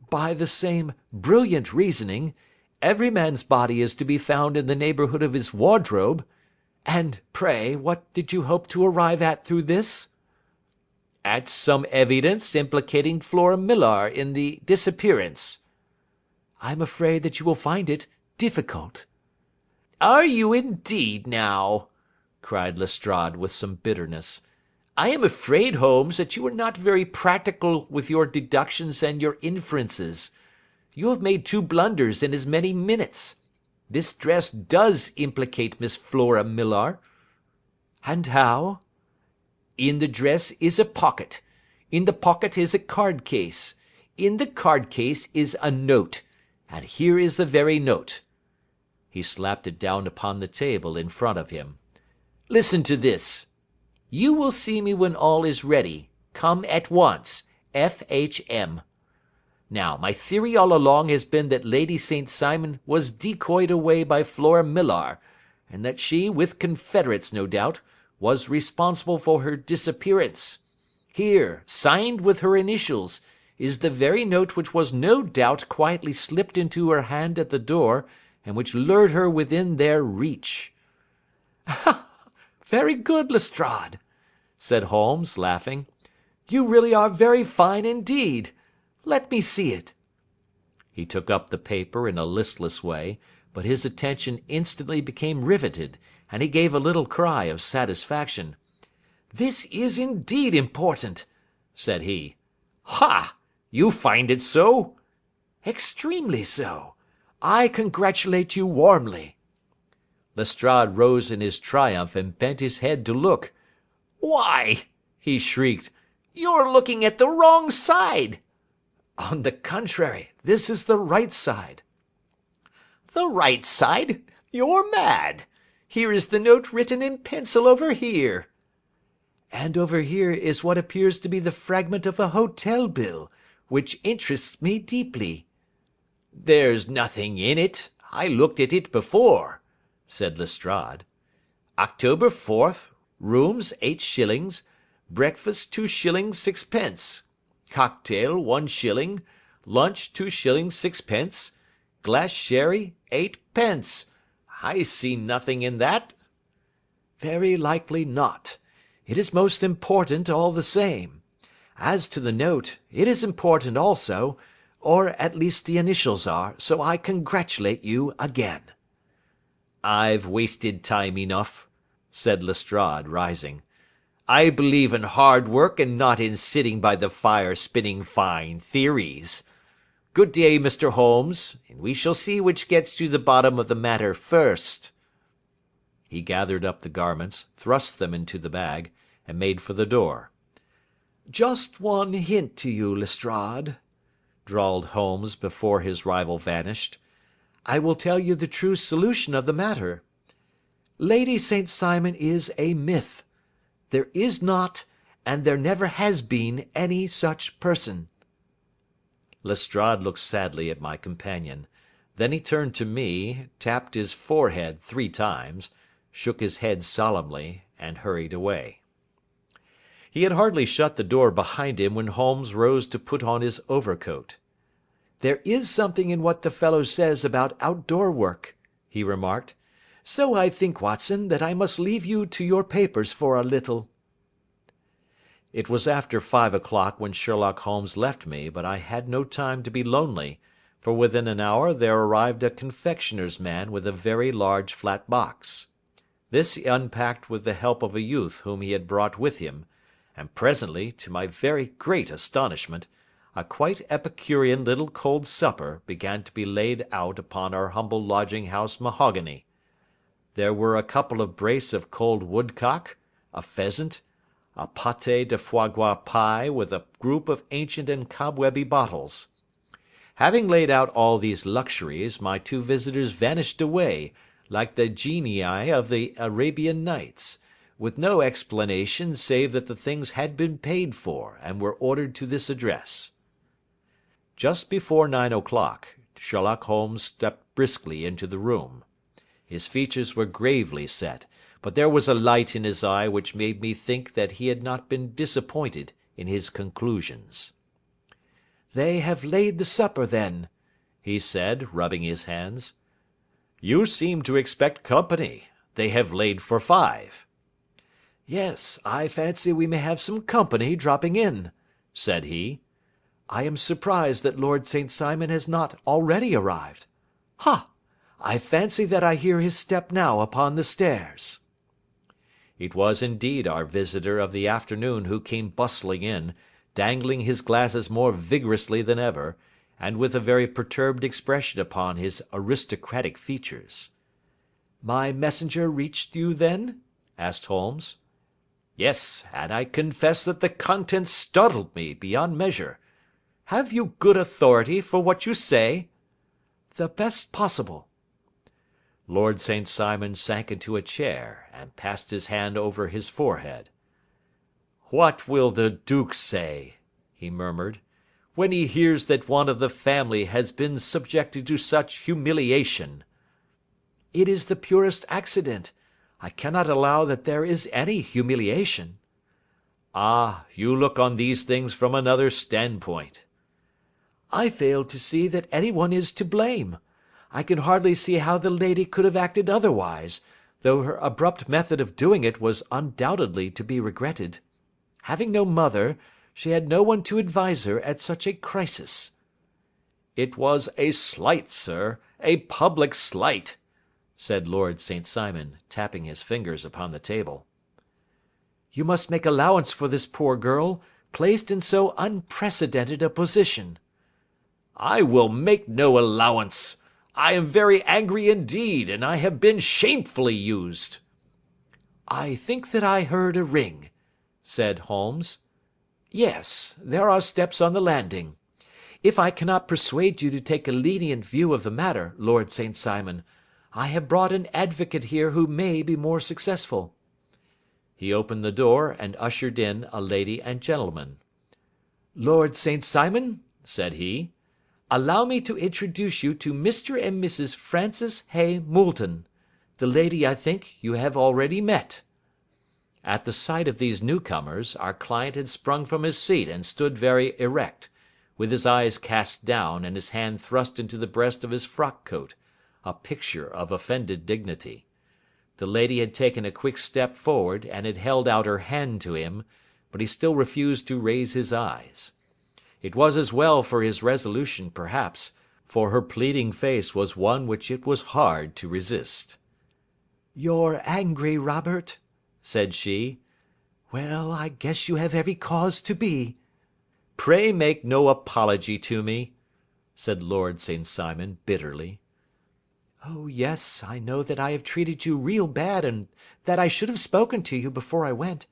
By the same brilliant reasoning, every man's body is to be found in the neighbourhood of his wardrobe. And, pray, what did you hope to arrive at through this? At some evidence implicating Flora Millar in the disappearance. I'm afraid that you will find it difficult. Are you indeed, now? Cried Lestrade with some bitterness. I am afraid, Holmes, that you are not very practical with your deductions and your inferences. You have made 2 blunders in as many minutes. This dress does implicate Miss Flora Millar. And how? In the dress is a pocket. In the pocket is a card case. In the card case is a note, and here is the very note." He slapped it down upon the table in front of him. "Listen to this. You will see me when all is ready. Come at once. F.H.M. Now, my theory all along has been that Lady St. Simon was decoyed away by Flora Millar, and that she, with confederates no doubt, was responsible for her disappearance. Here, signed with her initials, is the very note which was no doubt quietly slipped into her hand at the door, and which lured her within their reach." "Very good, Lestrade," said Holmes, laughing. "You really are very fine indeed. Let me see it." He took up the paper in a listless way, but his attention instantly became riveted, and he gave a little cry of satisfaction. "This is indeed important," said he. "Ha! You find it so?" "Extremely so. I congratulate you warmly." Lestrade rose in his triumph and bent his head to look. "Why," he shrieked, "you're looking at the wrong side." "On the contrary, this is the right side." "The right side? You're mad. Here is the note written in pencil over here." "And over here is what appears to be the fragment of a hotel bill, which interests me deeply." "There's nothing in it. I looked at it before," said Lestrade. "October 4th, rooms 8 shillings, breakfast 2 shillings 6 pence, cocktail 1 shilling, lunch 2 shillings 6 pence, glass sherry 8 pence. I see nothing in that." "Very likely not. It is most important all the same. As to the note, it is important also, or at least the initials are, so I congratulate you again." "I've wasted time enough," said Lestrade, rising. "I believe in hard work and not in sitting by the fire spinning fine theories. Good day, Mr. Holmes, and we shall see which gets to the bottom of the matter first." He gathered up the garments, thrust them into the bag, and made for the door. "Just one hint to you, Lestrade," drawled Holmes before his rival vanished. "I will tell you the true solution of the matter. Lady St. Simon is a myth. There is not, and there never has been, any such person." Lestrade looked sadly at my companion. Then he turned to me, tapped his forehead 3 times, shook his head solemnly, and hurried away. He had hardly shut the door behind him when Holmes rose to put on his overcoat. "There is something in what the fellow says about outdoor work," he remarked. "So I think, Watson, that I must leave you to your papers for a little." It was after 5 o'clock when Sherlock Holmes left me, but I had no time to be lonely, for within an hour there arrived a confectioner's man with a very large flat box. This he unpacked with the help of a youth whom he had brought with him, and presently, to my very great astonishment, a quite epicurean little cold supper began to be laid out upon our humble lodging-house mahogany. There were a couple of brace of cold woodcock, a pheasant, a pâté de foie gras pie with a group of ancient and cobwebby bottles. Having laid out all these luxuries, my 2 visitors vanished away, like the genii of the Arabian Nights, with no explanation save that the things had been paid for, and were ordered to this address. Just before 9 o'clock, Sherlock Holmes stepped briskly into the room. His features were gravely set, but there was a light in his eye which made me think that he had not been disappointed in his conclusions. "They have laid the supper, then," he said, rubbing his hands. "You seem to expect company. They have laid for 5. "Yes, I fancy we may have some company dropping in," said he. "I am surprised that Lord St. Simon has not already arrived. Ha! I fancy that I hear his step now upon the stairs." It was indeed our visitor of the afternoon who came bustling in, dangling his glasses more vigorously than ever, and with a very perturbed expression upon his aristocratic features. "My messenger reached you, then?" asked Holmes. Yes, and I confess that the contents startled me beyond measure. Have you good authority for what you say?" "The best possible." Lord St. Simon sank into a chair and passed his hand over his forehead. "What will the duke say," he murmured, "when he hears that one of the family has been subjected to such humiliation?" "It is the purest accident. I cannot allow that there is any humiliation." "Ah, you look on these things from another standpoint." "I fail to see that any one is to blame. I can hardly see how the lady could have acted otherwise, though her abrupt method of doing it was undoubtedly to be regretted. Having no mother, she had no one to advise her at such a crisis." "It was a slight, sir, a public slight," said Lord St. Simon, tapping his fingers upon the table. "You must make allowance for this poor girl, placed in so unprecedented a position." "I will make no allowance. I am very angry indeed, and I have been shamefully used." "I think that I heard a ring," said Holmes. "Yes, there are steps on the landing. If I cannot persuade you to take a lenient view of the matter, Lord St. Simon, I have brought an advocate here who may be more successful." He opened the door and ushered in a lady and gentleman. "Lord St. Simon," said he, "allow me to introduce you to Mr. and Mrs. Francis Hay Moulton. The lady, I think, you have already met." At the sight of these newcomers, our client had sprung from his seat and stood very erect, with his eyes cast down and his hand thrust into the breast of his frock coat, a picture of offended dignity. The lady had taken a quick step forward and had held out her hand to him, but he still refused to raise his eyes. It was as well for his resolution, perhaps, for her pleading face was one which it was hard to resist. "You're angry, Robert," said she. "Well, I guess you have every cause to be." "Pray make no apology to me," said Lord St. Simon, bitterly. "Oh, yes, I know that I have treated you real bad and that I should have spoken to you before I went,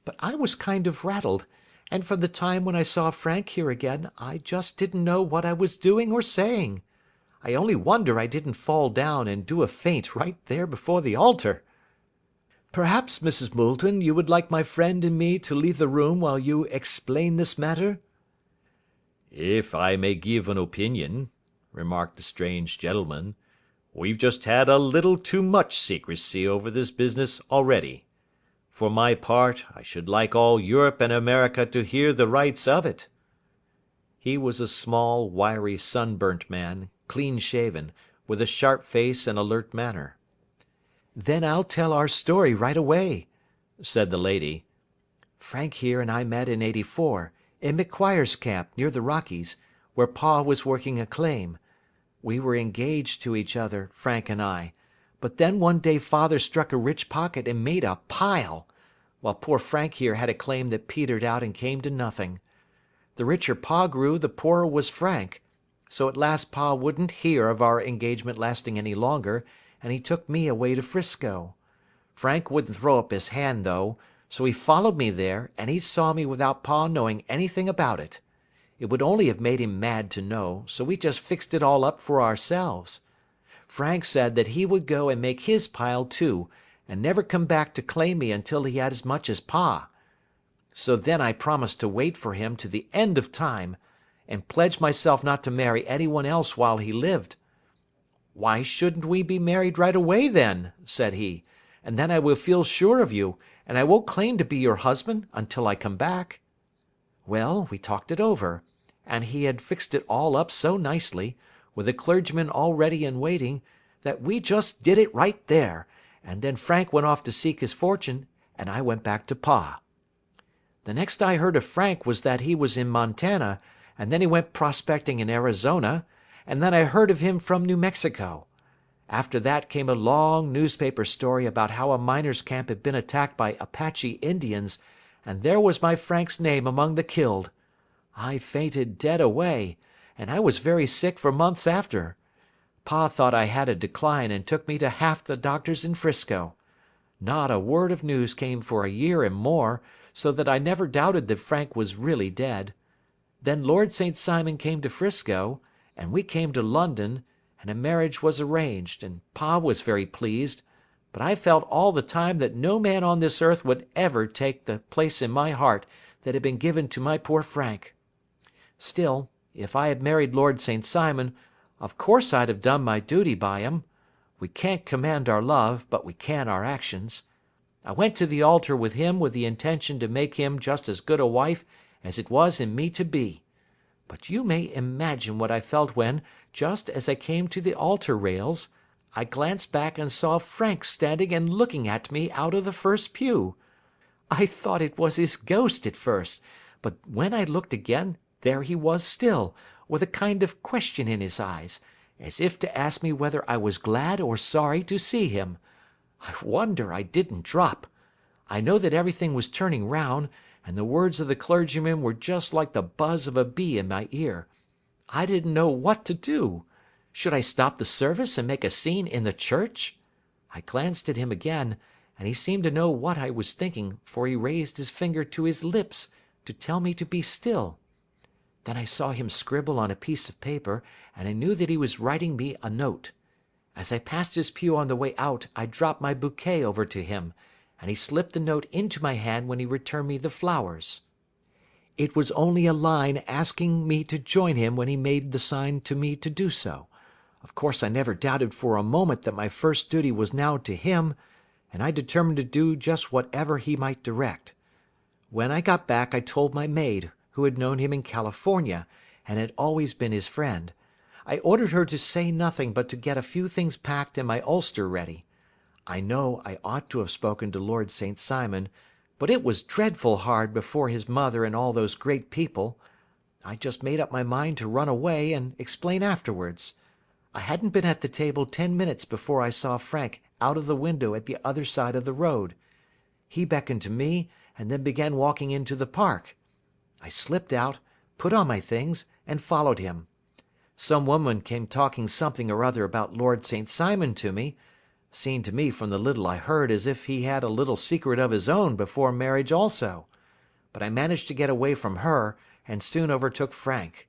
but I was kind of rattled, and from the time when I saw Frank here again I just didn't know what I was doing or saying. I only wonder I didn't fall down and do a faint right there before the altar. Perhaps, Mrs. Moulton, you would like my friend and me to leave the room while you explain this matter?" "If I may give an opinion," remarked the strange gentleman, "we've just had a little too much secrecy over this business already. For my part, I should like all Europe and America to hear the rights of it." He was a small, wiry, sunburnt man, clean shaven, with a sharp face and alert manner. "Then I'll tell our story right away," said the lady. "Frank here and I met in '84, in McQuire's camp near the Rockies, where Pa was working a claim. We were engaged to each other, Frank and I, but then one day Father struck a rich pocket and made a pile, while poor Frank here had a claim that petered out and came to nothing. The richer Pa grew, the poorer was Frank, so at last Pa wouldn't hear of our engagement lasting any longer, and he took me away to Frisco. Frank wouldn't throw up his hand, though, so he followed me there, and he saw me without Pa knowing anything about it. It would only have made him mad to know, so we just fixed it all up for ourselves. Frank said that he would go and make his pile too, and never come back to claim me until he had as much as Pa. So then I promised to wait for him to the end of time, and pledged myself not to marry anyone else while he lived. 'Why shouldn't we be married right away then?' said he, 'and then I will feel sure of you, and I won't claim to be your husband until I come back.' Well, we talked it over, and he had fixed it all up so nicely, with a clergyman all ready and waiting, that we just did it right there, and then Frank went off to seek his fortune, and I went back to Pa. The next I heard of Frank was that he was in Montana, and then he went prospecting in Arizona, and then I heard of him from New Mexico. After that came a long newspaper story about how a miners' camp had been attacked by Apache Indians, and there was my Frank's name among the killed. I fainted dead away, and I was very sick for months after. Pa thought I had a decline and took me to half the doctors in Frisco. Not a word of news came for a year and more, so that I never doubted that Frank was really dead. Then Lord St. Simon came to Frisco, and we came to London, and a marriage was arranged, and Pa was very pleased, but I felt all the time that no man on this earth would ever take the place in my heart that had been given to my poor Frank. Still, if I had married Lord St. Simon, of course I'd have done my duty by him. We can't command our love, but we can our actions. I went to the altar with him with the intention to make him just as good a wife as it was in me to be. But you may imagine what I felt when, just as I came to the altar rails, I glanced back and saw Frank standing and looking at me out of the first pew. I thought it was his ghost at first, but when I looked again, there he was still, with a kind of question in his eyes, as if to ask me whether I was glad or sorry to see him. I wonder I didn't drop. I know that everything was turning round, and the words of the clergyman were just like the buzz of a bee in my ear. I didn't know what to do. Should I stop the service and make a scene in the church? I glanced at him again, and he seemed to know what I was thinking, for he raised his finger to his lips to tell me to be still. Then I saw him scribble on a piece of paper, and I knew that he was writing me a note. As I passed his pew on the way out, I dropped my bouquet over to him, and he slipped the note into my hand when he returned me the flowers. It was only a line asking me to join him when he made the sign to me to do so. Of course I never doubted for a moment that my first duty was now to him, and I determined to do just whatever he might direct. When I got back I told my maid, who had known him in California, and had always been his friend. I ordered her to say nothing but to get a few things packed and my ulster ready. I know I ought to have spoken to Lord St. Simon, but it was dreadful hard before his mother and all those great people. I just made up my mind to run away and explain afterwards. I hadn't been at the table 10 minutes before I saw Frank out of the window at the other side of the road. He beckoned to me and then began walking into the park. I slipped out, put on my things, and followed him. Some woman came talking something or other about Lord St. Simon to me. Seemed to me from the little I heard as if he had a little secret of his own before marriage also. But I managed to get away from her, and soon overtook Frank.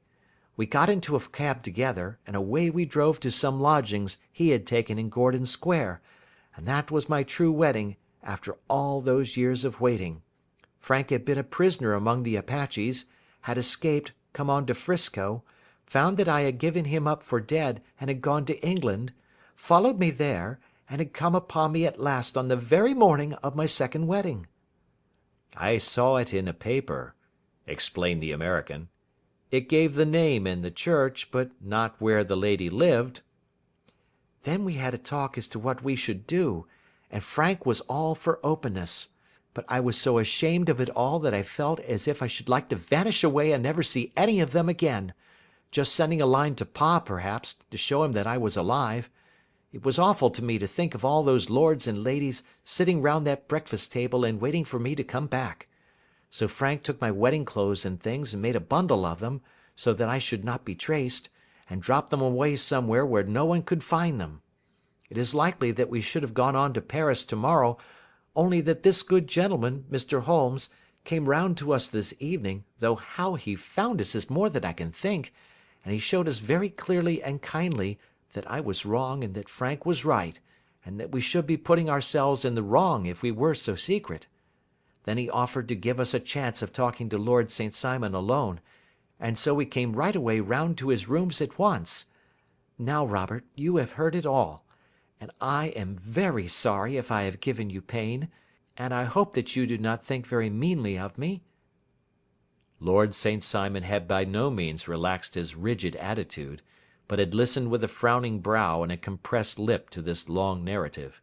We got into a cab together, and away we drove to some lodgings he had taken in Gordon Square, and that was my true wedding after all those years of waiting. Frank had been a prisoner among the Apaches, had escaped, come on to Frisco, found that I had given him up for dead and had gone to England, followed me there, and had come upon me at last on the very morning of my second wedding. I saw it in a paper, explained the American. It gave the name in the church, but not where the lady lived. Then we had a talk as to what we should do, and Frank was all for openness. But I was so ashamed of it all that I felt as if I should like to vanish away and never see any of them again. Just sending a line to Pa, perhaps, to show him that I was alive. It was awful to me to think of all those lords and ladies sitting round that breakfast table and waiting for me to come back. So Frank took my wedding clothes and things and made a bundle of them, so that I should not be traced, and dropped them away somewhere where no one could find them. It is likely that we should have gone on to Paris tomorrow, only that this good gentleman, Mr. Holmes, came round to us this evening, though how he found us is more than I can think, and he showed us very clearly and kindly that I was wrong and that Frank was right, and that we should be putting ourselves in the wrong if we were so secret. Then he offered to give us a chance of talking to Lord St. Simon alone, and so we came right away round to his rooms at once. Now, Robert, you have heard it all, and I am very sorry if I have given you pain, and I hope that you do not think very meanly of me." Lord St. Simon had by no means relaxed his rigid attitude, but had listened with a frowning brow and a compressed lip to this long narrative.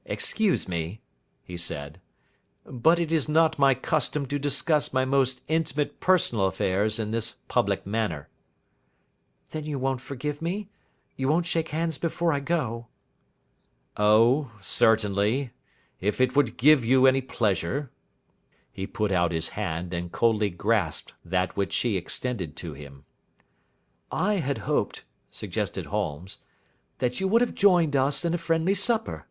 "Excuse me," he said, "but it is not my custom to discuss my most intimate personal affairs in this public manner." "Then you won't forgive me? You won't shake hands before I go?" "Oh, certainly, if it would give you any pleasure." He put out his hand and coldly grasped that which she extended to him. "I had hoped," suggested Holmes, "that you would have joined us in a friendly supper."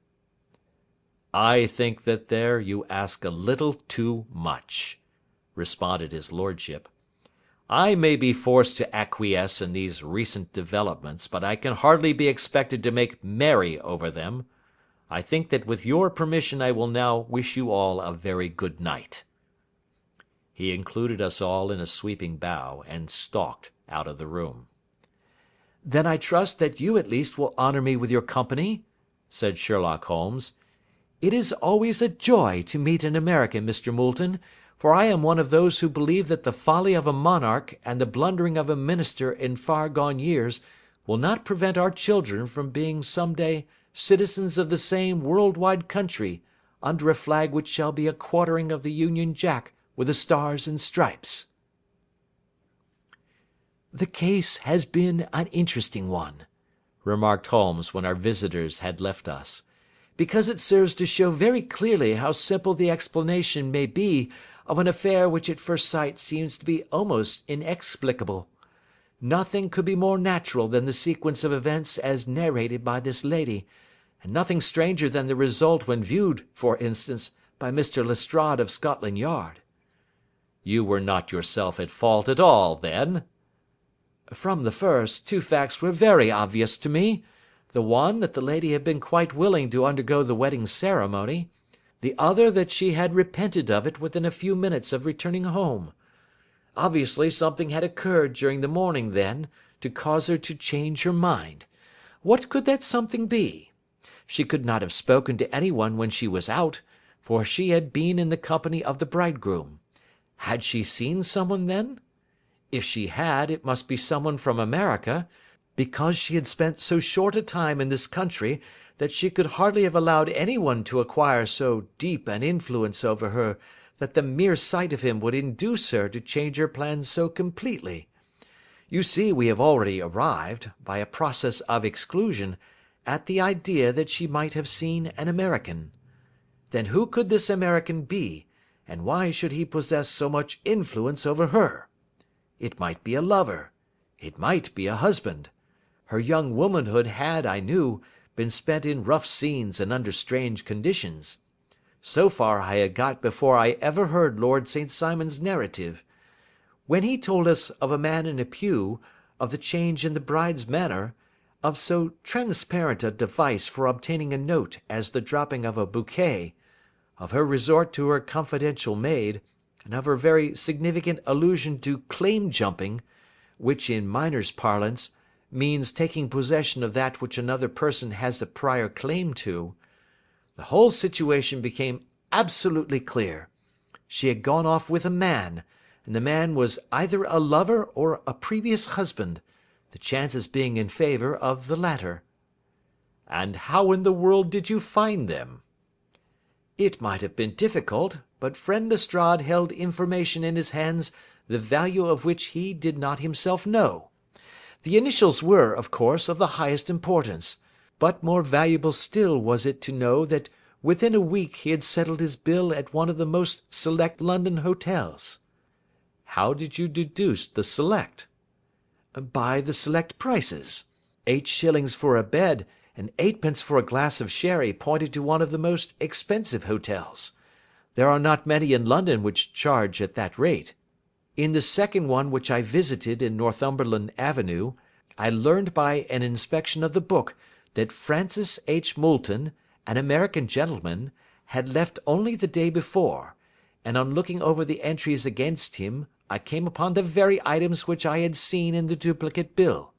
"I think that there you ask a little too much," responded his lordship. "I may be forced to acquiesce in these recent developments, but I can hardly be expected to make merry over them. I think that with your permission I will now wish you all a very good night." He included us all in a sweeping bow, and stalked out of the room. "Then I trust that you at least will honour me with your company," said Sherlock Holmes. "It is always a joy to meet an American, Mr. Moulton, for I am one of those who believe that the folly of a monarch and the blundering of a minister in far gone years will not prevent our children from being some day citizens of the same world-wide country under a flag which shall be a quartering of the Union Jack with the stars and stripes." "The case has been an interesting one," remarked Holmes when our visitors had left us, "because it serves to show very clearly how simple the explanation may be of an affair which at first sight seems to be almost inexplicable. Nothing could be more natural than the sequence of events as narrated by this lady, and nothing stranger than the result when viewed, for instance, by Mr. Lestrade of Scotland Yard." "You were not yourself at fault at all, then?" "From the first, two facts were very obvious to me. The one, that the lady had been quite willing to undergo the wedding ceremony. The other, that she had repented of it within a few minutes of returning home. Obviously something had occurred during the morning, then, to cause her to change her mind. What could that something be? She could not have spoken to anyone when she was out, for she had been in the company of the bridegroom. Had she seen someone then? If she had, it must be someone from America, because she had spent so short a time in this country that she could hardly have allowed anyone to acquire so deep an influence over her that the mere sight of him would induce her to change her plans so completely. You see, we have already arrived, by a process of exclusion, at the idea that she might have seen an American. Then who could this American be, and why should he possess so much influence over her? It might be a lover. It might be a husband. Her young womanhood had, I knew, been spent in rough scenes and under strange conditions. So far I had got before I ever heard Lord St. Simon's narrative. When he told us of a man in a pew, of the change in the bride's manner, of so transparent a device for obtaining a note as the dropping of a bouquet, of her resort to her confidential maid, and of her very significant allusion to claim-jumping, which in miners' parlance means taking possession of that which another person has a prior claim to, the whole situation became absolutely clear. She had gone off with a man, and the man was either a lover or a previous husband, the chances being in favour of the latter. "And how in the world did you find them?" It might have been difficult, but friend Lestrade held information in his hands the value of which he did not himself know. The initials were, of course, of the highest importance, but more valuable still was it to know that within a week he had settled his bill at one of the most select London hotels. "How did you deduce the select?" "By the select prices. 8 shillings for a bed and 8 pence for a glass of sherry pointed to one of the most expensive hotels. There are not many in London which charge at that rate. In the second one which I visited in Northumberland Avenue, I learned by an inspection of the book that Francis H. Moulton, an American gentleman, had left only the day before, and on looking over the entries against him I came upon the very items which I had seen in the duplicate bill.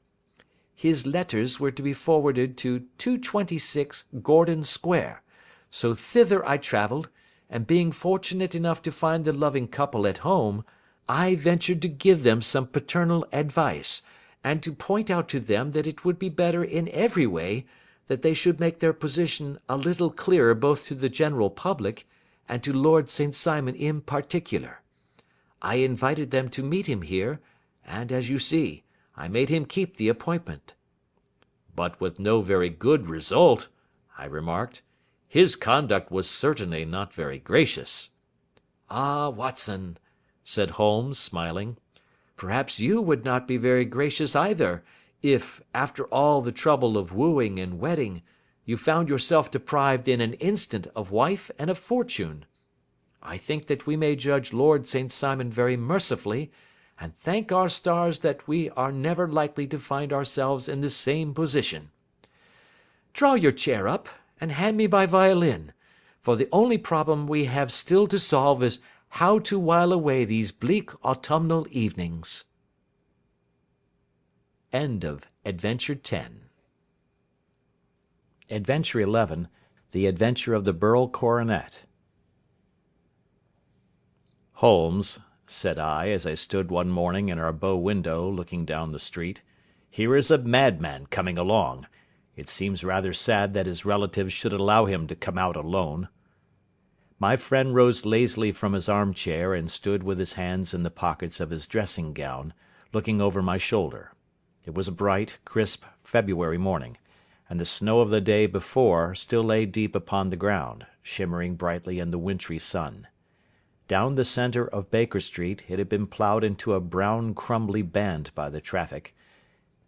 His letters were to be forwarded to 226 Gordon Square, so thither I travelled, and being fortunate enough to find the loving couple at home, I ventured to give them some paternal advice, and to point out to them that it would be better in every way that they should make their position a little clearer both to the general public and to Lord St. Simon in particular. I invited them to meet him here, and, as you see, I made him keep the appointment." "But with no very good result," I remarked. "His conduct was certainly not very gracious." "Ah, Watson," said Holmes, smiling, "perhaps you would not be very gracious either, if, after all the trouble of wooing and wedding, You found yourself deprived in an instant of wife and of fortune. I think that we may judge Lord St. Simon very mercifully, and thank our stars that we are never likely to find ourselves in the same position. Draw your chair up, and hand me my violin, for the only problem we have still to solve is how to while away these bleak autumnal evenings. End of Adventure 10. Adventure 11, The Adventure of the Beryl Coronet. Holmes, said I, as I stood one morning in our bow window looking down the street, here is a madman coming along. It seems rather sad that his relatives should allow him to come out alone. My friend rose lazily from his armchair and stood with his hands in the pockets of his dressing gown, looking over my shoulder. It was a bright, crisp February morning, and the snow of the day before still lay deep upon the ground, shimmering brightly in the wintry sun. Down the centre of Baker Street it had been ploughed into a brown crumbly band by the traffic,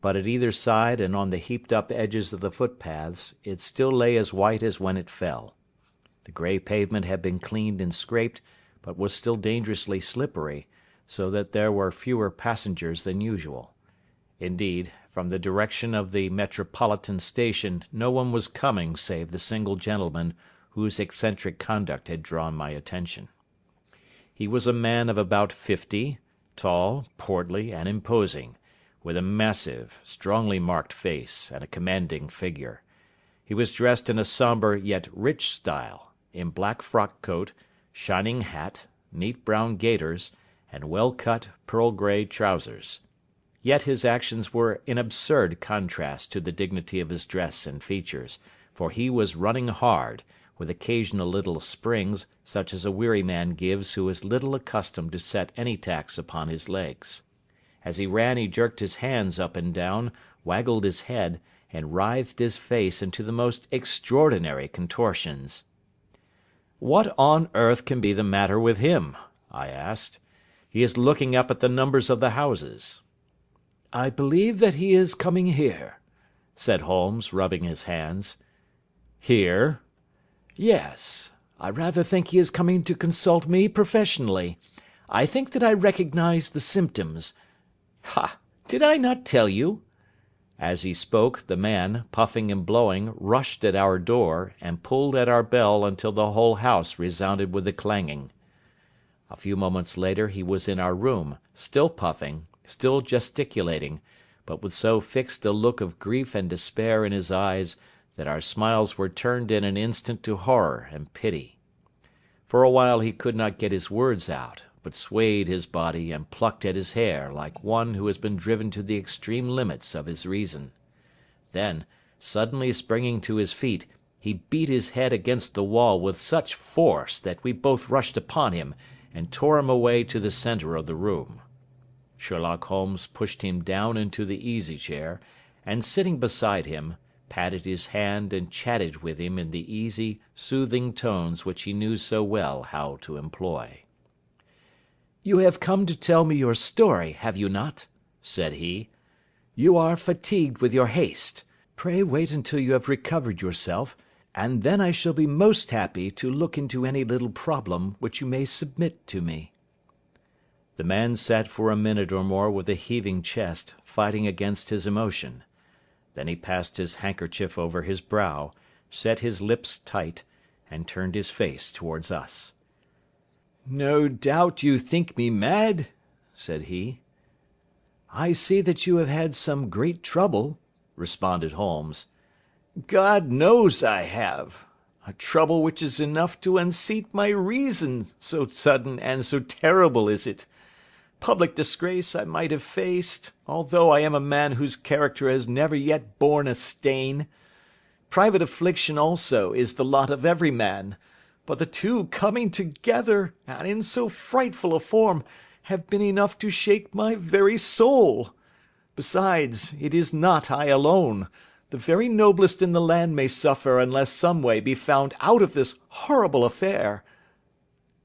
but at either side and on the heaped-up edges of the footpaths it still lay as white as when it fell. The grey pavement had been cleaned and scraped, but was still dangerously slippery, so that there were fewer passengers than usual. Indeed, from the direction of the Metropolitan Station no one was coming save the single gentleman whose eccentric conduct had drawn my attention. He was a man of about 50, tall, portly, and imposing, with a massive, strongly marked face and a commanding figure. He was dressed in a sombre yet rich style, in black frock-coat, shining hat, neat brown gaiters, and well-cut pearl-grey trousers. Yet his actions were in absurd contrast to the dignity of his dress and features, for he was running hard, with occasional little springs, such as a weary man gives who is little accustomed to set any tax upon his legs. As he ran he jerked his hands up and down, waggled his head, and writhed his face into the most extraordinary contortions. "What on earth can be the matter with him?" I asked. "He is looking up at the numbers of the houses." "I believe that he is coming here," said Holmes, rubbing his hands. "Here?" "Yes. I rather think he is coming to consult me professionally. I think that I recognise the symptoms. Ha! Did I not tell you?" As he spoke, the man, puffing and blowing, rushed at our door, and pulled at our bell until the whole house resounded with the clanging. A few moments later he was in our room, still puffing, still gesticulating, but with so fixed a look of grief and despair in his eyes that our smiles were turned in an instant to horror and pity. For a while he could not get his words out, but swayed his body and plucked at his hair like one who has been driven to the extreme limits of his reason. Then, suddenly springing to his feet, he beat his head against the wall with such force that we both rushed upon him and tore him away to the centre of the room. Sherlock Holmes pushed him down into the easy-chair, and sitting beside him, patted his hand and chatted with him in the easy, soothing tones which he knew so well how to employ. "You have come to tell me your story, have you not?" said he. "You are fatigued with your haste. Pray wait until you have recovered yourself, and then I shall be most happy to look into any little problem which you may submit to me." The man sat for a minute or more with a heaving chest, fighting against his emotion. Then he passed his handkerchief over his brow, set his lips tight, and turned his face towards us. "No doubt you think me mad," said he. "I see that you have had some great trouble," responded Holmes. "God knows I have. A trouble which is enough to unseat my reason, so sudden and so terrible is it. Public disgrace I might have faced, although I am a man whose character has never yet borne a stain. Private affliction also is the lot of every man, but the two coming together, and in so frightful a form, have been enough to shake my very soul. Besides, it is not I alone. The very noblest in the land may suffer unless some way be found out of this horrible affair."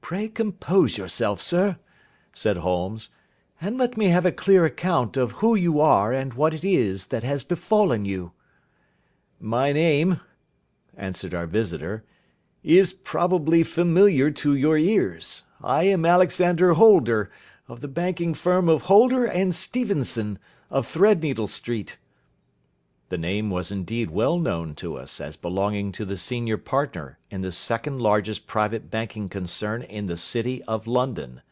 "Pray compose yourself, sir," said Holmes, "and let me have a clear account of who you are and what it is that has befallen you." "My name," answered our visitor, is probably familiar to your ears. I am Alexander Holder, of the banking firm of Holder and Stevenson, of Threadneedle Street." The name was indeed well known to us as belonging to the senior partner in the second largest private banking concern in the city of London.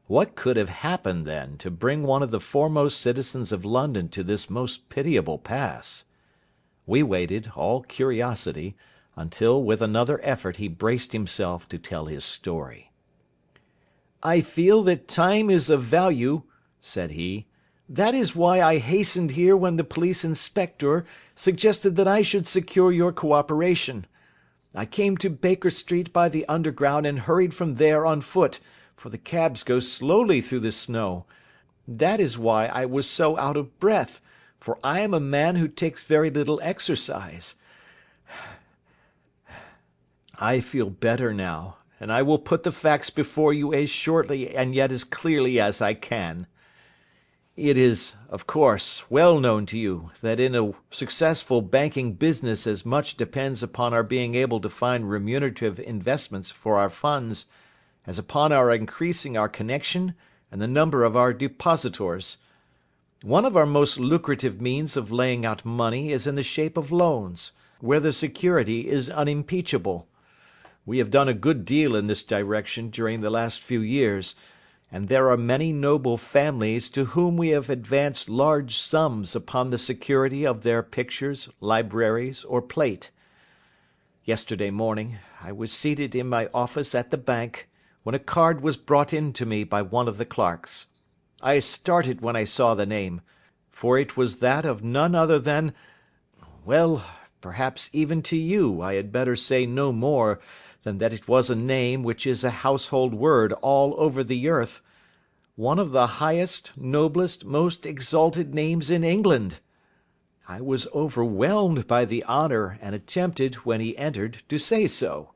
What could have happened, then, to bring one of the foremost citizens of London to this most pitiable pass? We waited, all curiosity, until with another effort he braced himself to tell his story. "I feel that time is of value," said he. "That is why I hastened here when the police inspector suggested that I should secure your cooperation. I came to Baker Street by the Underground and hurried from there on foot, for the cabs go slowly through the snow. That is why I was so out of breath, for I am a man who takes very little exercise. I feel better now, and I will put the facts before you as shortly and yet as clearly as I can. It is, of course, well known to you that in a successful banking business as much depends upon our being able to find remunerative investments for our funds as upon our increasing our connection and the number of our depositors. One of our most lucrative means of laying out money is in the shape of loans, where the security is unimpeachable. We have done a good deal in this direction during the last few years, and there are many noble families to whom we have advanced large sums upon the security of their pictures, libraries, or plate. Yesterday morning I was seated in my office at the bank, when a card was brought in to me by one of the clerks. I started when I saw the name, for it was that of none other than— well, perhaps even to you I had better say no more than that it was a name which is a household word all over the earth, one of the highest, noblest, most exalted names in England. I was overwhelmed by the honour, and attempted, when he entered, to say so,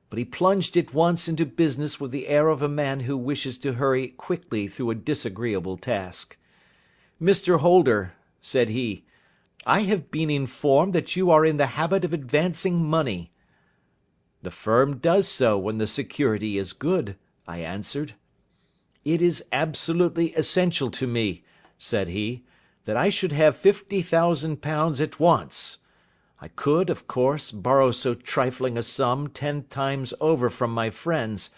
but he plunged at once into business with the air of a man who wishes to hurry quickly through a disagreeable task. "Mr. Holder," said he, "I have been informed that you are in the habit of advancing money." "The firm does so when the security is good," I answered. "It is absolutely essential to me," said he, "that I should have £50,000 at once. I could, of course, borrow so trifling a sum 10 times over from my friends,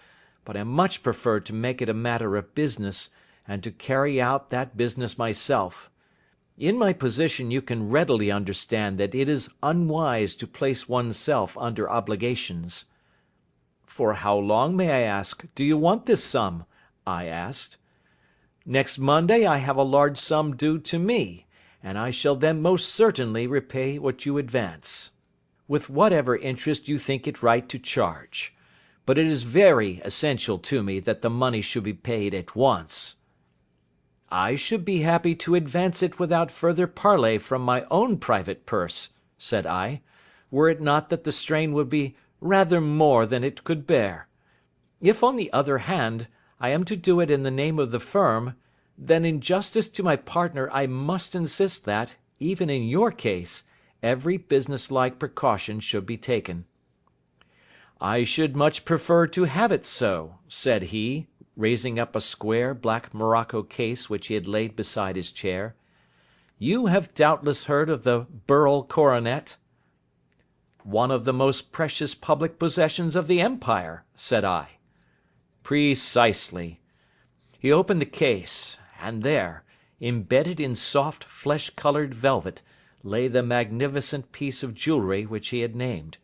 but I much prefer to make it a matter of business, and to carry out that business myself. In my position you can readily understand that it is unwise to place oneself under obligations." "For how long, may I ask, do you want this sum?" I asked. "Next Monday I have a large sum due to me, and I shall then most certainly repay what you advance, with whatever interest you think it right to charge. But it is very essential to me that the money should be paid at once." "I should be happy to advance it without further parley from my own private purse," said I, "were it not that the strain would be rather more than it could bear. If, on the other hand, I am to do it in the name of the firm, then in justice to my partner I must insist that, even in your case, every businesslike precaution should be taken." "I should much prefer to have it so," said he, raising up a square black morocco case which he had laid beside his chair. "You have doubtless heard of the Beryl coronet?" "One of the most precious public possessions of the empire," said I. "Precisely." He opened the case, and there, embedded in soft flesh-coloured velvet, lay the magnificent piece of jewellery which he had named.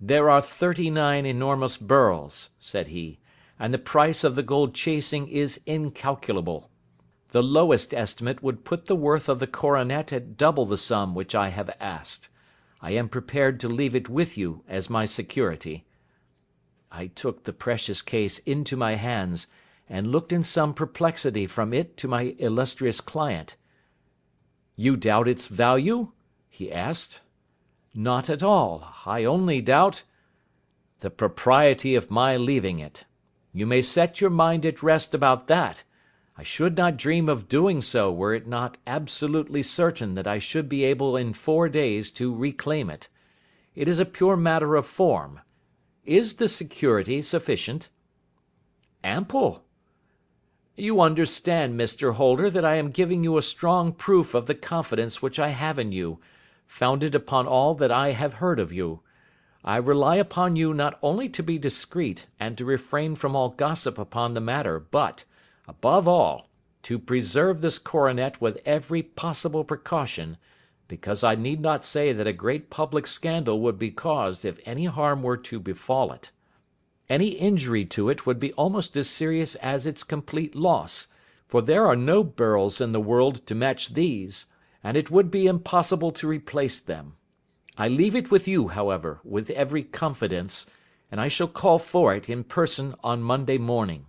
"There are 39 enormous beryls," said he, "and the price of the gold chasing is incalculable. The lowest estimate would put the worth of the coronet at double the sum which I have asked. I am prepared to leave it with you as my security." I took the precious case into my hands, and looked in some perplexity from it to my illustrious client. "You doubt its value?" he asked. "Not at all. I only doubt—" "The propriety of my leaving it. You may set your mind at rest about that. I should not dream of doing so were it not absolutely certain that I should be able in 4 days to reclaim it. It is a pure matter of form. Is the security sufficient?" "Ample." "You understand, Mr. Holder, that I am giving you a strong proof of the confidence which I have in you, founded upon all that I have heard of you. I rely upon you not only to be discreet, and to refrain from all gossip upon the matter, but, above all, to preserve this coronet with every possible precaution, because I need not say that a great public scandal would be caused if any harm were to befall it. Any injury to it would be almost as serious as its complete loss, for there are no Beryls in the world to match these, and it would be impossible to replace them. I leave it with you, however, with every confidence, and I shall call for it in person on Monday morning."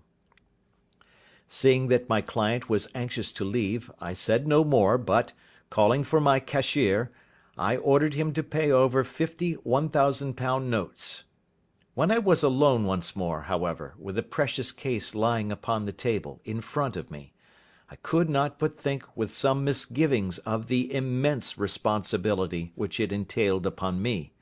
Seeing that my client was anxious to leave, I said no more, but, calling for my cashier, I ordered him to pay over 50 £1,000 notes. When I was alone once more, however, with the precious case lying upon the table in front of me, I could not but think with some misgivings of the immense responsibility which it entailed upon me.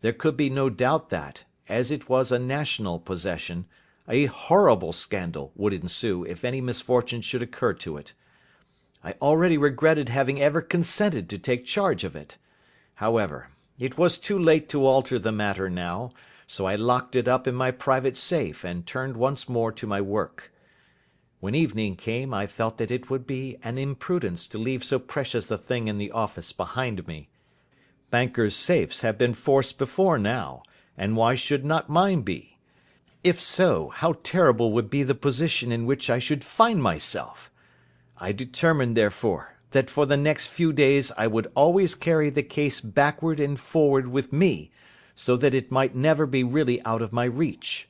There could be no doubt that, as it was a national possession, a horrible scandal would ensue if any misfortune should occur to it. I already regretted having ever consented to take charge of it. However, it was too late to alter the matter now, so I locked it up in my private safe and turned once more to my work. When evening came I felt that it would be an imprudence to leave so precious a thing in the office behind me. Bankers' safes have been forced before now, and why should not mine be? If so, how terrible would be the position in which I should find myself! I determined, therefore, that for the next few days I would always carry the case backward and forward with me, so that it might never be really out of my reach.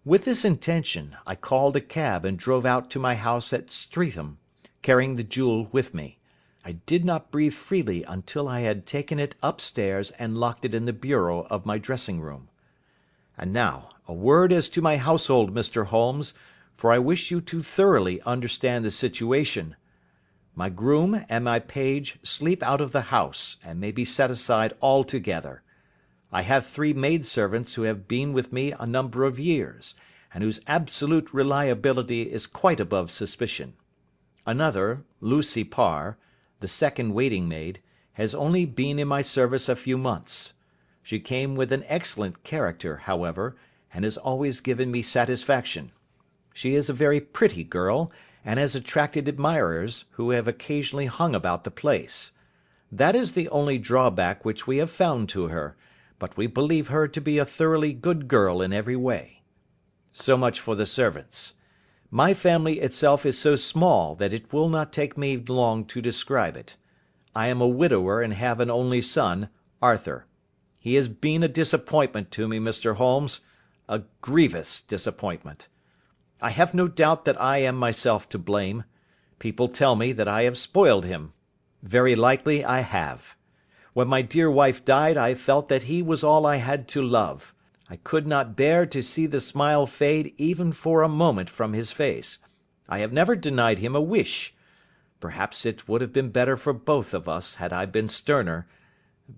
With this intention, I called a cab and drove out to my house at Streatham, carrying the jewel with me. I did not breathe freely until I had taken it upstairs and locked it in the bureau of my dressing-room. And now, a word as to my household, Mr. Holmes, for I wish you to thoroughly understand the situation. My groom and my page sleep out of the house, and may be set aside altogether. I have 3 maidservants who have been with me a number of years, and whose absolute reliability is quite above suspicion. Another, Lucy Parr, the second waiting-maid, has only been in my service a few months. She came with an excellent character, however, and has always given me satisfaction. She is a very pretty girl, and has attracted admirers, who have occasionally hung about the place. That is the only drawback which we have found to her, but we believe her to be a thoroughly good girl in every way. So much for the servants. My family itself is so small that it will not take me long to describe it. I am a widower and have an only son, Arthur. He has been a disappointment to me, Mr. Holmes, a grievous disappointment. I have no doubt that I am myself to blame. People tell me that I have spoiled him. Very likely I have. When my dear wife died I felt that he was all I had to love. I could not bear to see the smile fade even for a moment from his face. I have never denied him a wish. Perhaps it would have been better for both of us had I been sterner,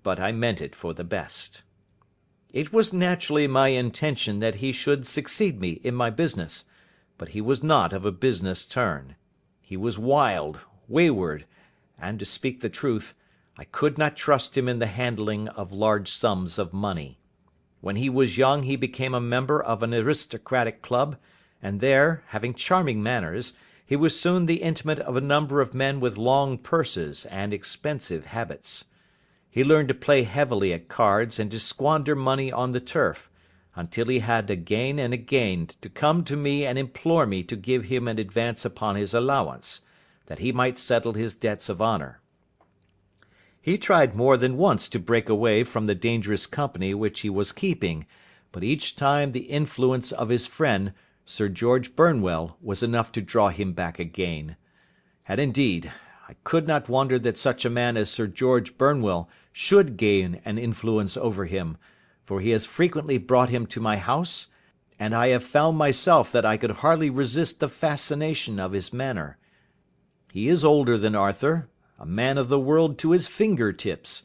but I meant it for the best. It was naturally my intention that he should succeed me in my business, but he was not of a business turn. He was wild, wayward, and, to speak the truth, I could not trust him in the handling of large sums of money. When he was young he became a member of an aristocratic club, and there, having charming manners, he was soon the intimate of a number of men with long purses and expensive habits. He learned to play heavily at cards and to squander money on the turf, until he had again and again to come to me and implore me to give him an advance upon his allowance, that he might settle his debts of honour. He tried more than once to break away from the dangerous company which he was keeping, but each time the influence of his friend, Sir George Burnwell, was enough to draw him back again. And indeed, I could not wonder that such a man as Sir George Burnwell should gain an influence over him, for he has frequently brought him to my house, and I have found myself that I could hardly resist the fascination of his manner. He is older than Arthur, a man of the world to his finger-tips,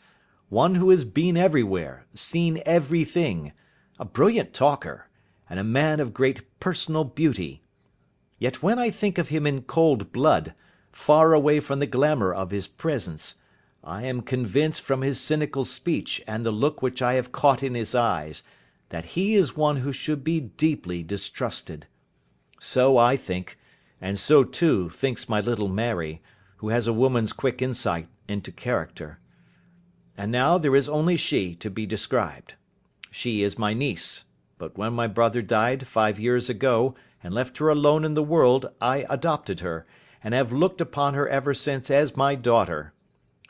one who has been everywhere, seen everything, a brilliant talker, and a man of great personal beauty. Yet when I think of him in cold blood, far away from the glamour of his presence, I am convinced from his cynical speech and the look which I have caught in his eyes, that he is one who should be deeply distrusted. So I think, and so too thinks my little Mary, who has a woman's quick insight into character. And now there is only she to be described. She is my niece, but when my brother died 5 years ago, and left her alone in the world, I adopted her, and have looked upon her ever since as my daughter.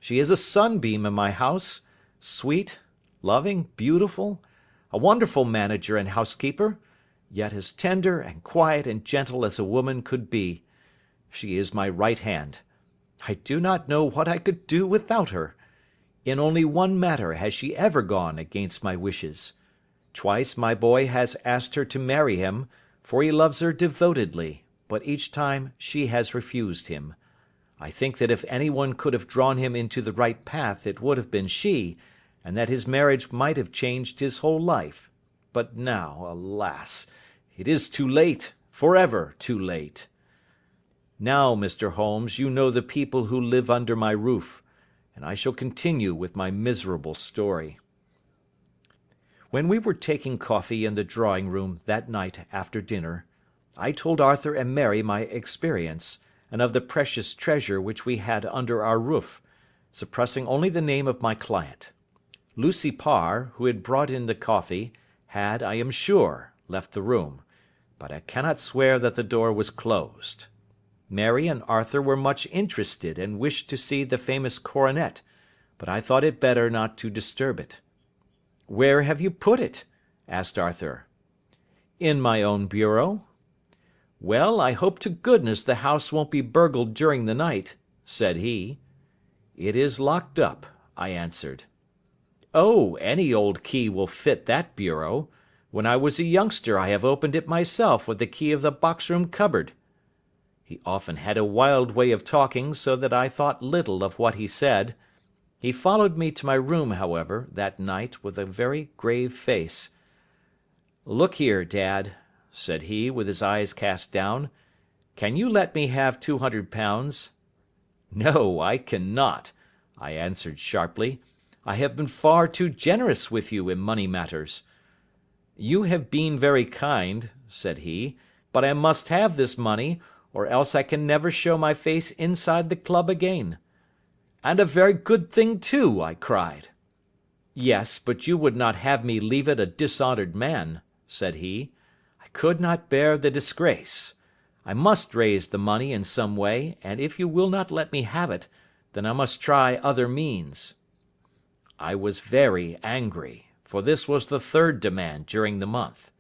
She is a sunbeam in my house, sweet, loving, beautiful, a wonderful manager and housekeeper, yet as tender and quiet and gentle as a woman could be. She is my right hand. I do not know what I could do without her. In only one matter has she ever gone against my wishes. Twice my boy has asked her to marry him, for he loves her devotedly, but each time she has refused him. I think that if anyone could have drawn him into the right path it would have been she, and that his marriage might have changed his whole life. But now, alas, it is too late, forever too late. Now, Mr. Holmes, you know the people who live under my roof, and I shall continue with my miserable story. When we were taking coffee in the drawing-room that night after dinner, I told Arthur and Mary my experience, and of the precious treasure which we had under our roof, suppressing only the name of my client. Lucy Parr, who had brought in the coffee, had, I am sure, left the room, but I cannot swear that the door was closed. Mary and Arthur were much interested and wished to see the famous coronet, but I thought it better not to disturb it. "Where have you put it?" asked Arthur. "In my own bureau." "Well, I hope to goodness the house won't be burgled during the night," said he. "It is locked up," I answered. "Oh, any old key will fit that bureau. When I was a youngster I have opened it myself with the key of the box-room cupboard." He often had a wild way of talking, so that I thought little of what he said. He followed me to my room, however, that night with a very grave face. "Look here, Dad," said he, with his eyes cast down, "can you let me have £200? "No, I cannot," I answered sharply. "I have been far too generous with you in money matters." "You have been very kind," said he, "but I must have this money, or else I can never show my face inside the club again." "And a very good thing too," I cried. "Yes, but you would not have me leave it a dishonoured man," said he. "I could not bear the disgrace. I must raise the money in some way, and if you will not let me have it, then I must try other means." I was very angry, for this was the third demand during the month.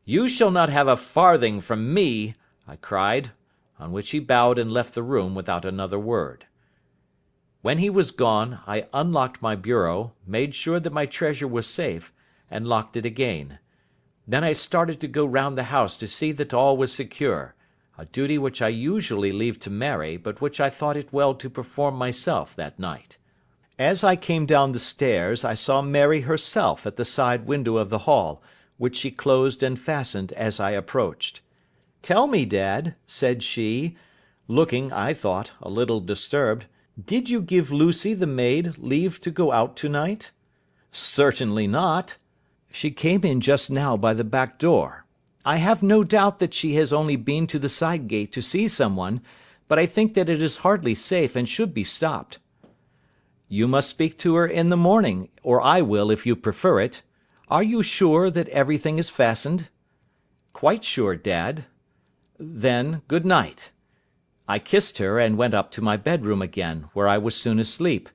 "You shall not have a farthing from me," I cried, on which he bowed and left the room without another word. When he was gone, I unlocked my bureau, made sure that my treasure was safe, and locked it again. Then I started to go round the house to see that all was secure, a duty which I usually leave to Mary, but which I thought it well to perform myself that night. As I came down the stairs, I saw Mary herself at the side window of the hall, which she closed and fastened as I approached. "Tell me, Dad," said she, looking, I thought, a little disturbed, "did you give Lucy the maid leave to go out to-night?" "Certainly not. She came in just now by the back door. I have no doubt that she has only been to the side gate to see someone, but I think that it is hardly safe and should be stopped." "You must speak to her in the morning, or I will if you prefer it. Are you sure that everything is fastened?" "Quite sure, Dad." "Then, good night." I kissed her, and went up to my bedroom again, where I was soon asleep.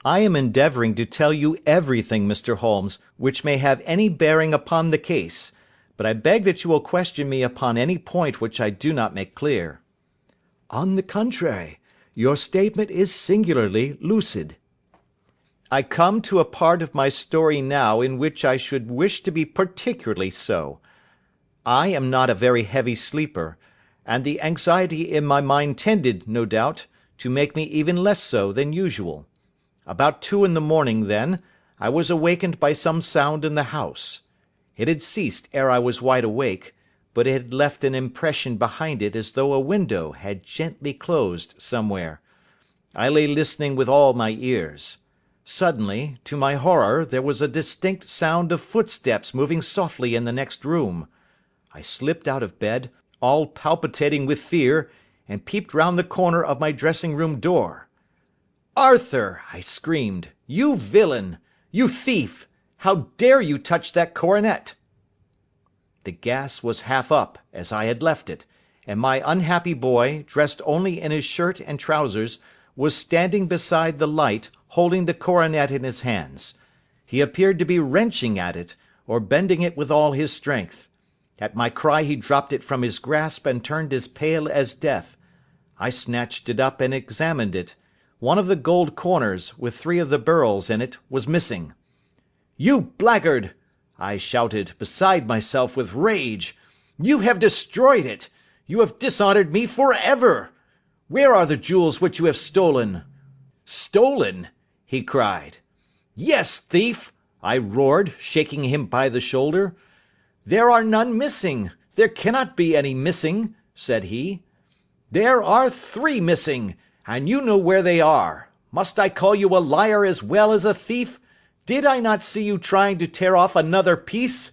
I am endeavouring to tell you everything, Mr. Holmes, which may have any bearing upon the case, but I beg that you will question me upon any point which I do not make clear. "On the contrary, your statement is singularly lucid." "I come to a part of my story now in which I should wish to be particularly so. I am not a very heavy sleeper, and the anxiety in my mind tended, no doubt, to make me even less so than usual. About 2 in the morning, then, I was awakened by some sound in the house. It had ceased ere I was wide awake, but it had left an impression behind it as though a window had gently closed somewhere. I lay listening with all my ears. Suddenly, to my horror, there was a distinct sound of footsteps moving softly in the next room. I slipped out of bed, all palpitating with fear, and peeped round the corner of my dressing-room door. "Arthur!" I screamed. "You villain! You thief! How dare you touch that coronet?" The gas was half up, as I had left it, and my unhappy boy, dressed only in his shirt and trousers, was standing beside the light, holding the coronet in his hands. He appeared to be wrenching at it, or bending it with all his strength. At my cry he dropped it from his grasp and turned as pale as death. I snatched it up and examined it. One of the gold corners, with 3 of the beryls in it, was missing. "You blackguard!" I shouted, beside myself with rage. "You have destroyed it! You have dishonoured me for ever! Where are the jewels which you have stolen?" "Stolen?" he cried. "Yes, thief!" I roared, shaking him by the shoulder. "There are none missing. There cannot be any missing," said he. "There are 3 missing, and you know where they are. Must I call you a liar as well as a thief? Did I not see you trying to tear off another piece?"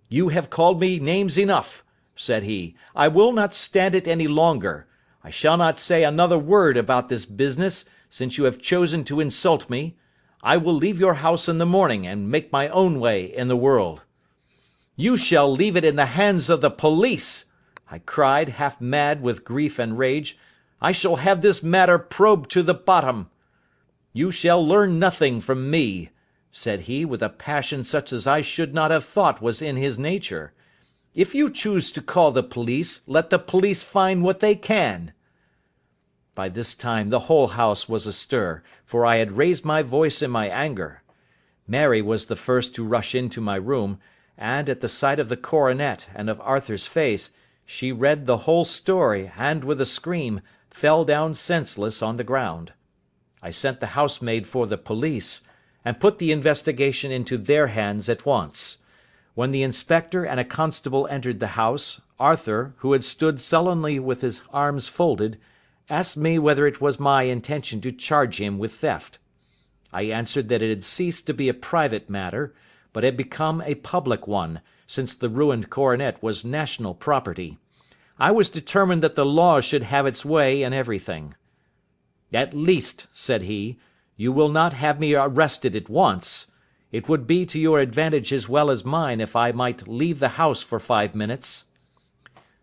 "You have called me names enough," said he. "I will not stand it any longer. I shall not say another word about this business, since you have chosen to insult me. I will leave your house in the morning, and make my own way in the world." "You shall leave it in the hands of the police," I cried, half mad with grief and rage. "I shall have this matter probed to the bottom." "You shall learn nothing from me," said he, with a passion such as I should not have thought was in his nature. "If you choose to call the police, let the police find what they can." By this time the whole house was astir, for I had raised my voice in my anger. Mary was the first to rush into my room, and, at the sight of the coronet and of Arthur's face, she read the whole story, and, with a scream, fell down senseless on the ground. I sent the housemaid for the police, and put the investigation into their hands at once. When the inspector and a constable entered the house, Arthur, who had stood sullenly with his arms folded, asked me whether it was my intention to charge him with theft. I answered that it had ceased to be a private matter, but had become a public one, since the ruined coronet was national property. I was determined that the law should have its way in everything. "At least," said he, "you will not have me arrested at once. It would be to your advantage as well as mine if I might leave the house for 5 minutes."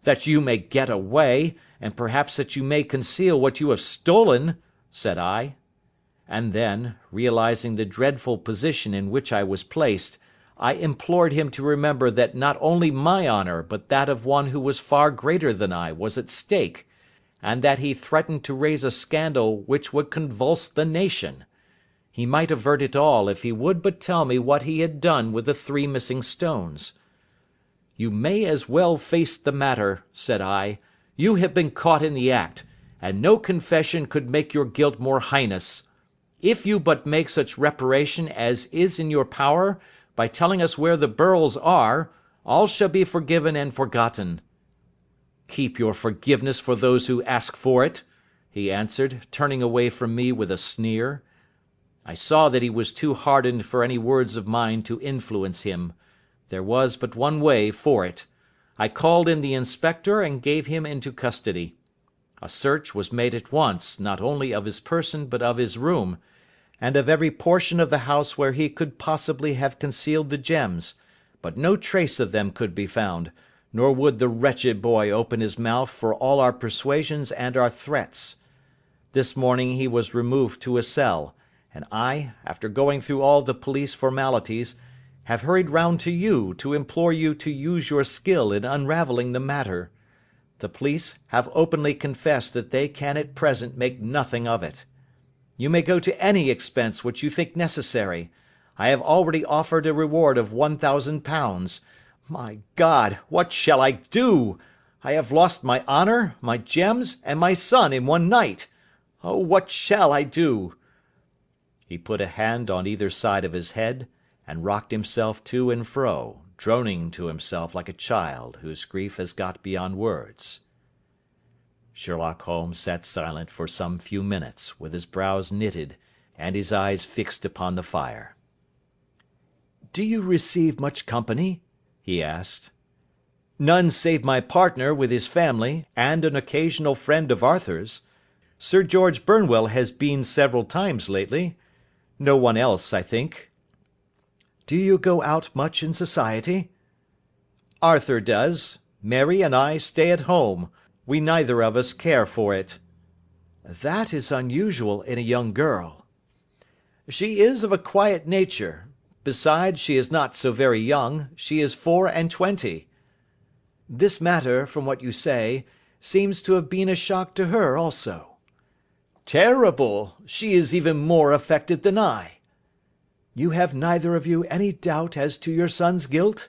"That you may get away, and perhaps that you may conceal what you have stolen," said I. And then, realizing the dreadful position in which I was placed, I implored him to remember that not only my honour but that of one who was far greater than I was at stake, and that he threatened to raise a scandal which would convulse the nation. He might avert it all if he would but tell me what he had done with the 3 missing stones. "You may as well face the matter," said I. "You have been caught in the act, and no confession could make your guilt more heinous. If you but make such reparation as is in your power, by telling us where the beryls are, all shall be forgiven and forgotten." "Keep your forgiveness for those who ask for it," he answered, turning away from me with a sneer. I saw that he was too hardened for any words of mine to influence him. There was but one way for it. I called in the inspector and gave him into custody. A search was made at once, not only of his person but of his room, and of every portion of the house where he could possibly have concealed the gems, but no trace of them could be found, nor would the wretched boy open his mouth for all our persuasions and our threats. This morning he was removed to a cell, and I, after going through all the police formalities, have hurried round to you to implore you to use your skill in unravelling the matter. The police have openly confessed that they can at present make nothing of it. You may go to any expense which you think necessary. I have already offered a reward of £1,000. My God, what shall I do? I have lost my honour, my gems, and my son in one night. Oh, what shall I do?" He put a hand on either side of his head, and rocked himself to and fro, droning to himself like a child whose grief has got beyond words. Sherlock Holmes sat silent for some few minutes, with his brows knitted, and his eyes fixed upon the fire. "Do you receive much company?" he asked. "None save my partner with his family, and an occasional friend of Arthur's. Sir George Burnwell has been several times lately. No one else, I think." "Do you go out much in society?" "Arthur does. Mary and I stay at home. We neither of us care for it." "That is unusual in a young girl." "She is of a quiet nature. Besides, she is not so very young. She is 24. This matter, from what you say, seems to have been a shock to her also." "Terrible. She is even more affected than I." "You have neither of you any doubt as to your son's guilt?"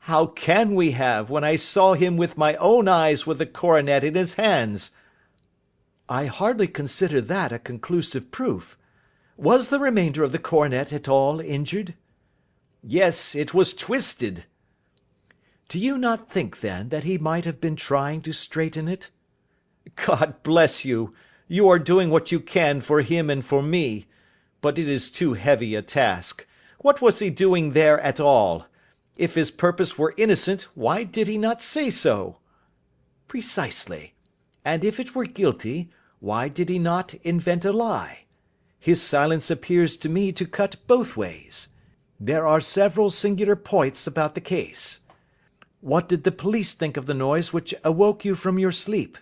"How can we have, when I saw him with my own eyes with the coronet in his hands?" "I hardly consider that a conclusive proof. Was the remainder of the coronet at all injured?" "Yes, it was twisted." "Do you not think, then, that he might have been trying to straighten it?" "God bless you! You are doing what you can for him and for me. But it is too heavy a task. What was he doing there at all? If his purpose were innocent, why did he not say so?" "Precisely. And if it were guilty, why did he not invent a lie? His silence appears to me to cut both ways. There are several singular points about the case. What did the police think of the noise which awoke you from your sleep?"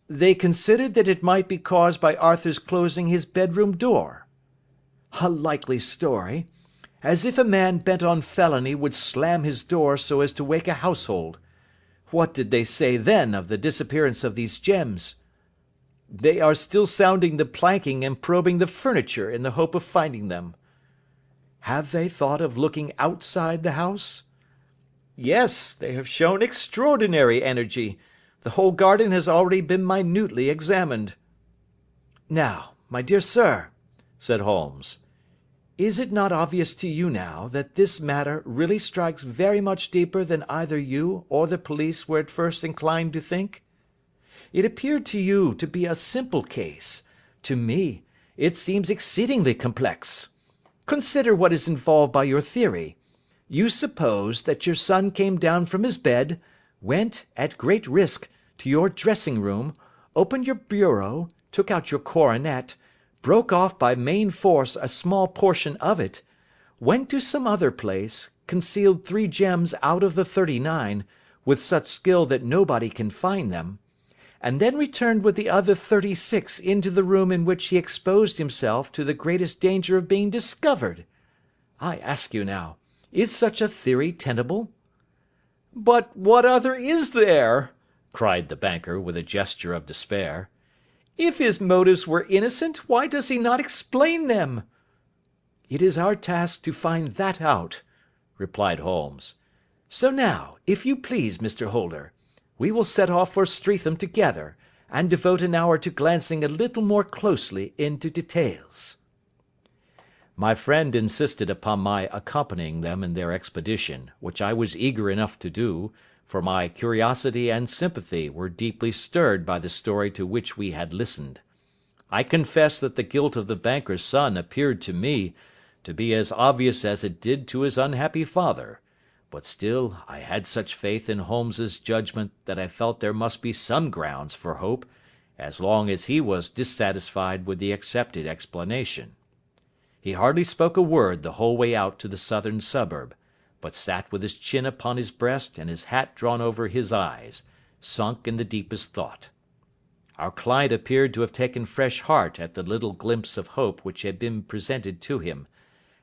"They considered that it might be caused by Arthur's closing his bedroom door." "A likely story. As if a man bent on felony would slam his door so as to wake a household. What did they say then of the disappearance of these gems?" "They are still sounding the planking and probing the furniture in the hope of finding them." "Have they thought of looking outside the house?" "Yes, they have shown extraordinary energy. The whole garden has already been minutely examined." "Now, my dear sir," said Holmes, "is it not obvious to you now that this matter really strikes very much deeper than either you or the police were at first inclined to think? It appeared to you to be a simple case. To me, it seems exceedingly complex. Consider what is involved by your theory. You suppose that your son came down from his bed, went, at great risk, to your dressing room, opened your bureau, took out your coronet, broke off by main force a small portion of it, went to some other place, concealed 3 gems out of the 39, with such skill that nobody can find them, and then returned with the other 36 into the room in which he exposed himself to the greatest danger of being discovered. I ask you now, is such a theory tenable?" "But what other is there?" cried the banker, with a gesture of despair. "If his motives were innocent, why does he not explain them?" "It is our task to find that out," replied Holmes. "So now, if you please, Mr. Holder, we will set off for Streatham together, and devote an hour to glancing a little more closely into details." My friend insisted upon my accompanying them in their expedition, which I was eager enough to do, for my curiosity and sympathy were deeply stirred by the story to which we had listened. I confess that the guilt of the banker's son appeared to me to be as obvious as it did to his unhappy father, but still I had such faith in Holmes's judgment that I felt there must be some grounds for hope, as long as he was dissatisfied with the accepted explanation. He hardly spoke a word the whole way out to the southern suburb, but sat with his chin upon his breast and his hat drawn over his eyes, sunk in the deepest thought. Our client appeared to have taken fresh heart at the little glimpse of hope which had been presented to him,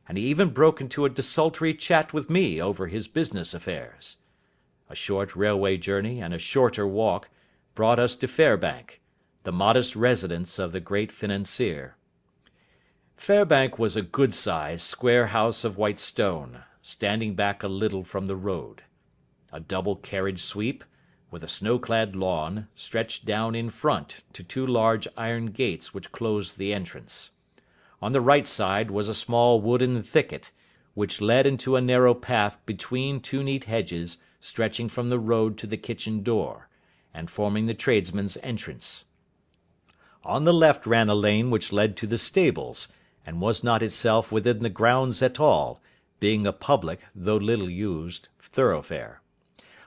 and he even broke into a desultory chat with me over his business affairs. A short railway journey and a shorter walk brought us to Fairbank, the modest residence of the great financier. Fairbank was a good-sized, square house of white stone, standing back a little from the road. A double carriage sweep, with a snow-clad lawn, stretched down in front to 2 large iron gates which closed the entrance. On the right side was a small wooden thicket, which led into a narrow path between two neat hedges stretching from the road to the kitchen door, and forming the tradesmen's entrance. On the left ran a lane which led to the stables, and was not itself within the grounds at all, being a public, though little used, thoroughfare.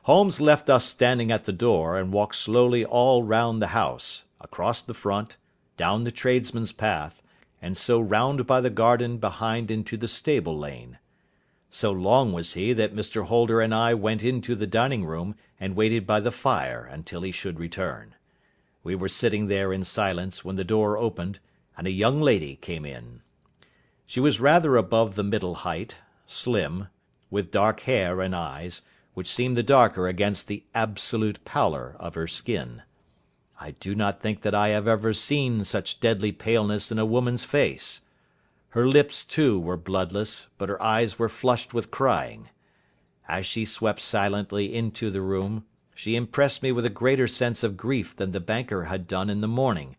Holmes left us standing at the door, and walked slowly all round the house, across the front, down the tradesmen's path, and so round by the garden behind into the stable lane. So long was he that Mr. Holder and I went into the dining room and waited by the fire until he should return. We were sitting there in silence when the door opened, and a young lady came in. She was rather above the middle height, slim, with dark hair and eyes, which seemed the darker against the absolute pallor of her skin. I do not think that I have ever seen such deadly paleness in a woman's face. Her lips, too, were bloodless, but her eyes were flushed with crying. As she swept silently into the room, she impressed me with a greater sense of grief than the banker had done in the morning,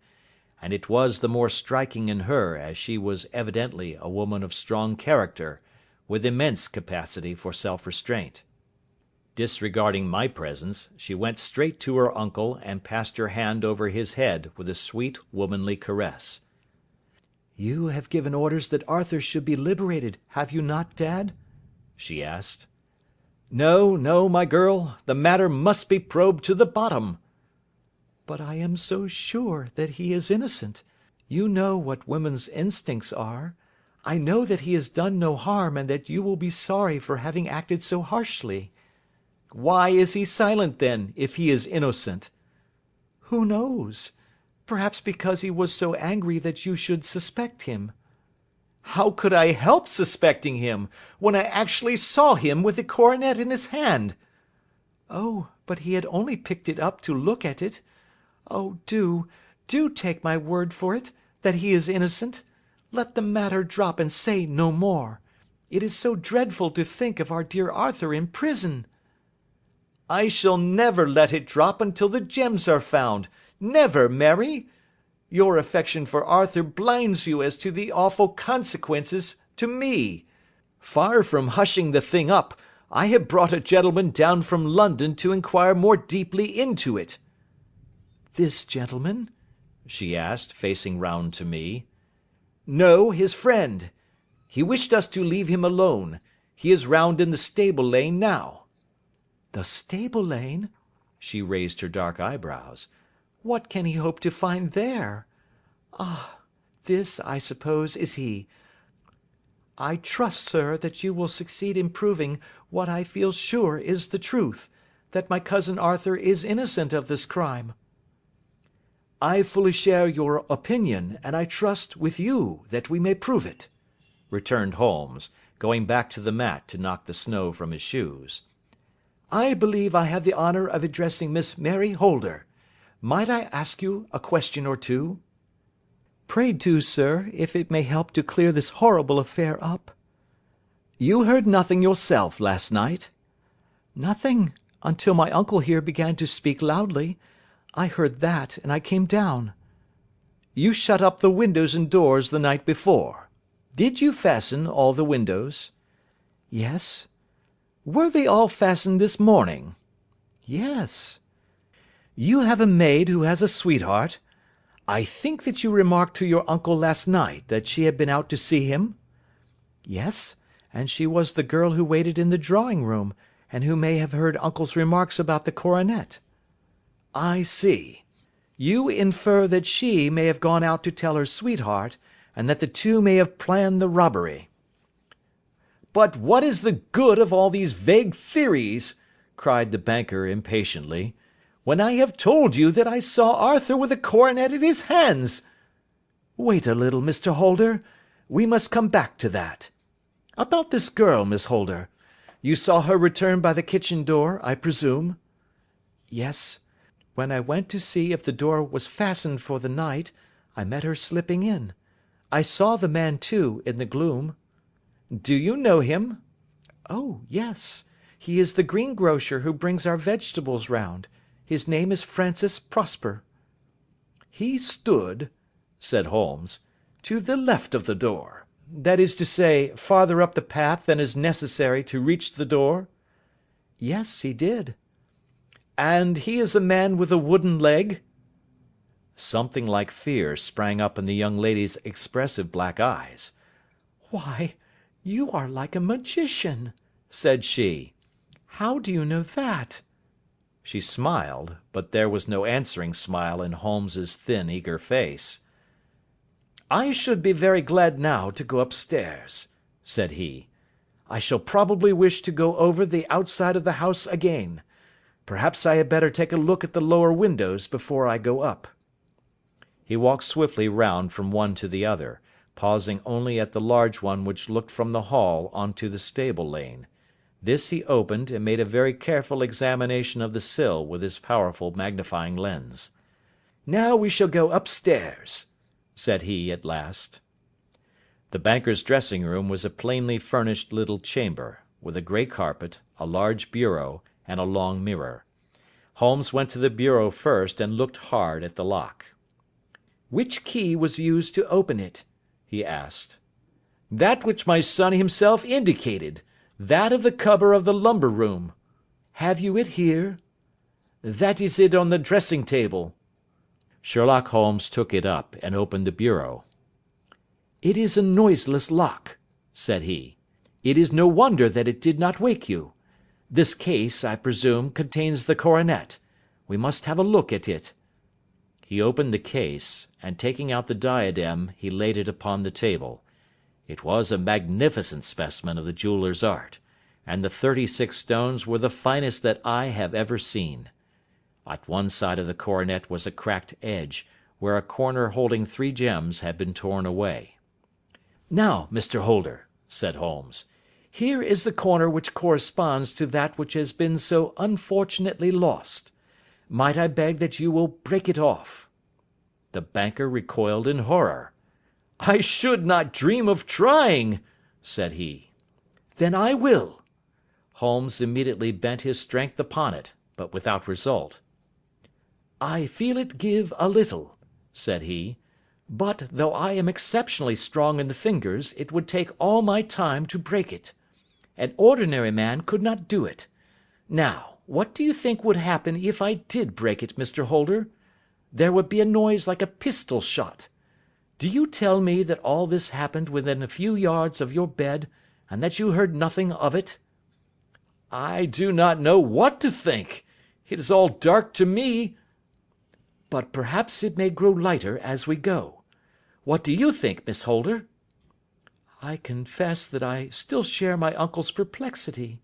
and it was the more striking in her as she was evidently a woman of strong character, with immense capacity for self-restraint. Disregarding my presence, she went straight to her uncle and passed her hand over his head with a sweet womanly caress. "You have given orders that Arthur should be liberated, have you not, Dad?" she asked. "No, no, my girl, the matter must be probed to the bottom." "But I am so sure that he is innocent. You know what women's instincts are. I know that he has done no harm, and that you will be sorry for having acted so harshly." "Why is he silent, then, if he is innocent?" "Who knows? Perhaps because he was so angry that you should suspect him." "How could I help suspecting him, when I actually saw him with the coronet in his hand?" "Oh, but he had only picked it up to look at it. Oh, do take my word for it, that he is innocent. Let the matter drop and say no more. It is so dreadful to think of our dear Arthur in prison." "I shall never let it drop until the gems are found. Never, Mary. Your affection for Arthur blinds you as to the awful consequences to me. Far from hushing the thing up, I have brought a gentleman down from London to inquire more deeply into it." "This gentleman?" she asked, facing round to me. "No, his friend. He wished us to leave him alone. He is round in the stable lane now." "The stable lane?" She raised her dark eyebrows. "What can he hope to find there? Ah, this, I suppose, is he. I trust, sir, that you will succeed in proving what I feel sure is the truth, that my cousin Arthur is innocent of this crime." "I fully share your opinion, and I trust, with you, that we may prove it," returned Holmes, going back to the mat to knock the snow from his shoes. "I believe I have the honour of addressing Miss Mary Holder. Might I ask you a question or two?" "Pray do, sir, if it may help to clear this horrible affair up." "You heard nothing yourself last night?" "Nothing, until my uncle here began to speak loudly. I heard that, and I came down." "You shut up the windows and doors the night before. Did you fasten all the windows?" "Yes." "Were they all fastened this morning?" "Yes." "You have a maid who has a sweetheart. I think that you remarked to your uncle last night that she had been out to see him?" "Yes, and she was the girl who waited in the drawing room, and who may have heard uncle's remarks about the coronet." "I see. You infer that she may have gone out to tell her sweetheart, and that the two may have planned the robbery." "But what is the good of all these vague theories?" cried the banker impatiently, "when I have told you that I saw Arthur with a coronet in his hands?" "Wait a little, Mr. Holder. We must come back to that. About this girl, Miss Holder. You saw her return by the kitchen door, I presume?" "Yes. When I went to see if the door was fastened for the night, I met her slipping in. I saw the man, too, in the gloom." "Do you know him?" "Oh, yes. He is the greengrocer who brings our vegetables round. His name is Francis Prosper." "He stood," said Holmes, To the left of the door. That is to say, farther up the path than is necessary to reach the door?" "Yes, he did." "And he is a man with a wooden leg?" Something like fear sprang up in the young lady's expressive black eyes. "Why, you are like a magician," said she. "How do you know that?" She smiled, but there was no answering smile in Holmes's thin, eager face. "I should be very glad now to go upstairs," said he. "I shall probably wish to go over the outside of the house again. Perhaps I had better take a look at the lower windows before I go up." He walked swiftly round from one to the other, pausing only at the large one which looked from the hall on to the stable lane. This he opened, and made a very careful examination of the sill with his powerful magnifying lens. "Now we shall go upstairs," said he at last. The banker's dressing room was a plainly furnished little chamber, with a grey carpet, a large bureau, and a long mirror. Holmes went to the bureau first and looked hard at the lock. "Which key was used to open it?" he asked. "That which my son himself indicated, that of the cupboard of the lumber room." "Have you it here?" "That is it on the dressing table." Sherlock Holmes took it up and opened the bureau. "It is a noiseless lock," said he. "It is no wonder that it did not wake you. This case, I presume, contains the coronet. We must have a look at it." He opened the case, and taking out the diadem he laid it upon the table. It was a magnificent specimen of the jeweller's art, and the 36 stones were the finest that I have ever seen. At one side of the coronet was a cracked edge, where a corner holding 3 gems had been torn away. "Now, Mr. Holder," said Holmes, "here is the corner which corresponds to that which has been so unfortunately lost. Might I beg that you will break it off?" The banker recoiled in horror. "I should not dream of trying," said he. "Then I will." Holmes immediately bent his strength upon it, but without result. "I feel it give a little," said he, "but, though I am exceptionally strong in the fingers, it would take all my time to break it. An ordinary man could not do it. Now, what do you think would happen if I did break it, Mr. Holder? There would be a noise like a pistol shot. Do you tell me that all this happened within a few yards of your bed, and that you heard nothing of it?" "I do not know what to think. It is all dark to me." "But perhaps it may grow lighter as we go. What do you think, Miss Holder?" "I confess that I still share my uncle's perplexity."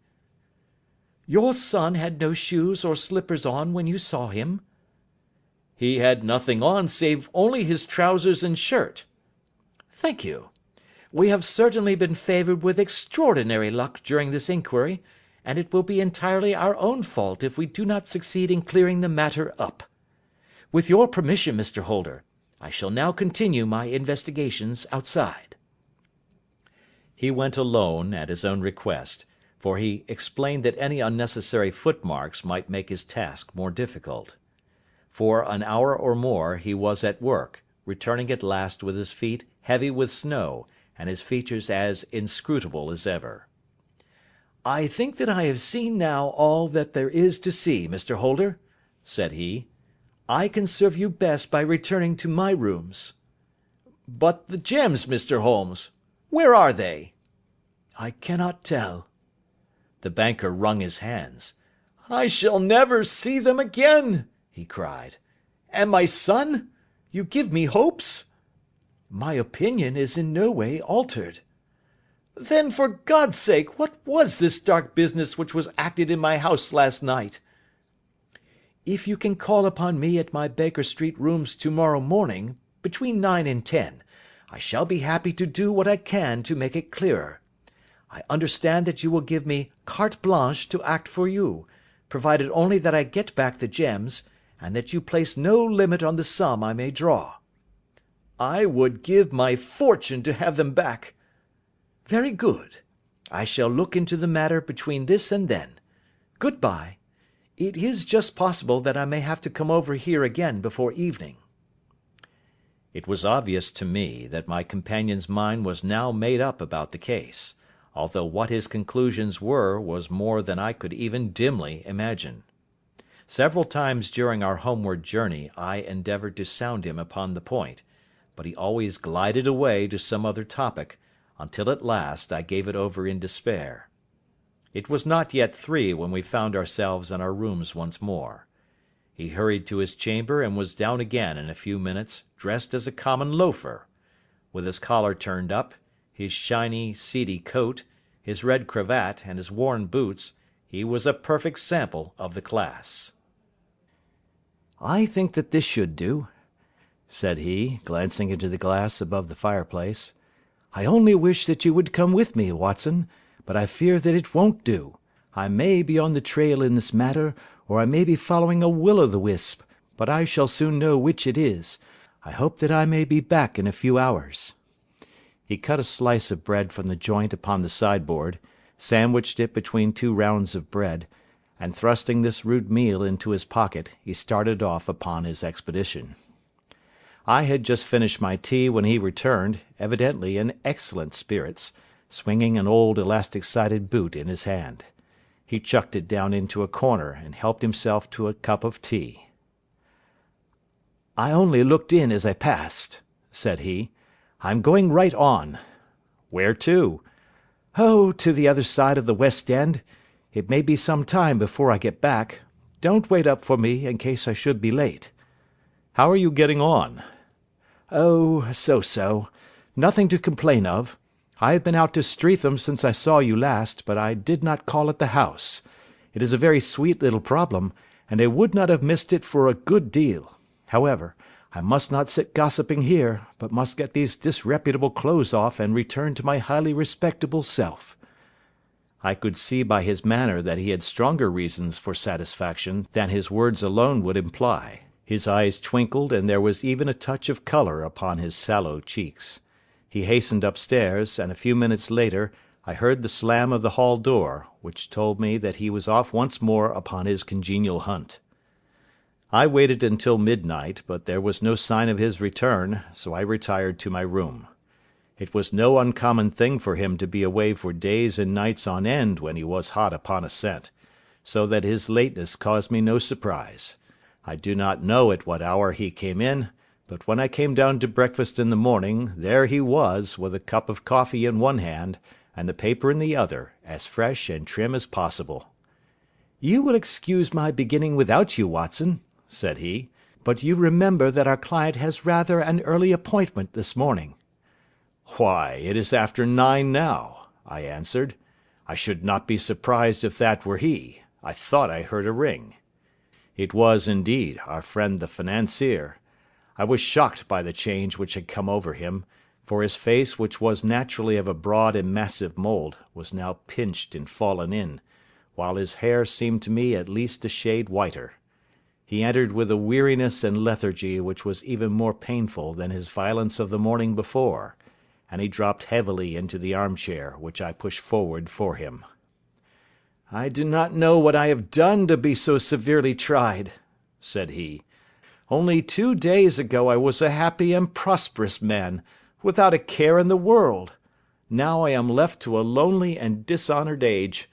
"Your son had no shoes or slippers on when you saw him?" "He had nothing on save only his trousers and shirt." "Thank you. We have certainly been favoured with extraordinary luck during this inquiry, and it will be entirely our own fault if we do not succeed in clearing the matter up. With your permission, Mr. Holder, I shall now continue my investigations outside." He went alone, at his own request, for he explained that any unnecessary footmarks might make his task more difficult. For an hour or more he was at work, returning at last with his feet heavy with snow, and his features as inscrutable as ever. "I think that I have seen now all that there is to see, Mr. Holder," said he. "I can serve you best by returning to my rooms." "But the gems, Mr. Holmes, where are they?" "I cannot tell." The banker wrung his hands. "I shall never see them again," he cried. "And my son? You give me hopes?" "My opinion is in no way altered." "Then, for God's sake, what was this dark business which was acted in my house last night?" "If you can call upon me at my Baker Street rooms tomorrow morning, between 9 and 10, I shall be happy to do what I can to make it clearer. I understand that you will give me carte blanche to act for you, provided only that I get back the gems, and that you place no limit on the sum I may draw." "I would give my fortune to have them back." "Very good. I shall look into the matter between this and then. Good bye. It is just possible that I may have to come over here again before evening." It was obvious to me that my companion's mind was now made up about the case, although what his conclusions were was more than I could even dimly imagine. Several times during our homeward journey I endeavoured to sound him upon the point, but he always glided away to some other topic, until at last I gave it over in despair. It was not yet 3 when we found ourselves in our rooms once more. He hurried to his chamber and was down again in a few minutes, dressed as a common loafer. With his collar turned up, his shiny, seedy coat, his red cravat, and his worn boots, he was a perfect sample of the class. "I think that this should do," said he, glancing into the glass above the fireplace. "I only wish that you would come with me, Watson, but I fear that it won't do. I may be on the trail in this matter, or I may be following a will-o'-the-wisp, but I shall soon know which it is. I hope that I may be back in a few hours." He cut a slice of bread from the joint upon the sideboard, sandwiched it between 2 rounds of bread, and thrusting this rude meal into his pocket, he started off upon his expedition. I had just finished my tea when he returned, evidently in excellent spirits, swinging an old elastic-sided boot in his hand. He chucked it down into a corner and helped himself to a cup of tea. "I only looked in as I passed," said he. "I'm going right on." "Where to?" "Oh, to the other side of the West End. It may be some time before I get back. Don't wait up for me in case I should be late." "How are you getting on?" "Oh, so-so. Nothing to complain of. I have been out to Streatham since I saw you last, but I did not call at the house. It is a very sweet little problem, and I would not have missed it for a good deal. However, I must not sit gossiping here, but must get these disreputable clothes off and return to my highly respectable self." I could see by his manner that he had stronger reasons for satisfaction than his words alone would imply. His eyes twinkled, and there was even a touch of colour upon his sallow cheeks. He hastened upstairs, and a few minutes later I heard the slam of the hall door, which told me that he was off once more upon his congenial hunt. I waited until midnight, but there was no sign of his return, so I retired to my room. It was no uncommon thing for him to be away for days and nights on end when he was hot upon a scent, so that his lateness caused me no surprise. I do not know at what hour he came in, but when I came down to breakfast in the morning, there he was, with a cup of coffee in one hand, and the paper in the other, as fresh and trim as possible. "You will excuse my beginning without you, Watson," said he, "but you remember that our client has rather an early appointment this morning." "Why, it is after 9 now," I answered. "I should not be surprised if that were he. I thought I heard a ring." It was, indeed, our friend the financier. I was shocked by the change which had come over him, for his face, which was naturally of a broad and massive mould, was now pinched and fallen in, while his hair seemed to me at least a shade whiter. He entered with a weariness and lethargy which was even more painful than his violence of the morning before, and he dropped heavily into the armchair, which I pushed forward for him. "I do not know what I have done to be so severely tried," said he. "Only 2 days ago I was a happy and prosperous man, without a care in the world. Now I am left to a lonely and dishonoured age.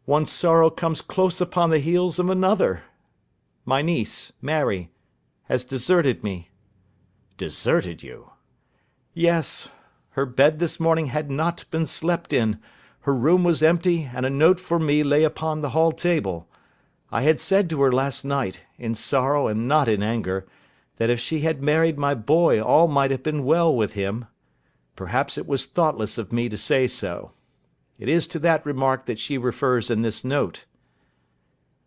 One sorrow comes close upon the heels of another. My niece, Mary, has deserted me." "Deserted you?" "Yes. Her bed this morning had not been slept in. Her room was empty, and a note for me lay upon the hall table. I had said to her last night, in sorrow and not in anger, that if she had married my boy all might have been well with him. Perhaps it was thoughtless of me to say so. It is to that remark that she refers in this note.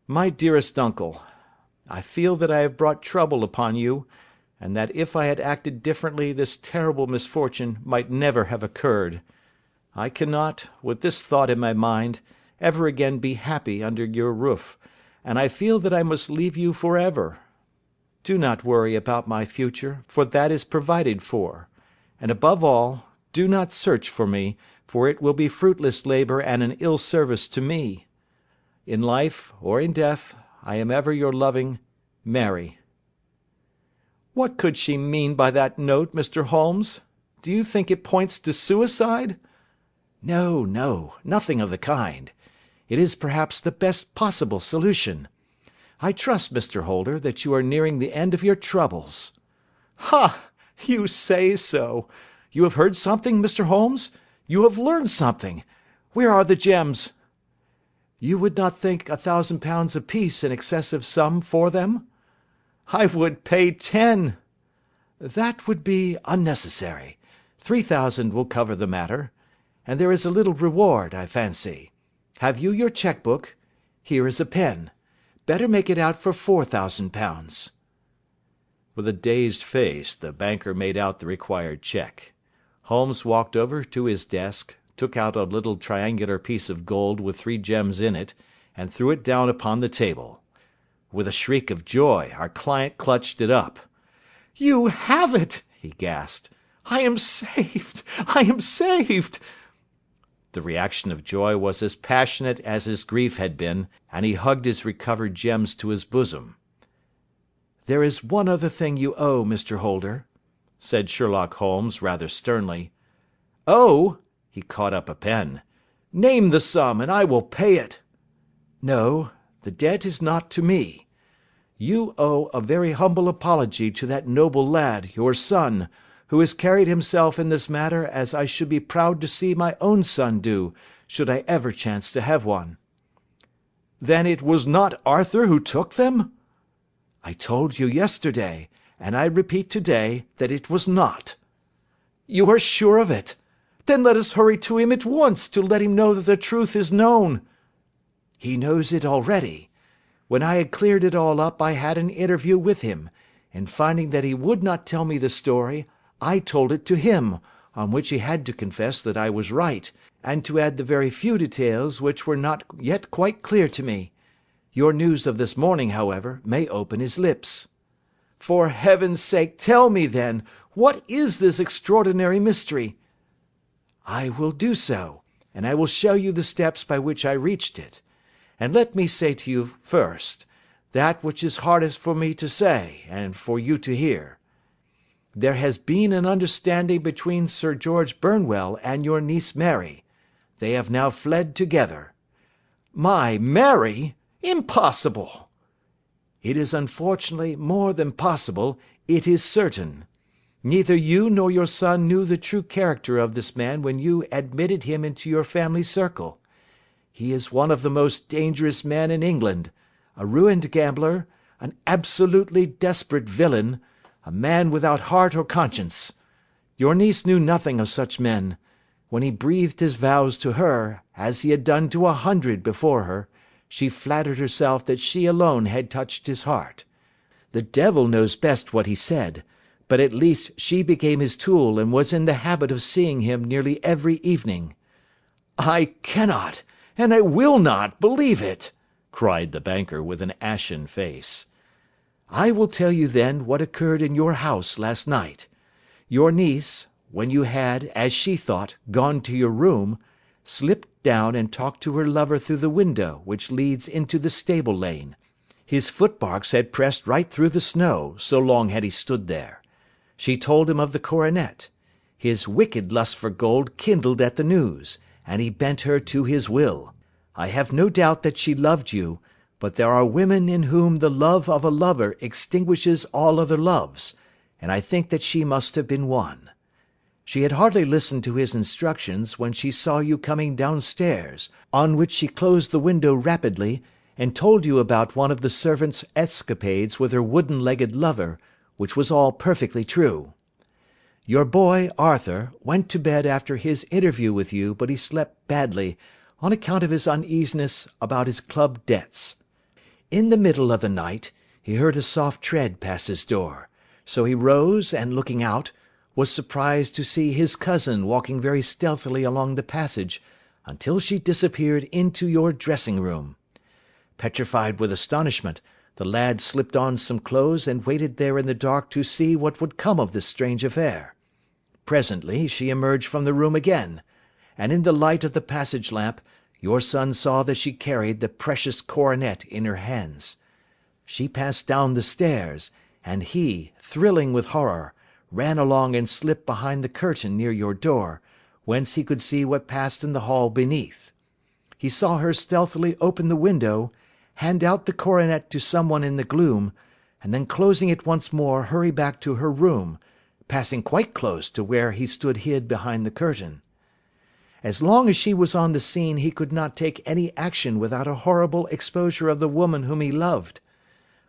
My dearest uncle, I feel that I have brought trouble upon you, and that if I had acted differently this terrible misfortune might never have occurred. I cannot, with this thought in my mind, ever again be happy under your roof, and I feel that I must leave you for ever. Do not worry about my future, for that is provided for, and above all, do not search for me, for it will be fruitless labour and an ill service to me. In life or in death, I am ever your loving Mary. What could she mean by that note, Mr. Holmes? Do you think it points to suicide? No, no, nothing of the kind. It is perhaps the best possible solution. I trust, Mr. Holder, that you are nearing the end of your troubles. Ha! You say so. You have heard something, Mr. Holmes? You have learned something. Where are the gems? You would not think £1,000 apiece an excessive sum for them? I would pay 10. That would be unnecessary. 3,000 will cover the matter. And there is a little reward, I fancy. Have you your cheque-book? Here is a pen. Better make it out for £4,000. With a dazed face, the banker made out the required cheque. Holmes walked over to his desk, took out a little triangular piece of gold with 3 gems in it, and threw it down upon the table. With a shriek of joy, our client clutched it up. "You have it!" he gasped. "I am saved! I am saved!" The reaction of joy was as passionate as his grief had been, and he hugged his recovered gems to his bosom. "There is one other thing you owe, Mr. Holder," said Sherlock Holmes rather sternly. "Oh!" He caught up a pen. "Name the sum, and I will pay it." "No, the debt is not to me. You owe a very humble apology to that noble lad, your son, who has carried himself in this matter as I should be proud to see my own son do, should I ever chance to have one." "Then it was not Arthur who took them?" "I told you yesterday, and I repeat today, that it was not." "You are sure of it? Then let us hurry to him at once to let him know that the truth is known." "He knows it already. When I had cleared it all up I had an interview with him, and finding that he would not tell me the story, I told it to him, on which he had to confess that I was right, and to add the very few details which were not yet quite clear to me. Your news of this morning, however, may open his lips." "For heaven's sake, tell me, then, what is this extraordinary mystery?" "I will do so, and I will show you the steps by which I reached it. And let me say to you first, that which is hardest for me to say, and for you to hear. There has been an understanding between Sir George Burnwell and your niece Mary. They have now fled together." "My Mary? Impossible!" "It is unfortunately more than possible, it is certain. Neither you nor your son knew the true character of this man when you admitted him into your family circle. He is one of the most dangerous men in England, a ruined gambler, an absolutely desperate villain, a man without heart or conscience. Your niece knew nothing of such men. When he breathed his vows to her, as he had done to 100 before her, she flattered herself that she alone had touched his heart. The devil knows best what he said, but at least she became his tool and was in the habit of seeing him nearly every evening." "I cannot, and I will not, believe it," cried the banker with an ashen face. "I will tell you then what occurred in your house last night. Your niece, when you had, as she thought, gone to your room, slipped down and talked to her lover through the window which leads into the stable lane. His footmarks had pressed right through the snow, so long had he stood there. She told him of the coronet. His wicked lust for gold kindled at the news, and he bent her to his will. I have no doubt that she loved you, but there are women in whom the love of a lover extinguishes all other loves, and I think that she must have been one. She had hardly listened to his instructions when she saw you coming downstairs, on which she closed the window rapidly, and told you about one of the servants' escapades with her wooden-legged lover, which was all perfectly true. Your boy, Arthur, went to bed after his interview with you, but he slept badly, on account of his uneasiness about his club debts. In the middle of the night, he heard a soft tread pass his door, so he rose, and looking out, was surprised to see his cousin walking very stealthily along the passage, until she disappeared into your dressing-room. Petrified with astonishment, the lad slipped on some clothes and waited there in the dark to see what would come of this strange affair. Presently she emerged from the room again, and in the light of the passage lamp your son saw that she carried the precious coronet in her hands. She passed down the stairs, and he, thrilling with horror, ran along and slipped behind the curtain near your door, whence he could see what passed in the hall beneath. He saw her stealthily open the window, hand out the coronet to someone in the gloom, and then closing it once more hurry back to her room, passing quite close to where he stood hid behind the curtain. As long as she was on the scene he could not take any action without a horrible exposure of the woman whom he loved.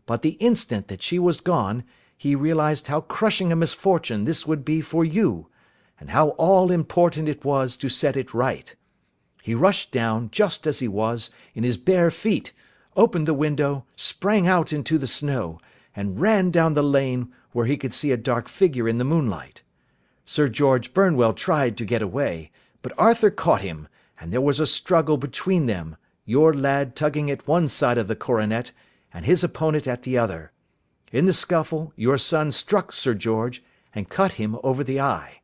But the instant that she was gone, he realized how crushing a misfortune this would be for you, and how all important it was to set it right. He rushed down, just as he was, in his bare feet, opened the window, sprang out into the snow, and ran down the lane where he could see a dark figure in the moonlight. Sir George Burnwell tried to get away, but Arthur caught him, and there was a struggle between them, your lad tugging at one side of the coronet, and his opponent at the other. In the scuffle, your son struck Sir George, and cut him over the eye.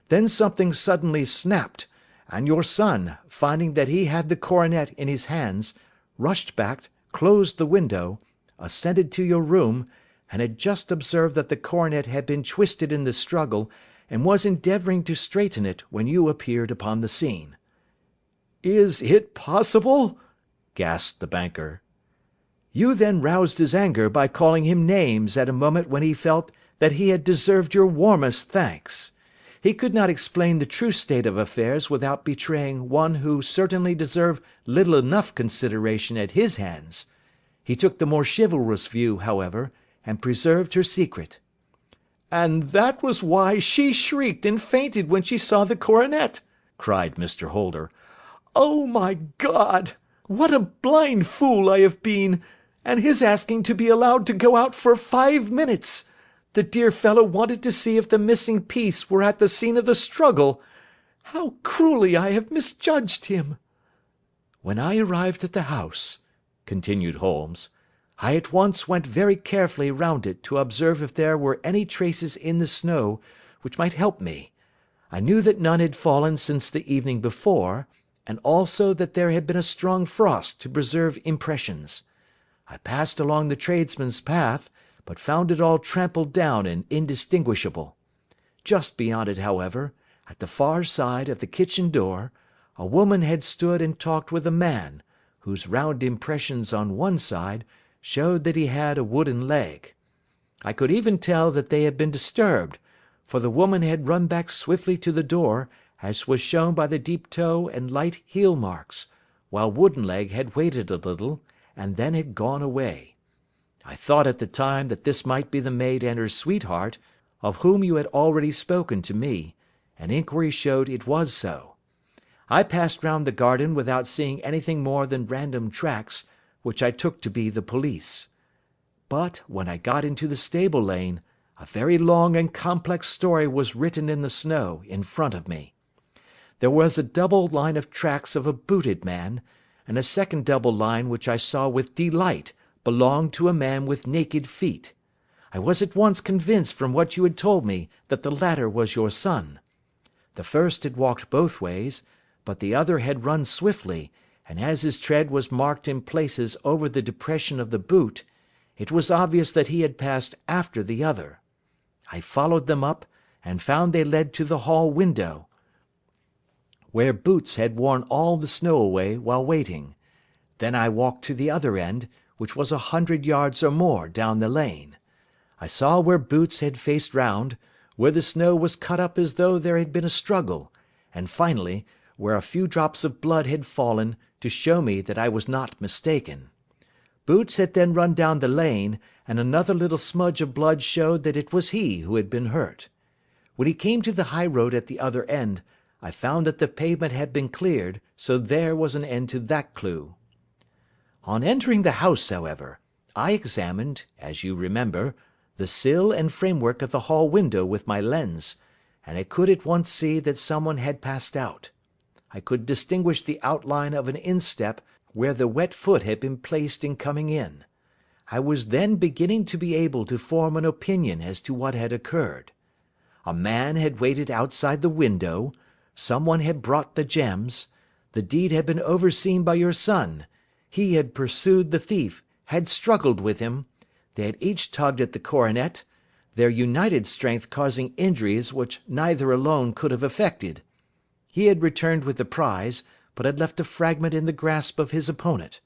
Then something suddenly snapped, and your son, finding that he had the coronet in his hands, rushed back, closed the window, ascended to your room, and had just observed that the coronet had been twisted in the struggle, and was endeavouring to straighten it when you appeared upon the scene." "Is it possible?" gasped the banker. "You then roused his anger by calling him names at a moment when he felt that he had deserved your warmest thanks. He could not explain the true state of affairs without betraying one who certainly deserved little enough consideration at his hands. He took the more chivalrous view, however, and preserved her secret." "And that was why she shrieked and fainted when she saw the coronet!" cried Mr. Holder. "Oh, my God! What a blind fool I have been! And his asking to be allowed to go out for 5 minutes! The dear fellow wanted to see if the missing piece were at the scene of the struggle. How cruelly I have misjudged him!" "When I arrived at the house," continued Holmes, "I at once went very carefully round it to observe if there were any traces in the snow which might help me. I knew that none had fallen since the evening before, and also that there had been a strong frost to preserve impressions. I passed along the tradesman's path, but found it all trampled down and indistinguishable. Just beyond it, however, at the far side of the kitchen door, a woman had stood and talked with a man, whose round impressions on one side showed that he had a wooden leg. I could even tell that they had been disturbed, for the woman had run back swiftly to the door, as was shown by the deep toe and light heel marks, while Woodenleg had waited a little, and then had gone away. I thought at the time that this might be the maid and her sweetheart, of whom you had already spoken to me, and inquiry showed it was so. I passed round the garden without seeing anything more than random tracks, which I took to be the police. But, when I got into the stable lane, a very long and complex story was written in the snow in front of me. There was a double line of tracks of a booted man, and a second double line which I saw with delight belonged to a man with naked feet. I was at once convinced from what you had told me that the latter was your son. The first had walked both ways, but the other had run swiftly, and as his tread was marked in places over the depression of the boot, it was obvious that he had passed after the other. I followed them up, and found they led to the hall window, where Boots had worn all the snow away while waiting. Then I walked to the other end, which was 100 yards or more down the lane. I saw where Boots had faced round, where the snow was cut up as though there had been a struggle, and finally, where a few drops of blood had fallen to show me that I was not mistaken. Boots had then run down the lane, and another little smudge of blood showed that it was he who had been hurt. When he came to the high road at the other end, I found that the pavement had been cleared, so there was an end to that clue. On entering the house, however, I examined, as you remember, the sill and framework of the hall window with my lens, and I could at once see that someone had passed out. I could distinguish the outline of an instep where the wet foot had been placed in coming in. I was then beginning to be able to form an opinion as to what had occurred. A man had waited outside the window, someone had brought the gems, the deed had been overseen by your son, he had pursued the thief, had struggled with him, They had each tugged at the coronet, their united strength causing injuries which neither alone could have effected. He had returned with the prize, but had left a fragment in the grasp of his opponent.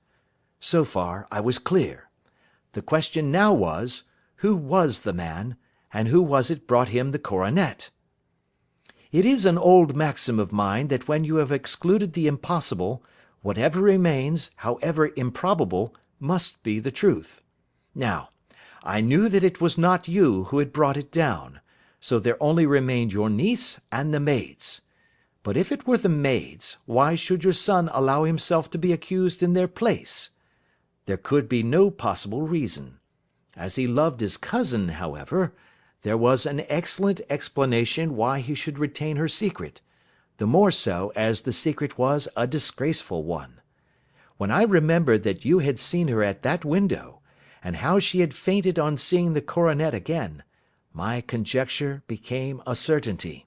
So far I was clear. The question now was, who was the man, and who was it brought him the coronet? It is an old maxim of mine that when you have excluded the impossible, whatever remains, however improbable, must be the truth. Now, I knew that it was not you who had brought it down, so there only remained your niece and the maids. But if it were the maids, why should your son allow himself to be accused in their place? There could be no possible reason. As he loved his cousin, however, there was an excellent explanation why he should retain her secret, the more so as the secret was a disgraceful one. When I remembered that you had seen her at that window, and how she had fainted on seeing the coronet again, my conjecture became a certainty.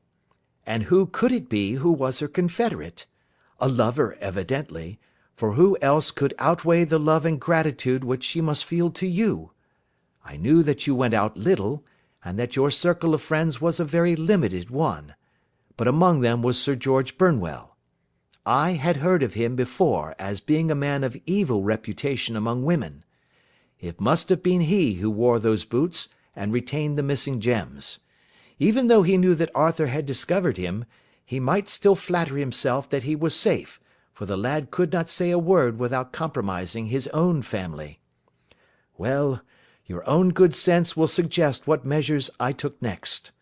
And who could it be who was her confederate? A lover, evidently, for who else could outweigh the love and gratitude which she must feel to you? I knew that you went out little, and that your circle of friends was a very limited one, but among them was Sir George Burnwell. I had heard of him before as being a man of evil reputation among women. It must have been he who wore those boots and retained the missing gems. Even though he knew that Arthur had discovered him, he might still flatter himself that he was safe, for the lad could not say a word without compromising his own family. Well, your own good sense will suggest what measures I took next.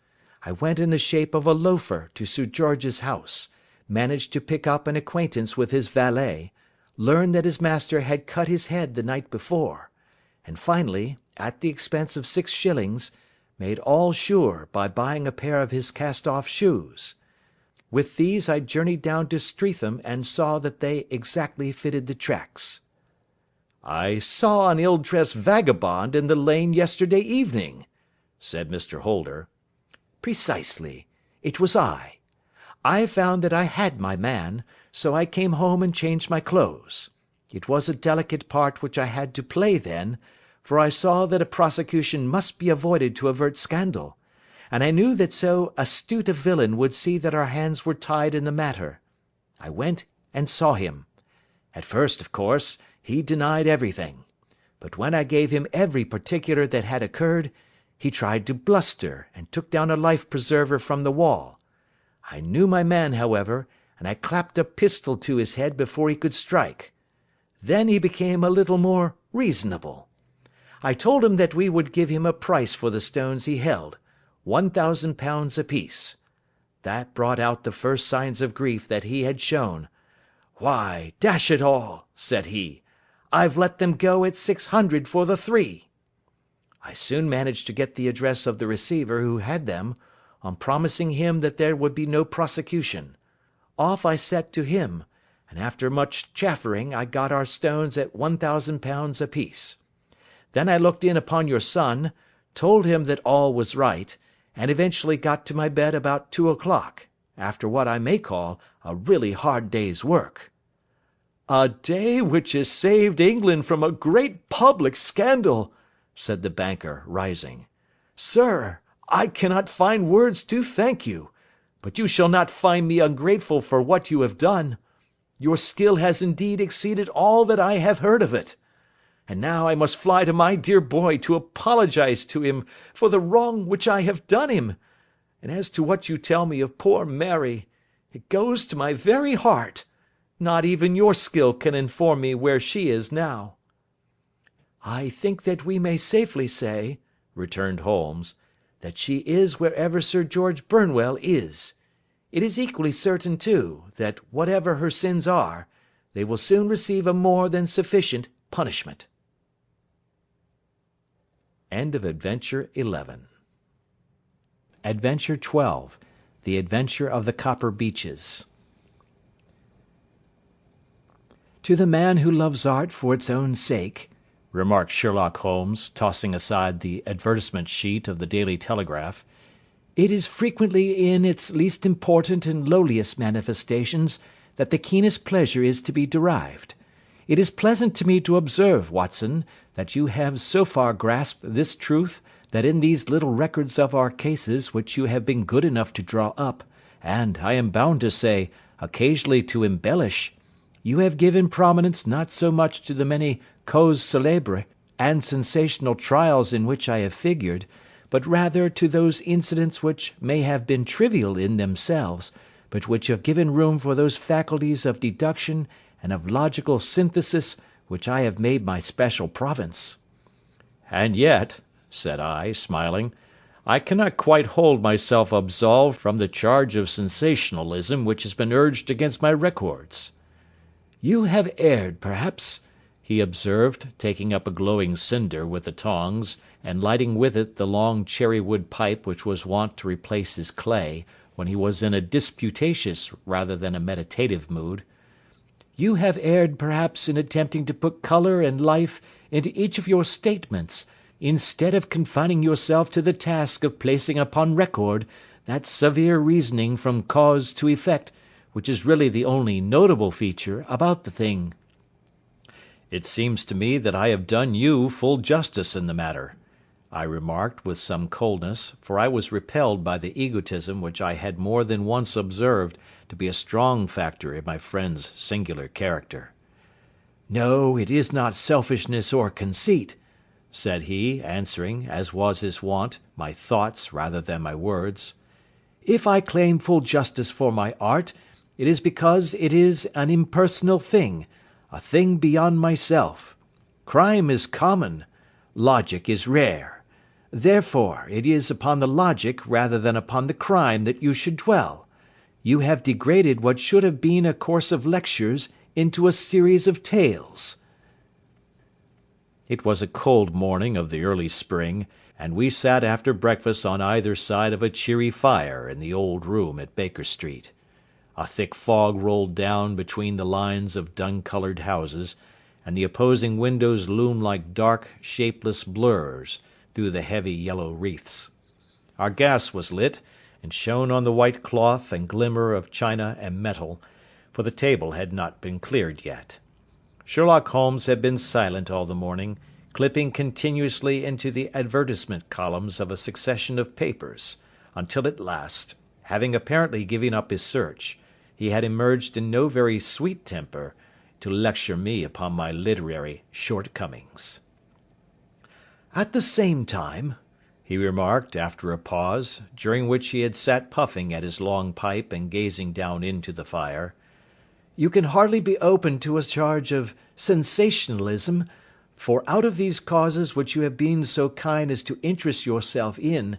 I went in the shape of a loafer to Sir George's house, managed to pick up an acquaintance with his valet, learned that his master had cut his head the night before, and finally, at the expense of 6 shillings, made all sure by buying a pair of his cast-off shoes. With these I journeyed down to Streatham and saw that they exactly fitted the tracks. "I saw an ill-dressed vagabond in the lane yesterday evening," said Mr. Holder. "Precisely. It was I. I found that I had my man, so I came home and changed my clothes. It was a delicate part which I had to play then, for I saw that a prosecution must be avoided to avert scandal, and I knew that so astute a villain would see that our hands were tied in the matter. I went and saw him. At first, of course, he denied everything, but when I gave him every particular that had occurred, he tried to bluster and took down a life-preserver from the wall. I knew my man, however, and I clapped a pistol to his head before he could strike. Then he became a little more reasonable. I told him that we would give him a price for the stones he held, £1,000 apiece. That brought out the first signs of grief that he had shown. 'Why, dash it all,' said he, 'I've let them go at 600 for the 3. I soon managed to get the address of the receiver who had them, on promising him that there would be no prosecution. Off I set to him, and after much chaffering I got our stones at £1,000 apiece. Then I looked in upon your son, told him that all was right, and eventually got to my bed about 2 o'clock, after what I may call a really hard day's work." "A day which has saved England from a great public scandal," said the banker, rising. "Sir, I cannot find words to thank you, but you shall not find me ungrateful for what you have done. Your skill has indeed exceeded all that I have heard of it. And now I must fly to my dear boy to apologize to him for the wrong which I have done him. And as to what you tell me of poor Mary, it goes to my very heart. Not even your skill can inform me where she is now." "I think that we may safely say," returned Holmes, "that she is wherever Sir George Burnwell is. It is equally certain, too, that whatever her sins are, they will soon receive a more than sufficient punishment." End of Adventure 11. Adventure 12. The Adventure of the Copper Beeches. "To the man who loves art for its own sake," remarked Sherlock Holmes, tossing aside the advertisement sheet of the Daily Telegraph, "it is frequently in its least important and lowliest manifestations that the keenest pleasure is to be derived. It is pleasant to me to observe, Watson, that you have so far grasped this truth, that in these little records of our cases which you have been good enough to draw up, and, I am bound to say, occasionally to embellish, you have given prominence not so much to the many causes célèbres and sensational trials in which I have figured, but rather to those incidents which may have been trivial in themselves, but which have given room for those faculties of deduction and of logical synthesis which I have made my special province. And yet, said I, smiling, I cannot quite hold myself absolved from the charge of sensationalism which has been urged against my records. You have erred, perhaps, he observed, taking up a glowing cinder with the tongs, and lighting with it the long cherry-wood pipe which was wont to replace his clay, when he was in a disputatious rather than a meditative mood. You have erred, perhaps, in attempting to put colour and life into each of your statements, instead of confining yourself to the task of placing upon record that severe reasoning from cause to effect, which is really the only notable feature about the thing. It seems to me that I have done you full justice in the matter, I remarked with some coldness, for I was repelled by the egotism which I had more than once observed to be a strong factor in my friend's singular character. No, it is not selfishness or conceit, said he, answering, as was his wont, my thoughts rather than my words. If I claim full justice for my art, it is because it is an impersonal thing, a thing beyond myself. Crime is common, logic is rare. Therefore, it is upon the logic rather than upon the crime that you should dwell. You have degraded what should have been a course of lectures into a series of tales. It was a cold morning of the early spring, and we sat after breakfast on either side of a cheery fire in the old room at Baker Street. A thick fog rolled down between the lines of dun-coloured houses, and the opposing windows loomed like dark, shapeless blurs through the heavy yellow wreaths. Our gas was lit, and shone on the white cloth and glimmer of china and metal, for the table had not been cleared yet. Sherlock Holmes had been silent all the morning, clipping continuously into the advertisement columns of a succession of papers, until at last, having apparently given up his search, he had emerged in no very sweet temper to lecture me upon my literary shortcomings. At the same time, he remarked, after a pause, during which he had sat puffing at his long pipe and gazing down into the fire, you can hardly be open to a charge of sensationalism, for out of these causes which you have been so kind as to interest yourself in,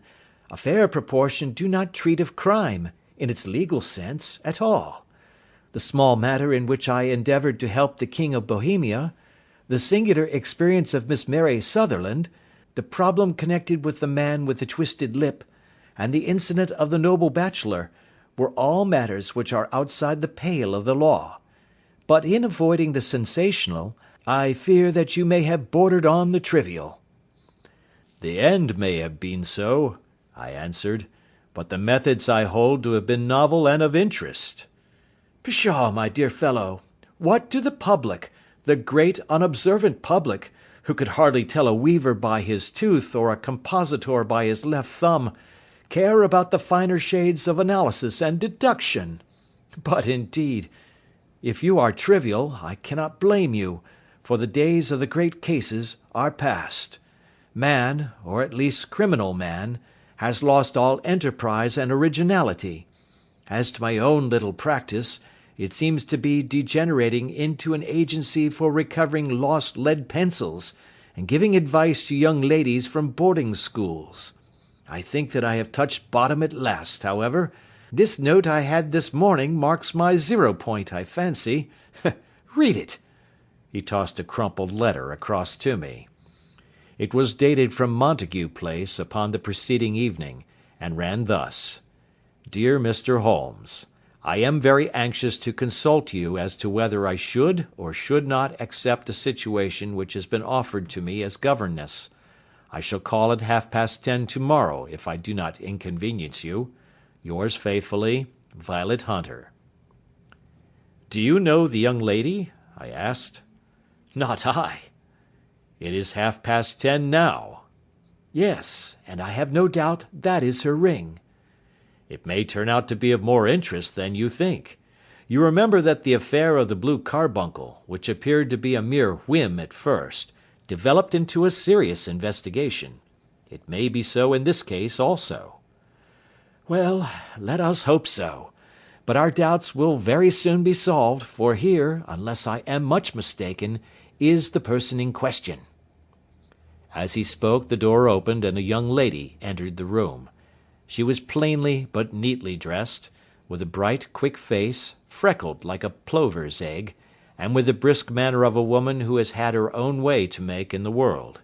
a fair proportion do not treat of crime, in its legal sense, at all. The small matter in which I endeavoured to help the King of Bohemia, the singular experience of Miss Mary Sutherland, the problem connected with the man with the twisted lip, and the incident of the noble bachelor, were all matters which are outside the pale of the law. But in avoiding the sensational, I fear that you may have bordered on the trivial. The end may have been so, I answered, but the methods I hold to have been novel and of interest. Pshaw, my dear fellow, what do the public, the great unobservant public, who could hardly tell a weaver by his tooth or a compositor by his left thumb, care about the finer shades of analysis and deduction? But, indeed, if you are trivial, I cannot blame you, for the days of the great cases are past. Man, or at least criminal man, has lost all enterprise and originality. As to my own little practice, it seems to be degenerating into an agency for recovering lost lead pencils, and giving advice to young ladies from boarding schools. I think that I have touched bottom at last, however. This note I had this morning marks my 0 point, I fancy. Read it. He tossed a crumpled letter across to me. It was dated from Montague Place upon the preceding evening, and ran thus: Dear Mr. Holmes, I am very anxious to consult you as to whether I should or should not accept a situation which has been offered to me as governess. I shall call at 10:30 tomorrow if I do not inconvenience you. Yours faithfully, Violet Hunter. Do you know the young lady? I asked. Not I. It is 10:30 now. Yes, and I have no doubt that is her ring. It may turn out to be of more interest than you think. You remember that the affair of the blue carbuncle, which appeared to be a mere whim at first, developed into a serious investigation. It may be so in this case also. Well, let us hope so. But our doubts will very soon be solved, for here, unless I am much mistaken, is the person in question. As he spoke, the door opened and a young lady entered the room. She was plainly but neatly dressed, with a bright, quick face, freckled like a plover's egg, and with the brisk manner of a woman who has had her own way to make in the world.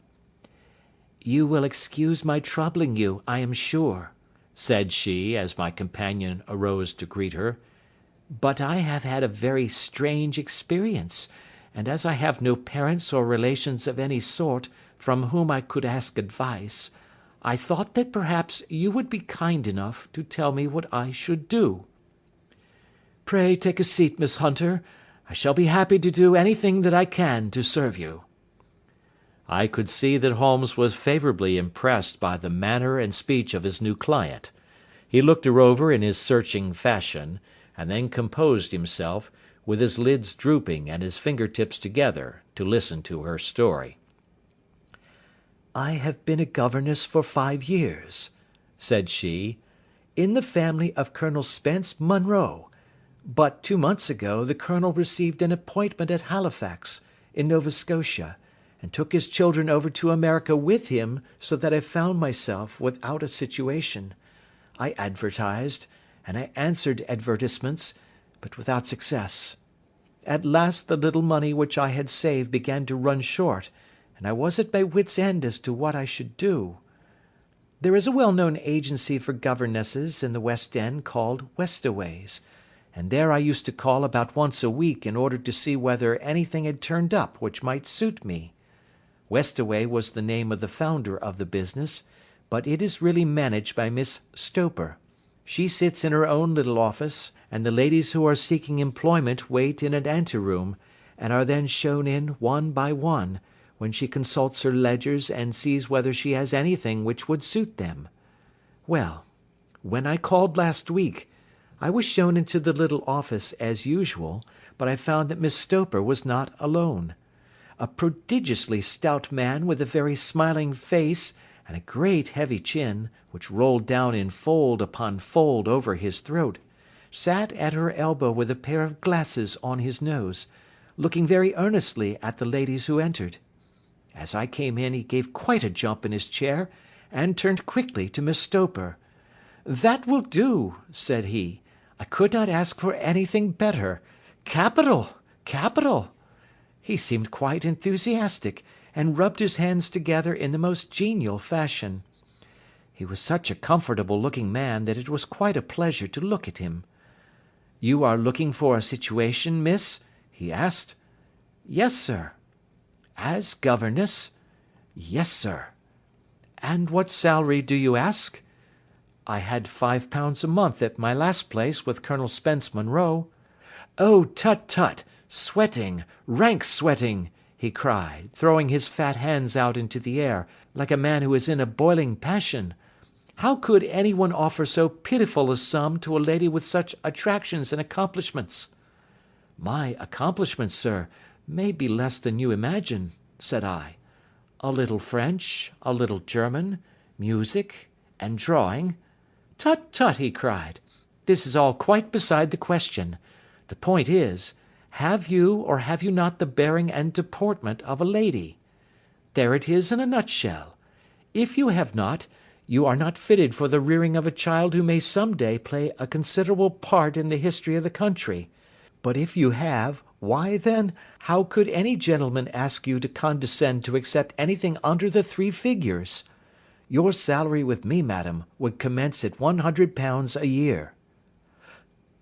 "You will excuse my troubling you, I am sure," said she, as my companion arose to greet her, "but I have had a very strange experience, and as I have no parents or relations of any sort from whom I could ask advice, I thought that perhaps you would be kind enough to tell me what I should do." "Pray take a seat, Miss Hunter. I shall be happy to do anything that I can to serve you." I could see that Holmes was favourably impressed by the manner and speech of his new client. He looked her over in his searching fashion, and then composed himself, with his lids drooping and his finger-tips together, to listen to her story. "I have been a governess for 5 years," said she, "in the family of Colonel Spence Munro, but 2 months ago the Colonel received an appointment at Halifax, in Nova Scotia, and took his children over to America with him, so that I found myself without a situation. I advertised, and I answered advertisements, but without success. At last the little money which I had saved began to run short, and I was at my wits' end as to what I should do. There is a well-known agency for governesses in the West End called Westaway's, and there I used to call about once a week in order to see whether anything had turned up which might suit me. Westaway was the name of the founder of the business, but it is really managed by Miss Stoper. She sits in her own little office, and the ladies who are seeking employment wait in an anteroom, and are then shown in one by one, when she consults her ledgers and sees whether she has anything which would suit them. Well, when I called last week, I was shown into the little office as usual, but I found that Miss Stoper was not alone. A prodigiously stout man with a very smiling face and a great heavy chin, which rolled down in fold upon fold over his throat, sat at her elbow with a pair of glasses on his nose, looking very earnestly at the ladies who entered. As I came in he gave quite a jump in his chair, and turned quickly to Miss Stoper. "That will do," said he. "I could not ask for anything better. Capital! Capital!" He seemed quite enthusiastic, and rubbed his hands together in the most genial fashion. He was such a comfortable-looking man that it was quite a pleasure to look at him. "You are looking for a situation, miss?" he asked. "Yes, sir." "As governess?" "Yes, sir." "And what salary do you ask?" "I had £5 a month at my last place with Colonel Spence Munro." "Oh, tut, tut! Sweating! Rank sweating!" he cried, throwing his fat hands out into the air, like a man who is in a boiling passion. "How could any one offer so pitiful a sum to a lady with such attractions and accomplishments?" "My accomplishments, sir, may be less than you imagine," said I. "A little French, a little German, music, and drawing—" "Tut, tut!" he cried. "This is all quite beside the question. The point is, have you or have you not the bearing and deportment of a lady? There it is in a nutshell. If you have not, you are not fitted for the rearing of a child who may some day play a considerable part in the history of the country. But if you have, why then, how could any gentleman ask you to condescend to accept anything under the 3 figures? Your salary with me, madam, would commence at £100 a year."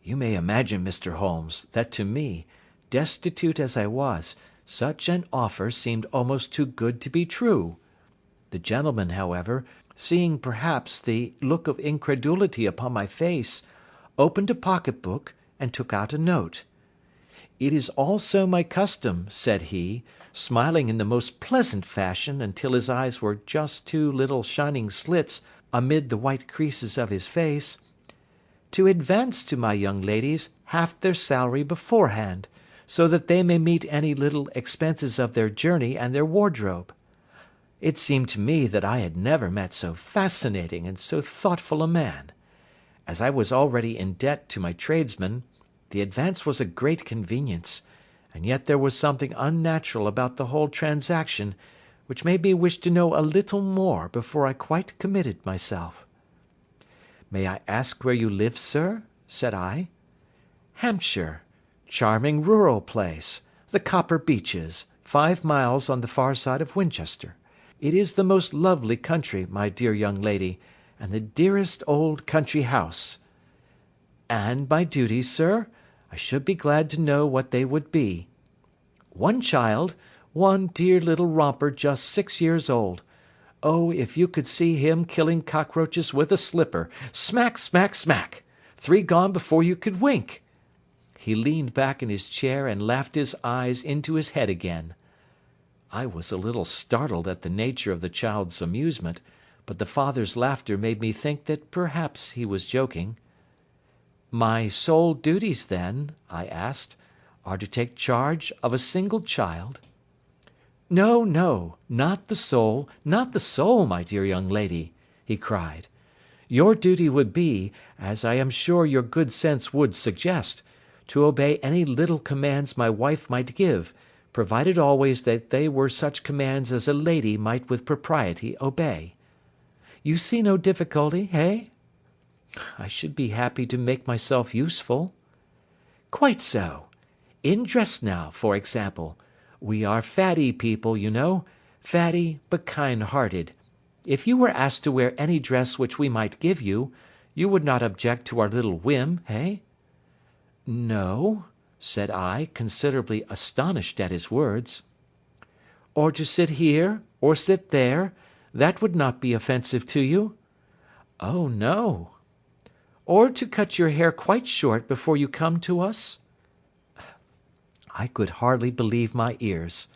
You may imagine, Mr. Holmes, that to me, destitute as I was, such an offer seemed almost too good to be true. The gentleman, however, seeing perhaps the look of incredulity upon my face, opened a pocket-book, and took out a note. "It is also my custom," said he, smiling in the most pleasant fashion until his eyes were just two little shining slits amid the white creases of his face, "to advance to my young ladies half their salary beforehand, so that they may meet any little expenses of their journey and their wardrobe." It seemed to me that I had never met so fascinating and so thoughtful a man. As I was already in debt to my tradesmen, the advance was a great convenience, and yet there was something unnatural about the whole transaction, which made me wish to know a little more before I quite committed myself. "May I ask where you live, sir?" said I. "Hampshire. Charming rural place. The Copper Beeches, 5 miles on the far side of Winchester. It is the most lovely country, my dear young lady, and the dearest old country house." "And my duties, sir? I should be glad to know what they would be." "One child, one dear little romper just 6 years old. Oh, if you could see him killing cockroaches with a slipper! Smack, smack, smack! 3 gone before you could wink." He leaned back in his chair and laughed his eyes into his head again. I was a little startled at the nature of the child's amusement, but the father's laughter made me think that perhaps he was joking. "My sole duties, then," I asked, "are to take charge of a single child?" "No, no, not the sole, not the sole, my dear young lady," he cried. "Your duty would be, as I am sure your good sense would suggest, to obey any little commands my wife might give, provided always that they were such commands as a lady might with propriety obey. You see no difficulty, eh?" "I should be happy to make myself useful." "Quite so. In dress now, for example. We are fatty people, you know. Fatty, but kind-hearted. If you were asked to wear any dress which we might give you, you would not object to our little whim, eh?" "No," said I, considerably astonished at his words. "Or to sit here, or sit there, that would not be offensive to you?" "Oh, no." "Or to cut your hair quite short before you come to us?" I could hardly believe my ears.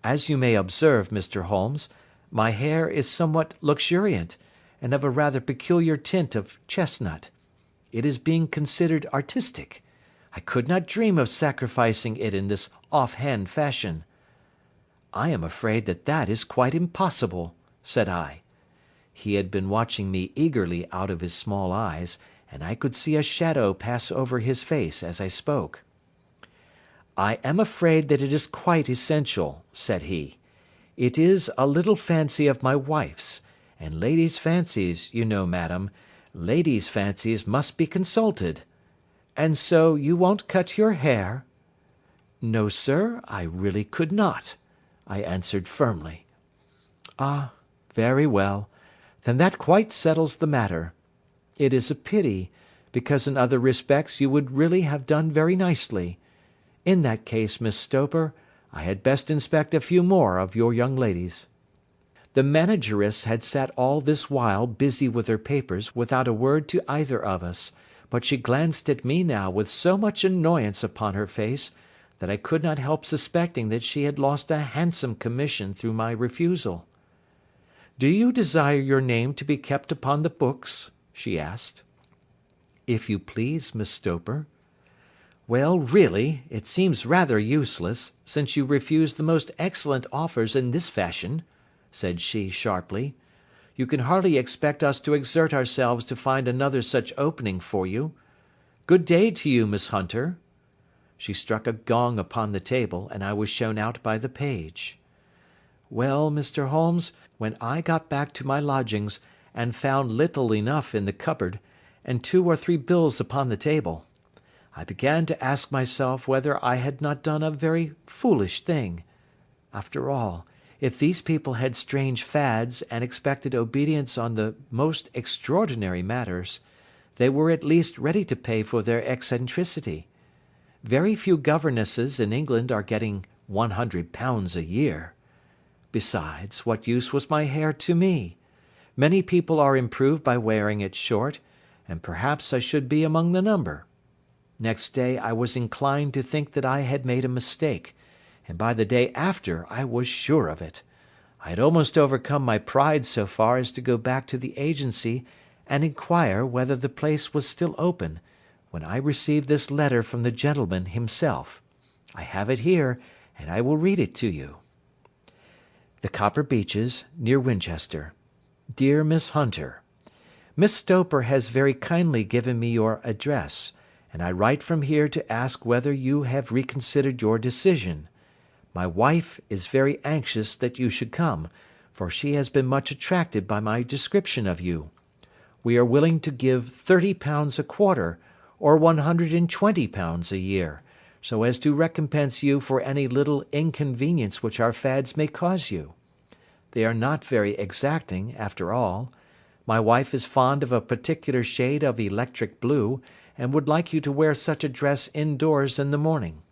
As you may observe, Mr. Holmes, my hair is somewhat luxuriant, and of a rather peculiar tint of chestnut. It is being considered artistic. I could not dream of sacrificing it in this off-hand fashion. "I am afraid that that is quite impossible," said I. He had been watching me eagerly out of his small eyes, and I could see a shadow pass over his face as I spoke. "I am afraid that it is quite essential," said he. "It is a little fancy of my wife's, and ladies' fancies, you know, madam, ladies' fancies must be consulted. And so you won't cut your hair?" "No, sir, I really could not," I answered firmly. "Ah, very well. Then that quite settles the matter. It is a pity, because in other respects you would really have done very nicely. In that case, Miss Stoper, I had best inspect a few more of your young ladies." The manageress had sat all this while busy with her papers without a word to either of us, but she glanced at me now with so much annoyance upon her face, that I could not help suspecting that she had lost a handsome commission through my refusal. "Do you desire your name to be kept upon the books?" she asked. "If you please, Miss Stoper." "Well, really, it seems rather useless, since you refuse the most excellent offers in this fashion," said she sharply. "You can hardly expect us to exert ourselves to find another such opening for you. Good day to you, Miss Hunter." She struck a gong upon the table, and I was shown out by the page. Well, Mr. Holmes, when I got back to my lodgings, and found little enough in the cupboard, and 2 or 3 bills upon the table, I began to ask myself whether I had not done a very foolish thing. After all, if these people had strange fads and expected obedience on the most extraordinary matters, they were at least ready to pay for their eccentricity. Very few governesses in England are getting £100 a year. Besides, what use was my hair to me? Many people are improved by wearing it short, and perhaps I should be among the number. Next day I was inclined to think that I had made a mistake, and by the day after I was sure of it. I had almost overcome my pride so far as to go back to the agency and inquire whether the place was still open, when I received this letter from the gentleman himself. I have it here, and I will read it to you. The Copper Beeches, near Winchester. Dear Miss Hunter, Miss Stoper has very kindly given me your address, and I write from here to ask whether you have reconsidered your decision. My wife is very anxious that you should come, for she has been much attracted by my description of you. We are willing to give £30 a quarter, or £120 a year, so as to recompense you for any little inconvenience which our fads may cause you. They are not very exacting, after all. My wife is fond of a particular shade of electric blue, and would like you to wear such a dress indoors in the morning.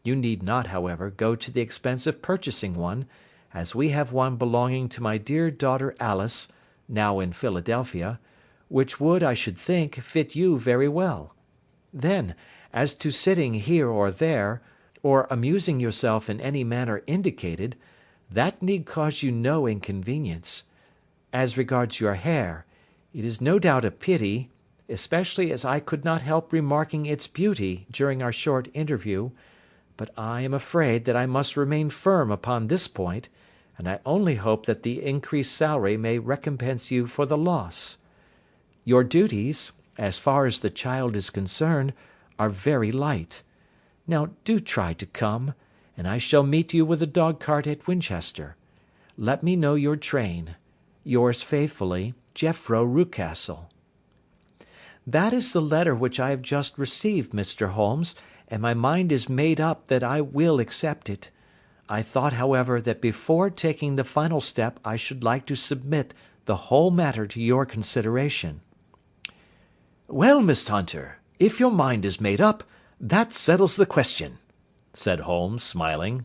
You need not, however, go to the expense of purchasing one, as we have one belonging to my dear daughter Alice, now in Philadelphia, which would, I should think, fit you very well. Then, as to sitting here or there, or amusing yourself in any manner indicated, that need cause you no inconvenience. As regards your hair, it is no doubt a pity, especially as I could not help remarking its beauty during our short interview, but I am afraid that I must remain firm upon this point, and I only hope that the increased salary may recompense you for the loss. Your duties, as far as the child is concerned, are very light. Now do try to come, and I shall meet you with a dog-cart at Winchester. Let me know your train. Yours faithfully, Jeffro Rucastle. That is the letter which I have just received, Mr. Holmes, and my mind is made up that I will accept it. I thought, however, that before taking the final step I should like to submit the whole matter to your consideration. Well, Miss Hunter, if your mind is made up, that settles the question, said Holmes, smiling.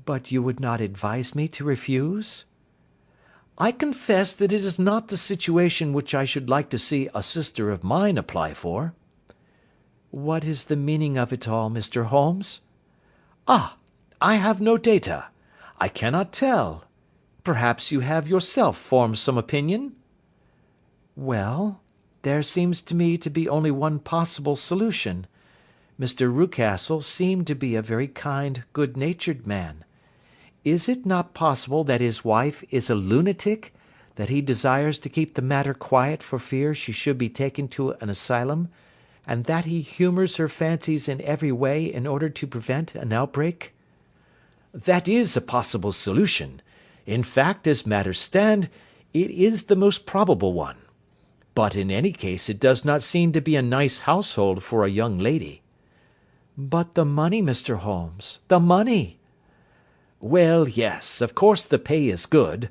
But you would not advise me to refuse? I confess that it is not the situation which I should like to see a sister of mine apply for. What is the meaning of it all, Mr. Holmes? Ah, I have no data. I cannot tell. Perhaps you have yourself formed some opinion? Well, there seems to me to be only one possible solution. Mr. Rucastle seemed to be a very kind, good-natured man. Is it not possible that his wife is a lunatic, that he desires to keep the matter quiet for fear she should be taken to an asylum, and that he humours her fancies in every way in order to prevent an outbreak? That is a possible solution. In fact, as matters stand, it is the most probable one. But in any case it does not seem to be a nice household for a young lady. But the money, Mr. Holmes, the money! Well, yes, of course the pay is good.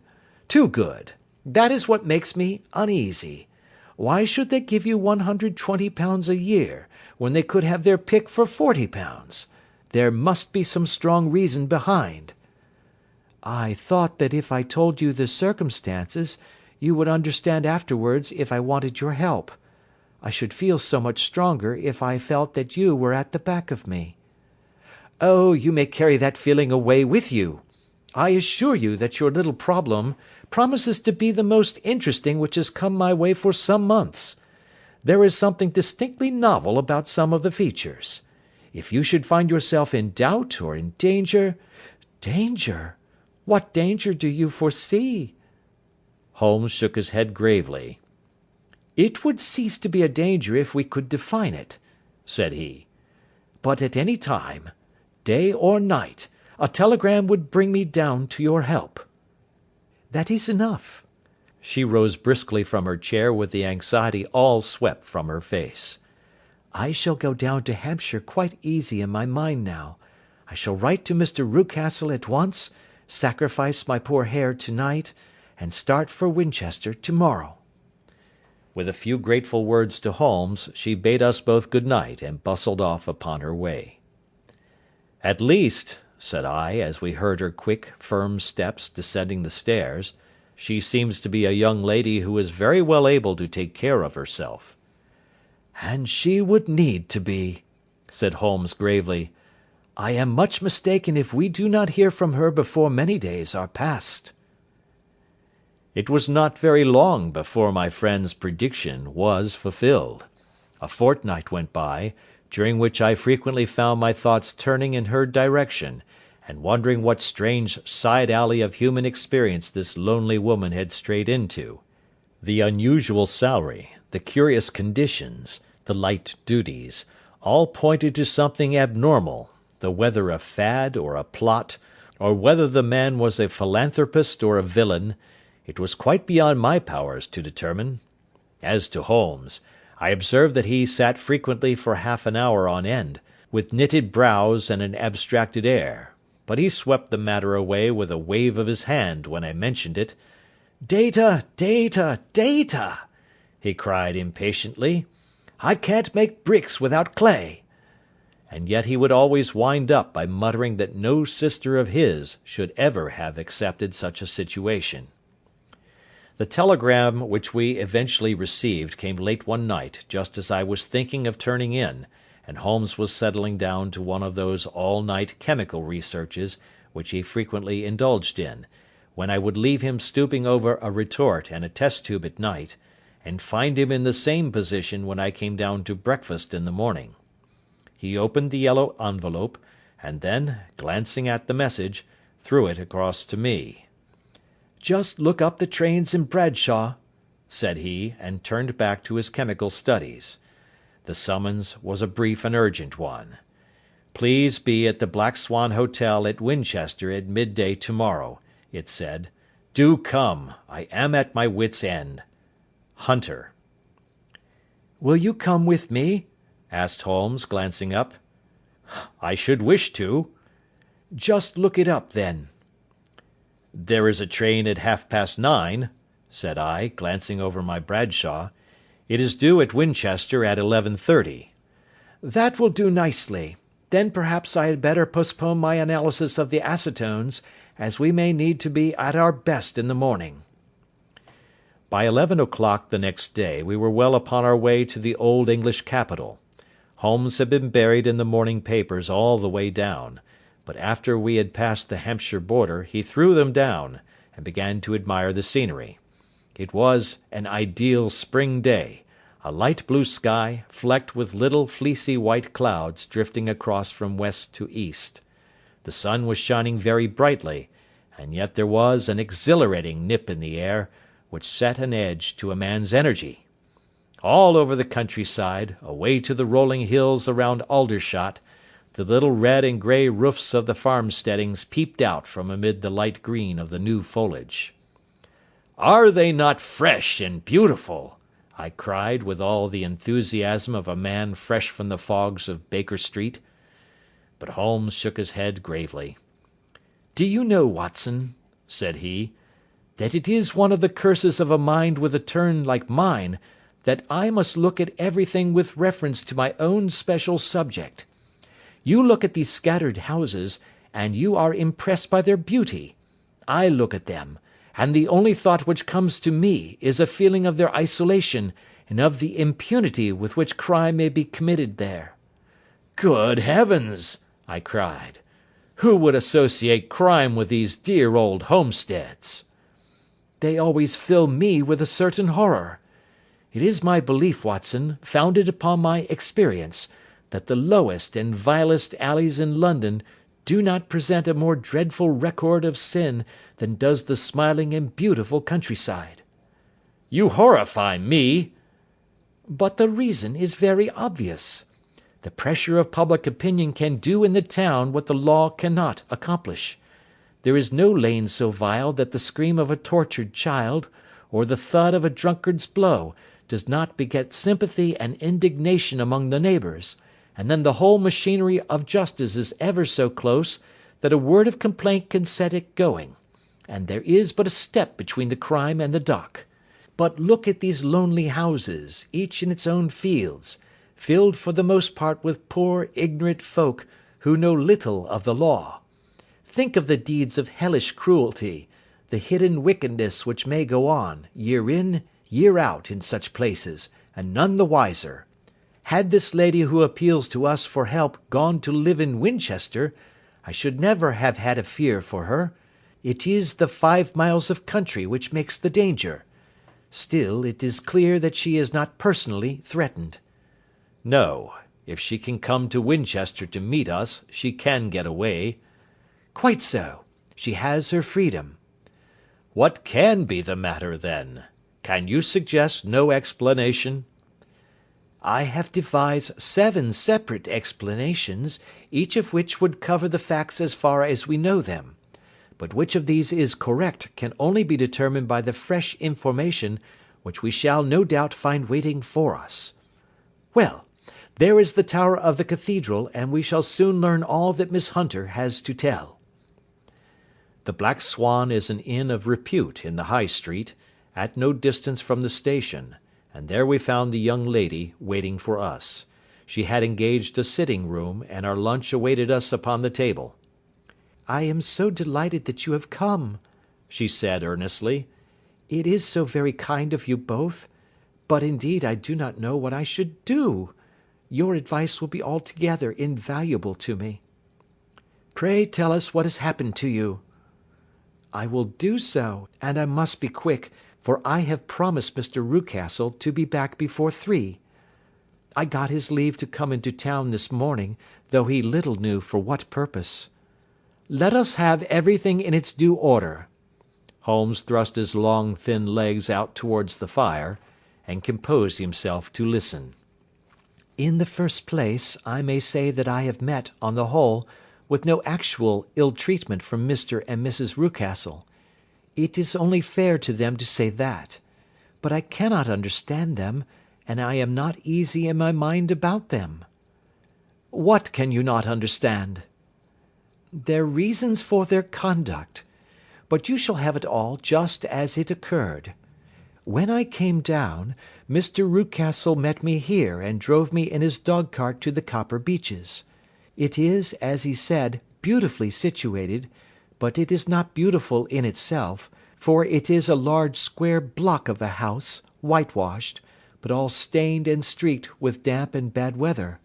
Too good. That is what makes me uneasy. Why should they give you £120 a year, when they could have their pick for £40? There must be some strong reason behind. I thought that if I told you the circumstances, you would understand afterwards if I wanted your help. I should feel so much stronger if I felt that you were at the back of me. Oh, you may carry that feeling away with you. I assure you that your little problem promises to be the most interesting which has come my way for some months. There is something distinctly novel about some of the features. If you should find yourself in doubt or in danger— Danger? What danger do you foresee? Holmes shook his head gravely. It would cease to be a danger if we could define it, said he. But at any time, day or night, a telegram would bring me down to your help. That is enough. She rose briskly from her chair with the anxiety all swept from her face. I shall go down to Hampshire quite easy in my mind now. I shall write to Mr. Rucastle at once, sacrifice my poor hair to-night, and start for Winchester to-morrow. With a few grateful words to Holmes, she bade us both good night and bustled off upon her way. At least, said I, as we heard her quick, firm steps descending the stairs, she seems to be a young lady who is very well able to take care of herself. "And she would need to be," said Holmes gravely. "I am much mistaken if we do not hear from her before many days are past." It was not very long before my friend's prediction was fulfilled. A fortnight went by, during which I frequently found my thoughts turning in her direction, and wondering what strange side alley of human experience this lonely woman had strayed into. The unusual salary, the curious conditions, the light duties, all pointed to something abnormal, though whether a fad or a plot, or whether the man was a philanthropist or a villain, it was quite beyond my powers to determine. As to Holmes, I observed that he sat frequently for half an hour on end, with knitted brows and an abstracted air, but he swept the matter away with a wave of his hand when I mentioned it. "Data, data, data!" he cried impatiently. "I can't make bricks without clay." And yet he would always wind up by muttering that no sister of his should ever have accepted such a situation. The telegram which we eventually received came late one night just as I was thinking of turning in, and Holmes was settling down to one of those all-night chemical researches which he frequently indulged in, when I would leave him stooping over a retort and a test tube at night, and find him in the same position when I came down to breakfast in the morning. He opened the yellow envelope, and then, glancing at the message, threw it across to me. "Just look up the trains in Bradshaw," said he, and turned back to his chemical studies. The summons was a brief and urgent one. "Please be at the Black Swan Hotel at Winchester at midday tomorrow," it said. "Do come. I am at my wits' end. Hunter." "Will you come with me?" asked Holmes, glancing up. "I should wish to." "Just look it up, then." "There is a train at 9:30, said I, glancing over my Bradshaw. "It is due at Winchester at 11:30. "That will do nicely. Then perhaps I had better postpone my analysis of the acetones, as we may need to be at our best in the morning." By 11 o'clock the next day we were well upon our way to the old English capital. Holmes had been buried in the morning papers all the way down, but after we had passed the Hampshire border he threw them down, and began to admire the scenery. It was an ideal spring day, a light blue sky, flecked with little fleecy white clouds drifting across from west to east. The sun was shining very brightly, and yet there was an exhilarating nip in the air, which set an edge to a man's energy. All over the countryside, away to the rolling hills around Aldershot, the little red and grey roofs of the farmsteadings peeped out from amid the light green of the new foliage. "Are they not fresh and beautiful?" I cried with all the enthusiasm of a man fresh from the fogs of Baker Street. But Holmes shook his head gravely. "Do you know, Watson," said he, "that it is one of the curses of a mind with a turn like mine, that I must look at everything with reference to my own special subject. You look at these scattered houses, and you are impressed by their beauty. I look at them, and the only thought which comes to me is a feeling of their isolation, and of the impunity with which crime may be committed there." "Good heavens!" I cried. "Who would associate crime with these dear old homesteads?" "They always fill me with a certain horror. It is my belief, Watson, founded upon my experience, that the lowest and vilest alleys in London do not present a more dreadful record of sin than does the smiling and beautiful countryside." "You horrify me." "But the reason is very obvious. The pressure of public opinion can do in the town what the law cannot accomplish. There is no lane so vile that the scream of a tortured child, or the thud of a drunkard's blow, does not beget sympathy and indignation among the neighbours, and then the whole machinery of justice is ever so close that a word of complaint can set it going, and there is but a step between the crime and the dock. But look at these lonely houses, each in its own fields, filled for the most part with poor ignorant folk who know little of the law. Think of the deeds of hellish cruelty, the hidden wickedness which may go on, year in, year out, in such places, and none the wiser. Had this lady who appeals to us for help gone to live in Winchester, I should never have had a fear for her. It is the 5 miles of country which makes the danger. Still, it is clear that she is not personally threatened." "No. If she can come to Winchester to meet us, she can get away." "Quite so. She has her freedom." "What can be the matter, then? Can you suggest no explanation?" "I have devised 7 separate explanations, each of which would cover the facts as far as we know them. But which of these is correct can only be determined by the fresh information which we shall no doubt find waiting for us. Well, there is the tower of the cathedral, and we shall soon learn all that Miss Hunter has to tell." The Black Swan is an inn of repute in the High Street, at no distance from the station, and there we found the young lady waiting for us. She had engaged a sitting room, and our lunch awaited us upon the table. "I am so delighted that you have come," she said earnestly. "It is so very kind of you both. But indeed I do not know what I should do. Your advice will be altogether invaluable to me." "Pray tell us what has happened to you." "I will do so, and I must be quick, for I have promised Mr. Rucastle to be back before 3. I got his leave to come into town this morning, though he little knew for what purpose. Let us have everything in its due order." Holmes thrust his long thin legs out towards the fire, and composed himself to listen. "In the first place, I may say that I have met, on the whole, with no actual ill treatment from Mr. and Mrs. Rucastle. It is only fair to them to say that. But I cannot understand them, and I am not easy in my mind about them." "What can you not understand?" "Their reasons for their conduct. But you shall have it all just as it occurred. When I came down, Mr. Rucastle met me here and drove me in his dog-cart to the Copper Beeches. It is, as he said, beautifully situated, but it is not beautiful in itself, for it is a large square block of a house, whitewashed, but all stained and streaked with damp and bad weather.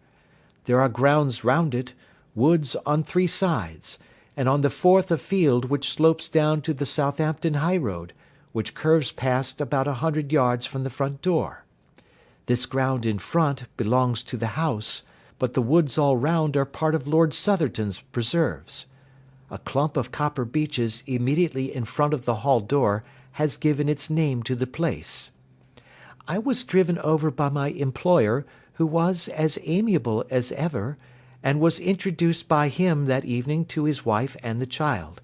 There are grounds round it, woods on 3 sides, and on the 4th a field which slopes down to the Southampton high road, which curves past about 100 yards from the front door. This ground in front belongs to the house, but the woods all round are part of Lord Southerton's preserves. A clump of copper beeches immediately in front of the hall door has given its name to the place. I was driven over by my employer, who was as amiable as ever, and was introduced by him that evening to his wife and the child.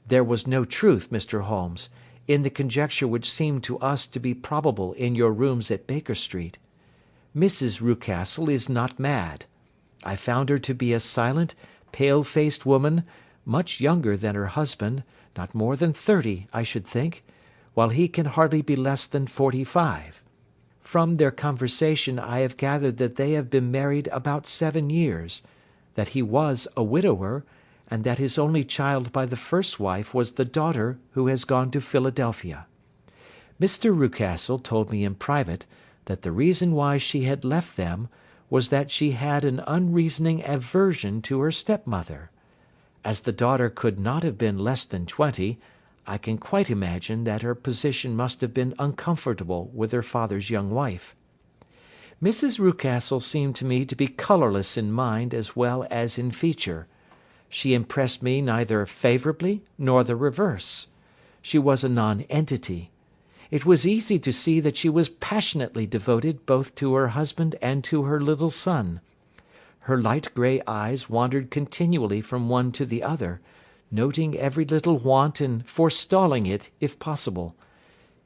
There was no truth, Mr. Holmes, in the conjecture which seemed to us to be probable in your rooms at Baker Street. Mrs. Rucastle is not mad. I found her to be a silent, pale-faced woman, much younger than her husband, not more than 30, I should think, while he can hardly be less than 45. From their conversation I have gathered that they have been married about 7 years, that he was a widower, and that his only child by the first wife was the daughter who has gone to Philadelphia. Mr. Rucastle told me in private that the reason why she had left them was that she had an unreasoning aversion to her stepmother. As the daughter could not have been less than 20, I can quite imagine that her position must have been uncomfortable with her father's young wife. Mrs. Rucastle seemed to me to be colourless in mind as well as in feature. She impressed me neither favourably nor the reverse. She was a nonentity. It was easy to see that she was passionately devoted both to her husband and to her little son. Her light grey eyes wandered continually from one to the other, noting every little want and forestalling it if possible.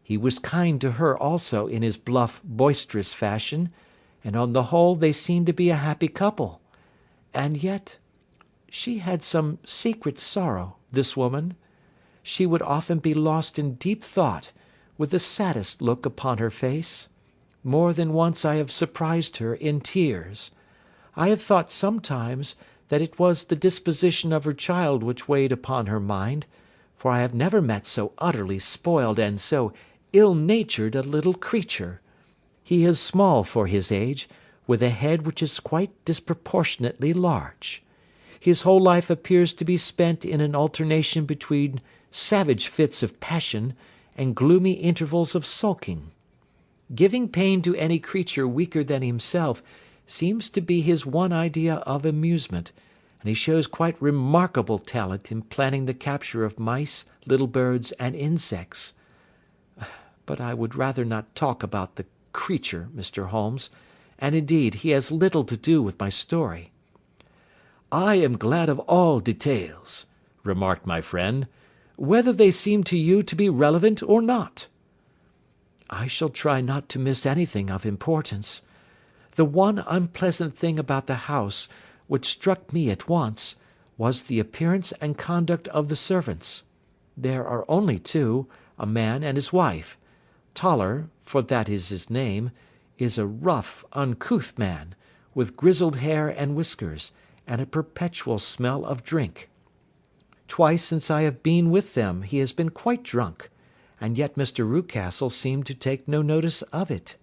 He was kind to her also in his bluff, boisterous fashion, and on the whole they seemed to be a happy couple. And yet she had some secret sorrow, this woman. She would often be lost in deep thought, with the saddest look upon her face. More than once I have surprised her in tears. I have thought sometimes that it was the disposition of her child which weighed upon her mind, for I have never met so utterly spoiled and so ill-natured a little creature. He is small for his age, with a head which is quite disproportionately large. His whole life appears to be spent in an alternation between savage fits of passion and gloomy intervals of sulking. Giving pain to any creature weaker than himself seems to be his one idea of amusement, and he shows quite remarkable talent in planning the capture of mice, little birds, and insects. But I would rather not talk about the creature, Mr. Holmes, and indeed he has little to do with my story. I am glad of all details, remarked my friend, whether they seem to you to be relevant or not. I shall try not to miss anything of importance. The one unpleasant thing about the house, which struck me at once, was the appearance and conduct of the servants. There are only two, a man and his wife. Toller, for that is his name, is a rough, uncouth man, with grizzled hair and whiskers, and a perpetual smell of drink. Twice since I have been with them he has been quite drunk, and yet Mr. Rucastle seemed to take no notice of it.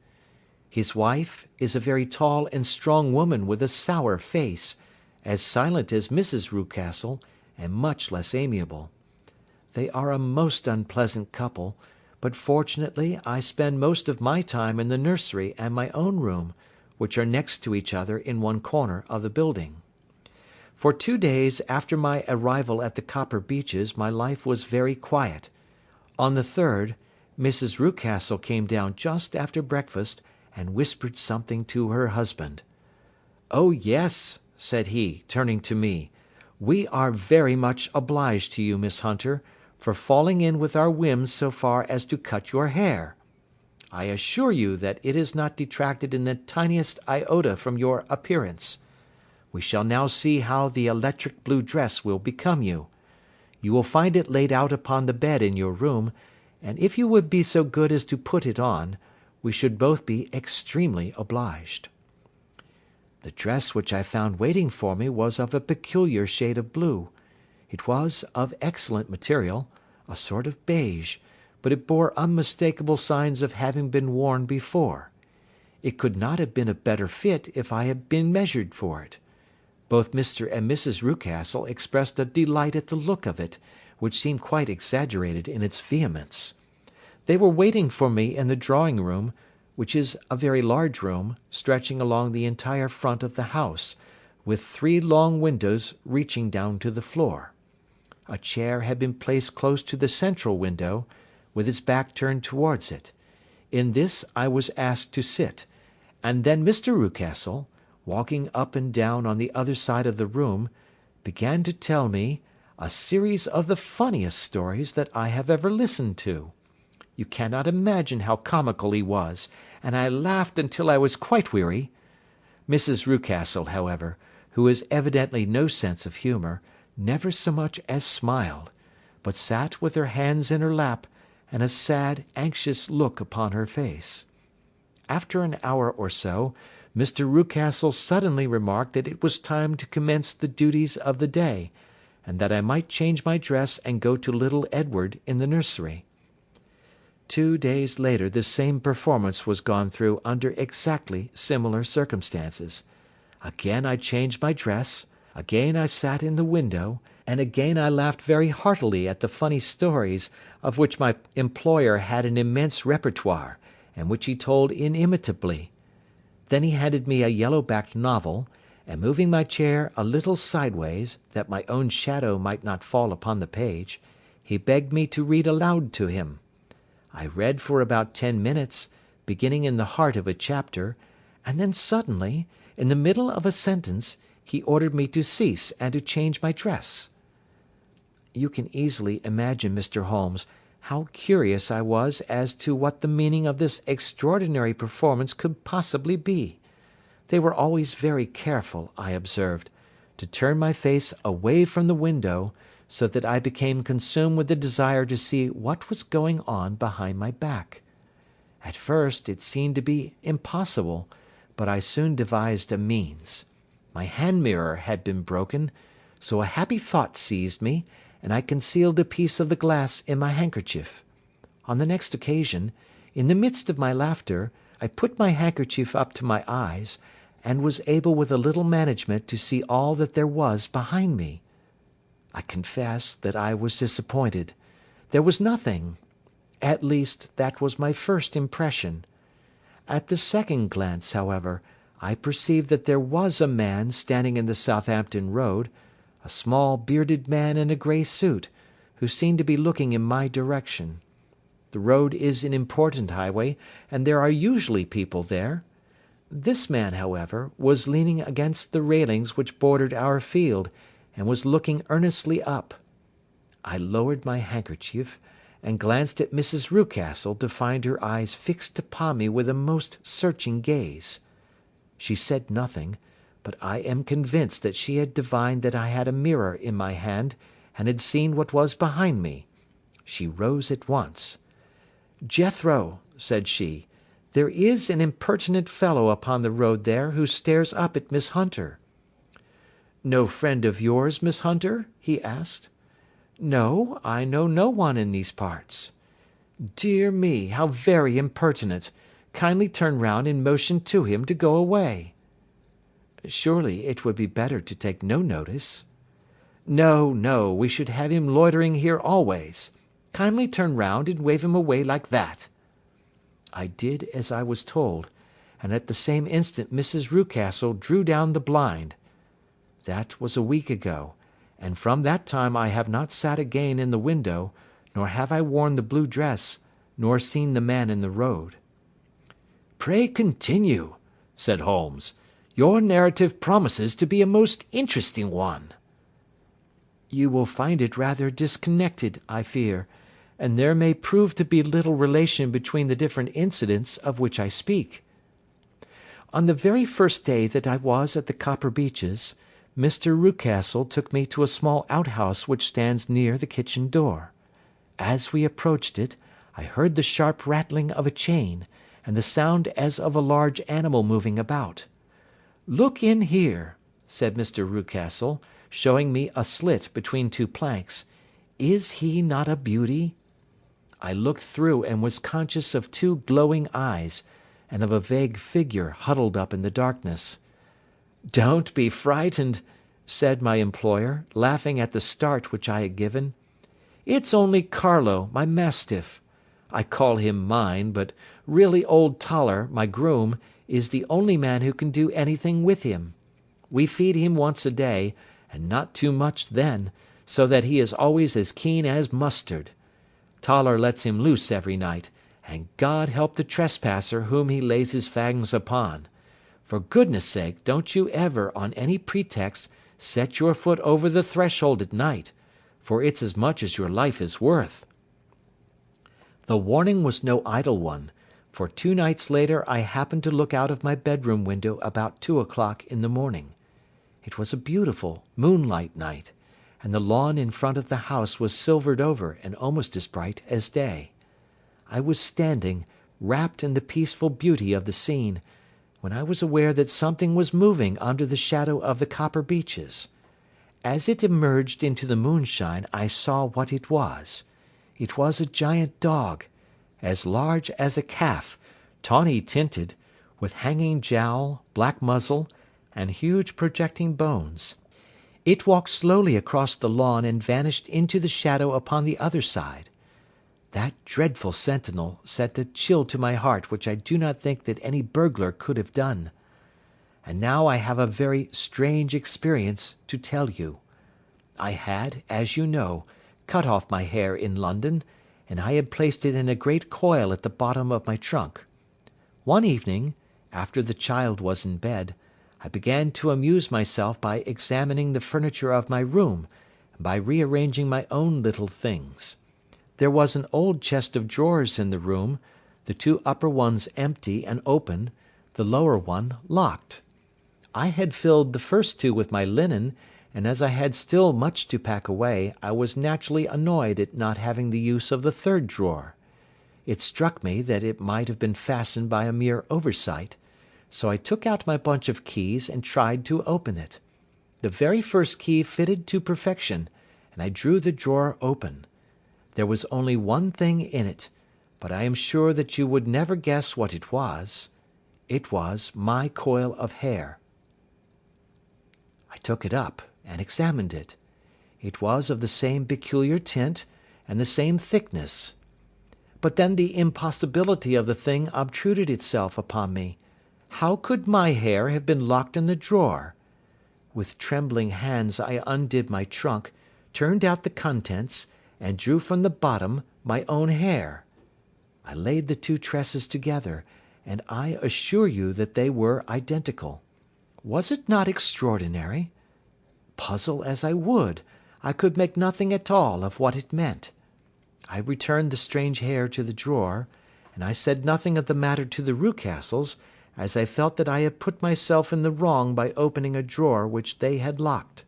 His wife is a very tall and strong woman with a sour face, as silent as Mrs. Rucastle, and much less amiable. They are a most unpleasant couple, but fortunately I spend most of my time in the nursery and my own room, which are next to each other in one corner of the building. For 2 days after my arrival at the Copper Beeches my life was very quiet. On the third, Mrs. Rucastle came down just after breakfast, and whispered something to her husband. "Oh yes," said he, turning to me, "we are very much obliged to you, Miss Hunter, for falling in with our whims so far as to cut your hair. I assure you that it has not detracted in the tiniest iota from your appearance. We shall now see how the electric blue dress will become you. You will find it laid out upon the bed in your room, and if you would be so good as to put it on, we should both be extremely obliged." The dress which I found waiting for me was of a peculiar shade of blue. It was of excellent material, a sort of beige, but it bore unmistakable signs of having been worn before. It could not have been a better fit if I had been measured for it. Both Mr. and Mrs. Rucastle expressed a delight at the look of it, which seemed quite exaggerated in its vehemence. They were waiting for me in the drawing-room, which is a very large room, stretching along the entire front of the house, with 3 long windows reaching down to the floor. A chair had been placed close to the central window, with its back turned towards it. In this I was asked to sit, and then Mr. Rucastle, walking up and down on the other side of the room, began to tell me a series of the funniest stories that I have ever listened to. You cannot imagine how comical he was, and I laughed until I was quite weary. Mrs. Rucastle, however, who has evidently no sense of humour, never so much as smiled, but sat with her hands in her lap, and a sad, anxious look upon her face. After an hour or so, Mr. Rucastle suddenly remarked that it was time to commence the duties of the day, and that I might change my dress and go to little Edward in the nursery. 2 days later the same performance was gone through under exactly similar circumstances. Again I changed my dress, again I sat in the window, and again I laughed very heartily at the funny stories, of which my employer had an immense repertoire, and which he told inimitably. Then he handed me a yellow-backed novel, and moving my chair a little sideways, that my own shadow might not fall upon the page, he begged me to read aloud to him. I read for about 10 minutes, beginning in the heart of a chapter, and then suddenly, in the middle of a sentence, he ordered me to cease and to change my dress. You can easily imagine, Mr. Holmes, how curious I was as to what the meaning of this extraordinary performance could possibly be. They were always very careful, I observed, to turn my face away from the window, so that I became consumed with the desire to see what was going on behind my back. At first it seemed to be impossible, but I soon devised a means. My hand mirror had been broken, so a happy thought seized me, and I concealed a piece of the glass in my handkerchief. On the next occasion, in the midst of my laughter, I put my handkerchief up to my eyes, and was able with a little management to see all that there was behind me. I confess that I was disappointed. There was nothing. At least, that was my first impression. At the second glance, however, I perceived that there was a man standing in the Southampton Road, a small bearded man in a grey suit, who seemed to be looking in my direction. The road is an important highway, and there are usually people there. This man, however, was leaning against the railings which bordered our field, and was looking earnestly up. I lowered my handkerchief, and glanced at Mrs. Rucastle to find her eyes fixed upon me with a most searching gaze. She said nothing, but I am convinced that she had divined that I had a mirror in my hand, and had seen what was behind me. She rose at once. "Jethro," said she, "there is an impertinent fellow upon the road there who stares up at Miss Hunter." "No friend of yours, Miss Hunter?" he asked. "No, I know no one in these parts." "Dear me, how very impertinent! Kindly turn round and motion to him to go away." "Surely it would be better to take no notice." "No, no, we should have him loitering here always. Kindly turn round and wave him away like that." I did as I was told, and at the same instant Mrs. Rucastle drew down the blind. That was a week ago, and from that time I have not sat again in the window, nor have I worn the blue dress, nor seen the man in the road. "Pray continue," said Holmes. "Your narrative promises to be a most interesting one." "You will find it rather disconnected, I fear, and there may prove to be little relation between the different incidents of which I speak. On the very first day that I was at the Copper Beeches, Mr. Rucastle took me to a small outhouse which stands near the kitchen door. As we approached it, I heard the sharp rattling of a chain, and the sound as of a large animal moving about. "Look in here," said Mr. Rucastle, showing me a slit between two planks. "Is he not a beauty?" I looked through and was conscious of two glowing eyes, and of a vague figure huddled up in the darkness. "Don't be frightened," said my employer, laughing at the start which I had given. "It's only Carlo, my mastiff. I call him mine, but really old Toller, my groom, is the only man who can do anything with him. We feed him once a day, and not too much then, so that he is always as keen as mustard. Toller lets him loose every night, and God help the trespasser whom he lays his fangs upon. For goodness' sake, don't you ever, on any pretext, set your foot over the threshold at night, for it's as much as your life is worth." The warning was no idle one, for 2 nights later I happened to look out of my bedroom window about 2 o'clock in the morning. It was a beautiful moonlight night, and the lawn in front of the house was silvered over and almost as bright as day. I was standing, wrapped in the peaceful beauty of the scene, when I was aware that something was moving under the shadow of the Copper Beeches. As it emerged into the moonshine I saw what it was. It was a giant dog, as large as a calf, tawny tinted, with hanging jowl, black muzzle, and huge projecting bones. It walked slowly across the lawn and vanished into the shadow upon the other side. That dreadful sentinel sent a chill to my heart which I do not think that any burglar could have done. And now I have a very strange experience to tell you. I had, as you know, cut off my hair in London, and I had placed it in a great coil at the bottom of my trunk. One evening, after the child was in bed, I began to amuse myself by examining the furniture of my room, and by rearranging my own little things. There was an old chest of drawers in the room, the 2 upper ones empty and open, the lower one locked. I had filled the first 2 with my linen, and as I had still much to pack away, I was naturally annoyed at not having the use of the 3rd drawer. It struck me that it might have been fastened by a mere oversight, so I took out my bunch of keys and tried to open it. The very first key fitted to perfection, and I drew the drawer open. There was only one thing in it, but I am sure that you would never guess what it was. It was my coil of hair. I took it up and examined it. It was of the same peculiar tint and the same thickness. But then the impossibility of the thing obtruded itself upon me. How could my hair have been locked in the drawer? With trembling hands I undid my trunk, turned out the contents, and drew from the bottom my own hair. I laid the two tresses together, and I assure you that they were identical. Was it not extraordinary? Puzzle as I would, I could make nothing at all of what it meant. I returned the strange hair to the drawer, and I said nothing of the matter to the Rucastles, as I felt that I had put myself in the wrong by opening a drawer which they had locked.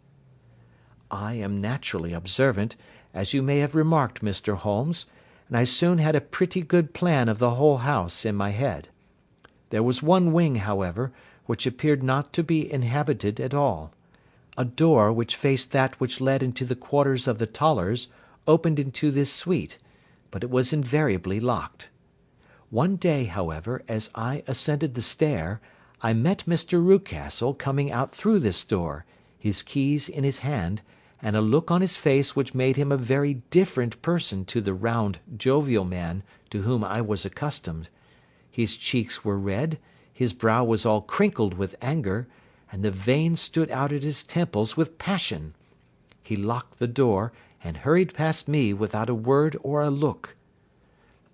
I am naturally observant, as you may have remarked, Mr. Holmes, and I soon had a pretty good plan of the whole house in my head. There was one wing, however, which appeared not to be inhabited at all. A door which faced that which led into the quarters of the Tollers opened into this suite, but it was invariably locked. One day, however, as I ascended the stair, I met Mr. Rucastle coming out through this door, his keys in his hand, and a look on his face which made him a very different person to the round, jovial man to whom I was accustomed. His cheeks were red, his brow was all crinkled with anger, and the veins stood out at his temples with passion. He locked the door, and hurried past me without a word or a look.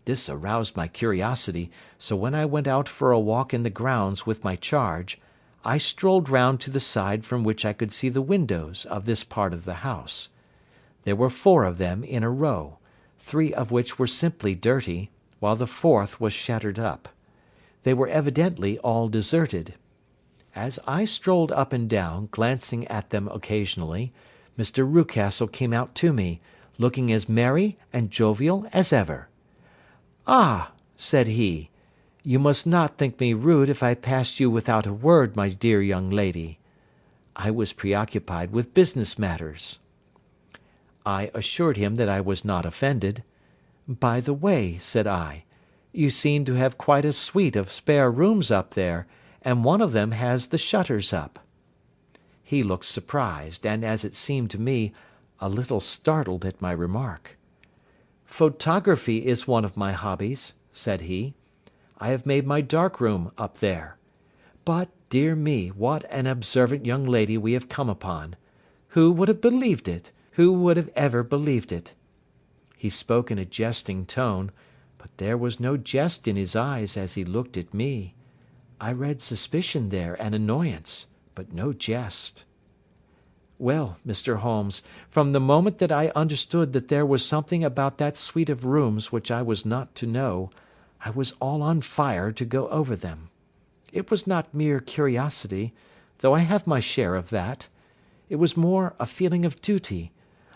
This aroused my curiosity, so when I went out for a walk in the grounds with my charge, I strolled round to the side from which I could see the windows of this part of the house. There were 4 of them in a row, 3 of which were simply dirty, while the 4th was shattered up. They were evidently all deserted. As I strolled up and down, glancing at them occasionally, Mr. Rucastle came out to me, looking as merry and jovial as ever. "Ah," said he, "you must not think me rude if I passed you without a word, my dear young lady." I was preoccupied with business matters. I assured him that I was not offended. "By the way," said I, "you seem to have quite a suite of spare rooms up there, and one of them has the shutters up." He looked surprised, and, as it seemed to me, a little startled at my remark. "Photography is one of my hobbies," said he. "I have made my dark room up there. But, dear me, what an observant young lady we have come upon! Who would have believed it? Who would have ever believed it?" He spoke in a jesting tone, but there was no jest in his eyes as he looked at me. I read suspicion there and annoyance, but no jest. Well, Mr. Holmes, from the moment that I understood that there was something about that suite of rooms which I was not to know, I was all on fire to go over them. It was not mere curiosity, though I have my share of that. It was more a feeling of duty,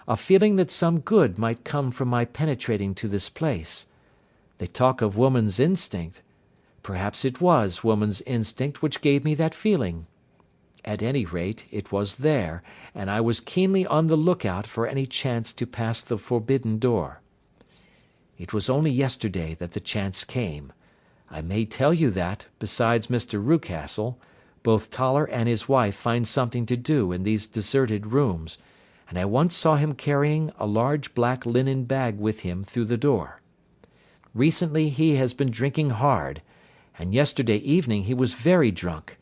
a feeling that some good might come from my penetrating to this place. They talk of woman's instinct. Perhaps it was woman's instinct which gave me that feeling. At any rate, it was there, and I was keenly on the lookout for any chance to pass the forbidden door. It was only yesterday that the chance came. I may tell you that, besides Mr. Rucastle, both Toller and his wife find something to do in these deserted rooms, and I once saw him carrying a large black linen bag with him through the door. Recently he has been drinking hard, and yesterday evening he was very drunk,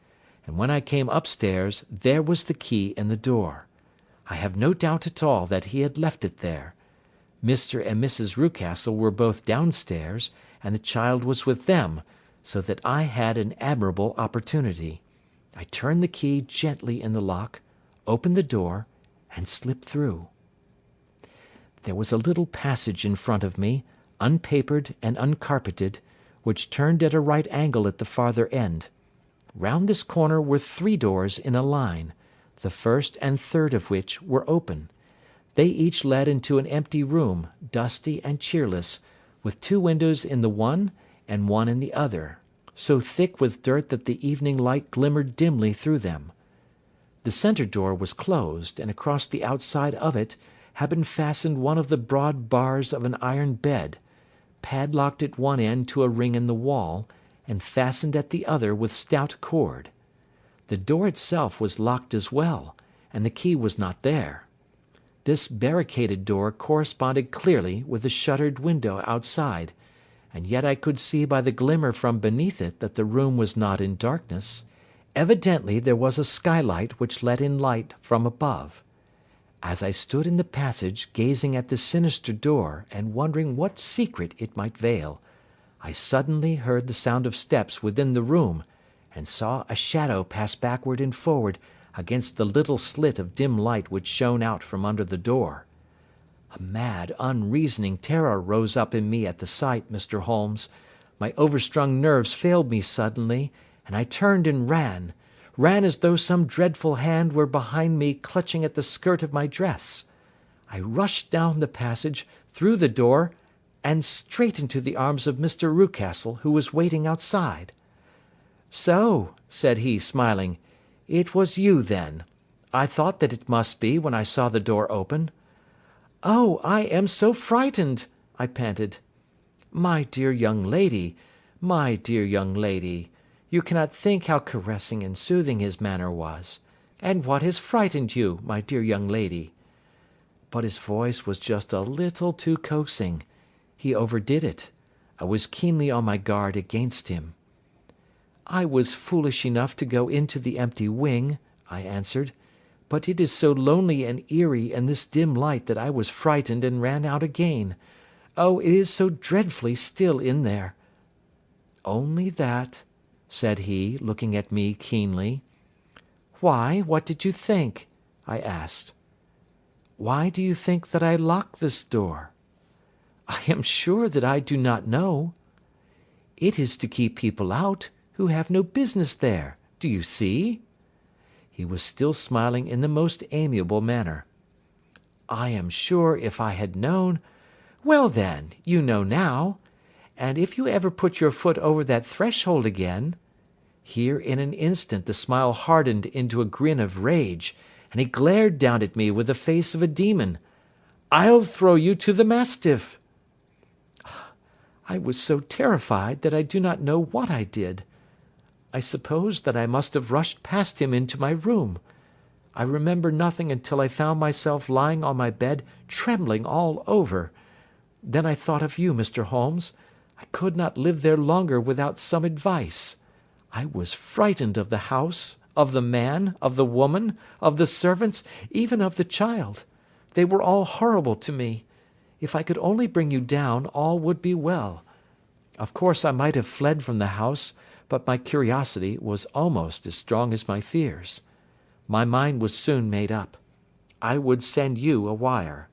and when I came upstairs there was the key in the door. I have no doubt at all that he had left it there. Mr. and Mrs. Rucastle were both downstairs, and the child was with them, so that I had an admirable opportunity. I turned the key gently in the lock, opened the door, and slipped through. There was a little passage in front of me, unpapered and uncarpeted, which turned at a right angle at the farther end. Round this corner were 3 doors in a line, the first and third of which were open. They each led into an empty room, dusty and cheerless, with 2 windows in the one and one in the other, so thick with dirt that the evening light glimmered dimly through them. The centre door was closed, and across the outside of it had been fastened one of the broad bars of an iron bed, padlocked at one end to a ring in the wall, and fastened at the other with stout cord. The door itself was locked as well, and the key was not there. This barricaded door corresponded clearly with the shuttered window outside, and yet I could see by the glimmer from beneath it that the room was not in darkness. Evidently there was a skylight which let in light from above. As I stood in the passage gazing at the sinister door and wondering what secret it might veil, I suddenly heard the sound of steps within the room, and saw a shadow pass backward and forward against the little slit of dim light which shone out from under the door. A mad, unreasoning terror rose up in me at the sight, Mr. Holmes. My overstrung nerves failed me suddenly, and I turned and ran as though some dreadful hand were behind me clutching at the skirt of my dress. I rushed down the passage, through the door, and straight into the arms of Mr. Rucastle, who was waiting outside. "So," said he, smiling, "it was you, then. I thought that it must be, when I saw the door open." "Oh, I am so frightened!" I panted. "My dear young lady, my dear young lady, you cannot think how caressing and soothing his manner was. And what has frightened you, my dear young lady?" But his voice was just a little too coaxing. He overdid it. I was keenly on my guard against him. "I was foolish enough to go into the empty wing," I answered, "but it is so lonely and eerie in this dim light that I was frightened and ran out again. Oh, it is so dreadfully still in there." "Only that?" said he, looking at me keenly. "Why, what did you think?" I asked. "Why do you think that I locked this door?" "I am sure that I do not know." "It is to keep people out who have no business there, do you see?" He was still smiling in the most amiable manner. "I am sure if I had known—" "Well then, you know now. And if you ever put your foot over that threshold again—" Here in an instant the smile hardened into a grin of rage, and he glared down at me with the face of a demon. "I'll throw you to the mastiff." I was so terrified that I do not know what I did. I suppose that I must have rushed past him into my room. I remember nothing until I found myself lying on my bed, trembling all over. Then I thought of you, Mr. Holmes. I could not live there longer without some advice. I was frightened of the house, of the man, of the woman, of the servants, even of the child. They were all horrible to me. If I could only bring you down, all would be well. Of course I might have fled from the house, but my curiosity was almost as strong as my fears. My mind was soon made up. I would send you a wire.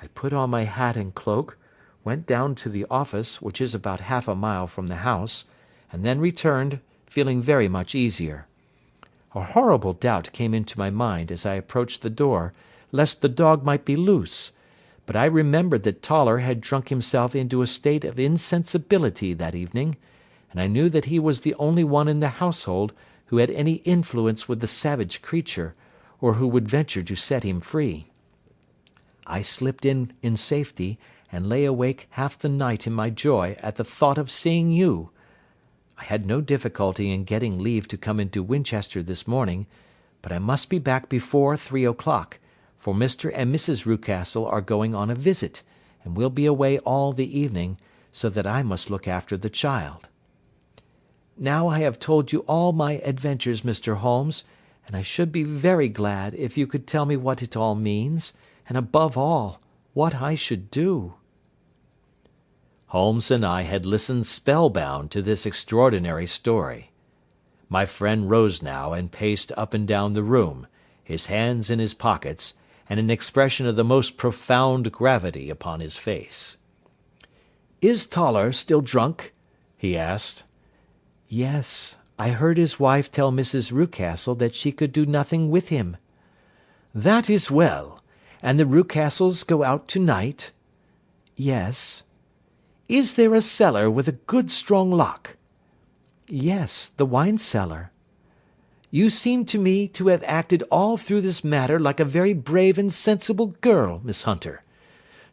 I put on my hat and cloak, went down to the office, which is about half a mile from the house, and then returned, feeling very much easier. A horrible doubt came into my mind as I approached the door, lest the dog might be loose, but I remembered that Toller had drunk himself into a state of insensibility that evening, and I knew that he was the only one in the household who had any influence with the savage creature, or who would venture to set him free. I slipped in safety, and lay awake half the night in my joy at the thought of seeing you. I had no difficulty in getting leave to come into Winchester this morning, but I must be back before 3 o'clock, for Mr. and Mrs. Rucastle are going on a visit, and will be away all the evening, so that I must look after the child. Now I have told you all my adventures, Mr. Holmes, and I should be very glad if you could tell me what it all means, and above all, what I should do." Holmes and I had listened spellbound to this extraordinary story. My friend rose now and paced up and down the room, his hands in his pockets, and an expression of the most profound gravity upon his face. "Is Toller still drunk?" he asked. "Yes, I heard his wife tell Mrs. Rucastle that she could do nothing with him." "That is well. And the Rucastles go out to-night?" "Yes." "Is there a cellar with a good strong lock?" "Yes, the wine cellar." "You seem to me to have acted all through this matter like a very brave and sensible girl, Miss Hunter.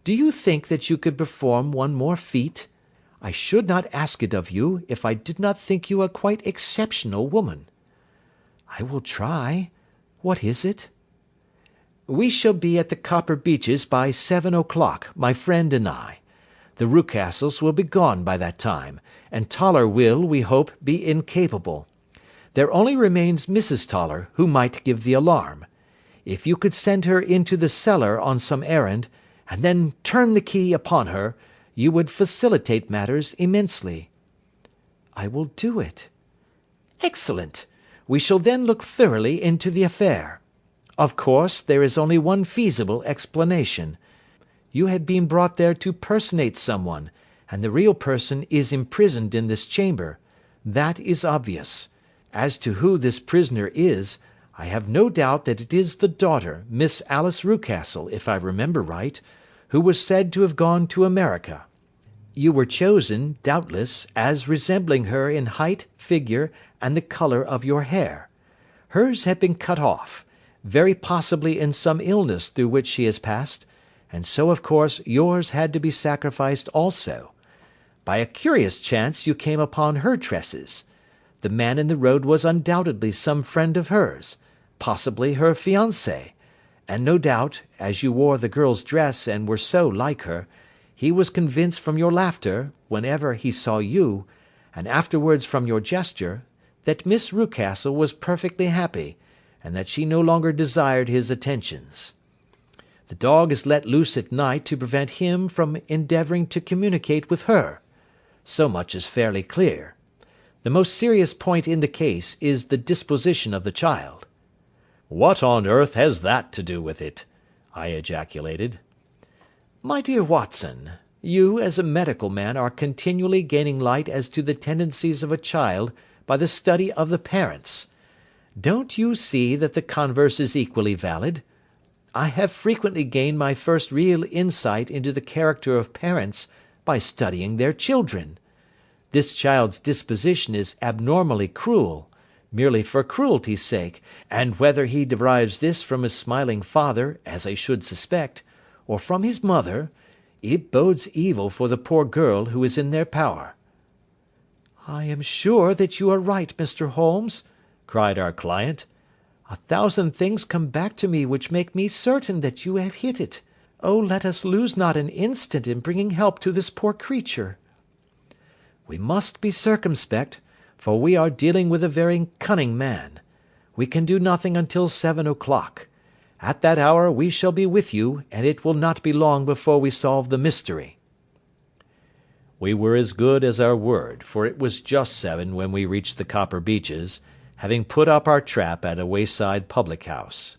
Do you think that you could perform one more feat? I should not ask it of you if I did not think you a quite exceptional woman." "I will try. What is it?" "We shall be at the Copper Beeches by 7 o'clock, my friend and I. The Rucastles will be gone by that time, and Toller will, we hope, be incapable. There only remains Mrs. Toller, who might give the alarm. If you could send her into the cellar on some errand, and then turn the key upon her, you would facilitate matters immensely." "I will do it." "Excellent. We shall then look thoroughly into the affair. Of course, there is only one feasible explanation. You have been brought there to personate someone, and the real person is imprisoned in this chamber. That is obvious. As to who this prisoner is, I have no doubt that it is the daughter, Miss Alice Rucastle, if I remember right, who was said to have gone to America. You were chosen, doubtless, as resembling her in height, figure, and the colour of your hair. Hers had been cut off, very possibly in some illness through which she has passed, and so of course yours had to be sacrificed also. By a curious chance you came upon her tresses. The man in the road was undoubtedly some friend of hers, possibly her fiancé, and no doubt, as you wore the girl's dress and were so like her, he was convinced from your laughter, whenever he saw you, and afterwards from your gesture, that Miss Rucastle was perfectly happy, and that she no longer desired his attentions. The dog is let loose at night to prevent him from endeavouring to communicate with her. So much is fairly clear. The most serious point in the case is the disposition of the child." "What on earth has that to do with it?" I ejaculated. "My dear Watson, you as a medical man are continually gaining light as to the tendencies of a child by the study of the parents. Don't you see that the converse is equally valid? I have frequently gained my first real insight into the character of parents by studying their children. This child's disposition is abnormally cruel, merely for cruelty's sake, and whether he derives this from his smiling father, as I should suspect, or from his mother, it bodes evil for the poor girl who is in their power." "I am sure that you are right, Mr. Holmes," cried our client. "A thousand things come back to me which make me certain that you have hit it. Oh, let us lose not an instant in bringing help to this poor creature." "We must be circumspect, for we are dealing with a very cunning man. We can do nothing until 7 o'clock. At that hour we shall be with you, and it will not be long before we solve the mystery." We were as good as our word, for it was just 7 when we reached the Copper Beeches, having put up our trap at a wayside public-house.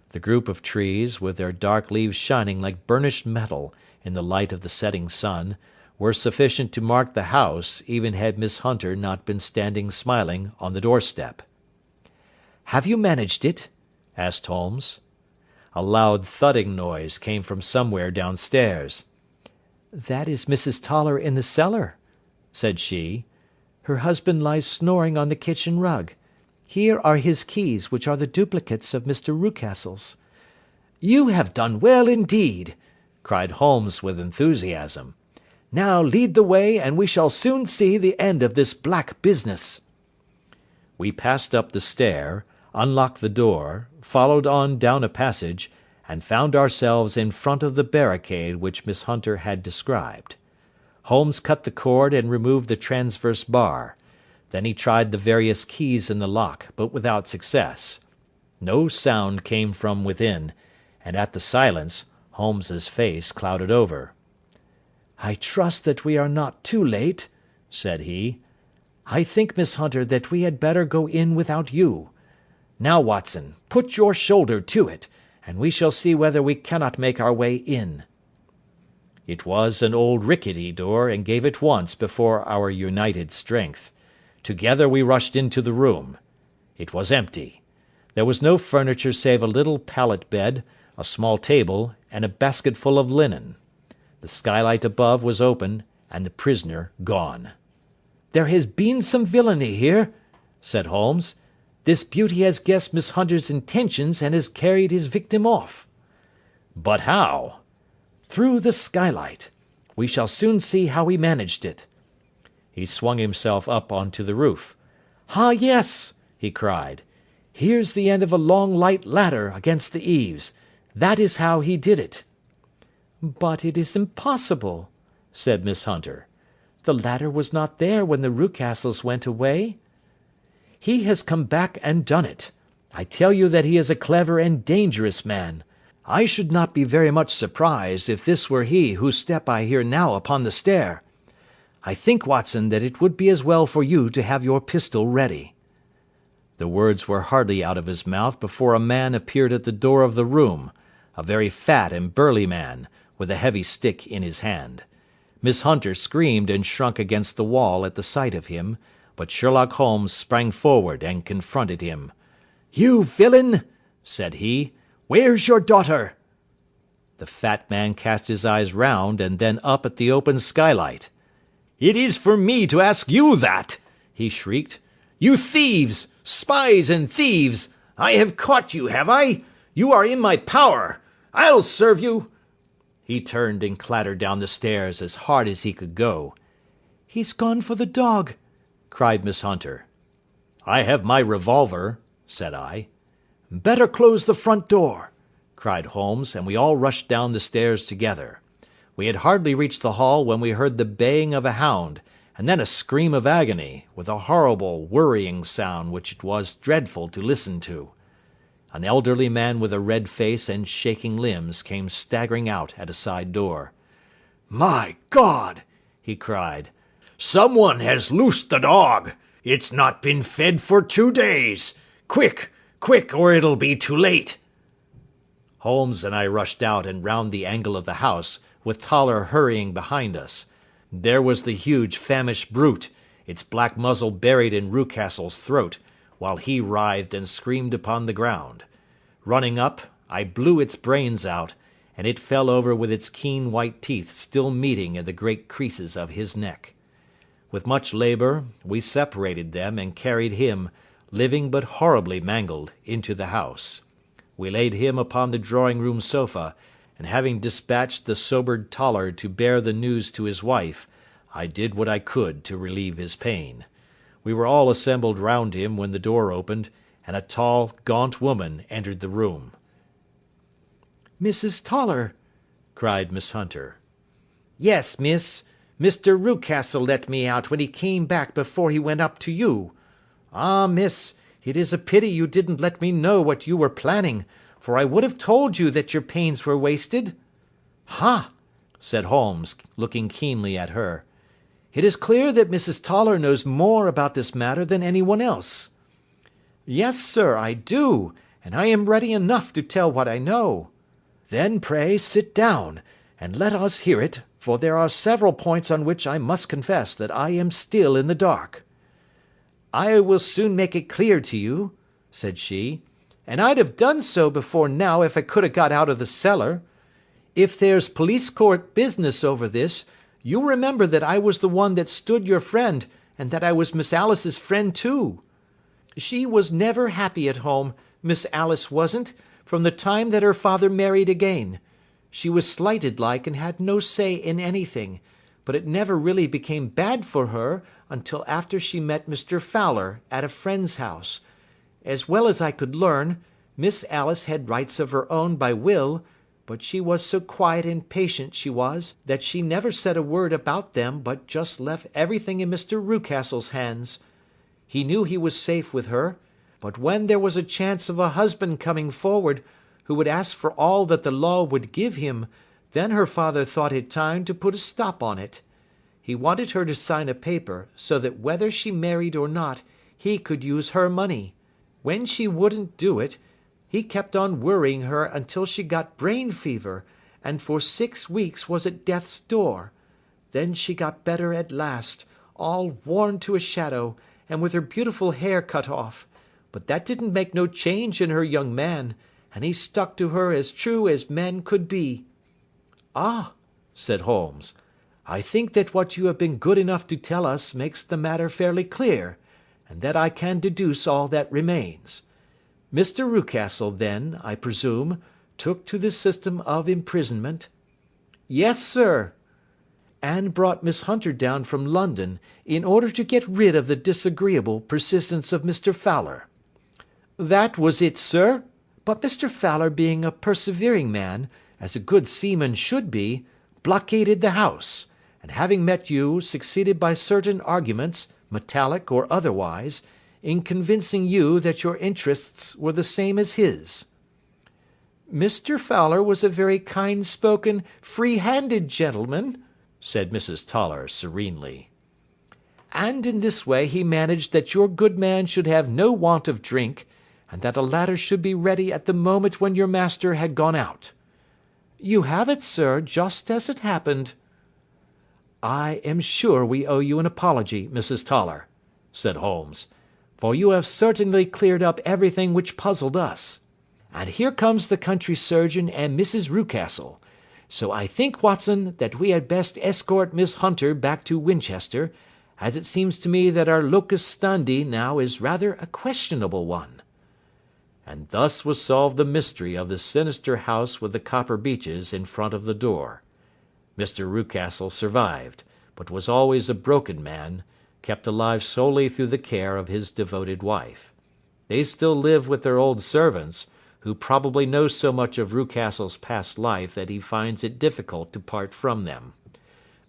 The group of trees, with their dark leaves shining like burnished metal in the light of the setting sun, were sufficient to mark the house, even had Miss Hunter not been standing smiling on the doorstep. "Have you managed it?" asked Holmes. A loud thudding noise came from somewhere downstairs. "That is Mrs. Toller in the cellar," said she. "Her husband lies snoring on the kitchen rug. Here are his keys, which are the duplicates of Mr. Rucastle's." "You have done well indeed," cried Holmes with enthusiasm. "Now lead the way, and we shall soon see the end of this black business." We passed up the stair, unlocked the door, followed on down a passage, and found ourselves in front of the barricade which Miss Hunter had described. Holmes cut the cord and removed the transverse bar. Then he tried the various keys in the lock, but without success. No sound came from within, and at the silence Holmes's face clouded over. "I trust that we are not too late," said he. "I think, Miss Hunter, that we had better go in without you. Now, Watson, put your shoulder to it, and we shall see whether we cannot make our way in." It was an old rickety door, and gave at once before our united strength. Together we rushed into the room. It was empty. There was no furniture save a little pallet bed, a small table, and a basketful of linen. The skylight above was open, and the prisoner gone. "There has been some villainy here," said Holmes. "This beauty has guessed Miss Hunter's intentions and has carried his victim off." "But how?" "Through the skylight. We shall soon see how he managed it. He swung himself up onto the roof. "Ah, yes," he cried. "Here's the end of a long light ladder against the eaves. That is how he did it." "But it is impossible," said Miss Hunter. "The ladder was not there when the Rucastles went away." "He has come back and done it. I tell you that he is a clever and dangerous man. I should not be very much surprised if this were he whose step I hear now upon the stair. I think, Watson, that it would be as well for you to have your pistol ready." The words were hardly out of his mouth before a man appeared at the door of the room, a very fat and burly man, with a heavy stick in his hand. Miss Hunter screamed and shrunk against the wall at the sight of him, but Sherlock Holmes sprang forward and confronted him. "You villain!" said he. "Where's your daughter?" The fat man cast his eyes round and then up at the open skylight. "It is for me to ask you that!" he shrieked. "You thieves! Spies and thieves! I have caught you, have I? You are in my power! I'll serve you!" He turned and clattered down the stairs as hard as he could go. "He's gone for the dog," cried Miss Hunter. "I have my revolver," said I. "Better close the front door," cried Holmes, and we all rushed down the stairs together. We had hardly reached the hall when we heard the baying of a hound, and then a scream of agony, with a horrible worrying sound which it was dreadful to listen to. An elderly man with a red face and shaking limbs came staggering out at a side door. "My God!" he cried. "Someone has loosed the dog. It's not been fed for 2 days. Quick, quick, or it'll be too late." Holmes and I rushed out and round the angle of the house, with Toller hurrying behind us. There was the huge famished brute, its black muzzle buried in Rucastle's throat, while he writhed and screamed upon the ground. Running up, I blew its brains out, and it fell over with its keen white teeth still meeting in the great creases of his neck. With much labour, we separated them and carried him, living but horribly mangled, into the house. We laid him upon the drawing-room sofa, and having dispatched the sobered Toller to bear the news to his wife, I did what I could to relieve his pain. We were all assembled round him when the door opened, and a tall, gaunt woman entered the room. "Mrs. Toller!" cried Miss Hunter. "Yes, miss. Mr. Rucastle let me out when he came back before he went up to you. Ah, miss, it is a pity you didn't let me know what you were planning, for I would have told you that your pains were wasted." "Ha!" said Holmes, looking keenly at her. "It is clear that Mrs. Toller knows more about this matter than anyone else." "Yes, sir, I do, and I am ready enough to tell what I know." "Then pray sit down, and let us hear it, for there are several points on which I must confess that I am still in the dark." "I will soon make it clear to you," said she, "and I'd have done so before now if I could have got out of the cellar. If there's police court business over this, you'll remember that I was the one that stood your friend, and that I was Miss Alice's friend too. She was never happy at home, Miss Alice wasn't, from the time that her father married again. She was slighted like and had no say in anything, but it never really became bad for her until after she met Mr. Fowler at a friend's house. As well as I could learn, Miss Alice had rights of her own by will, but she was so quiet and patient she was, that she never said a word about them but just left everything in Mr. Rucastle's hands. He knew he was safe with her, but when there was a chance of a husband coming forward who would ask for all that the law would give him, then her father thought it time to put a stop on it. He wanted her to sign a paper, so that whether she married or not, he could use her money. When she wouldn't do it, he kept on worrying her until she got brain fever, and for 6 weeks was at death's door. Then she got better at last, all worn to a shadow, and with her beautiful hair cut off, but that didn't make no change in her young man, and he stuck to her as true as men could be." "Ah," said Holmes, "I think that what you have been good enough to tell us makes the matter fairly clear, and that I can deduce all that remains. Mr. Rucastle, then, I presume, took to the system of imprisonment?" "Yes, sir." and brought Miss Hunter down from London in order to get rid of the disagreeable persistence of Mr. Fowler. That was it, sir. But Mr. Fowler, being a persevering man, as a good seaman should be, blockaded the house, and having met you, succeeded by certain arguments, metallic or otherwise, in convincing you that your interests were the same as his. Mr. Fowler was a very kind-spoken, free-handed gentleman, said Mrs. Toller serenely. And in this way he managed that your good man should have no want of drink, and that a ladder should be ready at the moment when your master had gone out. You have it, sir, just as it happened. I am sure we owe you an apology, Mrs. Toller, said Holmes, for you have certainly cleared up everything which puzzled us. And here comes the country surgeon and Mrs. Rucastle. So I think, Watson, that we had best escort Miss Hunter back to Winchester, as it seems to me that our locus standi now is rather a questionable one. And thus was solved the mystery of the sinister house with the copper beeches in front of the door. Mr. Rucastle survived, but was always a broken man, kept alive solely through the care of his devoted wife. They still live with their old servants, who probably know so much of Rucastle's past life that he finds it difficult to part from them.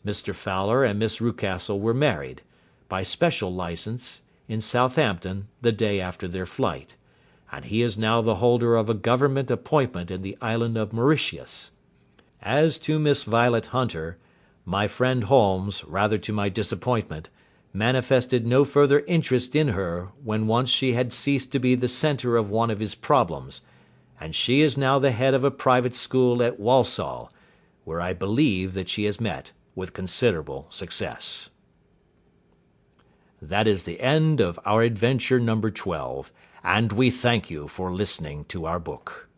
Mr. Fowler and Miss Rucastle were married, by special licence, in Southampton the day after their flight, and he is now the holder of a government appointment in the island of Mauritius. As to Miss Violet Hunter, my friend Holmes, rather to my disappointment, manifested no further interest in her when once she had ceased to be the centre of one of his problems, and she is now the head of a private school at Walsall, where I believe that she has met with considerable success. That is the end of our adventure number 12, and we thank you for listening to our book.